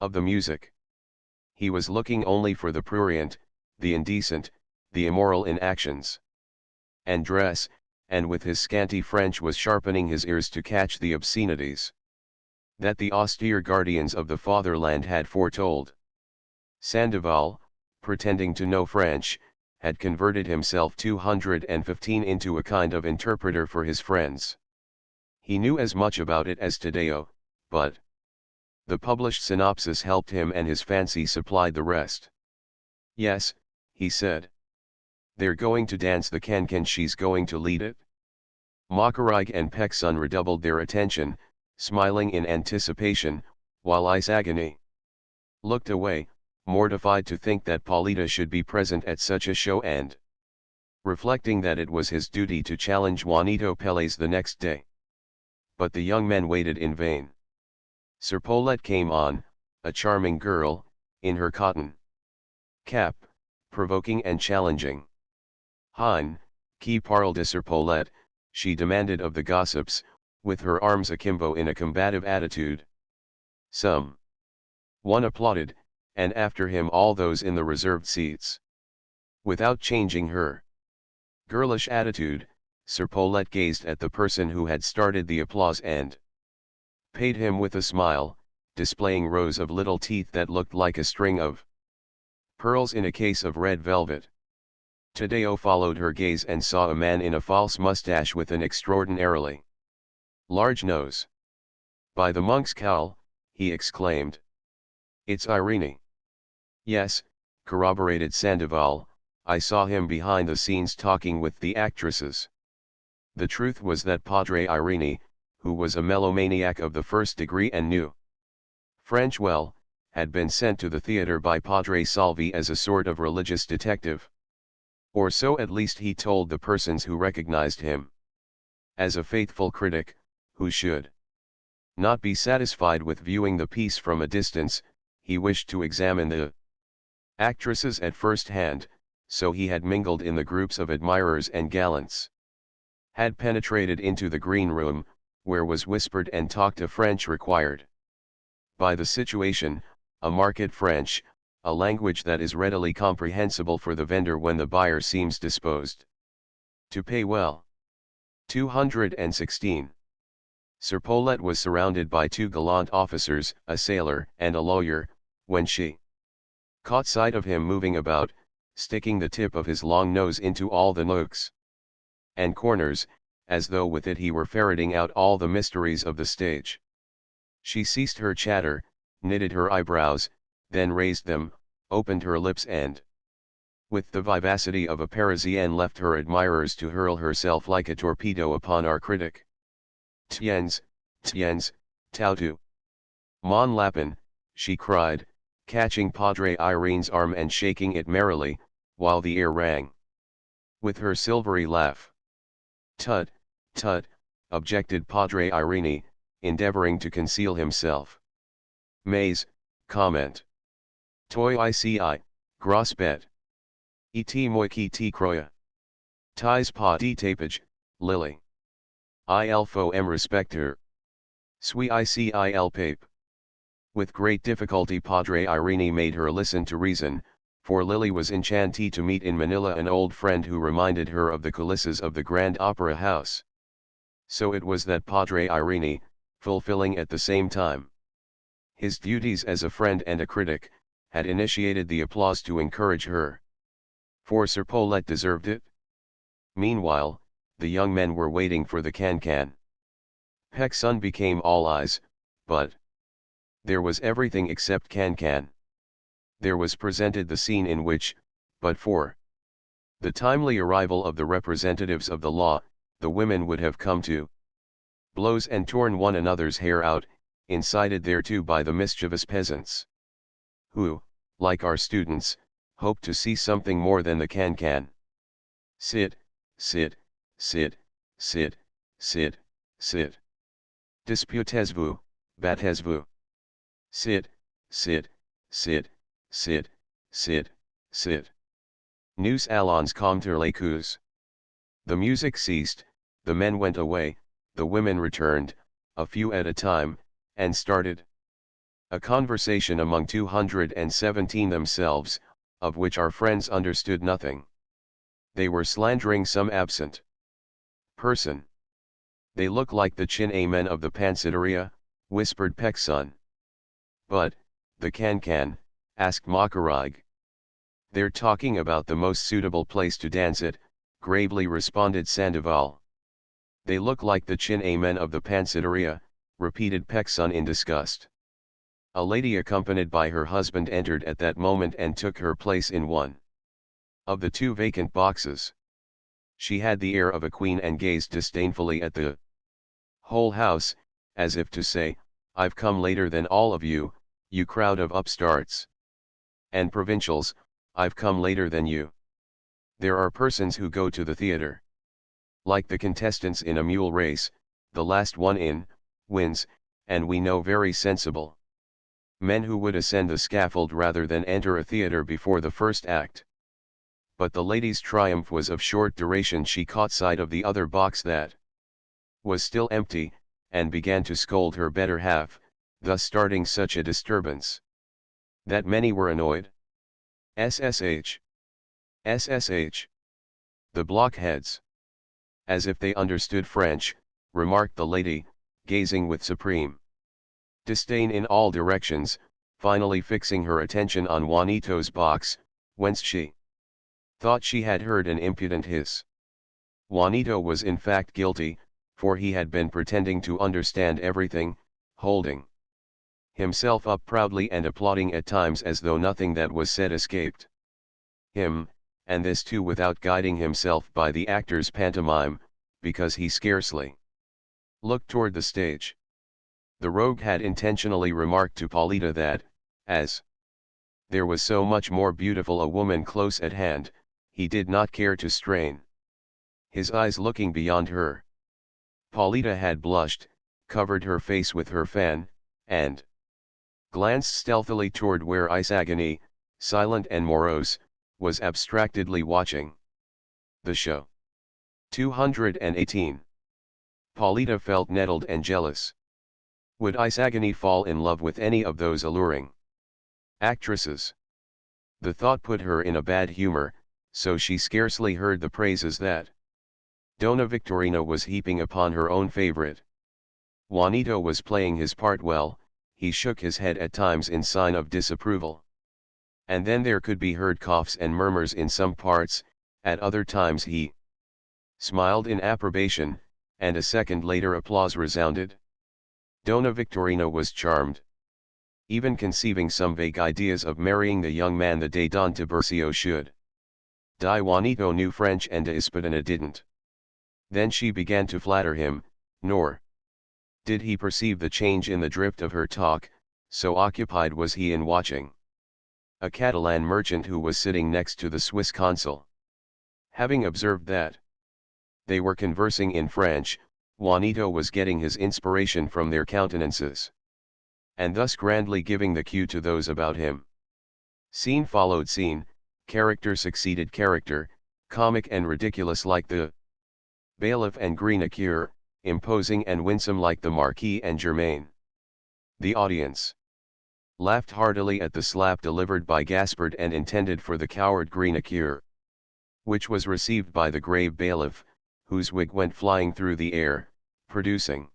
of the music. He was looking only for the prurient, the indecent, the immoral in actions and dress, and with his scanty French was sharpening his ears to catch the obscenities that the austere guardians of the fatherland had foretold. Sandoval, pretending to know French, had converted himself 215 into a kind of interpreter for his friends. He knew as much about it as Tadeo, but the published synopsis helped him and his fancy supplied the rest. Yes, he said. They're going to dance the cancan, she's going to lead it. Macarig and Peksun redoubled their attention, smiling in anticipation, while Isagani looked away, mortified to think that Paulita should be present at such a show and reflecting that it was his duty to challenge Juanito Pérez the next day. But the young men waited in vain. Sir Paulette came on, a charming girl, in her cotton cap, provoking and challenging. Hein, qui parle de Sir Paulette, she demanded of the gossips, with her arms akimbo in a combative attitude. Some one applauded, and after him all those in the reserved seats. Without changing her girlish attitude, Sir Paulette gazed at the person who had started the applause and paid him with a smile, displaying rows of little teeth that looked like a string of pearls in a case of red velvet. Tadeo followed her gaze and saw a man in a false mustache with an extraordinarily large nose. By the monk's cowl, he exclaimed. It's Irene. Yes, corroborated Sandoval, I saw him behind the scenes talking with the actresses. The truth was that Padre Irene, who was a melomaniac of the first degree and knew French well, had been sent to the theatre by Padre Salvi as a sort of religious detective. Or so at least he told the persons who recognized him. As a faithful critic, who should not be satisfied with viewing the piece from a distance, he wished to examine the actresses at first hand, so he had mingled in the groups of admirers and gallants. Had penetrated into the green room, where was whispered and talked of French required. By the situation, a market French, a language that is readily comprehensible for the vendor when the buyer seems disposed to pay well. 216. Sir Paulette was surrounded by 2 gallant officers, a sailor and a lawyer, when she caught sight of him moving about, sticking the tip of his long nose into all the nooks and corners, as though with it he were ferreting out all the mysteries of the stage. She ceased her chatter, knitted her eyebrows, then raised them, opened her lips and, with the vivacity of a Parisienne, left her admirers to hurl herself like a torpedo upon our critic. Tiens, tiens, Tautu. Mon Lapin, she cried, catching Padre Irene's arm and shaking it merrily, while the air rang with her silvery laugh. Tut, tut, objected Padre Irene, endeavoring to conceal himself. Mais, comment. Toi ici, gros bête. Et moi qui te croyais. Tis pas de tapage, Lily. Il faut me respecter. Suis ici il pape. With great difficulty Padre Irene made her listen to reason, for Lily was enchanted to meet in Manila an old friend who reminded her of the coulisses of the Grand Opera House. So it was that Padre Irene, fulfilling at the same time his duties as a friend and a critic, had initiated the applause to encourage her. For Sir Paulette deserved it. Meanwhile, the young men were waiting for the can-can. Peksun became all eyes, but there was everything except can-can. There was presented the scene in which, but for the timely arrival of the representatives of the law, the women would have come to blows and torn one another's hair out, incited thereto by the mischievous peasants, who, like our students, hoped to see something more than the can-can. Sit, sit, sit, sit, sit, sit. Disputez-vous, battez-vous. Sit, sit, sit, sit, sit, sit. Nous allons compter les coups. The music ceased, the men went away, the women returned, a few at a time, and started a conversation among 217 themselves, of which our friends understood nothing. They were slandering some absent person. They look like the Chin-A men of the Pansiteria, whispered Peksun. But, the can-can, asked Makarag. They're talking about the most suitable place to dance at, gravely responded Sandoval. They look like the Chin-A men of the Pansiteria, repeated Peksun in disgust. A lady accompanied by her husband entered at that moment and took her place in one of the two vacant boxes. She had the air of a queen and gazed disdainfully at the whole house, as if to say, I've come later than all of you, you crowd of upstarts and provincials, I've come later than you. There are persons who go to the theater like the contestants in a mule race, the last one in, wins, and we know very sensible men who would ascend the scaffold rather than enter a theater before the first act. But the lady's triumph was of short duration. She caught sight of the other box that was still empty, and began to scold her better half, thus starting such a disturbance that many were annoyed. SSH. SSH. The blockheads. As if they understood French, remarked the lady, gazing with supreme disdain in all directions, finally fixing her attention on Juanito's box, whence she thought she had heard an impudent hiss. Juanito was in fact guilty, for he had been pretending to understand everything, holding himself up proudly and applauding at times as though nothing that was said escaped him, and this too without guiding himself by the actor's pantomime, because he scarcely looked toward the stage. The rogue had intentionally remarked to Paulita that, as there was so much more beautiful a woman close at hand, he did not care to strain his eyes looking beyond her. Paulita had blushed, covered her face with her fan, and glanced stealthily toward where Isagani, silent and morose, was abstractedly watching the show. 218. Paulita felt nettled and jealous. Would Isagani fall in love with any of those alluring actresses? The thought put her in a bad humor, so she scarcely heard the praises that Dona Victorina was heaping upon her own favorite. Juanito was playing his part well, he shook his head at times in sign of disapproval. And then there could be heard coughs and murmurs in some parts, at other times he smiled in approbation, and a second later applause resounded. Dona Victorina was charmed, even conceiving some vague ideas of marrying the young man the day Don Tiburcio should. Di Juanito knew French and de Espadana didn't. Then she began to flatter him, nor did he perceive the change in the drift of her talk, so occupied was he in watching a Catalan merchant who was sitting next to the Swiss consul. Having observed that they were conversing in French, Juanito was getting his inspiration from their countenances, and thus grandly giving the cue to those about him. Scene followed scene, character succeeded character, comic and ridiculous like the bailiff and Greenacre, imposing and winsome like the Marquis and Germain. The audience laughed heartily at the slap delivered by Gaspard and intended for the coward Greenacre, which was received by the grave bailiff, whose wig went flying through the air, producing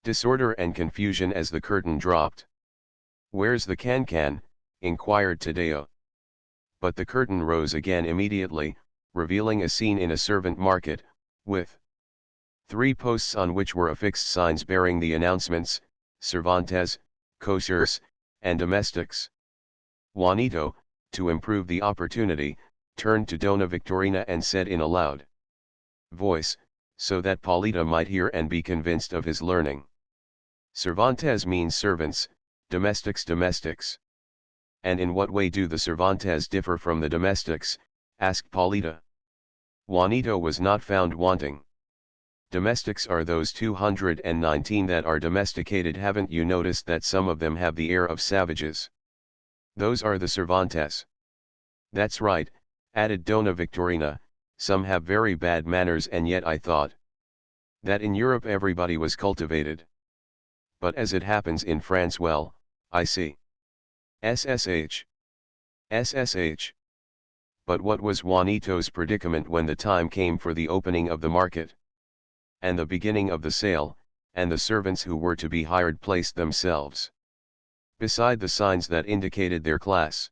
disorder and confusion as the curtain dropped. "Where's the can-can?" inquired Taddeo. But the curtain rose again immediately, revealing a scene in a servant market, with 3 posts on which were affixed signs bearing the announcements, Cervantes, Cochers, and Domestics. Juanito, to improve the opportunity, turned to Dona Victorina and said in a loud voice, so that Paulita might hear and be convinced of his learning: "Cervantes means servants, domestics domestics." "And in what way do the Cervantes differ from the domestics?" asked Paulita. Juanito was not found wanting. "Domestics are those 219 that are domesticated. Haven't you noticed that some of them have the air of savages? Those are the Cervantes." "That's right," added Dona Victorina, "some have very bad manners, and yet I thought that in Europe everybody was cultivated. But as it happens in France, well, I see. SSH. SSH. But what was Juanito's predicament when the time came for the opening of the market, and the beginning of the sale, and the servants who were to be hired placed themselves beside the signs that indicated their class?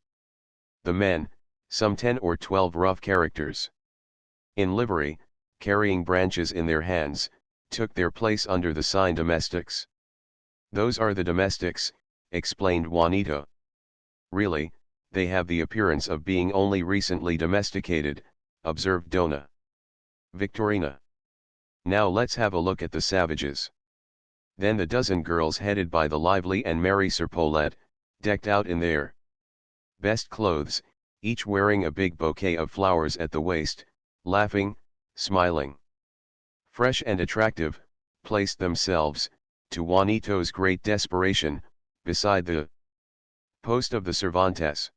The men, some 10 or 12 rough characters, in livery, carrying branches in their hands, took their place under the sign domestics." "Those are the domestics," explained Juanito. "Really, they have the appearance of being only recently domesticated," observed Dona Victorina. "Now let's have a look at the savages." Then the dozen girls headed by the lively and merry Sir Paulette, decked out in their best clothes, each wearing a big bouquet of flowers at the waist, laughing, smiling, fresh and attractive, placed themselves, to Juanito's great desperation, beside the post of the Cervantes.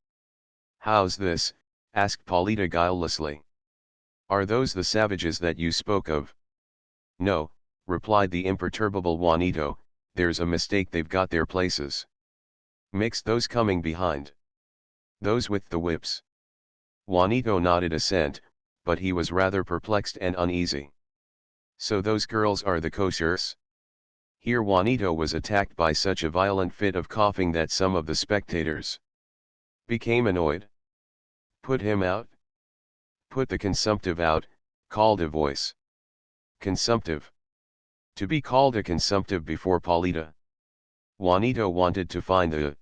"How's this?" asked Paulita guilelessly. "Are those the savages that you spoke of?" "No," replied the imperturbable Juanito, "there's a mistake, they've got their places mixed, those coming behind. Those with the whips." Juanito nodded assent, but he was rather perplexed and uneasy. "So those girls are the cochers?" Here Juanito was attacked by such a violent fit of coughing that some of the spectators became annoyed. "Put him out! Put the consumptive out!" called a voice. Consumptive? To be called a consumptive before Paulita? Juanito wanted to find the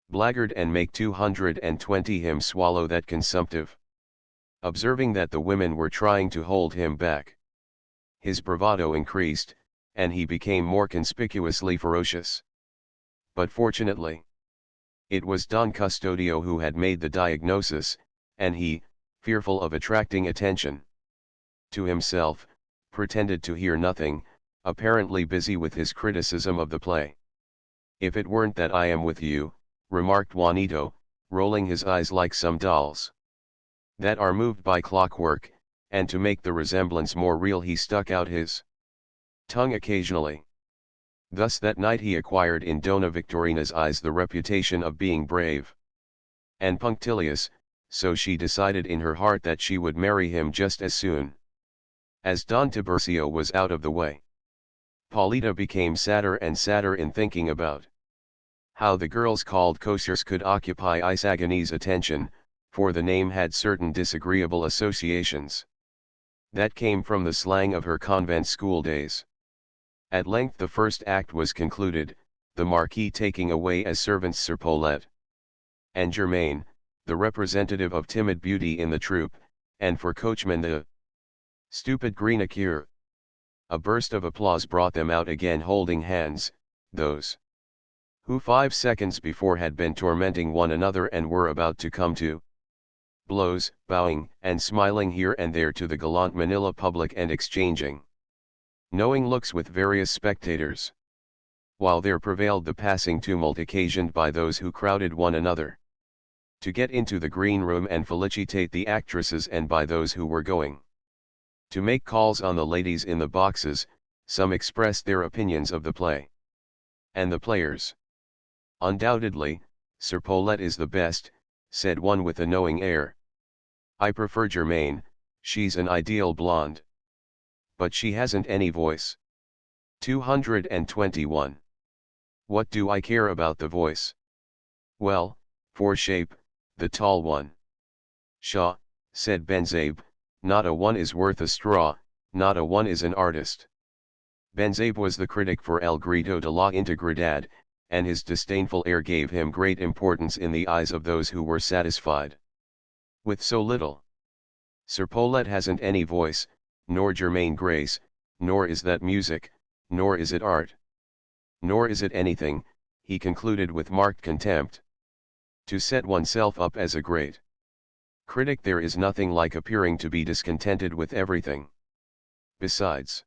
blackguard and make 220 him swallow that consumptive. Observing that the women were trying to hold him back, his bravado increased, and he became more conspicuously ferocious. But fortunately, it was Don Custodio who had made the diagnosis, and he, fearful of attracting attention to himself, pretended to hear nothing, apparently busy with his criticism of the play. "If it weren't that I am with you," remarked Juanito, rolling his eyes like some dolls that are moved by clockwork, and to make the resemblance more real he stuck out his tongue occasionally. Thus that night he acquired in Dona Victorina's eyes the reputation of being brave and punctilious, so she decided in her heart that she would marry him just as soon as Don Tiburcio was out of the way. Paulita became sadder and sadder in thinking about how the girls called cochers could occupy Isagani's attention, for the name had certain disagreeable associations that came from the slang of her convent school days. At length the first act was concluded, the Marquis taking away as servants Sir Paulette and Germain, the representative of timid beauty in the troupe, and for coachman the stupid Greenacre. A burst of applause brought them out again holding hands, those who 5 seconds before had been tormenting one another and were about to come to blows, bowing and smiling here and there to the gallant Manila public and exchanging knowing looks with various spectators, while there prevailed the passing tumult occasioned by those who crowded one another to get into the green room and felicitate the actresses, and by those who were going to make calls on the ladies in the boxes. Some expressed their opinions of the play and the players. "Undoubtedly, Sir Paulette is the best," said one with a knowing air. "I prefer Germaine, she's an ideal blonde. But she hasn't any voice." 221. "What do I care about the voice? Well, for shape, the tall one." "Pshaw," said Benzabe, "not a one is worth a straw, not a one is an artist." Benzabe was the critic for El Grito de la Integridad, and his disdainful air gave him great importance in the eyes of those who were satisfied with so little. "Sir Paulette hasn't any voice, nor Germaine grace, nor is that music, nor is it art. Nor is it anything," he concluded with marked contempt. "To set oneself up as a great critic, there is nothing like appearing to be discontented with everything. Besides,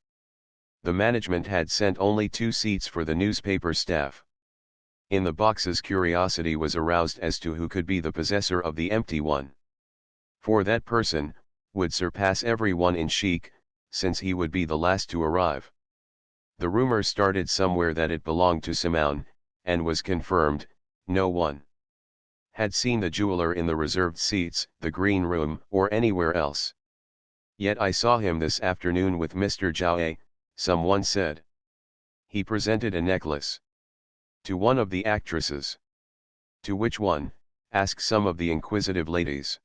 the management had sent only 2 seats for the newspaper staff. In the boxes curiosity was aroused as to who could be the possessor of the empty one. For that person would surpass everyone in chic, since he would be the last to arrive. The rumor started somewhere that it belonged to Simone, and was confirmed. No one had seen the jeweler in the reserved seats, the green room, or anywhere else. "Yet I saw him this afternoon with Mr. José," someone said. "He presented a necklace to one of the actresses." "To which one?" asked some of the inquisitive ladies.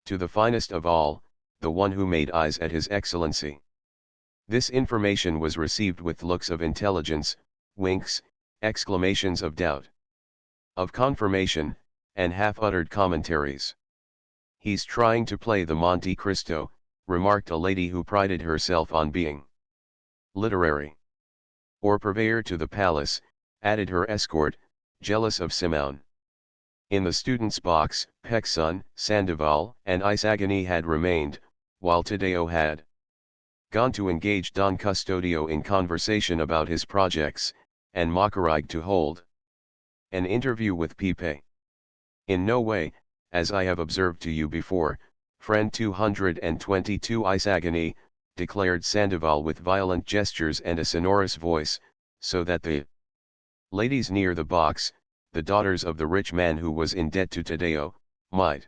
"To the finest of all, the one who made eyes at His Excellency." This information was received with looks of intelligence, winks, exclamations of doubt, of confirmation, and half-uttered commentaries. "He's trying to play the Monte Cristo," remarked a lady who prided herself on being literary. "Or purveyor to the palace," added her escort, jealous of Simone. In the students' box, Pecson, Sandoval, and Isagani had remained, while Tadeo had gone to engage Don Custodio in conversation about his projects, and Macarig to hold an interview with Pipe. "In no way, as I have observed to you before, friend 222 Isagani," declared Sandoval with violent gestures and a sonorous voice, so that the ladies near the box, the daughters of the rich man who was in debt to Tadeo, might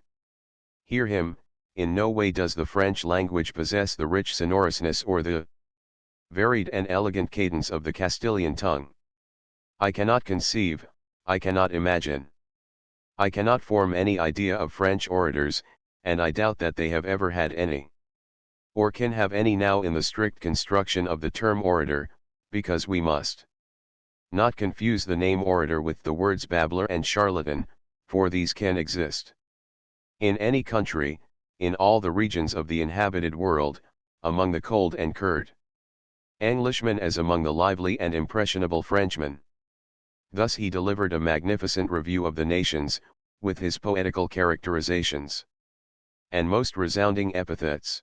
hear him. "In no way does the French language possess the rich sonorousness or the varied and elegant cadence of the Castilian tongue. I cannot conceive, I cannot imagine. I cannot form any idea of French orators, and I doubt that they have ever had any, or can have any now in the strict construction of the term orator, because we must not confuse the name orator with the words babbler and charlatan, for these can exist in any country, in all the regions of the inhabited world, among the cold and curt Englishmen as among the lively and impressionable Frenchmen." Thus he delivered a magnificent review of the nations, with his poetical characterizations and most resounding epithets.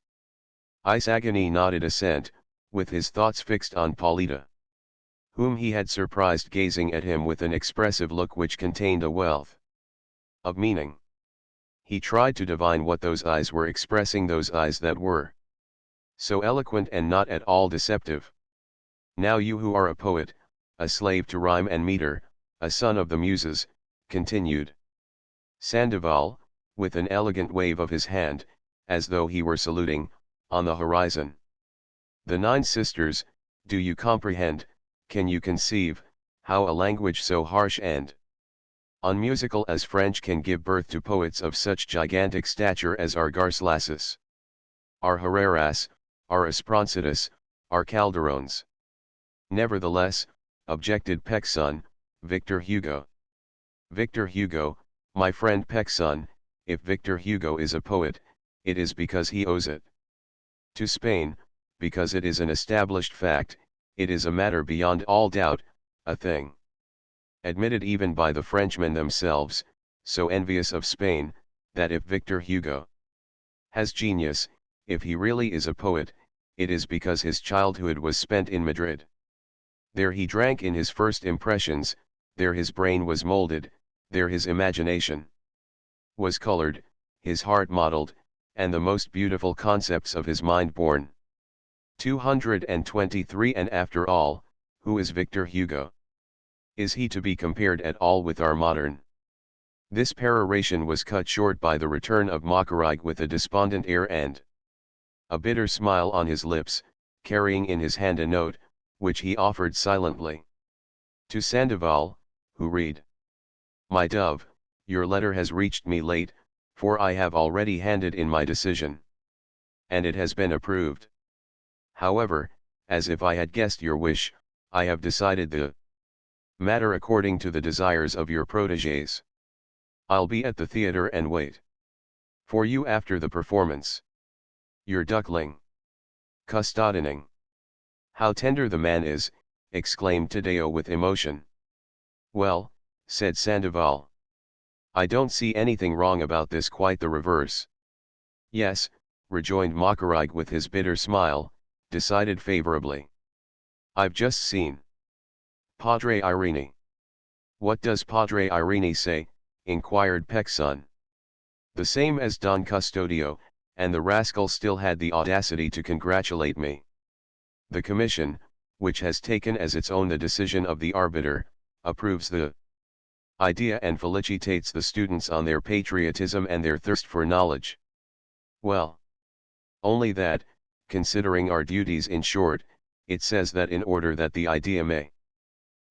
Isagani nodded assent, with his thoughts fixed on Paulita, whom he had surprised gazing at him with an expressive look which contained a wealth of meaning. He tried to divine what those eyes were expressing, those eyes that were so eloquent and not at all deceptive. "Now you who are a poet, a slave to rhyme and meter, a son of the muses," continued Sandoval, with an elegant wave of his hand, as though he were saluting, on the horizon, "the 9 sisters, do you comprehend, can you conceive, how a language so harsh and unmusical as French can give birth to poets of such gigantic stature as our Garcilasos, our Herreras, our Esproncidas, our Calderones? Nevertheless, objected Peck's son, Victor Hugo. Victor Hugo, my friend Peck's son, if Victor Hugo is a poet, it is because he owes it to Spain, because it is an established fact, it is a matter beyond all doubt, a thing admitted even by the Frenchmen themselves, so envious of Spain, that if Victor Hugo has genius, if he really is a poet, it is because his childhood was spent in Madrid. There he drank in his first impressions, there his brain was molded, there his imagination was colored, his heart modeled, and the most beautiful concepts of his mind born. 223 And after all, who is Victor Hugo? Is he to be compared at all with our modern? This peroration was cut short by the return of Macaraigue with a despondent air and a bitter smile on his lips, carrying in his hand a note, which he offered silently to Sandoval, who read: My dove, your letter has reached me late, for I have already handed in my decision. And it has been approved. However, as if I had guessed your wish, I have decided the matter according to the desires of your protégés. I'll be at the theatre and wait for you after the performance. Your duckling. Custodening. How tender the man is, exclaimed Tadeo with emotion. Well, said Sandoval. I don't see anything wrong about this, quite the reverse. Yes, rejoined Macaraigue with his bitter smile, decided favorably. I've just seen Padre Irene. What does Padre Irene say? Inquired Peck's son. The same as Don Custodio, and the rascal still had the audacity to congratulate me. The commission, which has taken as its own the decision of the arbiter, approves the idea and felicitates the students on their patriotism and their thirst for knowledge. Well, only that, considering our duties in short, it says that in order that the idea may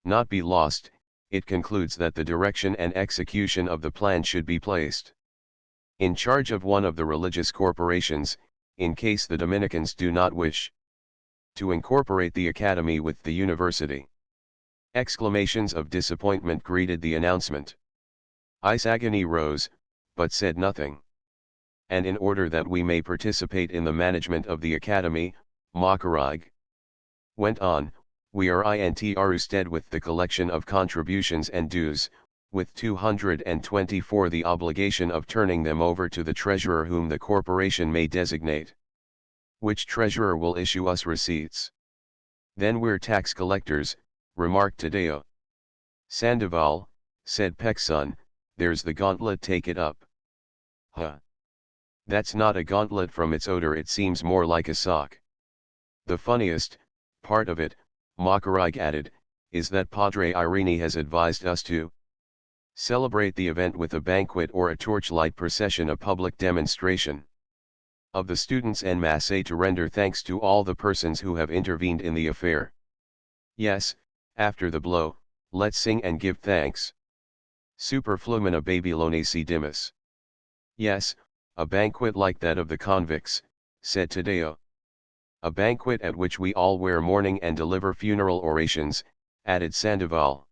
not be lost, it concludes that the direction and execution of the plan should be placed in charge of one of the religious corporations, in case the Dominicans do not wish to incorporate the academy with the university. Exclamations of disappointment greeted the announcement. Isagani rose, but said nothing. And in order that we may participate in the management of the academy, Macaraigue went on, we are intrusted with the collection of contributions and dues, with 224 the obligation of turning them over to the treasurer whom the corporation may designate, which treasurer will issue us receipts. Then we're tax collectors, remarked Tadeo. Sandoval, said Peck's son, there's the gauntlet, take it up. Huh. That's not a gauntlet, from its odor it seems more like a sock. The funniest part of it, Macaraigue added, is that Padre Irene has advised us to celebrate the event with a banquet or a torchlight procession, a public demonstration of the students en masse to render thanks to all the persons who have intervened in the affair. Yes, after the blow, let's sing and give thanks. Super flumina Babylonici dimus. Yes, a banquet like that of the convicts, said Tadeo. A banquet at which we all wear mourning and deliver funeral orations, added Sandoval.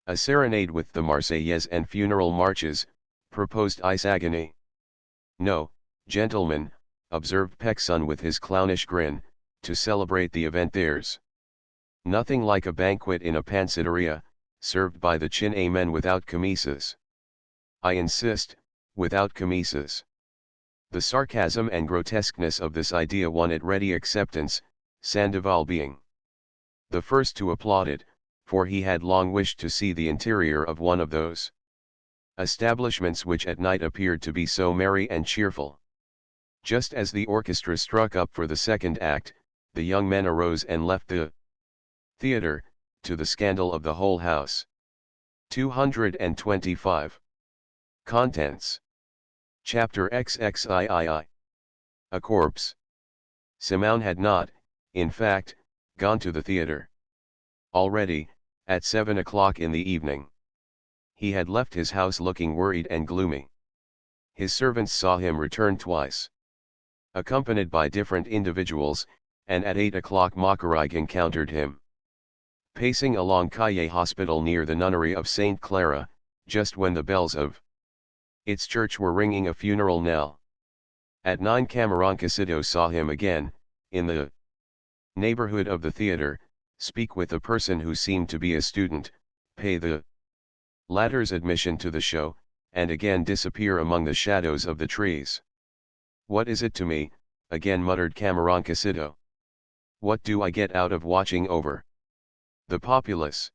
A serenade with the Marseillaise and funeral marches, proposed Isagani. No, gentlemen, observed Peck's son with his clownish grin, to celebrate the event there's nothing like a banquet in a pansiteria, served by the Chin men without camisas. I insist, without camisas. The sarcasm and grotesqueness of this idea won it ready acceptance, Sandoval being the first to applaud it, for he had long wished to see the interior of one of those establishments which at night appeared to be so merry and cheerful. Just as the orchestra struck up for the second act, the young men arose and left the theatre, to the scandal of the whole house. 225. Contents. Chapter XXIII. A corpse. Simon had not, in fact, gone to the theatre. Already, at 7 o'clock in the evening, he had left his house looking worried and gloomy. His servants saw him return twice, accompanied by different individuals, and at 8 o'clock Macaraigue encountered him. pacing along Calle Hospital near the nunnery of Saint Clara, just when the bells of its church were ringing a funeral knell. At 9 Camarón saw him again, in the neighborhood of the theater, speak with a person who seemed to be a student, pay the latter's admission to the show, and again disappear among the shadows of the trees. "What is it to me?" again muttered Camarón. "What do I get out of watching over the populace?"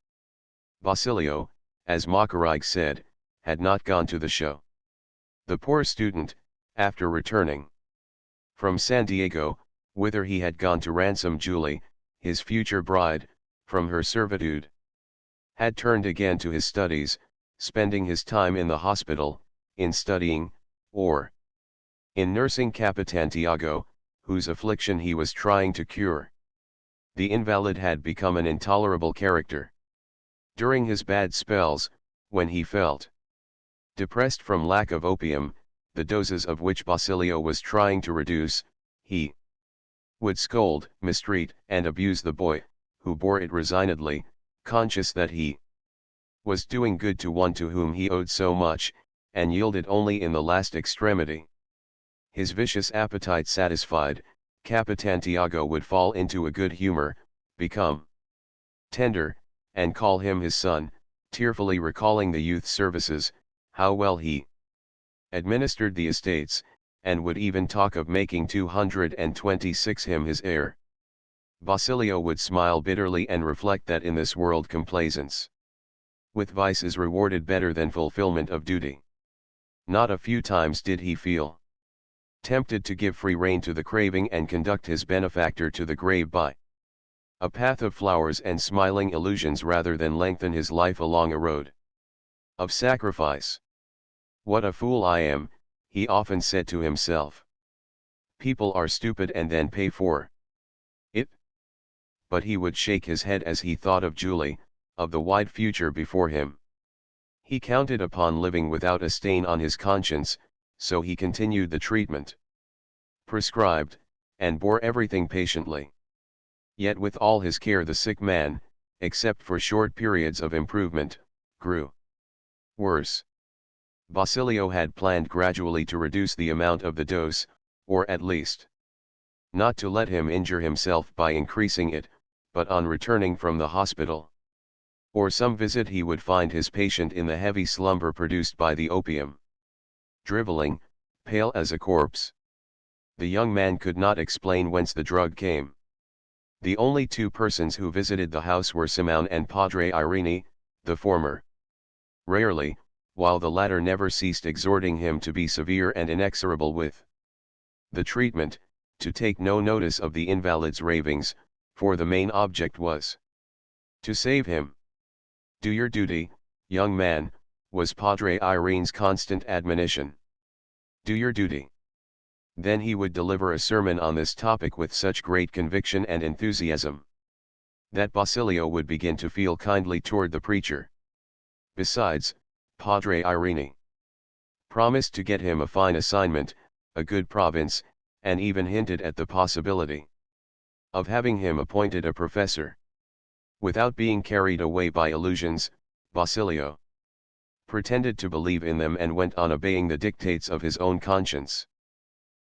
Basilio, as Macarig said, had not gone to the show. The poor student, after returning from San Diego, whither he had gone to ransom Julie, his future bride, from her servitude, had turned again to his studies, spending his time in the hospital, in studying, or in nursing Capitan Tiago, whose affliction he was trying to cure. The invalid had become an intolerable character. During his bad spells, when he felt depressed from lack of opium, the doses of which Basilio was trying to reduce, he would scold, mistreat, and abuse the boy, who bore it resignedly, conscious that he was doing good to one to whom he owed so much, and yielded only in the last extremity. His vicious appetite satisfied, Capitan Tiago would fall into a good humor, become tender, and call him his son, tearfully recalling the youth's services, how well he administered the estates, and would even talk of making 226 him his heir. Basilio would smile bitterly and reflect that in this world complaisance with vice is rewarded better than fulfillment of duty. Not a few times did he feel tempted to give free rein to the craving and conduct his benefactor to the grave by a path of flowers and smiling illusions rather than lengthen his life along a road of sacrifice. "What a fool I am," he often said to himself. "People are stupid and then pay for it." But he would shake his head as he thought of Julie, of the wide future before him. He counted upon living without a stain on his conscience, so he continued the treatment prescribed, and bore everything patiently. Yet with all his care the sick man, except for short periods of improvement, grew worse. Basilio had planned gradually to reduce the amount of the dose, or at least not to let him injure himself by increasing it, but on returning from the hospital or some visit he would find his patient in the heavy slumber produced by the opium, driveling, pale as a corpse. The young man could not explain whence the drug came. The only two persons who visited the house were Simón and Padre Irene, the former rarely, while the latter never ceased exhorting him to be severe and inexorable with the treatment, to take no notice of the invalid's ravings, for the main object was to save him. "Do your duty, young man," was Padre Irene's constant admonition. "Do your duty." Then he would deliver a sermon on this topic with such great conviction and enthusiasm that Basilio would begin to feel kindly toward the preacher. Besides, Padre Irene promised to get him a fine assignment, a good province, and even hinted at the possibility of having him appointed a professor. Without being carried away by illusions, Basilio pretended to believe in them and went on obeying the dictates of his own conscience.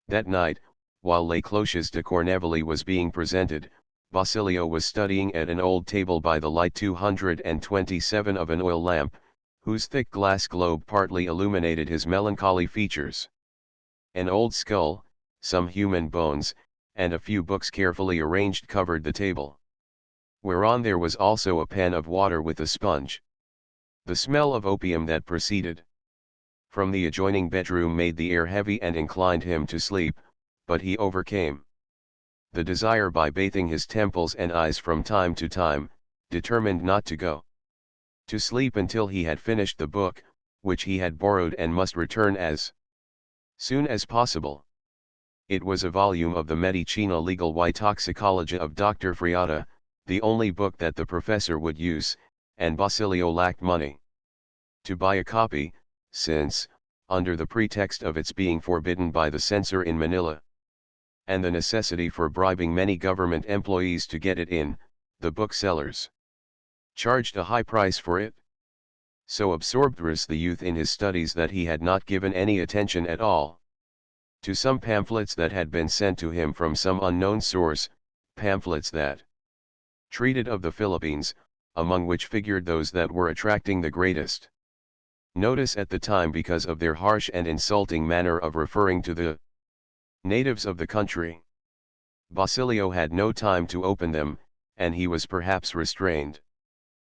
That night, while Les Cloches de Corneville was being presented, Basilio was studying at an old table by the light 227 of an oil lamp, whose thick glass globe partly illuminated his melancholy features. An old skull, some human bones, and a few books carefully arranged covered the table, whereon there was also a pan of water with a sponge. The smell of opium that proceeded from the adjoining bedroom made the air heavy and inclined him to sleep, but he overcame the desire by bathing his temples and eyes from time to time, determined not to go to sleep until he had finished the book, which he had borrowed and must return as soon as possible. It was a volume of the Medicina Legal y Toxicologia of Dr. Friata, the only book that the professor would use, and Basilio lacked money to buy a copy, since, under the pretext of its being forbidden by the censor in Manila, and the necessity for bribing many government employees to get it in, the booksellers charged a high price for it. So absorbed was the youth in his studies that he had not given any attention at all to some pamphlets that had been sent to him from some unknown source, pamphlets that treated of the Philippines, among which figured those that were attracting the greatest notice at the time because of their harsh and insulting manner of referring to the natives of the country. Basilio had no time to open them, and he was perhaps restrained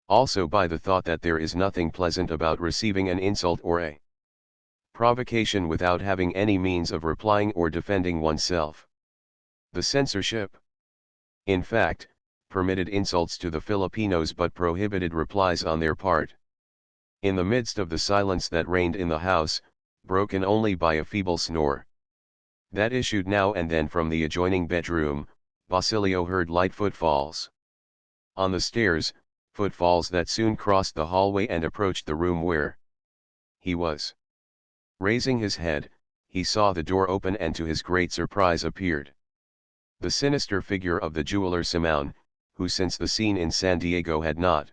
also by the thought that there is nothing pleasant about receiving an insult or a provocation without having any means of replying or defending oneself. The censorship, in fact, permitted insults to the Filipinos but prohibited replies on their part. In the midst of the silence that reigned in the house, broken only by a feeble snore that issued now and then from the adjoining bedroom, Basilio heard light footfalls on the stairs, footfalls that soon crossed the hallway and approached the room where he was. Raising his head, he saw the door open and to his great surprise appeared the sinister figure of the jeweler Simon, who since the scene in San Diego had not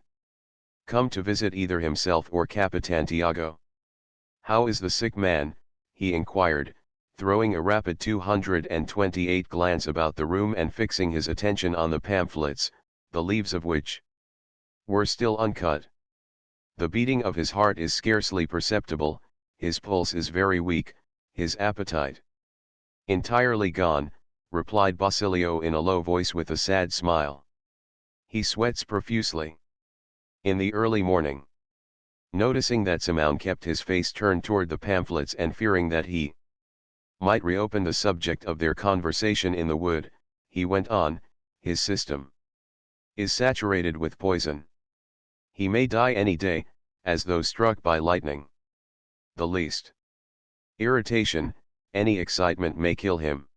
come to visit either himself or Capitan Tiago. "How is the sick man?" he inquired, throwing a rapid 228 glance about the room and fixing his attention on the pamphlets, the leaves of which were still uncut. "The beating of his heart is scarcely perceptible, his pulse is very weak, his appetite entirely gone," replied Basilio in a low voice with a sad smile. "He sweats profusely." In the early morning, noticing that Simon kept his face turned toward the pamphlets and fearing that he might reopen the subject of their conversation in the wood, he went on, "His system is saturated with poison. He may die any day, as though struck by lightning. The least irritation, any excitement may kill him."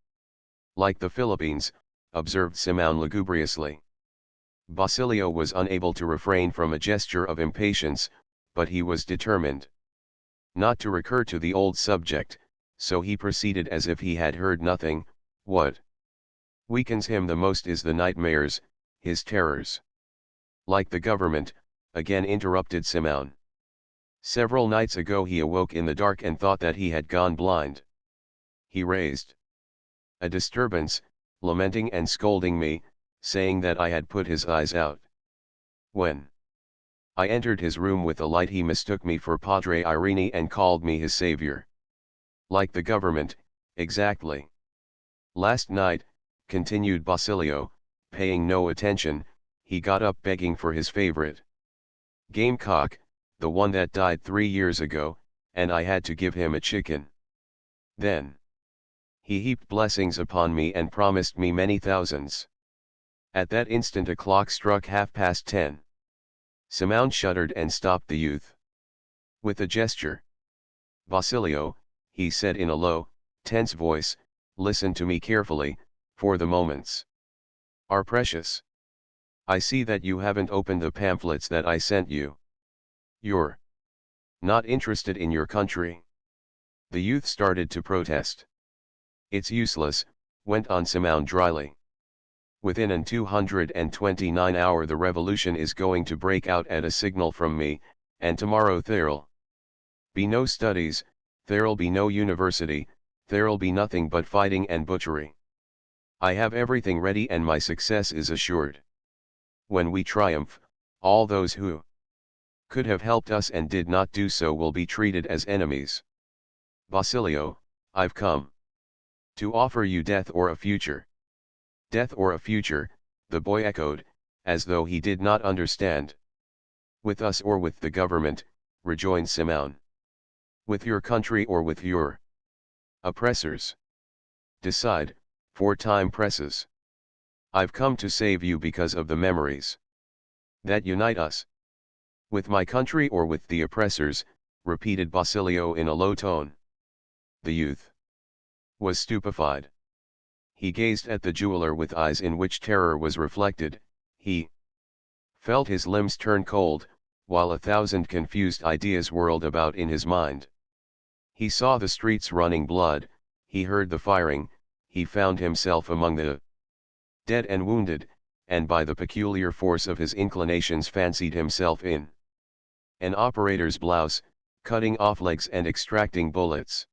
"Like the Philippines," observed Simon lugubriously. Basilio was unable to refrain from a gesture of impatience, but he was determined not to recur to the old subject, so he proceeded as if he had heard nothing. "What weakens him the most is the nightmares, his terrors." "Like the government," again interrupted Simon. "Several nights ago he awoke in the dark and thought that he had gone blind. He raised a disturbance, lamenting and scolding me, saying that I had put his eyes out. When I entered his room with a light he mistook me for Padre Irene and called me his savior." "Like the government, exactly." "Last night," continued Basilio, paying no attention, "he got up begging for his favorite gamecock, the one that died 3 years ago, and I had to give him a chicken. Then he heaped blessings upon me and promised me many thousands." At that instant a clock struck 10:30. Simon shuddered and stopped the youth with a gesture. "Basilio," he said in a low, tense voice, "listen to me carefully, for the moments are precious. I see that you haven't opened the pamphlets that I sent you. You're not interested in your country." The youth started to protest. "It's useless," went on Simon dryly. "Within an 229 hour the revolution is going to break out at a signal from me, and tomorrow there'll be no studies, there'll be no university, there'll be nothing but fighting and butchery. I have everything ready and my success is assured. When we triumph, all those who could have helped us and did not do so will be treated as enemies. Basilio, I've come to offer you death or a future." "Death or a future," the boy echoed, as though he did not understand. "With us or with the government," rejoined Simon. "With your country or with your oppressors. Decide, for time presses." "I've come to save you because of the memories that unite us." "With my country or with the oppressors," repeated Basilio in a low tone. The youth was stupefied. He gazed at the jeweler with eyes in which terror was reflected. He felt his limbs turn cold, while 1,000 confused ideas whirled about in his mind. He saw the streets running blood, he heard the firing, he found himself among the dead and wounded, and by the peculiar force of his inclinations fancied himself in an operator's blouse, cutting off legs and extracting bullets.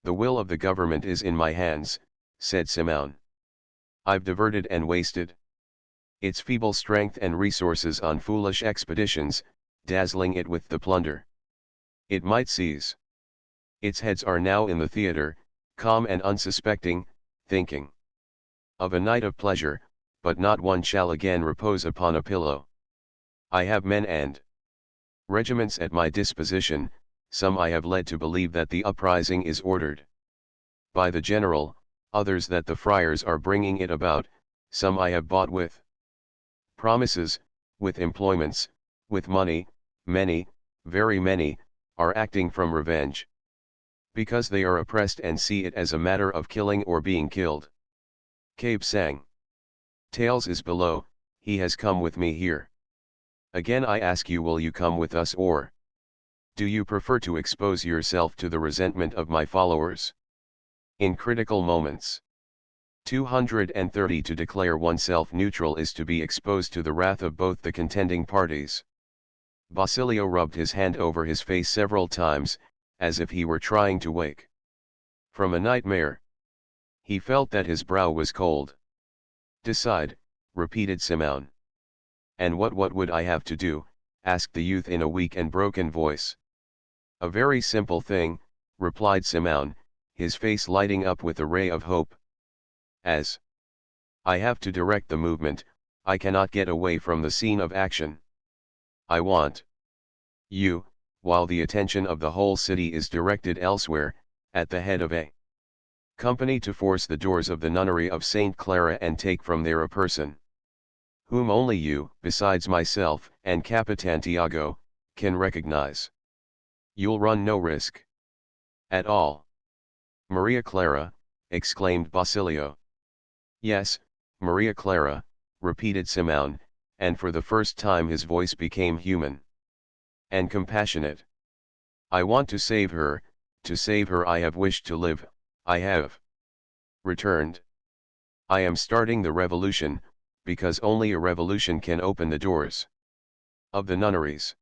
"The will of the government is in my hands," said Simeon. "I've diverted and wasted its feeble strength and resources on foolish expeditions, dazzling it with the plunder it might seize. Its heads are now in the theater, calm and unsuspecting, thinking of a night of pleasure, but not one shall again repose upon a pillow. I have men and regiments at my disposition, some I have led to believe that the uprising is ordered by the general, others that the friars are bringing it about, some I have bought with promises, with employments, with money, many, very many, are acting from revenge, because they are oppressed and see it as a matter of killing or being killed." Cabe sang. "Tails is below, he has come with me here. Again I ask you, will you come with us, or do you prefer to expose yourself to the resentment of my followers? In critical moments. 230 To declare oneself neutral is to be exposed to the wrath of both the contending parties." Basilio rubbed his hand over his face several times, as if he were trying to wake from a nightmare. He felt that his brow was cold. "Decide," repeated Simeon. "And what would I have to do?" asked the youth in a weak and broken voice. "A very simple thing," replied Simeon, his face lighting up with a ray of hope. "As I have to direct the movement, I cannot get away from the scene of action. I want you, while the attention of the whole city is directed elsewhere, at the head of a company to force the doors of the nunnery of St. Clara and take from there a person whom only you, besides myself and Capitan Tiago, can recognize. You'll run no risk at all." "Maria Clara," exclaimed Basilio. "Yes, Maria Clara," repeated Simeon, and for the first time his voice became human and compassionate. "I want to save her I have wished to live, I have returned. I am starting the revolution, because only a revolution can open the doors of the nunneries."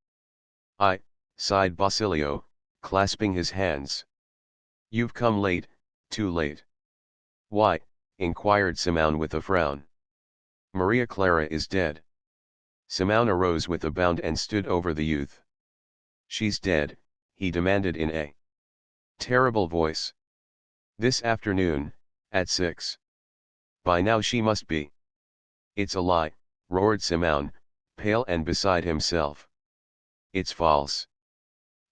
"I," sighed Basilio, clasping his hands. "You've come late, too late." "Why?" inquired Simeon with a frown. "Maria Clara is dead." Simeon arose with a bound and stood over the youth. "She's dead?" he demanded in a terrible voice. "This afternoon, at 6. By now she must be." "It's a lie," roared Simeon, pale and beside himself. "It's false.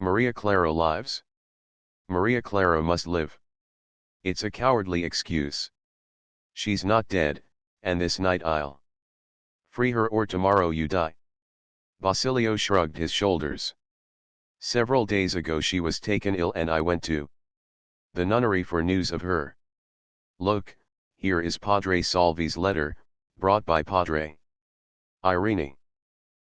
Maria Clara lives. Maria Clara must live. It's a cowardly excuse. She's not dead, and this night I'll free her, or tomorrow you die." Basilio shrugged his shoulders. "Several days ago she was taken ill and I went to the nunnery for news of her. Look, here is Padre Salvi's letter, brought by Padre Irene."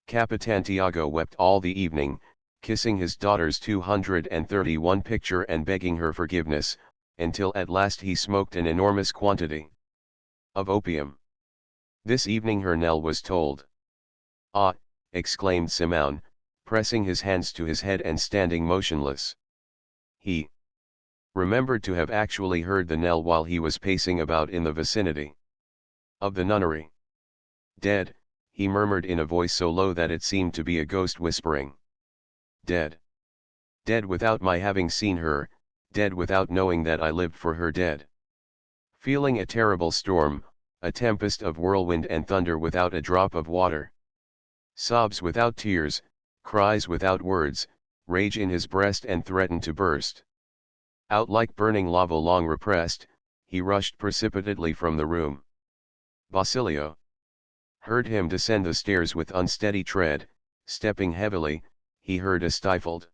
Capitan Tiago wept all the evening, kissing his daughter's 231 picture and begging her forgiveness, until at last he smoked an enormous quantity of opium. This evening her knell was tolled. "Ah!" exclaimed Simeon, pressing his hands to his head and standing motionless. He remembered to have actually heard the knell while he was pacing about in the vicinity of the nunnery. "Dead," he murmured in a voice so low that it seemed to be a ghost whispering. "Dead. Dead without my having seen her, dead without knowing that I lived for her, dead. Feeling a terrible storm, a tempest of whirlwind and thunder without a drop of water. Sobs without tears, cries without words, rage in his breast and threatened to burst out like burning lava long repressed, he rushed precipitately from the room. Basilio heard him descend the stairs with unsteady tread, stepping heavily. He heard a stifled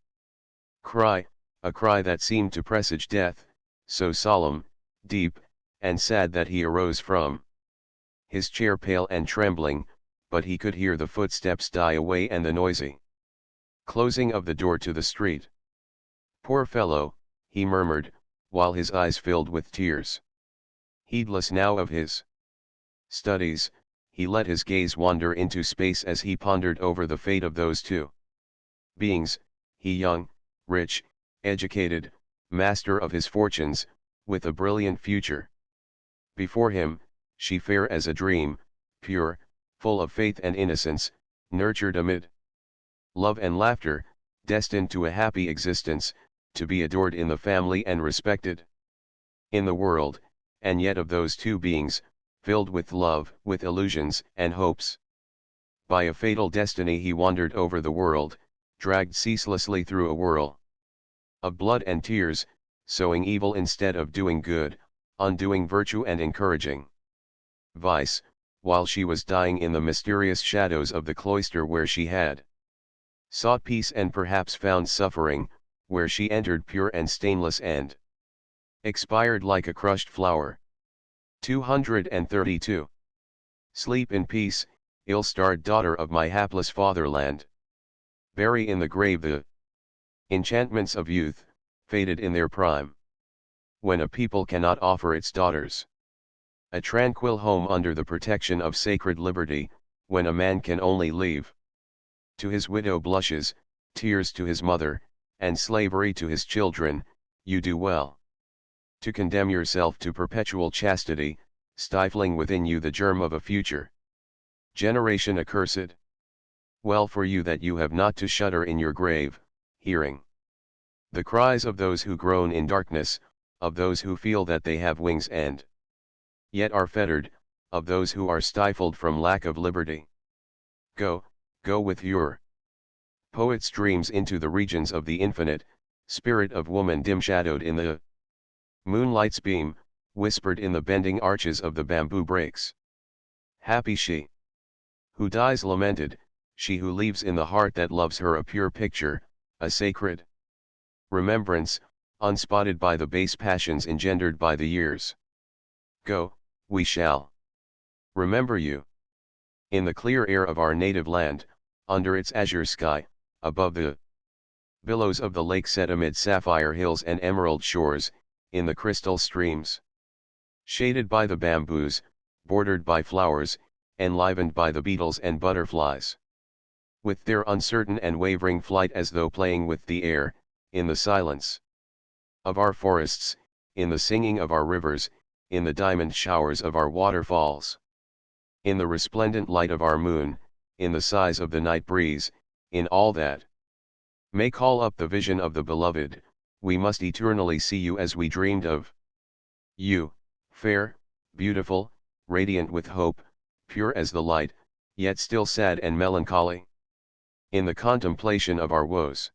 cry, a cry that seemed to presage death, so solemn, deep, and sad that he arose from his chair pale and trembling, but he could hear the footsteps die away and the noisy closing of the door to the street. "Poor fellow," he murmured, while his eyes filled with tears. Heedless now of his studies, he let his gaze wander into space as he pondered over the fate of those two beings, he young, rich, educated, master of his fortunes, with a brilliant future. Before him, she fair as a dream, pure, full of faith and innocence, nurtured amid love and laughter, destined to a happy existence, to be adored in the family and respected in the world, and yet of those two beings, filled with love, with illusions and hopes. By a fatal destiny he wandered over the world, dragged ceaselessly through a whirl of blood and tears, sowing evil instead of doing good, undoing virtue and encouraging vice, while she was dying in the mysterious shadows of the cloister where she had sought peace and perhaps found suffering, where she entered pure and stainless and expired like a crushed flower. 232. Sleep in peace, ill-starred daughter of my hapless fatherland. Bury in the grave the enchantments of youth, faded in their prime. When a people cannot offer its daughters a tranquil home under the protection of sacred liberty, when a man can only leave to his widow blushes, tears to his mother, and slavery to his children, you do well to condemn yourself to perpetual chastity, stifling within you the germ of a future generation accursed. Well for you that you have not to shudder in your grave, hearing the cries of those who groan in darkness, of those who feel that they have wings and yet are fettered, of those who are stifled from lack of liberty. Go, go with your poet's dreams into the regions of the infinite, spirit of woman dim-shadowed in the moonlight's beam, whispered in the bending arches of the bamboo brakes. Happy she who dies lamented, she who leaves in the heart that loves her a pure picture, a sacred remembrance, unspotted by the base passions engendered by the years. Go, we shall remember you. In the clear air of our native land, under its azure sky, above the billows of the lake set amid sapphire hills and emerald shores, in the crystal streams, shaded by the bamboos, bordered by flowers, enlivened by the beetles and butterflies, with their uncertain and wavering flight as though playing with the air, in the silence of our forests, in the singing of our rivers, in the diamond showers of our waterfalls, in the resplendent light of our moon, in the sighs of the night breeze, in all that may call up the vision of the beloved, we must eternally see you as we dreamed of you, fair, beautiful, radiant with hope, pure as the light, yet still sad and melancholy in the contemplation of our woes.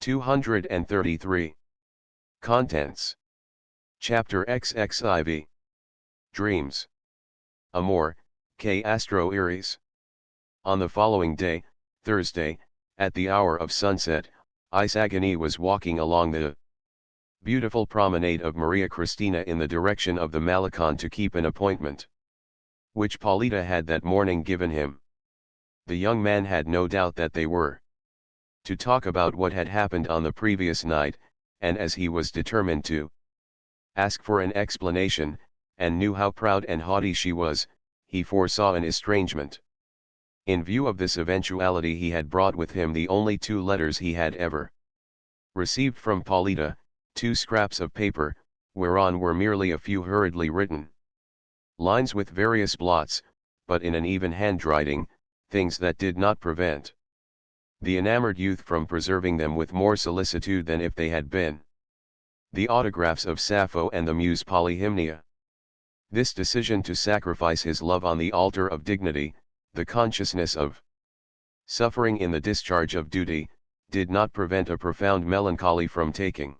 233. Contents. Chapter XXIV. Dreams. Amor, que astro iris. On the following day, Thursday, at the hour of sunset, Isagani was walking along the beautiful promenade of Maria Cristina in the direction of the Malecon to keep an appointment which Paulita had that morning given him. The young man had no doubt that they were to talk about what had happened on the previous night, and as he was determined to ask for an explanation, and knew how proud and haughty she was, he foresaw an estrangement. In view of this eventuality he had brought with him the only 2 letters he had ever received from Paulita, 2 scraps of paper, whereon were merely a few hurriedly written lines with various blots, but in an even handwriting, things that did not prevent the enamored youth from preserving them with more solicitude than if they had been the autographs of Sappho and the muse Polyhymnia. This decision to sacrifice his love on the altar of dignity, the consciousness of suffering in the discharge of duty, did not prevent a profound melancholy from taking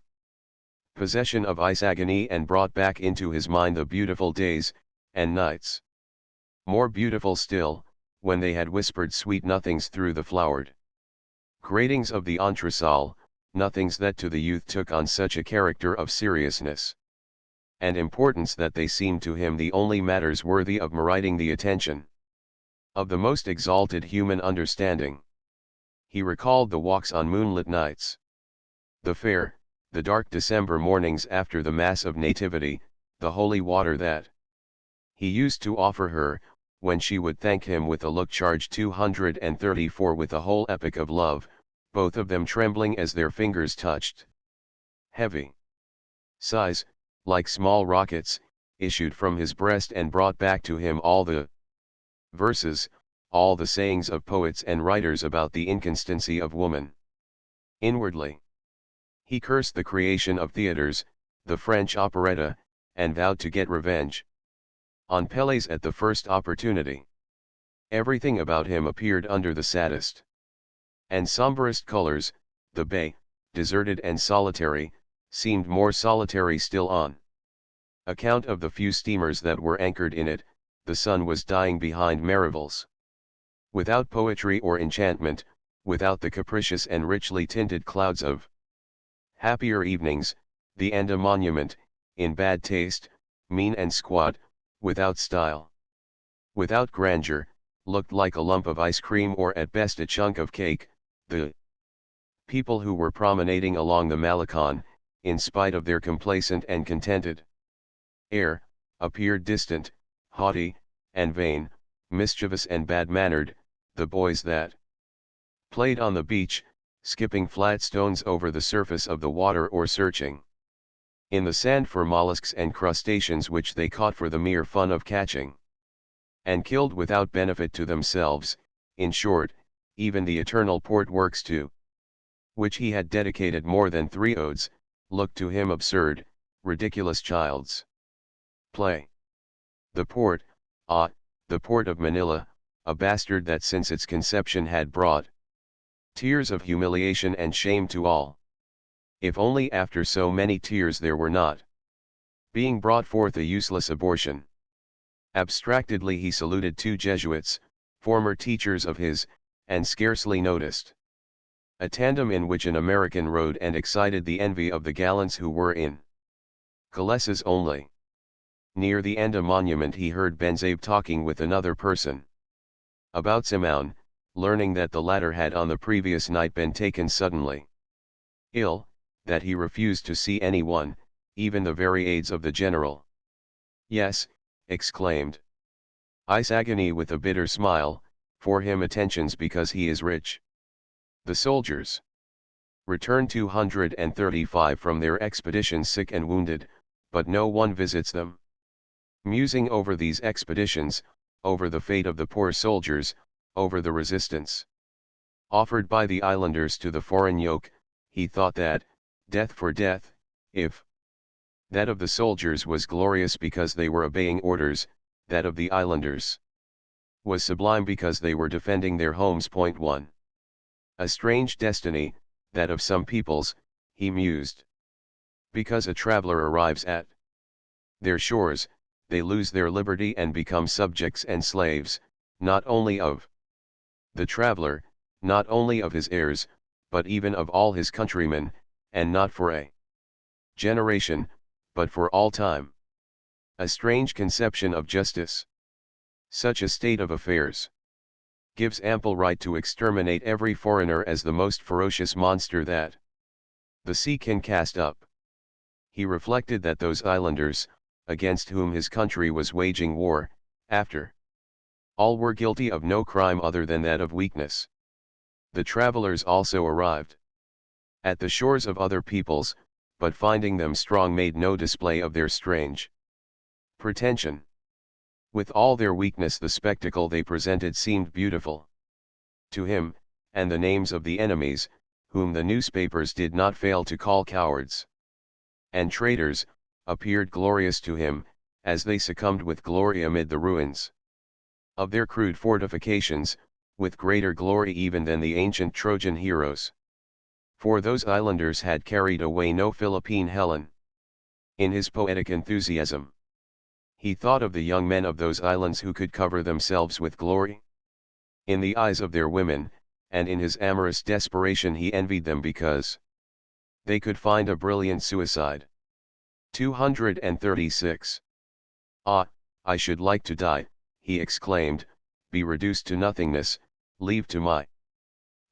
possession of Isagani and brought back into his mind the beautiful days and nights, more beautiful still, when they had whispered sweet nothings through the flowered gratings of the entresol, nothings that to the youth took on such a character of seriousness and importance that they seemed to him the only matters worthy of meriting the attention of the most exalted human understanding. He recalled the walks on moonlit nights, the fair, the dark December mornings after the Mass of Nativity, the holy water that he used to offer her, when she would thank him with a look. Charge 234 with a whole epic of love, both of them trembling as their fingers touched. Heavy sighs, like small rockets, issued from his breast and brought back to him all the verses, all the sayings of poets and writers about the inconstancy of woman. Inwardly, he cursed the creation of theaters, the French operetta, and vowed to get revenge on Pelés at the first opportunity. Everything about him appeared under the saddest and somberest colors. The bay, deserted and solitary, seemed more solitary still on account of the few steamers that were anchored in it. The sun was dying behind Marivilles. Without poetry or enchantment, without the capricious and richly tinted clouds of happier evenings, the Enda monument, in bad taste, mean and squat, without style, without grandeur, looked like a lump of ice cream or at best a chunk of cake. The people who were promenading along the Malecon, in spite of their complacent and contented air, appeared distant, haughty, and vain, mischievous and bad-mannered. The boys that played on the beach, skipping flat stones over the surface of the water or searching in the sand for mollusks and crustaceans which they caught for the mere fun of catching, and killed without benefit to themselves. In short, even the eternal port works to which he had dedicated more than 3 odes, looked to him absurd, ridiculous child's play. The port, the port of Manila, a bastard that since its conception had brought tears of humiliation and shame to all. If only after so many tears there were not being brought forth a useless abortion. Abstractedly he saluted 2 Jesuits, former teachers of his, and scarcely noticed a tandem in which an American rode and excited the envy of the gallants who were in caresses only. Near the Enda monument he heard Benzabe talking with another person about Simon, learning that the latter had on the previous night been taken suddenly ill, that he refused to see anyone, even the very aides of the general. Yes, exclaimed Isagani with a bitter smile, for him attentions because he is rich. The soldiers return 235 from their expeditions sick and wounded, but no one visits them. Musing over these expeditions, over the fate of the poor soldiers, over the resistance offered by the islanders to the foreign yoke, he thought that, death for death, if that of the soldiers was glorious because they were obeying orders, that of the islanders was sublime because they were defending their homes. 1. A strange destiny, that of some peoples, he mused. Because a traveler arrives at their shores, they lose their liberty and become subjects and slaves, not only of the traveler, not only of his heirs, but even of all his countrymen, and not for a generation, but for all time. A strange conception of justice. Such a state of affairs gives ample right to exterminate every foreigner as the most ferocious monster that the sea can cast up. He reflected that those islanders, against whom his country was waging war, after all were guilty of no crime other than that of weakness. The travelers also arrived at the shores of other peoples, but finding them strong made no display of their strange pretension. With all their weakness the spectacle they presented seemed beautiful to him, and the names of the enemies, whom the newspapers did not fail to call cowards and traitors, appeared glorious to him, as they succumbed with glory amid the ruins of their crude fortifications, with greater glory even than the ancient Trojan heroes. For those islanders had carried away no Philippine Helen. In his poetic enthusiasm, he thought of the young men of those islands who could cover themselves with glory in the eyes of their women, and in his amorous desperation he envied them because they could find a brilliant suicide. 236. Ah, I should like to die, he exclaimed, be reduced to nothingness, leave to my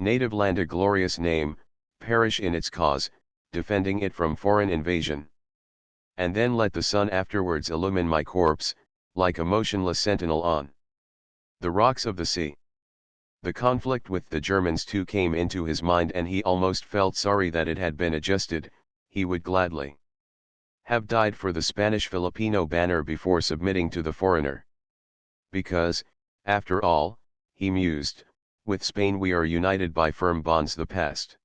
native land a glorious name, perish in its cause, defending it from foreign invasion. And then let the sun afterwards illumine my corpse, like a motionless sentinel on The rocks of the sea. The conflict with the Germans too came into his mind, and he almost felt sorry that it had been adjusted. He would gladly have died for the Spanish-Filipino banner before submitting to the foreigner. Because, after all, he mused, with Spain we are united by firm bonds. The past,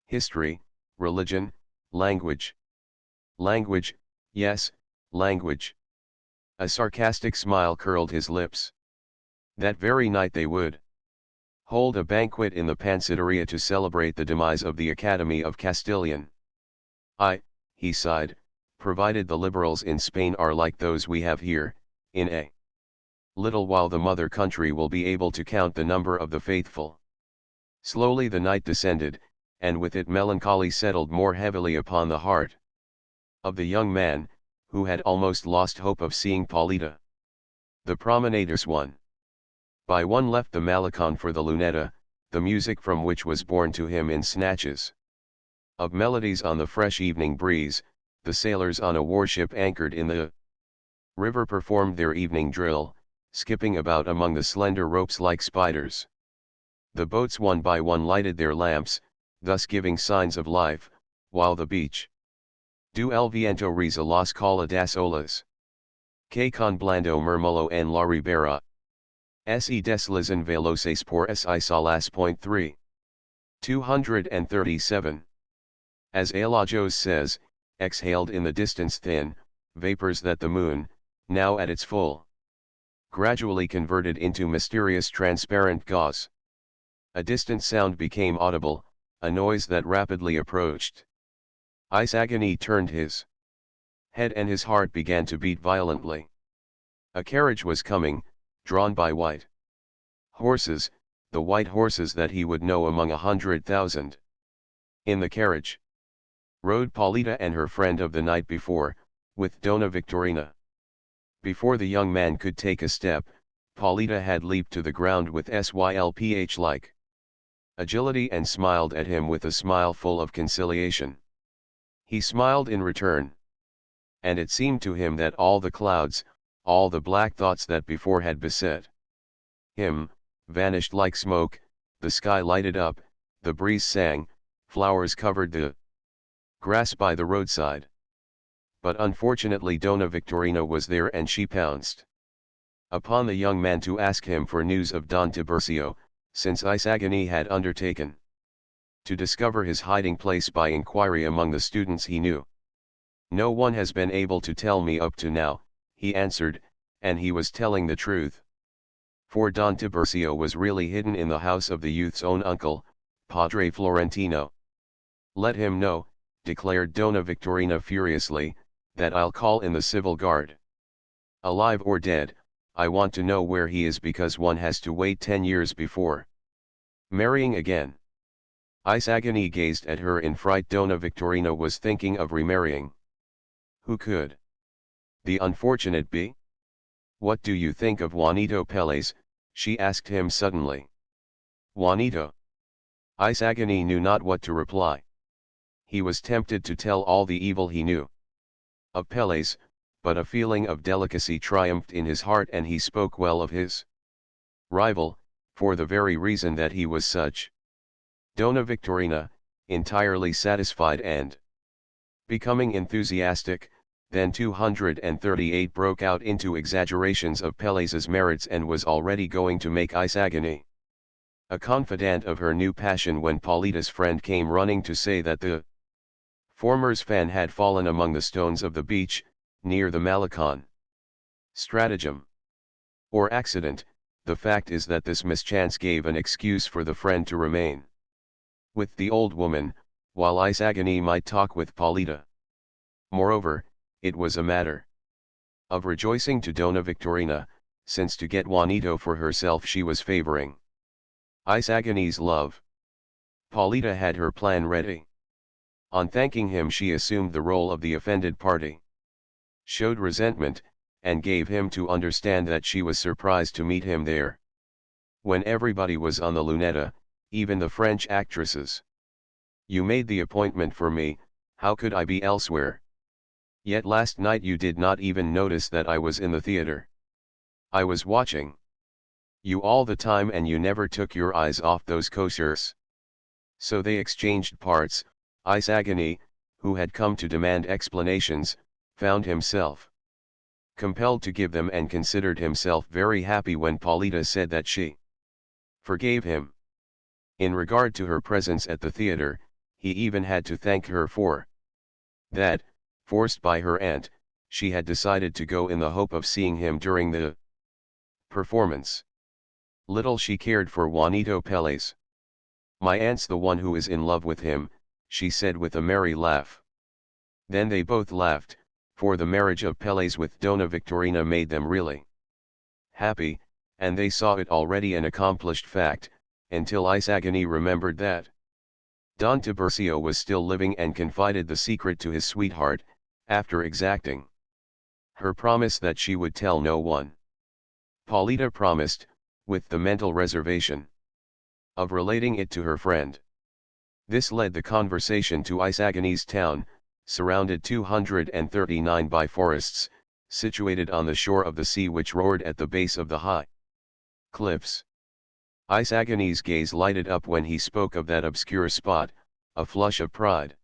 history, religion, language. Language, yes, language. A sarcastic smile curled his lips. That very night they would hold a banquet in the Pansiteria to celebrate the demise of the Academy of Castilian. He sighed, provided the liberals in Spain are like those we have here, in a little while the mother country will be able to count the number of the faithful. Slowly the night descended, and with it melancholy settled more heavily upon the heart of the young man, who had almost lost hope of seeing Paulita. The promenaders one by one left the Malecon for the Luneta, the music from which was borne to him in snatches of melodies on the fresh evening breeze. The sailors on a warship anchored in the river performed their evening drill, skipping about among the slender ropes like spiders. The boats one by one lighted their lamps, thus giving signs of life, while the beach do el viento riza las cola das olas. Que con blando murmullo en la ribera. Se deslizan veloces por si salas. 3. 237. As Alajos says, exhaled in the distance thin vapors that the moon, now at its full, gradually converted into mysterious transparent gauze. A distant sound became audible, a noise that rapidly approached. Isagani turned his head and his heart began to beat violently. A carriage was coming, drawn by white horses, the white horses that he would know among 100,000. In the carriage rode Paulita and her friend of the night before, with Dona Victorina. Before the young man could take a step, Paulita had leaped to the ground with sylph-like agility and smiled at him with a smile full of conciliation. He smiled in return. And it seemed to him that all the clouds, all the black thoughts that before had beset him, vanished like smoke. The sky lighted up, the breeze sang, flowers covered the grass by the roadside. But unfortunately Dona Victorina was there, and she pounced upon the young man to ask him for news of Don Tiburcio, since Isagani had undertaken to discover his hiding place by inquiry among the students he knew. No one has been able to tell me up to now, he answered, and he was telling the truth. For Don Tiburcio was really hidden in the house of the youth's own uncle, Padre Florentino. Let him know, declared Dona Victorina furiously, that I'll call in the civil guard. Alive or dead, I want to know where he is, because one has to wait 10 years before marrying again. Isagani gazed at her in fright. Dona Victorina was thinking of remarrying. Who could the unfortunate be? What do you think of Juanito Pérez? She asked him suddenly. Juanito? Isagani knew not what to reply. He was tempted to tell all the evil he knew of Pérez, but a feeling of delicacy triumphed in his heart, and he spoke well of his rival, for the very reason that he was such. Dona Victorina, entirely satisfied and becoming enthusiastic, then 238 broke out into exaggerations of Pélez's merits, and was already going to make Isagani a confidant of her new passion when Paulita's friend came running to say that the former's fan had fallen among the stones of the beach, near the Malecon. Stratagem or accident, the fact is that this mischance gave an excuse for the friend to remain with the old woman, while Isagani might talk with Paulita. Moreover, it was a matter of rejoicing to Dona Victorina, since to get Juanito for herself she was favoring Isagani's love. Paulita had her plan ready. On thanking him she assumed the role of the offended party, showed resentment, and gave him to understand that she was surprised to meet him there, when everybody was on the Luneta, even the French actresses. You made the appointment for me, how could I be elsewhere? Yet last night you did not even notice that I was in the theater. I was watching You all the time and you never took your eyes off those coasters. So they exchanged parts. Isagani, who had come to demand explanations, found himself compelled to give them and considered himself very happy when Paulita said that she forgave him. In regard to her presence at the theater, he even had to thank her for that, forced by her aunt, she had decided to go in the hope of seeing him during the performance. Little she cared for Juanito Pérez. My aunt's the one who is in love with him, she said with a merry laugh. Then they both laughed, for the marriage of Pérez with Dona Victorina made them really happy, and they saw it already an accomplished fact, until Isagani remembered that Don Tiburcio was still living and confided the secret to his sweetheart, after exacting her promise that she would tell no one. Paulita promised, with the mental reservation of relating it to her friend. This led the conversation to Isagani's town, surrounded 239 by forests, situated on the shore of the sea which roared at the base of the high cliffs. Isagani's gaze lighted up when he spoke of that obscure spot, a flush of pride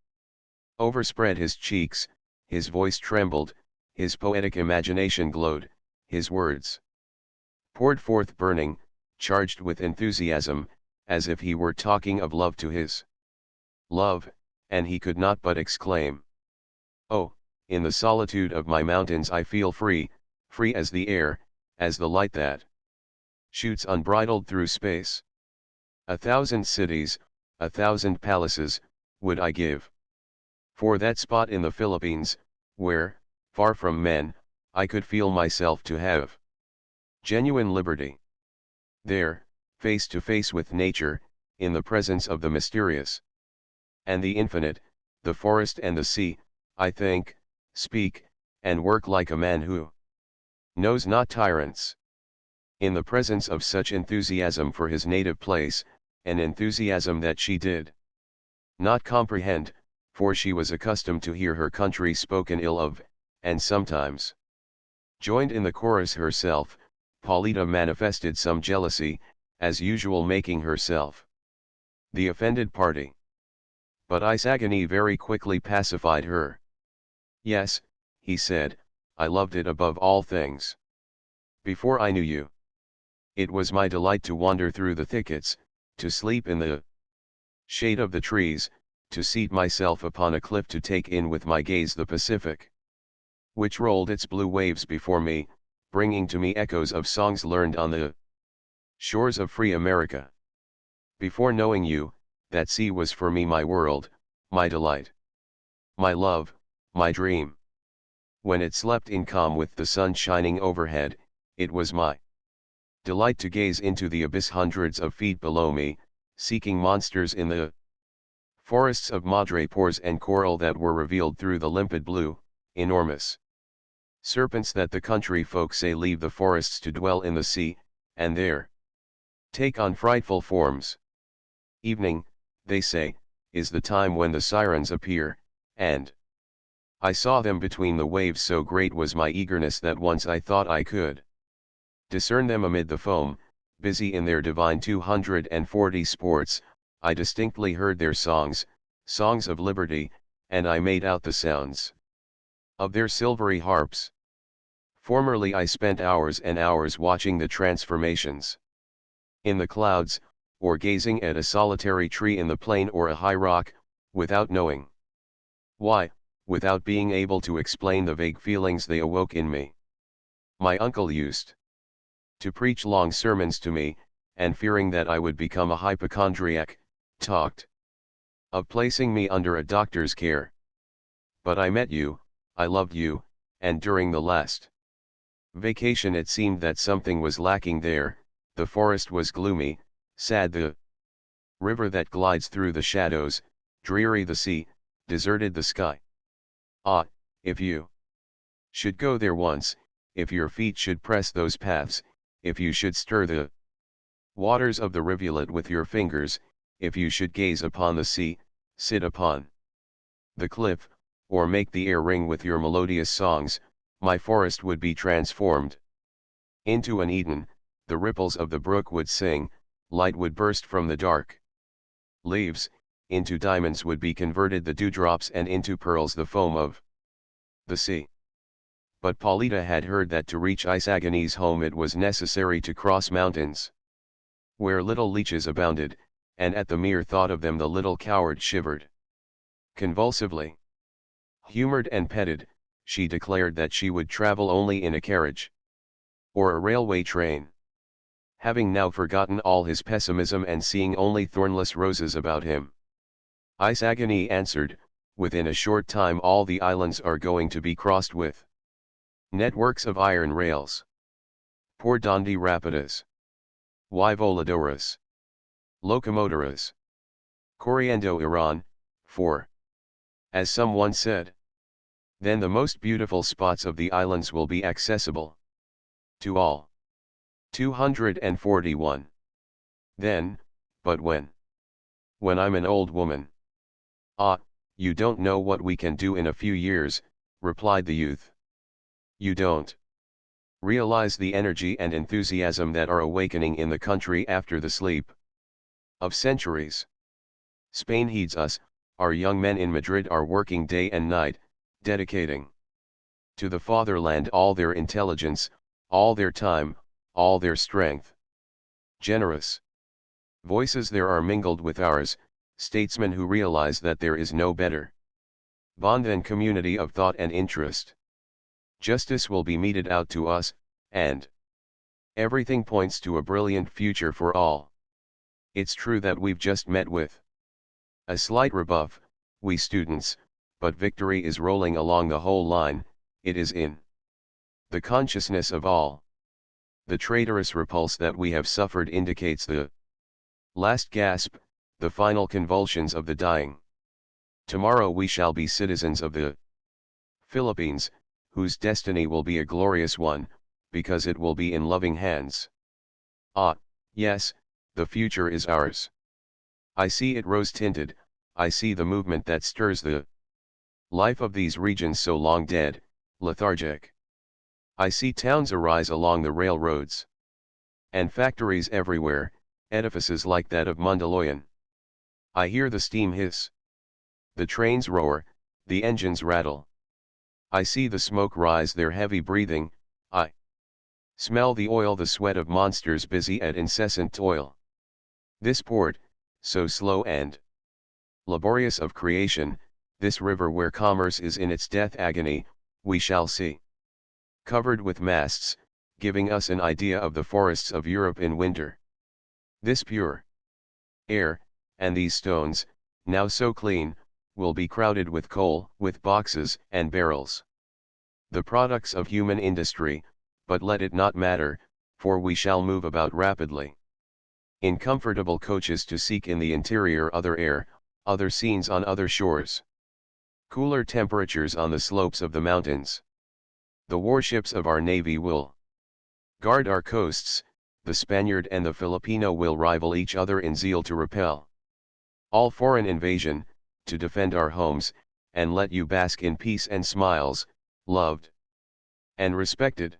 overspread his cheeks, his voice trembled, his poetic imagination glowed, his words poured forth burning, charged with enthusiasm, as if he were talking of love to his love, and he could not but exclaim, "Oh, in the solitude of my mountains I feel free, free as the air, as the light that shoots unbridled through space. 1,000 cities, 1,000 palaces, would I give for that spot in the Philippines, where, far from men, I could feel myself to have genuine liberty. There, face to face with nature, in the presence of the mysterious and the infinite, the forest and the sea, I think, speak, and work like a man who knows not tyrants." In the presence of such enthusiasm for his native place, an enthusiasm that she did not comprehend, for she was accustomed to hear her country spoken ill of, and sometimes joined in the chorus herself, Paulita manifested some jealousy, as usual making herself the offended party. But Isagani very quickly pacified her. "Yes," he said, "I loved it above all things. Before I knew you, it was my delight to wander through the thickets, to sleep in the shade of the trees, to seat myself upon a cliff to take in with my gaze the Pacific, which rolled its blue waves before me, bringing to me echoes of songs learned on the shores of free America. Before knowing you, that sea was for me my world, my delight, my love, my dream. When it slept in calm with the sun shining overhead, it was my delight to gaze into the abyss hundreds of feet below me, seeking monsters in the forests of madrepores and coral that were revealed through the limpid blue, enormous serpents that the country folk say leave the forests to dwell in the sea, and there take on frightful forms. Evening, they say, is the time when the sirens appear, and I saw them between the waves, so great was my eagerness that once I thought I could discern them amid the foam, busy in their divine 240 sports. I distinctly heard their songs, songs of liberty, and I made out the sounds of their silvery harps. Formerly I spent hours and hours watching the transformations in the clouds, or gazing at a solitary tree in the plain or a high rock, without knowing why, without being able to explain the vague feelings they awoke in me. My uncle used to preach long sermons to me, and fearing that I would become a hypochondriac, talked of placing me under a doctor's care. But I met you, I loved you, and during the last vacation it seemed that something was lacking there. The forest was gloomy, sad, the river that glides through the shadows, dreary the sea, deserted the sky. Ah, if you should go there once, if your feet should press those paths, if you should stir the waters of the rivulet with your fingers, if you should gaze upon the sea, sit upon the cliff, or make the air ring with your melodious songs, my forest would be transformed into an Eden, the ripples of the brook would sing, light would burst from the dark. Leaves, into diamonds would be converted the dewdrops, and into pearls the foam of the sea. But Paulita had heard that to reach Isagene's home it was necessary to cross mountains, where little leeches abounded, and at the mere thought of them the little coward shivered convulsively. Humored and petted, she declared that she would travel only in a carriage or a railway train. Having now forgotten all his pessimism and seeing only thornless roses about him, Isagene answered, "Within a short time all the islands are going to be crossed with networks of iron rails. Por donde rapidas? Y voladoras? Locomotoras? Corriendo Iran, for, as someone said, then the most beautiful spots of the islands will be accessible to all." 241. Then, but when? When I'm an old woman. Ah, you don't know what we can do in a few years, replied the youth. You don't realize the energy and enthusiasm that are awakening in the country after the sleep of centuries. Spain heeds us, our young men in Madrid are working day and night, dedicating to the fatherland all their intelligence, all their time, all their strength. Generous voices there are mingled with ours, statesmen who realize that there is no better bond than community of thought and interest. Justice will be meted out to us, and everything points to a brilliant future for all. It's true that we've just met with a slight rebuff, we students, but victory is rolling along the whole line, it is in the consciousness of all. The traitorous repulse that we have suffered indicates the last gasp, the final convulsions of the dying. Tomorrow we shall be citizens of the Philippines, whose destiny will be a glorious one, because it will be in loving hands. Ah, yes, the future is ours. I see it rose-tinted, I see the movement that stirs the life of these regions so long dead, lethargic. I see towns arise along the railroads, and factories everywhere, edifices like that of Mandaluyong. I hear the steam hiss, the trains roar, the engines rattle. I see the smoke rise, their heavy breathing, I smell the oil, the sweat of monsters busy at incessant toil. This port, so slow and laborious of creation, this river where commerce is in its death agony, we shall see covered with masts, giving us an idea of the forests of Europe in winter. This pure air, and these stones, now so clean, will be crowded with coal, with boxes and barrels. The products of human industry, but let it not matter, for we shall move about rapidly in comfortable coaches to seek in the interior other air, other scenes on other shores, cooler temperatures on the slopes of the mountains. The warships of our navy will guard our coasts, the Spaniard and the Filipino will rival each other in zeal to repel all foreign invasion, to defend our homes, and let you bask in peace and smiles, loved and respected.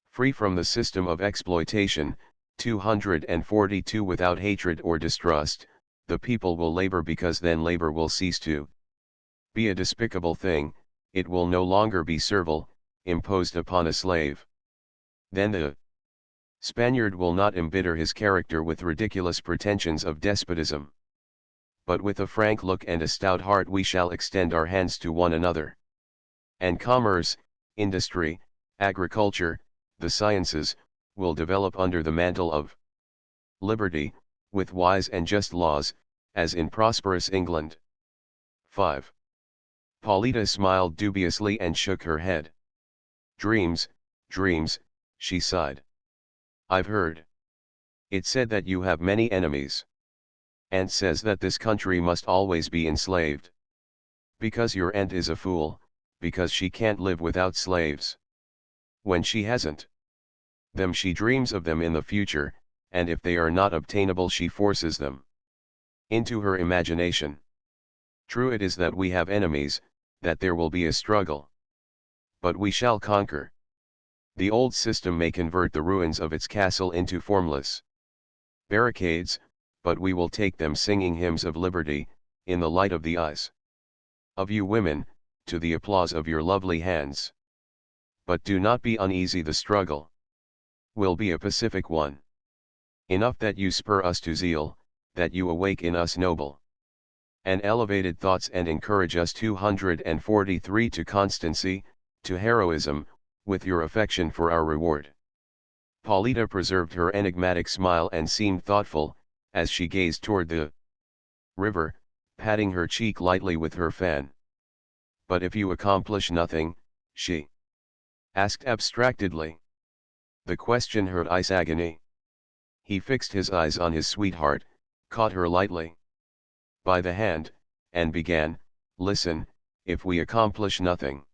Free from the system of exploitation, 242 without hatred or distrust, the people will labor, because then labor will cease to be a despicable thing, it will no longer be servile, imposed upon a slave. Then the Spaniard will not embitter his character with ridiculous pretensions of despotism, but with a frank look and a stout heart we shall extend our hands to one another. And commerce, industry, agriculture, the sciences, will develop under the mantle of liberty, with wise and just laws, as in prosperous England. 5. Paulita smiled dubiously and shook her head. Dreams, dreams, she sighed. I've heard it said that you have many enemies. Aunt says that this country must always be enslaved. Because your aunt is a fool, because she can't live without slaves. When she hasn't them, she dreams of them in the future, and if they are not obtainable she forces them into her imagination. True it is that we have enemies, that there will be a struggle. But we shall conquer. The old system may convert the ruins of its castle into formless barricades, but we will take them singing hymns of liberty, in the light of the eyes of you women, to the applause of your lovely hands. But do not be uneasy, the struggle will be a pacific one. Enough that you spur us to zeal, that you awake in us noble and elevated thoughts and encourage us 243 to constancy, to heroism, with your affection for our reward. Paulita preserved her enigmatic smile and seemed thoughtful, as she gazed toward the river, patting her cheek lightly with her fan. But if you accomplish nothing, she asked abstractedly. The question hurt Ice Agony. He fixed his eyes on his sweetheart, caught her lightly by the hand, and began, listen, if we accomplish nothing.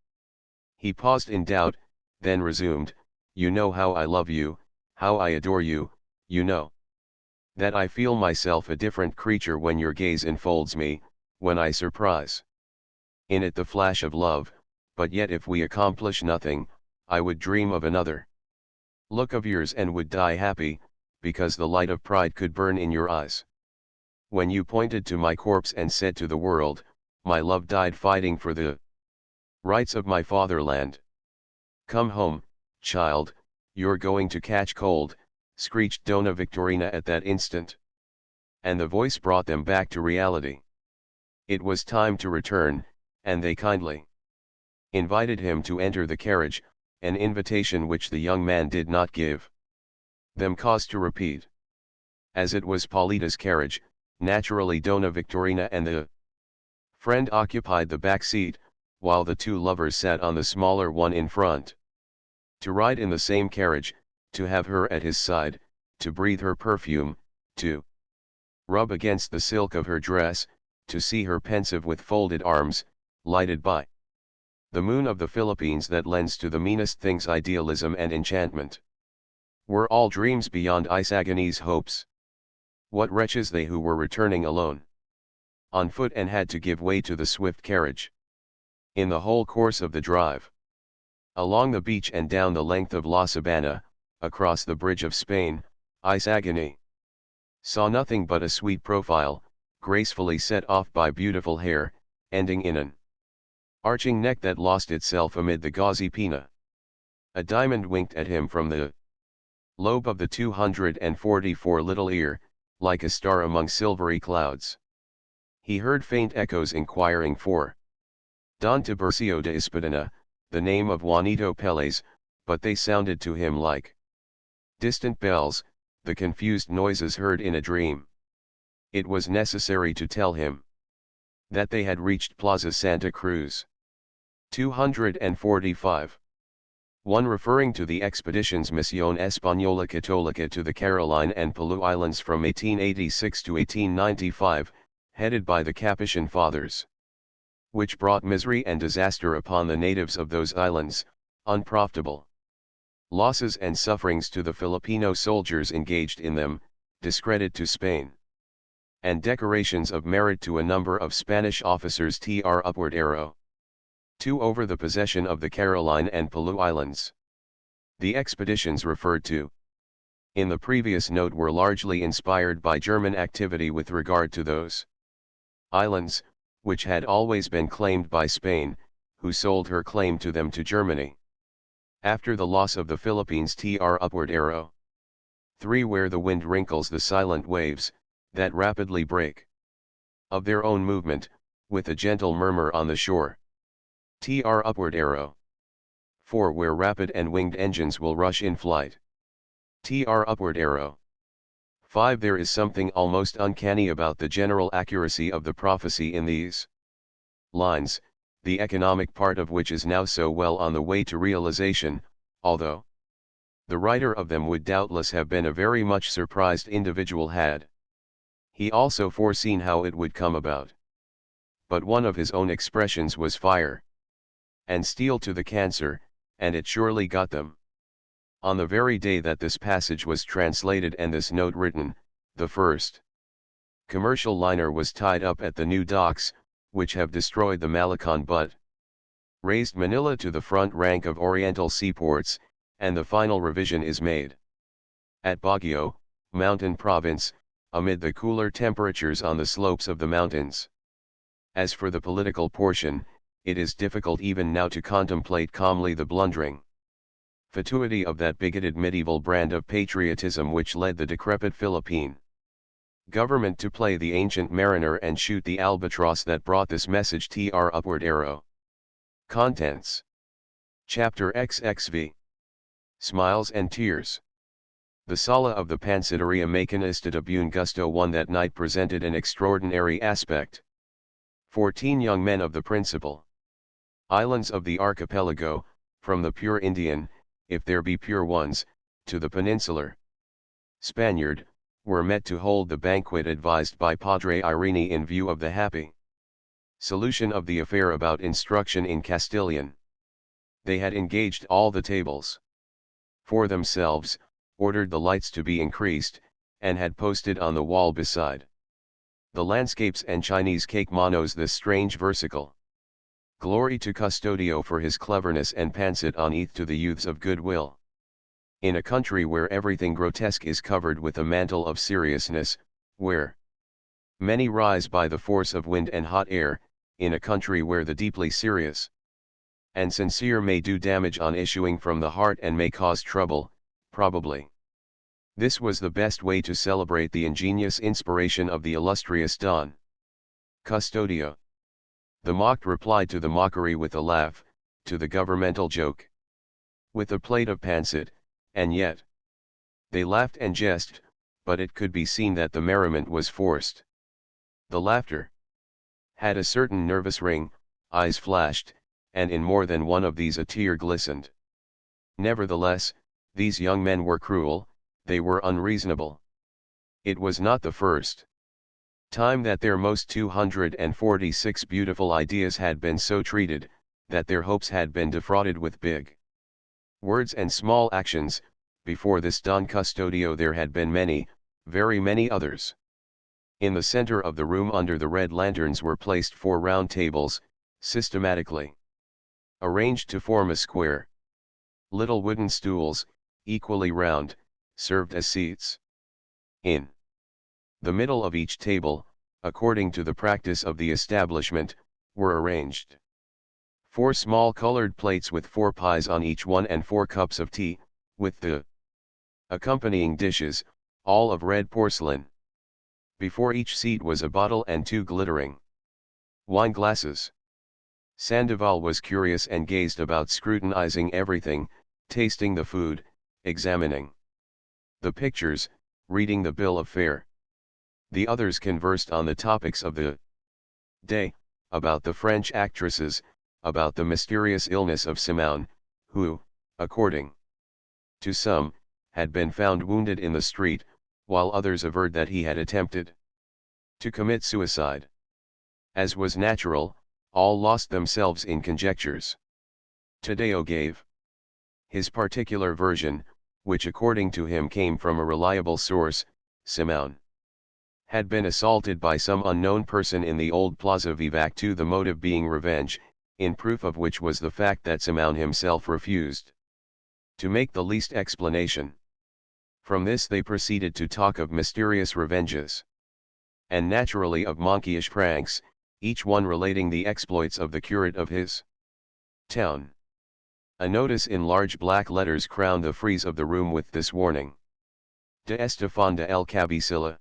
He paused in doubt, then resumed, you know how I love you, how I adore you, you know that I feel myself a different creature when your gaze enfolds me, when I surprise in it the flash of love, but yet if we accomplish nothing, I would dream of another look of yours and would die happy, because the light of pride could burn in your eyes. When you pointed to my corpse and said to the world, my love died fighting for the rights of my fatherland. Come home, child, you're going to catch cold, screeched Dona Victorina at that instant. And the voice brought them back to reality. It was time to return, and they kindly invited him to enter the carriage, an invitation which the young man did not give them cause to repeat. As it was Paulita's carriage, naturally Dona Victorina and the friend occupied the back seat, while the two lovers sat on the smaller one in front. To ride in the same carriage, to have her at his side, to breathe her perfume, to rub against the silk of her dress, to see her pensive with folded arms, lighted by the moon of the Philippines that lends to the meanest things idealism and enchantment, were all dreams beyond Ice Agony's hopes. What wretches they who were returning alone on foot and had to give way to the swift carriage. In the whole course of the drive, along the beach and down the length of La Sabana, across the bridge of Spain, Ice Agony saw nothing but a sweet profile, gracefully set off by beautiful hair, ending in an arching neck that lost itself amid the gauzy pina. A diamond winked at him from the lobe of the 244 little ear, like a star among silvery clouds. He heard faint echoes inquiring for Don Tiburcio de Espadana, the name of Juanito Peles, but they sounded to him like distant bells, the confused noises heard in a dream. It was necessary to tell him that they had reached Plaza Santa Cruz. 245. One referring to the expedition's Misión Española Católica to the Caroline and Pelew Islands from 1886 to 1895, headed by the Capuchin Fathers, which brought misery and disaster upon the natives of those islands, unprofitable losses and sufferings to the Filipino soldiers engaged in them, discredit to Spain, and decorations of merit to a number of Spanish officers. Tr upward arrow 2 over the possession of the Caroline and Pelew Islands. The expeditions referred to in the previous note were largely inspired by German activity with regard to those islands, which had always been claimed by Spain, who sold her claim to them to Germany. After the loss of the Philippines. Tr upward arrow 3 where the wind wrinkles the silent waves, that rapidly break of their own movement, with a gentle murmur on the shore. Tr upward arrow 4 where rapid and winged engines will rush in flight. Tr upward arrow 5 there is something almost uncanny about the general accuracy of the prophecy in these lines, the economic part of which is now so well on the way to realization, although the writer of them would doubtless have been a very much surprised individual had he also foreseen how it would come about. But one of his own expressions was fire and steel to the cancer, and it surely got them. On the very day that this passage was translated and this note written, the first commercial liner was tied up at the new docks, which have destroyed the Malecon but raised Manila to the front rank of Oriental seaports, and the final revision is made. At Baguio, mountain province, amid the cooler temperatures on the slopes of the mountains. As for the political portion, it is difficult even now to contemplate calmly the blundering fatuity of that bigoted medieval brand of patriotism which led the decrepit Philippine government to play the ancient mariner and shoot the albatross that brought this message tr upward arrow. Contents. Chapter XXV. Smiles and Tears. The sala of the Pansiteria Maquinista de Buen Gusto one that night presented an extraordinary aspect. 14 young men of the principal islands of the archipelago, from the pure Indian, if there be pure ones, to the peninsular Spaniard, were met to hold the banquet advised by Padre Irene in view of the happy solution of the affair about instruction in Castilian. They had engaged all the tables for themselves, ordered the lights to be increased, and had posted on the wall beside the landscapes and Chinese cake monos this strange versicle: Glory to Custodio for his cleverness, and Pancit on ETH to the youths of goodwill. In a country where everything grotesque is covered with a mantle of seriousness, where many rise by the force of wind and hot air, in a country where the deeply serious and sincere may do damage on issuing from the heart and may cause trouble, probably this was the best way to celebrate the ingenious inspiration of the illustrious Don Custodio. The mocked replied to the mockery with a laugh, to the governmental joke with a plate of pancit, and yet they laughed and jested, but it could be seen that the merriment was forced. The laughter had a certain nervous ring, eyes flashed, and in more than one of these a tear glistened. Nevertheless, these young men were cruel, they were unreasonable. It was not the first time that their most 246 beautiful ideas had been so treated, that their hopes had been defrauded with big words and small actions. Before this Don Custodio there had been many, very many others. In the center of the room under the red lanterns were placed 4 round tables, systematically arranged to form a square. Little wooden stools, equally round, served as seats. In the middle of each table, according to the practice of the establishment, were arranged 4 small colored plates with 4 pies on each one and 4 cups of tea, with the accompanying dishes, all of red porcelain. Before each seat was a bottle and 2 glittering wine glasses. Sandoval was curious and gazed about, scrutinizing everything, tasting the food, examining the pictures, reading the bill of fare. The others conversed on the topics of the day, about the French actresses, about the mysterious illness of Simone, who, according to some, had been found wounded in the street, while others averred that he had attempted to commit suicide. As was natural, all lost themselves in conjectures. Taddeo gave his particular version, which according to him came from a reliable source. Simone had been assaulted by some unknown person in the old Plaza Vivac, to the motive being revenge, in proof of which was the fact that Simone himself refused to make the least explanation. From this they proceeded to talk of mysterious revenges, and naturally of monkeyish pranks, each one relating the exploits of the curate of his town. A notice in large black letters crowned the frieze of the room with this warning: De Estefanda el Cabecilla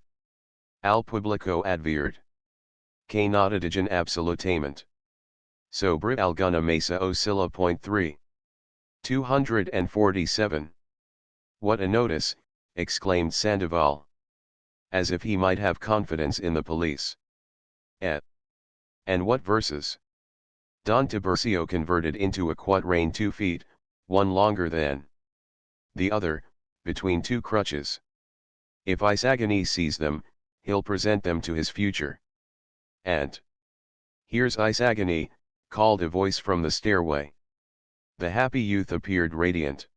al Publico adviert que nada digan absolutamente sobre alguna mesa o silla.3. 247. What a notice, exclaimed Sandoval, as if he might have confidence in the police. And what verses! Don Tiburcio converted into a quatrain 2 feet, one longer than the other, between 2 crutches. If Isagani sees them, he'll present them to his future. And here's Isagani, called a voice from the stairway. The happy youth appeared radiant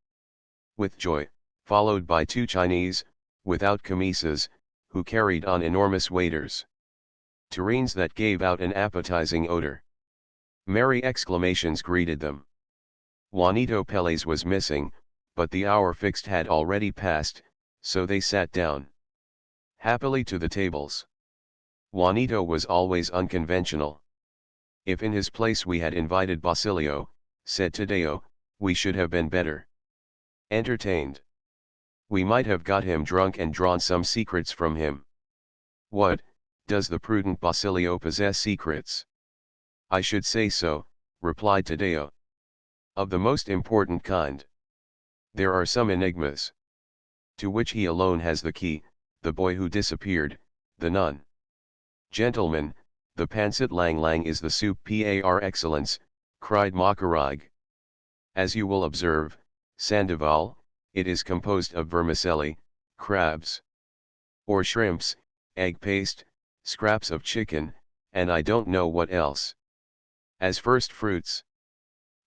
with joy, followed by 2 Chinese, without camisas, who carried on enormous waiters' tureens that gave out an appetizing odor. Merry exclamations greeted them. Juanito Peles was missing, but the hour fixed had already passed, so they sat down happily to the tables. Juanito was always unconventional. If in his place we had invited Basilio, said Tadeo, we should have been better entertained. We might have got him drunk and drawn some secrets from him. What, does the prudent Basilio possess secrets? I should say so, replied Tadeo. Of the most important kind. There are some enigmas, to which he alone has the key, the boy who disappeared, the nun. Gentlemen, the pancit lang lang is the soup par excellence, cried Macarig. As you will observe, Sandoval, it is composed of vermicelli, crabs, or shrimps, egg paste, scraps of chicken, and I don't know what else. As first fruits,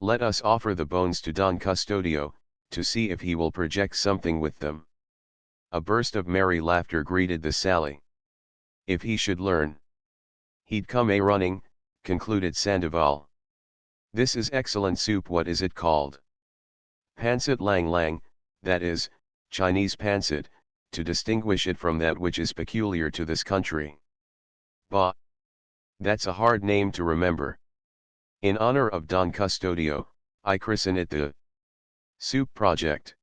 let us offer the bones to Don Custodio, to see if he will project something with them. A burst of merry laughter greeted the sally. If he should learn, he'd come a-running, concluded Sandoval. This is excellent soup. What is it called? Pancit lang lang, that is, Chinese pancit, to distinguish it from that which is peculiar to this country. Bah! That's a hard name to remember. In honor of Don Custodio, I christen it the Soup Project.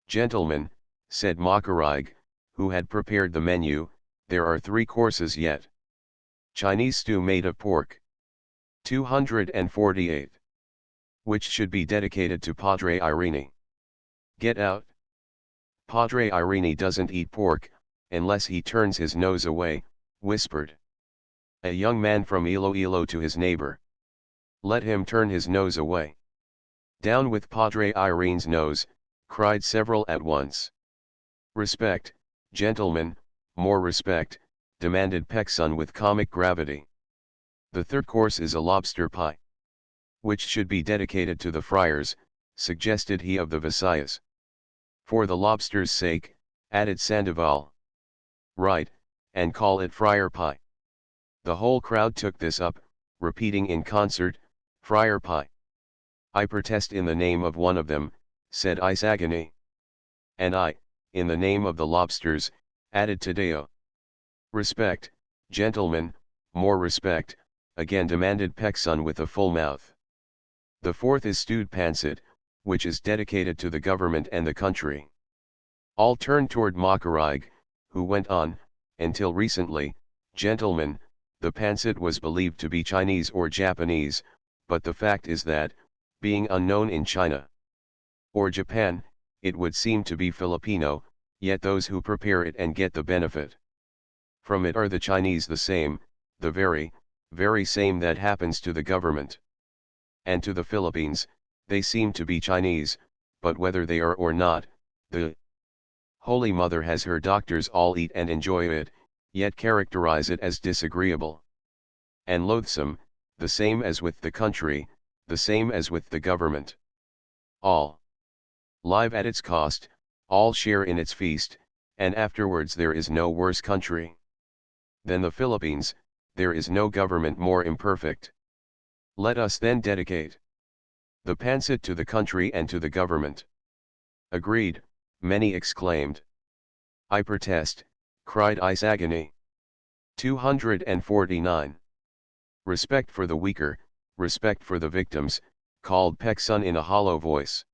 Gentlemen, said Macarig, who had prepared the menu, there are 3 courses yet. Chinese stew made of pork. 248. Which should be dedicated to Padre Irene. Get out. Padre Irene doesn't eat pork, unless he turns his nose away, whispered a young man from Iloilo to his neighbor. Let him turn his nose away. Down with Padre Irene's nose, cried several at once. Respect, gentlemen, more respect, demanded Pekson with comic gravity. The 3rd course is a lobster pie. Which should be dedicated to the friars, suggested he of the Visayas. For the lobster's sake, added Sandoval. Right, and call it friar pie. The whole crowd took this up, repeating in concert, friar pie. I protest in the name of one of them, said Isagani. And I, in the name of the lobsters, added Tadeo. Respect, gentlemen, more respect, again demanded Pekson with a full mouth. The 4th is stewed pancit, which is dedicated to the government and the country. All turned toward Macarig, who went on, until recently, gentlemen, the pancit was believed to be Chinese or Japanese, but the fact is that, being unknown in China or Japan, it would seem to be Filipino, yet those who prepare it and get the benefit from it are the Chinese, the same, the very, very same that happens to the government. And to the Philippines, they seem to be Chinese, but whether they are or not, the Holy Mother has her doctors all eat and enjoy it, yet characterize it as disagreeable and loathsome, the same as with the country, the same as with the government. All live at its cost, all share in its feast, and afterwards there is no worse country than the Philippines, there is no government more imperfect. Let us then dedicate the pancit to the country and to the government. Agreed, many exclaimed. I protest, cried Isagani. 249. Respect for the weaker, respect for the victims, called Pekson in a hollow voice,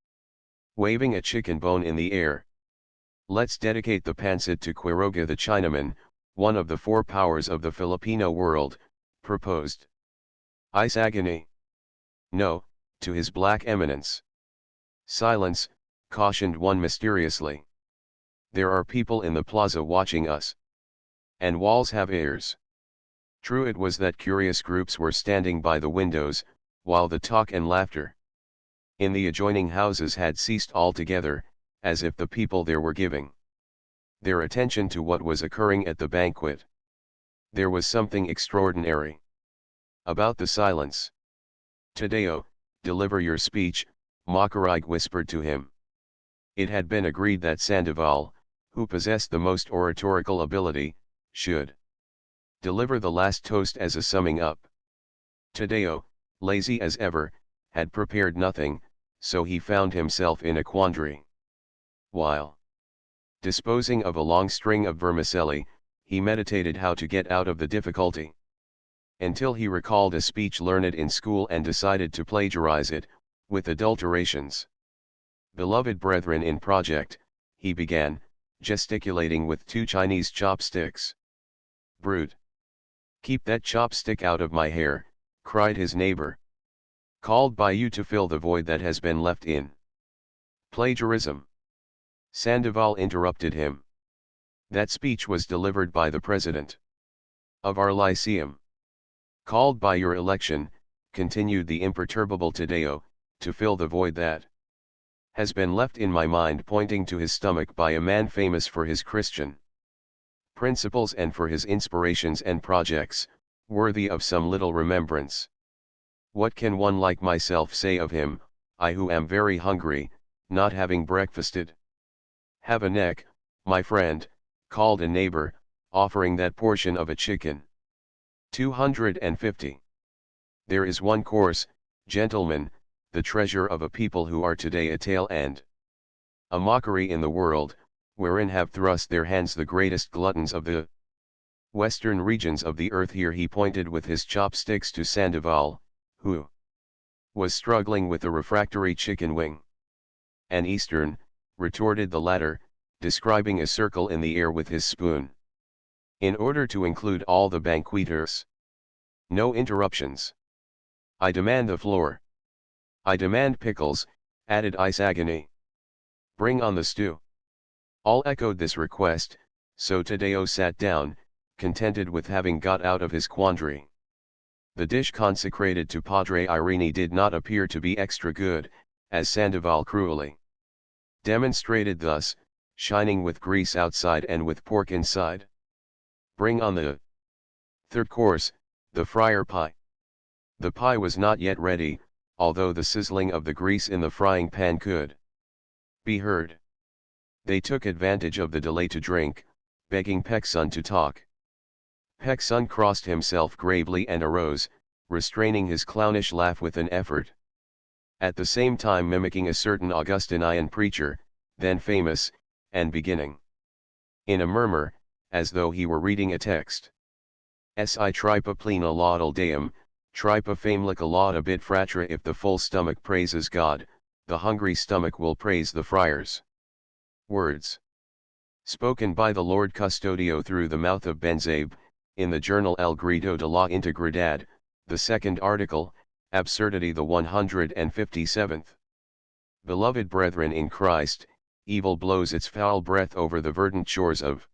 waving a chicken bone in the air. Let's dedicate the pancit to Quiroga the Chinaman, one of the 4 powers of the Filipino world, proposed Isagani. No, to his Black Eminence. Silence, cautioned one mysteriously. There are people in the plaza watching us. And walls have ears. True, it was that curious groups were standing by the windows, while the talk and laughter in the adjoining houses had ceased altogether, as if the people there were giving their attention to what was occurring at the banquet. There was something extraordinary about the silence. Tadeo, deliver your speech, Macarig whispered to him. It had been agreed that Sandoval, who possessed the most oratorical ability, should deliver the last toast as a summing up. Tadeo, lazy as ever, had prepared nothing, so he found himself in a quandary. While disposing of a long string of vermicelli, he meditated how to get out of the difficulty. Until he recalled a speech learned in school and decided to plagiarize it, with adulterations. Beloved brethren in project, he began, gesticulating with 2 Chinese chopsticks. Brute! Keep that chopstick out of my hair, cried his neighbor. Called by you to fill the void that has been left in plagiarism. Sandoval interrupted him. That speech was delivered by the president of our lyceum. Called by your election, continued the imperturbable Tadeo, to fill the void that has been left in my mind, pointing to his stomach, by a man famous for his Christian principles and for his inspirations and projects, worthy of some little remembrance. What can one like myself say of him, I who am very hungry, not having breakfasted? Have a neck, my friend, called a neighbor, offering that portion of a chicken. 250. There is one course, gentlemen, the treasure of a people who are today a tale and a mockery in the world, wherein have thrust their hands the greatest gluttons of the western regions of the earth. Here he pointed with his chopsticks to Sandoval, who was struggling with a refractory chicken wing. An eastern, retorted the latter, describing a circle in the air with his spoon. In order to include all the banqueters. No interruptions. I demand the floor. I demand pickles, added Isagani. Bring on the stew. All echoed this request, so Tadeo sat down, contented with having got out of his quandary. The dish consecrated to Padre Irene did not appear to be extra good, as Sandoval cruelly demonstrated, thus, shining with grease outside and with pork inside. Bring on the third course, the friar pie. The pie was not yet ready, although the sizzling of the grease in the frying pan could be heard. They took advantage of the delay to drink, begging Peksun to talk. Peksun crossed himself gravely and arose, restraining his clownish laugh with an effort. At the same time mimicking a certain Augustinian preacher, then famous, and beginning in a murmur, as though he were reading a text. Si tripa plena laudal Deum, tripa famelica laudabit fratra. If the full stomach praises God, the hungry stomach will praise the friars. Words spoken by the Lord Custodio through the mouth of Benzabe, in the journal El Grito de la Integridad, the second article, Absurdity, the 157th. Beloved brethren in Christ, evil blows its foul breath over the verdant shores of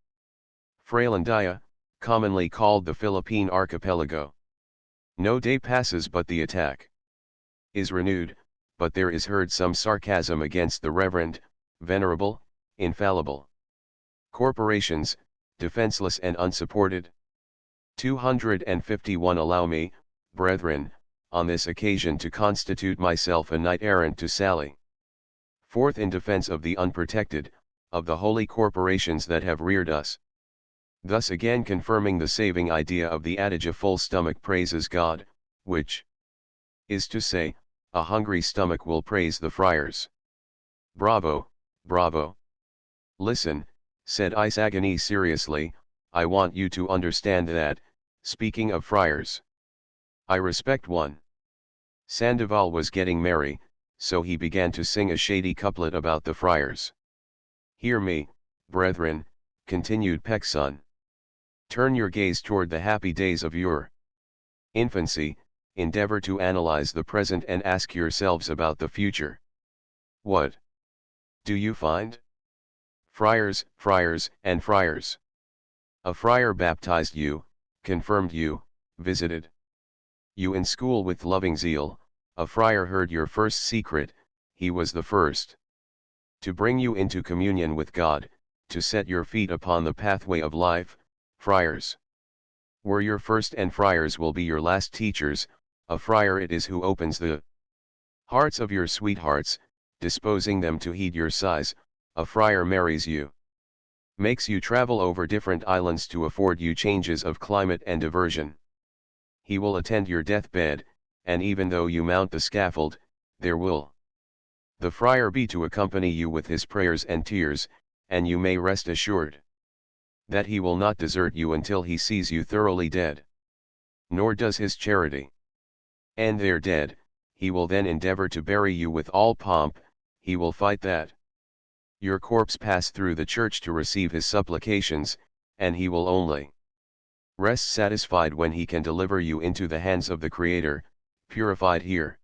Frailandia, commonly called the Philippine archipelago. No day passes but the attack is renewed, but there is heard some sarcasm against the reverend, venerable, infallible corporations, defenseless and unsupported. 251. Allow me, brethren, on this occasion to constitute myself a knight-errant to sally forth in defense of the unprotected, of the holy corporations that have reared us. Thus again confirming the saving idea of the adage, a full stomach praises God, which is to say, a hungry stomach will praise the friars. Bravo, bravo. Listen, said Isagani seriously, I want you to understand that, speaking of friars, I respect one. Sandoval was getting merry, so he began to sing a shady couplet about the friars. Hear me, brethren, continued Peksun. Turn your gaze toward the happy days of your infancy, endeavor to analyze the present and ask yourselves about the future. What do you find? Friars, friars, and friars. A friar baptized you, confirmed you, visited you in school with loving zeal. A friar heard your first secret, he was the first to bring you into communion with God, to set your feet upon the pathway of life. Friars were your first and friars will be your last teachers. A friar it is who opens the hearts of your sweethearts, disposing them to heed your sighs. A friar marries you, makes you travel over different islands to afford you changes of climate and diversion. He will attend your deathbed, and even though you mount the scaffold, there will The friar be to accompany you with his prayers and tears, and you may rest assured that he will not desert you until he sees you thoroughly dead. Nor does his charity end there dead, he will then endeavor to bury you with all pomp, he will fight that your corpse pass through the church to receive his supplications, and he will only rest satisfied when he can deliver you into the hands of the Creator, purified here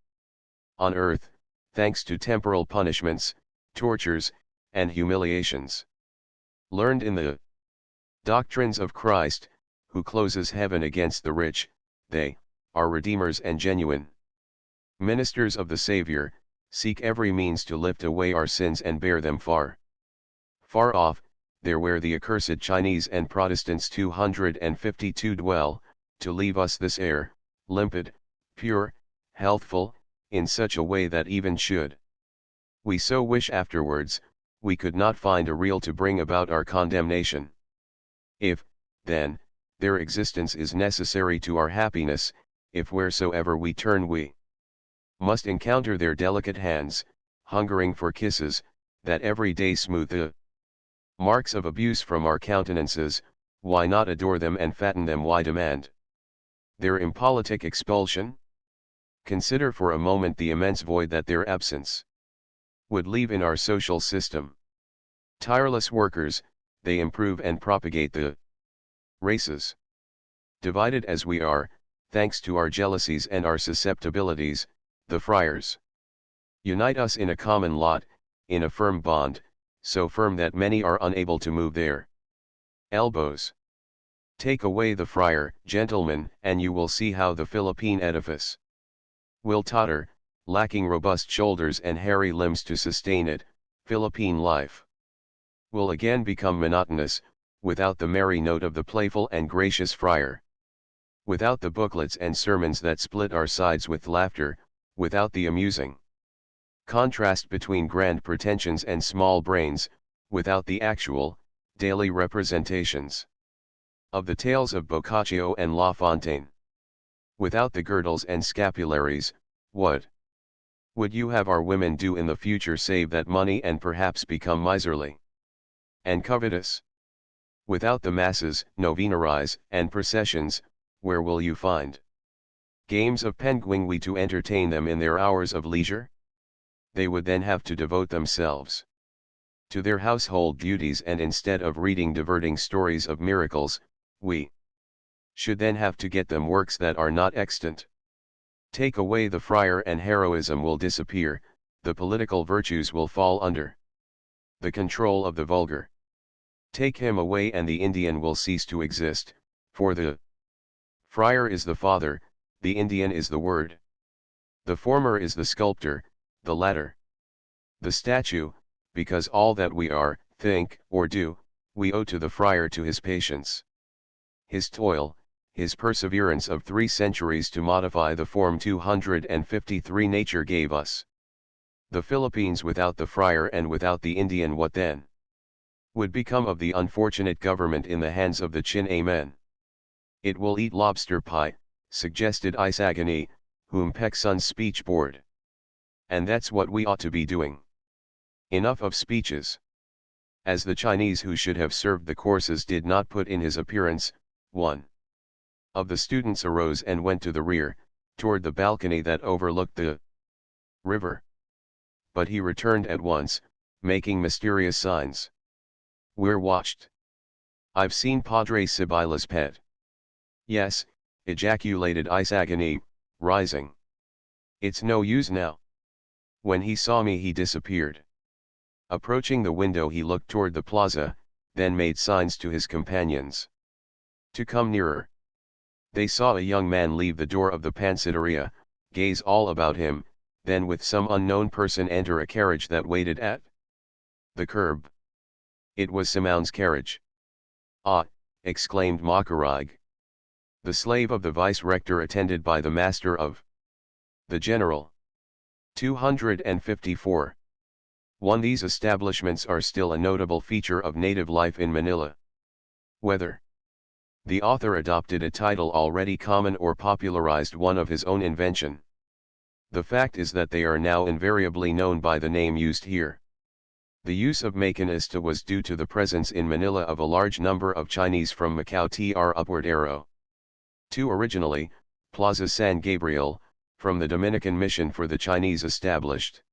on earth, thanks to temporal punishments, tortures, and humiliations learned in the doctrines of Christ, who closes heaven against the rich. They are redeemers and genuine ministers of the Savior, seek every means to lift away our sins and bear them far, far off, there where the accursed Chinese and Protestants 252 dwell, to leave us this air, limpid, pure, healthful, in such a way that even should we so wish afterwards, we could not find a reel to bring about our condemnation. If, then, their existence is necessary to our happiness, if wheresoever we turn we must encounter their delicate hands, hungering for kisses, that every day smooth the marks of abuse from our countenances, why not adore them and fatten them? Why demand their impolitic expulsion? Consider for a moment the immense void that their absence would leave in our social system. Tireless workers, they improve and propagate the races. Divided as we are, thanks to our jealousies and our susceptibilities, the friars unite us in a common lot, in a firm bond, so firm that many are unable to move their elbows. Take away the friar, gentlemen, and you will see how the Philippine edifice will totter, lacking robust shoulders and hairy limbs to sustain it. Philippine life will again become monotonous, without the merry note of the playful and gracious friar, without the booklets and sermons that split our sides with laughter, without the amusing contrast between grand pretensions and small brains, without the actual, daily representations of the tales of Boccaccio and La Fontaine, without the girdles and scapularies. What would you have our women do in the future save that money and perhaps become miserly and covetous? Without the masses, novenaries, and processions, where will you find games of penguin to entertain them in their hours of leisure? They would then have to devote themselves to their household duties, and instead of reading diverting stories of miracles, we should then have to get them works that are not extant. Take away the friar and heroism will disappear, the political virtues will fall under the control of the vulgar. Take him away and the Indian will cease to exist, for the friar is the father, the Indian is the word. The former is the sculptor, the latter the statue, because all that we are, think, or do, we owe to the friar, to his patience, his toil, his perseverance of 3 centuries to modify the form 253 nature gave us. The Philippines without the friar and without the Indian, what then would become of the unfortunate government in the hands of the Chin? Amen. It will eat lobster pie, suggested Isagani, whom Peckson's speech bored. And that's what we ought to be doing. Enough of speeches. As the Chinese who should have served the courses did not put in his appearance, one of the students arose and went to the rear, toward the balcony that overlooked the river. But he returned at once, making mysterious signs. We're watched. I've seen Padre Sibyla's pet. Yes, ejaculated Isagani, rising. It's no use now. When he saw me he disappeared. Approaching the window he looked toward the plaza, then made signs to his companions to come nearer. They saw a young man leave the door of the pansiteria, gaze all about him, then with some unknown person enter a carriage that waited at the curb. It was Simon's carriage. Ah, exclaimed Macarig. The slave of the vice-rector attended by the master of the general. 254. 1. These establishments are still a notable feature of native life in Manila. Whether the author adopted a title already common or popularized one of his own invention, The fact is that they are now invariably known by the name used here. The use of Macanista was due to the presence in Manila of a large number of Chinese from Macau tr upward arrow. 2. Originally, Plaza San Gabriel, from the Dominican mission for the Chinese established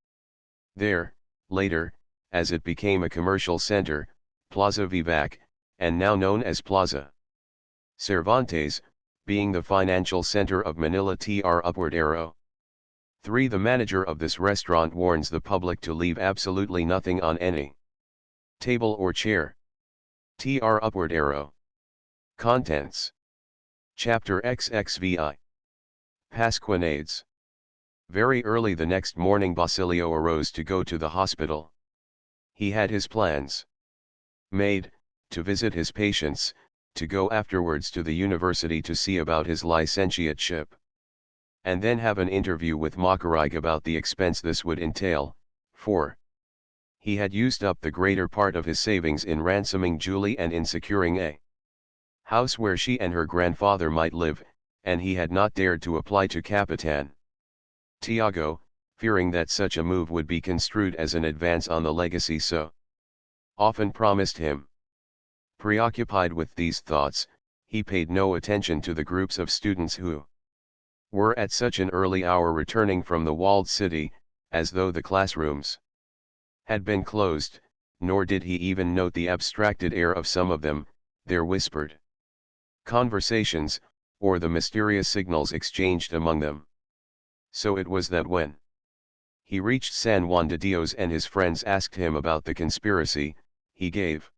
there, later, as it became a commercial center, Plaza Vivac, and now known as Plaza Cervantes, being the financial center of Manila tr upward arrow. 3. The manager of this restaurant warns the public to leave absolutely nothing on any table or chair. Tr upward arrow. Contents. Chapter XXVI. Pasquinades. Very early the next morning Basilio arose to go to the hospital. He had his plans made, to visit his patients, to go afterwards to the university to see about his licentiateship, and then have an interview with Macarig about the expense this would entail. 4. He had used up the greater part of his savings in ransoming Julie and in securing a house where she and her grandfather might live, and he had not dared to apply to Capitan Tiago, fearing that such a move would be construed as an advance on the legacy so often promised him. Preoccupied with these thoughts, he paid no attention to the groups of students who were at such an early hour returning from the walled city, as though the classrooms had been closed, nor did he even note the abstracted air of some of them, their whispered conversations, or the mysterious signals exchanged among them. So it was that when he reached San Juan de Dios and his friends asked him about the conspiracy, he gave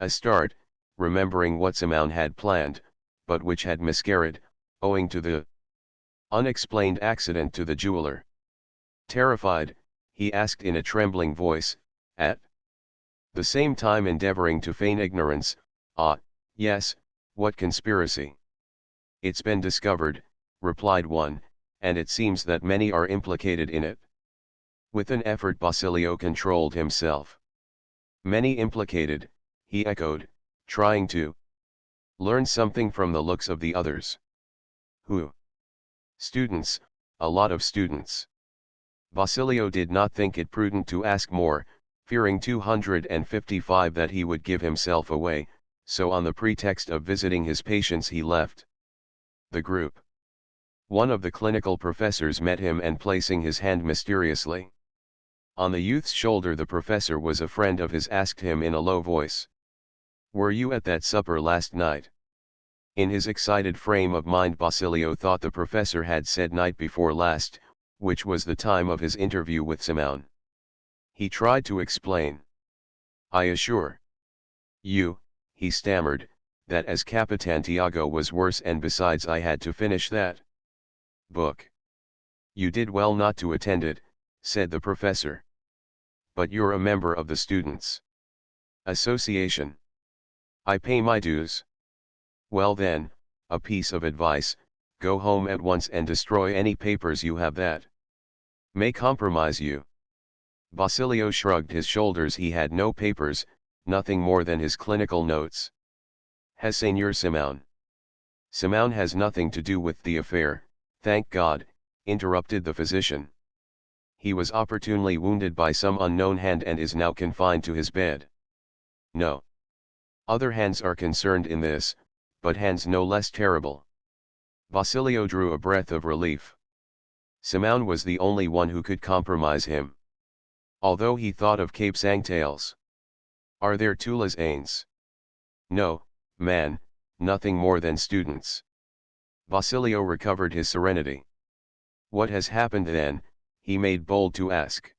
a start, remembering what Simon had planned, but which had miscarried, owing to the unexplained accident to the jeweler. Terrified, he asked in a trembling voice, at the same time endeavoring to feign ignorance, "Ah, yes, what conspiracy?" "It's been discovered," replied one, "and it seems that many are implicated in it." With an effort Basilio controlled himself. "Many implicated," he echoed, trying to learn something from the looks of the others. "Who?" "Students, a lot of students." Basilio did not think it prudent to ask more, fearing 255 that he would give himself away, so on the pretext of visiting his patients he left the group. One of the clinical professors met him and placing his hand mysteriously on the youth's shoulder, the professor was a friend of his, asked him in a low voice, "Were you at that supper last night?" In his excited frame of mind Basilio thought the professor had said night before last, which was the time of his interview with Simon. He tried to explain. "I assure you," he stammered, "that as Capitan Tiago was worse, and besides I had to finish that book." "You did well not to attend it," said the professor. "But you're a member of the Students' Association." "I pay my dues." "Well then, a piece of advice, go home at once and destroy any papers you have that may compromise you." Basilio shrugged his shoulders. He had no papers, nothing more than his clinical notes. "Has Señor Simon?" "Simon has nothing to do with the affair, thank God," interrupted the physician. "He was opportunely wounded by some unknown hand and is now confined to his bed." "No. Other hands are concerned in this, but hands no less terrible." Basilio drew a breath of relief. Simon was the only one who could compromise him. Although he thought of Cape Sangtales. "Are there Tulas Ains?" "No, man, nothing more than students." Basilio recovered his serenity. "What has happened then?" he made bold to ask.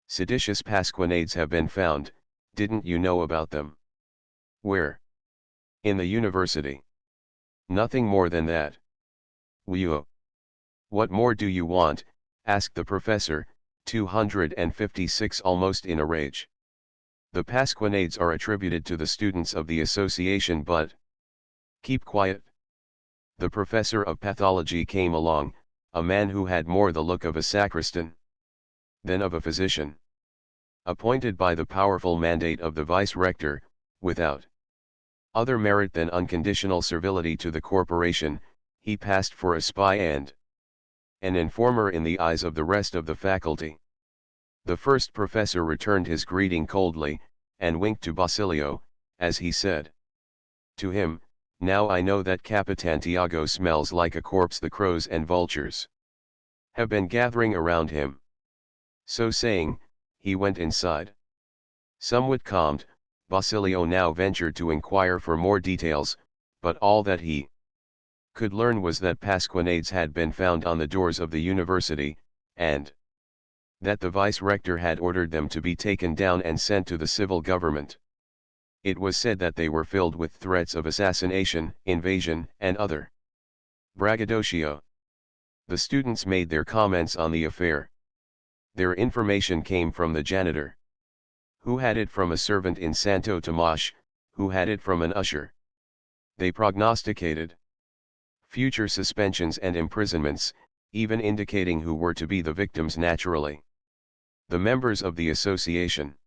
"Seditious pasquinades have been found, didn't you know about them?" "Where?" "In the university." "Nothing more than that." "Whew! What more do you want?" asked the professor, 256 almost in a rage. "The pasquinades are attributed to the students of the association, but—" "Keep quiet." The professor of pathology came along, a man who had more the look of a sacristan than of a physician. Appointed by the powerful mandate of the vice-rector, without other merit than unconditional servility to the corporation, he passed for a spy and an informer in the eyes of the rest of the faculty. The first professor returned his greeting coldly, and winked to Basilio, as he said to him, "Now I know that Capitan Tiago smells like a corpse. The crows and vultures have been gathering around him." So saying, he went inside. Somewhat calmed, Basilio now ventured to inquire for more details, but all that he could learn was that pasquinades had been found on the doors of the university, and that the vice-rector had ordered them to be taken down and sent to the civil government. It was said that they were filled with threats of assassination, invasion, and other braggadocio. The students made their comments on the affair. Their information came from the janitor, who had it from a servant in Santo Tomas, who had it from an usher. They prognosticated future suspensions and imprisonments, even indicating who were to be the victims naturally. The members of the association.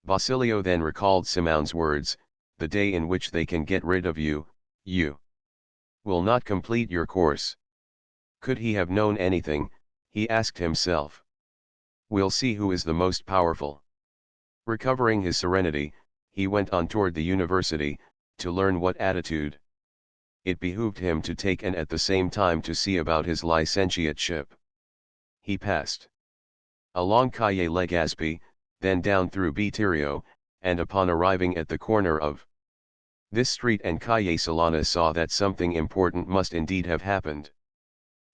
Basilio then recalled Simon's words, "The day in which they can get rid of you, you will not complete your course." Could he have known anything, he asked himself. We'll see who is the most powerful. Recovering his serenity, he went on toward the university, to learn what attitude it behooved him to take and at the same time to see about his licentiateship. He passed along Calle Legazpi, then down through Bitirio, and upon arriving at the corner of this street and Calle Solana saw that something important must indeed have happened.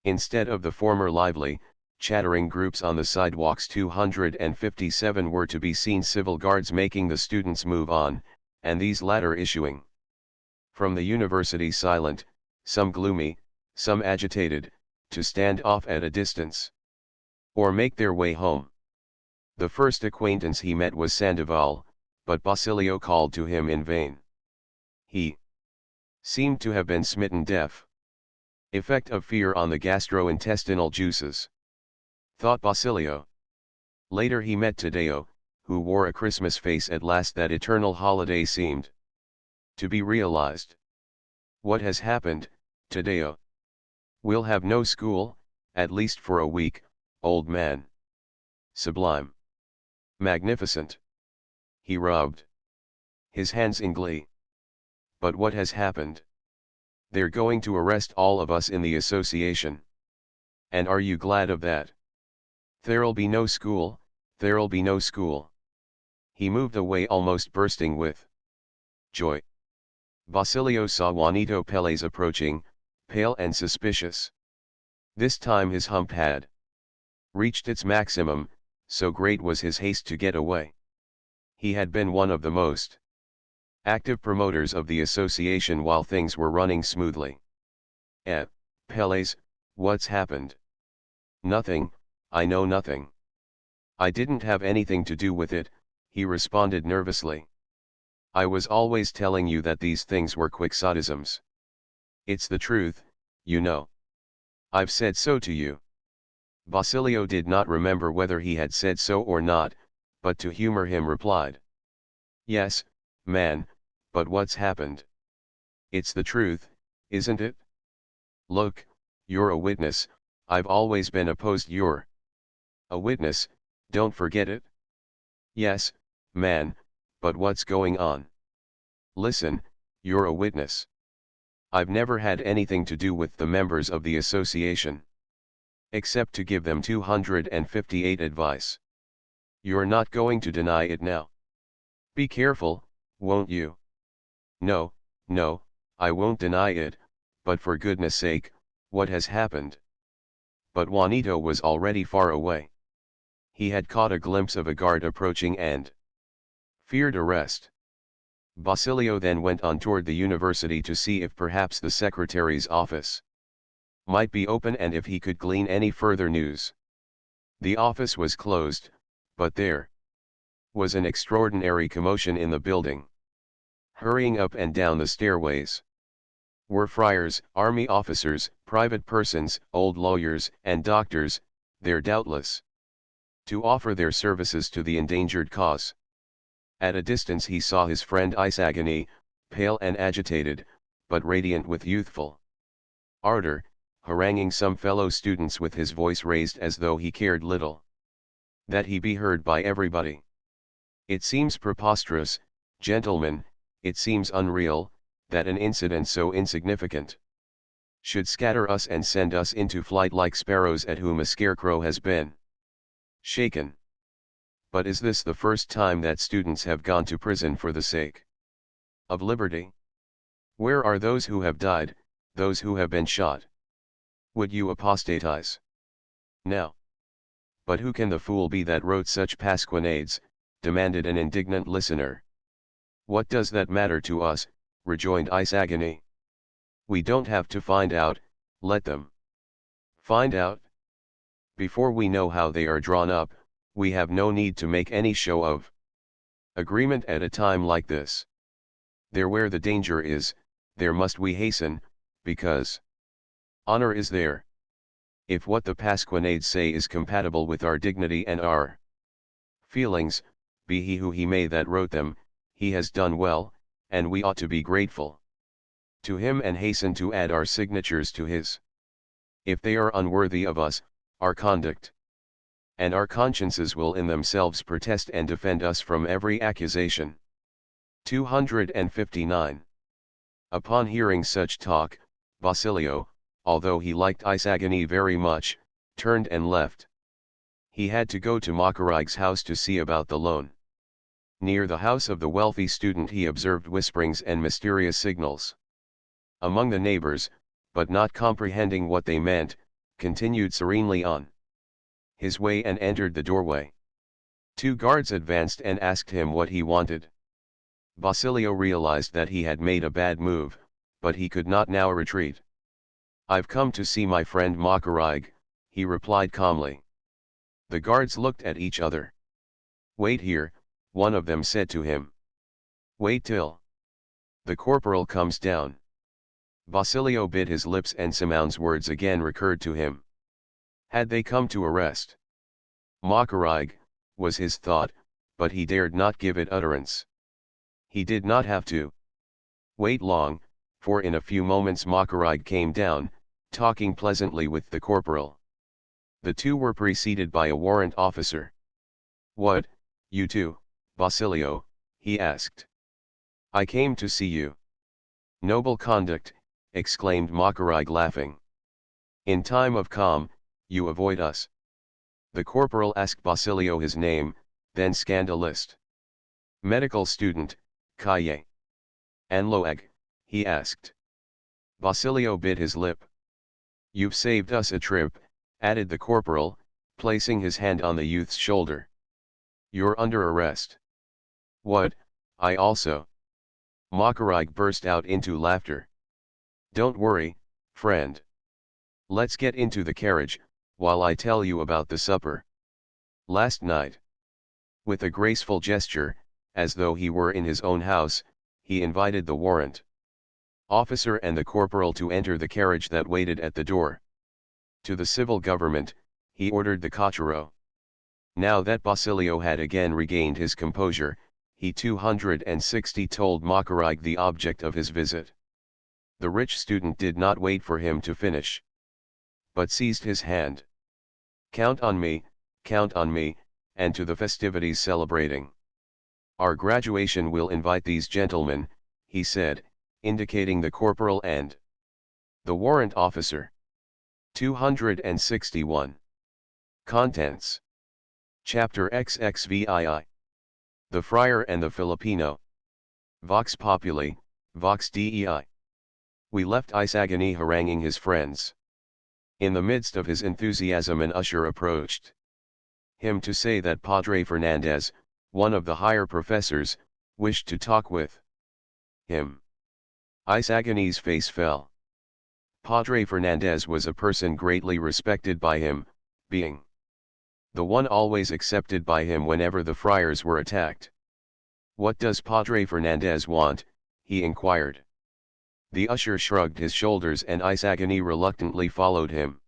Instead of the former lively, chattering groups on the sidewalks, 257 were to be seen civil guards making the students move on, and these latter issuing from the university silent, some gloomy, some agitated, to stand off at a distance, or make their way home. The first acquaintance he met was Sandoval, but Basilio called to him in vain. He seemed to have been smitten deaf. Effect of fear on the gastrointestinal juices, thought Basilio. Later he met Taddeo, who wore a Christmas face. At last that eternal holiday seemed to be realized. "What has happened, Taddeo?" "We'll have no school, at least for a week, old man." "Sublime. Magnificent." He rubbed his hands in glee. "But what has happened?" "They're going to arrest all of us in the association." "And are you glad of that?" "There'll be no school, there'll be no school." He moved away almost bursting with joy. Basilio saw Juanito Pérez approaching, pale and suspicious. This time his hump had reached its maximum, so great was his haste to get away. He had been one of the most active promoters of the association while things were running smoothly. Pérez, what's happened?" "Nothing, I know nothing." "I didn't have anything to do with it," he responded nervously. "I was always telling you that these things were quixotisms. It's the truth, you know. I've said so to you." Basilio did not remember whether he had said so or not, but to humor him replied, "Yes, man, but what's happened?" "It's the truth, isn't it? Look, you're a witness. I've always been opposed. You're a witness, don't forget it." "Yes, man, but what's going on?" "Listen, you're a witness. I've never had anything to do with the members of the association, except to give them 258 advice. You're not going to deny it now? Be careful, won't you?" "No, no, I won't deny it, but for goodness sake, what has happened?" But Juanito was already far away. He had caught a glimpse of a guard approaching and feared arrest. Basilio then went on toward the university to see if perhaps the secretary's office might be open and if he could glean any further news. The office was closed, but there was an extraordinary commotion in the building. Hurrying up and down the stairways were friars, army officers, private persons, old lawyers, and doctors, there doubtless to offer their services to the endangered cause. At a distance he saw his friend Isagani, pale and agitated, but radiant with youthful ardor, haranguing some fellow students with his voice raised as though he cared little that he be heard by everybody. It seems preposterous, gentlemen, it seems unreal, that an incident so insignificant should scatter us and send us into flight like sparrows at whom a scarecrow has been shaken. But is this the first time that students have gone to prison for the sake of liberty? Where are those who have died, those who have been shot? Would you apostatize now? But who can the fool be that wrote such pasquinades? Demanded an indignant listener. What does that matter to us? Rejoined Isagani. We don't have to find out, let them find out. Before we know how they are drawn up, we have no need to make any show of agreement at a time like this. There where the danger is, there must we hasten, because honor is there. If what the pasquinades say is compatible with our dignity and our feelings, be he who he may that wrote them, he has done well, and we ought to be grateful to him and hasten to add our signatures to his. If they are unworthy of us, our conduct and our consciences will in themselves protest and defend us from every accusation. 259. Upon hearing such talk, Basilio, although he liked Isagani very much, turned and left. He had to go to Makarig's house to see about the loan. Near the house of the wealthy student he observed whisperings and mysterious signals among the neighbors, but not comprehending what they meant, continued serenely on his way and entered the doorway. 2 guards advanced and asked him what he wanted. Basilio realized that he had made a bad move, but he could not now retreat. I've come to see my friend Makarig, he replied calmly. The guards looked at each other. Wait here, one of them said to him. Wait till the corporal comes down. Basilio bit his lips and Simon's words again recurred to him. Had they come to arrest Makarig, was his thought, but he dared not give it utterance. He did not have to wait long, for in a few moments Makarig came down, talking pleasantly with the corporal. The two were preceded by a warrant officer. What, you two, Basilio? He asked. I came to see you. Noble conduct, exclaimed Makarig laughing. In time of calm, you avoid us. The corporal asked Basilio his name, then scanned a list. Medical student, Kaye. Anloag, he asked. Basilio bit his lip. You've saved us a trip, added the corporal, placing his hand on the youth's shoulder. You're under arrest. What, I also? Makarig burst out into laughter. Don't worry, friend. Let's get into the carriage, while I tell you about the supper. Last night. With a graceful gesture, as though he were in his own house, he invited the warrant officer and the corporal to enter the carriage that waited at the door. To the civil government, he ordered the cochero. Now that Basilio had again regained his composure, he 260 told Makarig the object of his visit. The rich student did not wait for him to finish, but seized his hand. Count on me, and to the festivities celebrating our graduation we'll invite these gentlemen, he said, indicating the corporal and the warrant officer. 261. Contents. Chapter XXVII. The Friar and the Filipino. Vox Populi, Vox Dei. We left Isagani haranguing his friends. In the midst of his enthusiasm an usher approached him to say that Padre Fernandez, one of the higher professors, wished to talk with him. Isagani's face fell. Padre Fernandez was a person greatly respected by him, being the one always accepted by him whenever the friars were attacked. What does Padre Fernandez want? He inquired. The usher shrugged his shoulders and Isagani reluctantly followed him.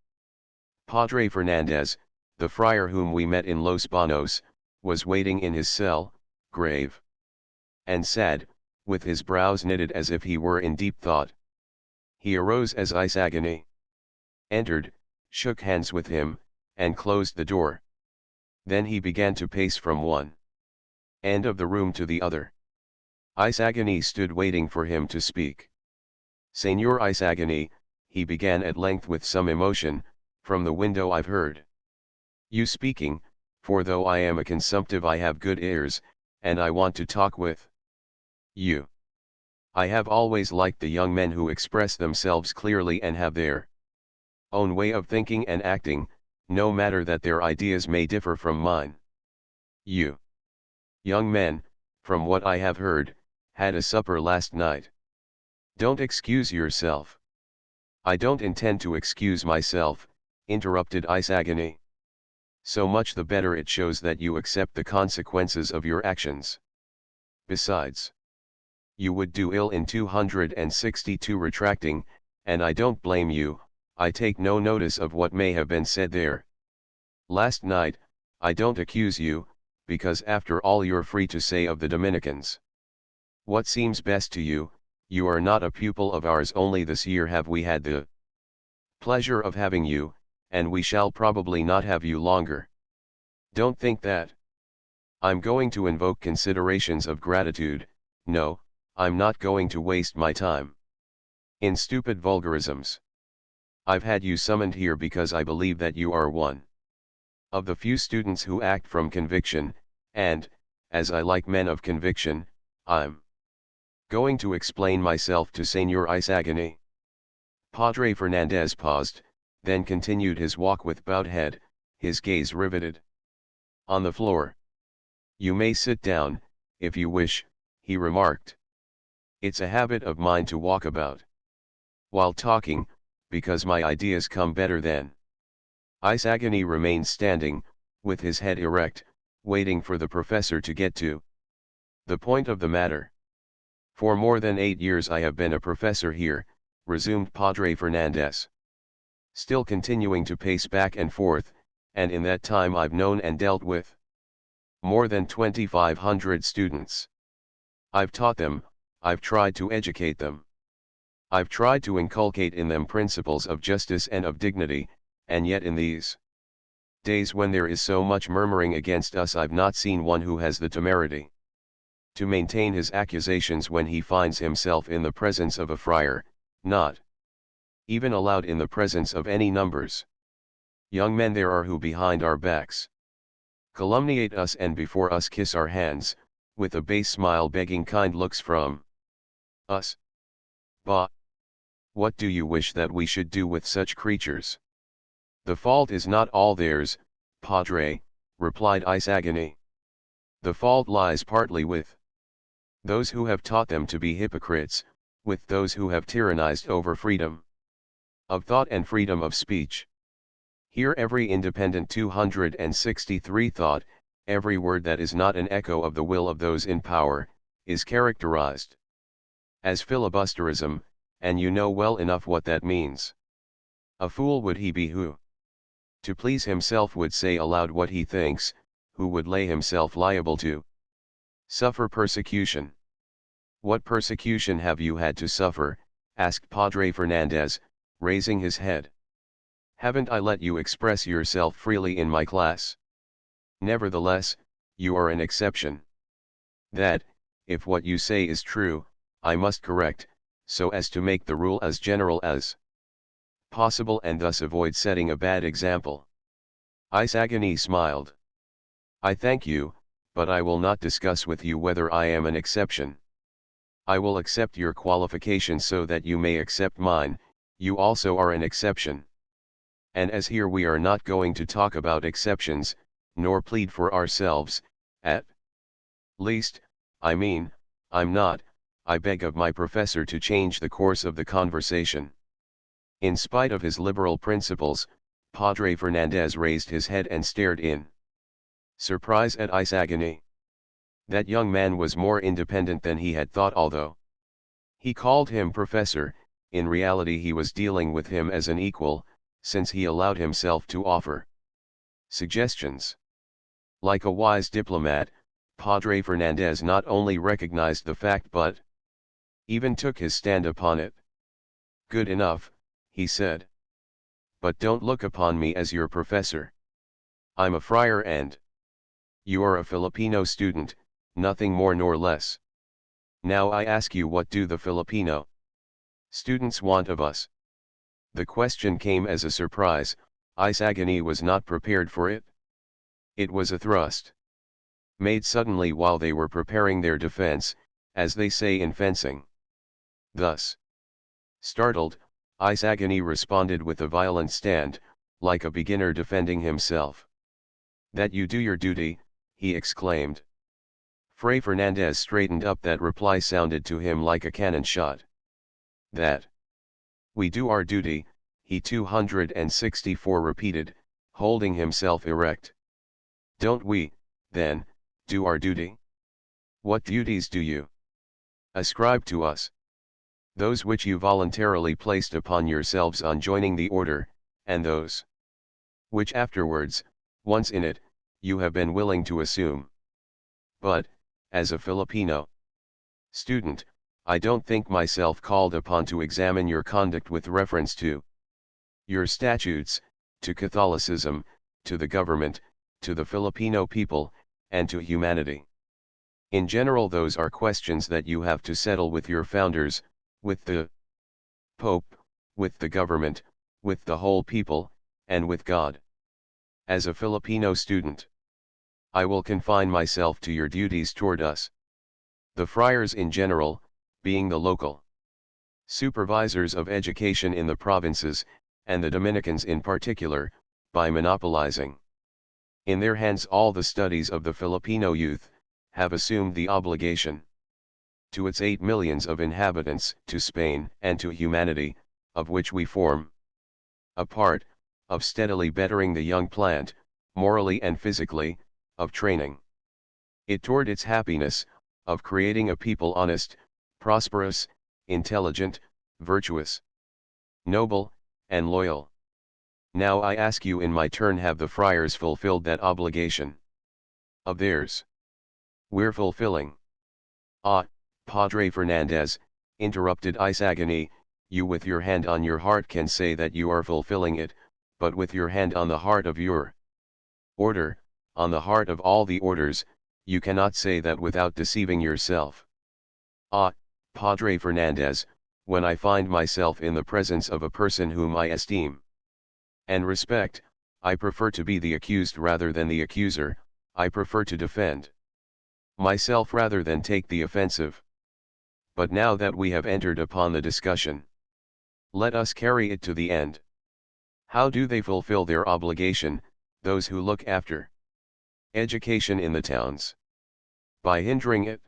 Padre Fernandez, the friar whom we met in Los Banos, was waiting in his cell, grave and sad, with his brows knitted as if he were in deep thought. He arose as Isagani entered, shook hands with him, and closed the door. Then he began to pace from one end of the room to the other. Isagani stood waiting for him to speak. "Señor Isagani," he began at length with some emotion, "from the window I've heard you speaking, for though I am a consumptive I have good ears, and I want to talk with you. I have always liked the young men who express themselves clearly and have their own way of thinking and acting, no matter that their ideas may differ from mine. You young men, from what I have heard, had a supper last night. Don't excuse yourself." "I don't intend to excuse myself," interrupted Isagani. "So much the better, it shows that you accept the consequences of your actions. Besides, you would do ill in 262 retracting, and I don't blame you. I take no notice of what may have been said there last night. I don't accuse you, because after all you're free to say of the Dominicans what seems best to you. You are not a pupil of ours, only this year have we had the pleasure of having you, and we shall probably not have you longer. Don't think that I'm going to invoke considerations of gratitude. No, I'm not going to waste my time in stupid vulgarisms. I've had you summoned here because I believe that you are one of the few students who act from conviction, and, as I like men of conviction, I'm going to explain myself to Señor Isagani." Padre Fernandez paused, then continued his walk with bowed head, his gaze riveted on the floor. "You may sit down, if you wish," he remarked. "It's a habit of mine to walk about while talking, because my ideas come better then." Isagani remained standing, with his head erect, waiting for the professor to get to the point of the matter. "For more than 8 years I have been a professor here," resumed Padre Fernandez, still continuing to pace back and forth, "and in that time I've known and dealt with more than 2,500 students. I've taught them, I've tried to educate them. I've tried to inculcate in them principles of justice and of dignity, and yet in these days when there is so much murmuring against us I've not seen one who has the temerity to maintain his accusations when he finds himself in the presence of a friar, not even allowed in the presence of any numbers. Young men there are who behind our backs calumniate us and before us kiss our hands, with a base smile begging kind looks from us. Bah! What do you wish that we should do with such creatures?" "The fault is not all theirs, Padre," replied Isagani. "The fault lies partly with those who have taught them to be hypocrites, with those who have tyrannized over freedom of thought and freedom of speech. Here every independent 263 thought, every word that is not an echo of the will of those in power, is characterized as filibusterism, and you know well enough what that means. A fool would he be who, to please himself, would say aloud what he thinks, who would lay himself liable to suffer persecution." "What persecution have you had to suffer?" asked Padre Fernandez, raising his head. "Haven't I let you express yourself freely in my class? Nevertheless, you are an exception. That, if what you say is true, I must correct, so as to make the rule as general as possible and thus avoid setting a bad example." Isagani smiled. "I thank you, but I will not discuss with you whether I am an exception. I will accept your qualification so that you may accept mine. You also are an exception. And as here we are not going to talk about exceptions, nor plead for ourselves, at least, I'm not, I beg of my professor to change the course of the conversation." In spite of his liberal principles, Padre Fernandez raised his head and stared in surprise at Isagani. That young man was more independent than he had thought. Although he called him professor, in reality he was dealing with him as an equal, since he allowed himself to offer suggestions. Like a wise diplomat, Padre Fernandez not only recognized the fact but even took his stand upon it. "Good enough," he said. But don't look upon me as your professor. I'm a friar and you are a Filipino student, nothing more nor less. Now I ask you, what do the Filipino students want of us? The question came as a surprise. Isagani was not prepared for it. It was a thrust made suddenly while they were preparing their defense, as they say in fencing. Thus, startled, Isagani responded with a violent stand, like a beginner defending himself. "That you do your duty," he exclaimed. Fray Fernandez straightened up. That reply sounded to him like a cannon shot. "That we do our duty," he 264 repeated, holding himself erect. "Don't we, then, do our duty? What duties do you ascribe to us?" "Those which you voluntarily placed upon yourselves on joining the order, and those which afterwards, once in it, you have been willing to assume. But, as a Filipino student, I don't think myself called upon to examine your conduct with reference to your statutes, to Catholicism, to the government, to the Filipino people, and to humanity. In general, those are questions that you have to settle with your founders, with the Pope, with the government, with the whole people, and with God. As a Filipino student, I will confine myself to your duties toward us. The friars in general, being the local supervisors of education in the provinces, and the Dominicans in particular, by monopolizing in their hands all the studies of the Filipino youth, have assumed the obligation to its 8 millions of inhabitants, to Spain, and to humanity, of which we form a part, of steadily bettering the young plant, morally and physically, of training it toward its happiness, of creating a people honest, prosperous, intelligent, virtuous, noble, and loyal. Now I ask you in my turn, have the friars fulfilled that obligation of theirs? We're fulfilling. Ah, Padre Fernandez, interrupted Isagani, you with your hand on your heart can say that you are fulfilling it, but with your hand on the heart of your order, on the heart of all the orders, you cannot say that without deceiving yourself. Ah, Padre Fernandez, when I find myself in the presence of a person whom I esteem and respect, I prefer to be the accused rather than the accuser, I prefer to defend myself rather than take the offensive. But now that we have entered upon the discussion, let us carry it to the end. How do they fulfill their obligation, those who look after education in the towns? By hindering it.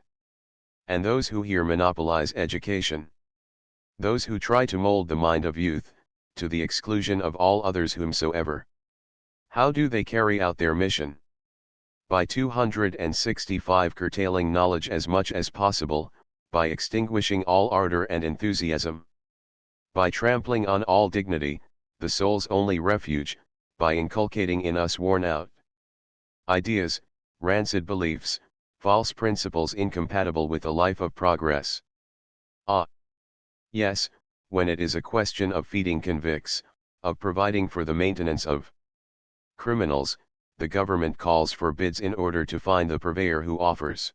And those who here monopolize education, those who try to mold the mind of youth, to the exclusion of all others whomsoever. How do they carry out their mission? By 265 curtailing knowledge as much as possible, by extinguishing all ardor and enthusiasm, by trampling on all dignity, the soul's only refuge, by inculcating in us worn out ideas, rancid beliefs, false principles incompatible with a life of progress. Ah! Yes, when it is a question of feeding convicts, of providing for the maintenance of criminals, the government calls for bids in order to find the purveyor who offers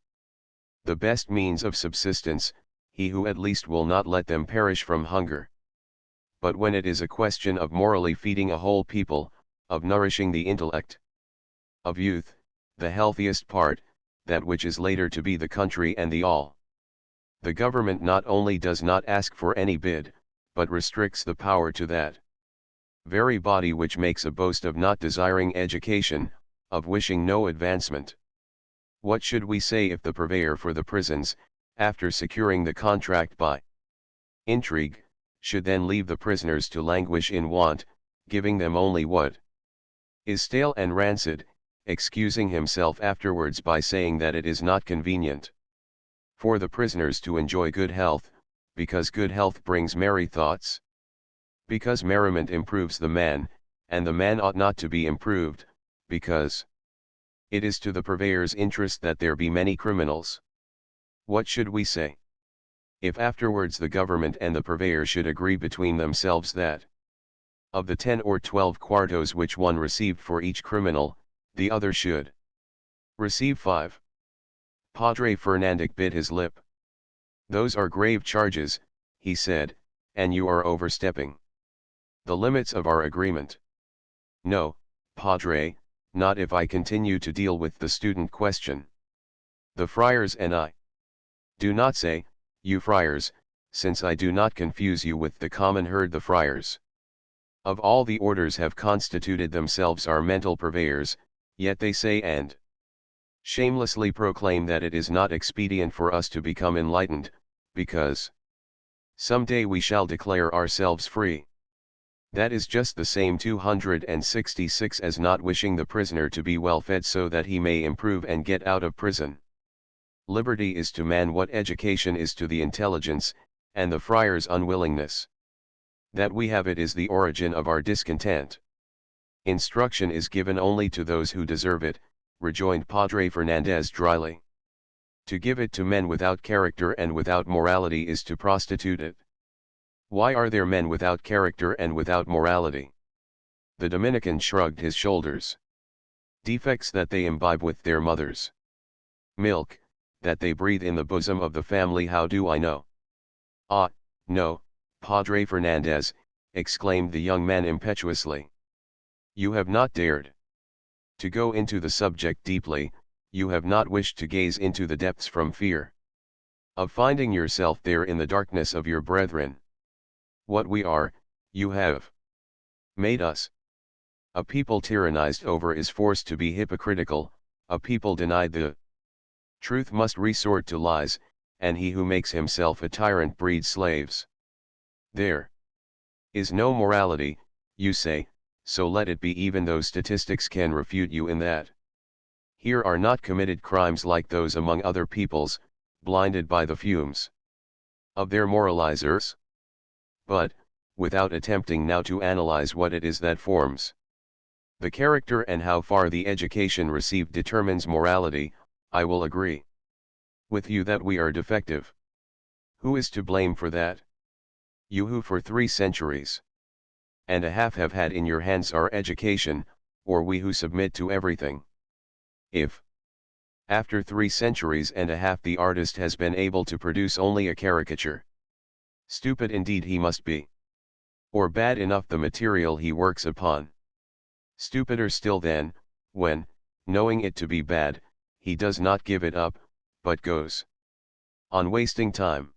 the best means of subsistence, he who at least will not let them perish from hunger. But when it is a question of morally feeding a whole people, of nourishing the intellect of youth, the healthiest part, that which is later to be the country and the all, the government not only does not ask for any bid, but restricts the power to that very body which makes a boast of not desiring education, of wishing no advancement. What should we say if the purveyor for the prisons, after securing the contract by intrigue, should then leave the prisoners to languish in want, giving them only what is stale and rancid, excusing himself afterwards by saying that it is not convenient for the prisoners to enjoy good health, because good health brings merry thoughts? Because merriment improves the man, and the man ought not to be improved, because it is to the purveyor's interest that there be many criminals. What should we say if afterwards the government and the purveyor should agree between themselves that Of the 10 or 12 quartos which one received for each criminal, the other should receive 5. Padre Fernandez bit his lip. Those are grave charges, he said, and you are overstepping the limits of our agreement. No, Padre, not if I continue to deal with the student question. The friars and I. Do not say, you friars, since I do not confuse you with the common herd. The friars of all the orders have constituted themselves our mental purveyors, yet they say and shamelessly proclaim that it is not expedient for us to become enlightened, because some day we shall declare ourselves free. That is just the same 266 as not wishing the prisoner to be well fed so that he may improve and get out of prison. Liberty is to man what education is to the intelligence, and the friar's unwillingness that we have it is the origin of our discontent. Instruction is given only to those who deserve it, rejoined Padre Fernandez dryly. To give it to men without character and without morality is to prostitute it. Why are there men without character and without morality? The Dominican shrugged his shoulders. Defects that they imbibe with their mothers' milk, that they breathe in the bosom of the family. How do I know? Ah, no, Padre Fernandez, exclaimed the young man impetuously. You have not dared to go into the subject deeply, you have not wished to gaze into the depths from fear of finding yourself there in the darkness of your brethren. What we are, you have made us. A people tyrannized over is forced to be hypocritical, a people denied the truth must resort to lies, and he who makes himself a tyrant breeds slaves. There is no morality, you say, so let it be, even though statistics can refute you in that. Here are not committed crimes like those among other peoples, blinded by the fumes of their moralizers. But, without attempting now to analyze what it is that forms the character and how far the education received determines morality, I will agree with you that we are defective. Who is to blame for that? You who for 3 centuries and a half have had in your hands our education, or we who submit to everything? If, after 3 centuries and a half, the artist has been able to produce only a caricature, stupid indeed he must be. Or bad enough the material he works upon. Stupider still then, when, knowing it to be bad, he does not give it up, but goes on wasting time.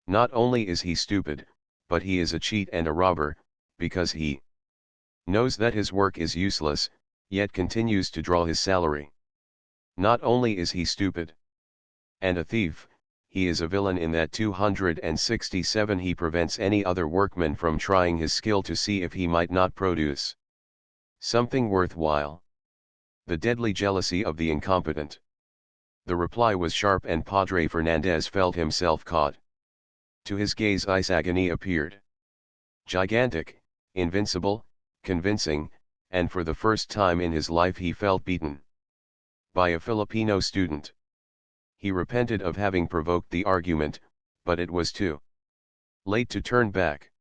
Not only is he stupid, but he is a cheat and a robber, because he knows that his work is useless, yet continues to draw his salary. Not only is he stupid and a thief, he is a villain in that 267 he prevents any other workman from trying his skill to see if he might not produce something worthwhile. The deadly jealousy of the incompetent. The reply was sharp and Padre Fernandez felt himself caught. To his gaze Isagani appeared. Gigantic, invincible, convincing, and for the first time in his life he felt beaten by a Filipino student. He repented of having provoked the argument, but it was too late to turn back.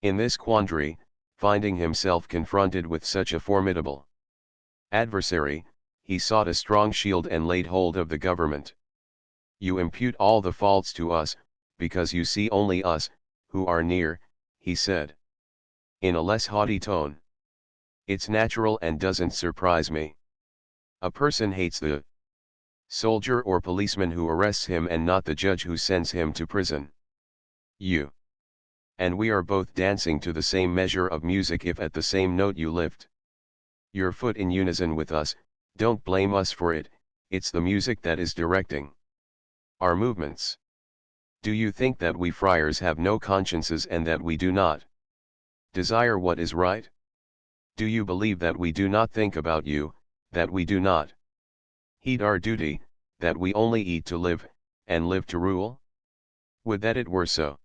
In this quandary, finding himself confronted with such a formidable adversary, he sought a strong shield and laid hold of the government. You impute all the faults to us, because you see only us, who are near, he said, in a less haughty tone. It's natural and doesn't surprise me. A person hates the soldier or policeman who arrests him and not the judge who sends him to prison. You and we are both dancing to the same measure of music if at the same note you lift your foot in unison with us. Don't blame us for it, it's the music that is directing our movements. Do you think that we friars have no consciences and that we do not desire what is right? Do you believe that we do not think about you, that we do not heed our duty, that we only eat to live, and live to rule? Would that it were so.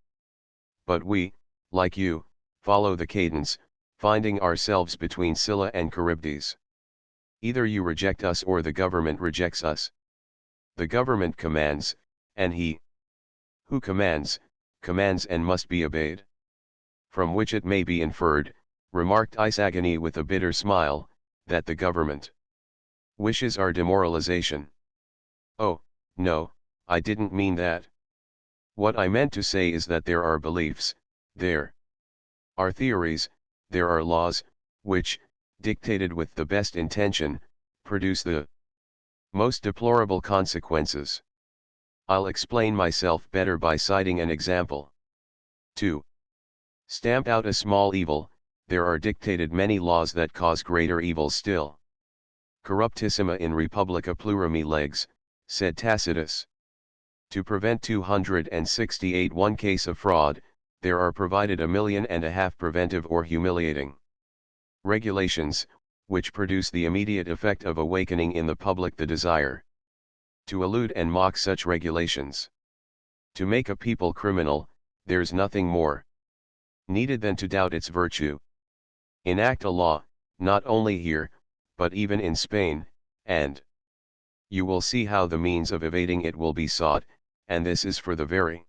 But we, like you, follow the cadence, finding ourselves between Scylla and Charybdis. Either you reject us or the government rejects us. The government commands, and he who commands, commands and must be obeyed. From which it may be inferred, remarked Isagani with a bitter smile, that the government wishes our demoralization. Oh, no, I didn't mean that. What I meant to say is that there are beliefs, there are theories, there are laws, which, dictated with the best intention, produce the most deplorable consequences. I'll explain myself better by citing an example. 2. Stamp out a small evil, there are dictated many laws that cause greater evil still. Corruptissima in Republica plurimi legs, said Tacitus. To prevent 268 one case of fraud, there are provided 1.5 million preventive or humiliating regulations, which produce the immediate effect of awakening in the public the desire to elude and mock such regulations. To make a people criminal, there's nothing more needed than to doubt its virtue. Enact a law, not only here, but even in Spain, and you will see how the means of evading it will be sought, and this is for the very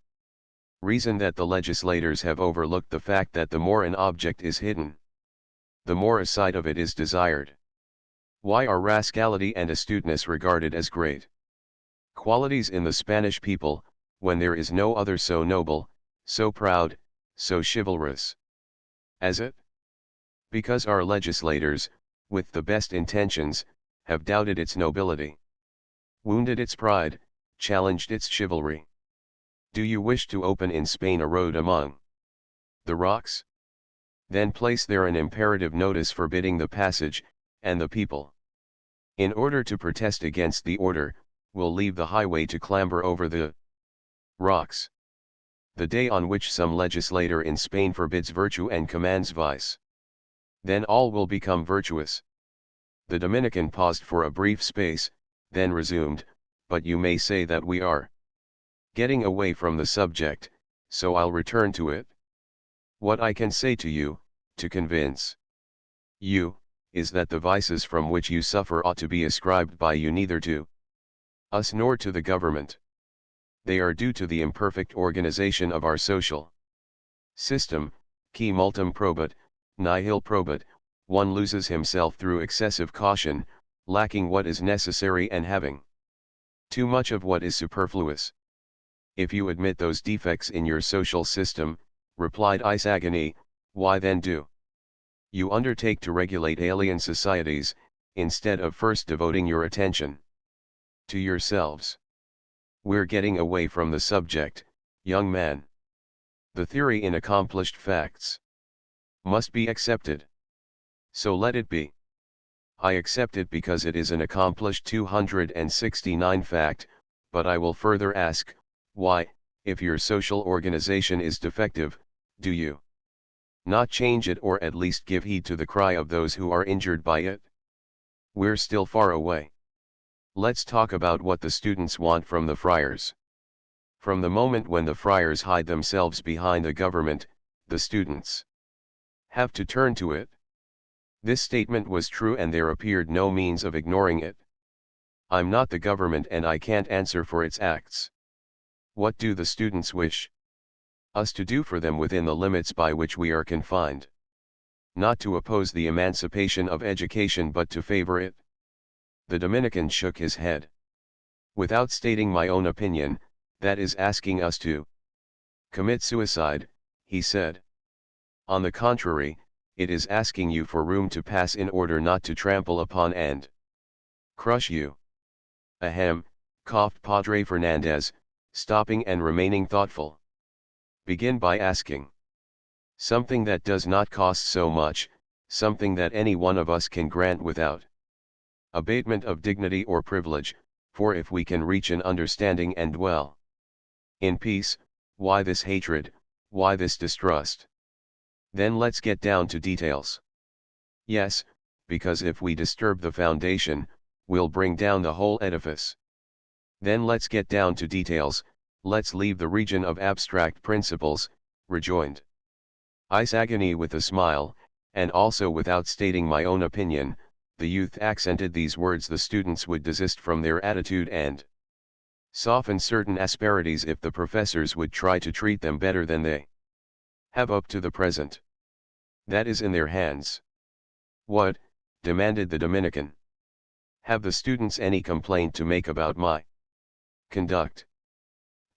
reason that the legislators have overlooked the fact that the more an object is hidden, the more a sight of it is desired. Why are rascality and astuteness regarded as great qualities in the Spanish people, when there is no other so noble, so proud, so chivalrous as it? Because our legislators, with the best intentions, have doubted its nobility, wounded its pride, challenged its chivalry. Do you wish to open in Spain a road among the rocks? Then place there an imperative notice forbidding the passage, and the people, in order to protest against the order, will leave the highway to clamber over the rocks. The day on which some legislator in Spain forbids virtue and commands vice, then all will become virtuous. The Dominican paused for a brief space, then resumed, but you may say that we are getting away from the subject, so I'll return to it. What I can say to you, to convince you, is that the vices from which you suffer ought to be ascribed by you neither to us nor to the government. They are due to the imperfect organization of our social system. Qui multum probat, nihil probat. One loses himself through excessive caution, lacking what is necessary and having too much of what is superfluous. If you admit those defects in your social system, replied Isagani, why then do you undertake to regulate alien societies, instead of first devoting your attention to yourselves? We're getting away from the subject, young man. The theory in accomplished facts must be accepted. So let it be. I accept it because it is an accomplished 269 fact, but I will further ask, why, if your social organization is defective, do you not change it or at least give heed to the cry of those who are injured by it? We're still far away. Let's talk about what the students want from the friars. From the moment when the friars hide themselves behind the government, the students have to turn to it. This statement was true and there appeared no means of ignoring it. I'm not the government and I can't answer for its acts. What do the students wish us to do for them within the limits by which we are confined? Not to oppose the emancipation of education but to favor it? The Dominican shook his head. Without stating my own opinion, that is asking us to commit suicide, he said. On the contrary, it is asking you for room to pass in order not to trample upon and crush you. Ahem, coughed Padre Fernandez, stopping and remaining thoughtful. Begin by asking something that does not cost so much, something that any one of us can grant without abatement of dignity or privilege, for if we can reach an understanding and dwell in peace, why this hatred, why this distrust? Then let's get down to details. Yes, because if we disturb the foundation, we'll bring down the whole edifice. Then let's get down to details, let's leave the region of abstract principles, rejoined Isagani with a smile, and also without stating my own opinion, the youth accented these words: the students would desist from their attitude and soften certain asperities if the professors would try to treat them better than they have up to the present. That is in their hands. What? Demanded the Dominican. Have the students any complaint to make about my conduct?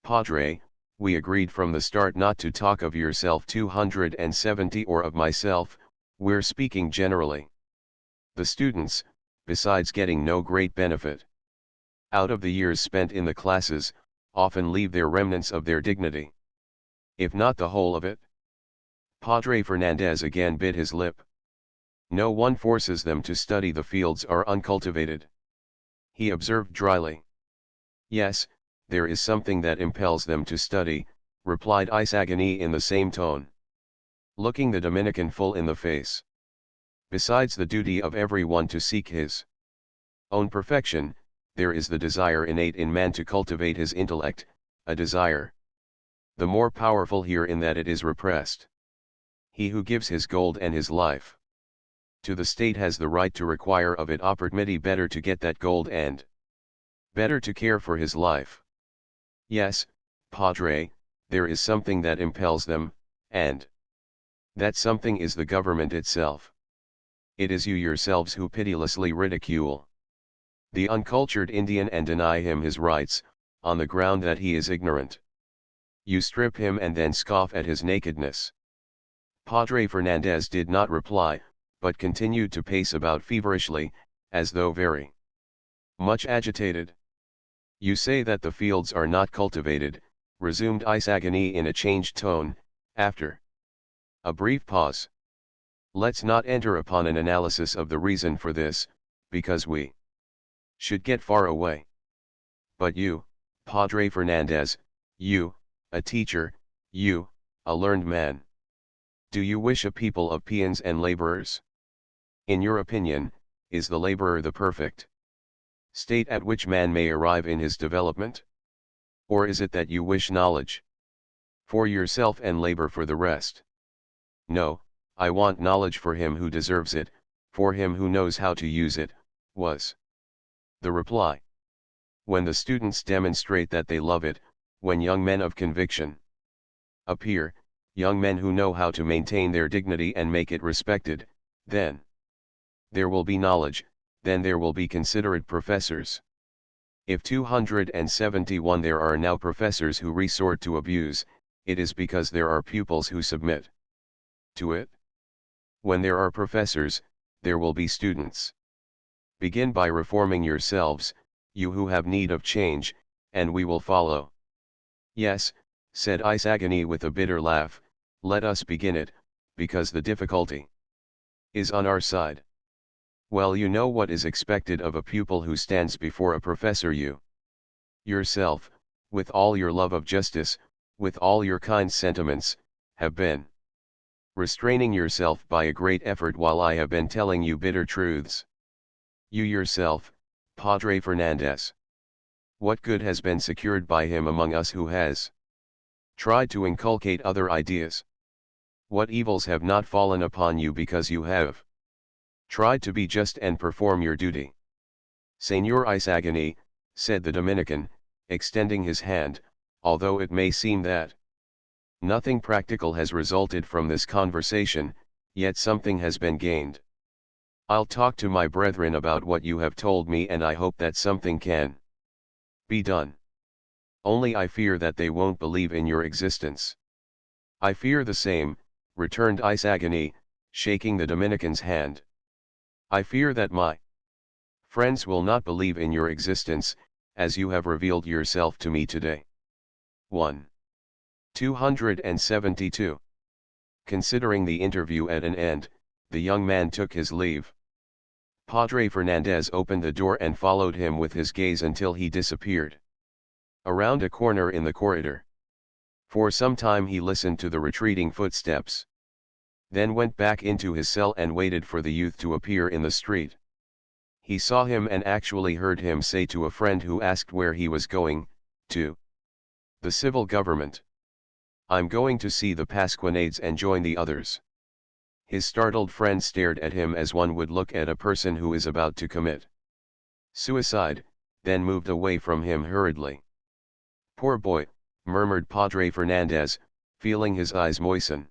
Padre, we agreed from the start not to talk of yourself 270 or of myself, we're speaking generally. The students, besides getting no great benefit out of the years spent in the classes, often leave their remnants of their dignity. If not the whole of it. Padre Fernandez again bit his lip. No one forces them to study, the fields are uncultivated. He observed dryly. Yes, there is something that impels them to study, replied Isagani in the same tone, looking the Dominican full in the face. Besides the duty of everyone to seek his own perfection, there is the desire innate in man to cultivate his intellect, a desire the more powerful here in that it is repressed. He who gives his gold and his life to the state has the right to require of it opportunity better to get that gold and better to care for his life. Yes, Padre, there is something that impels them, and that something is the government itself. It is you yourselves who pitilessly ridicule the uncultured Indian and deny him his rights, on the ground that he is ignorant. You strip him and then scoff at his nakedness. Padre Fernandez did not reply, but continued to pace about feverishly, as though very much agitated. You say that the fields are not cultivated, resumed Isagani in a changed tone, after a brief pause. Let's not enter upon an analysis of the reason for this, because we should get far away. But you, Padre Fernandez, you, a teacher, you, a learned man, do you wish a people of peons and laborers? In your opinion, is the laborer the perfect state at which man may arrive in his development? Or is it that you wish knowledge for yourself and labor for the rest? No, I want knowledge for him who deserves it, for him who knows how to use it, was the reply. When the students demonstrate that they love it, when young men of conviction appear, young men who know how to maintain their dignity and make it respected, then there will be knowledge, then there will be considerate professors. If 271 there are now professors who resort to abuse, it is because there are pupils who submit to it. When there are professors, there will be students. Begin by reforming yourselves, you who have need of change, and we will follow. Yes, said Isagani with a bitter laugh, let us begin it, because the difficulty is on our side. Well, you know what is expected of a pupil who stands before a professor. You yourself, with all your love of justice, with all your kind sentiments, have been restraining yourself by a great effort while I have been telling you bitter truths. You yourself, Padre Fernandez. What good has been secured by him among us who has tried to inculcate other ideas? What evils have not fallen upon you because you have tried to be just and perform your duty? Señor Isagani, said the Dominican, extending his hand, although it may seem that nothing practical has resulted from this conversation, yet something has been gained. I'll talk to my brethren about what you have told me, and I hope that something can be done. Only I fear that they won't believe in your existence. I fear the same, returned Isagani, shaking the Dominican's hand. I fear that my friends will not believe in your existence, as you have revealed yourself to me today. 1. 272. Considering the interview at an end, the young man took his leave. Padre Fernandez opened the door and followed him with his gaze until he disappeared around a corner in the corridor. For some time he listened to the retreating footsteps, then went back into his cell and waited for the youth to appear in the street. He saw him and actually heard him say to a friend who asked where he was going, to the civil government. I'm going to see the Pasquinades and join the others. His startled friend stared at him as one would look at a person who is about to commit suicide, then moved away from him hurriedly. Poor boy, murmured Padre Fernandez, feeling his eyes moisten.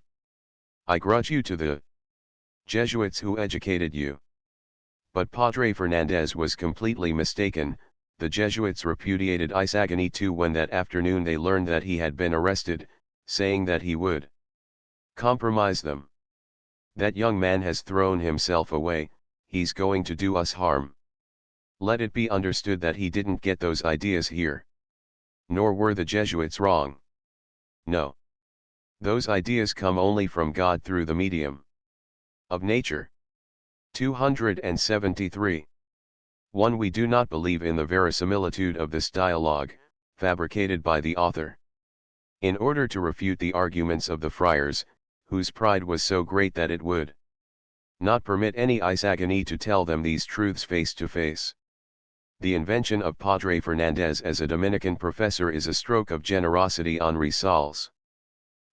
I grudge you to the Jesuits who educated you. But Padre Fernandez was completely mistaken. The Jesuits repudiated Isagani too when that afternoon they learned that he had been arrested, saying that he would compromise them. That young man has thrown himself away, he's going to do us harm. Let it be understood that he didn't get those ideas here. Nor were the Jesuits wrong. No. Those ideas come only from God through the medium of nature. 273. 1. We do not believe in the verisimilitude of this dialogue, fabricated by the author. In order to refute the arguments of the friars, whose pride was so great that it would not permit any Isagani to tell them these truths face to face. The invention of Padre Fernandez as a Dominican professor is a stroke of generosity on Rizal's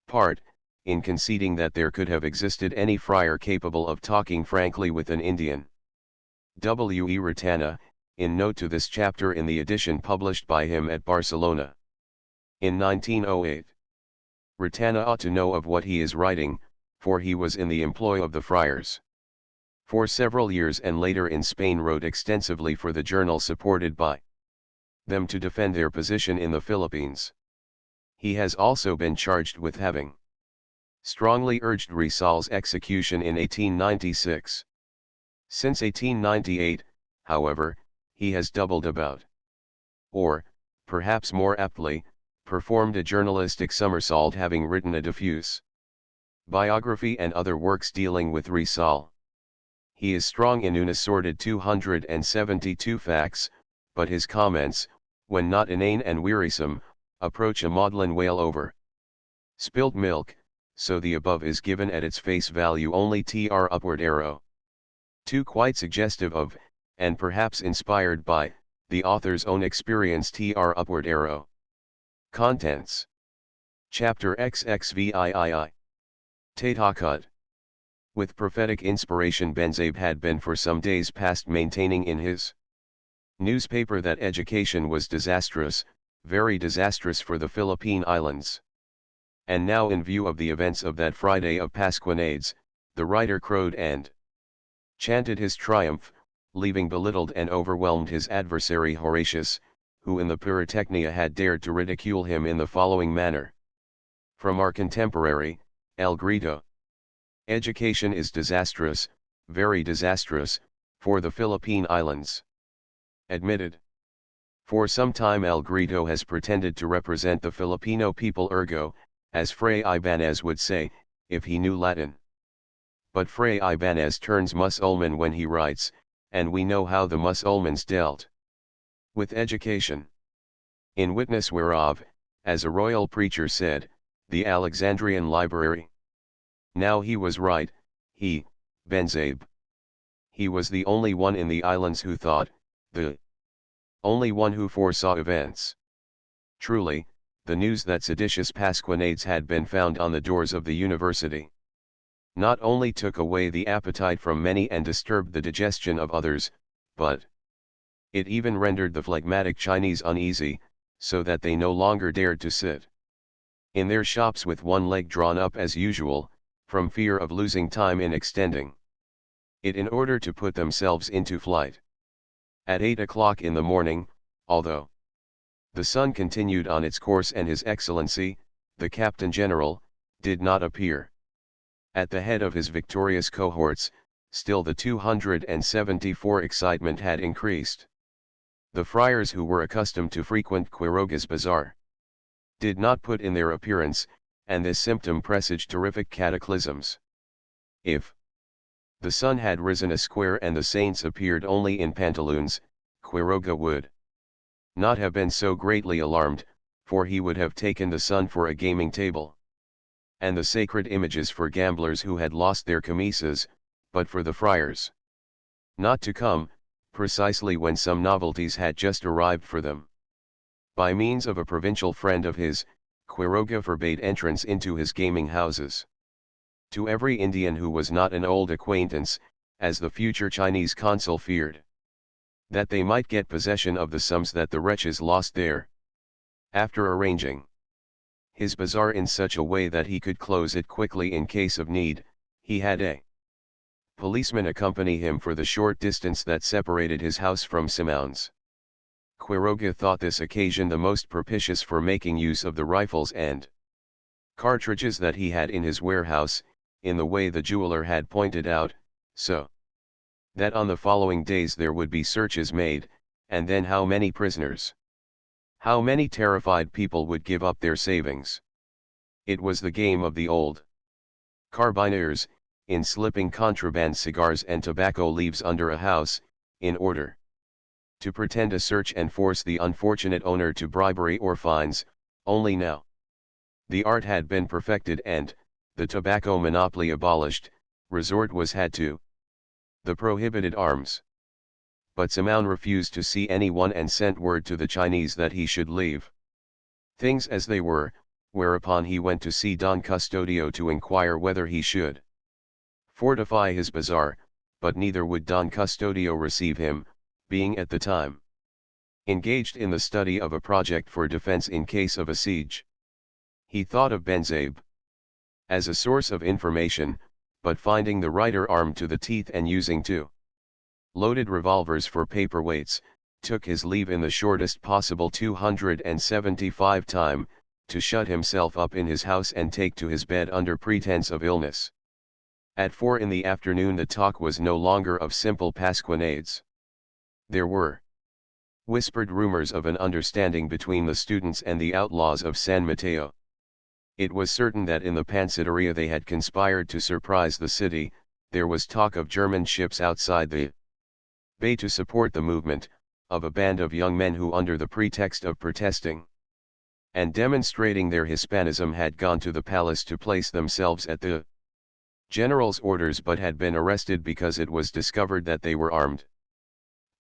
part, in conceding that there could have existed any friar capable of talking frankly with an Indian. W. E. Ratana, in note to this chapter in the edition published by him at Barcelona in 1908. Ratana ought to know of what he is writing, for he was in the employ of the friars for several years and later in Spain wrote extensively for the journal supported by them to defend their position in the Philippines. He has also been charged with having strongly urged Rizal's execution in 1896. Since 1898, however, he has doubled about, or, perhaps more aptly, performed a journalistic somersault, having written a diffuse biography and other works dealing with Rizal. He is strong in un assorted 272 facts, but his comments, when not inane and wearisome, approach a maudlin wail over spilt milk, so the above is given at its face value only. Tr upward arrow. 2. Quite suggestive of, and perhaps inspired by, the author's own experience. Tr upward arrow. Contents. Chapter XXVIII. Tatakut. With prophetic inspiration, Benzabe had been for some days past maintaining in his newspaper that education was disastrous, very disastrous for the Philippine Islands. And now, in view of the events of that Friday of Pasquinades, the writer crowed and chanted his triumph, leaving belittled and overwhelmed his adversary Horatius, who in the Pyrotechnia had dared to ridicule him in the following manner. From our contemporary, El Grito. Education is disastrous, very disastrous, for the Philippine Islands. Admitted. For some time El Grito has pretended to represent the Filipino people, ergo, as Fray Ibanez would say, if he knew Latin. But Fray Ibanez turns Musulman when he writes, and we know how the Musulmans dealt with education. In witness whereof, as a royal preacher said, the Alexandrian Library. Now he was right, he, Benzabe. He was the only one in the islands who thought, the only one who foresaw events. Truly, the news that seditious Pasquinades had been found on the doors of the university not only took away the appetite from many and disturbed the digestion of others, but it even rendered the phlegmatic Chinese uneasy, so that they no longer dared to sit in their shops with one leg drawn up as usual, from fear of losing time in extending it in order to put themselves into flight. At 8 o'clock in the morning, although the sun continued on its course and His Excellency, the Captain General, did not appear at the head of his victorious cohorts, still the 274 excitement had increased. The friars, who were accustomed to frequent Quiroga's bazaar, did not put in their appearance, and this symptom presaged terrific cataclysms. If the sun had risen a square and the saints appeared only in pantaloons, Quiroga would not have been so greatly alarmed, for he would have taken the sun for a gaming table, and the sacred images for gamblers who had lost their camisas, but for the friars not to come, precisely when some novelties had just arrived for them. By means of a provincial friend of his, Quiroga forbade entrance into his gaming houses to every Indian who was not an old acquaintance, as the future Chinese consul feared that they might get possession of the sums that the wretches lost there. After arranging his bazaar in such a way that he could close it quickly in case of need, he had a Policemen accompany him for the short distance that separated his house from Simeon's. Quiroga thought this occasion the most propitious for making use of the rifles and cartridges that he had in his warehouse, in the way the jeweler had pointed out, so that on the following days there would be searches made, and then how many prisoners? How many terrified people would give up their savings? It was the game of the old carbineers, in slipping contraband cigars and tobacco leaves under a house, in order to pretend a search and force the unfortunate owner to bribery or fines. Only now the art had been perfected and, the tobacco monopoly abolished, resort was had to the prohibited arms. But Simeon refused to see anyone and sent word to the Chinese that he should leave things as they were, whereupon he went to see Don Custodio to inquire whether he should fortify his bazaar, but neither would Don Custodio receive him, being at the time engaged in the study of a project for defense in case of a siege. He thought of Benzabe as a source of information, but finding the writer armed to the teeth and using two loaded revolvers for paperweights, took his leave in the shortest possible 275 time, to shut himself up in his house and take to his bed under pretense of illness. At 4 in the afternoon the talk was no longer of simple pasquinades. There were whispered rumors of an understanding between the students and the outlaws of San Mateo. It was certain that in the Pansiteria they had conspired to surprise the city. There was talk of German ships outside the bay to support the movement, of a band of young men who under the pretext of protesting and demonstrating their Hispanism had gone to the palace to place themselves at the general's orders but had been arrested because it was discovered that they were armed.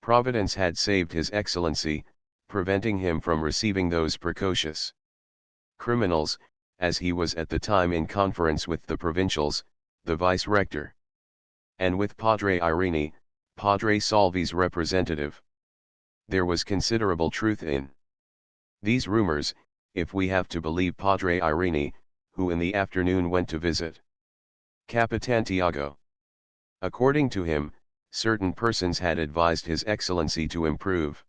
Providence had saved His Excellency, preventing him from receiving those precocious criminals, as he was at the time in conference with the provincials, the vice-rector, and with Padre Irini, Padre Salvi's representative. There was considerable truth in these rumors, if we have to believe Padre Irini, who in the afternoon went to visit Capitan Tiago. According to him, certain persons had advised His Excellency to improve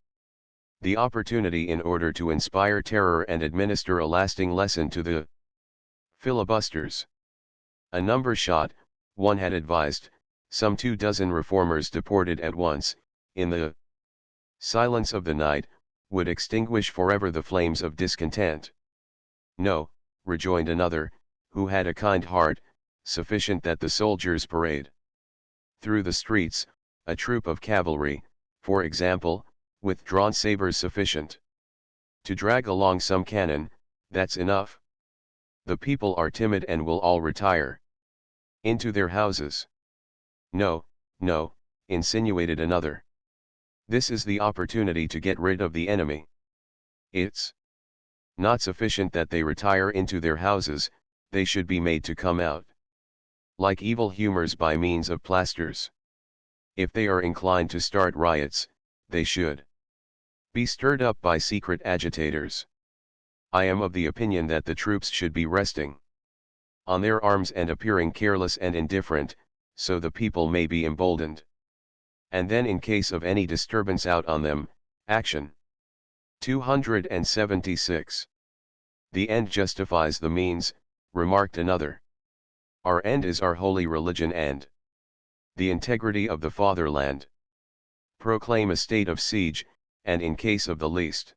the opportunity in order to inspire terror and administer a lasting lesson to the filibusters. A number shot, one had advised, some 24 reformers deported at once, in the silence of the night, would extinguish forever the flames of discontent. No, rejoined another, who had a kind heart, sufficient that the soldiers parade through the streets, a troop of cavalry, for example, with drawn sabers sufficient to drag along some cannon, that's enough. The people are timid and will all retire into their houses. No, no, insinuated another. This is the opportunity to get rid of the enemy. It's not sufficient that they retire into their houses, they should be made to come out like evil humors by means of plasters. If they are inclined to start riots, they should be stirred up by secret agitators. I am of the opinion that the troops should be resting on their arms and appearing careless and indifferent, so the people may be emboldened. And then in case of any disturbance out on them, action. 276. The end justifies the means, remarked another. Our end is our holy religion and the integrity of the fatherland. Proclaim a state of siege, and in case of the least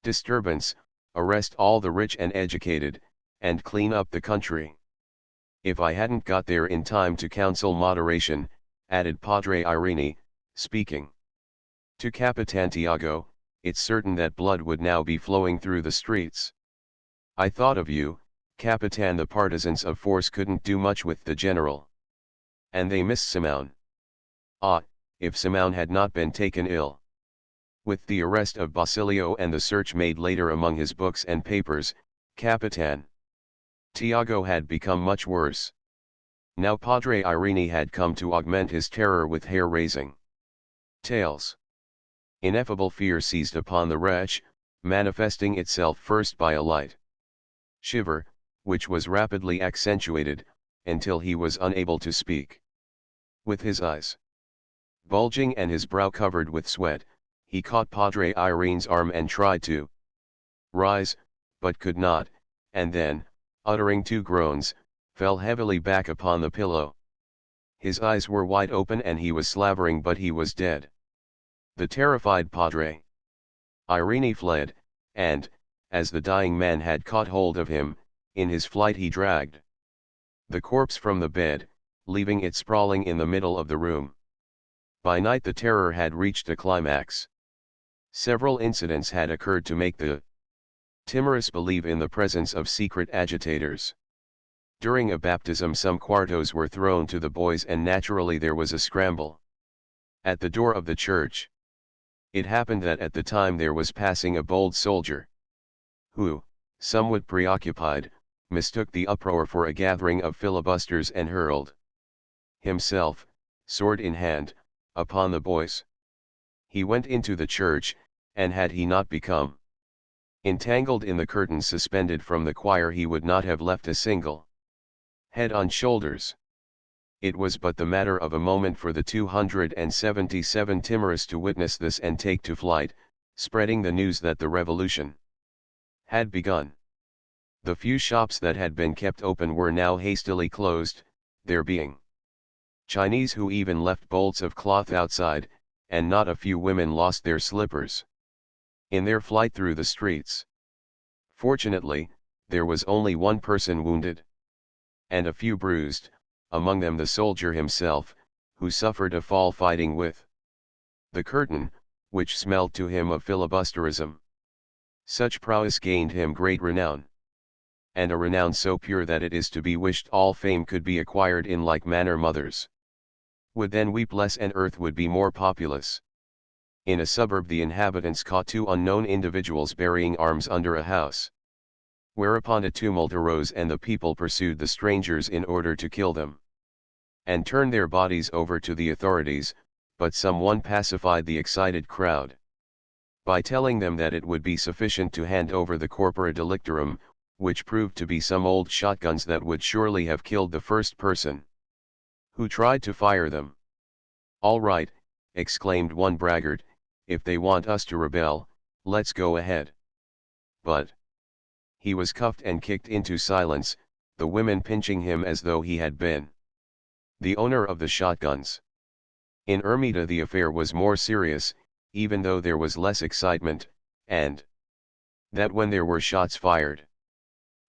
disturbance, arrest all the rich and educated, and clean up the country. If I hadn't got there in time to counsel moderation, added Padre Irini, speaking to Capitan Tiago, it's certain that blood would now be flowing through the streets. I thought of you, Capitan. The partisans of force couldn't do much with the general. And they missed Simeon. Ah, if Simeon had not been taken ill. With the arrest of Basilio and the search made later among his books and papers, Capitan Tiago had become much worse. Now Padre Irini had come to augment his terror with hair-raising tales. Ineffable fear seized upon the wretch, manifesting itself first by a light shiver, which was rapidly accentuated, until he was unable to speak. With his eyes bulging and his brow covered with sweat, he caught Padre Irene's arm and tried to rise, but could not, and then, uttering two groans, fell heavily back upon the pillow. His eyes were wide open and he was slavering, but he was dead. The terrified Padre Irene fled, and, as the dying man had caught hold of him, in his flight he dragged the corpse from the bed, leaving it sprawling in the middle of the room. By night the terror had reached a climax. Several incidents had occurred to make the timorous believe in the presence of secret agitators. During a baptism some quartos were thrown to the boys and naturally there was a scramble at the door of the church. It happened that at the time there was passing a bold soldier, who, somewhat preoccupied, mistook the uproar for a gathering of filibusters and hurled himself, sword in hand, upon the boys. He went into the church, and had he not become entangled in the curtains suspended from the choir he would not have left a single head on shoulders. It was but the matter of a moment for the 277 timorous to witness this and take to flight, spreading the news that the revolution had begun. The few shops that had been kept open were now hastily closed, there being Chinese who even left bolts of cloth outside, and not a few women lost their slippers in their flight through the streets. Fortunately, there was only one person wounded, and a few bruised, among them the soldier himself, who suffered a fall fighting with the curtain, which smelled to him of filibusterism. Such prowess gained him great renown, and a renown so pure that it is to be wished all fame could be acquired in like manner. Mothers would then weep less and earth would be more populous. In a suburb the inhabitants caught two unknown individuals burying arms under a house, whereupon a tumult arose and the people pursued the strangers in order to kill them and turn their bodies over to the authorities, but someone pacified the excited crowd by telling them that it would be sufficient to hand over the corpora delictorum, which proved to be some old shotguns that would surely have killed the first person who tried to fire them. "All right," exclaimed one braggart, "if they want us to rebel, let's go ahead." But he was cuffed and kicked into silence, the women pinching him as though he had been the owner of the shotguns. In Ermita the affair was more serious, even though there was less excitement, and that when there were shots fired,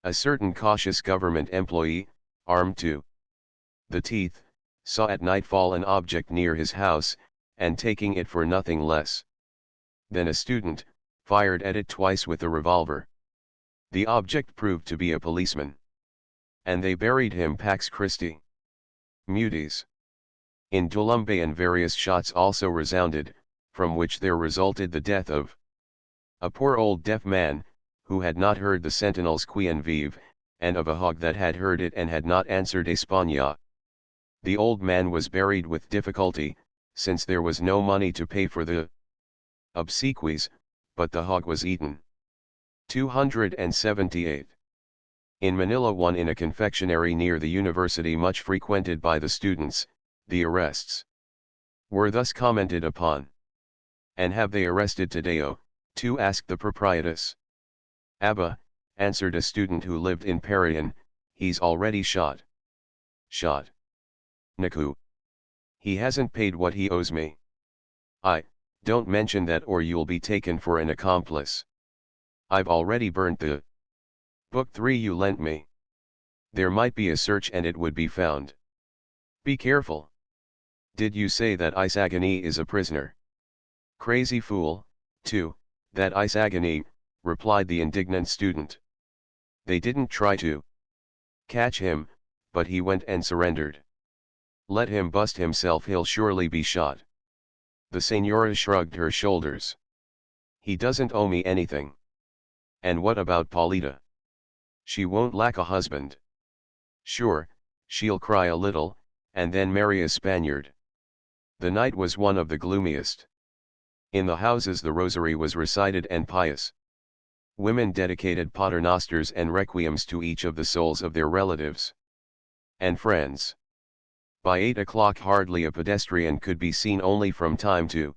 a certain cautious government employee, armed to the teeth, saw at nightfall an object near his house, and taking it for nothing less than a student, fired at it twice with a revolver. The object proved to be a policeman, and they buried him Pax Christi Mutis. In Dolumbe various shots also resounded, from which there resulted the death of a poor old deaf man, who had not heard the sentinel's quien vive, and of a hog that had heard it and had not answered España. The old man was buried with difficulty, since there was no money to pay for the obsequies, but the hog was eaten. 278. In Manila, one in a confectionery near the university much frequented by the students, the arrests were thus commented upon. "And have they arrested Tadeo, too?" asked the proprietress. "Abba," answered a student who lived in Parian, "he's already shot." "Shot? Naku. He hasn't paid what he owes me." Don't mention that or you'll be taken for an accomplice. I've already burnt the book 3 you lent me. There might be a search and it would be found. Be careful." "Did you say that Isagani is a prisoner?" "Crazy fool, too, that Isagani," replied the indignant student. "They didn't try to catch him, but he went and surrendered. Let him bust himself, he'll surely be shot." The señora shrugged her shoulders. "He doesn't owe me anything." "And what about Paulita? She won't lack a husband." "Sure, she'll cry a little, and then marry a Spaniard." The night was one of the gloomiest. In the houses the rosary was recited and pious women dedicated paternosters and requiems to each of the souls of their relatives and friends. By 8 o'clock hardly a pedestrian could be seen, only from time to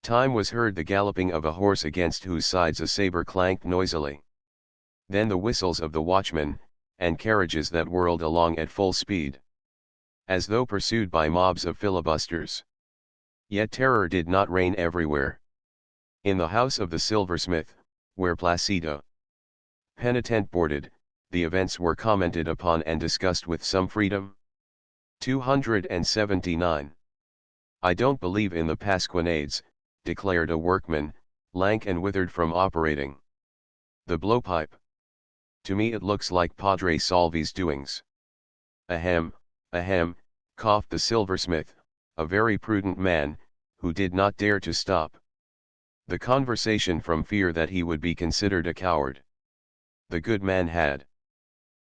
time was heard the galloping of a horse against whose sides a saber clanked noisily. Then the whistles of the watchmen, and carriages that whirled along at full speed, as though pursued by mobs of filibusters. Yet terror did not reign everywhere. In the house of the silversmith, where Placido penitent boarded, the events were commented upon and discussed with some freedom. 279. I don't believe in the pasquinades, declared a workman, lank and withered from operating the blowpipe. To me it looks like Padre Salvi's doings. Ahem, ahem, coughed the silversmith, a very prudent man, who did not dare to stop the conversation from fear that he would be considered a coward. The good man had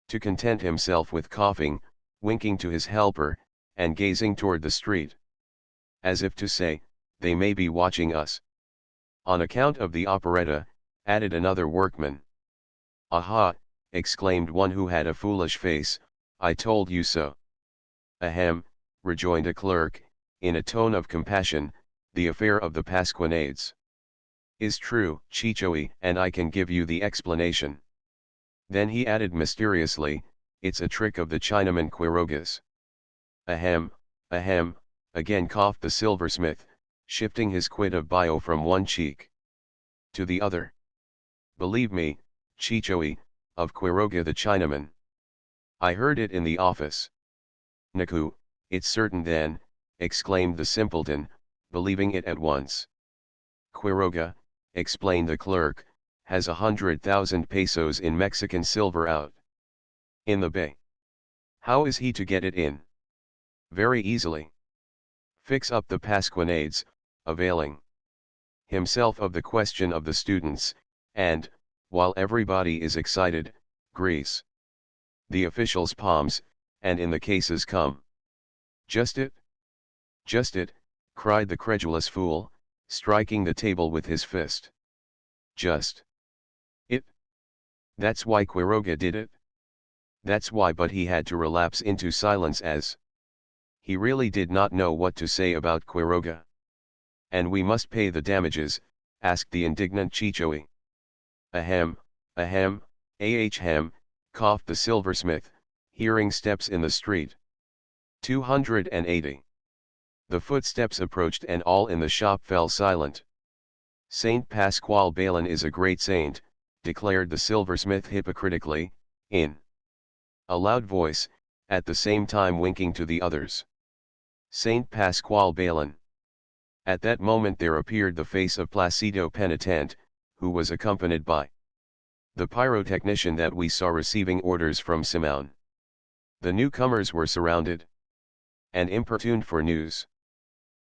to content himself with coughing, winking to his helper, and gazing toward the street, as if to say, they may be watching us. On account of the operetta, added another workman. Aha, exclaimed one who had a foolish face, I told you so. Ahem, rejoined a clerk, in a tone of compassion, the affair of the pasquinades is true, Chichoe, and I can give you the explanation. Then he added mysteriously, it's a trick of the Chinaman Quirogas. Ahem, ahem, again coughed the silversmith, shifting his quid of bio from one cheek to the other. Believe me, Chichoe, of Quiroga the Chinaman. I heard it in the office. Naku, it's certain then, exclaimed the simpleton, believing it at once. Quiroga, explained the clerk, has 100,000 pesos in Mexican silver out in the bay. How is he to get it in? Very easily. Fix up the pasquinades, availing himself of the question of the students, and, while everybody is excited, grease the officials' palms, and in the cases come. Just it? Just it, cried the credulous fool, striking the table with his fist. Just it? That's why Quiroga did it? That's why, but he had to relapse into silence as he really did not know what to say about Quiroga. And we must pay the damages, asked the indignant Chichoe. Ahem, ahem, ahem, coughed the silversmith, hearing steps in the street. 280. The footsteps approached and all in the shop fell silent. Saint Pasquale Balin is a great saint, declared the silversmith hypocritically, in a loud voice, at the same time winking to the others. Saint Pasquale Balin. At that moment there appeared the face of Placido Penitent, who was accompanied by the pyrotechnician that we saw receiving orders from Simon. The newcomers were surrounded and importuned for news.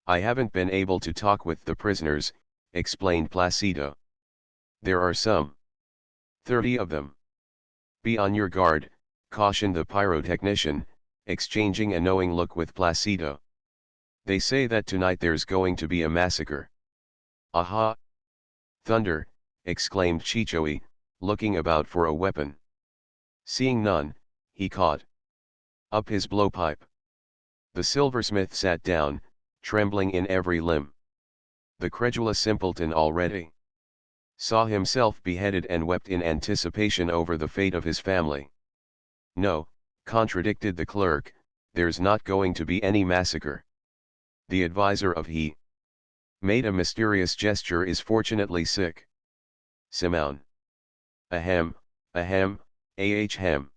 I haven't been able to talk with the prisoners, explained Placido. There are some 30 of them. Be on your guard, cautioned the pyrotechnician, exchanging a knowing look with Placido. They say that tonight there's going to be a massacre. Aha! Thunder, exclaimed Chichoe, looking about for a weapon. Seeing none, he caught up his blowpipe. The silversmith sat down, trembling in every limb. The credulous simpleton already saw himself beheaded and wept in anticipation over the fate of his family. No, contradicted the clerk, there's not going to be any massacre. The advisor of he made a mysterious gesture is fortunately sick. Simon. Ahem, ahem, ahem.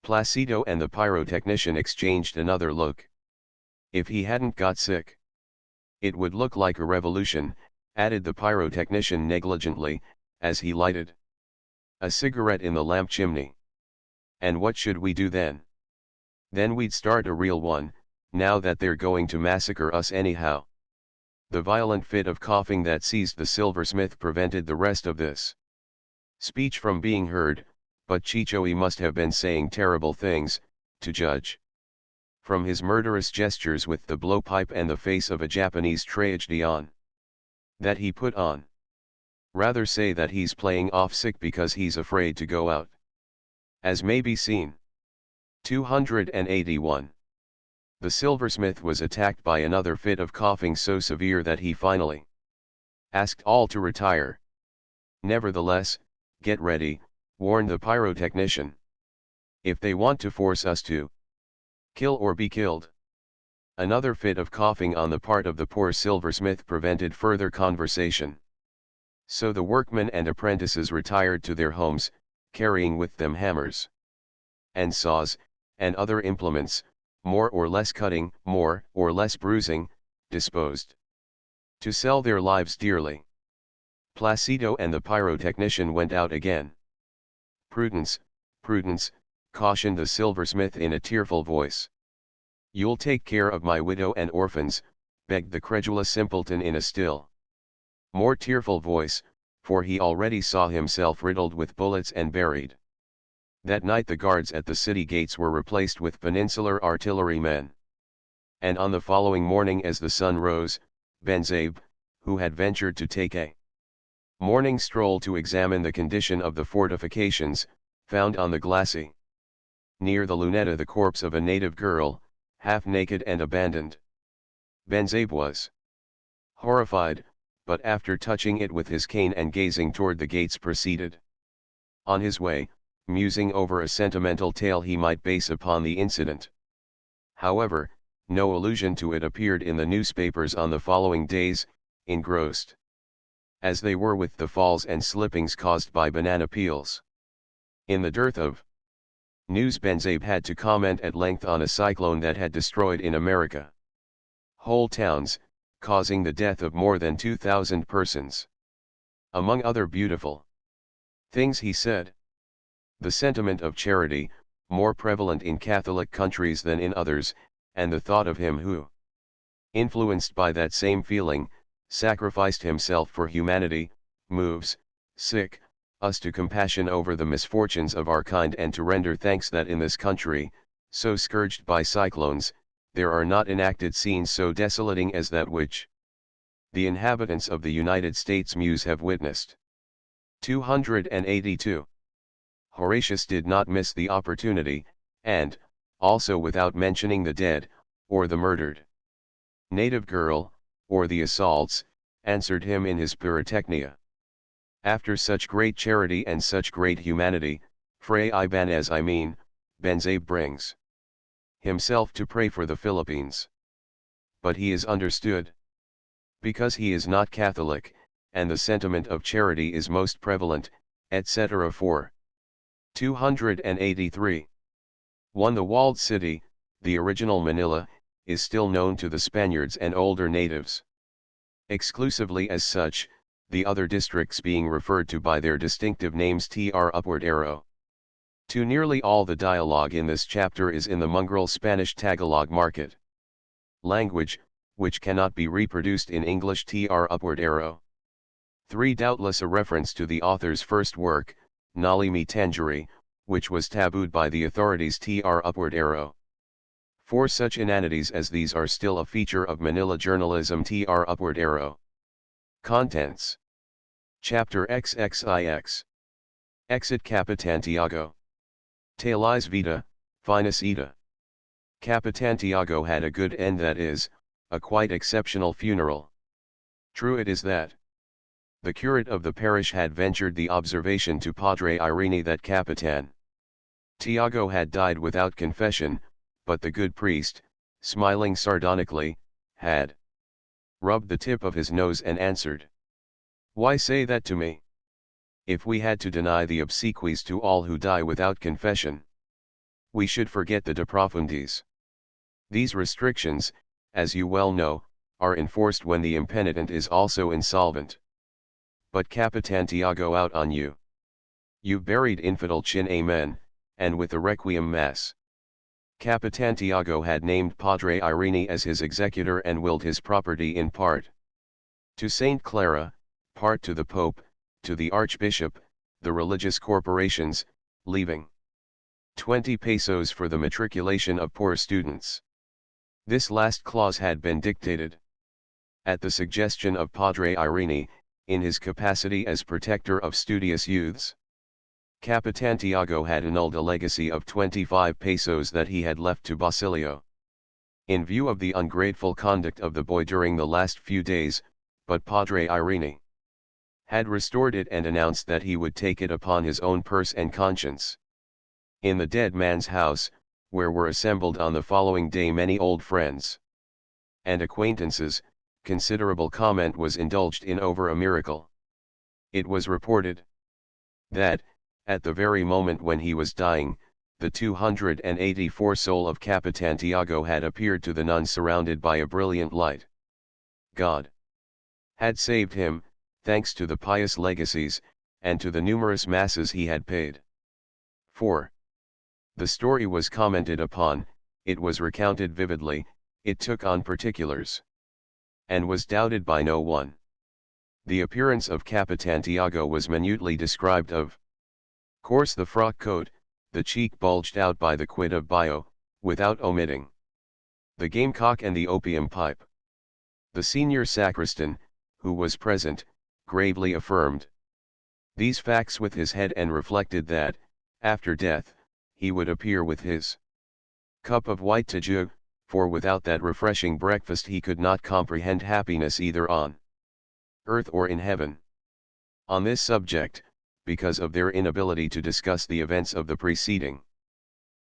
Placido and the pyrotechnician exchanged another look. If he hadn't got sick, it would look like a revolution, added the pyrotechnician negligently, as he lighted a cigarette in the lamp chimney. And what should we do then? Then we'd start a real one, now that they're going to massacre us anyhow. The violent fit of coughing that seized the silversmith prevented the rest of this speech from being heard, but Chichoe must have been saying terrible things, to judge from his murderous gestures with the blowpipe and the face of a Japanese tragedian that he put on. Rather say that he's playing off sick because he's afraid to go out. As may be seen. 281. The silversmith was attacked by another fit of coughing so severe that he finally asked all to retire. Nevertheless, get ready, warned the pyrotechnician. If they want to force us to kill or be killed. Another fit of coughing on the part of the poor silversmith prevented further conversation. So the workmen and apprentices retired to their homes, carrying with them hammers and saws, and other implements, more or less cutting, more or less bruising, disposed to sell their lives dearly. Placido and the pyrotechnician went out again. "Prudence, prudence," cautioned the silversmith in a tearful voice. "You'll take care of my widow and orphans," begged the credulous simpleton in a still more tearful voice, for he already saw himself riddled with bullets and buried. That night the guards at the city gates were replaced with peninsular artillerymen. And on the following morning as the sun rose, Benzabe, who had ventured to take a morning stroll to examine the condition of the fortifications, found on the glacis near the Luneta the corpse of a native girl, half naked and abandoned. Benzabe was horrified, but after touching it with his cane and gazing toward the gates proceeded on his way, musing over a sentimental tale he might base upon the incident. However, no allusion to it appeared in the newspapers on the following days, engrossed as they were with the falls and slippings caused by banana peels. In the dearth of news, Benzabe had to comment at length on a cyclone that had destroyed in America whole towns, causing the death of more than 2,000 persons. Among other beautiful things he said, "The sentiment of charity, more prevalent in Catholic countries than in others, and the thought of him who, influenced by that same feeling, sacrificed himself for humanity, moves us to compassion over the misfortunes of our kind and to render thanks that in this country, so scourged by cyclones, there are not enacted scenes so desolating as that which the inhabitants of the United States Muse have witnessed." 282. Horatius did not miss the opportunity, and, also without mentioning the dead, or the murdered native girl, or the assaults, answered him in his Pyrotechnia. "After such great charity and such great humanity, Fray Ibanez Benzabe brings himself to pray for the Philippines. But he is understood, because he is not Catholic, and the sentiment of charity is most prevalent, etc. 4. 283. 1. The walled city, the original Manila, is still known to the Spaniards and older natives exclusively as such, the other districts being referred to by their distinctive names. Upward arrow. To nearly all the dialogue in this chapter is in the mongrel Spanish Tagalog market language, which cannot be reproduced in English. Upward arrow. 3. Doubtless a reference to the author's first work, Nali Me Tangere, which was tabooed by the authorities. Upward arrow. 4. Such inanities as these are still a feature of Manila journalism. Upward arrow. Contents. Chapter XXIX. Exit Capitan Tiago. Tales Vita, Finis Ita. Capitan Tiago had a good end, that is, a quite exceptional funeral. True it is that the curate of the parish had ventured the observation to Padre Irene that Capitan Tiago had died without confession, but the good priest, smiling sardonically, had rubbed the tip of his nose and answered, "Why say that to me? If we had to deny the obsequies to all who die without confession, we should forget the de profundis. These restrictions, as you well know, are enforced when the impenitent is also insolvent. But Capitan Tiago out on you. You've buried infidel chin, amen, and with the Requiem Mass." Capitan Tiago had named Padre Irene as his executor and willed his property in part to Saint Clara, part to the Pope, to the Archbishop, the religious corporations, leaving 20 pesos for the matriculation of poor students. This last clause had been dictated at the suggestion of Padre Irene, in his capacity as protector of studious youths. Capitan Tiago had annulled a legacy of 25 pesos that he had left to Basilio In view of the ungrateful conduct of the boy during the last few days, but Padre Irene had restored it and announced that he would take it upon his own purse and conscience. In the dead man's house, where were assembled on the following day many old friends and acquaintances, considerable comment was indulged in over a miracle. It was reported that, at the very moment when he was dying, the 284 soul of Capitan Tiago had appeared to the nun surrounded by a brilliant light. God had saved him, thanks to the pious legacies, and to the numerous masses he had paid. 4. The story was commented upon, it was recounted vividly, it took on particulars, and was doubted by no one. The appearance of Capitan Tiago was minutely described of course the frock coat, the cheek bulged out by the quid of bio, without omitting the gamecock and the opium pipe. The senior sacristan, who was present, gravely affirmed these facts with his head and reflected that, after death, he would appear with his cup of white tejug, for without that refreshing breakfast he could not comprehend happiness either on earth or in heaven. On this subject, because of their inability to discuss the events of the preceding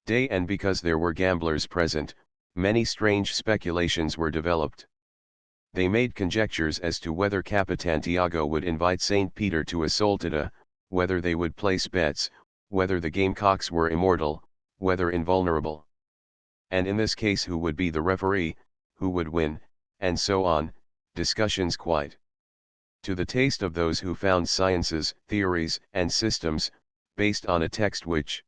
day and because there were gamblers present, many strange speculations were developed. They made conjectures as to whether Capitan Tiago would invite St. Peter to a soltita, whether they would place bets, whether the gamecocks were immortal, whether invulnerable. And in this case who would be the referee, who would win, and so on, discussions quite to the taste of those who found sciences, theories, and systems, based on a text which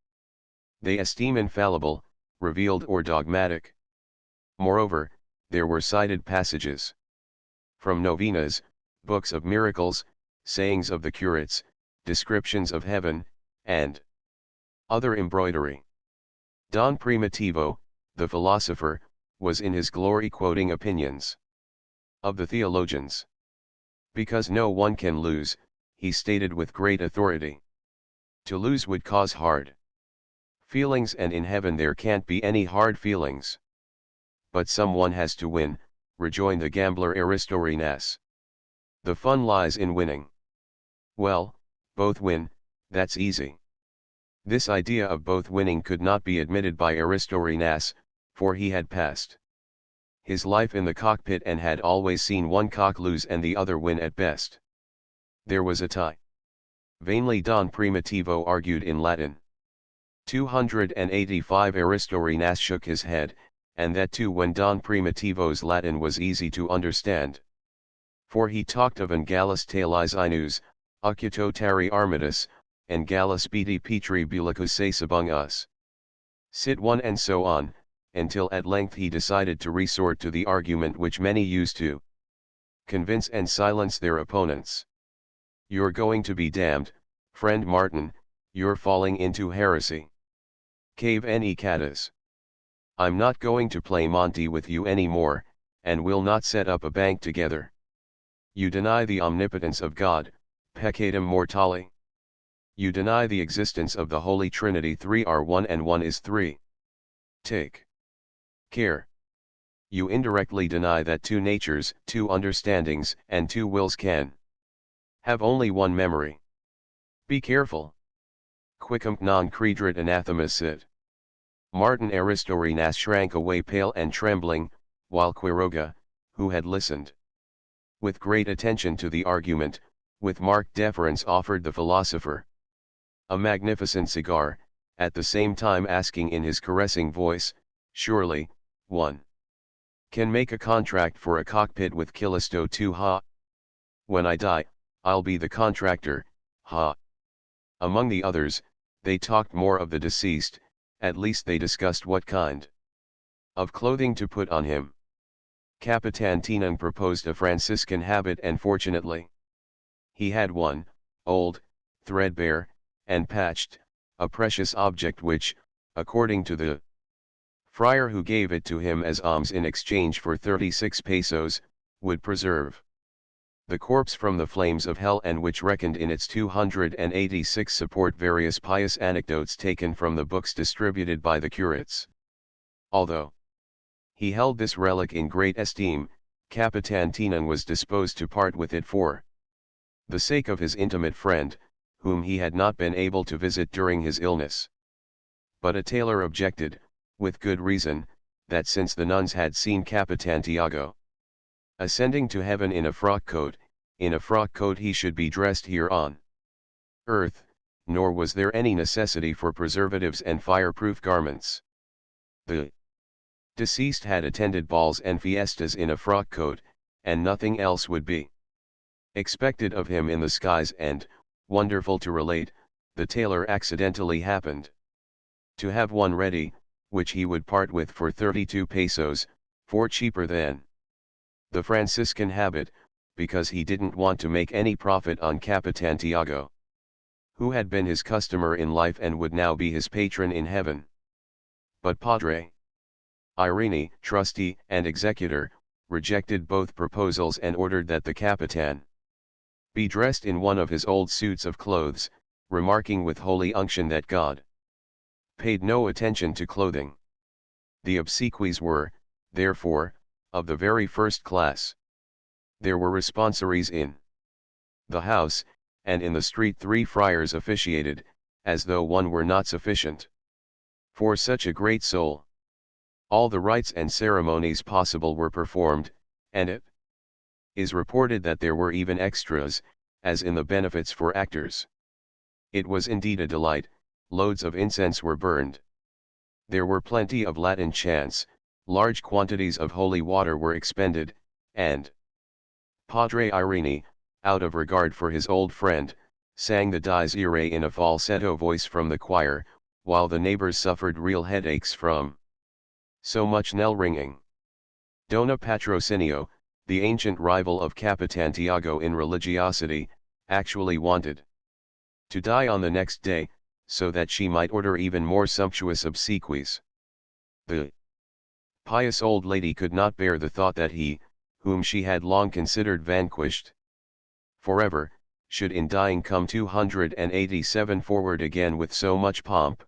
they esteem infallible, revealed or dogmatic. Moreover, there were cited passages from novenas, books of miracles, sayings of the curates, descriptions of heaven, and other embroidery. Don Primitivo, the philosopher, was in his glory quoting opinions of the theologians. Because no one can lose, he stated with great authority. To lose would cause hard feelings, and in heaven there can't be any hard feelings. But someone has to win, rejoined the gambler Aristorenas. The fun lies in winning. Well, both win, that's easy. This idea of both winning could not be admitted by Aristorenas, for he had passed his life in the cockpit and had always seen one cock lose and the other win at best. There was a tie. Vainly Don Primitivo argued in Latin. 285 Aristorenas shook his head, and that too when Don Primitivo's Latin was easy to understand. For he talked of an Gallus talis inus, occuto tari armitus, and Gallus beti petri bulicus among us. Sit one and so on, until at length he decided to resort to the argument which many used to convince and silence their opponents. You're going to be damned, friend Martin, you're falling into heresy. Cave ne catas. I'm not going to play Monty with you anymore, and we'll not set up a bank together. You deny the omnipotence of God, peccatum mortale. You deny the existence of the Holy Trinity, 3 are 1 and 1 is 3. Take care. You indirectly deny that two natures, two understandings, and two wills can have only one memory. Be careful. Quicum non credit anathema sit. Martin Aristorenas shrank away pale and trembling, while Quiroga, who had listened with great attention to the argument, with marked deference offered the philosopher a magnificent cigar, at the same time asking in his caressing voice, surely, one can make a contract for a cockpit with Callisto too, ha? When I die, I'll be the contractor, ha? Among the others, they talked more of the deceased, at least they discussed what kind of clothing to put on him. Capitan Tinang proposed a Franciscan habit, and fortunately he had one, old, threadbare, and patched, a precious object which, according to the friar who gave it to him as alms in exchange for 36 pesos, would preserve the corpse from the flames of hell, and which reckoned in its 286 support various pious anecdotes taken from the books distributed by the curates. Although He held this relic in great esteem. Capitan Tinan was disposed to part with it for the sake of his intimate friend, whom he had not been able to visit during his illness. But a tailor objected, with good reason, that since the nuns had seen Capitan Tiago ascending to heaven in a frock coat he should be dressed here on earth, nor was there any necessity for preservatives and fireproof garments. The deceased had attended balls and fiestas in a frock coat, and nothing else would be expected of him in the skies, and, wonderful to relate, the tailor accidentally happened to have one ready, which he would part with for 32 pesos, 4 cheaper than the Franciscan habit, because he didn't want to make any profit on Capitan Tiago, who had been his customer in life and would now be his patron in heaven. But Padre Irene, trustee and executor, rejected both proposals and ordered that the Capitan be dressed in one of his old suits of clothes, remarking with holy unction that God paid no attention to clothing. The obsequies were, therefore, of the very first class. There were responsories in the house, and in the street 3 friars officiated, as though one were not sufficient for such a great soul. All the rites and ceremonies possible were performed, and it is reported that there were even extras, as in the benefits for actors. It was indeed a delight. Loads of incense were burned. There were plenty of Latin chants, large quantities of holy water were expended, and Padre Irene, out of regard for his old friend, sang the Dies Irae in a falsetto voice from the choir, while the neighbors suffered real headaches from so much knell ringing. Dona Patrocinio, the ancient rival of Capitan Tiago in religiosity, actually wanted to die on the next day, so that she might order even more sumptuous obsequies. The pious old lady could not bear the thought that he, whom she had long considered vanquished forever, should in dying come 287 forward again with so much pomp.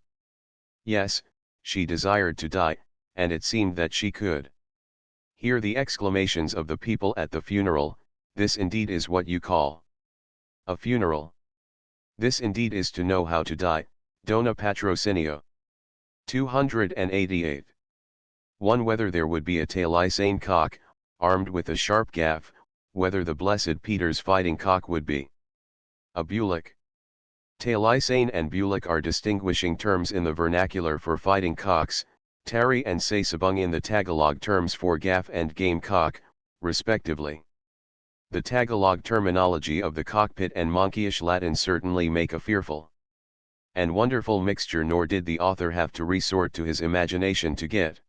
Yes, she desired to die, and it seemed that she could hear the exclamations of the people at the funeral. This indeed is what you call a funeral. This indeed is to know how to die, Dona Patrocinio. 288. 1. Whether there would be a Talisane cock, armed with a sharp gaff, whether the blessed Peter's fighting cock would be a bulik. Talisane and bulik are distinguishing terms in the vernacular for fighting cocks, tari and sasabung in the Tagalog terms for gaff and game cock, respectively. The Tagalog terminology of the cockpit and monkeyish Latin certainly make a fearful and wonderful mixture, nor did the author have to resort to his imagination to get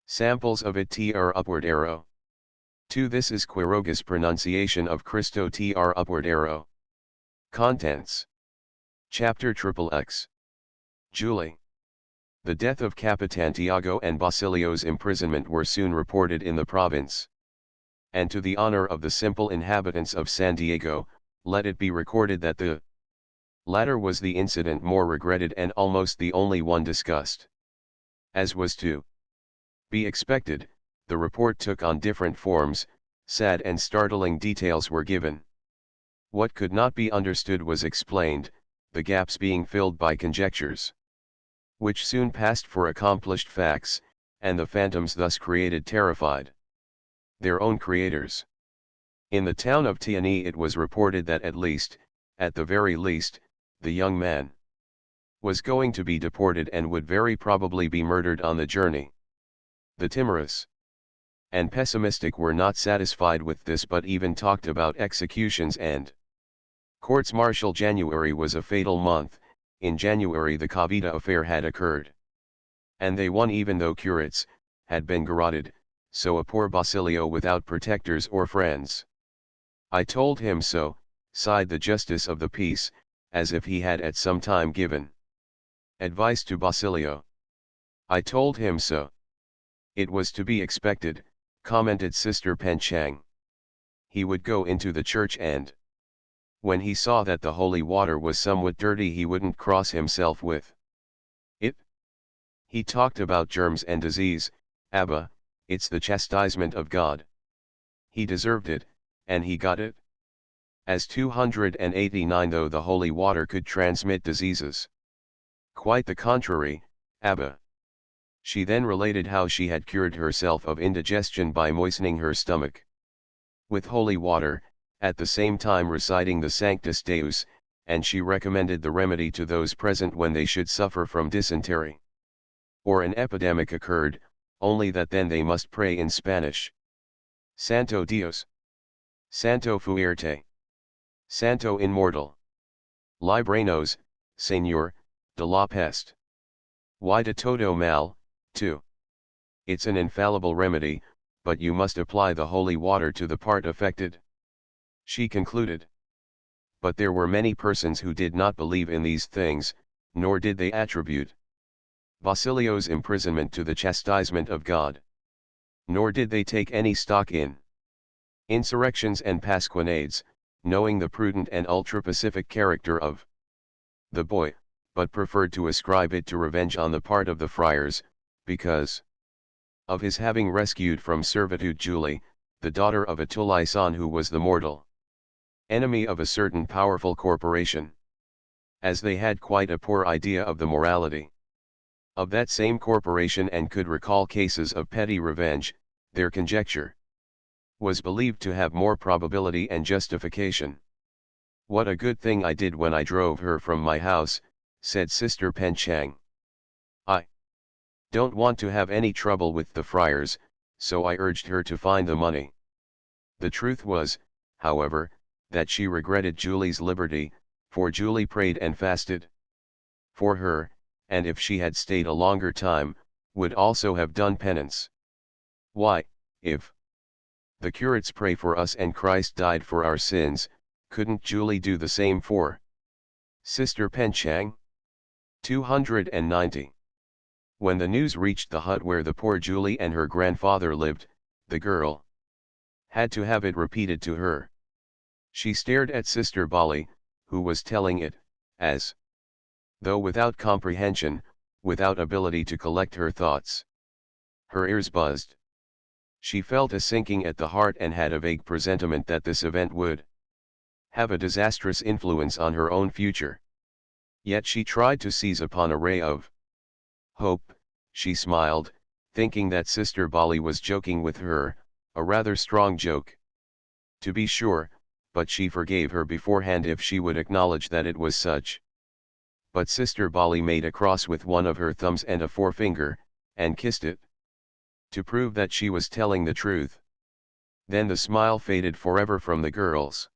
samples of it. Tr upward arrow. 2. This is Quiroga's pronunciation of Cristo. Tr upward arrow. Contents. Chapter XXX. Julie. The death of Capitan Tiago and Basilio's imprisonment were soon reported in the province. And to the honor of the simple inhabitants of San Diego, let it be recorded that the latter was the incident more regretted and almost the only one discussed. As was to be expected, the report took on different forms, sad and startling details were given. What could not be understood was explained, the gaps being filled by conjectures, which soon passed for accomplished facts, and the phantoms thus created terrified their own creators. In the town of Tiani it was reported that at the very least, the young man was going to be deported and would very probably be murdered on the journey. The timorous and pessimistic were not satisfied with this, but even talked about executions and courts-martial. January was a fatal month. In January the Cavita affair had occurred, and they won even though curates had been garroted, so a poor Basilio without protectors or friends. I told him so, sighed the justice of the peace, as if he had at some time given advice to Basilio. I told him so. It was to be expected, commented Sister Penchang. He would go into the church, and when he saw that the holy water was somewhat dirty he wouldn't cross himself with it. He talked about germs and disease. Abba, it's the chastisement of God. He deserved it, and he got it. As 289 though the holy water could transmit diseases. Quite the contrary, Abba. She then related how she had cured herself of indigestion by moistening her stomach with holy water, at the same time reciting the Sanctus Deus, and she recommended the remedy to those present when they should suffer from dysentery. Or an epidemic occurred, only that then they must pray in Spanish. Santo Dios. Santo Fuerte. Santo Inmortal. Libranos, Señor, de la peste. Y de todo mal, too. It's an infallible remedy, but you must apply the holy water to the part affected. She concluded. But there were many persons who did not believe in these things, nor did they attribute Basilio's imprisonment to the chastisement of God. Nor did they take any stock in insurrections and pasquinades, knowing the prudent and ultra-pacific character of the boy, but preferred to ascribe it to revenge on the part of the friars, because of his having rescued from servitude Julie, the daughter of a Tulisan who was the mortal enemy of a certain powerful corporation. As they had quite a poor idea of the morality of that same corporation and could recall cases of petty revenge, their conjecture was believed to have more probability and justification. What a good thing I did when I drove her from my house, said Sister Penchang. I don't want to have any trouble with the friars, so I urged her to find the money. The truth was, however, that she regretted Julie's liberty, for Julie prayed and fasted for her, and if she had stayed a longer time, would also have done penance. Why, if the curates pray for us and Christ died for our sins, couldn't Julie do the same for Sister Penchang? 290. When the news reached the hut where the poor Julie and her grandfather lived, the girl had to have it repeated to her. She stared at Sister Bali, who was telling it, as though without comprehension, without ability to collect her thoughts. Her ears buzzed. She felt a sinking at the heart and had a vague presentiment that this event would have a disastrous influence on her own future. Yet she tried to seize upon a ray of hope. She smiled, thinking that Sister Bali was joking with her, a rather strong joke, to be sure, but she forgave her beforehand if she would acknowledge that it was such. But Sister Bali made a cross with one of her thumbs and a forefinger, and kissed it, to prove that she was telling the truth. Then the smile faded forever from the girl's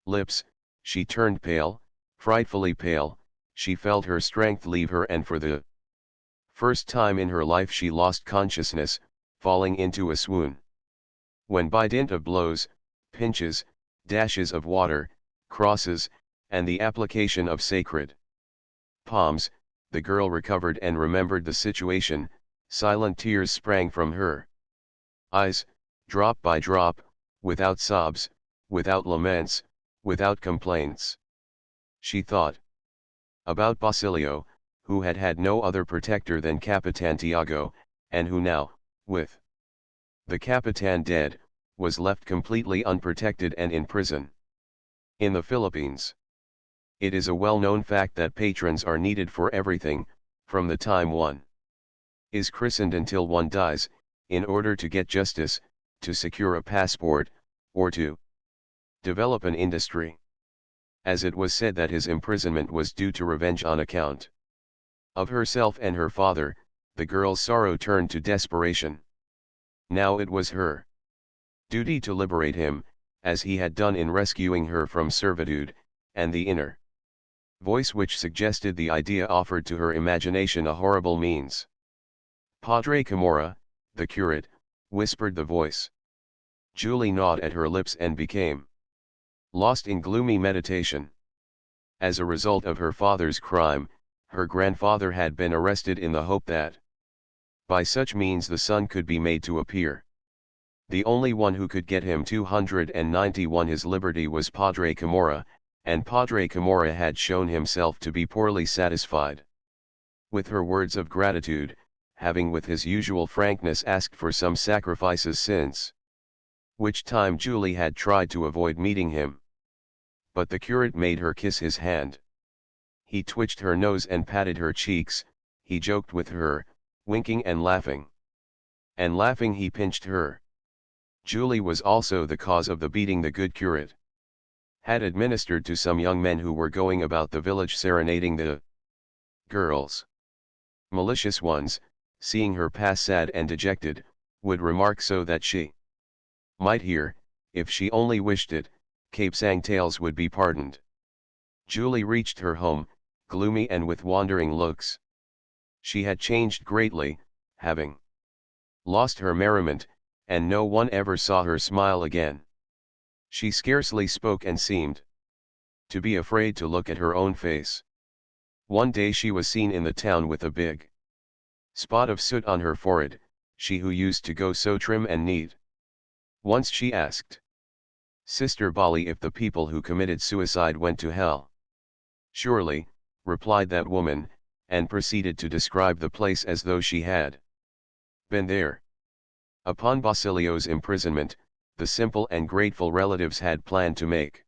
lips, she turned pale, frightfully pale, she felt her strength leave her and for the first time in her life she lost consciousness, falling into a swoon. When by dint of blows, pinches, dashes of water, crosses, and the application of sacred palms, the girl recovered and remembered the situation, silent tears sprang from her eyes, drop by drop, without sobs, without laments, without complaints. She thought about Basilio, who had had no other protector than Capitan Tiago, and who now, with the Capitan dead, was left completely unprotected and in prison. In the Philippines, it is a well-known fact that patrons are needed for everything, from the time one is christened until one dies, in order to get justice, to secure a passport, or to develop an industry. As it was said that his imprisonment was due to revenge on account of herself and her father, the girl's sorrow turned to desperation. Now it was her duty to liberate him, as he had done in rescuing her from servitude, and the inner voice which suggested the idea offered to her imagination a horrible means. Padre Camorra, the curate, whispered the voice. Julie gnawed at her lips and became lost in gloomy meditation. As a result of her father's crime, her grandfather had been arrested in the hope that by such means the son could be made to appear. The only one who could get him 291 his liberty was Padre Camorra, and Padre Camorra had shown himself to be poorly satisfied with her words of gratitude, having with his usual frankness asked for some sacrifices since which time Julie had tried to avoid meeting him. But the curate made her kiss his hand. He twitched her nose and patted her cheeks, he joked with her, winking and laughing. And laughing he pinched her. Julie was also the cause of the beating the good curate had administered to some young men who were going about the village serenading the girls. Malicious ones, seeing her pass sad and dejected, would remark so that she might hear, if she only wished it, capesang tales would be pardoned. Julie reached her home, gloomy and with wandering looks. She had changed greatly, having lost her merriment, and no one ever saw her smile again. She scarcely spoke and seemed to be afraid to look at her own face. One day she was seen in the town with a big spot of soot on her forehead, she who used to go so trim and neat. Once she asked Sister Bali if the people who committed suicide went to hell. Surely, replied that woman, and proceeded to describe the place as though she had been there. Upon Basilio's imprisonment, the simple and grateful relatives had planned to make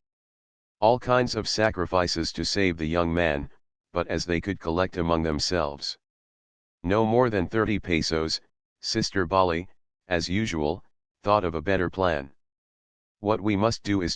all kinds of sacrifices to save the young man, but as they could collect among themselves no more than 30 pesos, Sister Bali, as usual, thought of a better plan. What we must do is